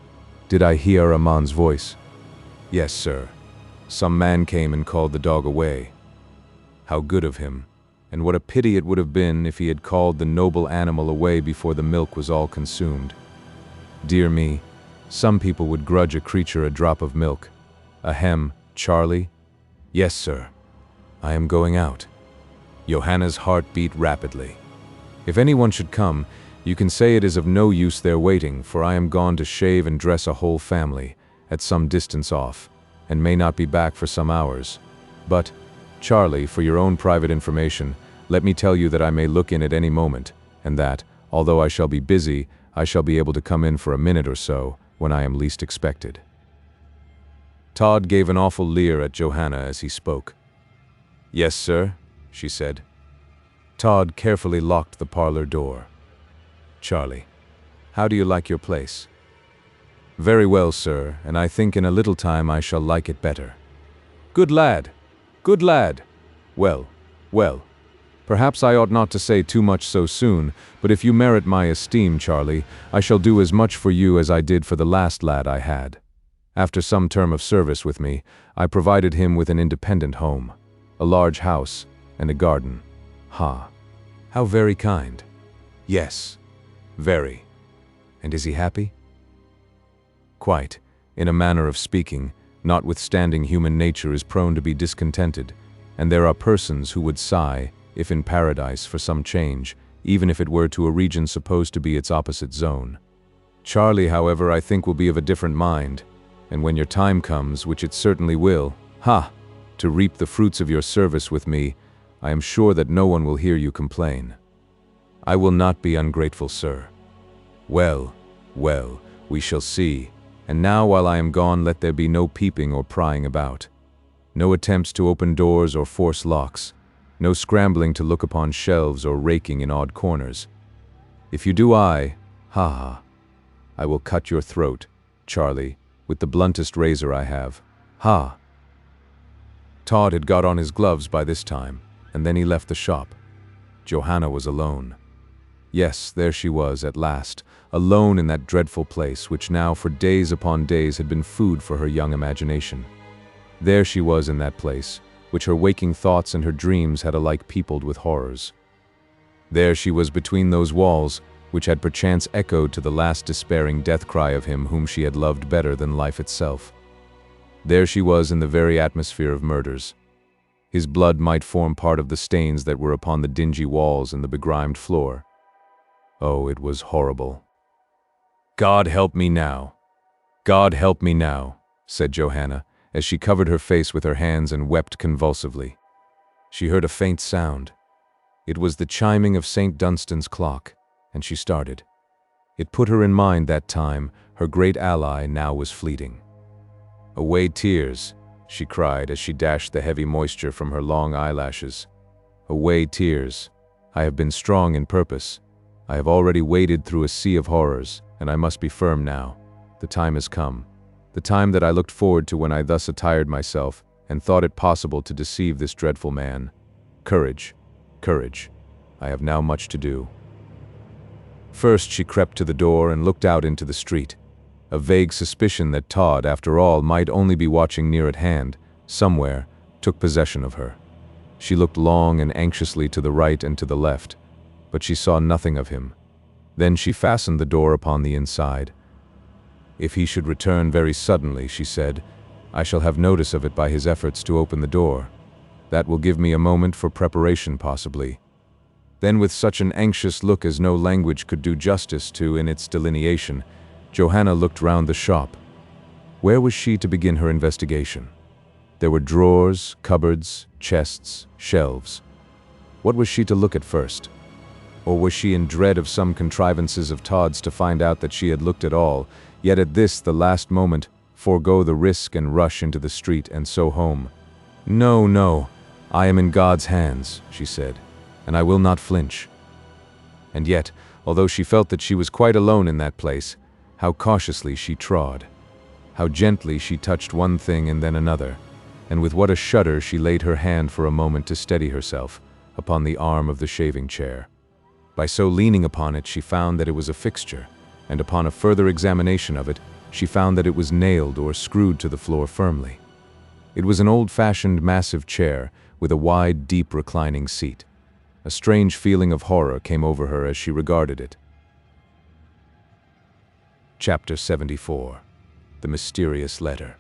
Did I hear a man's voice?" "Yes, sir. Some man came and called the dog away." "How good of him. And what a pity it would have been if he had called the noble animal away before the milk was all consumed. Dear me, some people would grudge a creature a drop of milk. Ahem, Charlie?" "Yes, sir. I am going out." Johanna's heart beat rapidly. "If anyone should come, you can say it is of no use their waiting, for I am gone to shave and dress a whole family, at some distance off, and may not be back for some hours. But, Charlie, for your own private information, let me tell you that I may look in at any moment, and that, although I shall be busy, I shall be able to come in for a minute or so, when I am least expected." Todd gave an awful leer at Johanna as he spoke. "Yes, sir," she said. Todd carefully locked the parlor door. "Charlie, how do you like your place?" "Very well, sir, and I think in a little time I shall like it better." "Good lad! Good lad! Well, well. Perhaps I ought not to say too much so soon, but if you merit my esteem, Charlie, I shall do as much for you as I did for the last lad I had. After some term of service with me, I provided him with an independent home, a large house, and a garden. Ha! How very kind. Yes, very. And is he happy?" "Quite, in a manner of speaking, notwithstanding human nature is prone to be discontented, and there are persons who would sigh, if in paradise, for some change, even if it were to a region supposed to be its opposite zone. Charlie, however, I think will be of a different mind, and when your time comes, which it certainly will, to reap the fruits of your service with me, I am sure that no one will hear you complain." "I will not be ungrateful, sir." "Well, well, we shall see, and now while I am gone let there be no peeping or prying about. No attempts to open doors or force locks. No scrambling to look upon shelves or raking in odd corners. If you do, I will cut your throat, Charlie, with the bluntest razor I have. Ha! Todd had got on his gloves by this time, and then he left the shop. Johanna was alone. Yes, there she was at last, alone in that dreadful place which now for days upon days had been food for her young imagination. There she was in that place, which her waking thoughts and her dreams had alike peopled with horrors. There she was between those walls, which had perchance echoed to the last despairing death cry of him whom she had loved better than life itself. There she was in the very atmosphere of murders. His blood might form part of the stains that were upon the dingy walls and the begrimed floor. Oh, it was horrible. "God help me now! God help me now!" said Johanna, as she covered her face with her hands and wept convulsively. She heard a faint sound. It was the chiming of St. Dunstan's clock, and she started. It put her in mind that time her great ally now was fleeting. "Away, tears!" she cried as she dashed the heavy moisture from her long eyelashes. "Away, tears! I have been strong in purpose. I have already waded through a sea of horrors, and I must be firm now. The time has come. The time that I looked forward to when I thus attired myself and thought it possible to deceive this dreadful man. Courage, courage. I have now much to do." First she crept to the door and looked out into the street. A vague suspicion that Todd, after all, might only be watching near at hand, somewhere, took possession of her. She looked long and anxiously to the right and to the left, but she saw nothing of him. Then she fastened the door upon the inside. "If he should return very suddenly," she said, "I shall have notice of it by his efforts to open the door. That will give me a moment for preparation, possibly." Then, with such an anxious look as no language could do justice to in its delineation, Johanna looked round the shop. Where was she to begin her investigation? There were drawers, cupboards, chests, shelves. What was she to look at first? Or was she in dread of some contrivances of Todd's to find out that she had looked at all, yet at this, the last moment, forego the risk and rush into the street and so home? "No, no, I am in God's hands," she said, "and I will not flinch." And yet, although she felt that she was quite alone in that place, how cautiously she trod. How gently she touched one thing and then another, and with what a shudder she laid her hand for a moment to steady herself upon the arm of the shaving chair. By so leaning upon it, she found that it was a fixture, and upon a further examination of it, she found that it was nailed or screwed to the floor firmly. It was an old-fashioned massive chair with a wide, deep reclining seat. A strange feeling of horror came over her as she regarded it. Chapter 74. The Mysterious Letter.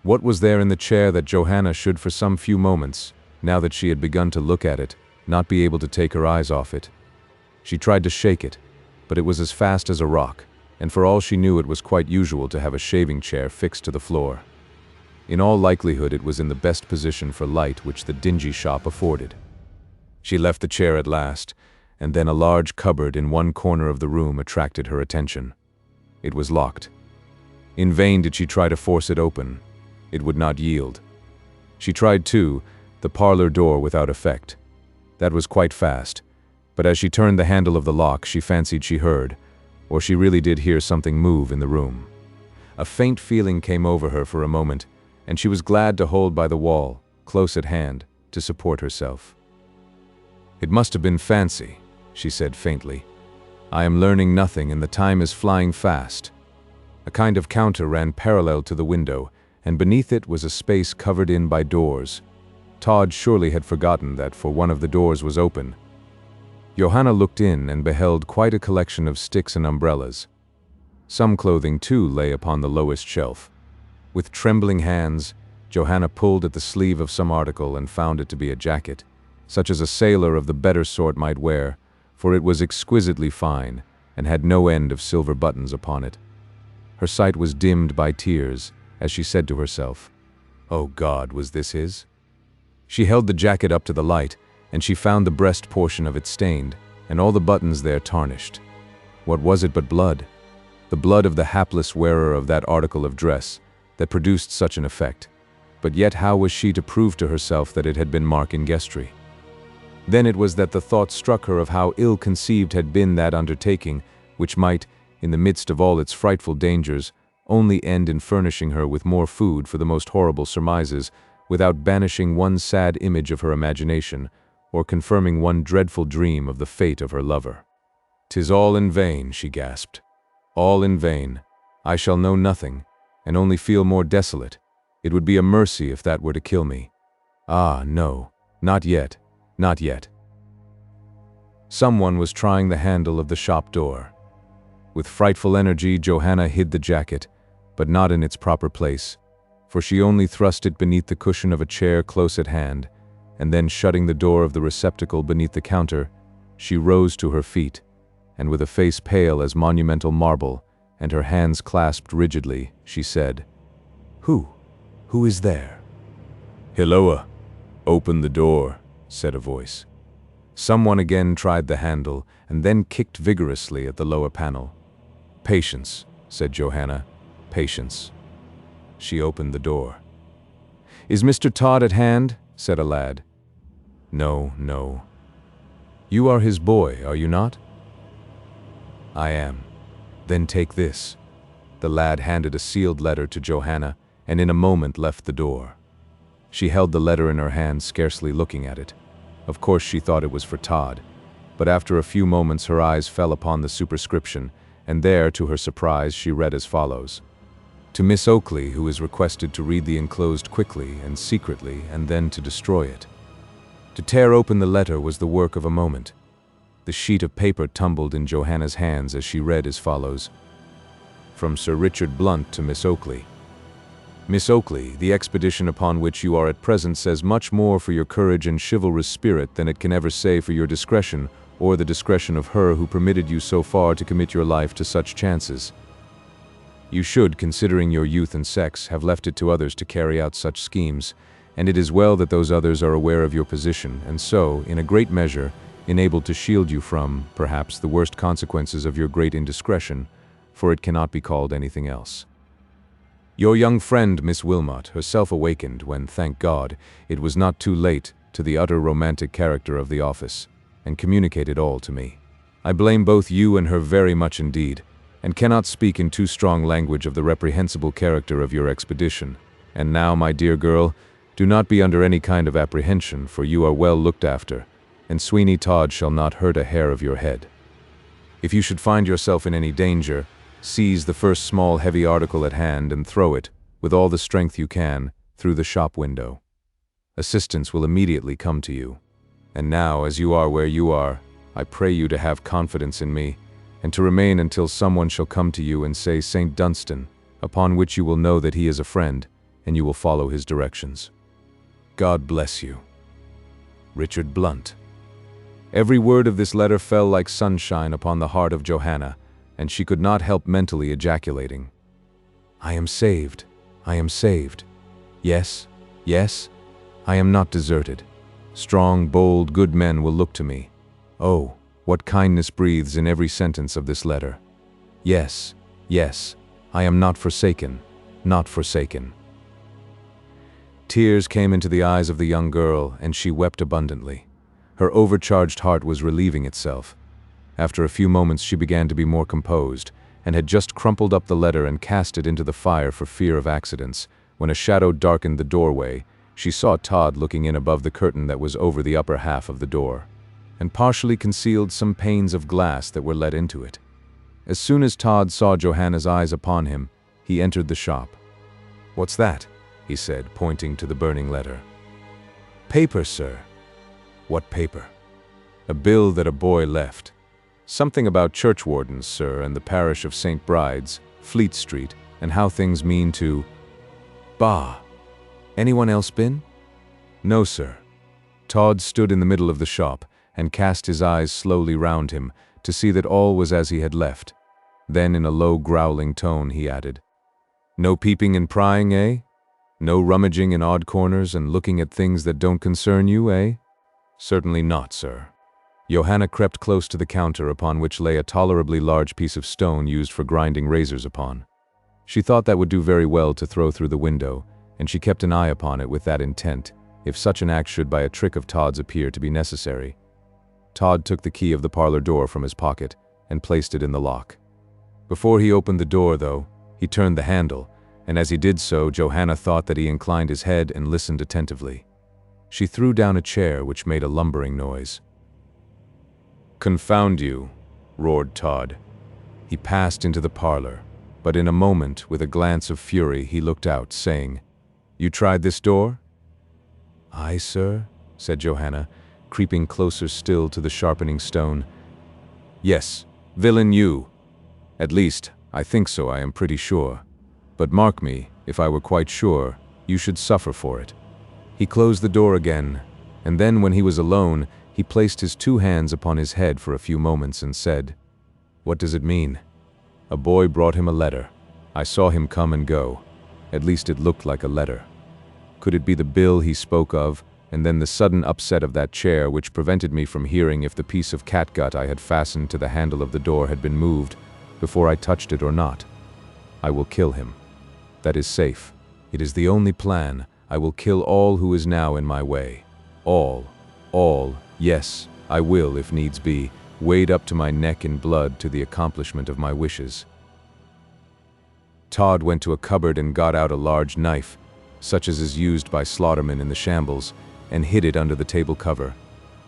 What was there in the chair that Johanna should for some few moments, now that she had begun to look at it, not be able to take her eyes off it? She tried to shake it, but it was as fast as a rock, and for all she knew it was quite usual to have a shaving chair fixed to the floor. In all likelihood it was in the best position for light which the dingy shop afforded. She left the chair at last, and then a large cupboard in one corner of the room attracted her attention. It was locked. In vain did she try to force it open. It would not yield. She tried, too, the parlor door without effect. That was quite fast, but as she turned the handle of the lock, she fancied she heard, or she really did hear something move in the room. A faint feeling came over her for a moment, and she was glad to hold by the wall, close at hand, to support herself. "It must have been fancy," she said faintly. "I am learning nothing, and the time is flying fast." A kind of counter ran parallel to the window, and beneath it was a space covered in by doors. Todd surely had forgotten that, for one of the doors was open. Johanna looked in and beheld quite a collection of sticks and umbrellas. Some clothing, too, lay upon the lowest shelf. With trembling hands, Johanna pulled at the sleeve of some article and found it to be a jacket, such as a sailor of the better sort might wear, for it was exquisitely fine and had no end of silver buttons upon it. Her sight was dimmed by tears as she said to herself, "Oh God, was this his?" She held the jacket up to the light, and she found the breast portion of it stained, and all the buttons there tarnished. What was it but blood? The blood of the hapless wearer of that article of dress that produced such an effect. but yet how was she to prove to herself that it had been Mark Ingestri? Then it was that the thought struck her of how ill-conceived had been that undertaking, which might, in the midst of all its frightful dangers, only end in furnishing her with more food for the most horrible surmises, without banishing one sad image of her imagination, or confirming one dreadful dream of the fate of her lover. "'Tis all in vain," she gasped. "All in vain. I shall know nothing, and only feel more desolate. It would be a mercy if that were to kill me. Ah, no, not yet, not yet." Someone was trying the handle of the shop door. With frightful energy, Johanna hid the jacket, but not in its proper place, for she only thrust it beneath the cushion of a chair close at hand, and then shutting the door of the receptacle beneath the counter, she rose to her feet, and with a face pale as monumental marble, and her hands clasped rigidly, she said, Who is there?" "Hilloa, open the door," said a voice. Someone again tried the handle, and then kicked vigorously at the lower panel. "Patience," said Johanna, "patience." She opened the door. "Is Mr. Todd at hand?" said a lad. "No, no." "You are his boy, are you not?" "I am." "Then take this." The lad handed a sealed letter to Johanna, and in a moment left the door. She held the letter in her hand, scarcely looking at it. Of course she thought it was for Todd, but after a few moments her eyes fell upon the superscription, and there, to her surprise, she read as follows: "To Miss Oakley, who is requested to read the enclosed quickly and secretly, and then to destroy it." To tear open the letter was the work of a moment. The sheet of paper tumbled in Johanna's hands as she read as follows: "From Sir Richard Blunt to Miss Oakley. Miss Oakley, the expedition upon which you are at present says much more for your courage and chivalrous spirit than it can ever say for your discretion, or the discretion of her who permitted you so far to commit your life to such chances. You should, considering your youth and sex, have left it to others to carry out such schemes, and it is well that those others are aware of your position, and so, in a great measure, enabled to shield you from, perhaps, the worst consequences of your great indiscretion, for it cannot be called anything else. Your young friend, Miss Wilmot, herself awakened when, thank God, it was not too late, to the utter romantic character of the office, and communicated all to me. I blame both you and her very much indeed, and cannot speak in too strong language of the reprehensible character of your expedition. And now, my dear girl, do not be under any kind of apprehension, for you are well looked after, and Sweeney Todd shall not hurt a hair of your head. If you should find yourself in any danger, seize the first small heavy article at hand and throw it, with all the strength you can, through the shop window. Assistance will immediately come to you. And now, as you are where you are, I pray you to have confidence in me, and to remain until someone shall come to you and say St. Dunstan, upon which you will know that he is a friend, and you will follow his directions. God bless you. Richard Blunt. Every word of this letter fell like sunshine upon the heart of Johanna, and she could not help mentally ejaculating, "I am saved, I am saved. Yes, yes, I am not deserted. Strong, bold, good men will look to me. Oh, what kindness breathes in every sentence of this letter. Yes, yes, I am not forsaken, not forsaken." Tears came into the eyes of the young girl, and she wept abundantly. Her overcharged heart was relieving itself. After a few moments she began to be more composed, and had just crumpled up the letter and cast it into the fire for fear of accidents, when a shadow darkened the doorway. She saw Todd looking in above the curtain that was over the upper half of the door, and partially concealed some panes of glass that were let into it. As soon as Todd saw Johanna's eyes upon him, he entered the shop. "What's that?" he said, pointing to the burning letter. "Paper, sir." "What paper?" "A bill that a boy left. Something about churchwardens, sir, and the parish of St. Bride's, Fleet Street, and how things mean to—" "Bah! Anyone else been?" "No, sir." Todd stood in the middle of the shop, and cast his eyes slowly round him, to see that all was as he had left. Then, in a low, growling tone, he added, "No peeping and prying, eh? No rummaging in odd corners and looking at things that don't concern you, eh?" "Certainly not, sir." Johanna crept close to the counter, upon which lay a tolerably large piece of stone used for grinding razors upon. She thought that would do very well to throw through the window, and she kept an eye upon it with that intent, if such an act should by a trick of Todd's appear to be necessary. Todd took the key of the parlor door from his pocket and placed it in the lock. Before he opened the door, though, he turned the handle, and as he did so, Johanna thought that he inclined his head and listened attentively. She threw down a chair which made a lumbering noise. "Confound you," roared Todd. He passed into the parlor, but in a moment, with a glance of fury, he looked out, saying, "You tried this door?" "Aye, sir," said Johanna, creeping closer still to the sharpening stone. "Yes, villain you. At least, I think so, I am pretty sure. But mark me, if I were quite sure, you should suffer for it." He closed the door again, and then when he was alone, he placed his two hands upon his head for a few moments and said, "What does it mean? A boy brought him a letter. I saw him come and go. At least it looked like a letter. Could it be the bill he spoke of, and then the sudden upset of that chair which prevented me from hearing if the piece of catgut I had fastened to the handle of the door had been moved before I touched it or not? I will kill him. That is safe. It is the only plan. I will kill all who is now in my way. All, yes, I will, if needs be, wade up to my neck in blood to the accomplishment of my wishes." Todd went to a cupboard and got out a large knife, such as is used by slaughtermen in the shambles, and hid it under the table cover,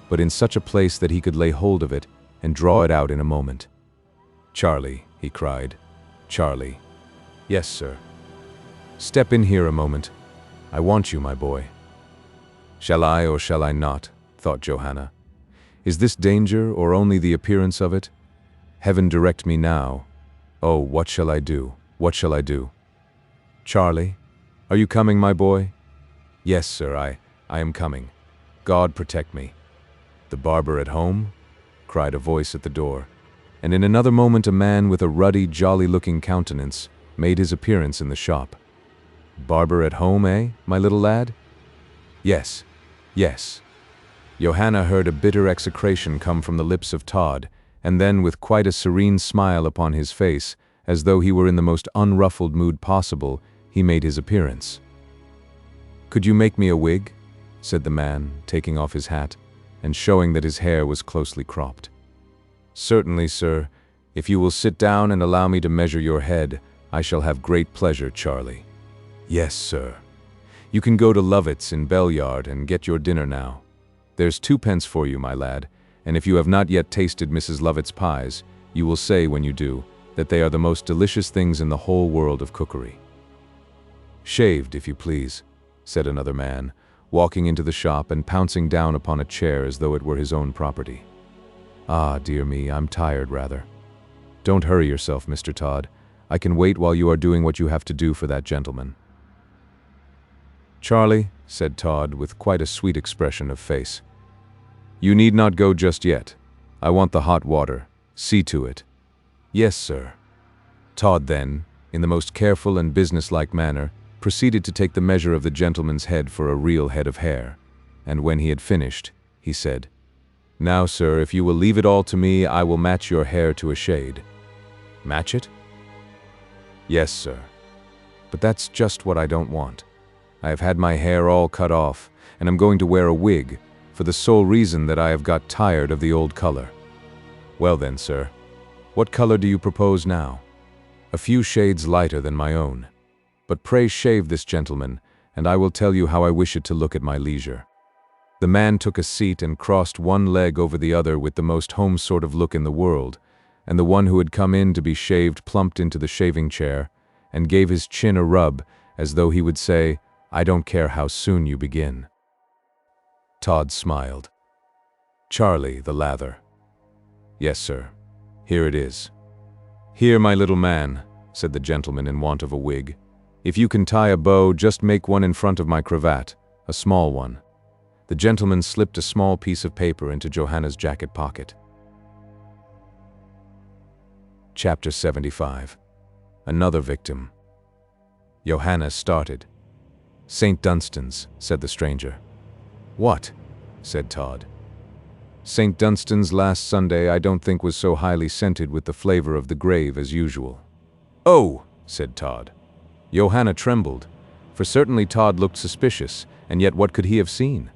but in such a place that he could lay hold of it and draw it out in a moment. "Charlie," he cried. "Charlie." "Yes, sir." "Step in here a moment. I want you, my boy." "Shall I or shall I not?" thought Johanna. "Is this danger or only the appearance of it? Heaven direct me now. Oh, what shall I do? What shall I do?" "Charlie, are you coming, my boy?" "Yes, sir, I am coming. God protect me." "The barber at home?" cried a voice at the door, and in another moment a man with a ruddy, jolly-looking countenance made his appearance in the shop. "Barber at home, eh, my little lad?" "Yes, yes." Johanna heard a bitter execration come from the lips of Todd, and then with quite a serene smile upon his face, as though he were in the most unruffled mood possible, he made his appearance. "Could you make me a wig?" said the man, taking off his hat, and showing that his hair was closely cropped. "Certainly, sir. If you will sit down and allow me to measure your head, I shall have great pleasure, Charlie." "Yes, sir. You can go to LOVETT'S in Bell Yard and get your dinner now. There's 2 pence for you, my lad, and if you have not yet tasted Mrs. Lovett's pies, you will say when you do that they are the most delicious things in the whole world of cookery." "Shaved, if you please," said another man, walking into the shop and pouncing down upon a chair as though it were his own property. "Ah, dear me, I'm tired, rather." "Don't hurry yourself, Mr. Todd. I can wait while you are doing what you have to do for that gentleman." "Charlie," said Todd with quite a sweet expression of face, "you need not go just yet. I want the hot water. See to it." "Yes, sir." Todd then, in the most careful and businesslike manner, proceeded to take the measure of the gentleman's head for a real head of hair, and when he had finished, he said, "Now, sir, if you will leave it all to me, I will match your hair to a shade." "Match it?" "Yes, sir. But that's just what I don't want. I have had my hair all cut off, and I'm going to wear a wig, for the sole reason that I have got tired of the old color." "Well then, sir, what color do you propose now?" "A few shades lighter than my own. But pray shave this gentleman, and I will tell you how I wish it to look at my leisure." The man took a seat and crossed one leg over the other with the most home sort of look in the world, and the one who had come in to be shaved plumped into the shaving chair, and gave his chin a rub, as though he would say, "I don't care how soon you begin." Todd smiled. "Charlie, the lather." "Yes, sir. Here it is." "Here, my little man," said the gentleman in want of a wig. "If you can tie a bow, just make one in front of my cravat, a small one." The gentleman slipped a small piece of paper into Johanna's jacket pocket. Chapter 75. Another victim. Johanna started. "St. Dunstan's," said the stranger. "What?" said Todd. "St. Dunstan's last Sunday I don't think was so highly scented with the flavor of the grave as usual." "Oh!" said Todd. Johanna trembled, For certainly Todd looked suspicious, and yet what could he have seen?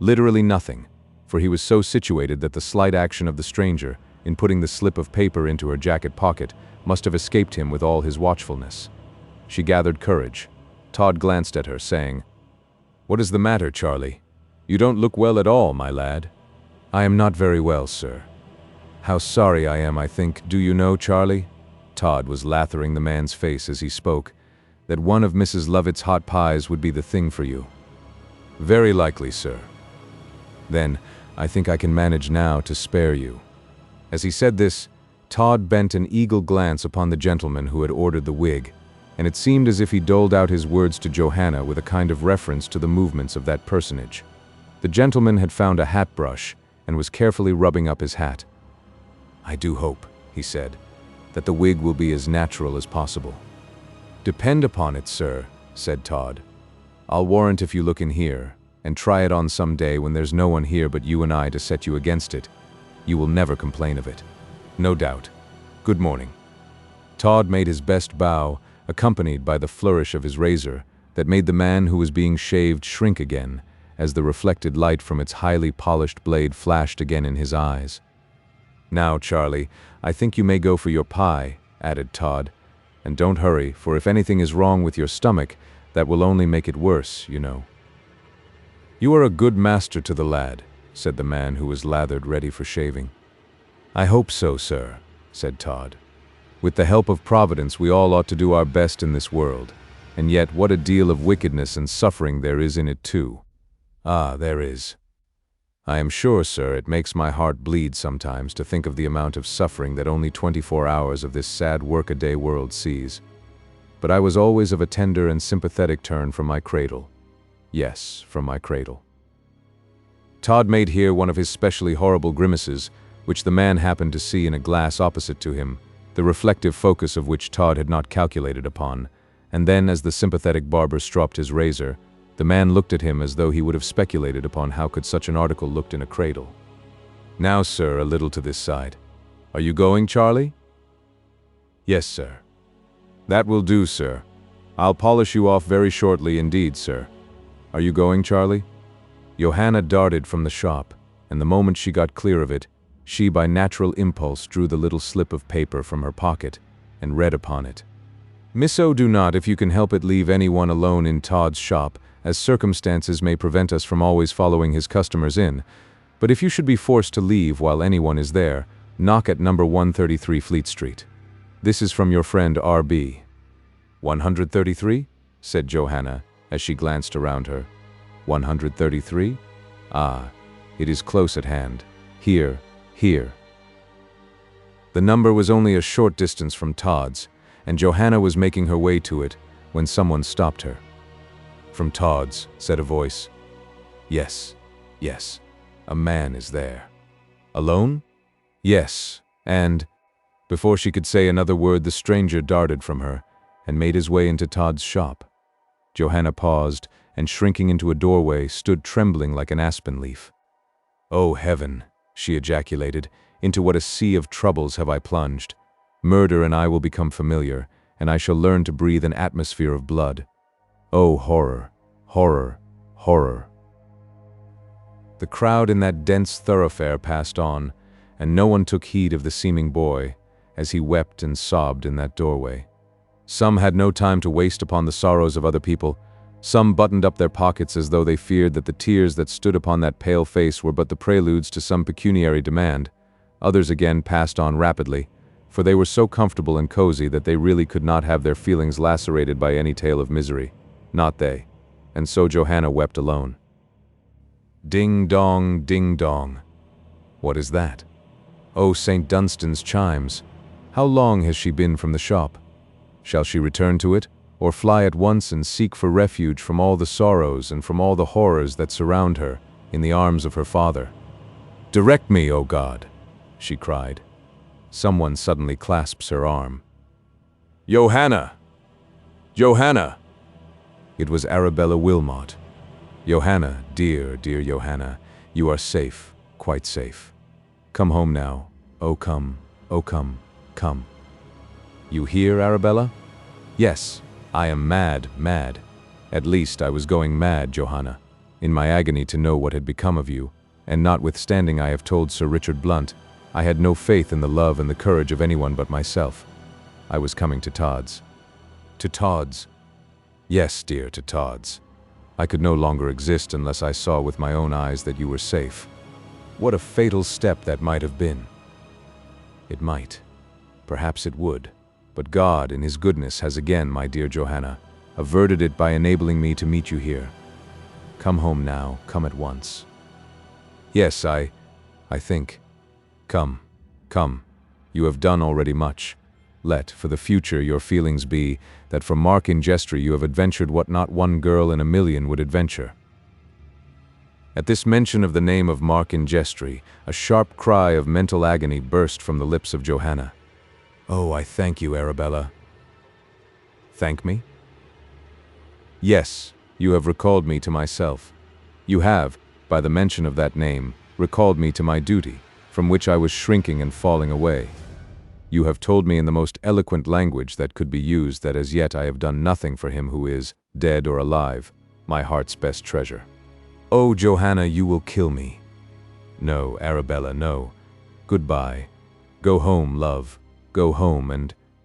Literally nothing, for he was so situated that the slight action of the stranger, in putting the slip of paper into her jacket pocket, must have escaped him with all his watchfulness. She gathered courage. Todd glanced at her, saying, "What is the matter, Charlie? You don't look well at all, my lad." "I am not very well, sir." "How sorry I am, I think. Do you know, Charlie," Todd was lathering the man's face as he spoke, "that one of Mrs. Lovett's hot pies would be the thing for you?" "Very likely, sir." "Then, I think I can manage now to spare you." As he said this, Todd bent an eagle glance upon the gentleman who had ordered the wig, and it seemed as if he doled out his words to Johanna with a kind of reference to the movements of that personage. The gentleman had found a hat brush and was carefully rubbing up his hat. "I do hope," he said, "that the wig will be as natural as possible." "Depend upon it, sir," said Todd. "I'll warrant if you look in here, and try it on some day when there's no one here but you and I to set you against it, you will never complain of it. No doubt. Good morning." Todd made his best bow, accompanied by the flourish of his razor, that made the man who was being shaved shrink again, as the reflected light from its highly polished blade flashed again in his eyes. "Now, Charlie, I think you may go for your pie," added Todd, "and don't hurry, for if anything is wrong with your stomach, that will only make it worse, you know." "You are a good master to the lad," said the man who was lathered ready for shaving. "I hope so, sir," said Todd. "With the help of Providence we all ought to do our best in this world, and yet what a deal of wickedness and suffering there is in it too. Ah, there is. I am sure, sir, it makes my heart bleed sometimes to think of the amount of suffering that only 24 hours of this sad workaday world sees. But I was always of a tender and sympathetic turn from my cradle. Yes, from my cradle." Todd made here one of his specially horrible grimaces, which the man happened to see in a glass opposite to him, the reflective focus of which Todd had not calculated upon, and then as the sympathetic barber stropped his razor, the man looked at him as though he would have speculated upon how could such an article looked in a cradle. "Now, sir, a little to this side. Are you going, Charlie?" "Yes, sir." "That will do, sir. I'll polish you off very shortly indeed, sir. Are you going, Charlie?" Johanna darted from the shop, and the moment she got clear of it, she by natural impulse drew the little slip of paper from her pocket and read upon it. "Misso, do not, if you can help it, leave anyone alone in Todd's shop, as circumstances may prevent us from always following his customers in. But if you should be forced to leave while anyone is there, knock at number 133 Fleet Street. This is from your friend R.B. 133? said Johanna, as she glanced around her. 133? Ah, it is close at hand. Here. The number was only a short distance from Todd's, and Johanna was making her way to it when someone stopped her. "From Todd's," said a voice. Yes, a man is there." "Alone?" "Yes, and—" Before she could say another word, the stranger darted from her and made his way into Todd's shop. Johanna paused, and shrinking into a doorway, stood trembling like an aspen leaf. "Oh, heaven!" she ejaculated, "into what a sea of troubles have I plunged. Murder and I will become familiar, and I shall learn to breathe an atmosphere of blood. Oh, horror, horror, horror." The crowd in that dense thoroughfare passed on, and no one took heed of the seeming boy, as he wept and sobbed in that doorway. Some had no time to waste upon the sorrows of other people. Some buttoned up their pockets as though they feared that the tears that stood upon that pale face were but the preludes to some pecuniary demand. Others again passed on rapidly, for they were so comfortable and cozy that they really could not have their feelings lacerated by any tale of misery. Not they. And so Johanna wept alone. Ding dong, ding dong. What is that? Oh, St. Dunstan's chimes. How long has she been from the shop? Shall she return to it, or fly at once and seek for refuge from all the sorrows and from all the horrors that surround her in the arms of her father? "Direct me, O God," she cried. Someone suddenly clasps her arm. "Johanna! Johanna!" It was Arabella Wilmot. "Johanna, dear, dear Johanna, you are safe, quite safe. Come home now. Oh come, come. You hear, Arabella? Yes, I am mad. At least I was going mad, Johanna, in my agony to know what had become of you, and notwithstanding I have told Sir Richard Blunt, I had no faith in the love and the courage of anyone but myself. I was coming to TODD'S. To TODD'S? Yes, dear, to TODD'S. I could no longer exist unless I saw with my own eyes that you were safe. What a fatal step that might have been. It might. Perhaps it would. But God, in His goodness, has again, my dear Johanna, averted it by enabling me to meet you here. Come home now, come at once. Yes, I think. Come, come. You have done already much. Let, for the future, your feelings be that from Mark in Jestry you have adventured what not one girl in a million would adventure. At this mention of the name of Mark in Jestry, a sharp cry of mental agony burst from the lips of Johanna. Oh, I thank you, Arabella. Thank me? Yes, you have recalled me to myself. You have, by the mention of that name, recalled me to my duty, from which I was shrinking and falling away. You have told me in the most eloquent language that could be used that as yet I have done nothing for him who is, dead or alive, my heart's best treasure. Oh, Johanna, you will kill me. No, Arabella, no. Goodbye. Go home, love. Go home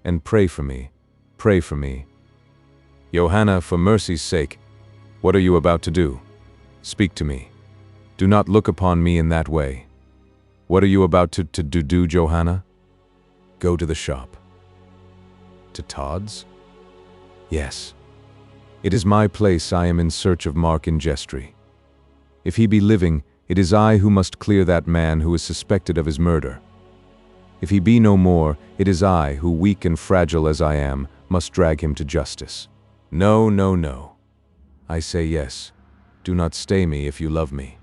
and pray for me. Pray for me. Johanna, for mercy's sake, what are you about to do? Speak to me. Do not look upon me in that way. What are you about to do, Johanna? Go to the shop. To TODD'S? Yes. It is my place. I am in search of Mark in Jestry. If he be living, it is I who must clear that man who is suspected of his murder. If he be no more, it is I who, weak and fragile as I am, must drag him to justice. No, no, no. I say yes. Do not stay me if you love me.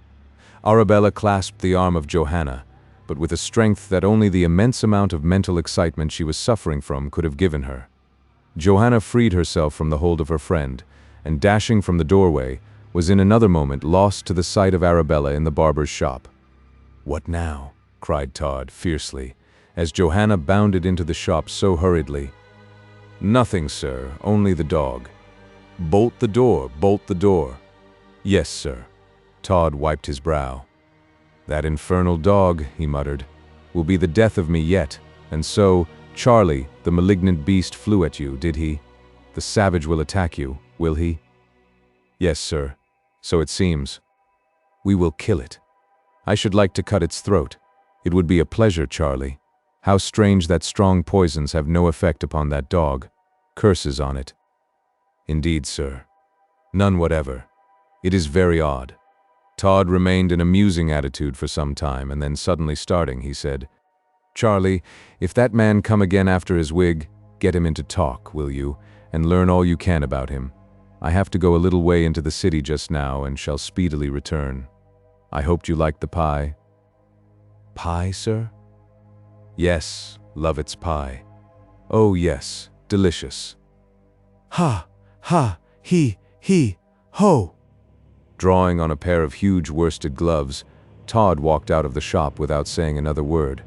Arabella clasped the arm of Johanna, but with a strength that only the immense amount of mental excitement she was suffering from could have given her. Johanna freed herself from the hold of her friend, and dashing from the doorway, was in another moment lost to the sight of Arabella in the barber's shop. What now? Cried Todd fiercely, as Johanna bounded into the shop so hurriedly. Nothing, sir, only the dog. Bolt the door, bolt the door. Yes, sir. Todd wiped his brow. That infernal dog, he muttered, will be the death of me yet, and so, Charlie, the malignant beast flew at you, did he? The savage will attack you, will he? Yes, sir. So it seems. We will kill it. I should like to cut its throat. It would be a pleasure, Charlie. How strange that strong poisons have no effect upon that dog. Curses on it. Indeed, sir. None whatever. It is very odd. Todd remained in a musing attitude for some time, and then suddenly starting, he said, Charlie, if that man come again after his wig, get him into talk, will you, and learn all you can about him. I have to go a little way into the city just now, and shall speedily return. I hoped you liked the pie. Pie, sir? Yes, LOVETT'S pie. Oh, yes, delicious. Ha, ha, he, ho. Drawing on a pair of huge worsted gloves, Todd walked out of the shop without saying another word.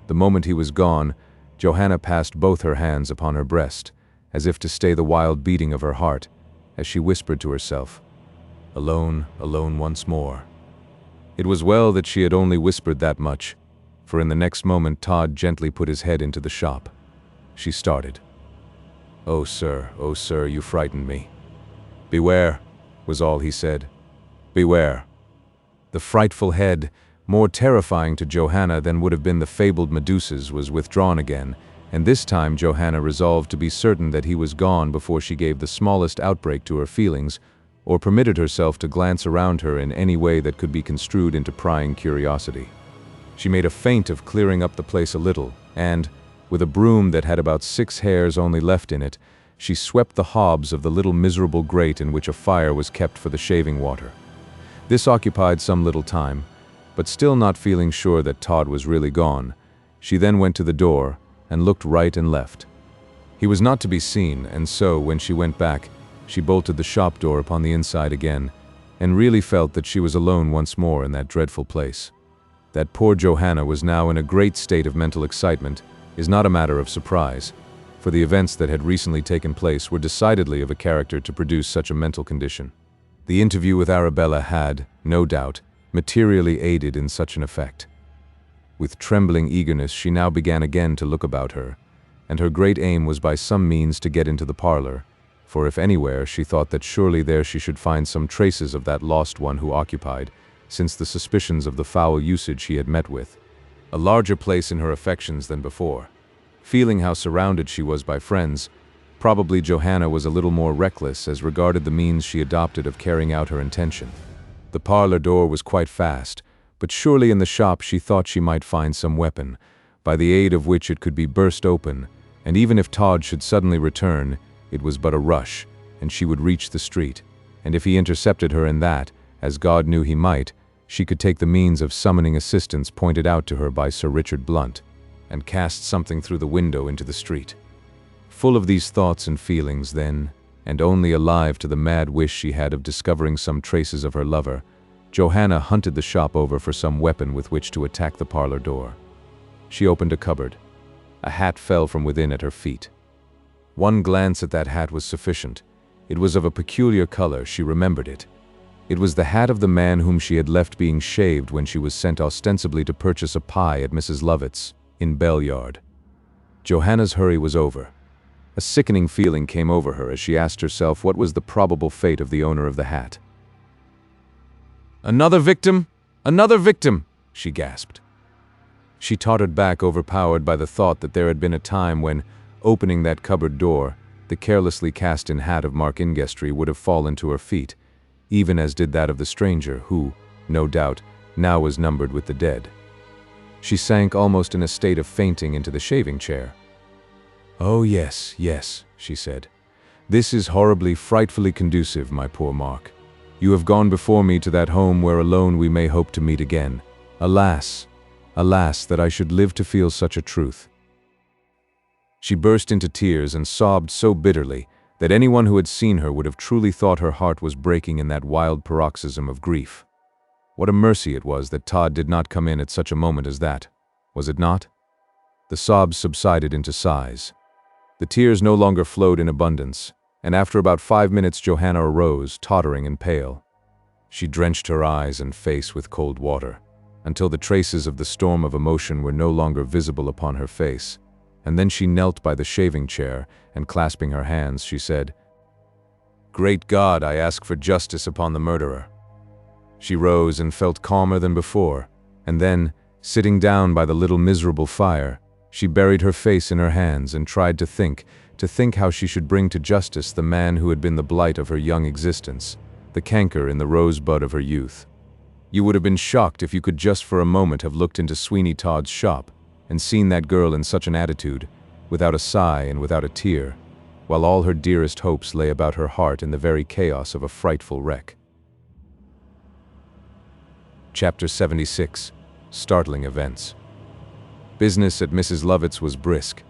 The moment he was gone, Johanna passed both her hands upon her breast, as if to stay the wild beating of her heart, as she whispered to herself, Alone, alone once more. It was well that she had only whispered that much, for in the next moment Todd gently put his head into the shop. She started. Oh, sir, you frightened me. Beware, was all he said. Beware. The frightful head, more terrifying to Johanna than would have been the fabled Medusa's, was withdrawn again, and this time Johanna resolved to be certain that he was gone before she gave the smallest outbreak to her feelings, or permitted herself to glance around her in any way that could be construed into prying curiosity. She made a feint of clearing up the place a little, and, with a broom that had about 6 hairs only left in it, she swept the hobs of the little miserable grate in which a fire was kept for the shaving water. This occupied some little time, but still not feeling sure that Todd was really gone, she then went to the door and looked right and left. He was not to be seen, and so, when she went back, she bolted the shop door upon the inside again, and really felt that she was alone once more in that dreadful place. That poor Johanna was now in a great state of mental excitement is not a matter of surprise, for the events that had recently taken place were decidedly of a character to produce such a mental condition. The interview with Arabella had, no doubt, materially aided in such an effect. With trembling eagerness she now began again to look about her, and her great aim was by some means to get into the parlor, for if anywhere she thought that surely there she should find some traces of that lost one who occupied, since the suspicions of the foul usage he had met with, a larger place in her affections than before. Feeling how surrounded she was by friends, probably Johanna was a little more reckless as regarded the means she adopted of carrying out her intention. The parlor door was quite fast, but surely in the shop she thought she might find some weapon, by the aid of which it could be burst open, and even if Todd should suddenly return, it was but a rush, and she would reach the street, and if he intercepted her in that, as God knew he might, she could take the means of summoning assistance pointed out to her by Sir Richard Blunt, and cast something through the window into the street. Full of these thoughts and feelings then, and only alive to the mad wish she had of discovering some traces of her lover, Johanna hunted the shop over for some weapon with which to attack the parlor door. She opened a cupboard. A hat fell from within at her feet. One glance at that hat was sufficient. It was of a peculiar color, she remembered it. It was the hat of the man whom she had left being shaved when she was sent ostensibly to purchase a pie at Mrs. Lovett's, in Bell Yard. Johanna's hurry was over. A sickening feeling came over her as she asked herself what was the probable fate of the owner of the hat. "Another victim! Another victim!" she gasped. She tottered back, overpowered by the thought that there had been a time when, opening that cupboard door, the carelessly cast-in hat of Mark Ingestry would have fallen to her feet, even as did that of the stranger who, no doubt, now was numbered with the dead. She sank almost in a state of fainting into the shaving chair. "Oh yes, yes," she said. "This is horribly, frightfully conducive, my poor Mark. You have gone before me to that home where alone we may hope to meet again. Alas, alas, that I should live to feel such a truth." She burst into tears and sobbed so bitterly that anyone who had seen her would have truly thought her heart was breaking in that wild paroxysm of grief. What a mercy it was that Todd did not come in at such a moment as that, was it not? The sobs subsided into sighs. The tears no longer flowed in abundance, and after about 5 minutes Johanna arose, tottering and pale. She drenched her eyes and face with cold water, until the traces of the storm of emotion were no longer visible upon her face, and then she knelt by the shaving chair, and clasping her hands, she said, "Great God, I ask for justice upon the murderer." She rose and felt calmer than before, and then, sitting down by the little miserable fire, she buried her face in her hands and tried to think how she should bring to justice the man who had been the blight of her young existence, the canker in the rosebud of her youth. You would have been shocked if you could just for a moment have looked into Sweeney Todd's shop and seen that girl in such an attitude, without a sigh and without a tear, while all her dearest hopes lay about her heart in the very chaos of a frightful wreck. Chapter 76. Startling Events. Business at Mrs. Lovett's was brisk.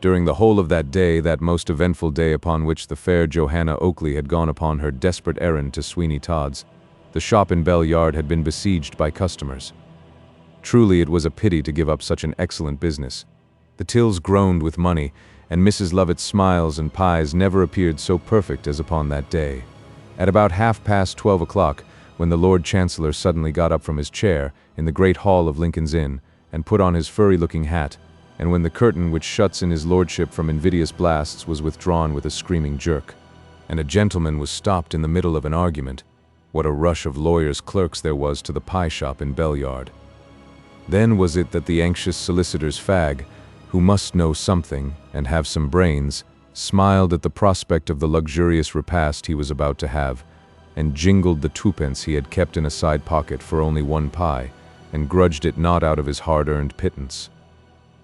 During the whole of that day, that most eventful day upon which the fair Johanna Oakley had gone upon her desperate errand to Sweeney Todd's, the shop in Bell Yard had been besieged by customers. Truly it was a pity to give up such an excellent business. The tills groaned with money, and Mrs. Lovett's smiles and pies never appeared so perfect as upon that day. At about 12:30, when the Lord Chancellor suddenly got up from his chair in the great hall of Lincoln's Inn, and put on his furry-looking hat, and when the curtain which shuts in his lordship from invidious blasts was withdrawn with a screaming jerk, and a gentleman was stopped in the middle of an argument, what a rush of lawyers' clerks there was to the pie shop in Bell Yard. Then was it that the anxious solicitor's fag, who must know something and have some brains, smiled at the prospect of the luxurious repast he was about to have, and jingled the twopence he had kept in a side pocket for only one pie, and grudged it not out of his hard-earned pittance.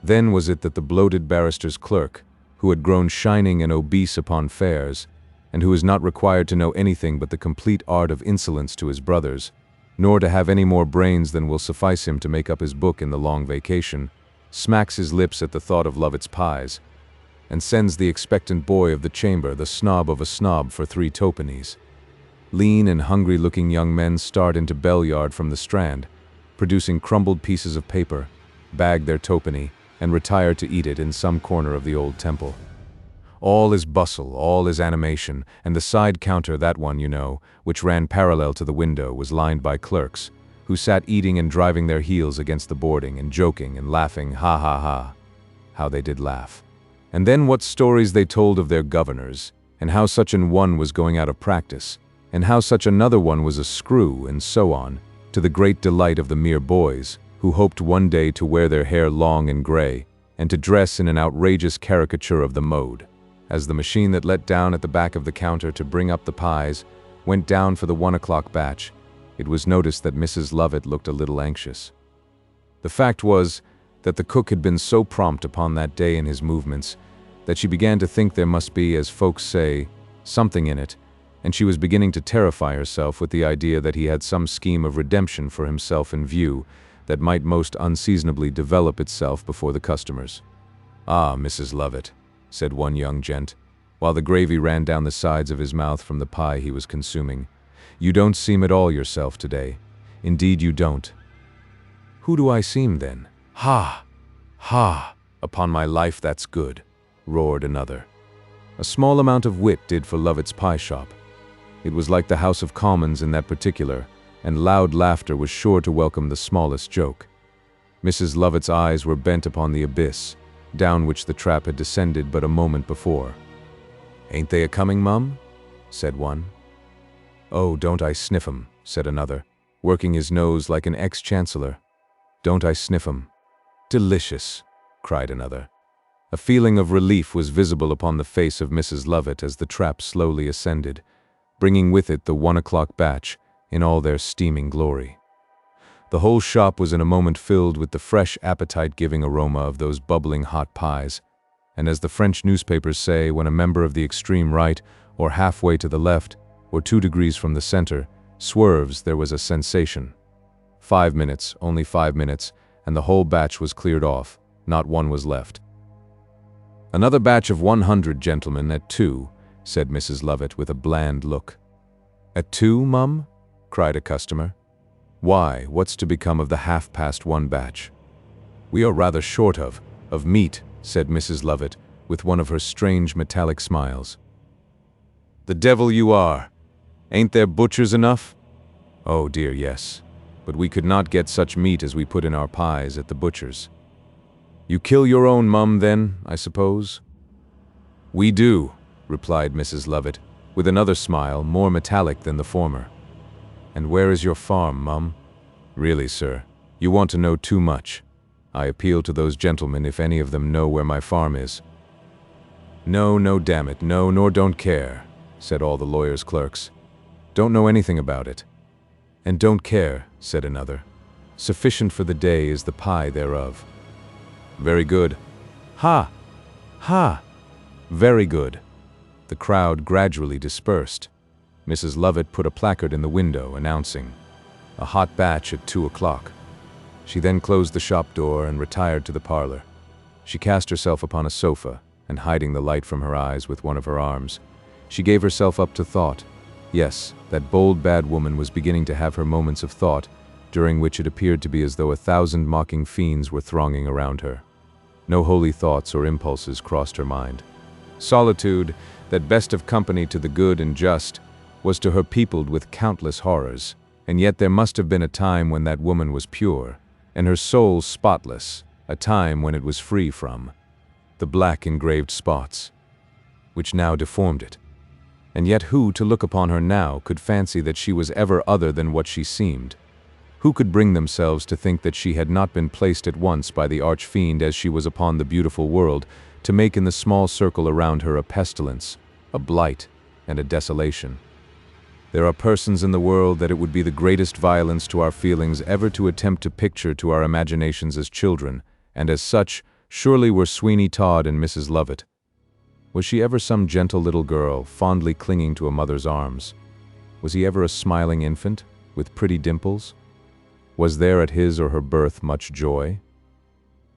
Then was it that the bloated barrister's clerk, who had grown shining and obese upon fairs, and who is not required to know anything but the complete art of insolence to his brothers, nor to have any more brains than will suffice him to make up his book in the long vacation, smacks his lips at the thought of Lovett's pies, and sends the expectant boy of the chamber, the snob of a snob, for 3 twopennies. Lean and hungry-looking young men start into Bell Yard from the Strand, producing crumbled pieces of paper, bag their twopenny, and retire to eat it in some corner of the old temple. All is bustle, all is animation, and the side counter, that one, you know, which ran parallel to the window, was lined by clerks, who sat eating and driving their heels against the boarding and joking and laughing, ha ha ha. How they did laugh. And then what stories they told of their governors, and how such an one was going out of practice, and how such another one was a screw, and so on, to the great delight of the mere boys, who hoped one day to wear their hair long and gray, and to dress in an outrageous caricature of the mode. As the machine that let down at the back of the counter to bring up the pies went down for the 1 o'clock batch, it was noticed that Mrs. Lovett looked a little anxious. The fact was that the cook had been so prompt upon that day in his movements that she began to think there must be, as folks say, something in it, and she was beginning to terrify herself with the idea that he had some scheme of redemption for himself in view that might most unseasonably develop itself before the customers. "Ah, Mrs. Lovett," said one young gent, while the gravy ran down the sides of his mouth from the pie he was consuming, "you don't seem at all yourself today. Indeed you don't." "Who do I seem then?" "Ha! Ha! Upon my life that's good," roared another. A small amount of wit did for Lovett's pie shop. It was like the House of Commons in that particular, and loud laughter was sure to welcome the smallest joke. Mrs. Lovett's eyes were bent upon the abyss, down which the trap had descended but a moment before. "Ain't they a-coming, mum?" said one. "Oh, don't I sniff 'em," said another, working his nose like an ex-chancellor. "Don't I sniff 'em? Delicious," cried another. A feeling of relief was visible upon the face of Mrs. Lovett as the trap slowly ascended, bringing with it the 1 o'clock batch in all their steaming glory. The whole shop was in a moment filled with the fresh, appetite-giving aroma of those bubbling hot pies, and as the French newspapers say, when a member of the extreme right, or halfway to the left, or 2 degrees from the center, swerves, there was a sensation. 5 minutes, only 5 minutes, and the whole batch was cleared off, not one was left. "Another batch of 100, gentlemen, at 2, said Mrs. Lovett with a bland look. "At 2, mum?" cried a customer. "Why, what's to become of the 1/2-past-1 batch?" "We are rather short of meat," said Mrs. Lovett, with one of her strange metallic smiles. "The devil you are! Ain't there butchers enough?" "Oh dear, yes, but we could not get such meat as we put in our pies at the butcher's." "You kill your own, mum, then, I suppose?" "We do," replied Mrs. Lovett, with another smile more metallic than the former. "And where is your farm, mum?" "Really, sir, you want to know too much. I appeal to those gentlemen if any of them know where my farm is." No, damn it, no, nor don't care," said all the lawyers' clerks. "Don't know anything about it." "And don't care," said another. "Sufficient for the day is the pie thereof." "Very good." "Ha! Ha! Very good." The crowd gradually dispersed. Mrs. Lovett put a placard in the window announcing, "A hot batch at 2 o'clock." She then closed the shop door and retired to the parlor. She cast herself upon a sofa, and hiding the light from her eyes with one of her arms, she gave herself up to thought. Yes, that bold bad woman was beginning to have her moments of thought, during which it appeared to be as though 1,000 mocking fiends were thronging around her. No holy thoughts or impulses crossed her mind. Solitude, that best of company to the good and just, was to her peopled with countless horrors, and yet there must have been a time when that woman was pure, and her soul spotless, a time when it was free from the black engraved spots, which now deformed it. And yet who, to look upon her now, could fancy that she was ever other than what she seemed? Who could bring themselves to think that she had not been placed at once by the arch-fiend as she was upon the beautiful world, to make in the small circle around her a pestilence, a blight, and a desolation? There are persons in the world that it would be the greatest violence to our feelings ever to attempt to picture to our imaginations as children, and as such, surely were Sweeney Todd and Mrs. Lovett. Was she ever some gentle little girl, fondly clinging to a mother's arms? Was he ever a smiling infant, with pretty dimples? Was there at his or her birth much joy?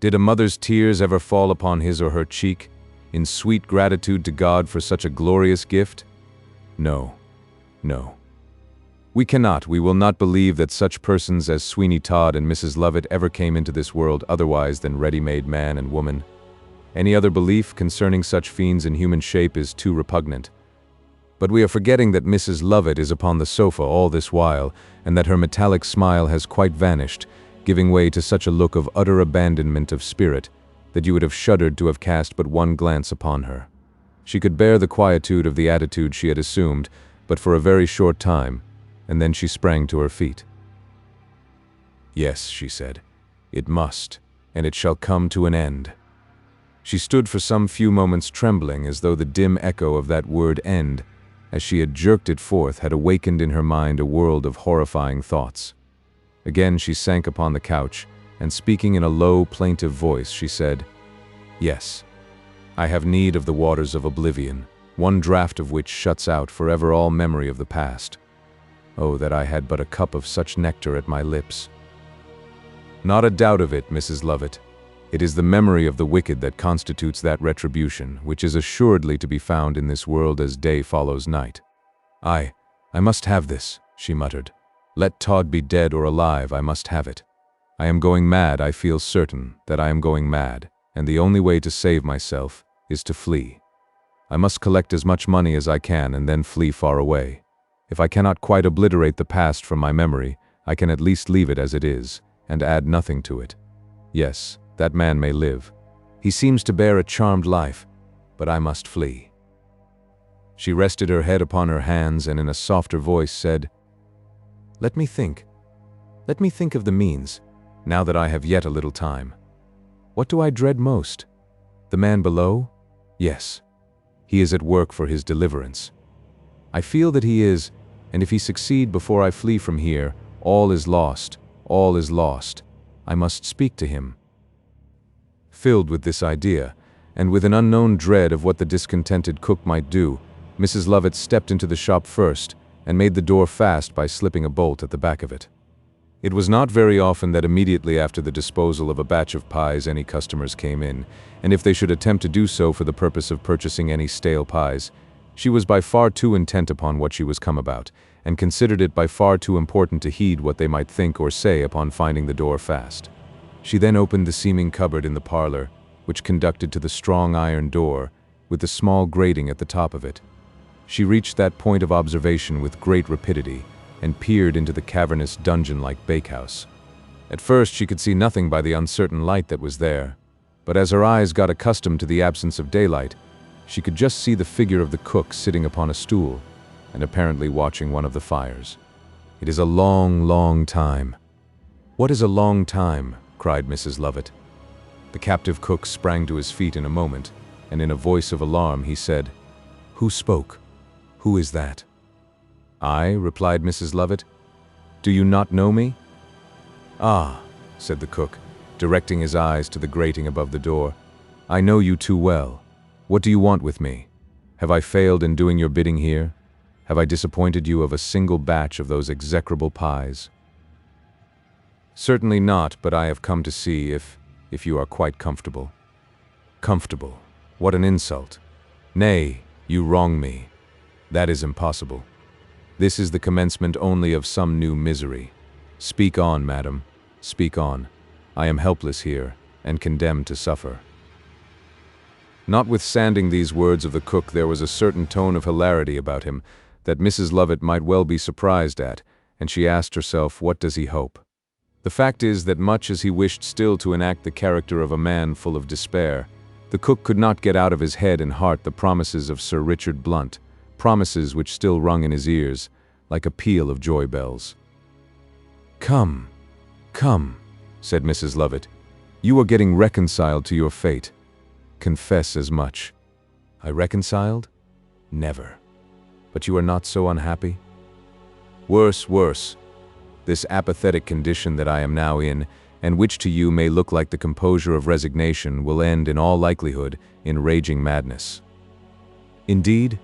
Did a mother's tears ever fall upon his or her cheek, in sweet gratitude to God for such a glorious gift? No. No. We will not believe that such persons as Sweeney Todd and Mrs. Lovett ever came into this world otherwise than ready-made man and woman. Any other belief concerning such fiends in human shape is too repugnant. But we are forgetting that Mrs. Lovett is upon the sofa all this while, and that her metallic smile has quite vanished, giving way to such a look of utter abandonment of spirit that you would have shuddered to have cast but one glance upon her. She could bear the quietude of the attitude she had assumed, but for a very short time, and then she sprang to her feet. "Yes," she said, "it must, and it shall come to an end." She stood for some few moments trembling as though the dim echo of that word "end," as she had jerked it forth, had awakened in her mind a world of horrifying thoughts. Again she sank upon the couch, and speaking in a low, plaintive voice, she said, "Yes, I have need of the waters of oblivion, one draught of which shuts out forever all memory of the past. Oh, that I had but a cup of such nectar at my lips." "Not a doubt of it, Mrs. Lovett. It is the memory of the wicked that constitutes that retribution, which is assuredly to be found in this world as day follows night." I must have this," she muttered. "Let Todd be dead or alive, I must have it. I am going mad, I feel certain that I am going mad, and the only way to save myself is to flee. I must collect as much money as I can and then flee far away. If I cannot quite obliterate the past from my memory, I can at least leave it as it is, and add nothing to it. Yes, that man may live. He seems to bear a charmed life, but I must flee." She rested her head upon her hands and in a softer voice said, Let me think of the means, now that I have yet a little time. What do I dread most? The man below? Yes. He is at work for his deliverance. I feel that he is, and if he succeed before I flee from here, all is lost, all is lost. I must speak to him. Filled with this idea, and with an unknown dread of what the discontented cook might do, Mrs. Lovett stepped into the shop first, and made the door fast by slipping a bolt at the back of it. It was not very often that immediately after the disposal of a batch of pies any customers came in, and if they should attempt to do so for the purpose of purchasing any stale pies, she was by far too intent upon what she was come about, and considered it by far too important to heed what they might think or say upon finding the door fast. She then opened the seeming cupboard in the parlor, which conducted to the strong iron door, with the small grating at the top of it. She reached that point of observation with great rapidity, and peered into the cavernous dungeon-like bakehouse. At first she could see nothing by the uncertain light that was there, but as her eyes got accustomed to the absence of daylight, she could just see the figure of the cook sitting upon a stool, and apparently watching one of the fires. "It is a long, long time." "What is a long time?" cried Mrs. Lovett. The captive cook sprang to his feet in a moment, and in a voice of alarm he said, "Who spoke? Who is that?" "I," replied Mrs. Lovett. "Do you not know me?" "Ah," said the cook, directing his eyes to the grating above the door. "I know you too well. What do you want with me? Have I failed in doing your bidding here? Have I disappointed you of a single batch of those execrable pies?" "Certainly not, but I have come to see if you are quite comfortable." "Comfortable? What an insult! Nay, you wrong me. That is impossible. This is the commencement only of some new misery. Speak on, madam, speak on. I am helpless here, and condemned to suffer." Notwithstanding these words of the cook, there was a certain tone of hilarity about him that Mrs. Lovett might well be surprised at, and she asked herself, what does he hope? The fact is that much as he wished still to enact the character of a man full of despair, the cook could not get out of his head and heart the promises of Sir Richard Blunt, promises which still rung in his ears like a peal of joy bells. "Come, come," said Mrs. Lovett. "You are getting reconciled to your fate. Confess as much." "I reconciled? Never. But you are not so unhappy?" "Worse, worse. This apathetic condition that I am now in, and which to you may look like the composure of resignation, will end in all likelihood in raging madness." "Indeed?"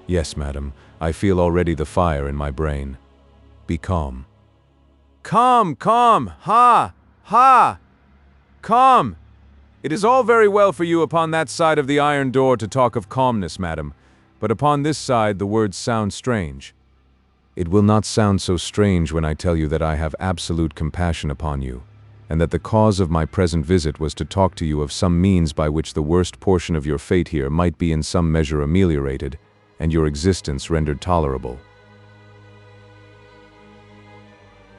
"Yes, madam. I feel already the fire in my brain. Be calm." "Calm, calm! Ha! Ha! Calm! It is all very well for you upon that side of the iron door to talk of calmness, madam, but upon this side the words sound strange." "It will not sound so strange when I tell you that I have absolute compassion upon you, and that the cause of my present visit was to talk to you of some means by which the worst portion of your fate here might be in some measure ameliorated, and your existence rendered tolerable.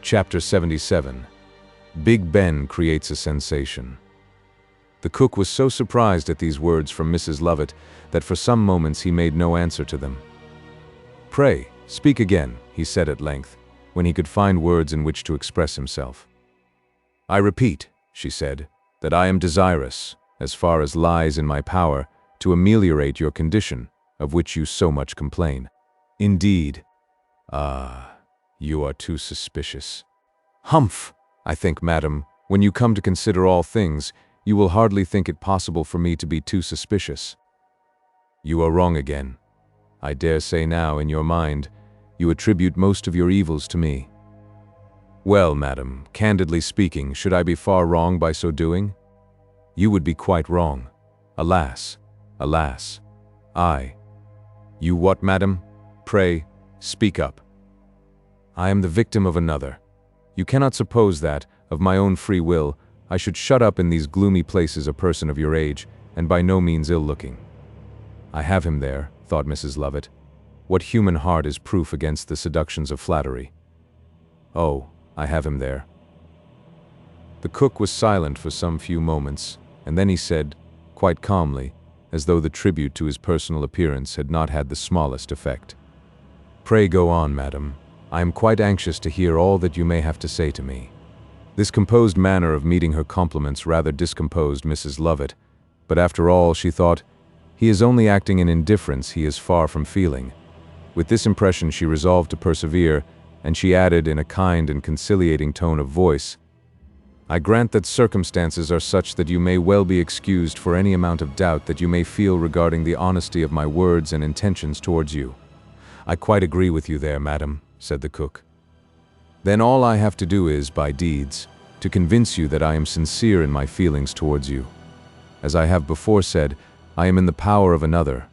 Chapter 77. Big Ben creates a sensation. The cook was so surprised at these words from Mrs. Lovett that for some moments he made no answer to them. "Pray, speak again," he said at length, when he could find words in which to express himself. "I repeat," she said, "that I am desirous, as far as lies in my power, to ameliorate your condition, of which you so much complain." "Indeed? Ah, you are too suspicious." "Humph! I think, madam, when you come to consider all things, you will hardly think it possible for me to be too suspicious." "You are wrong again. I dare say now, in your mind, you attribute most of your evils to me." "Well, madam, candidly speaking, should I be far wrong by so doing? You would be quite wrong. Alas, alas. You what, madam? Pray, speak up." "I am the victim of another. You cannot suppose that, of my own free will, I should shut up in these gloomy places a person of your age, and by no means ill-looking." "I have him there," thought Mrs. Lovett. "What human heart is proof against the seductions of flattery? Oh, I have him there." The cook was silent for some few moments, and then he said, quite calmly, as though the tribute to his personal appearance had not had the smallest effect, "Pray go on, madam. I am quite anxious to hear all that you may have to say to me." This composed manner of meeting her compliments rather discomposed Mrs. Lovett, but after all, she thought, he is only acting in indifference he is far from feeling. With this impression she resolved to persevere, and she added in a kind and conciliating tone of voice, "I grant that circumstances are such that you may well be excused for any amount of doubt that you may feel regarding the honesty of my words and intentions towards you." "I quite agree with you there, madam," said the cook. "Then all I have to do is, by deeds, to convince you that I am sincere in my feelings towards you. As I have before said, I am in the power of another,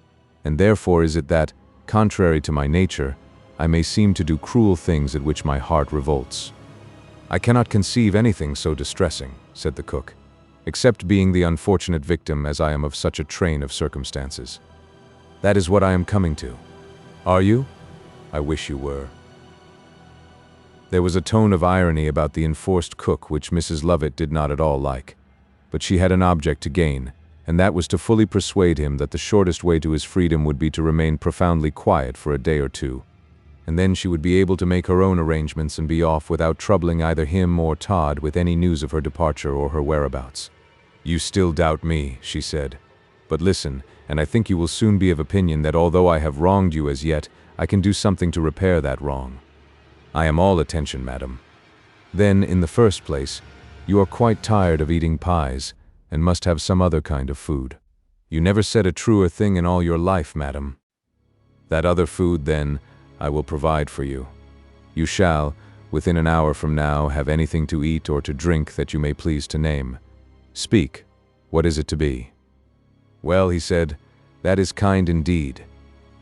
and therefore is it that, contrary to my nature, I may seem to do cruel things at which my heart revolts." "I cannot conceive anything so distressing," said the cook, "except being the unfortunate victim as I am of such a train of circumstances. That is what I am coming to." "Are you? I wish you were." There was a tone of irony about the enforced cook which Mrs. Lovett did not at all like, but she had an object to gain, and that was to fully persuade him that the shortest way to his freedom would be to remain profoundly quiet for a day or two, and then she would be able to make her own arrangements and be off without troubling either him or Todd with any news of her departure or her whereabouts. "You still doubt me," she said. "But listen, and I think you will soon be of opinion that although I have wronged you as yet, I can do something to repair that wrong." "I am all attention, madam." "Then, in the first place, you are quite tired of eating pies, and must have some other kind of food." "You never said a truer thing in all your life, madam." "That other food, then, I will provide for you. You shall, within an hour from now, have anything to eat or to drink that you may please to name. Speak, what is it to be?" "Well," he said, "that is kind indeed.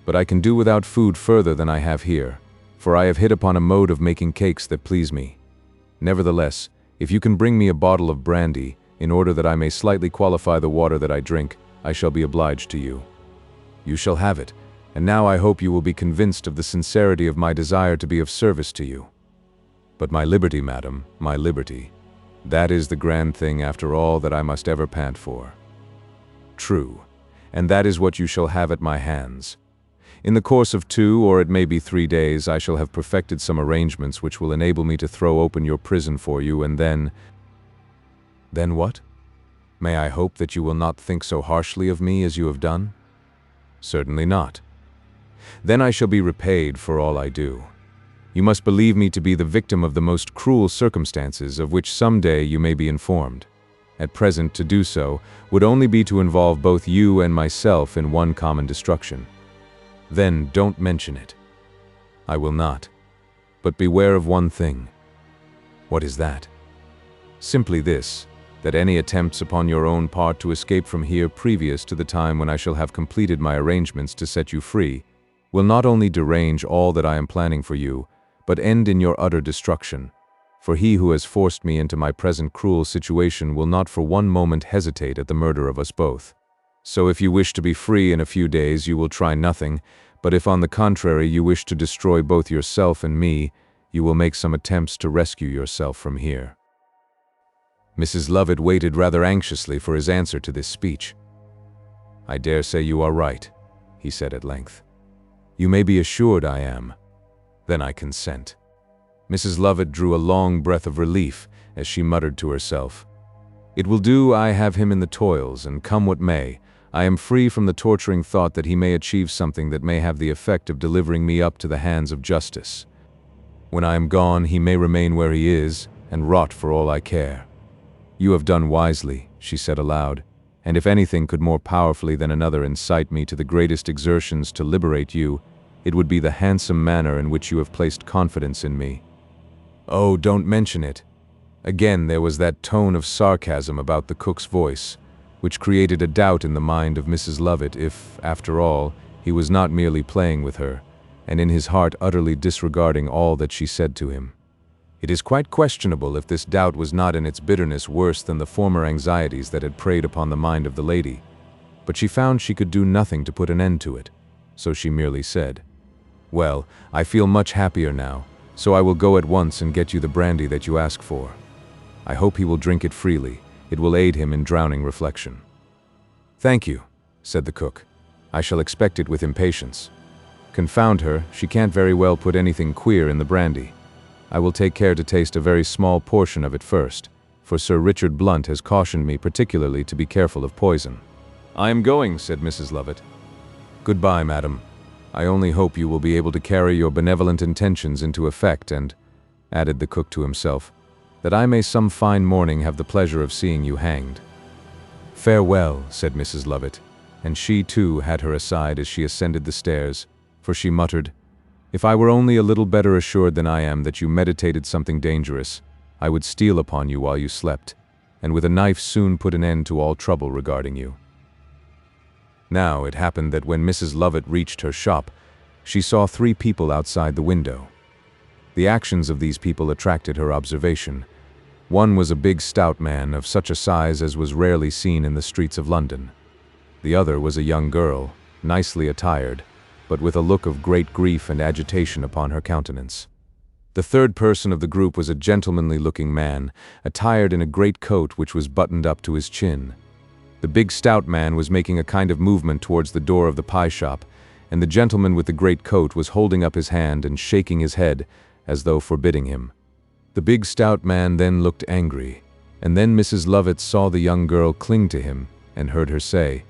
But I can do without food further than I have here, for I have hit upon a mode of making cakes that please me. Nevertheless, if you can bring me a bottle of brandy, in order that I may slightly qualify the water that I drink, I shall be obliged to you." "You shall have it, and now I hope you will be convinced of the sincerity of my desire to be of service to you." "But my liberty, madam, my liberty. That is the grand thing after all that I must ever pant for." "True, and that is what you shall have at my hands. In the course of 2 or it may be 3 days, I shall have perfected some arrangements which will enable me to throw open your prison for you, and then—" "Then what? May I hope that you will not think so harshly of me as you have done?" "Certainly not." "Then I shall be repaid for all I do. You must believe me to be the victim of the most cruel circumstances, of which some day you may be informed. At present, to do so would only be to involve both you and myself in one common destruction." "Then don't mention it." "I will not. But beware of one thing." "What is that?" "Simply this, that any attempts upon your own part to escape from here previous to the time when I shall have completed my arrangements to set you free will not only derange all that I am planning for you, but end in your utter destruction, for he who has forced me into my present cruel situation will not for one moment hesitate at the murder of us both. So if you wish to be free in a few days, you will try nothing, but if on the contrary you wish to destroy both yourself and me, you will make some attempts to rescue yourself from here." Mrs. Lovett waited rather anxiously for his answer to this speech. "I dare say you are right," he said at length. "You may be assured I am. Then I consent." Mrs. Lovett drew a long breath of relief as she muttered to herself, "It will do. I have him in the toils, and come what may, I am free from the torturing thought that he may achieve something that may have the effect of delivering me up to the hands of justice. When I am gone, he may remain where he is, and rot for all I care. You have done wisely," she said aloud, "and if anything could more powerfully than another incite me to the greatest exertions to liberate you, it would be the handsome manner in which you have placed confidence in me." "Oh, don't mention it." Again there was that tone of sarcasm about the cook's voice, which created a doubt in the mind of Mrs. Lovett if, after all, he was not merely playing with her, and in his heart utterly disregarding all that she said to him. It is quite questionable if this doubt was not in its bitterness worse than the former anxieties that had preyed upon the mind of the lady, but she found she could do nothing to put an end to it, so she merely said, "Well, I feel much happier now, so I will go at once and get you the brandy that you ask for. I hope he will drink it freely. It will aid him in drowning reflection." "Thank you," said the cook. "I shall expect it with impatience. Confound her, she can't very well put anything queer in the brandy. I will take care to taste a very small portion of it first, for Sir Richard Blunt has cautioned me particularly to be careful of poison." "I am going," said Mrs. Lovett. "Goodbye, madam. I only hope you will be able to carry your benevolent intentions into effect and," added the cook to himself, "that I may some fine morning have the pleasure of seeing you hanged." "Farewell," said Mrs. Lovett, and she too had her aside as she ascended the stairs, for she muttered, "If I were only a little better assured than I am that you meditated something dangerous, I would steal upon you while you slept, and with a knife soon put an end to all trouble regarding you." Now it happened that when Mrs. Lovett reached her shop, she saw 3 people outside the window. The actions of these people attracted her observation. One was a big stout man of such a size as was rarely seen in the streets of London. The other was a young girl, nicely attired, but with a look of great grief and agitation upon her countenance. The third person of the group was a gentlemanly-looking man, attired in a great coat which was buttoned up to his chin. The big stout man was making a kind of movement towards the door of the pie shop, and the gentleman with the great coat was holding up his hand and shaking his head, as though forbidding him. The big stout man then looked angry, and then Mrs. Lovett saw the young girl cling to him, and heard her say,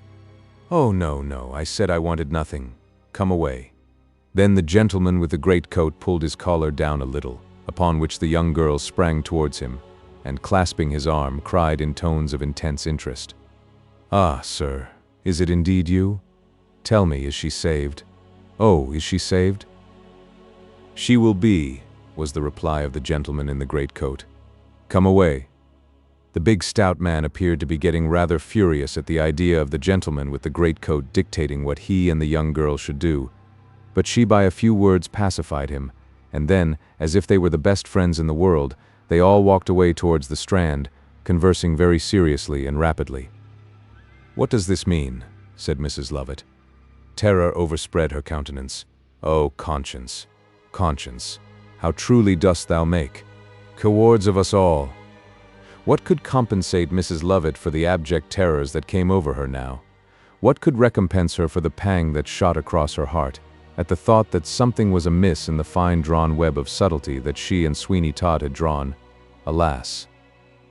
"Oh, no, no, I said I wanted nothing. Come away." Then the gentleman with the great coat pulled his collar down a little, upon which the young girl sprang towards him, and clasping his arm, cried in tones of intense interest, "Ah, sir, is it indeed you? Tell me, is she saved? Oh, is she saved?" "She will be," was the reply of the gentleman in the great coat. "Come away." The big stout man appeared to be getting rather furious at the idea of the gentleman with the great coat dictating what he and the young girl should do, but she by a few words pacified him, and then, as if they were the best friends in the world, they all walked away towards the Strand, conversing very seriously and rapidly. "What does this mean?" said Mrs. Lovett. Terror overspread her countenance. "O conscience, conscience, how truly dost thou make cowards of us all!" What could compensate Mrs. Lovett for the abject terrors that came over her now? What could recompense her for the pang that shot across her heart at the thought that something was amiss in the fine-drawn web of subtlety that she and Sweeney Todd had drawn? Alas!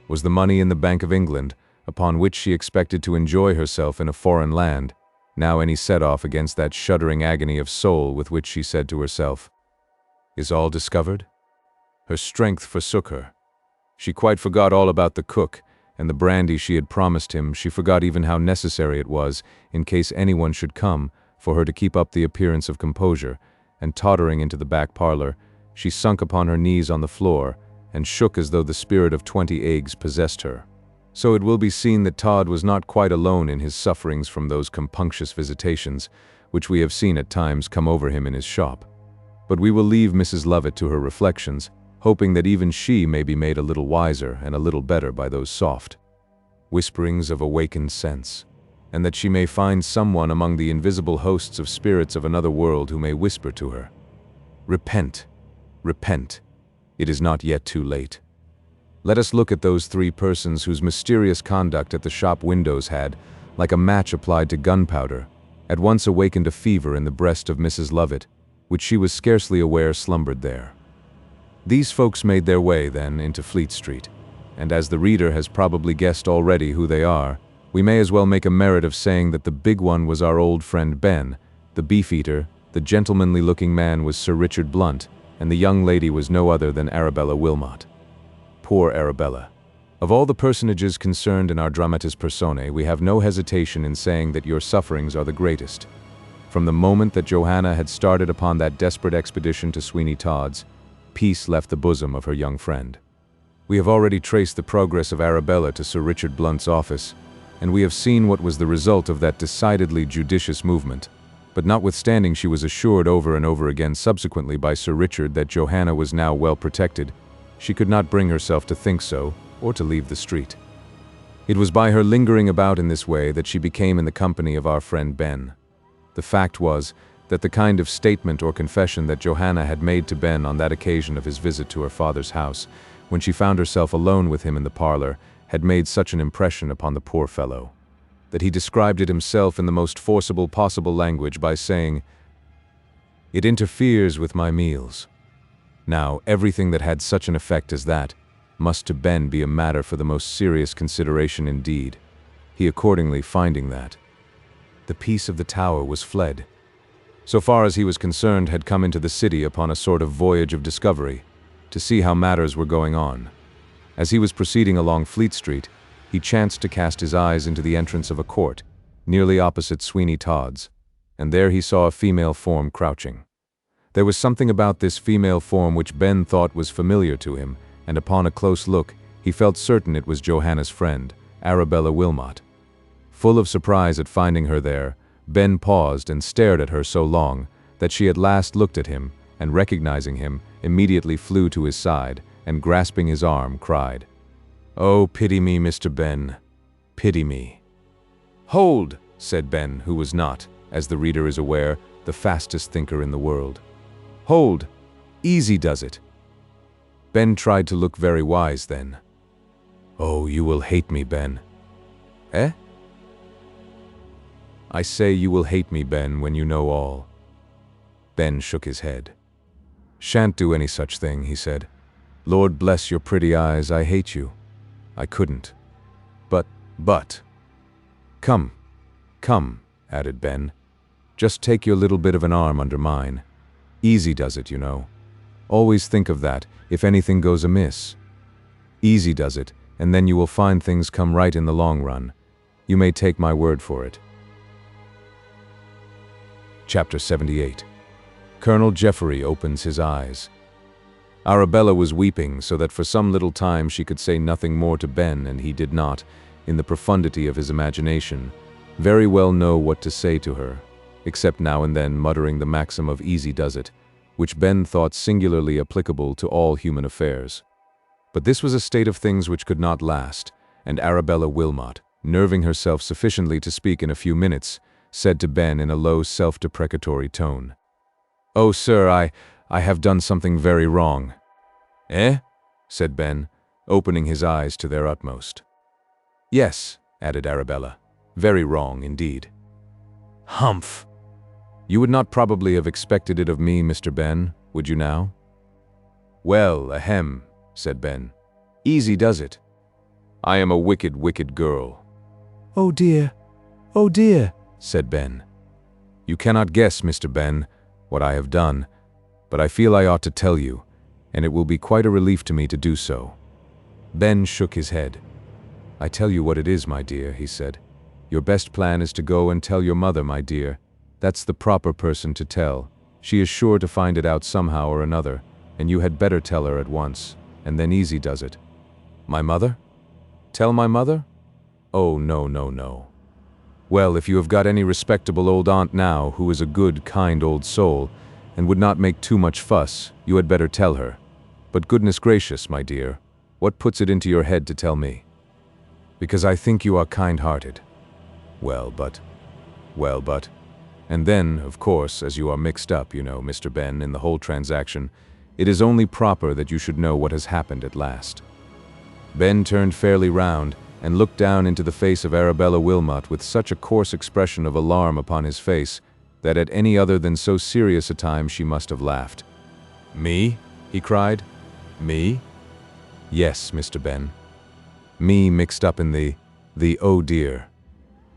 Was the money in the Bank of England, upon which she expected to enjoy herself in a foreign land, now any set-off against that shuddering agony of soul with which she said to herself, "Is all discovered?" Her strength forsook her. She quite forgot all about the cook and the brandy she had promised him. She forgot even how necessary it was, in case anyone should come, for her to keep up the appearance of composure, and tottering into the back parlor, she sunk upon her knees on the floor, and shook as though the spirit of 20 eggs possessed her. So it will be seen that Todd was not quite alone in his sufferings from those compunctious visitations, which we have seen at times come over him in his shop. But we will leave Mrs. Lovett to her reflections, hoping that even she may be made a little wiser and a little better by those soft whisperings of awakened sense, and that she may find someone among the invisible hosts of spirits of another world who may whisper to her, "Repent, repent, it is not yet too late." Let us look at those three persons whose mysterious conduct at the shop windows had, like a match applied to gunpowder, at once awakened a fever in the breast of Mrs. Lovett, which she was scarcely aware slumbered there. These folks made their way, then, into Fleet Street, and as the reader has probably guessed already who they are, we may as well make a merit of saying that the big one was our old friend Ben, the beef-eater, the gentlemanly-looking man was Sir Richard Blunt, and the young lady was no other than Arabella Wilmot. Poor Arabella. Of all the personages concerned in our dramatis personae, we have no hesitation in saying that your sufferings are the greatest. From the moment that Johanna had started upon that desperate expedition to Sweeney Todd's, peace left the bosom of her young friend. We have already traced the progress of Arabella to Sir Richard Blunt's office, and we have seen what was the result of that decidedly judicious movement. But notwithstanding she was assured over and over again subsequently by Sir Richard that Johanna was now well protected, she could not bring herself to think so, or to leave the street. It was by her lingering about in this way that she became in the company of our friend Ben. The fact was that the kind of statement or confession that Johanna had made to Ben on that occasion of his visit to her father's house, when she found herself alone with him in the parlor, had made such an impression upon the poor fellow, that he described it himself in the most forcible possible language by saying, "It interferes with my meals." Now, everything that had such an effect as that must to Ben be a matter for the most serious consideration indeed. He accordingly, finding that the peace of the Tower was fled, so far as he was concerned, had come into the city upon a sort of voyage of discovery, to see how matters were going on. As he was proceeding along Fleet Street, he chanced to cast his eyes into the entrance of a court, nearly opposite Sweeney Todd's, and there he saw a female form crouching. There was something about this female form which Ben thought was familiar to him, and upon a close look, he felt certain it was Johanna's friend, Arabella Wilmot. Full of surprise at finding her there, Ben paused and stared at her so long that she at last looked at him, and recognizing him, immediately flew to his side, and grasping his arm, cried, "Oh, pity me, Mr. Ben, pity me." "Hold," said Ben, who was not, as the reader is aware, the fastest thinker in the world. "Hold, easy does it." Ben tried to look very wise then. "Oh, you will hate me, Ben." "Eh?" "I say you will hate me, Ben, when you know all." Ben shook his head. "Shan't do any such thing," he said. "Lord bless your pretty eyes, I hate you. I couldn't. But. Come, come," added Ben. "Just take your little bit of an arm under mine. Easy does it, you know. Always think of that, if anything goes amiss. Easy does it, and then you will find things come right in the long run. You may take my word for it." Chapter 78. Colonel Jeffrey opens his eyes. Arabella was weeping, so that for some little time she could say nothing more to Ben, and he did not, in the profundity of his imagination, very well know what to say to her, except now and then muttering the maxim of "easy does it," which Ben thought singularly applicable to all human affairs. But this was a state of things which could not last, and Arabella Wilmot, nerving herself sufficiently to speak in a few minutes, said to Ben in a low, self-deprecatory tone, "Oh, sir, I have done something very wrong." "Eh?" said Ben, opening his eyes to their utmost. "Yes," added Arabella, "very wrong indeed." "Humph! You would not probably have expected it of me, Mr. Ben, would you now?" "Well, ahem," said Ben. "Easy does it. I am a wicked, wicked girl." Oh dear, said Ben. "You cannot guess, Mr. Ben, what I have done, but I feel I ought to tell you, and it will be quite a relief to me to do so." Ben shook his head. "I tell you what it is, my dear," he said. "Your best plan is to go and tell your mother, my dear. That's the proper person to tell. She is sure to find it out somehow or another, and you had better tell her at once, and then easy does it." "My mother? Tell my mother? Oh, no, no, no." "Well, if you have got any respectable old aunt now, who is a good, kind old soul, and would not make too much fuss, you had better tell her. But goodness gracious, my dear, what puts it into your head to tell me? Because I think you are kind-hearted. Well, but... And then, of course, as you are mixed up, you know, Mr. Ben, in the whole transaction, it is only proper that you should know what has happened at last. Ben turned fairly round and looked down into the face of Arabella Wilmot with such a coarse expression of alarm upon his face that at any other than so serious a time she must have laughed. "Me?" he cried. "Me?" "Yes, Mr. Ben. Me mixed up in the oh dear.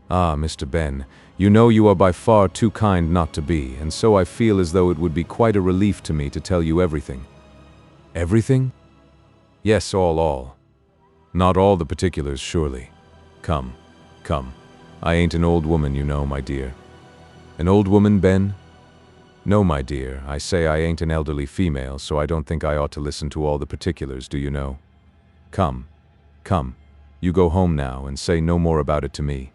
Ah, Mr. Ben, you know you are by far too kind not to be, and so I feel as though it would be quite a relief to me to tell you everything." "Everything?" "Yes, all. Not all the particulars, surely. Come. I ain't an old woman, you know, my dear." "An old woman, Ben?" "No, my dear, I say I ain't an elderly female, so I don't think I ought to listen to all the particulars, do you know? Come. You go home now and say no more about it to me.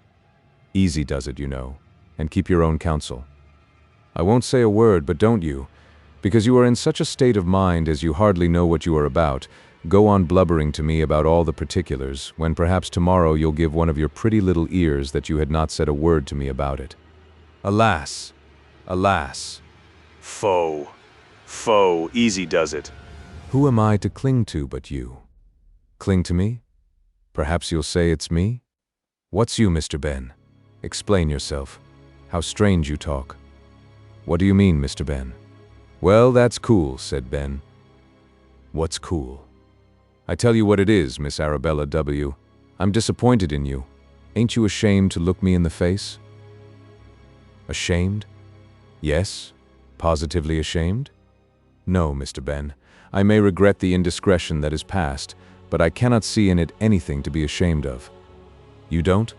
Easy does it, you know, and keep your own counsel. I won't say a word, but don't you, because you are in such a state of mind as you hardly know what you are about, go on blubbering to me about all the particulars, when perhaps tomorrow you'll give one of your pretty little ears that you had not said a word to me about it. Alas! Foe, easy does it. Who am I to cling to but you? Cling to me? Perhaps you'll say it's me? What's you, Mr. Ben? Explain yourself. How strange you talk. What do you mean, Mr. Ben? Well, that's cool, said Ben. What's cool? I tell you what it is, Miss Arabella W. I'm disappointed in you. Ain't you ashamed to look me in the face? Ashamed? Yes? Positively ashamed? No, Mr. Ben. I may regret the indiscretion that is past, but I cannot see in it anything to be ashamed of. You don't?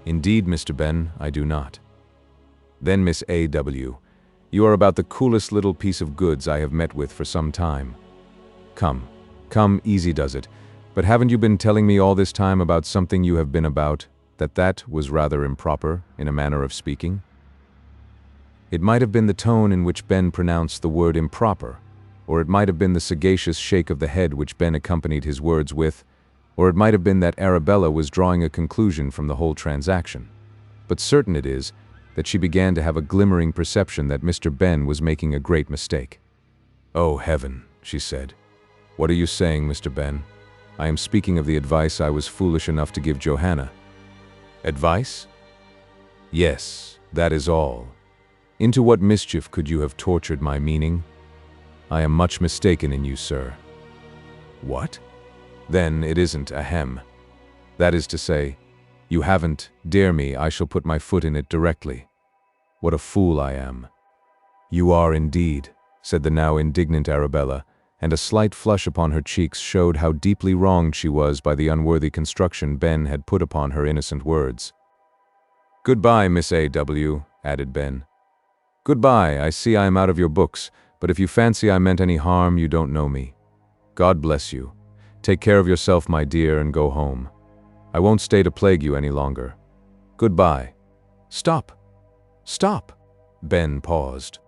Indeed, Mr. Ben, I do not. Then, Miss A.W., you are about the coolest little piece of goods I have met with for some time. Come, easy does it. But haven't you been telling me all this time about something you have been about, that was rather improper, in a manner of speaking? It might have been the tone in which Ben pronounced the word improper, or it might have been the sagacious shake of the head which Ben accompanied his words with, or it might have been that Arabella was drawing a conclusion from the whole transaction. But certain it is that she began to have a glimmering perception that Mr. Ben was making a great mistake. "Oh, heaven," she said. "What are you saying, Mr. Ben? I am speaking of the advice I was foolish enough to give Johanna." "Advice?" "Yes, that is all. Into what mischief could you have tortured my meaning? I am much mistaken in you, sir." "What? Then it isn't a hem. That is to say, you haven't, dare me, I shall put my foot in it directly. What a fool I am." "You are indeed," said the now indignant Arabella, and a slight flush upon her cheeks showed how deeply wronged she was by the unworthy construction Ben had put upon her innocent words. "Goodbye, Miss A.W., added Ben. "Goodbye, I see I am out of your books, but if you fancy I meant any harm, you don't know me. God bless you. Take care of yourself, my dear, and go home. I won't stay to plague you any longer. Goodbye." "Stop! Ben paused.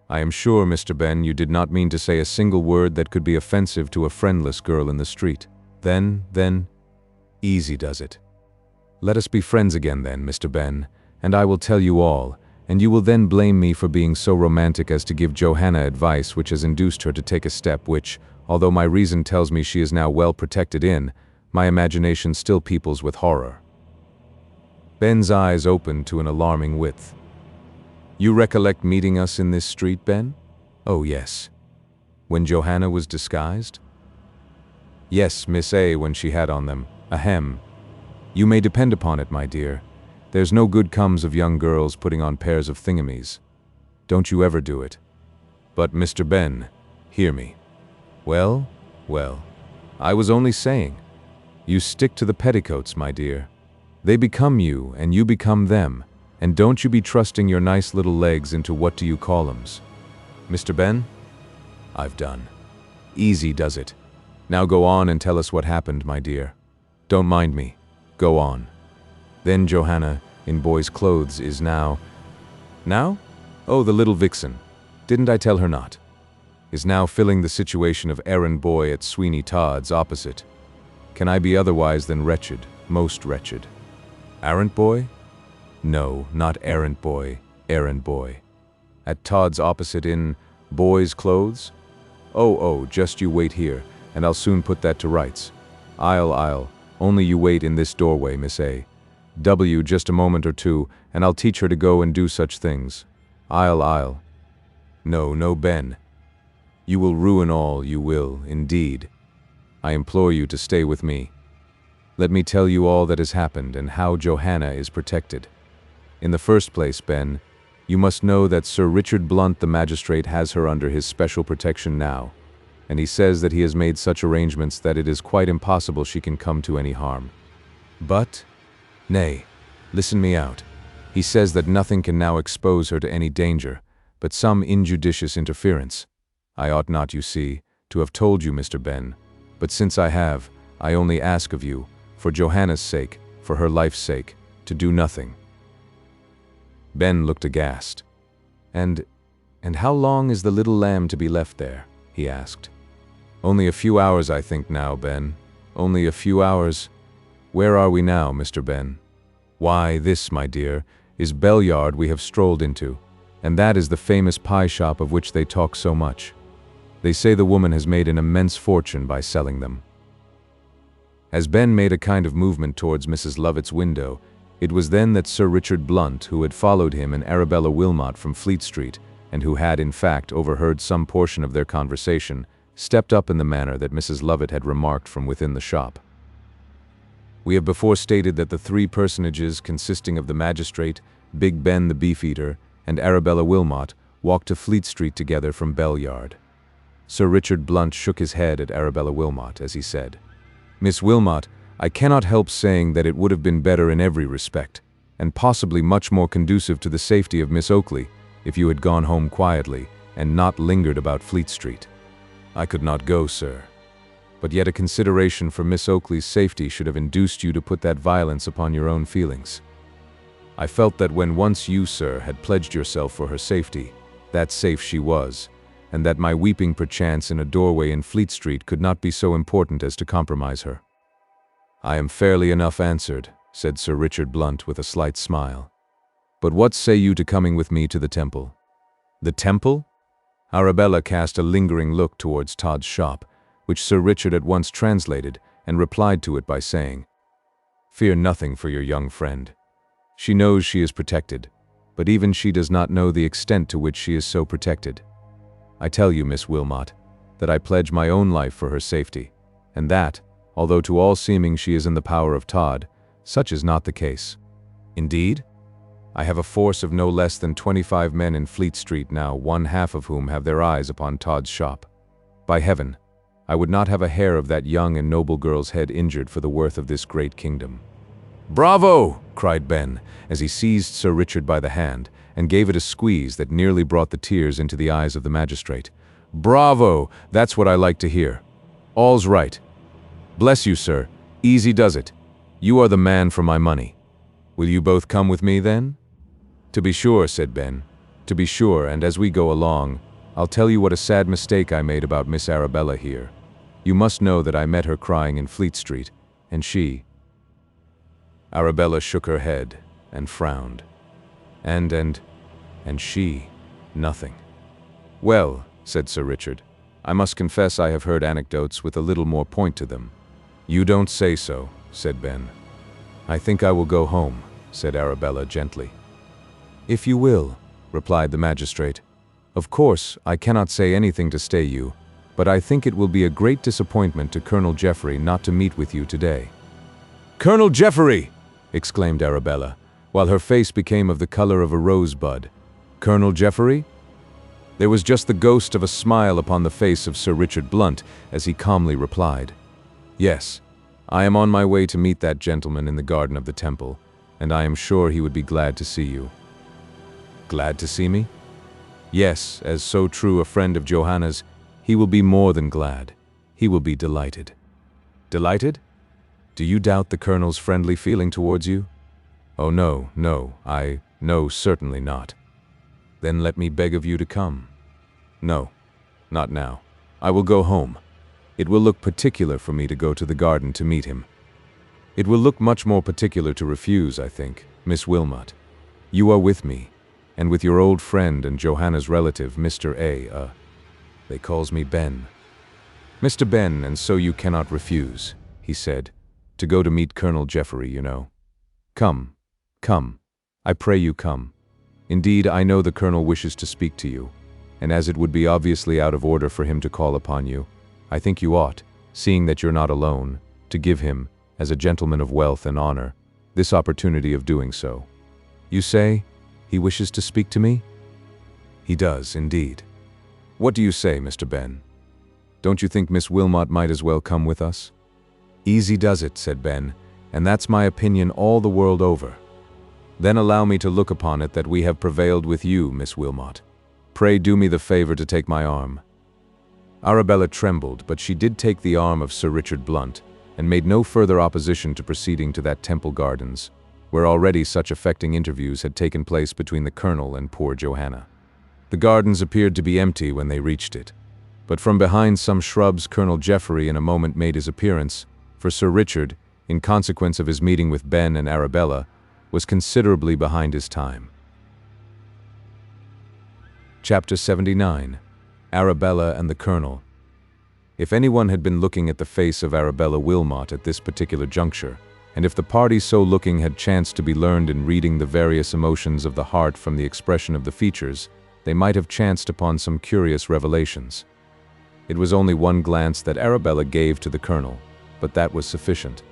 "I am sure, Mr. Ben, you did not mean to say a single word that could be offensive to a friendless girl in the street. Then, easy does it. Let us be friends again then, Mr. Ben, and I will tell you all, and you will then blame me for being so romantic as to give Johanna advice which has induced her to take a step which, although my reason tells me she is now well protected in, my imagination still peoples with horror." Ben's eyes opened to an alarming width. "You recollect meeting us in this street, Ben?" "Oh, yes." "When Johanna was disguised?" "Yes, Miss A, when she had on them. Ahem. You may depend upon it, my dear. There's no good comes of young girls putting on pairs of thingamies. Don't you ever do it. But, Mr. Ben, hear me." Well, I was only saying. You stick to the petticoats, my dear. They become you, and you become them, and don't you be trusting your nice little legs into what-do-you-call-ems. Mr. Ben? I've done. Easy does it. Now go on and tell us what happened, my dear. Don't mind me. Go on. Then Johanna, in boy's clothes, is now... Now? Oh, the little vixen. Didn't I tell her not? is now filling the situation of errand boy at Sweeney Todd's opposite. Can I be otherwise than wretched, most wretched? Errand boy? No, not errand boy, errand boy. At Todd's opposite in boy's clothes? Oh, just you wait here, and I'll soon put that to rights. I'll, only you wait in this doorway, Miss A. W, just a moment or two, and I'll teach her to go and do such things. I'll. No, Ben. You will ruin all, you will, indeed. I implore you to stay with me. Let me tell you all that has happened and how Johanna is protected. In the first place, Ben, you must know that Sir Richard Blunt the magistrate has her under his special protection now, and he says that he has made such arrangements that it is quite impossible she can come to any harm. But, nay, listen me out. He says that nothing can now expose her to any danger, but some injudicious interference. I ought not, you see, to have told you, Mr. Ben, but since I have, I only ask of you, for Johanna's sake, for her life's sake, to do nothing. Ben looked aghast. And how long is the little lamb to be left there? He asked. Only a few hours, I think now, Ben. Only a few hours. Where are we now, Mr. Ben? Why, this, my dear, is Bell Yard we have strolled into, and that is the famous pie shop of which they talk so much. They say the woman has made an immense fortune by selling them. As Ben made a kind of movement towards Mrs. Lovett's window, it was then that Sir Richard Blunt, who had followed him and Arabella Wilmot from Fleet Street, and who had in fact overheard some portion of their conversation, stepped up in the manner that Mrs. Lovett had remarked from within the shop. We have before stated that the three personages consisting of the magistrate, Big Ben the beefeater, and Arabella Wilmot walked to Fleet Street together from Bell Yard. Sir Richard Blunt shook his head at Arabella Wilmot as he said, "Miss Wilmot, I cannot help saying that it would have been better in every respect, and possibly much more conducive to the safety of Miss Oakley, if you had gone home quietly and not lingered about Fleet Street. I could not go, sir. But yet a consideration for Miss Oakley's safety should have induced you to put that violence upon your own feelings. I felt that when once you, sir, had pledged yourself for her safety, that safe she was, and that my weeping perchance in a doorway in Fleet Street could not be so important as to compromise her." "I am fairly enough answered," said Sir Richard Blunt with a slight smile. "But what say you to coming with me to the Temple?" "The Temple?" Arabella cast a lingering look towards Todd's shop, which Sir Richard at once translated and replied to it by saying, "Fear nothing for your young friend. She knows she is protected, but even she does not know the extent to which she is so protected. I tell you, Miss Wilmot, that I pledge my own life for her safety, and that, although to all seeming she is in the power of Todd, such is not the case. Indeed, I have a force of no less than 25 men in Fleet Street now, one half of whom have their eyes upon Todd's shop. By heaven, I would not have a hair of that young and noble girl's head injured for the worth of this great kingdom." "Bravo!" cried Ben, as he seized Sir Richard by the hand, and gave it a squeeze that nearly brought the tears into the eyes of the magistrate. "Bravo! That's what I like to hear. All's right. Bless you, sir. Easy does it. You are the man for my money. Will you both come with me, then?" "To be sure," said Ben. "To be sure, and as we go along, I'll tell you what a sad mistake I made about Miss Arabella here. You must know that I met her crying in Fleet Street, and she—" Arabella shook her head and frowned. And she, nothing. "Well," said Sir Richard, "I must confess I have heard anecdotes with a little more point to them." "You don't say so," said Ben. "I think I will go home," said Arabella gently. "If you will," replied the magistrate. "Of course, I cannot say anything to stay you, but I think it will be a great disappointment to Colonel Jeffrey not to meet with you today." "Colonel Jeffrey!" exclaimed Arabella, while her face became of the color of a rosebud. "Colonel Jeffrey?" There was just the ghost of a smile upon the face of Sir Richard Blunt as he calmly replied, "Yes, I am on my way to meet that gentleman in the garden of the Temple, and I am sure he would be glad to see you." "Glad to see me?" "Yes, as so true a friend of Johanna's, he will be more than glad. He will be delighted." "Delighted? Do you doubt the Colonel's friendly feeling towards you?" "Oh, no, no, certainly not." "Then let me beg of you to come." "No, Not now. I will go home. It will look particular for me to go to the garden to meet him. It will look much more particular to refuse, I think, Miss Wilmot. You are with me, and with your old friend and Johanna's relative, Mr. A. They calls me Ben. Mr. Ben, and so you cannot refuse, he said, to go to meet Colonel Jeffrey, you know. Come, come, I pray you come. Indeed, I know the Colonel wishes to speak to you, and as it would be obviously out of order for him to call upon you, I think you ought, seeing that you're not alone, to give him, as a gentleman of wealth and honor, this opportunity of doing so. You say, he wishes to speak to me? He does, indeed. What do you say, Mr. Ben? Don't you think Miss Wilmot might as well come with us? Easy does it, said Ben, and that's my opinion all the world over. Then allow me to look upon it that we have prevailed with you, Miss Wilmot. Pray do me the favor to take my arm. Arabella trembled, but she did take the arm of Sir Richard Blunt, and made no further opposition to proceeding to that Temple Gardens, where already such affecting interviews had taken place between the Colonel and poor Johanna. The gardens appeared to be empty when they reached it, but from behind some shrubs Colonel Jeffrey in a moment made his appearance, for Sir Richard, in consequence of his meeting with Ben and Arabella, was considerably behind his time. Chapter 79. Arabella and the Colonel. If anyone had been looking at the face of Arabella Wilmot at this particular juncture, and if the party so looking had chanced to be learned in reading the various emotions of the heart from the expression of the features, they might have chanced upon some curious revelations. It was only one glance that Arabella gave to the Colonel, but that was sufficient.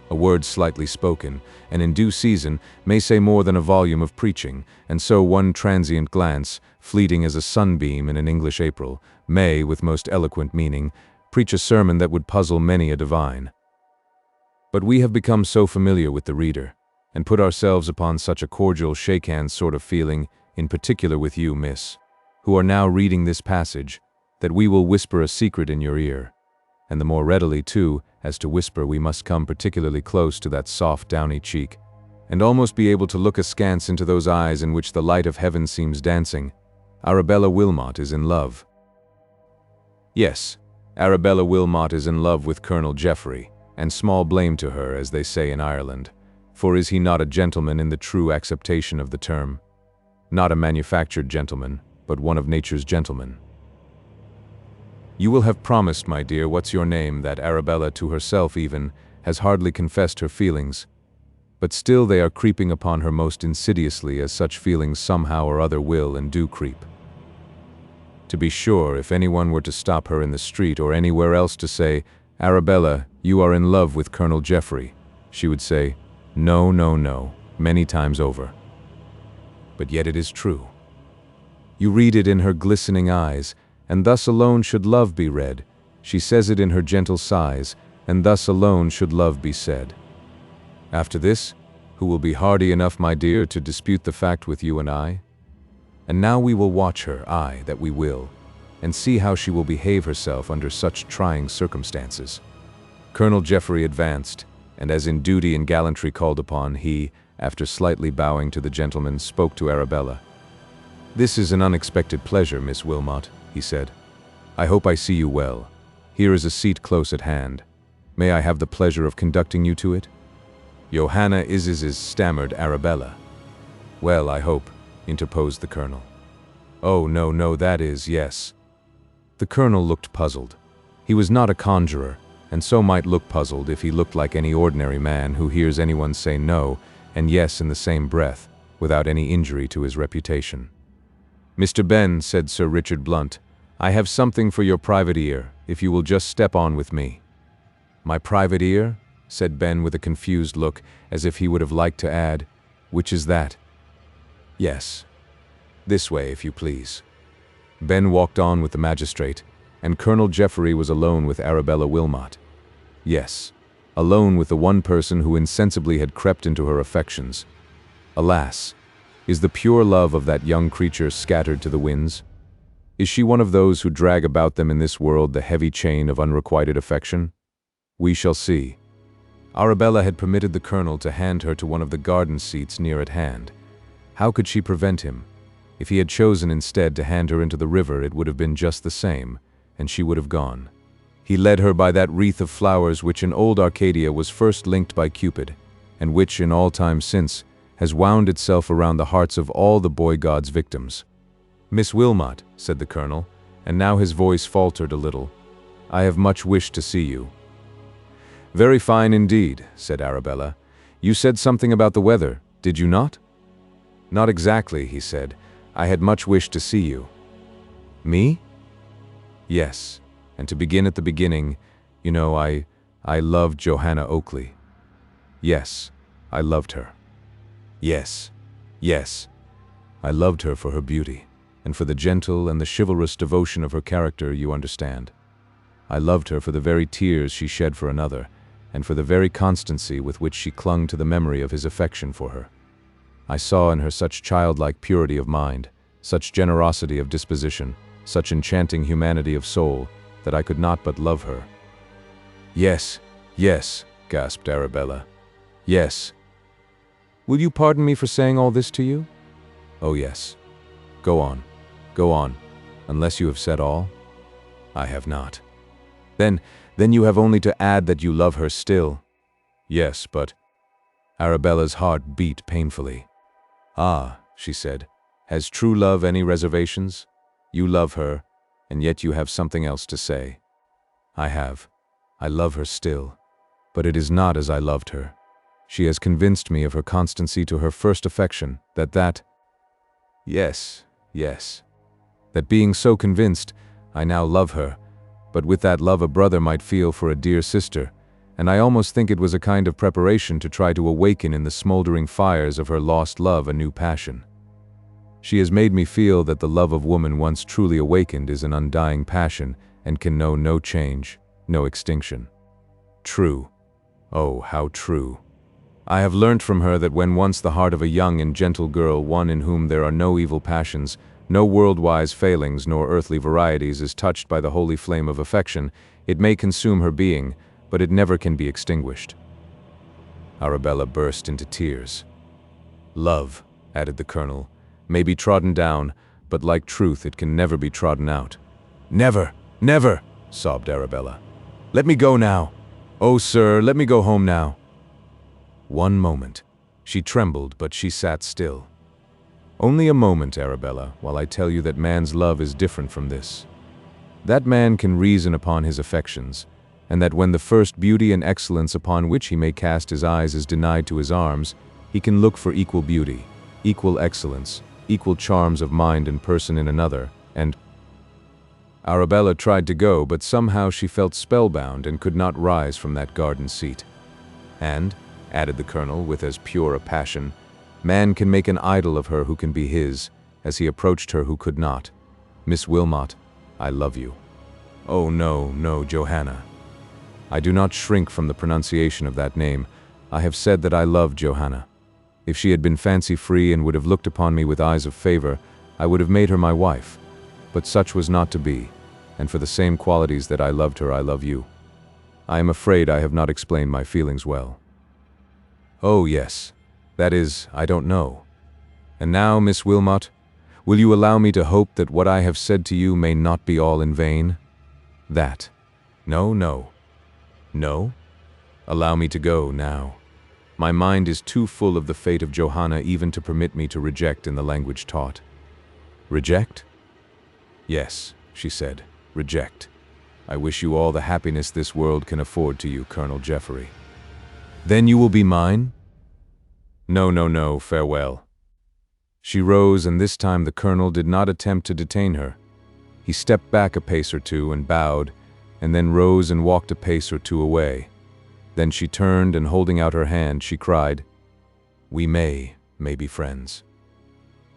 A word slightly spoken, and in due season, may say more than a volume of preaching, and so one transient glance, fleeting as a sunbeam in an English April, may, with most eloquent meaning, preach a sermon that would puzzle many a divine. But we have become so familiar with the reader, and put ourselves upon such a cordial shake-hands sort of feeling, in particular with you, miss, who are now reading this passage, that we will whisper a secret in your ear, and the more readily, too, as to whisper we must come particularly close to that soft, downy cheek, and almost be able to look askance into those eyes in which the light of heaven seems dancing. Arabella Wilmot is in love. Yes, Arabella Wilmot is in love with Colonel Jeffrey, and small blame to her, as they say in Ireland, for is he not a gentleman in the true acceptation of the term? Not a manufactured gentleman, but one of nature's gentlemen. You will have promised, my dear, what's your name, that Arabella to herself even has hardly confessed her feelings, but still they are creeping upon her most insidiously, as such feelings somehow or other will and do creep. To be sure, if anyone were to stop her in the street or anywhere else to say, Arabella, you are in love with Colonel Jeffrey, she would say, no, no, no, many times over. But yet it is true. You read it in her glistening eyes, and thus alone should love be read. She says it in her gentle sighs, and thus alone should love be said. After this, who will be hardy enough, my dear, to dispute the fact with you and I? And now we will watch her, aye, that we will, and see how she will behave herself under such trying circumstances. Colonel Jeffrey advanced, and as in duty and gallantry called upon, he, after slightly bowing to the gentleman, spoke to Arabella. This is an unexpected pleasure, Miss Wilmot, he said. I hope I see you well. Here is a seat close at hand. May I have the pleasure of conducting you to it? Johanna is stammered Arabella. Well, I hope, interposed the Colonel. Oh, no, no, that is, yes. The Colonel looked puzzled. He was not a conjurer, and so might look puzzled if he looked like any ordinary man who hears anyone say no and yes in the same breath, without any injury to his reputation. Mr. Ben, said Sir Richard Blunt, I have something for your private ear, if you will just step on with me. My private ear? Said Ben with a confused look, as if he would have liked to add, which is that? Yes. This way, if you please. Ben walked on with the magistrate, and Colonel Jeffrey was alone with Arabella Wilmot. Yes, alone with the one person who insensibly had crept into her affections. Alas, is the pure love of that young creature scattered to the winds? Is she one of those who drag about them in this world the heavy chain of unrequited affection? We shall see. Arabella had permitted the Colonel to hand her to one of the garden seats near at hand. How could she prevent him? If he had chosen instead to hand her into the river, it would have been just the same, and she would have gone. He led her by that wreath of flowers which in old Arcadia was first linked by Cupid, and which in all time since has wound itself around the hearts of all the boy god's victims. "Miss Wilmot," said the colonel, and now his voice faltered a little, "I have much wished to see you." "Very fine indeed," said Arabella. "You said something about the weather, did you not?" "Not exactly," he said. "I had much wished to see you." "Me?" "Yes, and to begin at the beginning, you know, I loved Johanna Oakley." "Yes, I loved her." "Yes, yes. I loved her for her beauty, and for the gentle and the chivalrous devotion of her character, you understand. I loved her for the very tears she shed for another, and for the very constancy with which she clung to the memory of his affection for her. I saw in her such childlike purity of mind, such generosity of disposition, such enchanting humanity of soul, that I could not but love her." "Yes, yes," gasped Arabella. "Yes. Will you pardon me for saying all this to you?" "Oh yes. Go on, unless you have said all?" "I have not." Then you have only to add that you love her still." "Yes, but—" Arabella's heart beat painfully. "Ah," she said, "has true love any reservations? You love her, and yet you have something else to say." "I have. I love her still, but it is not as I loved her. She has convinced me of her constancy to her first affection, that— Yes, yes. That being so convinced, I now love her, but with that love a brother might feel for a dear sister, and I almost think it was a kind of preparation to try to awaken in the smoldering fires of her lost love a new passion. She has made me feel that the love of woman once truly awakened is an undying passion and can know no change, no extinction. True. Oh, how true. I have learnt from her that when once the heart of a young and gentle girl, one in whom there are no evil passions, no world-wise failings nor earthly varieties, is touched by the holy flame of affection, it may consume her being, but it never can be extinguished. Arabella burst into tears. "Love," added the colonel, "may be trodden down, but like truth it can never be trodden out." "Never, never," sobbed Arabella. "Let me go now. Oh, sir, let me go home now." One moment. She trembled, but she sat still. "Only a moment, Arabella, while I tell you that man's love is different from this. That man can reason upon his affections, and that when the first beauty and excellence upon which he may cast his eyes is denied to his arms, he can look for equal beauty, equal excellence, equal charms of mind and person in another, and—" Arabella tried to go, but somehow she felt spellbound and could not rise from that garden seat. "And," added the colonel with as pure a passion, "man can make an idol of her who can be his, as he approached her who could not. Miss Wilmot, I love you." "Oh no, no, Johanna." "I do not shrink from the pronunciation of that name. I have said that I love Johanna. If she had been fancy-free and would have looked upon me with eyes of favor, I would have made her my wife. But such was not to be, and for the same qualities that I loved her, I love you. I am afraid I have not explained my feelings well." "Oh yes. That is, I don't know. And now, Miss Wilmot, will you allow me to hope that what I have said to you may not be all in vain? That— No, no. No? Allow me to go now. My mind is too full of the fate of Johanna even to permit me to reject in the language taught." "Reject?" "Yes," she said, "reject. I wish you all the happiness this world can afford to you, Colonel Jeffrey." "Then you will be mine?" "No, no, no, farewell." She rose, and this time the colonel did not attempt to detain her. He stepped back a pace or two and bowed, and then rose and walked a pace or two away. Then she turned, and holding out her hand, she cried, "We may be friends."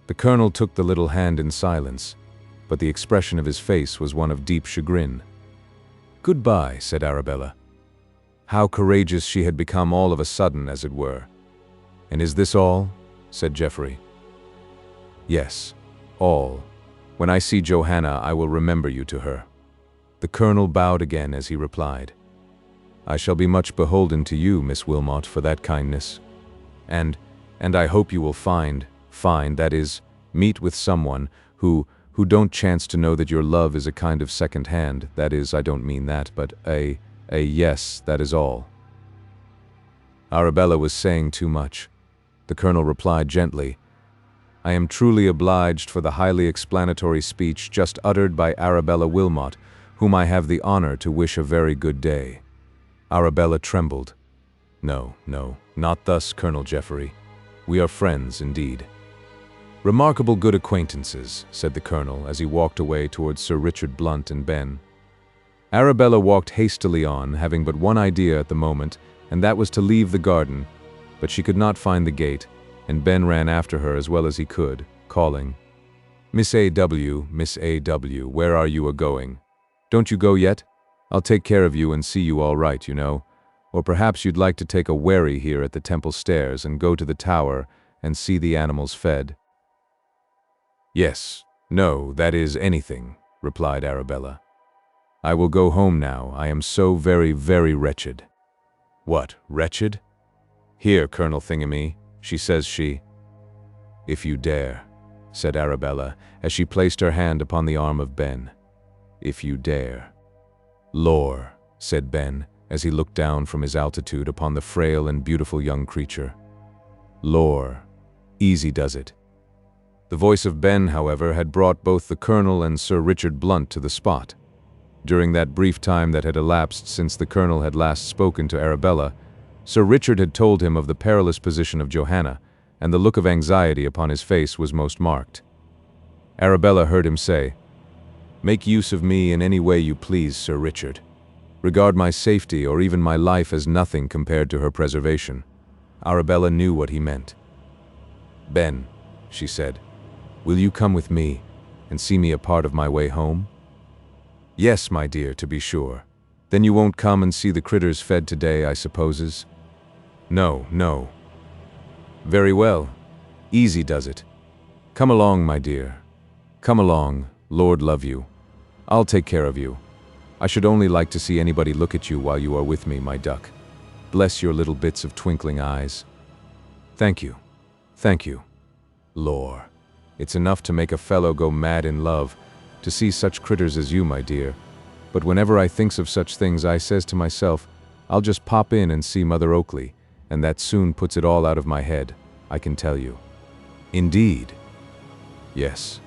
The colonel took the little hand in silence, but the expression of his face was one of deep chagrin. "Goodbye," said Arabella. How courageous she had become all of a sudden, as it were. "And is this all?" said Geoffrey. "Yes, all. When I see Johanna, I will remember you to her." The colonel bowed again as he replied, "I shall be much beholden to you, Miss Wilmot, for that kindness. And I hope you will find, that is, meet with someone who who don't chance to know that your love is a kind of second hand. That is, I don't mean that, but a yes, that is all. Arabella was saying too much. The colonel replied gently, I am truly obliged for the highly explanatory speech just uttered by Arabella Wilmot, whom I have the honor to wish a very good day. Arabella trembled. No, not thus, Colonel Jeffrey. We are friends indeed. Remarkable good acquaintances, said the colonel as he walked away towards Sir Richard Blunt and Ben. Arabella walked hastily on, having but one idea at the moment, and that was to leave the garden, but she could not find the gate, and Ben ran after her as well as he could, calling, Miss A.W., Miss A.W., where are you a-going? Don't you go yet? I'll take care of you and see you all right, you know. Or perhaps you'd like to take a wherry here at the temple stairs and go to the tower and see the animals fed. Yes, no, that is anything, replied Arabella. I will go home now. I am so very, very wretched. What, wretched? Here, Colonel Thingamy, says she. If you dare, said Arabella, as she placed her hand upon the arm of Ben. If you dare. Lor, said Ben, as he looked down from his altitude upon the frail and beautiful young creature. Lor, easy does it. The voice of Ben, however, had brought both the colonel and Sir Richard Blunt to the spot. During that brief time that had elapsed since the colonel had last spoken to Arabella, Sir Richard had told him of the perilous position of Johanna, and the look of anxiety upon his face was most marked. Arabella heard him say, Make use of me in any way you please, Sir Richard. Regard my safety or even my life as nothing compared to her preservation. Arabella knew what he meant. Ben, she said, will you come with me and see me a part of my way home? Yes, my dear, to be sure. Then you won't come and see the critters fed today, I supposes? No. Very well. Easy does it. Come along, my dear. Come along, Lord love you. I'll take care of you. I should only like to see anybody look at you while you are with me, my duck. Bless your little bits of twinkling eyes. Thank you. Lor, it's enough to make a fellow go mad in love, to see such critters as you, my dear. But whenever I thinks of such things, I says to myself, I'll just pop in and see Mother Oakley, and that soon puts it all out of my head, I can tell you. Indeed. Yes.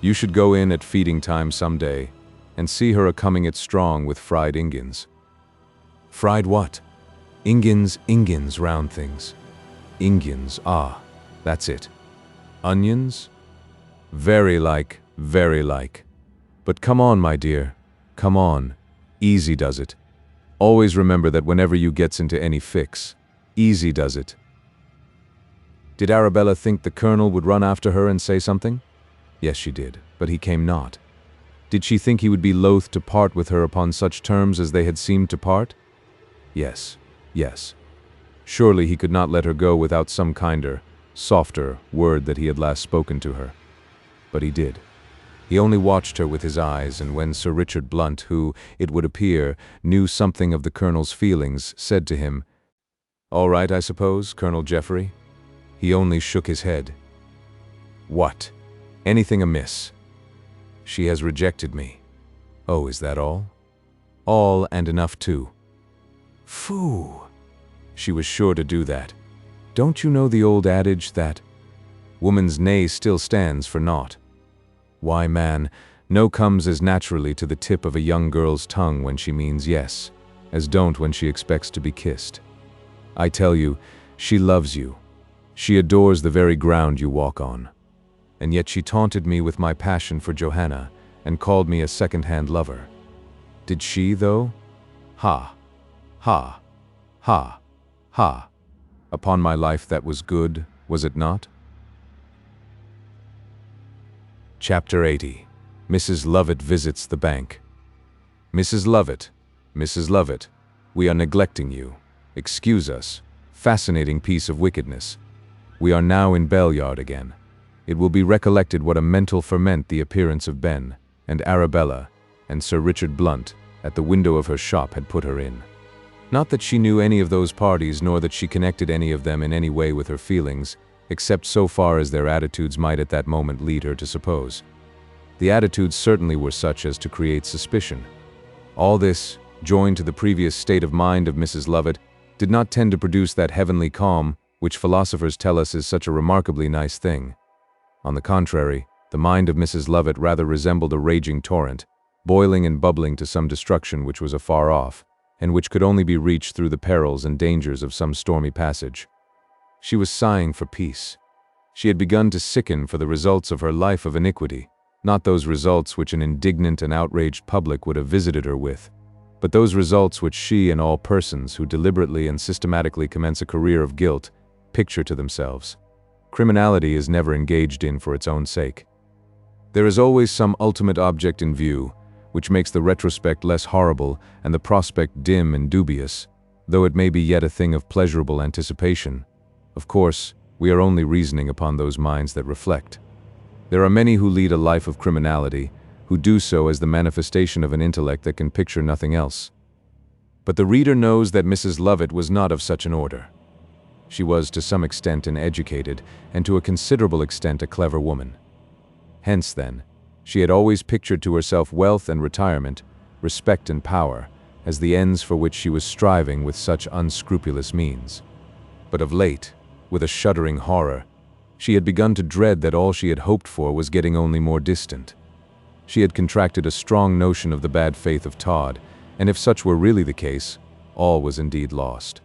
You should go in at feeding time some day, and see her a-coming it strong with fried ingins. Fried what? Ingins, round things. Ingins, ah, that's it. Onions? Very like. But come on, my dear, come on. Easy does it. Always remember that whenever you gets into any fix, easy does it. Did Arabella think the colonel would run after her and say something? Yes, she did, but he came not. Did she think he would be loath to part with her upon such terms as they had seemed to part? Yes. Surely he could not let her go without some kinder, softer word that he had last spoken to her. But he did. He only watched her with his eyes, and when Sir Richard Blunt, who, it would appear, knew something of the colonel's feelings, said to him, All right, I suppose, Colonel Jeffrey? He only shook his head. What? Anything amiss? She has rejected me. Oh, is that all? All and enough too. Phoo! She was sure to do that. Don't you know the old adage that woman's nay still stands for naught? Why, man, no comes as naturally to the tip of a young girl's tongue when she means yes, as don't when she expects to be kissed. I tell you, she loves you. She adores the very ground you walk on. And yet she taunted me with my passion for Johanna and called me a second-hand lover. Did she, though? Ha! Upon my life that was good, was it not? Chapter 80. Mrs. Lovett visits the bank. Mrs. Lovett, we are neglecting you. Excuse us. Fascinating piece of wickedness. We are now in Bellyard again. It will be recollected what a mental ferment the appearance of Ben, and Arabella, and Sir Richard Blunt, at the window of her shop had put her in. Not that she knew any of those parties, nor that she connected any of them in any way with her feelings, except so far as their attitudes might at that moment lead her to suppose. The attitudes certainly were such as to create suspicion. All this, joined to the previous state of mind of Mrs. Lovett, did not tend to produce that heavenly calm which philosophers tell us is such a remarkably nice thing. On the contrary, the mind of Mrs. Lovett rather resembled a raging torrent, boiling and bubbling to some destruction which was afar off, and which could only be reached through the perils and dangers of some stormy passage. She was sighing for peace. She had begun to sicken for the results of her life of iniquity, not those results which an indignant and outraged public would have visited her with, but those results which she and all persons who deliberately and systematically commence a career of guilt picture to themselves. Criminality is never engaged in for its own sake. There is always some ultimate object in view, which makes the retrospect less horrible and the prospect dim and dubious, though it may be yet a thing of pleasurable anticipation. Of course, we are only reasoning upon those minds that reflect. There are many who lead a life of criminality, who do so as the manifestation of an intellect that can picture nothing else. But the reader knows that Mrs. Lovett was not of such an order. She was to some extent an educated, and to a considerable extent a clever woman. Hence, then, she had always pictured to herself wealth and retirement, respect and power, as the ends for which she was striving with such unscrupulous means. But of late, with a shuddering horror, she had begun to dread that all she had hoped for was getting only more distant. She had contracted a strong notion of the bad faith of Todd, and if such were really the case, all was indeed lost.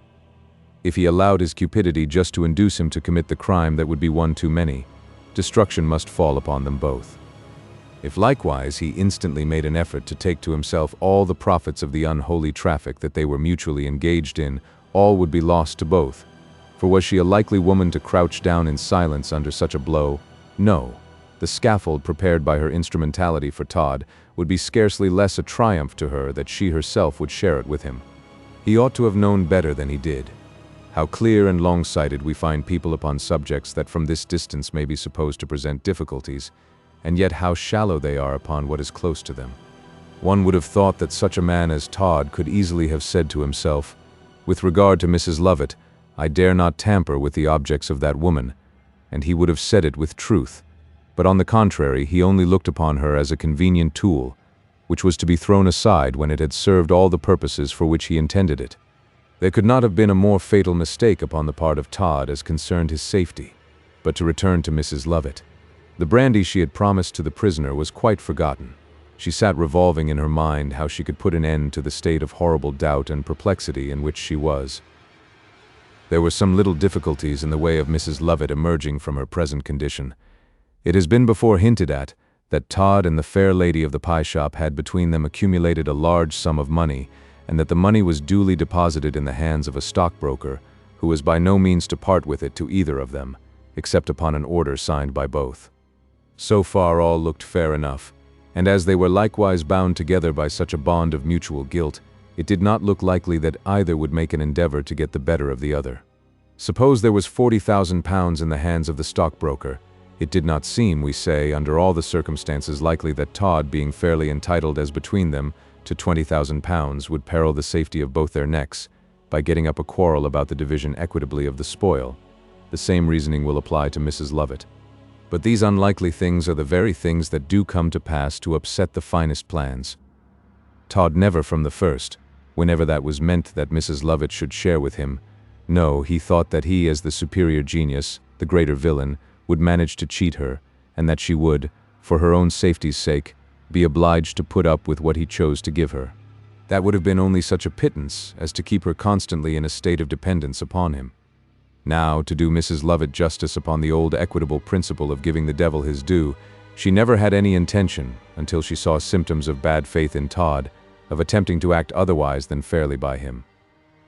If he allowed his cupidity just to induce him to commit the crime that would be one too many, destruction must fall upon them both. If likewise he instantly made an effort to take to himself all the profits of the unholy traffic that they were mutually engaged in, all would be lost to both. For was she a likely woman to crouch down in silence under such a blow? No. The scaffold prepared by her instrumentality for Todd would be scarcely less a triumph to her that she herself would share it with him. He ought to have known better than he did. How clear and long-sighted we find people upon subjects that from this distance may be supposed to present difficulties, and yet how shallow they are upon what is close to them. One would have thought that such a man as Todd could easily have said to himself, "With regard to Mrs. Lovett, I dare not tamper with the objects of that woman," and he would have said it with truth. But on the contrary, he only looked upon her as a convenient tool, which was to be thrown aside when it had served all the purposes for which he intended it. There could not have been a more fatal mistake upon the part of Todd as concerned his safety. But to return to Mrs. Lovett. The brandy she had promised to the prisoner was quite forgotten. She sat revolving in her mind how she could put an end to the state of horrible doubt and perplexity in which she was. There were some little difficulties in the way of Mrs. Lovett emerging from her present condition. It has been before hinted at that Todd and the fair lady of the pie shop had between them accumulated a large sum of money, and that the money was duly deposited in the hands of a stockbroker, who was by no means to part with it to either of them, except upon an order signed by both. So far all looked fair enough, and as they were likewise bound together by such a bond of mutual guilt, it did not look likely that either would make an endeavor to get the better of the other. Suppose there was £40,000 in the hands of the stockbroker, it did not seem, we say, under all the circumstances likely that Todd, being fairly entitled as between them to £20,000, would peril the safety of both their necks by getting up a quarrel about the division equitably of the spoil. The same reasoning will apply to Mrs. Lovett. But these unlikely things are the very things that do come to pass to upset the finest plans. Todd never from the first, whenever that was meant that Mrs. Lovett should share with him, no, he thought that he, as the superior genius, the greater villain, would manage to cheat her, and that she would, for her own safety's sake, be obliged to put up with what he chose to give her. That would have been only such a pittance as to keep her constantly in a state of dependence upon him. Now, to do Mrs. Lovett justice upon the old equitable principle of giving the devil his due, she never had any intention, until she saw symptoms of bad faith in Todd, of attempting to act otherwise than fairly by him.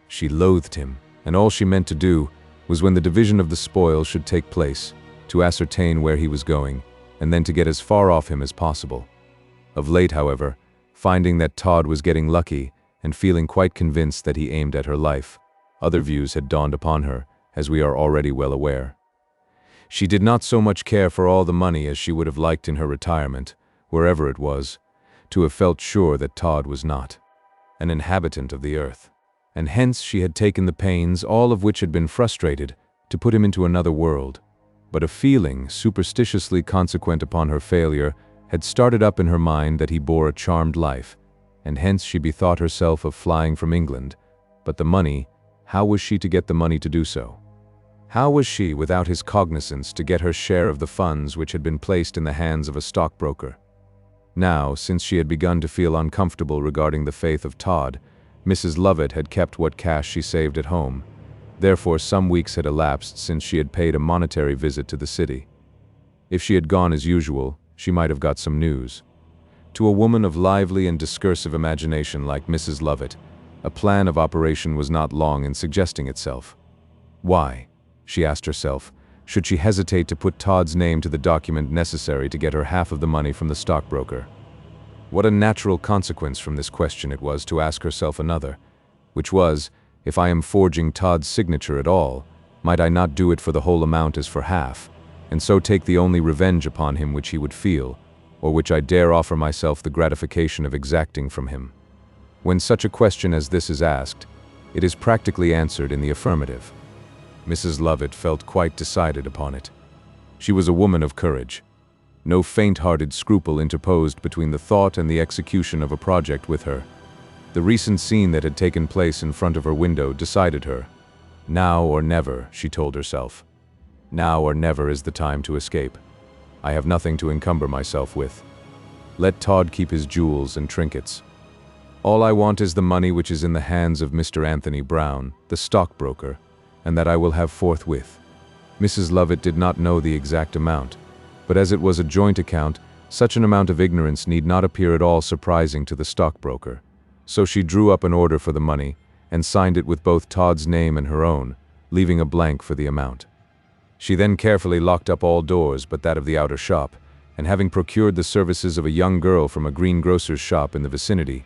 She loathed him, and all she meant to do was, when the division of the spoil should take place, to ascertain where he was going, and then to get as far off him as possible. Of late, however, finding that Todd was getting lucky, and feeling quite convinced that he aimed at her life, other views had dawned upon her, as we are already well aware. She did not so much care for all the money as she would have liked in her retirement, wherever it was, to have felt sure that Todd was not an inhabitant of the earth, and hence she had taken the pains, all of which had been frustrated, to put him into another world. But a feeling, superstitiously consequent upon her failure, had started up in her mind that he bore a charmed life, and hence she bethought herself of flying from England. But the money, how was she to get the money to do so? How was she, without his cognizance, to get her share of the funds which had been placed in the hands of a stockbroker? Now, since she had begun to feel uncomfortable regarding the faith of Todd, Mrs. Lovett had kept what cash she saved at home. Therefore, some weeks had elapsed since she had paid a monetary visit to the city. If she had gone as usual, she might have got some news. To a woman of lively and discursive imagination like Mrs. Lovett, a plan of operation was not long in suggesting itself. Why, she asked herself, should she hesitate to put Todd's name to the document necessary to get her half of the money from the stockbroker? What a natural consequence from this question it was to ask herself another, which was, if I am forging Todd's signature at all, might I not do it for the whole amount as for half, and so take the only revenge upon him which he would feel, or which I dare offer myself the gratification of exacting from him? When such a question as this is asked, it is practically answered in the affirmative. Mrs. Lovett felt quite decided upon it. She was a woman of courage. No faint-hearted scruple interposed between the thought and the execution of a project with her. The recent scene that had taken place in front of her window decided her. Now or never, she told herself. Now or never is the time to escape. I have nothing to encumber myself with. Let Todd keep his jewels and trinkets. All I want is the money which is in the hands of Mr. Anthony Brown, the stockbroker, and that I will have forthwith. Mrs. Lovett did not know the exact amount, but as it was a joint account, such an amount of ignorance need not appear at all surprising to the stockbroker. So she drew up an order for the money and signed it with both Todd's name and her own, leaving a blank for the amount. She then carefully locked up all doors but that of the outer shop, and having procured the services of a young girl from a greengrocer's shop in the vicinity,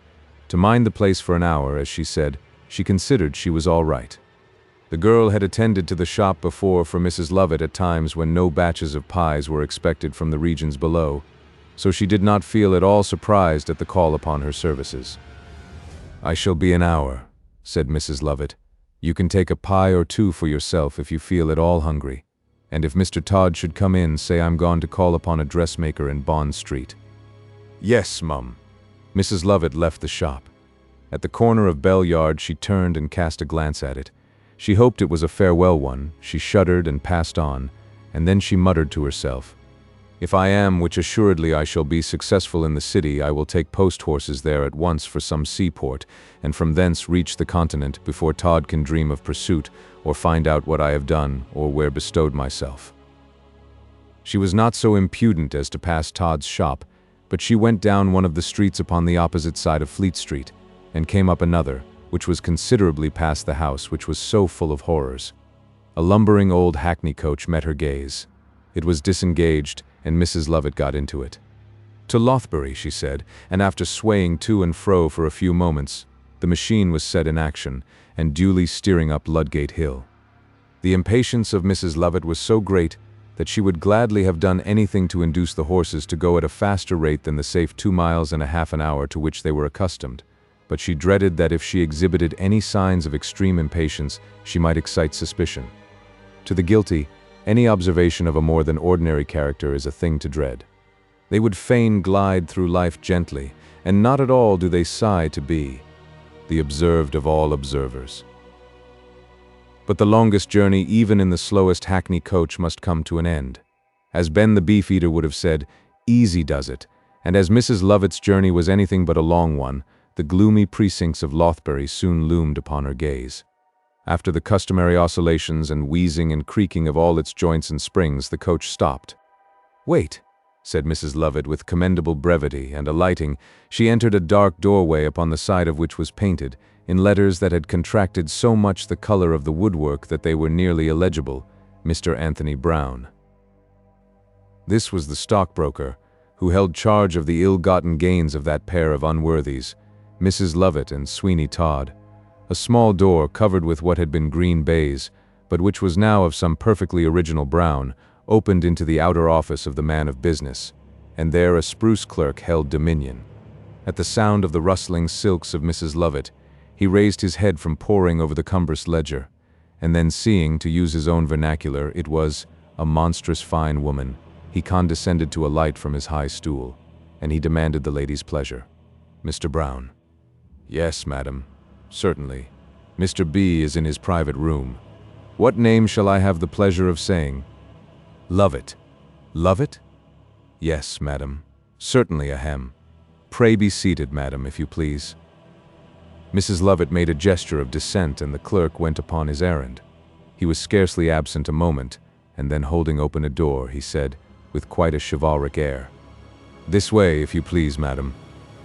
to mind the place for an hour, as she said, she considered she was all right. The girl had attended to the shop before for Mrs. Lovett at times when no batches of pies were expected from the regions below, so she did not feel at all surprised at the call upon her services. "I shall be an hour," said Mrs. Lovett. "You can take a pie or two for yourself if you feel at all hungry. And if Mr. Todd should come in, say I'm gone to call upon a dressmaker in Bond Street." "Yes, mum." Mrs. Lovett left the shop. At the corner of Bell Yard she turned and cast a glance at it. She hoped it was a farewell one, she shuddered and passed on, and then she muttered to herself, "If I am, which assuredly I shall be, successful in the city, I will take post-horses there at once for some seaport, and from thence reach the continent before Todd can dream of pursuit, or find out what I have done, or where bestowed myself." She was not so impudent as to pass Todd's shop, but she went down one of the streets upon the opposite side of Fleet Street, and came up another, which was considerably past the house which was so full of horrors. A lumbering old hackney coach met her gaze. It was disengaged, and Mrs. Lovett got into it. "To Lothbury," she said, and after swaying to and fro for a few moments, the machine was set in action, and duly steering up Ludgate Hill. The impatience of Mrs. Lovett was so great that she would gladly have done anything to induce the horses to go at a faster rate than the safe 2.5 miles an hour to which they were accustomed, but she dreaded that if she exhibited any signs of extreme impatience, she might excite suspicion. To the guilty, any observation of a more than ordinary character is a thing to dread. They would fain glide through life gently, and not at all do they sigh to be the observed of all observers. But the longest journey, even in the slowest hackney coach, must come to an end. As Ben the Beefeater would have said, "Easy does it," and as Mrs. Lovett's journey was anything but a long one, the gloomy precincts of Lothbury soon loomed upon her gaze. After the customary oscillations and wheezing and creaking of all its joints and springs, the coach stopped. "Wait," said Mrs. Lovett with commendable brevity, and alighting, she entered a dark doorway upon the side of which was painted, in letters that had contracted so much the color of the woodwork that they were nearly illegible, "Mr. Anthony Brown." This was the stockbroker, who held charge of the ill-gotten gains of that pair of unworthies, Mrs. Lovett and Sweeney Todd. A small door covered with what had been green baize, but which was now of some perfectly original brown, opened into the outer office of the man of business, and there a spruce clerk held dominion. At the sound of the rustling silks of Mrs. Lovett, he raised his head from poring over the cumbrous ledger, and then seeing, to use his own vernacular, it was a monstrous fine woman, he condescended to alight from his high stool. and he demanded the lady's pleasure. Mr. Brown. Yes, madam. Certainly. Mr. B is in his private room. What name shall I have the pleasure of saying? Lovett. Lovett? Yes, madam. Certainly, ahem. Pray be seated, madam, if you please. Mrs. Lovett made a gesture of dissent, and the clerk went upon his errand. He was scarcely absent a moment, and then holding open a door, he said, with quite a chivalric air, "This way, if you please, madam.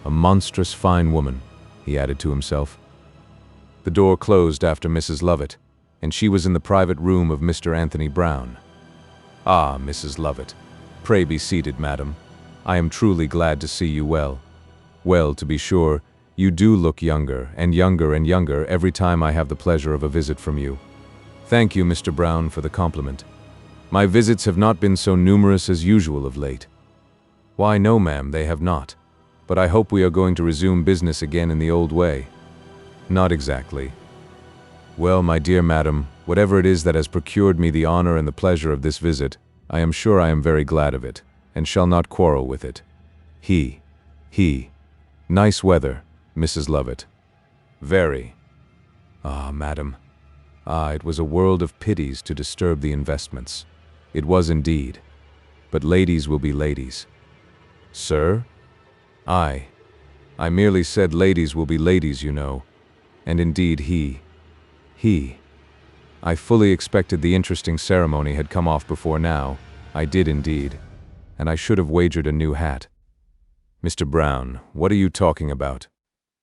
A monstrous fine woman," he added to himself. The door closed after Mrs. Lovett, and she was in the private room of Mr. Anthony Brown. "Ah, Mrs. Lovett, pray be seated, madam. I am truly glad to see you well. Well, to be sure, you do look younger and younger every time I have the pleasure of a visit from you. Thank you, Mr. Brown, for the compliment. My visits have not been so numerous as usual of late." "Why, no, ma'am, they have not. But I hope we are going to resume business again in the old way." "Not exactly." "Well, my dear madam, whatever it is that has procured me the honor and the pleasure of this visit, I am sure I am very glad of it, and shall not quarrel with it. He. Nice weather, Mrs. Lovett." "Very." "Ah, madam. Ah, it was a world of pities to disturb the investments. It was indeed. But ladies will be ladies." "Sir?" "I merely said ladies will be ladies, you know. And indeed he. I fully expected the interesting ceremony had come off before now. I did indeed. And I should have wagered a new hat." "Mr. Brown, what are you talking about?"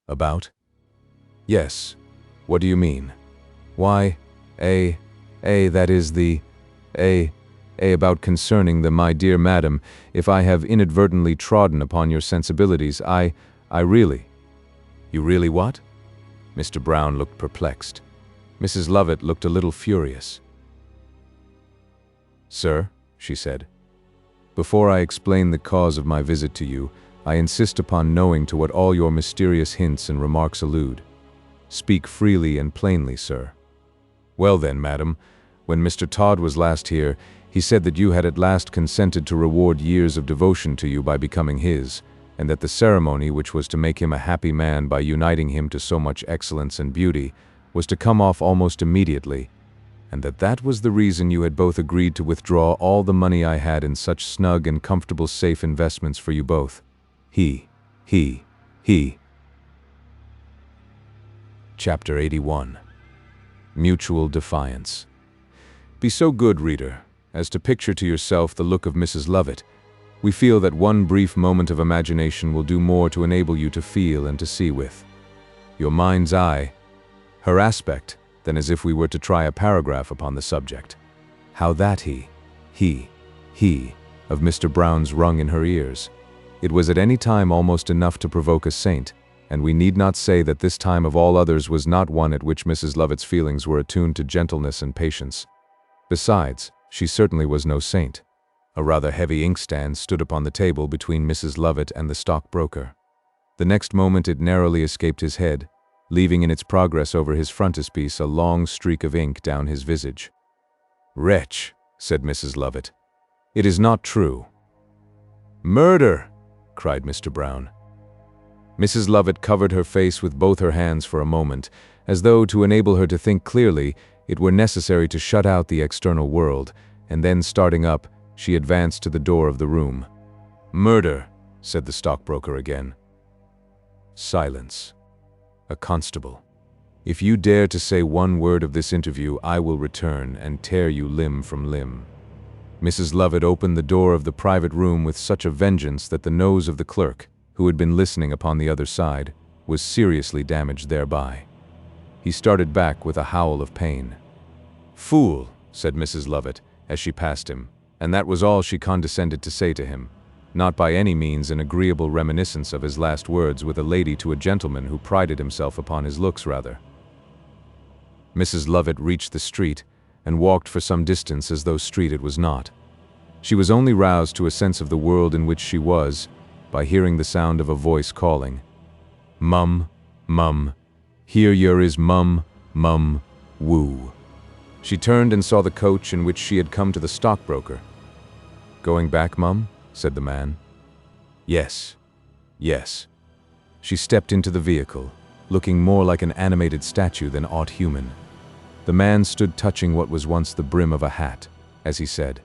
"About?" "Yes. What do you mean?" "Why, that is the, about concerning the, my dear madam, if I have inadvertently trodden upon your sensibilities, I really—" "You really what?" Mr. Brown looked perplexed. Mrs. Lovett looked a little furious. "Sir," she said, "before I explain the cause of my visit to you, I insist upon knowing to what all your mysterious hints and remarks allude. Speak freely and plainly, sir." "Well then, madam, when Mr. Todd was last here, he said that you had at last consented to reward years of devotion to you by becoming his, and that the ceremony which was to make him a happy man by uniting him to so much excellence and beauty was to come off almost immediately, and that was the reason you had both agreed to withdraw all the money I had in such snug and comfortable safe investments for you both. He. Chapter 81. Mutual Defiance. Be so good, reader, as to picture to yourself the look of Mrs. Lovett. We feel that one brief moment of imagination will do more to enable you to feel and to see with your mind's eye her aspect than as if we were to try a paragraph upon the subject. How that he of Mr. Brown's rung in her ears. It was at any time almost enough to provoke a saint, and we need not say that this time of all others was not one at which Mrs. Lovett's feelings were attuned to gentleness and patience. Besides, she certainly was no saint. A rather heavy inkstand stood upon the table between Mrs. Lovett and the stockbroker. The next moment it narrowly escaped his head, leaving in its progress over his frontispiece a long streak of ink down his visage. "Wretch," said Mrs. Lovett, "it is not true." "Murder!" cried Mr. Brown. Mrs. Lovett covered her face with both her hands for a moment, as though to enable her to think clearly it were necessary to shut out the external world, and then starting up, she advanced to the door of the room. "Murder," said the stockbroker again. Silence. A constable. "If you dare to say one word of this interview, I will return and tear you limb from limb." Mrs. Lovett opened the door of the private room with such a vengeance that the nose of the clerk, who had been listening upon the other side, was seriously damaged thereby. He started back with a howl of pain. "Fool," said Mrs. Lovett, as she passed him, and that was all she condescended to say to him, not by any means an agreeable reminiscence of his last words with a lady to a gentleman who prided himself upon his looks rather. Mrs. Lovett reached the street, and walked for some distance as though street it was not. She was only roused to a sense of the world in which she was by hearing the sound of a voice calling, "Mum, mum, here yer is mum, mum, woo." She turned and saw the coach in which she had come to the stockbroker. "Going back, mum?" said the man. "Yes, Yes. She stepped into the vehicle, looking more like an animated statue than aught human. The man stood touching what was once the brim of a hat, as he said,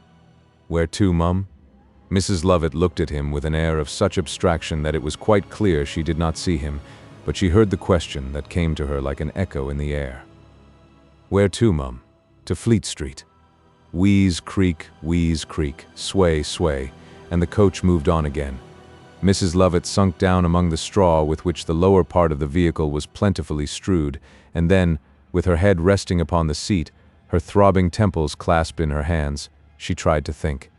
"Where to, Mum?" Mrs. Lovett looked at him with an air of such abstraction that it was quite clear she did not see him, but she heard the question that came to her like an echo in the air. "Where to, Mum?" "To Fleet Street." Wheeze, creak, sway, sway, and the coach moved on again. Mrs. Lovett sunk down among the straw with which the lower part of the vehicle was plentifully strewed, and then, with her head resting upon the seat, her throbbing temples clasped in her hands, she tried to think.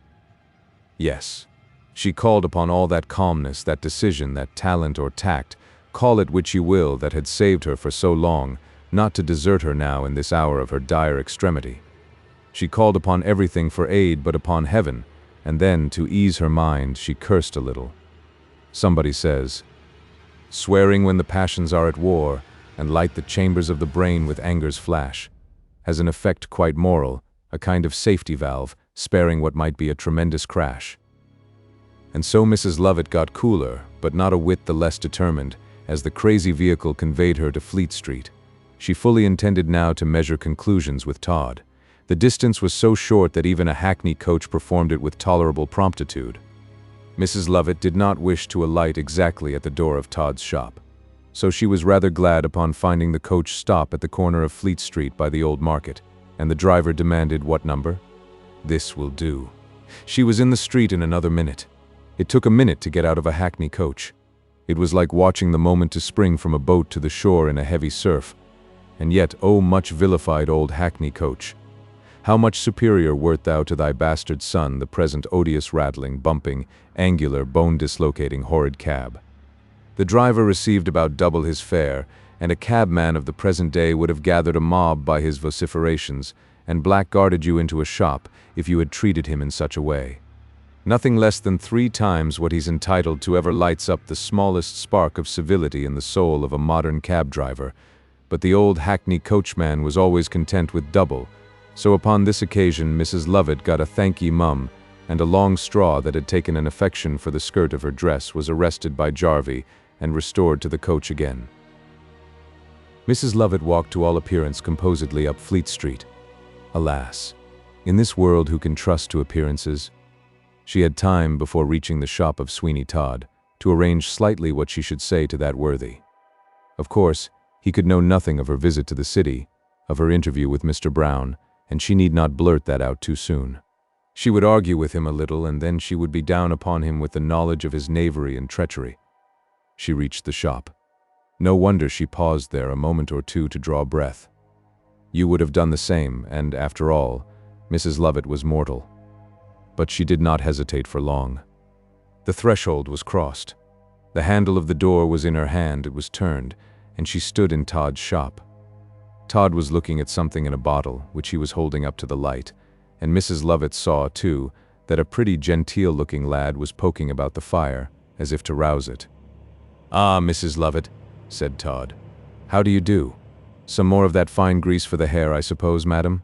Yes. She called upon all that calmness, that decision, that talent or tact, call it which you will, that had saved her for so long, not to desert her now in this hour of her dire extremity. She called upon everything for aid but upon heaven, and then, to ease her mind, she cursed a little. Somebody says, "Swearing when the passions are at war, and light the chambers of the brain with anger's flash," has an effect quite moral, a kind of safety valve, sparing what might be a tremendous crash. And so Mrs. Lovett got cooler, but not a whit the less determined, as the crazy vehicle conveyed her to Fleet Street. She fully intended now to measure conclusions with Todd. The distance was so short that even a hackney coach performed it with tolerable promptitude. Mrs. Lovett did not wish to alight exactly at the door of Todd's shop, so she was rather glad upon finding the coach stop at the corner of Fleet Street by the Old Market, and the driver demanded what number. This will do. She was in the street in another minute. It took a minute to get out of a hackney coach. It was like watching the moment to spring from a boat to the shore in a heavy surf. And yet, oh, much vilified old hackney coach! How much superior wert thou to thy bastard son, the present odious rattling, bumping, angular, bone-dislocating, horrid cab. The driver received about double his fare, and a cabman of the present day would have gathered a mob by his vociferations, and blackguarded you into a shop if you had treated him in such a way. Nothing less than 3 times what he's entitled to ever lights up the smallest spark of civility in the soul of a modern cab driver, but the old hackney coachman was always content with double, so upon this occasion Mrs. Lovett got a "thank ye, Mum," and a long straw that had taken an affection for the skirt of her dress was arrested by Jarvey and restored to the coach again. Mrs. Lovett walked to all appearance composedly up Fleet Street. Alas, in this world who can trust to appearances? She had time, before reaching the shop of Sweeney Todd, to arrange slightly what she should say to that worthy. Of course, he could know nothing of her visit to the city, of her interview with Mr. Brown, and she need not blurt that out too soon. She would argue with him a little, and then she would be down upon him with the knowledge of his knavery and treachery. She reached the shop. No wonder she paused there a moment or two to draw breath. You would have done the same, and after all, Mrs. Lovett was mortal. But she did not hesitate for long. The threshold was crossed. The handle of the door was in her hand, it was turned, and she stood in Todd's shop. Todd was looking at something in a bottle, which he was holding up to the light, and Mrs. Lovett saw, too, that a pretty genteel-looking lad was poking about the fire, as if to rouse it. "Ah, Mrs. Lovett," said Todd. "How do you do? Some more of that fine grease for the hair, I suppose, madam?"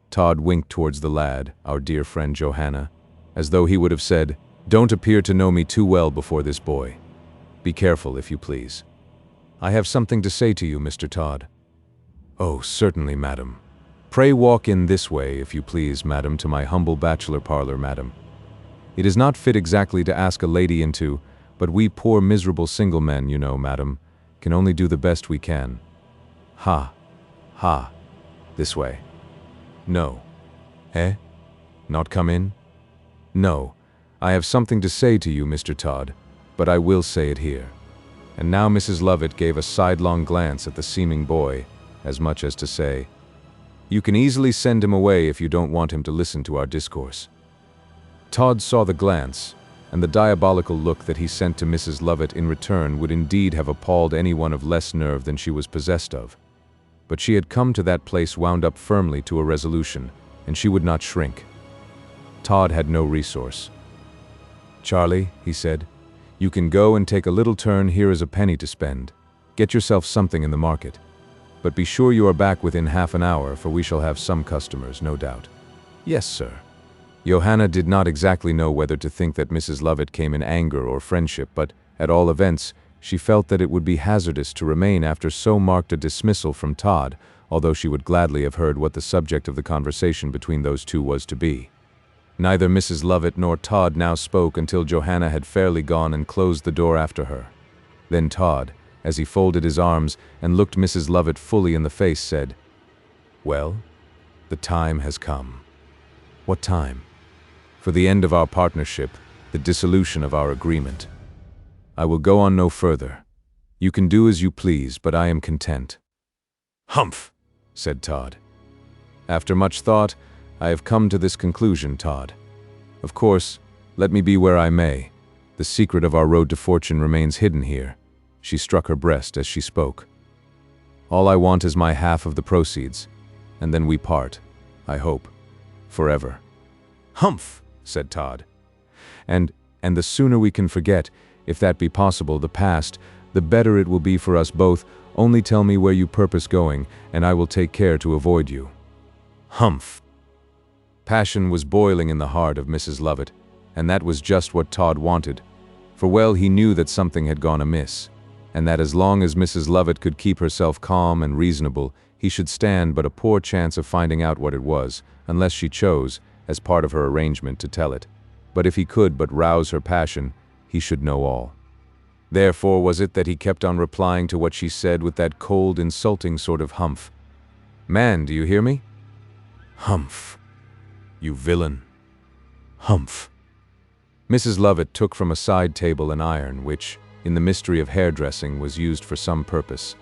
Todd winked towards the lad, our dear friend Johanna, as though he would have said, "Don't appear to know me too well before this boy. Be careful, if you please. I have something to say to you, Mr. Todd." "Oh, certainly, madam. Pray walk in this way, if you please, madam, to my humble bachelor parlor, madam. It is not fit exactly to ask a lady into, but we poor miserable single men, you know, madam, can only do the best we can. Ha, ha, this way. No. Eh? Not come in? No, I have something to say to you, Mr. Todd, but I will say it here." And now Mrs. Lovett gave a sidelong glance at the seeming boy, as much as to say, "You can easily send him away if you don't want him to listen to our discourse." Todd saw the glance, and the diabolical look that he sent to Mrs. Lovett in return would indeed have appalled anyone of less nerve than she was possessed of. But she had come to that place wound up firmly to a resolution, and she would not shrink. Todd had no resource. "Charlie," he said, "you can go and take a little turn. Here is a penny to spend. Get yourself something in the market. But be sure you are back within half an hour, for we shall have some customers, no doubt." "Yes, sir." Johanna did not exactly know whether to think that Mrs. Lovett came in anger or friendship, but At all events, she felt that it would be hazardous to remain after so marked a dismissal from Todd, although she would gladly have heard what the subject of the conversation between those two was to be. Neither Mrs. Lovett nor Todd now spoke until Johanna had fairly gone and closed the door after her. Then Todd, as he folded his arms and looked Mrs. Lovett fully in the face, said, "Well, the time has come." "What time?" "For the end of our partnership, the dissolution of our agreement. I will go on no further. You can do as you please, but I am content." "Humph," said Todd. "After much thought, I have come to this conclusion, Todd. Of course, let me be where I may, the secret of our road to fortune remains hidden here." She struck her breast as she spoke. "All I want is my half of the proceeds, and then we part, I hope, forever." "Humph," said Todd. And the sooner we can forget, if that be possible, the past, the better it will be for us both. Only tell me where you purpose going, and I will take care to avoid you." "Humph." Passion was boiling in the heart of Mrs. Lovett, and that was just what Todd wanted, for well he knew that something had gone amiss, and that as long as Mrs. Lovett could keep herself calm and reasonable, he should stand but a poor chance of finding out what it was, unless she chose, as part of her arrangement, to tell it. But if he could but rouse her passion, he should know all. Therefore was it that he kept on replying to what she said with that cold, insulting sort of humph. "Man, do you hear me? Humph. You villain. Humph." Mrs. Lovett took from a side table an iron which, in the mystery of hairdressing, was used for some purpose,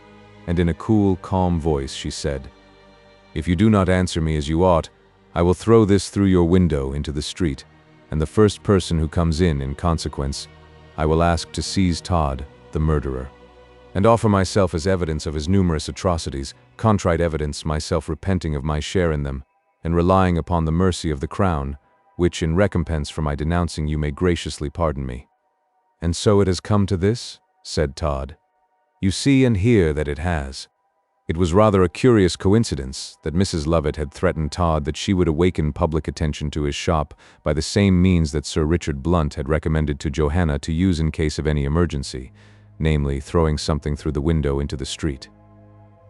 and in a cool, calm voice she said, "If you do not answer me as you ought, I will throw this through your window into the street, and the first person who comes in consequence, I will ask to seize Todd, the murderer, and offer myself as evidence of his numerous atrocities, contrite evidence, myself repenting of my share in them, and relying upon the mercy of the Crown, which in recompense for my denouncing you may graciously pardon me." "And so it has come to this?" said Todd. "You see and hear that it has." It was rather a curious coincidence that Mrs. Lovett had threatened Todd that she would awaken public attention to his shop by the same means that Sir Richard Blunt had recommended to Johanna to use in case of any emergency, namely throwing something through the window into the street.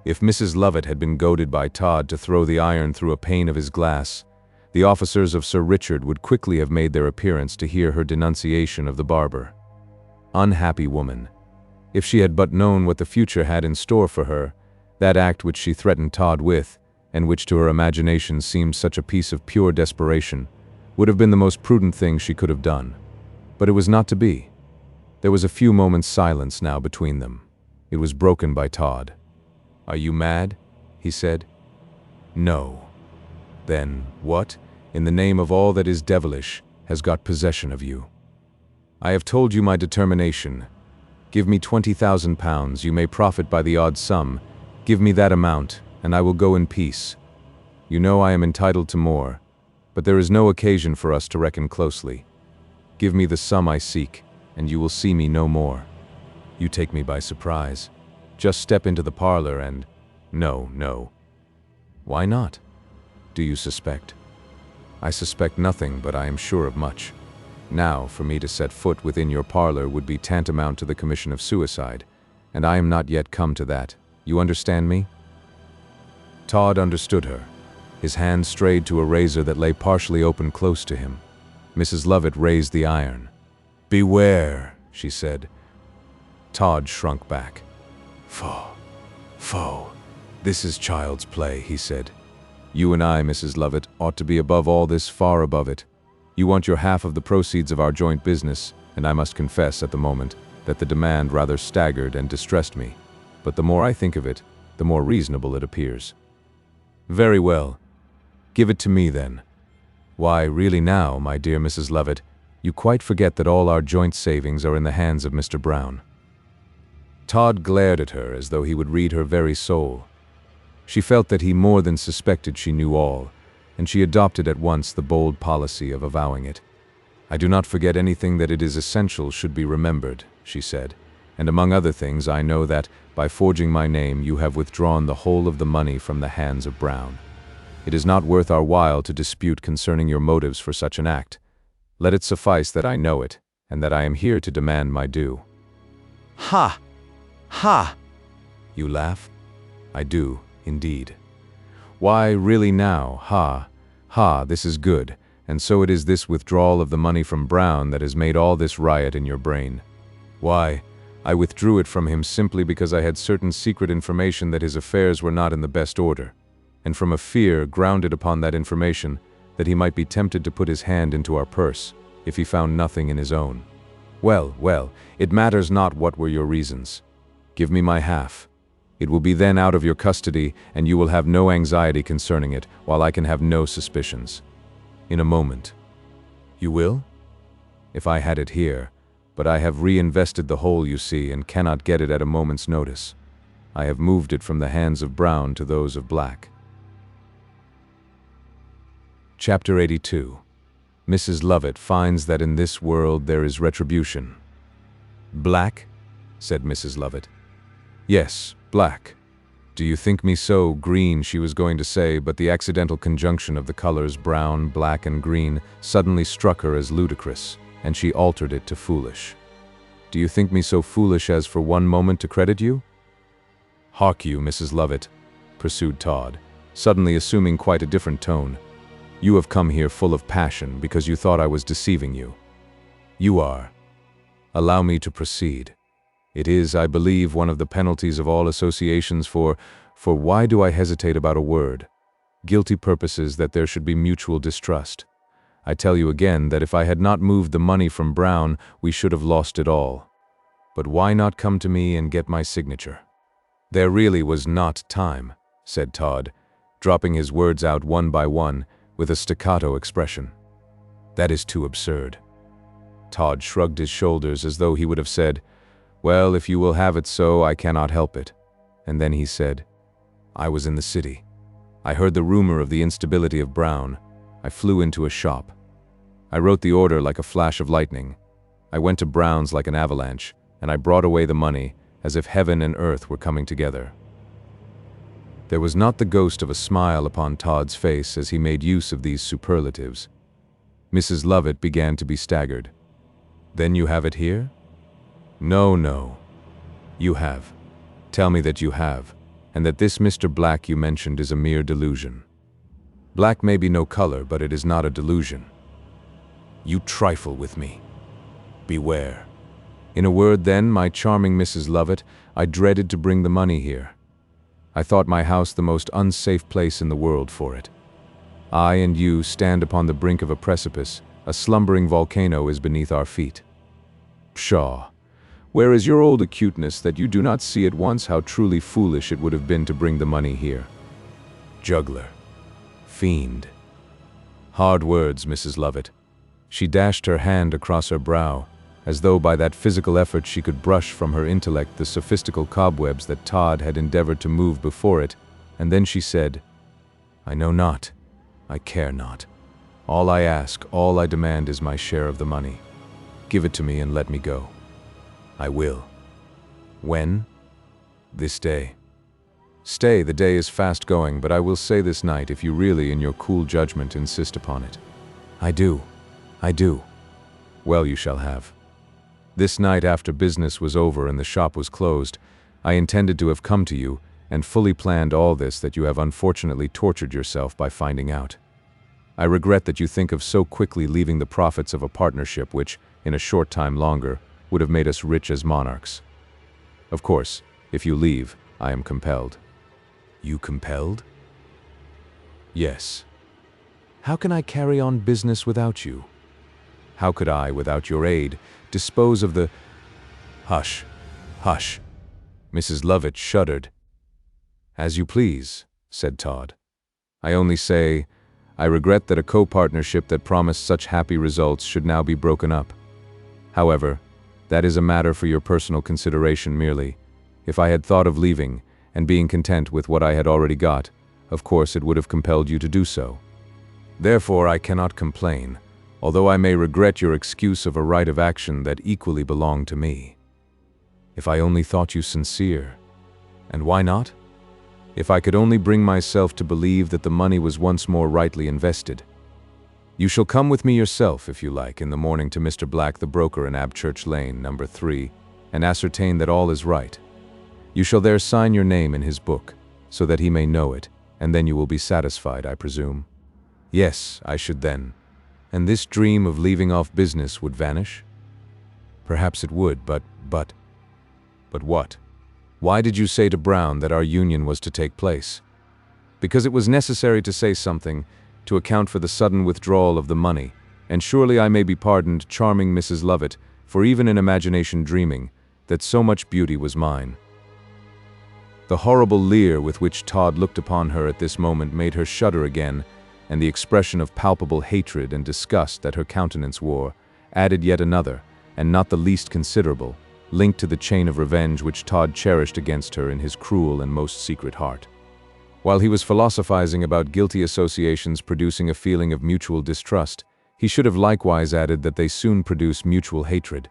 If Mrs. Lovett had been goaded by Todd to throw the iron through a pane of his glass, the officers of Sir Richard would quickly have made their appearance to hear her denunciation of the barber. Unhappy woman! If she had but known what the future had in store for her, that act which she threatened Todd with, and which to her imagination seemed such a piece of pure desperation, would have been the most prudent thing she could have done. But it was not to be. There was a few moments' silence now between them. It was broken by Todd. "Are you mad?" he said. "No." "Then what, in the name of all that is devilish, has got possession of you?" "I have told you my determination. Give me £20,000, you may profit by the odd sum. Give me that amount, and I will go in peace. You know I am entitled to more, but there is no occasion for us to reckon closely. Give me the sum I seek, and you will see me no more. You take me by surprise. Just step into the parlor and—" "No, no." "Why not? Do you suspect?" "I suspect nothing, but I am sure of much. Now, for me to set foot within your parlor would be tantamount to the commission of suicide, and I am not yet come to that. You understand me?" Todd understood her. His hand strayed to a razor that lay partially open close to him. Mrs. Lovett raised the iron. "Beware," she said. Todd shrunk back. Foe. This is child's play," he said. "You and I, Mrs. Lovett, ought to be above all this, far above it. You want your half of the proceeds of our joint business, and I must confess at the moment that the demand rather staggered and distressed me. But the more I think of it, the more reasonable it appears." "Very well. Give it to me, then." "Why, really now, my dear Mrs. Lovett, you quite forget that all our joint savings are in the hands of Mr. Brown." Todd glared at her as though he would read her very soul. She felt that he more than suspected she knew all, and she adopted at once the bold policy of avowing it. "I do not forget anything that it is essential should be remembered," she said. "And among other things, I know that, by forging my name, you have withdrawn the whole of the money from the hands of Brown. It is not worth our while to dispute concerning your motives for such an act. Let it suffice that I know it, and that I am here to demand my due." Ha! Ha! You laugh? I do, indeed. Why, really now, ha, ha, this is good, and so it is this withdrawal of the money from Brown that has made all this riot in your brain. Why, I withdrew it from him simply because I had certain secret information that his affairs were not in the best order, and from a fear grounded upon that information that he might be tempted to put his hand into our purse if he found nothing in his own. Well, well, it matters not what were your reasons. Give me my half. It will be then out of your custody, and you will have no anxiety concerning it, while I can have no suspicions. In a moment. You will? If I had it here, but I have reinvested the whole, you see, and cannot get it at a moment's notice. I have moved it from the hands of Brown to those of Black. Chapter 82. Mrs. Lovett finds that in this world there is retribution. Black? Said Mrs. Lovett. Yes, black. Do you think me so green, she was going to say, but the accidental conjunction of the colors brown, black, and green suddenly struck her as ludicrous, and she altered it to foolish. Do you think me so foolish as for one moment to credit you? Hark you, Mrs. Lovett, pursued Todd, suddenly assuming quite a different tone. You have come here full of passion because you thought I was deceiving you. You are. Allow me to proceed. It is, I believe, one of the penalties of all associations for why do I hesitate about a word? Guilty purposes that there should be mutual distrust. I tell you again that if I had not moved the money from Brown, we should have lost it all. But why not come to me and get my signature? There really was not time, said Todd, dropping his words out one by one, with a staccato expression. That is too absurd. Todd shrugged his shoulders as though he would have said, well, if you will have it so, I cannot help it. And then he said, I was in the city. I heard the rumor of the instability of Brown. I flew into a shop. I wrote the order like a flash of lightning. I went to Brown's like an avalanche, and I brought away the money as if heaven and earth were coming together. There was not the ghost of a smile upon Todd's face as he made use of these superlatives. Mrs. Lovett began to be staggered. Then you have it here? No, no. You have. Tell me that you have, and that this Mr. Black you mentioned is a mere delusion. Black may be no color, but it is not a delusion. You trifle with me. Beware. In a word, then, my charming Mrs. Lovett, I dreaded to bring the money here. I thought my house the most unsafe place in the world for it. I and you stand upon the brink of a precipice. A slumbering volcano is beneath our feet. Pshaw! Where is your old acuteness that you do not see at once how truly foolish it would have been to bring the money here? Juggler. Fiend. Hard words, Mrs. Lovett. She dashed her hand across her brow, as though by that physical effort she could brush from her intellect the sophistical cobwebs that Todd had endeavored to move before it, and then she said, I know not. I care not. All I ask, all I demand is my share of the money. Give it to me and let me go. I will. When? This day. Stay, the day is fast going, but I will say this night if you really, in your cool judgment, insist upon it. I do. I do. Well, you shall have. This night after business was over and the shop was closed, I intended to have come to you and fully planned all this that you have unfortunately tortured yourself by finding out. I regret that you think of so quickly leaving the profits of a partnership which, in a short time longer, would have made us rich as monarchs. Of course, if you leave, I am compelled. You compelled? Yes. How can I carry on business without you? How could I, without your aid, dispose of the— Hush, hush. Mrs. Lovett shuddered. As you please, said Todd. I only say, I regret that a co-partnership that promised such happy results should now be broken up. However, that is a matter for your personal consideration merely. If I had thought of leaving, and being content with what I had already got, of course it would have compelled you to do so. Therefore I cannot complain, although I may regret your excuse of a right of action that equally belonged to me. If I only thought you sincere. And why not? If I could only bring myself to believe that the money was once more rightly invested. You shall come with me yourself, if you like, in the morning to Mr. Black, the broker in Abchurch Lane, number 3, and ascertain that all is right. You shall there sign your name in his book, so that he may know it, and then you will be satisfied, I presume. Yes, I should then. And this dream of leaving off business would vanish? Perhaps it would, but what? Why did you say to Brown that our union was to take place? Because it was necessary to say something, to account for the sudden withdrawal of the money, and surely I may be pardoned, charming Mrs. Lovett, for even in imagination dreaming, that so much beauty was mine. The horrible leer with which Todd looked upon her at this moment made her shudder again, and the expression of palpable hatred and disgust that her countenance wore added yet another, and not the least considerable, link to the chain of revenge which Todd cherished against her in his cruel and most secret heart. While he was philosophizing about guilty associations producing a feeling of mutual distrust, he should have likewise added that they soon produce mutual hatred.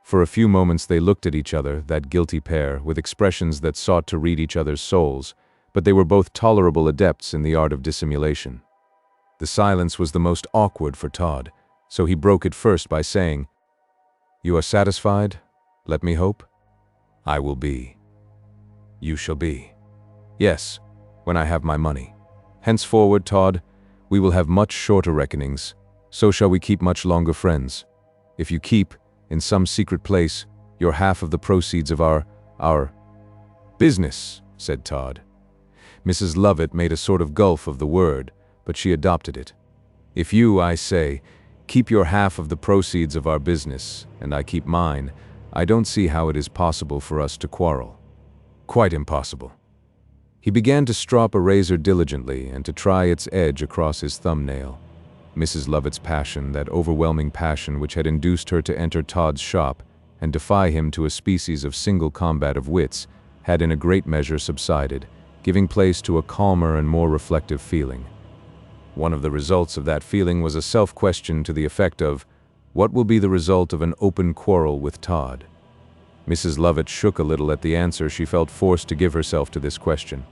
For a few moments they looked at each other, that guilty pair, with expressions that sought to read each other's souls, but they were both tolerable adepts in the art of dissimulation. The silence was the most awkward for Todd, so he broke it first by saying, "You are satisfied? Let me hope? I will be. You shall be. Yes, when I have my money. Henceforward, Todd, we will have much shorter reckonings, so shall we keep much longer friends. If you keep, in some secret place, your half of the proceeds of our business," said Todd. Mrs. Lovett made a sort of gulf of the word, but she adopted it. "If you, I say, keep your half of the proceeds of our business, and I keep mine, I don't see how it is possible for us to quarrel. Quite impossible." He began to strop a razor diligently and to try its edge across his thumbnail. Mrs. Lovett's passion, that overwhelming passion which had induced her to enter Todd's shop and defy him to a species of single combat of wits, had in a great measure subsided, giving place to a calmer and more reflective feeling. One of the results of that feeling was a self-question to the effect of, what will be the result of an open quarrel with Todd? Mrs. Lovett shook a little at the answer she felt forced to give herself to this question.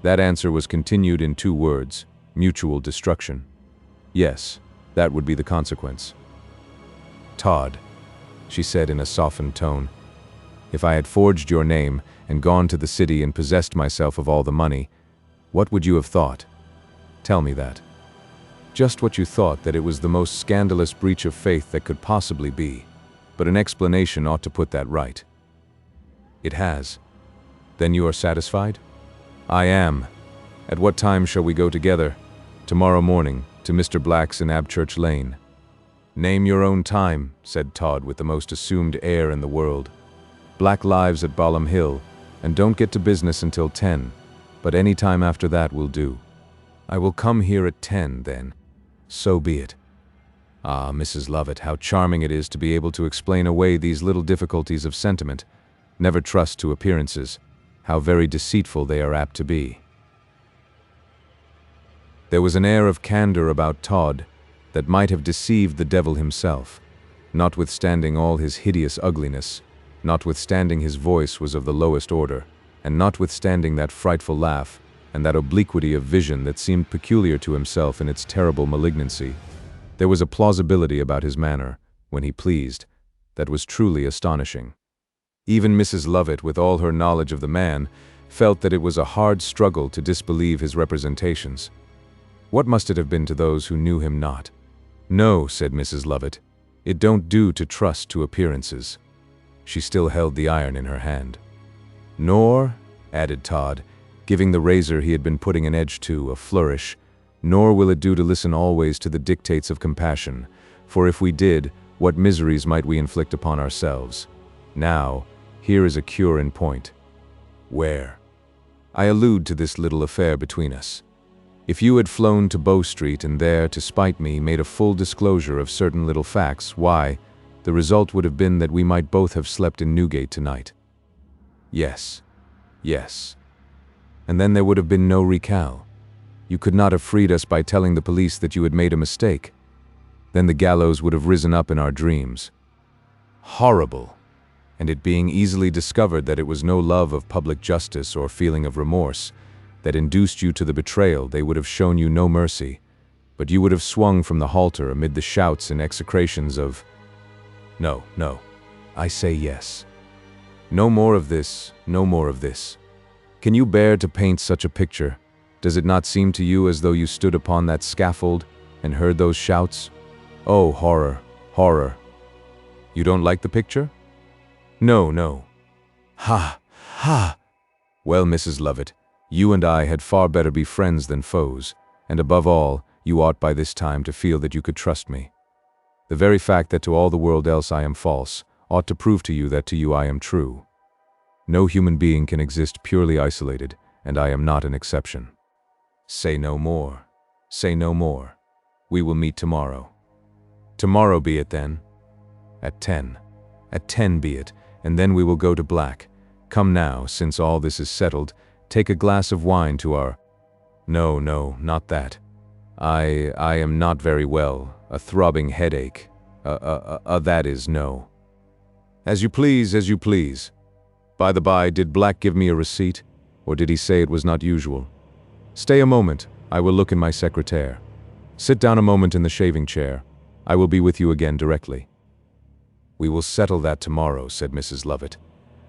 That answer was continued in 2 words, mutual destruction. Yes, that would be the consequence. "Todd," she said in a softened tone, "if I had forged your name and gone to the city and possessed myself of all the money, what would you have thought? Tell me that. Just what you thought, that it was the most scandalous breach of faith that could possibly be, but an explanation ought to put that right. It has. Then you are satisfied? I am. At what time shall we go together? Tomorrow morning, to Mr. Black's in Abchurch Lane. Name your own time, said Todd with the most assumed air in the world. Black lives at Balham Hill, and don't get to business until 10, but any time after that will do. I will come here at 10, then. So be it. Ah, Mrs. Lovett, how charming it is to be able to explain away these little difficulties of sentiment. Never trust to appearances. How very deceitful they are apt to be. There was an air of candor about Todd that might have deceived the devil himself. Notwithstanding all his hideous ugliness, notwithstanding his voice was of the lowest order, and notwithstanding that frightful laugh, and that obliquity of vision that seemed peculiar to himself in its terrible malignancy, there was a plausibility about his manner, when he pleased, that was truly astonishing. Even Mrs. Lovett, with all her knowledge of the man, felt that it was a hard struggle to disbelieve his representations. What must it have been to those who knew him not? No, said Mrs. Lovett, it don't do to trust to appearances. She still held the iron in her hand. Nor, added Todd, giving the razor he had been putting an edge to a flourish, nor will it do to listen always to the dictates of compassion, for if we did, what miseries might we inflict upon ourselves? Now, here is a cure in point. Where? I allude to this little affair between us. If you had flown to Bow Street and there, to spite me, made a full disclosure of certain little facts, why, the result would have been that we might both have slept in Newgate tonight. Yes, yes. And then there would have been no recall. You could not have freed us by telling the police that you had made a mistake. Then the gallows would have risen up in our dreams. Horrible! And it being easily discovered that it was no love of public justice or feeling of remorse that induced you to the betrayal, they would have shown you no mercy, but you would have swung from the halter amid the shouts and execrations of... No, I say yes. No more of this, no more of this. Can you bear to paint such a picture? Does it not seem to you as though you stood upon that scaffold and heard those shouts? Oh, horror, horror. You don't like the picture? No, no. Ha, ha. Well, Mrs. Lovett, you and I had far better be friends than foes, and above all, you ought by this time to feel that you could trust me. The very fact that to all the world else I am false ought to prove to you that to you I am true. No human being can exist purely isolated, and I am not an exception. Say no more. Say no more. We will meet tomorrow. Tomorrow be it then. At 10. At 10 be it, and then we will go to black. Come now, since all this is settled, take a glass of wine to our— No, no, not that. I am not very well, a throbbing headache. That is, no. As you please, as you please. By the by, did Black give me a receipt, or did he say it was not usual? Stay a moment, I will look in my secretaire. Sit down a moment in the shaving chair. I will be with you again directly. We will settle that tomorrow, said Mrs. Lovett.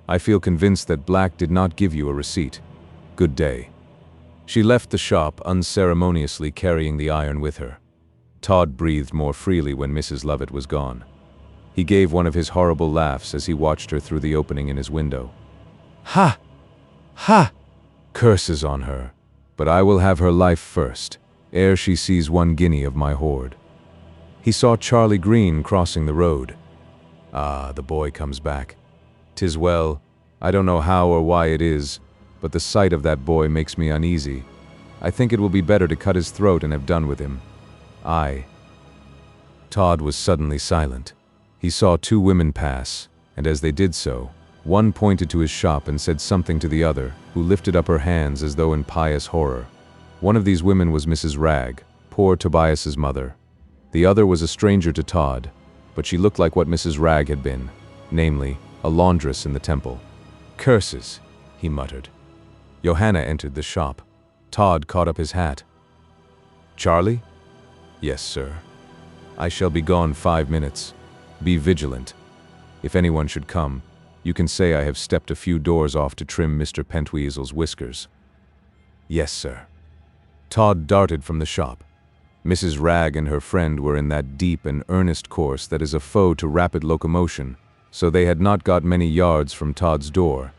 I feel convinced that Black did not give you a receipt. Good day. She left the shop, unceremoniously carrying the iron with her. Todd breathed more freely when Mrs. Lovett was gone. He gave one of his horrible laughs as he watched her through the opening in his window. Ha! Ha! Curses on her. But I will have her life first, ere she sees 1 guinea of my hoard. He saw Charlie Green crossing the road. Ah, the boy comes back. 'Tis well. I don't know how or why it is, but the sight of that boy makes me uneasy. I think it will be better to cut his throat and have done with him. Todd was suddenly silent. He saw 2 women pass, and as they did so, one pointed to his shop and said something to the other, who lifted up her hands as though in pious horror. One of these women was Mrs. Ragg, poor Tobias's mother. The other was a stranger to Todd, but she looked like what Mrs. Ragg had been, namely, a laundress in the temple. Curses, he muttered. Johanna entered the shop. Todd caught up his hat. Charlie? Yes, sir. I shall be gone 5 minutes. Be vigilant. If anyone should come, you can say I have stepped a few doors off to trim Mr. Pentweasel's whiskers. Yes, sir. Todd darted from the shop. Mrs. Ragg and her friend were in that deep and earnest course that is a foe to rapid locomotion, so they had not got many yards from Todd's door.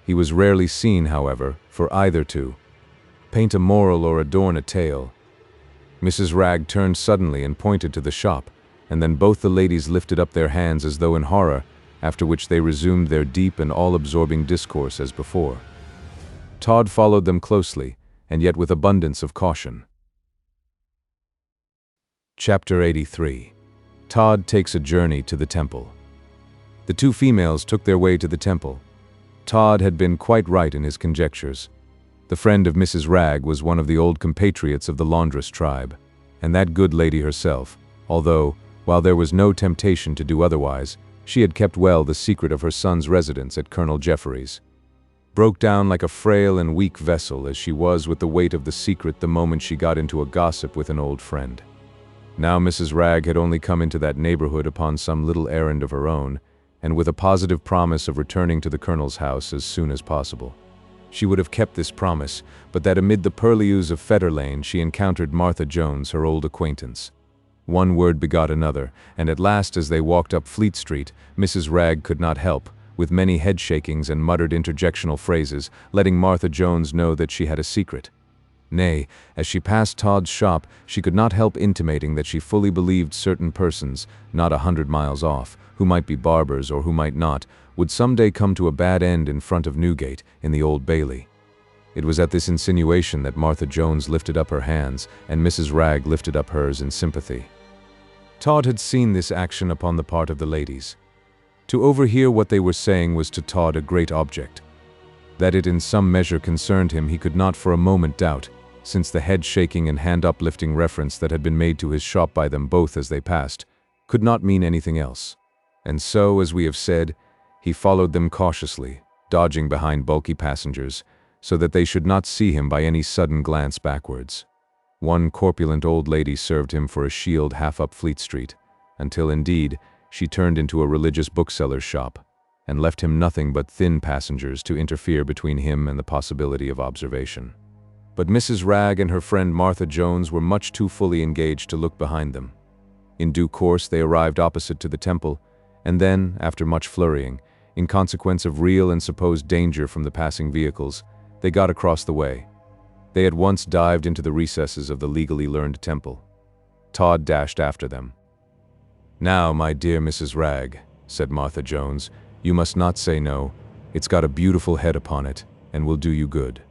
He was rarely seen, however, for either to paint a moral or adorn a tale. Mrs. Ragg turned suddenly and pointed to the shop, and then both the ladies lifted up their hands as though in horror, after which they resumed their deep and all-absorbing discourse as before. Todd followed them closely, and yet with abundance of caution. Chapter 83. Todd takes a journey to the temple. The 2 females took their way to the temple. Todd had been quite right in his conjectures. The friend of Mrs. Ragg was one of the old compatriots of the laundress tribe, and that good lady herself, although, while there was no temptation to do otherwise, she had kept well the secret of her son's residence at Colonel Jeffrey's. Broke down like a frail and weak vessel as she was with the weight of the secret the moment she got into a gossip with an old friend. Now Mrs. Ragg had only come into that neighborhood upon some little errand of her own, and with a positive promise of returning to the Colonel's house as soon as possible. She would have kept this promise, but that amid the purlieus of Fetter Lane she encountered Martha Jones, her old acquaintance. One word begot another, and at last as they walked up Fleet Street, Mrs. Ragg could not help, with many head-shakings and muttered interjectional phrases, letting Martha Jones know that she had a secret. Nay, as she passed Todd's shop, she could not help intimating that she fully believed certain persons, not 100 miles off, who might be barbers or who might not, would someday come to a bad end in front of Newgate, in the Old Bailey. It was at this insinuation that Martha Jones lifted up her hands, and Mrs. Ragg lifted up hers in sympathy. Todd had seen this action upon the part of the ladies. To overhear what they were saying was to Todd a great object. That it in some measure concerned him he could not for a moment doubt, since the head-shaking and hand-uplifting reference that had been made to his shop by them both as they passed could not mean anything else. And so, as we have said, he followed them cautiously, dodging behind bulky passengers, so that they should not see him by any sudden glance backwards. One corpulent old lady served him for a shield half up Fleet Street, until indeed she turned into a religious bookseller's shop, and left him nothing but thin passengers to interfere between him and the possibility of observation. But Mrs. Wragge and her friend Martha Jones were much too fully engaged to look behind them. In due course they arrived opposite to the temple, and then, after much flurrying, in consequence of real and supposed danger from the passing vehicles, they got across the way. They at once dived into the recesses of the legally learned temple. Todd dashed after them. "Now, my dear Mrs. Wragge," said Martha Jones, "you must not say no. It's got a beautiful head upon it, and will do you good."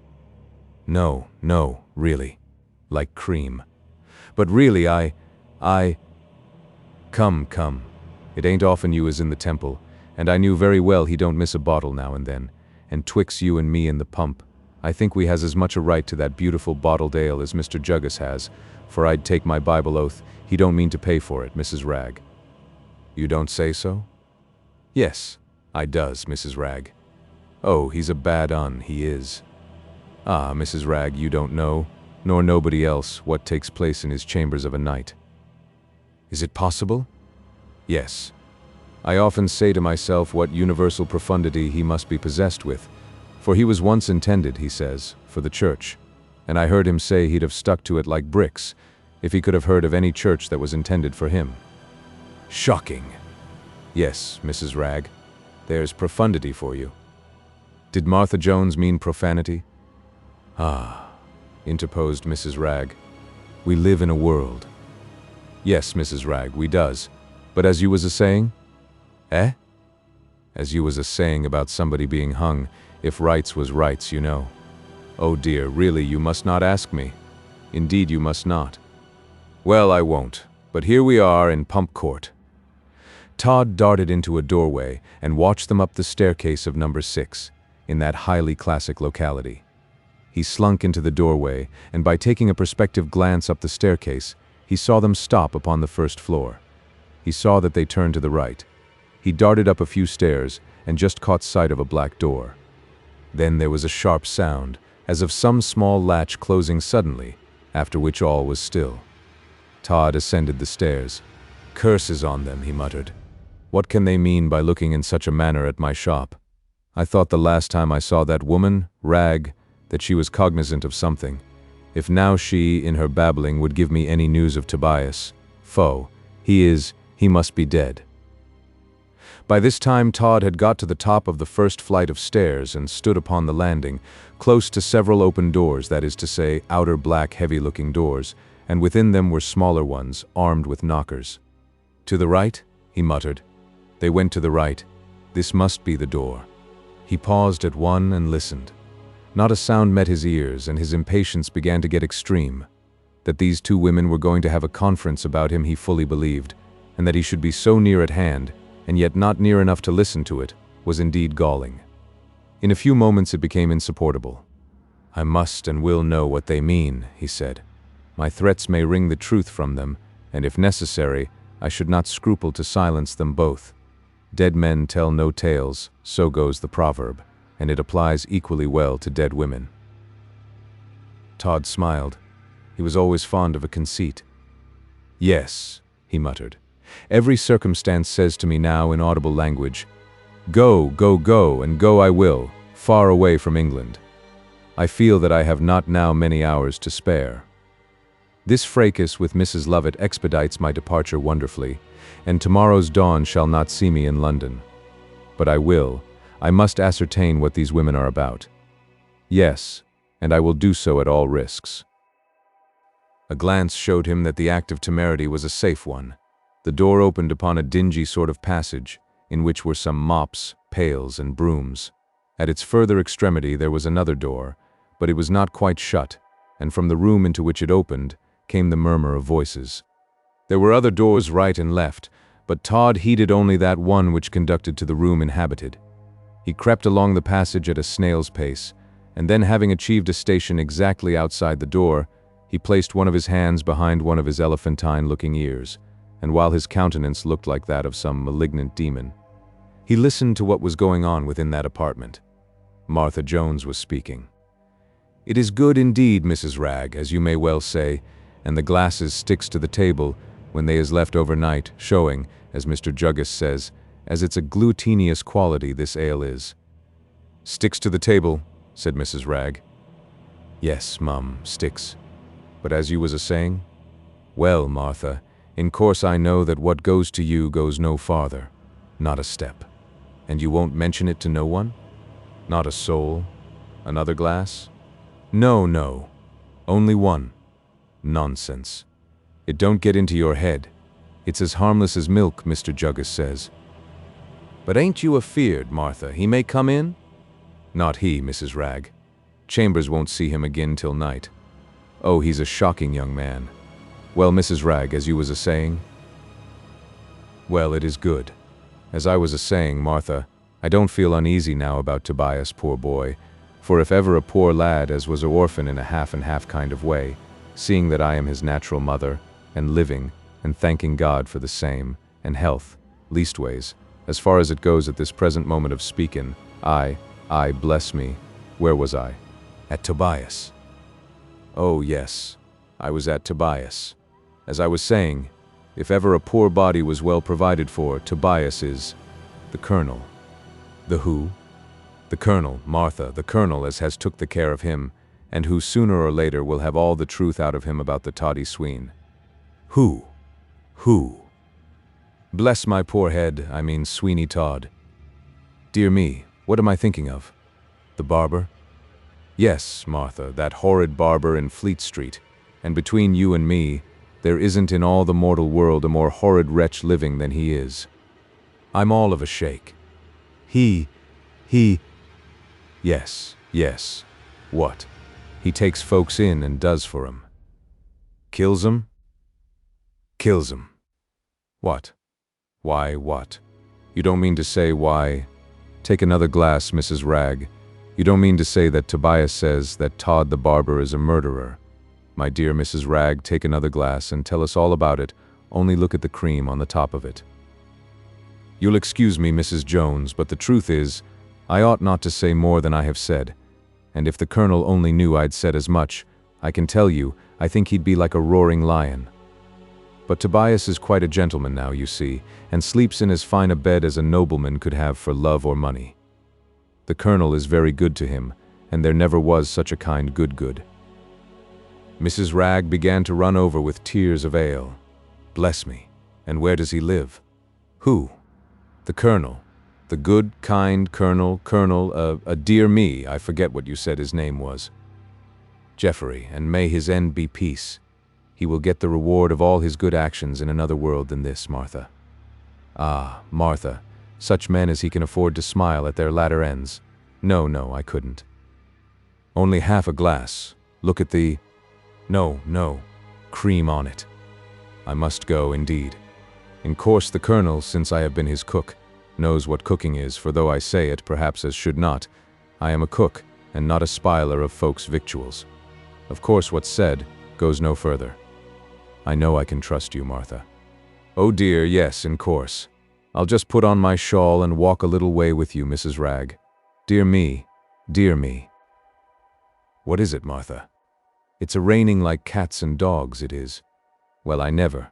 "No, no, really. Like cream. But really, Come, come. It ain't often you is in the temple, and I knew very well he don't miss a bottle now and then, and 'twixt you and me and the pump, I think we has as much a right to that beautiful bottled ale as Mr. Juggis has, for I'd take my Bible oath he don't mean to pay for it, Mrs. Wragge." "You don't say so?" "Yes, I does, Mrs. Wragge. Oh, he's a bad un, he is. Ah, Mrs. Wragge, you don't know, nor nobody else, what takes place in his chambers of a night." "Is it possible?" "Yes. I often say to myself what universal profundity he must be possessed with, for he was once intended, he says, for the church, and I heard him say he'd have stuck to it like bricks if he could have heard of any church that was intended for him." "Shocking!" "Yes, Mrs. Wragge, there's profundity for you." "Did Martha Jones mean profanity?" "Ah," interposed Mrs. Wragge, "we live in a world." "Yes, Mrs. Wragge, we does. But as you was a-saying?" "Eh?" "As you was a-saying about somebody being hung, if rights was rights, you know." "Oh dear, really you must not ask me. Indeed you must not." "Well, I won't. But here we are in Pump Court." Todd darted into a doorway and watched them up the staircase of number 6, in that highly classic locality. He slunk into the doorway, and by taking a perspective glance up the staircase, he saw them stop upon the first floor. He saw that they turned to the right. He darted up a few stairs and just caught sight of a black door. Then there was a sharp sound, as of some small latch closing suddenly, after which all was still. Todd ascended the stairs. "Curses on them," he muttered. "What can they mean by looking in such a manner at my shop? I thought the last time I saw that woman, Wragge, that she was cognizant of something. If now she, in her babbling, would give me any news of Tobias, foe, he must be dead." By this time Todd had got to the top of the first flight of stairs and stood upon the landing, close to several open doors, that is to say, outer black heavy-looking doors, and within them were smaller ones, armed with knockers. "To the right?" he muttered. They went to the right. This must be the door. He paused at one and listened. Not a sound met his ears, and his impatience began to get extreme. That these two women were going to have a conference about him he fully believed, and that he should be so near at hand, and yet not near enough to listen to it, was indeed galling. In a few moments it became insupportable. "I must and will know what they mean," he said. "My threats may wring the truth from them, and if necessary, I should not scruple to silence them both. Dead men tell no tales, so goes the proverb, and it applies equally well to dead women." Todd smiled. He was always fond of a conceit. "Yes," he muttered. "Every circumstance says to me now in audible language, 'Go, go, go, and go I will, far away from England.' I feel that I have not now many hours to spare. This fracas with Mrs. Lovett expedites my departure wonderfully, and tomorrow's dawn shall not see me in London. But I must ascertain what these women are about. Yes, and I will do so at all risks." A glance showed him that the act of temerity was a safe one. The door opened upon a dingy sort of passage, in which were some mops, pails, and brooms. At its further extremity there was another door, but it was not quite shut, and from the room into which it opened came the murmur of voices. There were other doors right and left, but Todd heeded only that one which conducted to the room inhabited. He crept along the passage at a snail's pace, and then, having achieved a station exactly outside the door, he placed one of his hands behind one of his elephantine-looking ears, and while his countenance looked like that of some malignant demon, he listened to what was going on within that apartment. Martha Jones was speaking. "It is good indeed, Mrs. Wragge, as you may well say, and the glasses sticks to the table when they is left overnight, showing, as Mr. Juggis says, as it's a glutinous quality, this ale is. Sticks to the table, said Mrs. Ragg. Yes, mum, sticks. But as you was a-saying? Well, Martha, in course I know that what goes to you goes no farther, not a step. And you won't mention it to no one? Not a soul? Another glass? No, no. Only one. Nonsense. It don't get into your head. It's as harmless as milk, Mr. Juggis says. But ain't you afeard, Martha, he may come in? Not he, Mrs. Ragg. Chambers won't see him again till night. Oh, he's a shocking young man. Well, Mrs. Ragg, as you was a-saying? Well, it is good. As I was a-saying, Martha, I don't feel uneasy now about Tobias, poor boy, for if ever a poor lad as was a orphan in a half-and-half kind of way, seeing that I am his natural mother, and living, and thanking God for the same, and health, leastways, as far as it goes at this present moment of speaking, I, bless me, where was I? At Tobias. Oh, yes, I was at Tobias. As I was saying, if ever a poor body was well provided for, Tobias is the Colonel. The who? The Colonel, Martha, the Colonel as has took the care of him, and who sooner or later will have all the truth out of him about the toddy sween. Who? Who? Bless my poor head, I mean Sweeney Todd. Dear me, what am I thinking of? The barber? Yes, Martha, that horrid barber in Fleet Street, and between you and me, there isn't in all the mortal world a more horrid wretch living than he is. I'm all of a shake. He, yes, what? He takes folks in and does for 'em. Kills 'em? Kills 'em. What? Why, what? You don't mean to say why? Take another glass, Mrs. Ragg. You don't mean to say that Tobias says that Todd the barber is a murderer. My dear Mrs. Ragg, take another glass and tell us all about it, only look at the cream on the top of it. You'll excuse me, Mrs. Jones, but the truth is, I ought not to say more than I have said, and if the Colonel only knew I'd said as much, I can tell you, I think he'd be like a roaring lion. But Tobias is quite a gentleman now, you see, and sleeps in as fine a bed as a nobleman could have for love or money. The Colonel is very good to him, and there never was such a kind good. Mrs. Ragg began to run over with tears of ale. Bless me, and where does he live? Who? The Colonel. The good, kind Colonel, dear me, I forget what you said his name was. Geoffrey, and may his end be peace. He will get the reward of all his good actions in another world than this, Martha. Ah, Martha, such men as he can afford to smile at their latter ends. No, I couldn't. Only half a glass. Look at the... No, cream on it. I must go, indeed. In course the Colonel, since I have been his cook, knows what cooking is, for though I say it, perhaps as should not, I am a cook, and not a spiler of folks' victuals. Of course what's said goes no further. I know I can trust you, Martha. Oh dear, yes, in course. I'll just put on my shawl and walk a little way with you, Mrs. Ragg. Dear me. What is it, Martha? It's a-raining like cats and dogs, it is. Well, I never.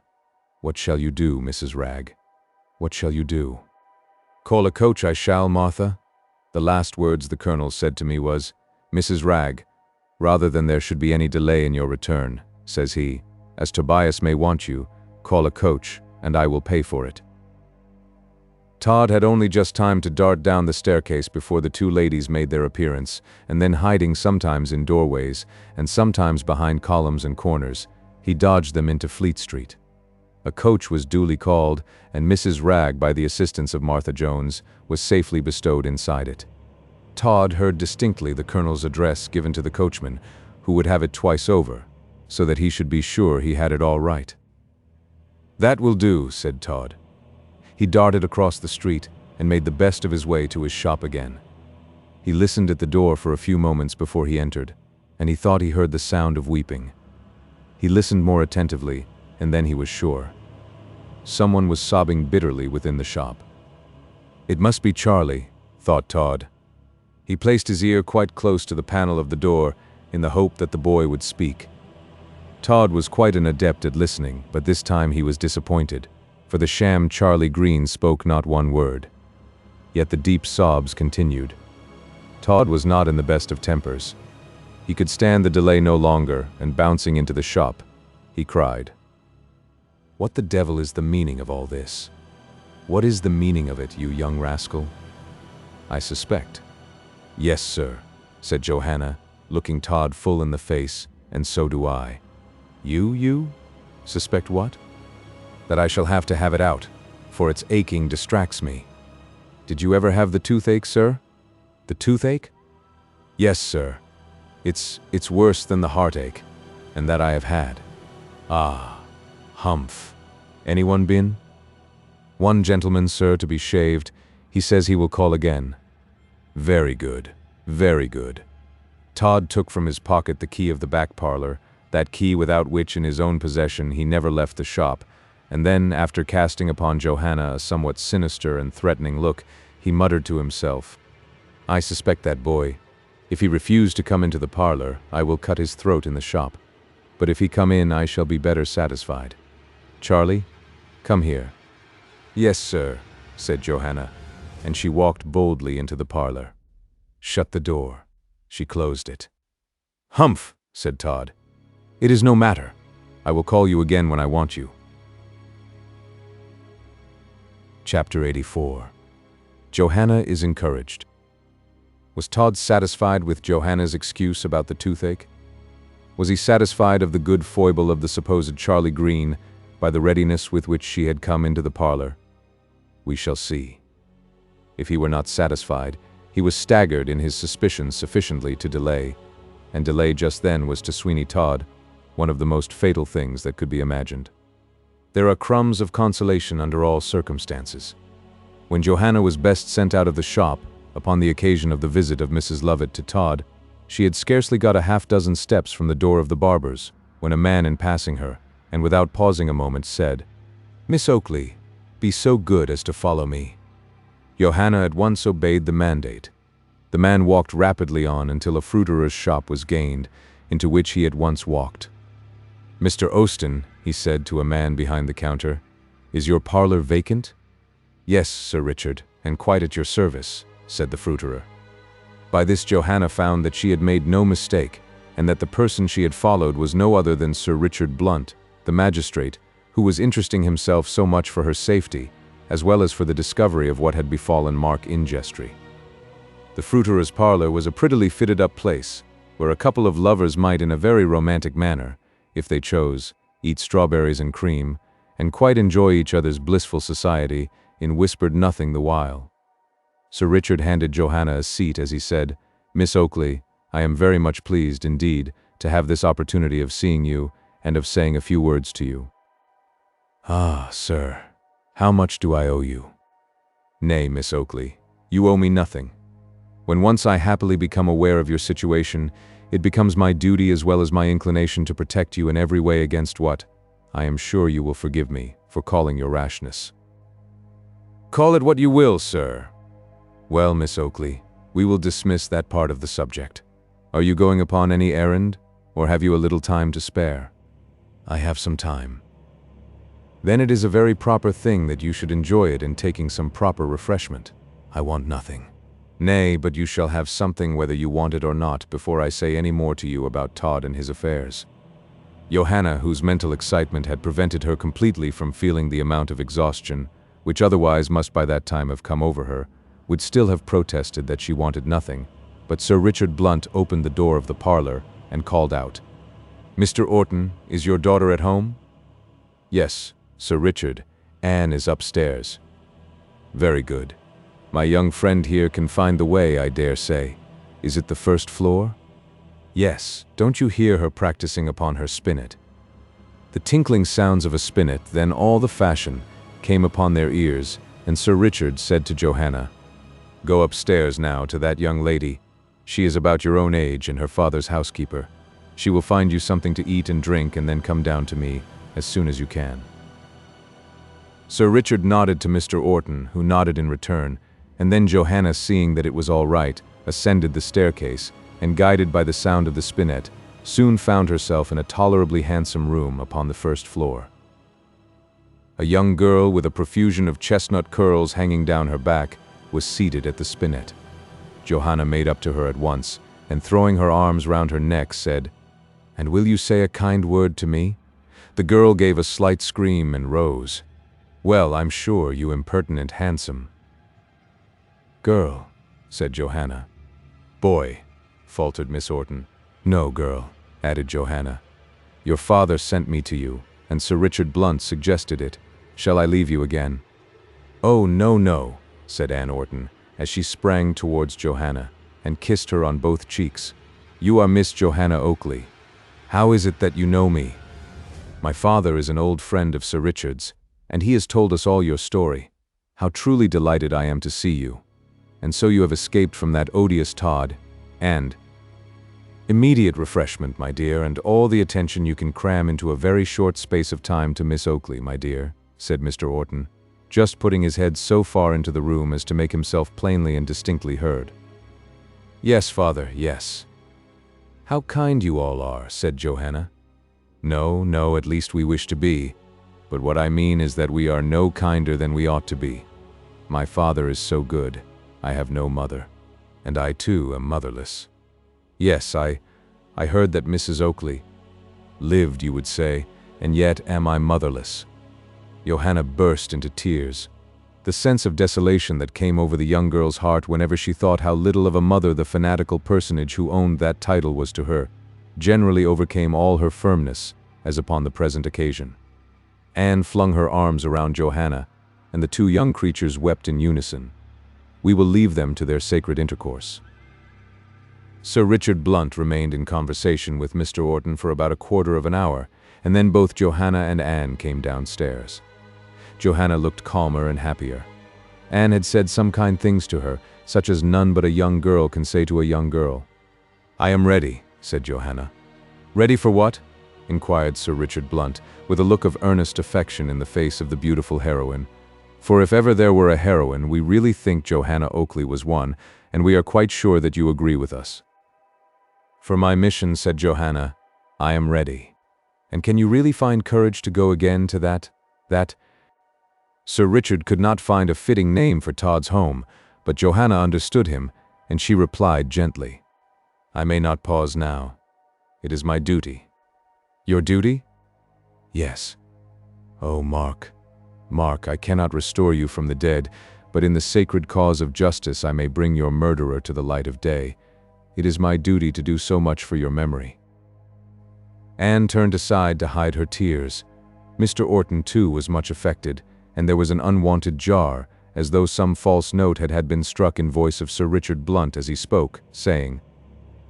What shall you do, Mrs. Ragg? What shall you do? Call a coach I shall, Martha. The last words the Colonel said to me was, Mrs. Ragg, rather than there should be any delay in your return, says he, as Tobias may want you, call a coach, and I will pay for it. Todd had only just time to dart down the staircase before the two ladies made their appearance, and then hiding sometimes in doorways, and sometimes behind columns and corners, he dodged them into Fleet Street. A coach was duly called, and Mrs. Ragg, by the assistance of Martha Jones, was safely bestowed inside it. Todd heard distinctly the Colonel's address given to the coachman, who would have it twice over, so that he should be sure he had it all right. That will do, said Todd. He darted across the street and made the best of his way to his shop again. He listened at the door for a few moments before he entered, and he thought he heard the sound of weeping. He listened more attentively, and then he was sure. Someone was sobbing bitterly within the shop. It must be Charlie, thought Todd. He placed his ear quite close to the panel of the door in the hope that the boy would speak. Todd was quite an adept at listening, but this time he was disappointed, for the sham Charlie Green spoke not one word. Yet the deep sobs continued. Todd was not in the best of tempers. He could stand the delay no longer, and bouncing into the shop, he cried, "What the devil is the meaning of all this? What is the meaning of it, you young rascal?" "I suspect." "Yes, sir," said Johanna, looking Todd full in the face, "and so do I." You? Suspect what?" "That I shall have to have it out, for its aching distracts me." "Did you ever have the toothache, sir?" "The toothache?" "Yes, sir. It's worse than the heartache, and that I have had." "Ah, humph. Anyone been?" "One gentleman, sir, to be shaved. He says he will call again." "Very good, very good." Todd took from his pocket the key of the back parlor, that key without which in his own possession he never left the shop, and then, after casting upon Johanna a somewhat sinister and threatening look, he muttered to himself, "I suspect that boy. If he refuse to come into the parlor, I will cut his throat in the shop. But if he come in, I shall be better satisfied. Charlie, come here." "Yes, sir," said Johanna, and she walked boldly into the parlor. "Shut the door." She closed it. "Humph," said Todd. "It is no matter. I will call you again when I want you." Chapter 84. Johanna is encouraged. Was Todd satisfied with Johanna's excuse about the toothache? Was he satisfied of the good foible of the supposed Charlie Green by the readiness with which she had come into the parlor? We shall see. If he were not satisfied, he was staggered in his suspicions sufficiently to delay, and delay just then was to Sweeney Todd one of the most fatal things that could be imagined. There are crumbs of consolation under all circumstances. When Johanna was best sent out of the shop, upon the occasion of the visit of Mrs. Lovett to Todd, she had scarcely got a half-dozen steps from the door of the barber's, when a man in passing her, and without pausing a moment, said, "Miss Oakley, be so good as to follow me." Johanna at once obeyed the mandate. The man walked rapidly on until a fruiterer's shop was gained, into which he at once walked. "Mr. Austin," he said to a man behind the counter, "is your parlor vacant?" "Yes, Sir Richard, and quite at your service," said the fruiterer. By this Johanna found that she had made no mistake, and that the person she had followed was no other than Sir Richard Blunt, the magistrate, who was interesting himself so much for her safety, as well as for the discovery of what had befallen Mark Ingestry. The fruiterer's parlor was a prettily fitted-up place, where a couple of lovers might in a very romantic manner, if they chose, eat strawberries and cream, and quite enjoy each other's blissful society in whispered nothing the while. Sir Richard handed Johanna a seat as he said, "Miss Oakley, I am very much pleased, indeed, to have this opportunity of seeing you and of saying a few words to you." "Ah, sir, how much do I owe you?" "Nay, Miss Oakley, you owe me nothing. When once I happily become aware of your situation, it becomes my duty as well as my inclination to protect you in every way against what, I am sure you will forgive me for calling your rashness." "Call it what you will, sir." "Well, Miss Oakley, we will dismiss that part of the subject. Are you going upon any errand, or have you a little time to spare?" "I have some time." "Then it is a very proper thing that you should enjoy it in taking some proper refreshment." "I want nothing." "Nay, but you shall have something whether you want it or not before I say any more to you about Todd and his affairs." Johanna, whose mental excitement had prevented her completely from feeling the amount of exhaustion, which otherwise must by that time have come over her, would still have protested that she wanted nothing, but Sir Richard Blunt opened the door of the parlor and called out, "Mr. Orton, is your daughter at home?" "Yes, Sir Richard, Anne is upstairs." "Very good. My young friend here can find the way, I dare say. Is it the first floor?" "Yes. Don't you hear her practicing upon her spinet?" The tinkling sounds of a spinet, then all the fashion, came upon their ears, and Sir Richard said to Johanna, "Go upstairs now to that young lady. She is about your own age and her father's housekeeper. She will find you something to eat and drink and then come down to me as soon as you can." Sir Richard nodded to Mr. Orton, who nodded in return, and then Johanna, seeing that it was all right, ascended the staircase, and guided by the sound of the spinet, soon found herself in a tolerably handsome room upon the first floor. A young girl with a profusion of chestnut curls hanging down her back was seated at the spinet. Johanna made up to her at once, and throwing her arms round her neck, said, "And will you say a kind word to me?" The girl gave a slight scream and rose. "Well, I'm sure, you impertinent handsome." "Girl," said Johanna. "Boy," faltered Miss Orton. "No, girl," added Johanna. "Your father sent me to you, and Sir Richard Blunt suggested it. Shall I leave you again?" "Oh, no, no," said Anne Orton, as she sprang towards Johanna, and kissed her on both cheeks. "You are Miss Johanna Oakley. How is it that you know me? My father is an old friend of Sir Richard's, and he has told us all your story. How truly delighted I am to see you. And so you have escaped from that odious Todd, and immediate refreshment, my dear, and all the attention you can cram into a very short space of time to Miss Oakley, my dear," said Mr. Orton, just putting his head so far into the room as to make himself plainly and distinctly heard. "Yes, father, yes." "How kind you all are," said Johanna. "No, no, at least we wish to be. But what I mean is that we are no kinder than we ought to be. My father is so good. I have no mother. And I, too, am motherless. Yes, I heard that Mrs. Oakley lived, you would say, and yet am I motherless." Johanna burst into tears. The sense of desolation that came over the young girl's heart whenever she thought how little of a mother the fanatical personage who owned that title was to her, generally overcame all her firmness, as upon the present occasion. Anne flung her arms around Johanna, and the two young creatures wept in unison. We will leave them to their sacred intercourse. Sir Richard Blunt remained in conversation with Mr. Orton for about a quarter of an hour, and then both Johanna and Anne came downstairs. Johanna looked calmer and happier. Anne had said some kind things to her, such as none but a young girl can say to a young girl. "I am ready," said Johanna. "Ready for what?" inquired Sir Richard Blunt, with a look of earnest affection in the face of the beautiful heroine. For if ever there were a heroine, we really think Johanna Oakley was one, and we are quite sure that you agree with us. "For my mission," said Johanna, "I am ready. And can you really find courage to go again to that? Sir Richard could not find a fitting name for Todd's home, but Johanna understood him, and she replied gently, "I may not pause now. It is my duty." "Your duty?" "Yes. Oh, Mark, I cannot restore you from the dead, but in the sacred cause of justice I may bring your murderer to the light of day. It is my duty to do so much for your memory." Anne turned aside to hide her tears. Mr. Orton, too, was much affected, and there was an unwonted jar, as though some false note had been struck in voice of Sir Richard Blunt as he spoke, saying,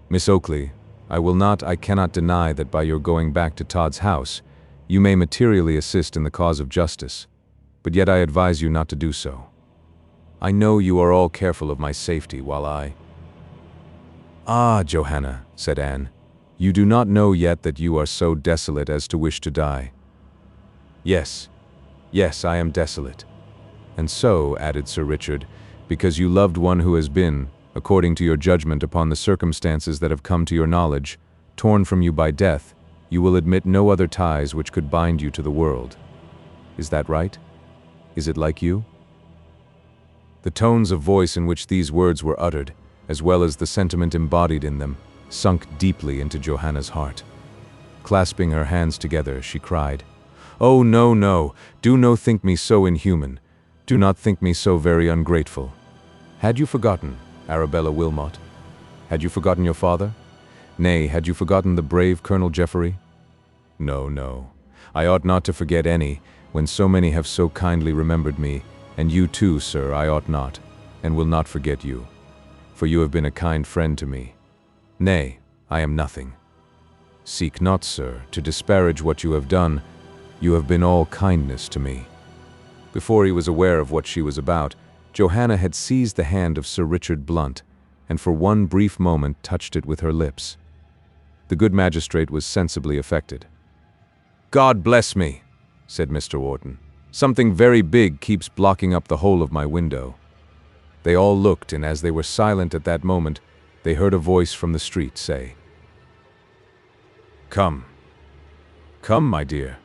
"Miss Oakley, I cannot deny that by your going back to Todd's house, you may materially assist in the cause of justice, but yet I advise you not to do so. I know you are all careful of my safety, while I—" "Ah, Johanna," said Anne, "you do not know yet that you are so desolate as to wish to die." Yes, I am desolate. And so," added Sir Richard, "because you loved one who has been, according to your judgment upon the circumstances that have come to your knowledge, torn from you by death, you will admit no other ties which could bind you to the world. Is that right? Is it like you?" The tones of voice in which these words were uttered, as well as the sentiment embodied in them, sunk deeply into Johanna's heart. Clasping her hands together, she cried, "Oh, no, no, do no think me so inhuman. Do not think me so very ungrateful. Had you forgotten, Arabella Wilmot? Had you forgotten your father? Nay, had you forgotten the brave Colonel Jeffery? No, no, I ought not to forget any, when so many have so kindly remembered me, and you too, sir, I ought not, and will not forget you, for you have been a kind friend to me. Nay, I am nothing. Seek not, sir, to disparage what you have done. You have been all kindness to me." Before he was aware of what she was about, Johanna had seized the hand of Sir Richard Blunt, and for one brief moment touched it with her lips. The good magistrate was sensibly affected. "God bless me," said Mr. Orton. "Something very big keeps blocking up the whole of my window." They all looked, and as they were silent at that moment, they heard a voice from the street say, "Come, my dear."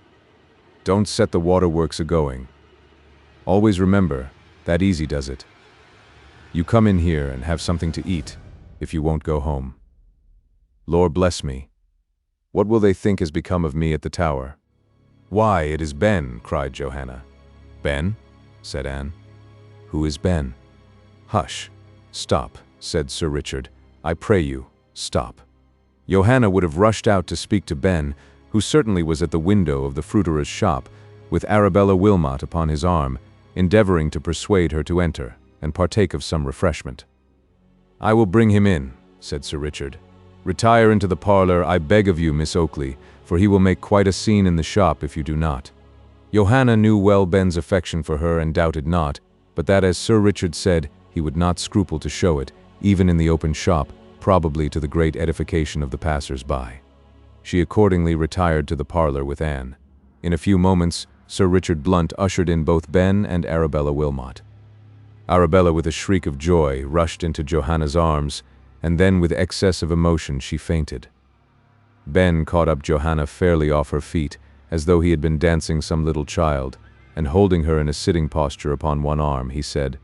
Don't set the waterworks a-going. Always remember, that easy does it. You come in here and have something to eat, if you won't go home. Lord bless me. What will they think has become of me at the tower? Why, it is Ben, cried Johanna. Ben? Said Anne. Who is Ben? Hush. Stop, said Sir Richard. I pray you, stop. Johanna would have rushed out to speak to Ben, who certainly was at the window of the fruiterer's shop, with Arabella Wilmot upon his arm, endeavoring to persuade her to enter and partake of some refreshment. I will bring him in, said Sir Richard. Retire into the parlor, I beg of you, Miss Oakley, for he will make quite a scene in the shop if you do not. Johanna knew well Ben's affection for her and doubted not, but that, as Sir Richard said, he would not scruple to show it, even in the open shop, probably to the great edification of the passers-by. She accordingly retired to the parlor with Anne. In a few moments, Sir Richard Blunt ushered in both Ben and Arabella Wilmot. Arabella, with a shriek of joy, rushed into Johanna's arms, and then with excess of emotion she fainted. Ben caught up Johanna fairly off her feet, as though he had been dancing some little child, and holding her in a sitting posture upon one arm, he said,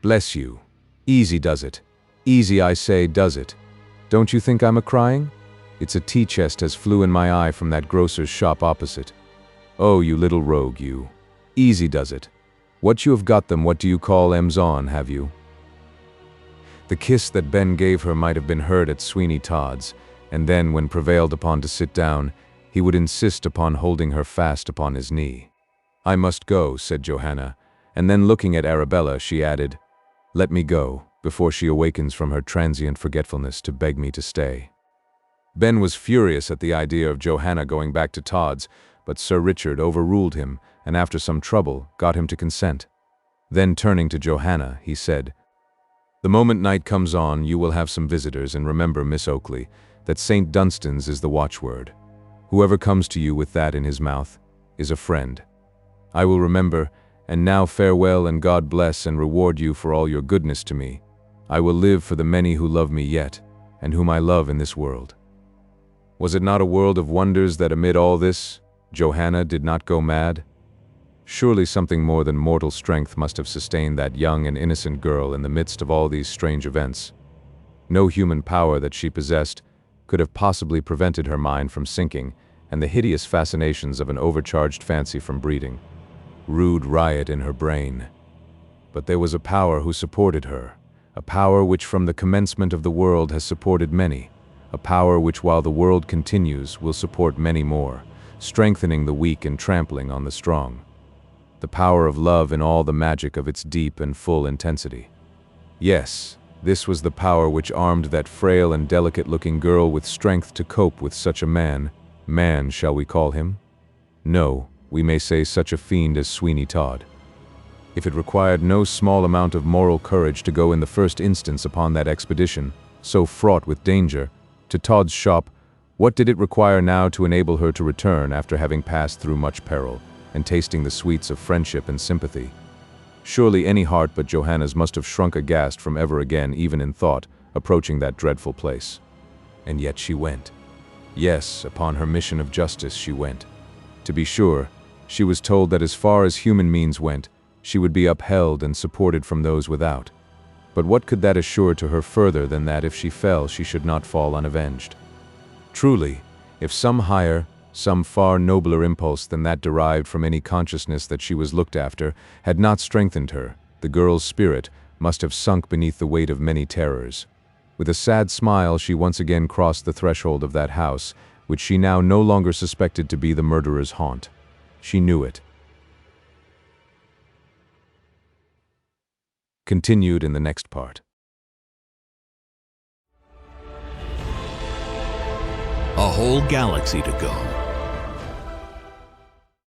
"Bless you. Easy does it. Easy, I say, does it. Don't you think I'm a-crying? It's a tea-chest has flew in my eye from that grocer's shop opposite. Oh, you little rogue, you. Easy does it. What you have got them, what do you call M's on, have you?" The kiss that Ben gave her might have been heard at Sweeney Todd's, and then, when prevailed upon to sit down, he would insist upon holding her fast upon his knee. "I must go," said Johanna, and then looking at Arabella, she added, "Let me go, before she awakens from her transient forgetfulness to beg me to stay." Ben was furious at the idea of Johanna going back to Todd's, but Sir Richard overruled him, and after some trouble, got him to consent. Then turning to Johanna, he said, "The moment night comes on, you will have some visitors, and remember, Miss Oakley, that St. Dunstan's is the watchword. Whoever comes to you with that in his mouth is a friend. I will remember, and now farewell, and God bless and reward you for all your goodness to me. I will live for the many who love me yet, and whom I love in this world." Was it not a world of wonders that amid all this, Johanna did not go mad? Surely something more than mortal strength must have sustained that young and innocent girl in the midst of all these strange events. No human power that she possessed could have possibly prevented her mind from sinking, and the hideous fascinations of an overcharged fancy from breeding rude riot in her brain. But there was a power who supported her, a power which from the commencement of the world has supported many, a power which while the world continues will support many more, strengthening the weak and trampling on the strong. The power of love in all the magic of its deep and full intensity. Yes, this was the power which armed that frail and delicate-looking girl with strength to cope with such a man. Man, shall we call him? No, we may say such a fiend as Sweeney Todd. If it required no small amount of moral courage to go in the first instance upon that expedition, so fraught with danger, to Todd's shop, what did it require now to enable her to return after having passed through much peril, and tasting the sweets of friendship and sympathy? Surely any heart but Johanna's must have shrunk aghast from ever again, even in thought, approaching that dreadful place. And yet she went. Yes, upon her mission of justice she went. To be sure, she was told that as far as human means went, she would be upheld and supported from those without. But what could that assure to her further than that if she fell, she should not fall unavenged? Truly, if some higher, some far nobler impulse than that derived from any consciousness that she was looked after, had not strengthened her, the girl's spirit must have sunk beneath the weight of many terrors. With a sad smile, she once again crossed the threshold of that house, which she now no longer suspected to be the murderer's haunt. She knew it. Continued in the next part. A whole galaxy to go.